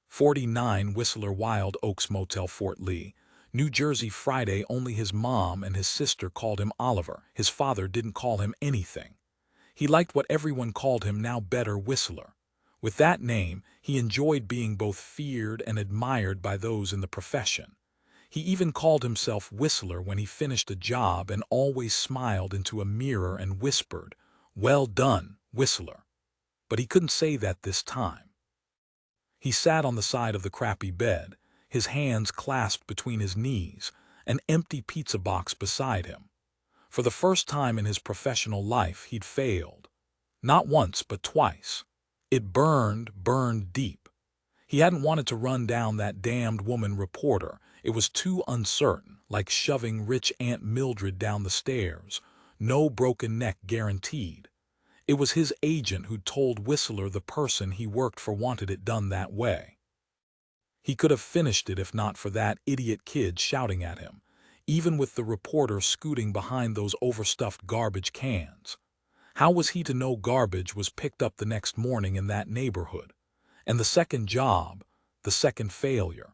49 Whistler Wild Oaks Motel, Fort Lee, New Jersey, Friday. Only his mom and his sister called him Oliver. His father didn't call him anything. He liked what everyone called him, now better, Whistler. With that name, he enjoyed being both feared and admired by those in the profession. He even called himself Whistler when he finished a job and always smiled into a mirror and whispered, Well done, Whistler. But he couldn't say that this time. He sat on the side of the crappy bed, his hands clasped between his knees, an empty pizza box beside him. For the first time in his professional life, he'd failed. Not once, but twice. It burned deep. He hadn't wanted to run down that damned woman reporter. It was too uncertain, like shoving rich Aunt Mildred down the stairs. No broken neck guaranteed. It was his agent who'd told Whistler the person he worked for wanted it done that way. He could have finished it if not for that idiot kid shouting at him, even with the reporter scooting behind those overstuffed garbage cans. How was he to know garbage was picked up the next morning in that neighborhood? And the second job, the second failure.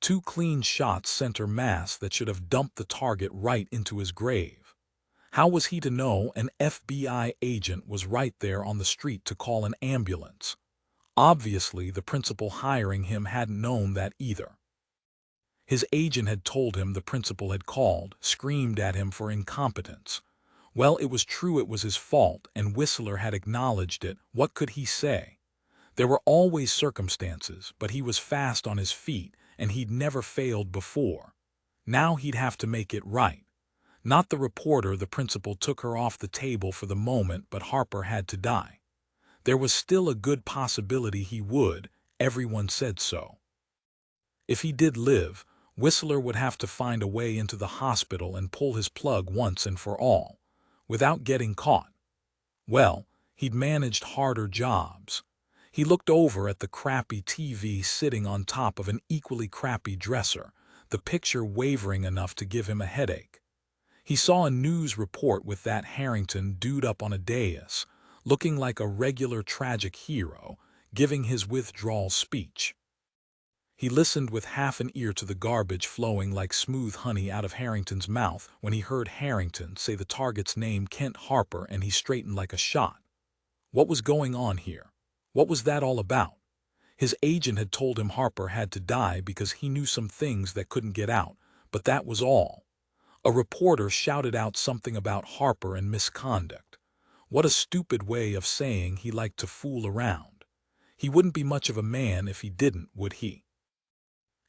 2 clean shots center mass that should have dumped the target right into his grave. How was he to know an FBI agent was right there on the street to call an ambulance? Obviously, the principal hiring him hadn't known that either. His agent had told him the principal had called, screamed at him for incompetence. Well, it was true, it was his fault, and Whistler had acknowledged it. What could he say? There were always circumstances, but he was fast on his feet, and he'd never failed before. Now he'd have to make it right. Not the reporter, the principal took her off the table for the moment, but Harper had to die. There was still a good possibility he would, everyone said so. If he did live, Whistler would have to find a way into the hospital and pull his plug once and for all, without getting caught. Well, he'd managed harder jobs. He looked over at the crappy TV sitting on top of an equally crappy dresser, the picture wavering enough to give him a headache. He saw a news report with that Harrington dude up on a dais, looking like a regular tragic hero, giving his withdrawal speech. He listened with half an ear to the garbage flowing like smooth honey out of Harrington's mouth when he heard Harrington say the target's name, Kent Harper, and he straightened like a shot. What was going on here? What was that all about? His agent had told him Harper had to die because he knew some things that couldn't get out, but that was all. A reporter shouted out something about Harper and misconduct. What a stupid way of saying he liked to fool around. He wouldn't be much of a man if he didn't, would he?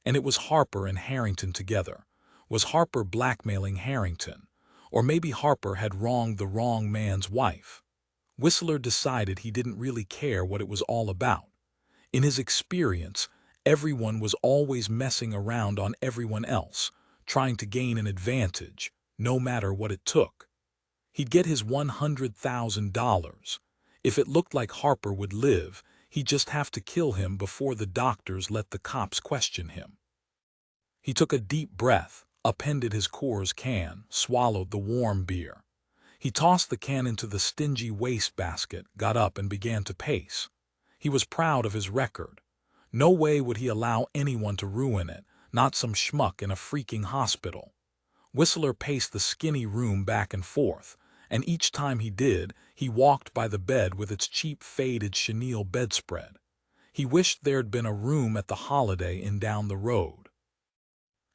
And it was Harper and Harrington together. Was Harper blackmailing Harrington? Or maybe Harper had wronged the wrong man's wife. Whistler decided he didn't really care what it was all about. In his experience, everyone was always messing around on everyone else, trying to gain an advantage, no matter what it took. He'd get his $100,000. If it looked like Harper would live, he'd just have to kill him before the doctors let the cops question him. He took a deep breath, upended his Coors can, swallowed the warm beer. He tossed the can into the stingy wastebasket, got up and began to pace. He was proud of his record. No way would he allow anyone to ruin it, not some schmuck in a freaking hospital. Whistler paced the skinny room back and forth, and each time he did, he walked by the bed with its cheap faded chenille bedspread. He wished there'd been a room at the Holiday Inn down the road.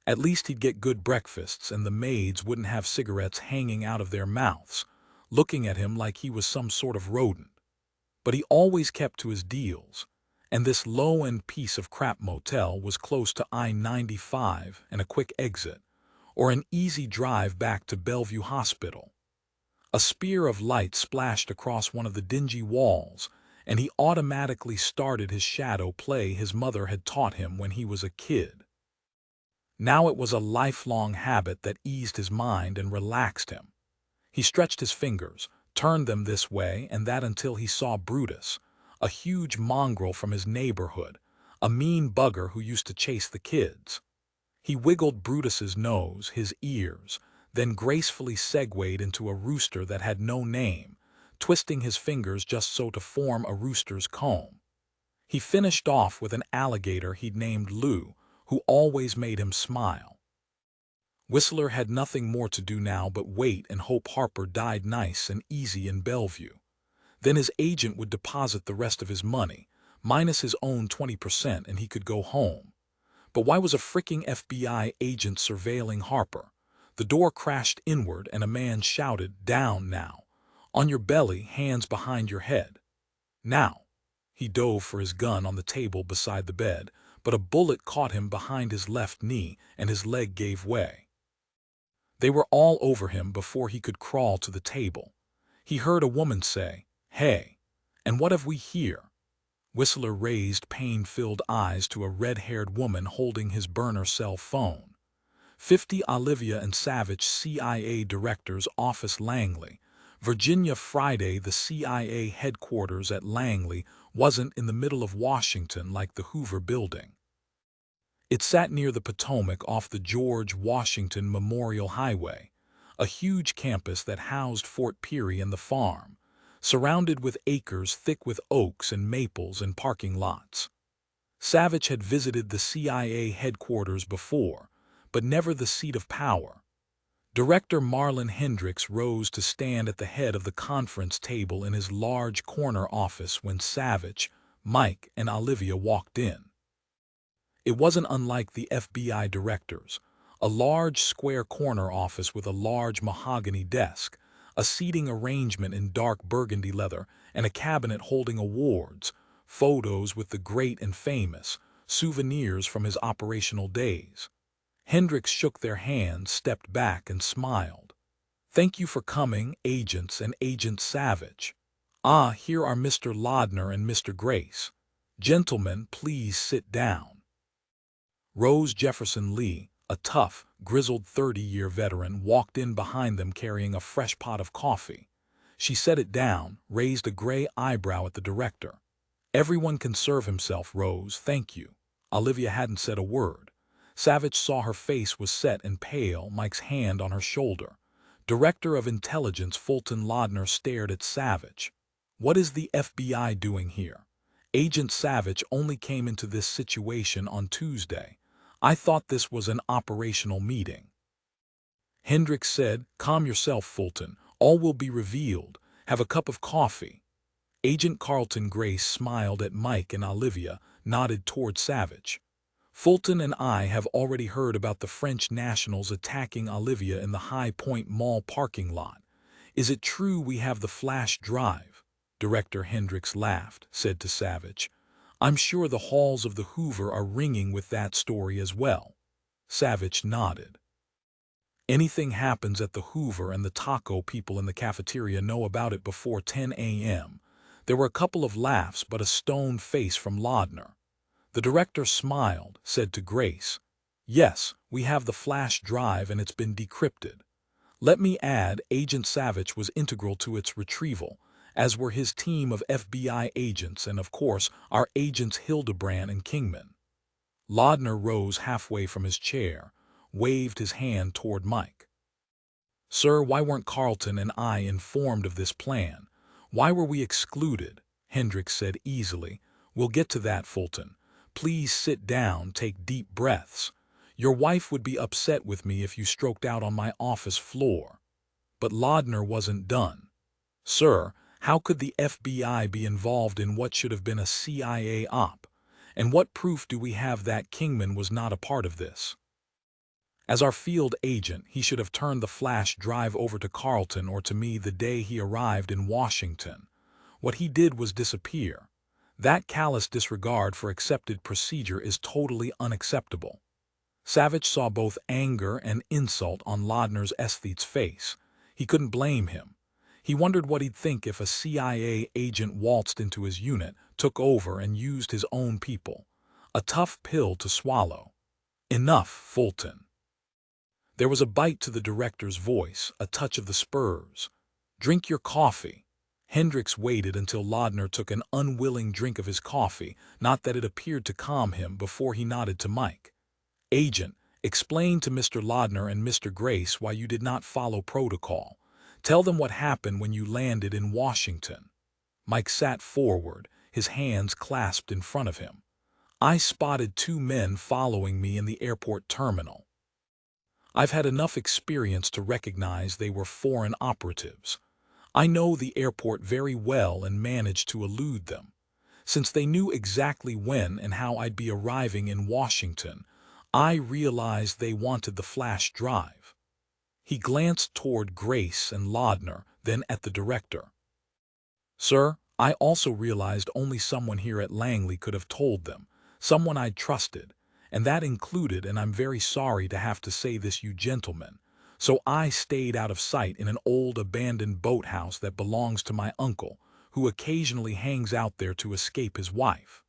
At least he'd get good breakfasts and the maids wouldn't have cigarettes hanging out of their mouths, looking at him like he was some sort of rodent. But he always kept to his deals, and this low-end piece of crap motel was close to I-95 and a quick exit, or an easy drive back to Bellevue Hospital. A spear of light splashed across one of the dingy walls, and he automatically started his shadow play his mother had taught him when he was a kid. Now it was a lifelong habit that eased his mind and relaxed him. He stretched his fingers, turned them this way and that until he saw Brutus, a huge mongrel from his neighborhood, a mean bugger who used to chase the kids. He wiggled Brutus's nose, his ears, then gracefully segued into a rooster that had no name, twisting his fingers just so to form a rooster's comb. He finished off with an alligator he'd named Lou, who always made him smile. Whistler had nothing more to do now but wait and hope Harper died nice and easy in Bellevue. Then his agent would deposit the rest of his money, minus his own 20%, and he could go home. But why was a freaking FBI agent surveilling Harper? The door crashed inward and a man shouted, "Down now. On your belly, hands behind your head. Now." He dove for his gun on the table beside the bed, but a bullet caught him behind his left knee and his leg gave way. They were all over him before he could crawl to the table. He heard a woman say, "Hey, and what have we here?" Whistler raised pain-filled eyes to a red-haired woman holding his burner cell phone. 50 Olivia and Savich, CIA Director's Office, Langley, Virginia. Friday. The CIA headquarters at Langley wasn't in the middle of Washington like the Hoover Building. It sat near the Potomac off the George Washington Memorial Highway, a huge campus that housed Fort Peary and the farm, surrounded with acres thick with oaks and maples and parking lots. Savich had visited the CIA headquarters before, but never the seat of power. Director Marlon Hendricks rose to stand at the head of the conference table in his large corner office when Savich, Mike, and Olivia walked in. It wasn't unlike the FBI directors, a large square corner office with a large mahogany desk, a seating arrangement in dark burgundy leather, and a cabinet holding awards, photos with the great and famous, souvenirs from his operational days. Hendricks shook their hands, stepped back, and smiled. "Thank you for coming, agents and Agent Savich. Ah, here are Mr. Lodner and Mr. Grace. Gentlemen, please sit down." Rose Jefferson Lee, a tough, grizzled 30-year veteran, walked in behind them carrying a fresh pot of coffee. She set it down, raised a gray eyebrow at the director. "Everyone can serve himself, Rose, thank you." Olivia hadn't said a word. Savich saw her face was set and pale, Mike's hand on her shoulder. Director of Intelligence Fulton Lodner stared at Savich. "What is the FBI doing here? Agent Savich only came into this situation on Tuesday. I thought this was an operational meeting." Hendricks said, "Calm yourself, Fulton. All will be revealed. Have a cup of coffee." Agent Carlton Grace smiled at Mike and Olivia, nodded toward Savich. "Fulton and I have already heard about the French nationals attacking Olivia in the High Point Mall parking lot. Is it true we have the flash drive?" Director Hendricks laughed, said to Savich, "I'm sure the halls of the Hoover are ringing with that story as well." Savich nodded. "Anything happens at the Hoover and the taco people in the cafeteria know about it before 10 a.m. There were a couple of laughs but a stone face from Lodner. The director smiled, said to Grace, "Yes, we have the flash drive and it's been decrypted. Let me add, Agent Savich was integral to its retrieval, as were his team of FBI agents and, of course, our agents Hildebrand and Kingman." Lodner rose halfway from his chair, waved his hand toward Mike. "Sir, why weren't Carlton and I informed of this plan? Why were we excluded?" Hendricks said easily. "We'll get to that, Fulton. Please sit down, take deep breaths. Your wife would be upset with me if you stroked out on my office floor." But Lodner wasn't done. "Sir, how could the FBI be involved in what should have been a CIA op? And what proof do we have that Kingman was not a part of this? As our field agent, he should have turned the flash drive over to Carlton or to me the day he arrived in Washington. What he did was disappear. That callous disregard for accepted procedure is totally unacceptable. Savich saw both anger and insult on Laudner's aesthete's face. He couldn't blame him. He wondered what he'd think if a CIA agent waltzed into his unit, took over, and used his own people. A tough pill to swallow. Enough, Fulton. There was a bite to the director's voice, a touch of the spurs. Drink your coffee. Hendricks waited until Laudner took an unwilling drink of his coffee, not that it appeared to calm him, before he nodded to Mike. Agent, explain to Mr. Laudner and Mr. Grace why you did not follow protocol. Tell them what happened when you landed in Washington. Mike sat forward, his hands clasped in front of him. I spotted 2 men following me in the airport terminal. I've had enough experience to recognize they were foreign operatives. I know the airport very well and managed to elude them. Since they knew exactly when and how I'd be arriving in Washington, I realized they wanted the flash drive. He glanced toward Grace and Laudner, then at the director. Sir, I also realized only someone here at Langley could have told them, someone I'd trusted, and that included, and I'm very sorry to have to say this, you gentlemen, so I stayed out of sight in an old abandoned boathouse that belongs to my uncle, who occasionally hangs out there to escape his wife.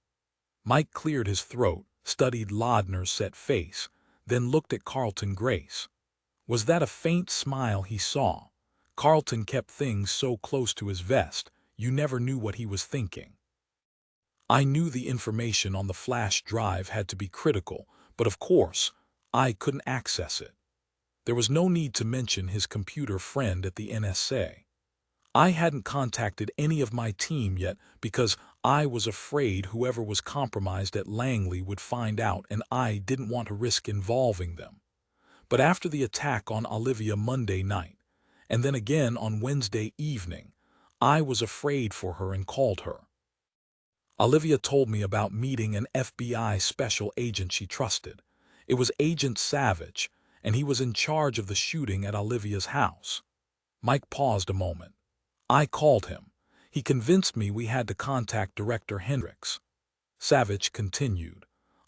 Mike cleared his throat, studied Laudner's set face, then looked at Carlton Grace. Was that a faint smile he saw? Carlton kept things so close to his vest, you never knew what he was thinking. I knew the information on the flash drive had to be critical, but of course, I couldn't access it. There was no need to mention his computer friend at the NSA. I hadn't contacted any of my team yet because I was afraid whoever was compromised at Langley would find out, and I didn't want to risk involving them. But after the attack on Olivia Monday night, and then again on Wednesday evening, I was afraid for her and called her. Olivia told me about meeting an FBI special agent she trusted. It was Agent Savich, and he was in charge of the shooting at Olivia's house. Mike paused a moment. I called him. He convinced me we had to contact Director Hendricks. Savich continued.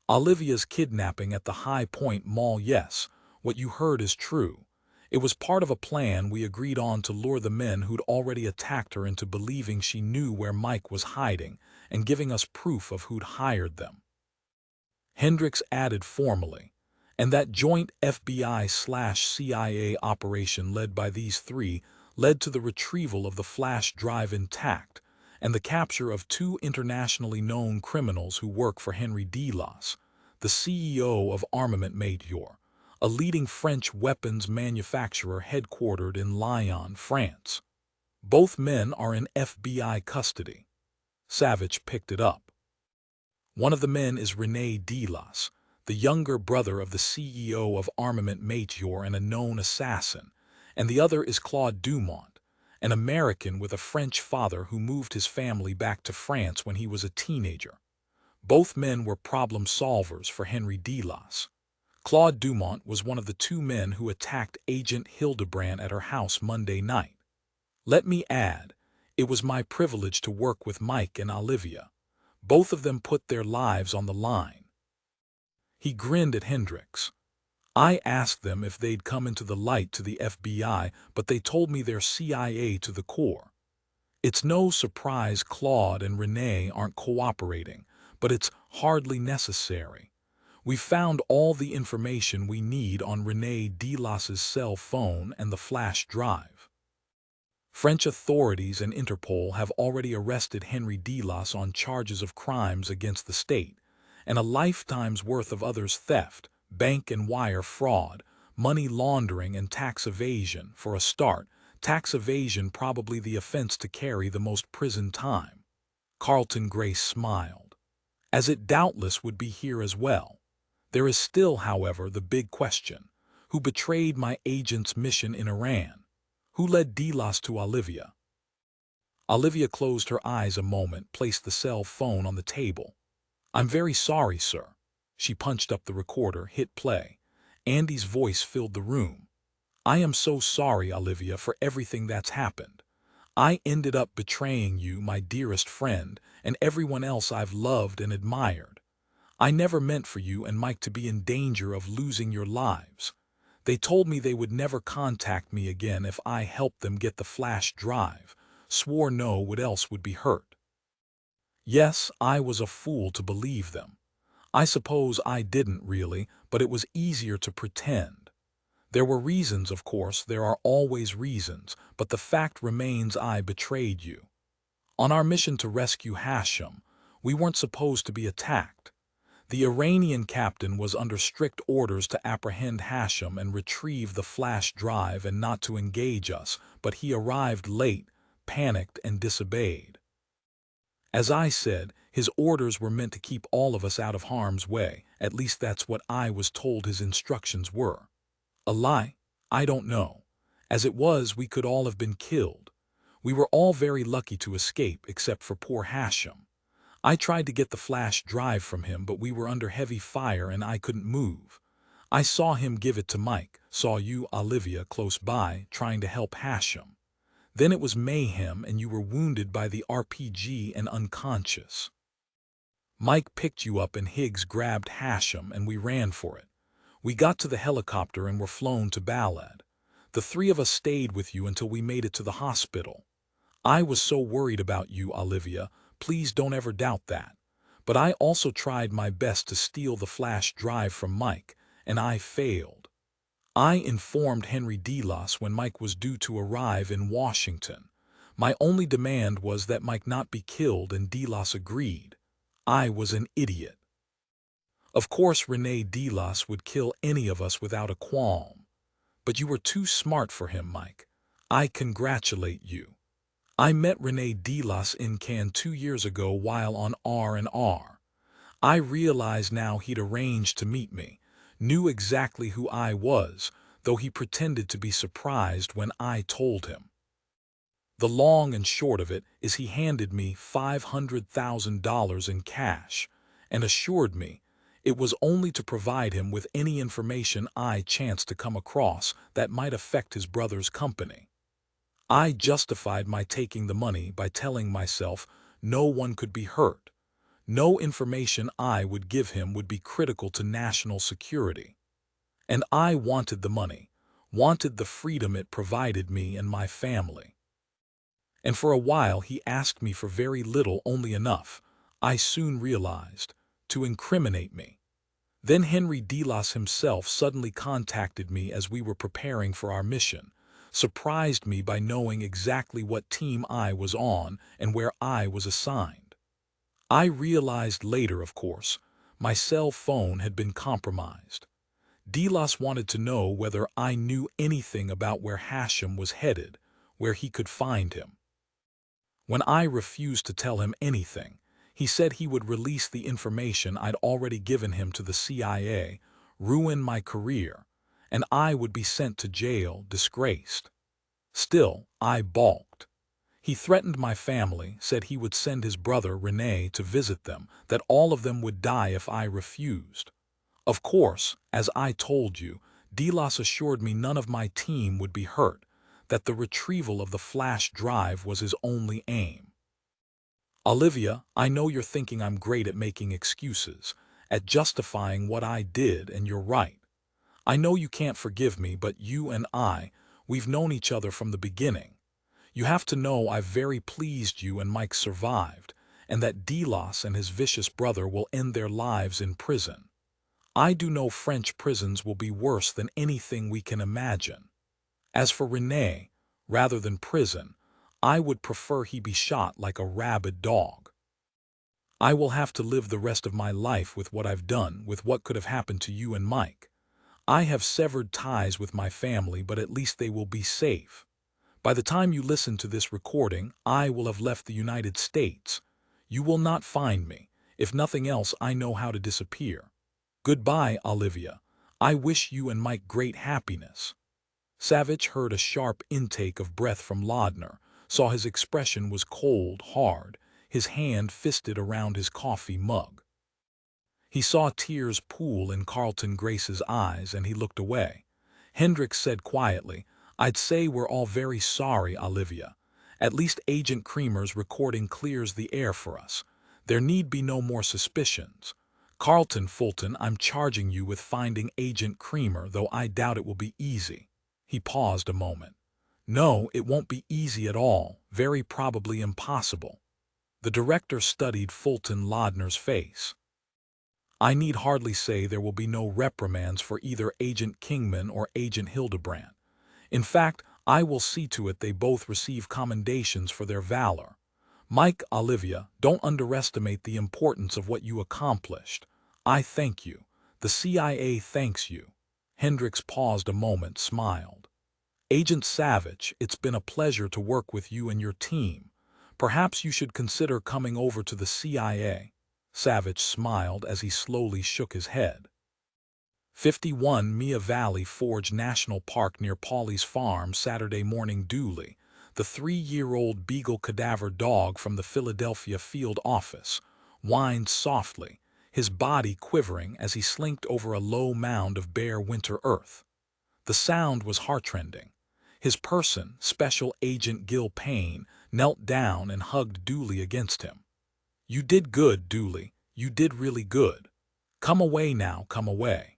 Olivia's kidnapping at the High Point Mall, yes, what you heard is true. It was part of a plan we agreed on to lure the men who'd already attacked her into believing she knew where Mike was hiding and giving us proof of who'd hired them. Hendricks added formally, and that joint FBI/CIA operation led by these 3 led to the retrieval of the flash drive intact and the capture of 2 internationally known criminals who work for Henry Delas, the CEO of Armament Major, a leading French weapons manufacturer headquartered in Lyon, France. Both men are in FBI custody. Savich picked it up. One of the men is René Delas, the younger brother of the CEO of Armament Major and a known assassin, and the other is Claude Dumont, an American with a French father who moved his family back to France when he was a teenager. Both men were problem solvers for Henry Delas. Claude Dumont was one of the 2 men who attacked Agent Hildebrand at her house Monday night. Let me add, it was my privilege to work with Mike and Olivia. Both of them put their lives on the line. He grinned at Hendricks. I asked them if they'd come into the light to the FBI, but they told me they're CIA to the core. It's no surprise Claude and René aren't cooperating, but it's hardly necessary. We've found all the information we need on René Delas's cell phone and the flash drive. French authorities and Interpol have already arrested Henry Delas on charges of crimes against the state, and a lifetime's worth of others: theft, bank and wire fraud, money laundering, and tax evasion. For a start, tax evasion probably the offense to carry the most prison time. Carlton Grace smiled. As it doubtless would be here as well. There is still, however, the big question. Who betrayed my agent's mission in Iran? Who led Delas to Olivia? Olivia closed her eyes a moment, placed the cell phone on the table. I'm very sorry, sir. She punched up the recorder, hit play. Andy's voice filled the room. I am so sorry, Olivia, for everything that's happened. I ended up betraying you, my dearest friend, and everyone else I've loved and admired. I never meant for you and Mike to be in danger of losing your lives. They told me they would never contact me again if I helped them get the flash drive, swore no one else would be hurt. Yes, I was a fool to believe them. I suppose I didn't really, but it was easier to pretend. There were reasons, of course, there are always reasons, but the fact remains I betrayed you. On our mission to rescue Hashem, we weren't supposed to be attacked. The Iranian captain was under strict orders to apprehend Hashem and retrieve the flash drive and not to engage us, but he arrived late, panicked, and disobeyed. As I said, his orders were meant to keep all of us out of harm's way, at least that's what I was told his instructions were. A lie? I don't know. As it was, we could all have been killed. We were all very lucky to escape, except for poor Hashem. I tried to get the flash drive from him, but we were under heavy fire and I couldn't move. I saw him give it to Mike, saw you, Olivia, close by, trying to help Hashem. Then it was mayhem and you were wounded by the RPG and unconscious. Mike picked you up and Higgs grabbed Hashem and we ran for it. We got to the helicopter and were flown to Balad. The three of us stayed with you until we made it to the hospital. I was so worried about you, Olivia. Please don't ever doubt that. But I also tried my best to steal the flash drive from Mike, and I failed. I informed Henry Delos when Mike was due to arrive in Washington. My only demand was that Mike not be killed, and Delos agreed. I was an idiot. Of course, Rene Delos would kill any of us without a qualm. But you were too smart for him, Mike. I congratulate you. I met Rene Delos in Cannes 2 years ago while on R&R. I realize now he'd arranged to meet me, knew exactly who I was, though he pretended to be surprised when I told him. The long and short of it is he handed me $500,000 in cash and assured me it was only to provide him with any information I chanced to come across that might affect his brother's company. I justified my taking the money by telling myself no one could be hurt. No information I would give him would be critical to national security. And I wanted the money, wanted the freedom it provided me and my family. And for a while he asked me for very little, only enough, I soon realized, to incriminate me. Then Henry Delos himself suddenly contacted me as we were preparing for our mission, surprised me by knowing exactly what team I was on and where I was assigned. I realized later, of course, my cell phone had been compromised. Delos wanted to know whether I knew anything about where Hashem was headed, where he could find him. When I refused to tell him anything, he said he would release the information I'd already given him to the CIA, ruin my career, and I would be sent to jail, disgraced. Still, I balked. He threatened my family, said he would send his brother Rene to visit them, that all of them would die if I refused. Of course, as I told you, Delos assured me none of my team would be hurt, that the retrieval of the flash drive was his only aim. Olivia, I know you're thinking I'm great at making excuses, at justifying what I did, and you're right. I know you can't forgive me, but you and we've known each other from the beginning. You have to know I've very pleased you and Mike survived, and that Delos and his vicious brother will end their lives in prison. I do know French prisons will be worse than anything we can imagine. As for Rene, rather than prison, I would prefer he be shot like a rabid dog. I will have to live the rest of my life with what I've done, with what could have happened to you and Mike. I have severed ties with my family, but at least they will be safe. By the time you listen to this recording, I will have left the United States. You will not find me. If nothing else, I know how to disappear. Goodbye, Olivia. I wish you and Mike great happiness. Savich heard a sharp intake of breath from Laudner, saw his expression was cold, hard, his hand fisted around his coffee mug. He saw tears pool in Carlton Grace's eyes and he looked away. Hendricks said quietly, I'd say we're all very sorry, Olivia, At least Agent Creamer's recording clears the air for us. There need be no more suspicions. Carlton Fulton, I'm charging you with finding Agent Creamer, though I doubt it will be easy." He paused a moment. "No, it won't be easy at all, very probably impossible." The director studied Fulton Lardner's face. "I need hardly say there will be no reprimands for either Agent Kingman or Agent Hildebrand. In fact, I will see to it they both receive commendations for their valor. Mike, Olivia, don't underestimate the importance of what you accomplished. I thank you. The CIA thanks you." Hendricks paused a moment, smiled. "Agent Savich, it's been a pleasure to work with you and your team. Perhaps you should consider coming over to the CIA." Savich smiled as he slowly shook his head. 51 Mia Valley Forge National Park near Paulie's farm, Saturday morning. Dooley, the 3-year-old beagle cadaver dog from the Philadelphia field office, whined softly, his body quivering as he slinked over a low mound of bare winter earth. The sound was heartrending. His person, Special Agent Gil Payne, knelt down and hugged Dooley against him. "You did good, Dooley. You did really good. Come away now, come away."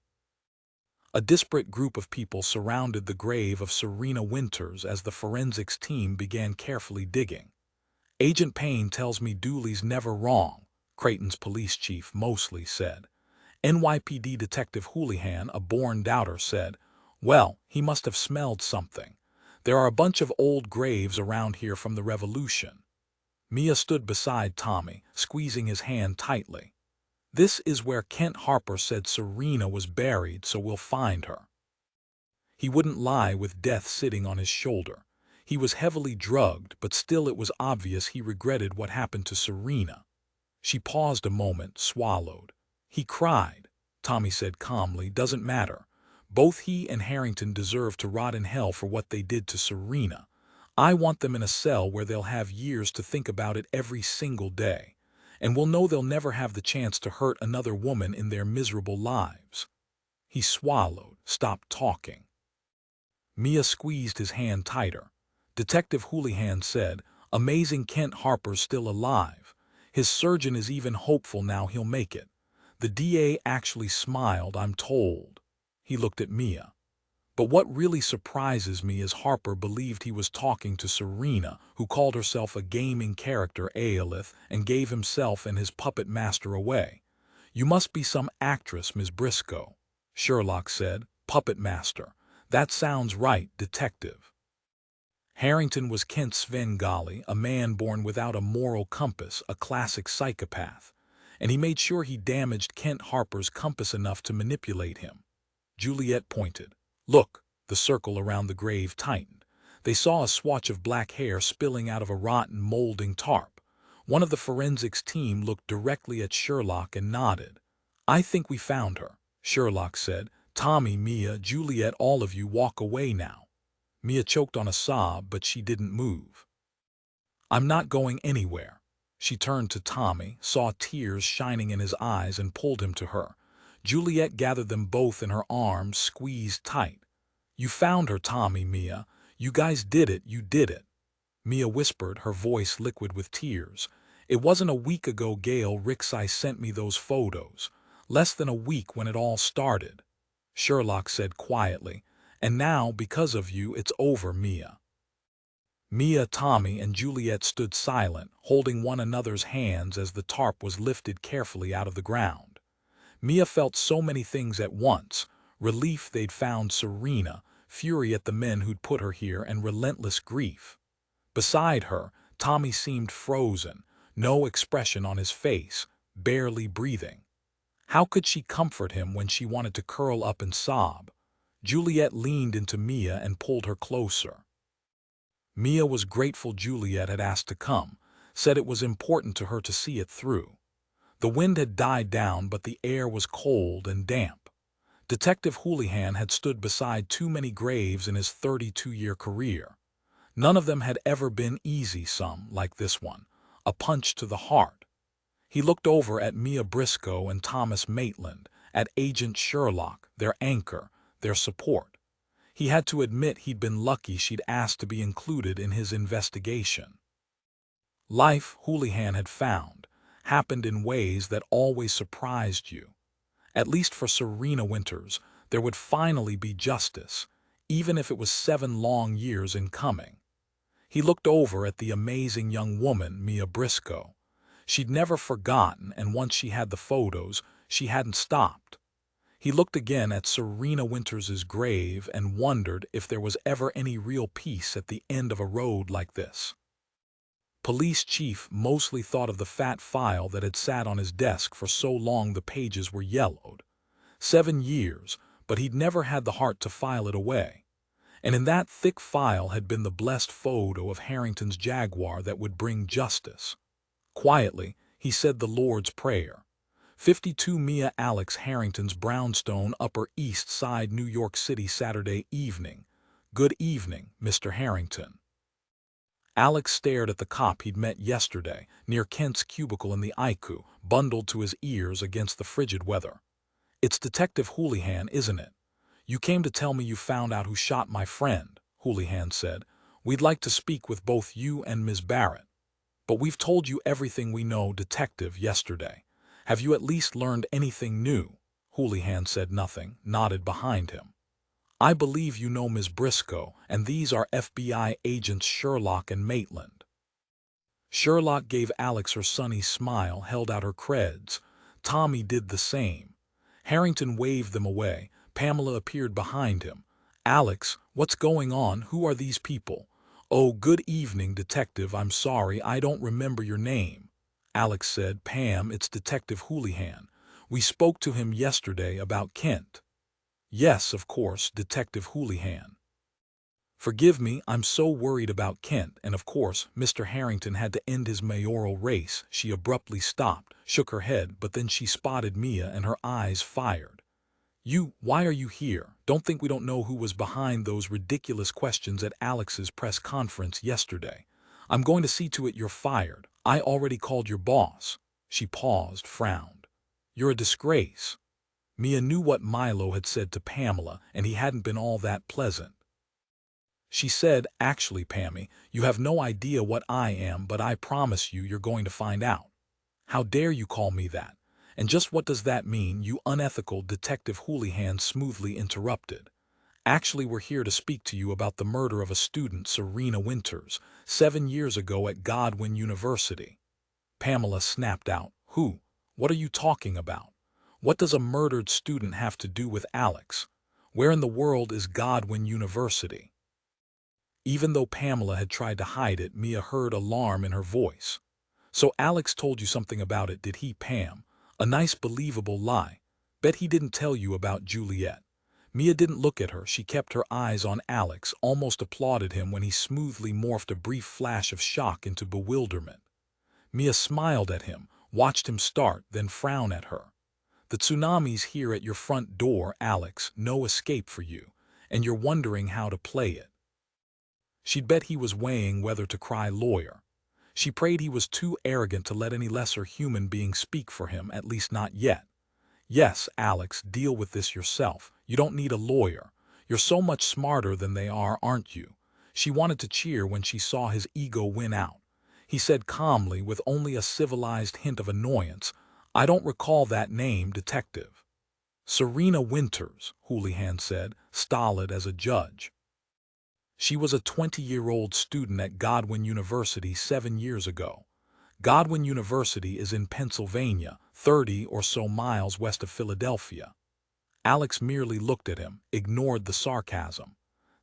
A disparate group of people surrounded the grave of Serena Winters as the forensics team began carefully digging. "Agent Payne tells me Dooley's never wrong," Creighton's police chief Mosley said. NYPD Detective Houlihan, a born doubter, said, "Well, he must have smelled something. There are a bunch of old graves around here from the Revolution." Mia stood beside Tommy, squeezing his hand tightly. "This is where Kent Harper said Serena was buried, so we'll find her." He wouldn't lie with death sitting on his shoulder. He was heavily drugged, but still it was obvious he regretted what happened to Serena. She paused a moment, swallowed. "He cried," Tommy said calmly. "Doesn't matter. Both he and Harrington deserve to rot in hell for what they did to Serena. I want them in a cell where they'll have years to think about it every single day, and will know they'll never have the chance to hurt another woman in their miserable lives." He swallowed, stopped talking. Mia squeezed his hand tighter. Detective Houlihan said, "Amazing, Kent Harper's still alive. His surgeon is even hopeful now he'll make it. The DA actually smiled, I'm told." He looked at Mia. "But what really surprises me is Harper believed he was talking to Serena, who called herself a gaming character Aelith and gave himself and his puppet master away. You must be some actress, Ms. Briscoe." Sherlock said, "Puppet master. That sounds right, detective." Harrington was Kent Svengali, a man born without a moral compass, a classic psychopath, and he made sure he damaged Kent Harper's compass enough to manipulate him. Juliet pointed. "Look." The circle around the grave tightened. They saw a swatch of black hair spilling out of a rotten, molding tarp. One of the forensics team looked directly at Sherlock and nodded. "I think we found her," Sherlock said. "Tommy, Mia, Juliet, all of you walk away now." Mia choked on a sob, but she didn't move. "I'm not going anywhere." She turned to Tommy, saw tears shining in his eyes, and pulled him to her. Juliet gathered them both in her arms, squeezed tight. "You found her, Tommy, Mia. You guys did it, you did it." Mia whispered, her voice liquid with tears. "It wasn't a week ago Gail Rixey sent me those photos. Less than a week when it all started." Sherlock said quietly, "And now, because of you, it's over, Mia." Mia, Tommy, and Juliet stood silent, holding one another's hands as the tarp was lifted carefully out of the ground. Mia felt so many things at once: relief they'd found Serena, fury at the men who'd put her here, and relentless grief. Beside her, Tommy seemed frozen, no expression on his face, barely breathing. How could she comfort him when she wanted to curl up and sob? Juliet leaned into Mia and pulled her closer. Mia was grateful Juliet had asked to come, said it was important to her to see it through. The wind had died down, but the air was cold and damp. Detective Houlihan had stood beside too many graves in his 32-year career. None of them had ever been easy, some, like this one, a punch to the heart. He looked over at Mia Briscoe and Thomas Maitland, at Agent Sherlock, their anchor, their support. He had to admit he'd been lucky she'd asked to be included in his investigation. Life, Houlihan had found, happened in ways that always surprised you. At least for Serena Winters, there would finally be justice, even if it was 7 long years in coming. He looked over at the amazing young woman, Mia Briscoe. She'd never forgotten, and once she had the photos, she hadn't stopped. He looked again at Serena Winters's grave and wondered if there was ever any real peace at the end of a road like this. Police chief mostly thought of the fat file that had sat on his desk for so long the pages were yellowed. 7 years, but he'd never had the heart to file it away. And in that thick file had been the blessed photo of Harrington's Jaguar that would bring justice. Quietly, he said the Lord's Prayer. 52 Mia Alex Harrington's brownstone, Upper East Side, New York City, Saturday evening. Good evening, Mr. Harrington. Alex stared at the cop he'd met yesterday, near Kent's cubicle in the IQ, bundled to his ears against the frigid weather. It's Detective Houlihan, isn't it? You came to tell me you found out who shot my friend, Houlihan said. We'd like to speak with both you and Ms. Barrett. But we've told you everything we know, Detective, yesterday. Have you at least learned anything new? Houlihan said nothing, nodded behind him. I believe you know Ms. Briscoe, and these are FBI agents Sherlock and Maitland. Sherlock gave Alex her sunny smile, held out her creds. Tommy did the same. Harrington waved them away. Pamela appeared behind him. Alex, what's going on? Who are these people? Oh, good evening, Detective. I'm sorry, I don't remember your name. Alex said, Pam, it's Detective Houlihan. We spoke to him yesterday about Kent. Yes, of course, Detective Houlihan. Forgive me, I'm so worried about Kent, and of course, Mr. Harrington had to end his mayoral race. She abruptly stopped, shook her head, but then she spotted Mia and her eyes fired. Why are you here? Don't think we don't know who was behind those ridiculous questions at Alex's press conference yesterday. I'm going to see to it you're fired. I already called your boss. She paused, frowned. You're a disgrace. Mia knew what Milo had said to Pamela, and he hadn't been all that pleasant. She said, actually, Pammy, you have no idea what I am, but I promise you you're going to find out. How dare you call me that? And just what does that mean, you unethical Detective Houlihan smoothly interrupted. Actually, we're here to speak to you about the murder of a student, Serena Winters, 7 years ago at Godwin University. Pamela snapped out, Who? What are you talking about? What does a murdered student have to do with Alex? Where in the world is Godwin University? Even though Pamela had tried to hide it, Mia heard alarm in her voice. So Alex told you something about it, did he, Pam? A nice believable lie. Bet he didn't tell you about Juliet. Mia didn't look at her. She kept her eyes on Alex, almost applauded him when he smoothly morphed a brief flash of shock into bewilderment. Mia smiled at him, watched him start, then frown at her. The tsunami's here at your front door, Alex, no escape for you, and you're wondering how to play it. She'd bet he was weighing whether to cry lawyer. She prayed he was too arrogant to let any lesser human being speak for him, at least not yet. Yes, Alex, deal with this yourself. You don't need a lawyer. You're so much smarter than they are, aren't you? She wanted to cheer when she saw his ego win out. He said calmly, with only a civilized hint of annoyance, I don't recall that name, Detective. Serena Winters, Houlihan said, stolid as a judge. She was a 20-year-old student at Godwin University 7 years ago. Godwin University is in Pennsylvania, 30 or so miles west of Philadelphia. Alex merely looked at him, ignored the sarcasm.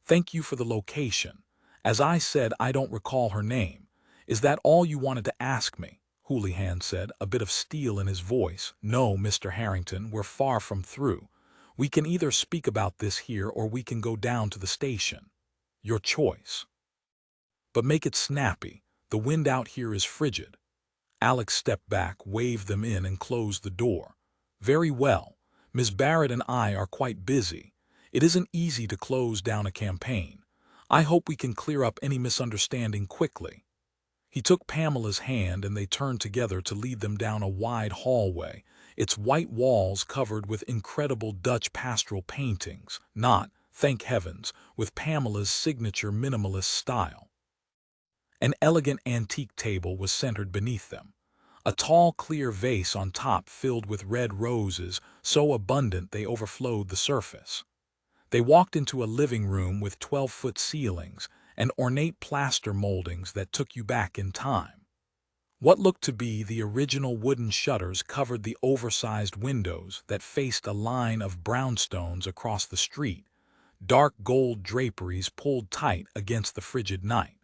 Thank you for the location. As I said, I don't recall her name. Is that all you wanted to ask me? Houlihan said, a bit of steel in his voice. No, Mr. Harrington, we're far from through. We can either speak about this here or we can go down to the station. Your choice. But make it snappy. The wind out here is frigid. Alex stepped back, waved them in, and closed the door. Very well. Ms. Barrett and I are quite busy. It isn't easy to close down a campaign. I hope we can clear up any misunderstanding quickly. He took Pamela's hand and they turned together to lead them down a wide hallway, its white walls covered with incredible Dutch pastoral paintings, not, thank heavens, with Pamela's signature minimalist style. An elegant antique table was centered beneath them, a tall, clear vase on top filled with red roses so abundant they overflowed the surface. They walked into a living room with 12-foot ceilings and ornate plaster moldings that took you back in time. What looked to be the original wooden shutters covered the oversized windows that faced a line of brownstones across the street, dark gold draperies pulled tight against the frigid night.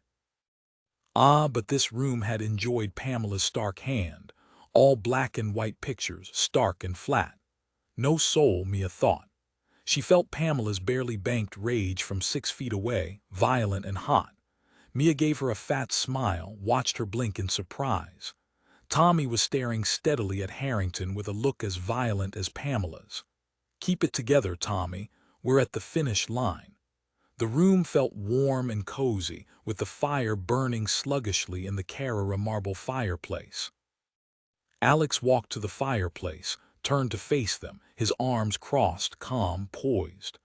Ah, but this room had enjoyed Pamela's stark hand, all black and white pictures, stark and flat. No soul, Mia thought. She felt Pamela's barely banked rage from 6 feet away, violent and hot. Mia gave her a fat smile, watched her blink in surprise. Tommy was staring steadily at Harrington with a look as violent as Pamela's. "Keep it together, Tommy. We're at the finish line." The room felt warm and cozy, with the fire burning sluggishly in the Carrara marble fireplace. Alex walked to the fireplace, turned to face them, his arms crossed, calm, poised.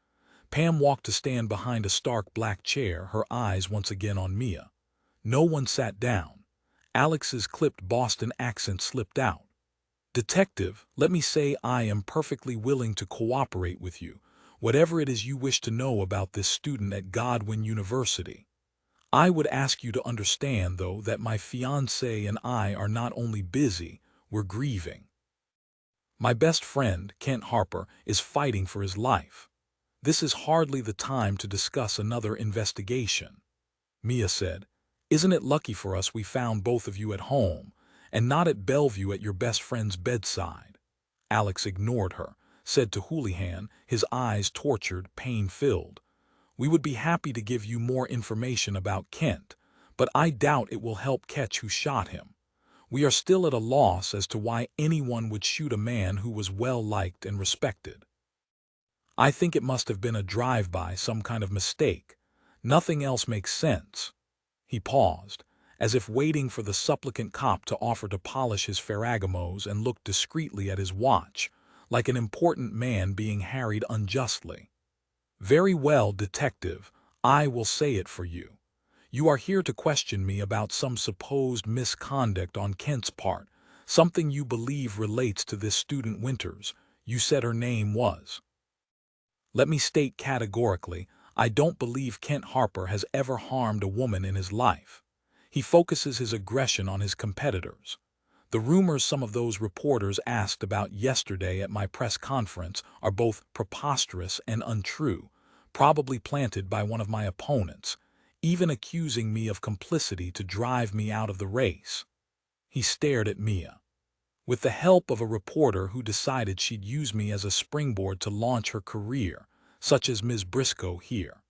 Pam walked to stand behind a stark black chair, her eyes once again on Mia. No one sat down. Alex's clipped Boston accent slipped out. "Detective, let me say I am perfectly willing to cooperate with you, whatever it is you wish to know about this student at Godwin University. I would ask you to understand, though, that my fiancé and I are not only busy, we're grieving. My best friend, Kent Harper, is fighting for his life. This is hardly the time to discuss another investigation." Mia said, "Isn't it lucky for us we found both of you at home, and not at Bellevue at your best friend's bedside?" Alex ignored her, said to Houlihan, his eyes tortured, pain-filled, "We would be happy to give you more information about Kent, but I doubt it will help catch who shot him. We are still at a loss as to why anyone would shoot a man who was well-liked and respected. I think it must have been a drive-by, some kind of mistake. Nothing else makes sense." He paused, as if waiting for the supplicant cop to offer to polish his Ferragamos, and looked discreetly at his watch, like an important man being harried unjustly. "Very well, detective, I will say it for you. You are here to question me about some supposed misconduct on Kent's part, something you believe relates to this student Winters. You said her name was. Let me state categorically, I don't believe Kent Harper has ever harmed a woman in his life. He focuses his aggression on his competitors. The rumors some of those reporters asked about yesterday at my press conference are both preposterous and untrue, probably planted by one of my opponents, even accusing me of complicity to drive me out of the race." He stared at Mia. "With the help of a reporter who decided she'd use me as a springboard to launch her career, such as Ms. Briscoe here."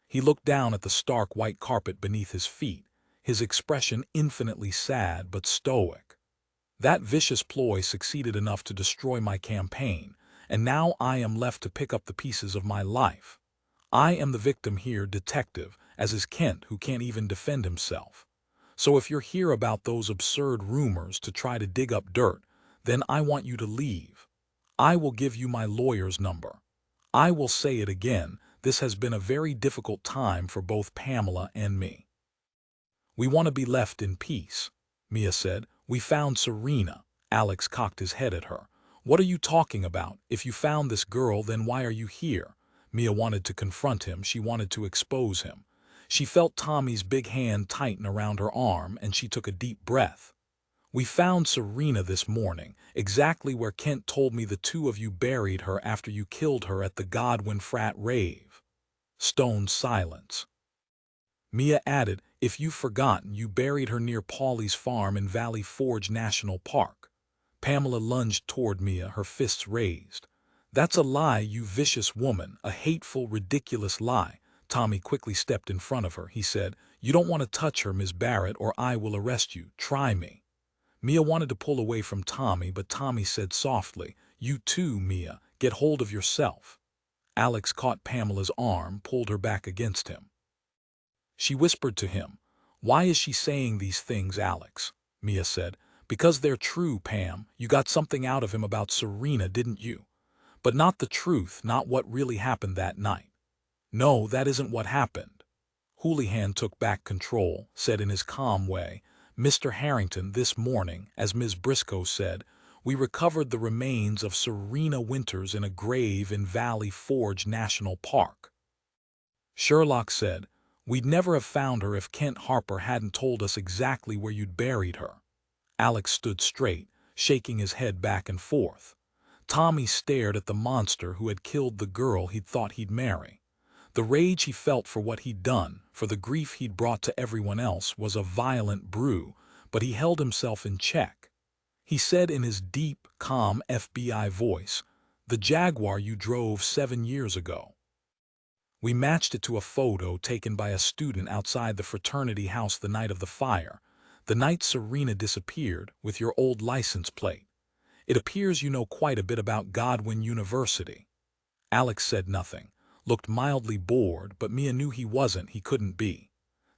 He looked down at the stark white carpet beneath his feet, his expression infinitely sad but stoic. "That vicious ploy succeeded enough to destroy my campaign, and now I am left to pick up the pieces of my life. I am the victim here, detective, as is Kent, who can't even defend himself. So if you're here about those absurd rumors to try to dig up dirt, then I want you to leave. I will give you my lawyer's number. I will say it again, this has been a very difficult time for both Pamela and me." "We want to be left in peace," Mia said. "We found Serena." Alex cocked his head at her. "What are you talking about? If you found this girl, then why are you here?" Mia wanted to confront him, she wanted to expose him. She felt Tommy's big hand tighten around her arm, and she took a deep breath. "We found Serena this morning, exactly where Kent told me the two of you buried her after you killed her at the Godwin frat rave." Stone silence. Mia added, "If you've forgotten, you buried her near Paulie's farm in Valley Forge National Park." Pamela lunged toward Mia, her fists raised. "That's a lie, you vicious woman, a hateful, ridiculous lie." Tommy quickly stepped in front of her. He said, "You don't want to touch her, Miss Barrett, or I will arrest you. Try me." Mia wanted to pull away from Tommy, but Tommy said softly, "You too, Mia, get hold of yourself." Alex caught Pamela's arm, pulled her back against him. She whispered to him, "Why is she saying these things, Alex?" Mia said, "Because they're true, Pam. You got something out of him about Serena, didn't you? But not the truth, not what really happened that night." No, that isn't what happened. Houlihan took back control, said in his calm way, Mr. Harrington, this morning, as Ms. Briscoe said, we recovered the remains of Serena Winters in a grave in Valley Forge National Park. Sherlock said, we'd never have found her if Kent Harper hadn't told us exactly where you'd buried her. Alex stood straight, shaking his head back and forth. Tommy stared at the monster who had killed the girl he'd thought he'd marry. The rage he felt for what he'd done, for the grief he'd brought to everyone else, was a violent brew, but he held himself in check. He said in his deep, calm FBI voice, the Jaguar you drove 7 years ago. We matched it to a photo taken by a student outside the fraternity house the night of the fire, the night Serena disappeared, with your old license plate. It appears you know quite a bit about Godwin University. Alex said nothing, looked mildly bored, but Mia knew he couldn't be.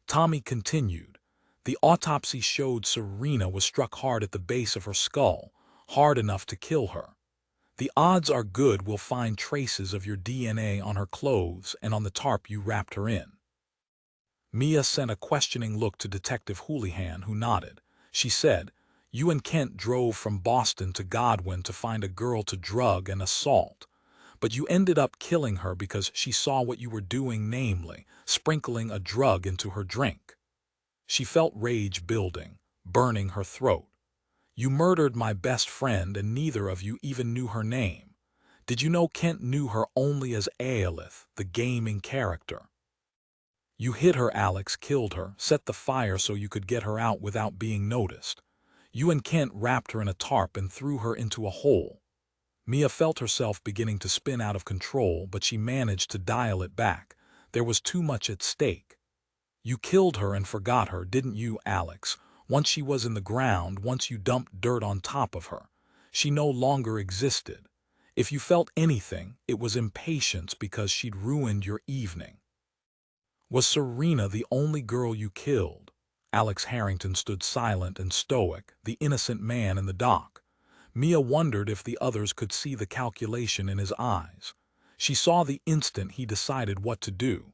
Tommy continued. The autopsy showed Serena was struck hard at the base of her skull, hard enough to kill her. The odds are good we'll find traces of your DNA on her clothes and on the tarp you wrapped her in. Mia sent a questioning look to Detective Houlihan, who nodded. She said, you and Kent drove from Boston to Godwin to find a girl to drug and assault. But you ended up killing her because she saw what you were doing, namely, sprinkling a drug into her drink. She felt rage building, burning her throat. You murdered my best friend and neither of you even knew her name. Did you know Kent knew her only as Aelith, the gaming character? You hit her, Alex, killed her, set the fire so you could get her out without being noticed. You and Kent wrapped her in a tarp and threw her into a hole. Mia felt herself beginning to spin out of control, but she managed to dial it back. There was too much at stake. You killed her and forgot her, didn't you, Alex? Once she was in the ground, once you dumped dirt on top of her. She no longer existed. If you felt anything, it was impatience because she'd ruined your evening. Was Serena the only girl you killed? Alex Harrington stood silent and stoic, the innocent man in the dock. Mia wondered if the others could see the calculation in his eyes. She saw the instant he decided what to do.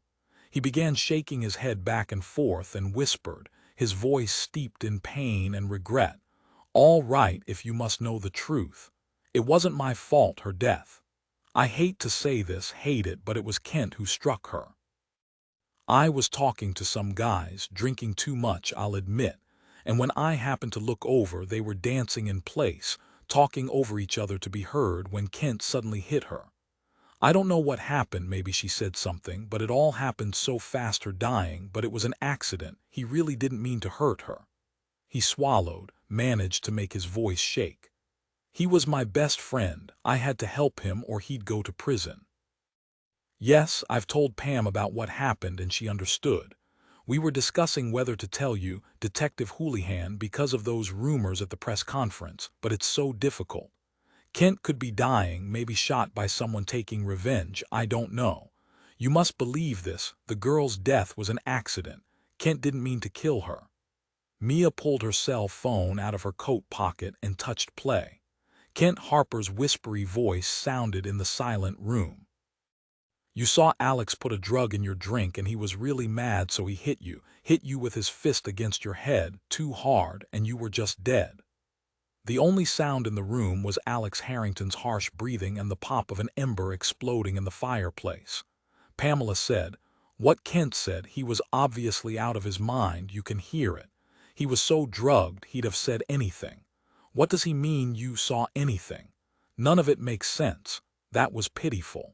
He began shaking his head back and forth and whispered, his voice steeped in pain and regret. All right, if you must know the truth. It wasn't my fault, her death. I hate to say this, hate it, but it was Kent who struck her. I was talking to some guys, drinking too much, I'll admit, and when I happened to look over, they were dancing in place, talking over each other to be heard when Kent suddenly hit her. I don't know what happened, maybe she said something, but it all happened so fast, her dying, but it was an accident. He really didn't mean to hurt her. He swallowed, managed to make his voice shake. He was my best friend. I had to help him or he'd go to prison. Yes, I've told Pam about what happened and she understood. We were discussing whether to tell you, Detective Houlihan, because of those rumors at the press conference, but it's so difficult. Kent could be dying, maybe shot by someone taking revenge, I don't know. You must believe this, the girl's death was an accident. Kent didn't mean to kill her. Mia pulled her cell phone out of her coat pocket and touched play. Kent Harper's whispery voice sounded in the silent room. You saw Alex put a drug in your drink and he was really mad, so he hit you with his fist against your head, too hard, and you were just dead. The only sound in the room was Alex Harrington's harsh breathing and the pop of an ember exploding in the fireplace. Pamela said, what Kent said, he was obviously out of his mind, you can hear it. He was so drugged he'd have said anything. What does he mean you saw anything? None of it makes sense. That was pitiful.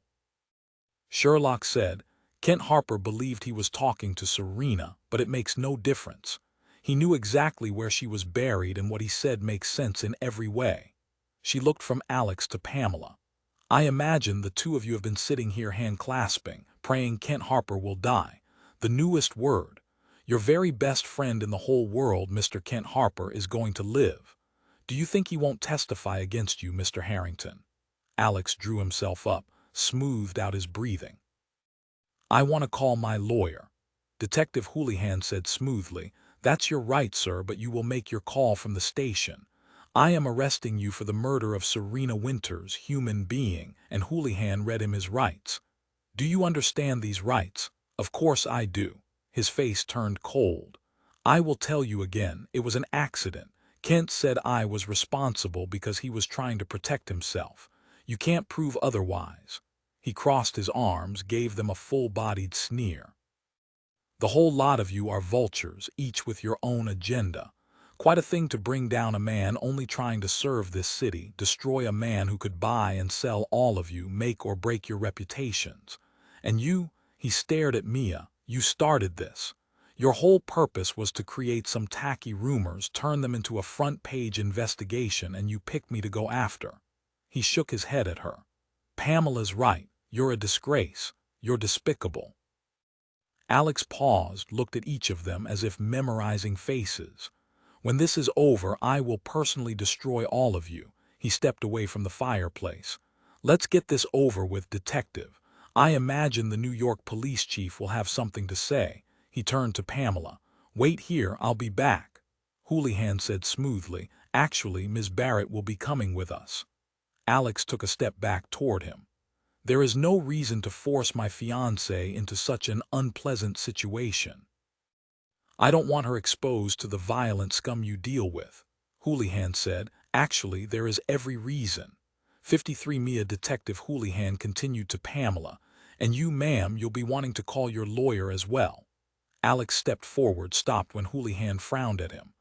Sherlock said, Kent Harper believed he was talking to Serena, but it makes no difference. He knew exactly where she was buried and what he said makes sense in every way. She looked from Alex to Pamela. I imagine the two of you have been sitting here hand-clasping, praying Kent Harper will die. The newest word. Your very best friend in the whole world, Mr. Kent Harper, is going to live. Do you think he won't testify against you, Mr. Harrington? Alex drew himself up, smoothed out his breathing. I want to call my lawyer. Detective Houlihan said smoothly, That's your right, sir, but you will make your call from the station. I am arresting you for the murder of Serena Winters, human being, and Houlihan read him his rights. Do you understand these rights? Of course I do. His face turned cold. I will tell you again, it was an accident. Kent said I was responsible because he was trying to protect himself. You can't prove otherwise. He crossed his arms, gave them a full-bodied sneer. The whole lot of you are vultures, each with your own agenda. Quite a thing to bring down a man only trying to serve this city, destroy a man who could buy and sell all of you, make or break your reputations. And you, he stared at Mia, you started this. Your whole purpose was to create some tacky rumors, turn them into a front-page investigation, and you picked me to go after. He shook his head at her. Pamela's right. You're a disgrace. You're despicable. Alex paused, looked at each of them as if memorizing faces. When this is over, I will personally destroy all of you. He stepped away from the fireplace. Let's get this over with, detective. I imagine the New York police chief will have something to say. He turned to Pamela. Wait here, I'll be back. Houlihan said smoothly, actually, Ms. Barrett will be coming with us. Alex took a step back toward him. There is no reason to force my fiancée into such an unpleasant situation. I don't want her exposed to the violent scum you deal with, Houlihan said. Actually, there is every reason. 53 Mia Detective Houlihan continued to Pamela. And you, ma'am, you'll be wanting to call your lawyer as well. Alex stepped forward, stopped when Houlihan frowned at him.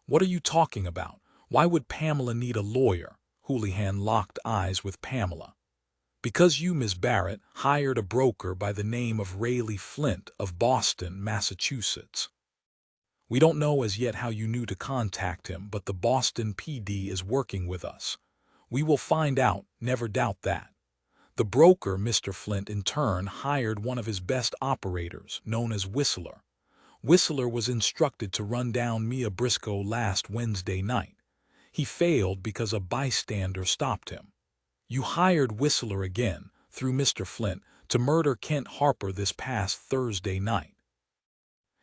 What are you talking about? Why would Pamela need a lawyer? Houlihan locked eyes with Pamela. Because you, Ms. Barrett, hired a broker by the name of Rayleigh Flint of Boston, Massachusetts. We don't know as yet how you knew to contact him, but the Boston PD is working with us. We will find out, never doubt that. The broker, Mr. Flint, in turn, hired one of his best operators, known as Whistler. Whistler was instructed to run down Mia Briscoe last Wednesday night. He failed because a bystander stopped him. You hired Whistler again, through Mr. Flint, to murder Kent Harper this past Thursday night.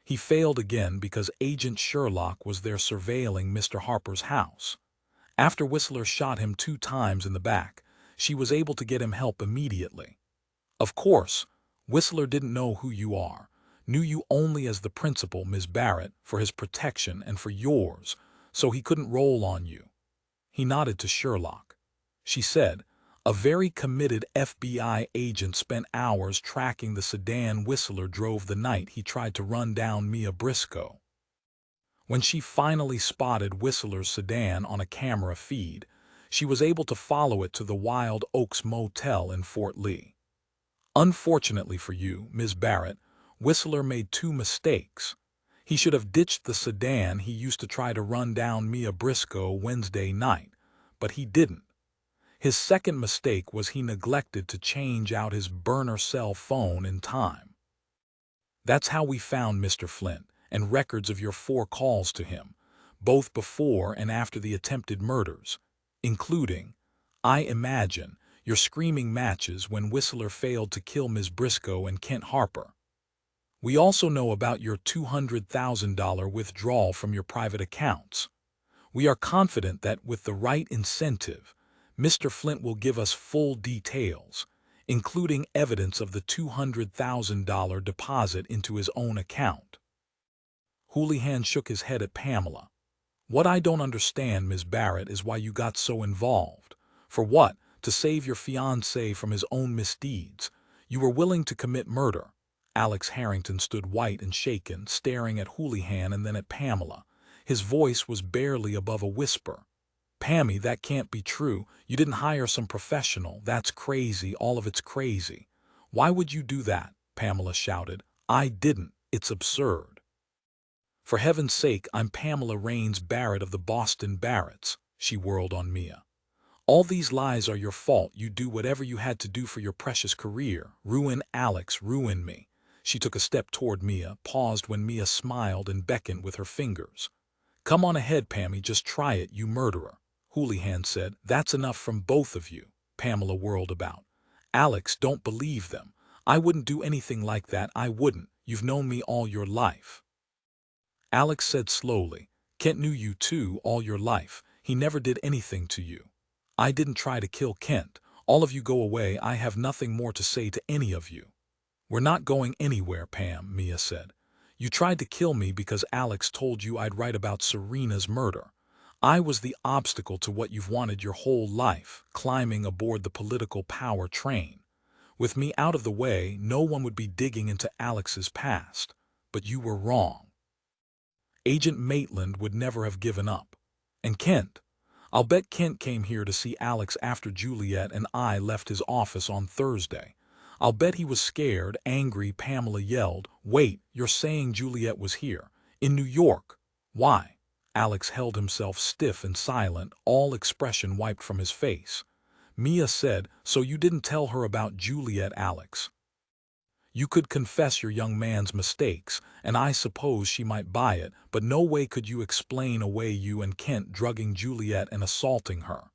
He failed again because Agent Sherlock was there surveilling Mr. Harper's house. After Whistler shot him 2 times in the back, she was able to get him help immediately. Of course, Whistler didn't know who you are, knew you only as the principal, Ms. Barrett, for his protection and for yours, so he couldn't roll on you. He nodded to Sherlock. She said, a very committed FBI agent spent hours tracking the sedan Whistler drove the night he tried to run down Mia Briscoe. When she finally spotted Whistler's sedan on a camera feed, she was able to follow it to the Wild Oaks Motel in Fort Lee. Unfortunately for you, Ms. Barrett, Whistler made 2 mistakes. He should have ditched the sedan he used to try to run down Mia Briscoe Wednesday night, but he didn't. His second mistake was he neglected to change out his burner cell phone in time. That's how we found Mr. Flint and records of your 4 calls to him, both before and after the attempted murders, including, I imagine, your screaming matches when Whistler failed to kill Ms. Briscoe and Kent Harper. We also know about your $200,000 withdrawal from your private accounts. We are confident that with the right incentive, Mr. Flint will give us full details, including evidence of the $200,000 deposit into his own account. Houlihan shook his head at Pamela. What I don't understand, Ms. Barrett, is why you got so involved. For what? To save your fiancé from his own misdeeds. You were willing to commit murder. Alex Harrington stood white and shaken, staring at Houlihan and then at Pamela. His voice was barely above a whisper. Pammy, that can't be true. You didn't hire some professional. That's crazy. All of it's crazy. Why would you do that? Pamela shouted. I didn't. It's absurd. For heaven's sake, I'm Pamela Raines Barrett of the Boston Barretts, she whirled on Mia. All these lies are your fault. You do whatever you had to do for your precious career. Ruin Alex, ruin me. She took a step toward Mia, paused when Mia smiled and beckoned with her fingers. Come on ahead, Pammy, just try it, you murderer. Houlihan said, that's enough from both of you. Pamela whirled about. Alex, don't believe them. I wouldn't do anything like that. I wouldn't. You've known me all your life. Alex said slowly, Kent knew you too all your life. He never did anything to you. I didn't try to kill Kent. All of you go away. I have nothing more to say to any of you. We're not going anywhere, Pam, Mia said. You tried to kill me because Alex told you I'd write about Serena's murder. I was the obstacle to what you've wanted your whole life, climbing aboard the political power train. With me out of the way, no one would be digging into Alex's past. But you were wrong. Agent Maitland would never have given up. And Kent. I'll bet Kent came here to see Alex after Juliet and I left his office on Thursday. I'll bet he was scared, angry. Pamela yelled. Wait, you're saying Juliet was here? In New York? Why? Alex held himself stiff and silent, all expression wiped from his face. Mia said, so you didn't tell her about Juliet, Alex? You could confess your young man's mistakes, and I suppose she might buy it, but no way could you explain away you and Kent drugging Juliet and assaulting her.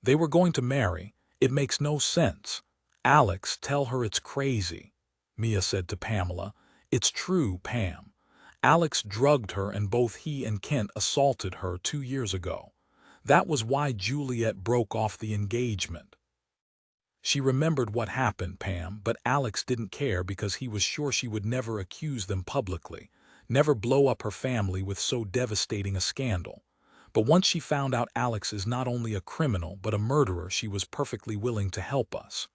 They were going to marry. It makes no sense. Alex, tell her it's crazy. Mia said to Pamela. It's true, Pam. Alex drugged her and both he and Kent assaulted her 2 years ago. That was why Juliet broke off the engagement. She remembered what happened, Pam, but Alex didn't care because he was sure she would never accuse them publicly, never blow up her family with so devastating a scandal. But once she found out Alex is not only a criminal but a murderer, she was perfectly willing to help us.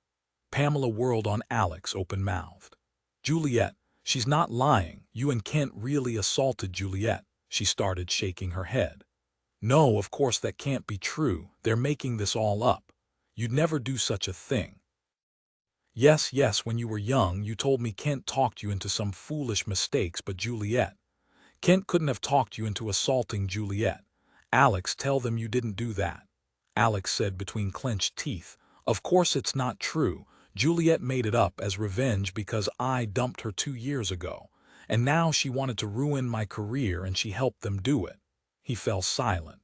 Pamela whirled on Alex, open-mouthed. Juliet, she's not lying. You and Kent really assaulted Juliet. She started, shaking her head. No, of course that can't be true. They're making this all up. You'd never do such a thing. Yes, when you were young, you told me Kent talked you into some foolish mistakes, but Juliet. Kent couldn't have talked you into assaulting Juliet. Alex, tell them you didn't do that. Alex said between clenched teeth. Of course it's not true. Juliet made it up as revenge because I dumped her 2 years ago. And now she wanted to ruin my career and she helped them do it. He fell silent.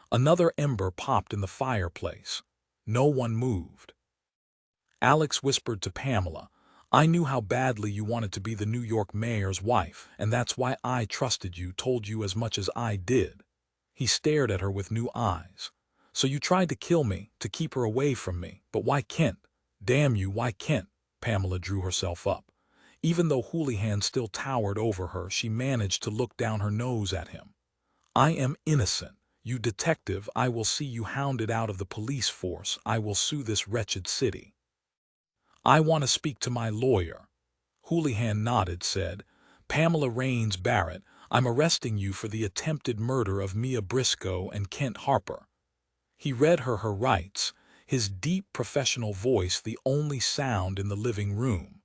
Another ember popped in the fireplace. No one moved. Alex whispered to Pamela, I knew how badly you wanted to be the New York mayor's wife, and that's why I trusted you, told you as much as I did. He stared at her with new eyes. So you tried to kill me, to keep her away from me, but why Kent? Damn you, why Kent? Pamela drew herself up. Even though Houlihan still towered over her, she managed to look down her nose at him. I am innocent. You detective, I will see you hounded out of the police force. I will sue this wretched city. I want to speak to my lawyer. Houlihan nodded, said, Pamela Raines Barrett, I'm arresting you for the attempted murder of Mia Briscoe and Kent Harper. He read her rights, his deep professional voice the only sound in the living room.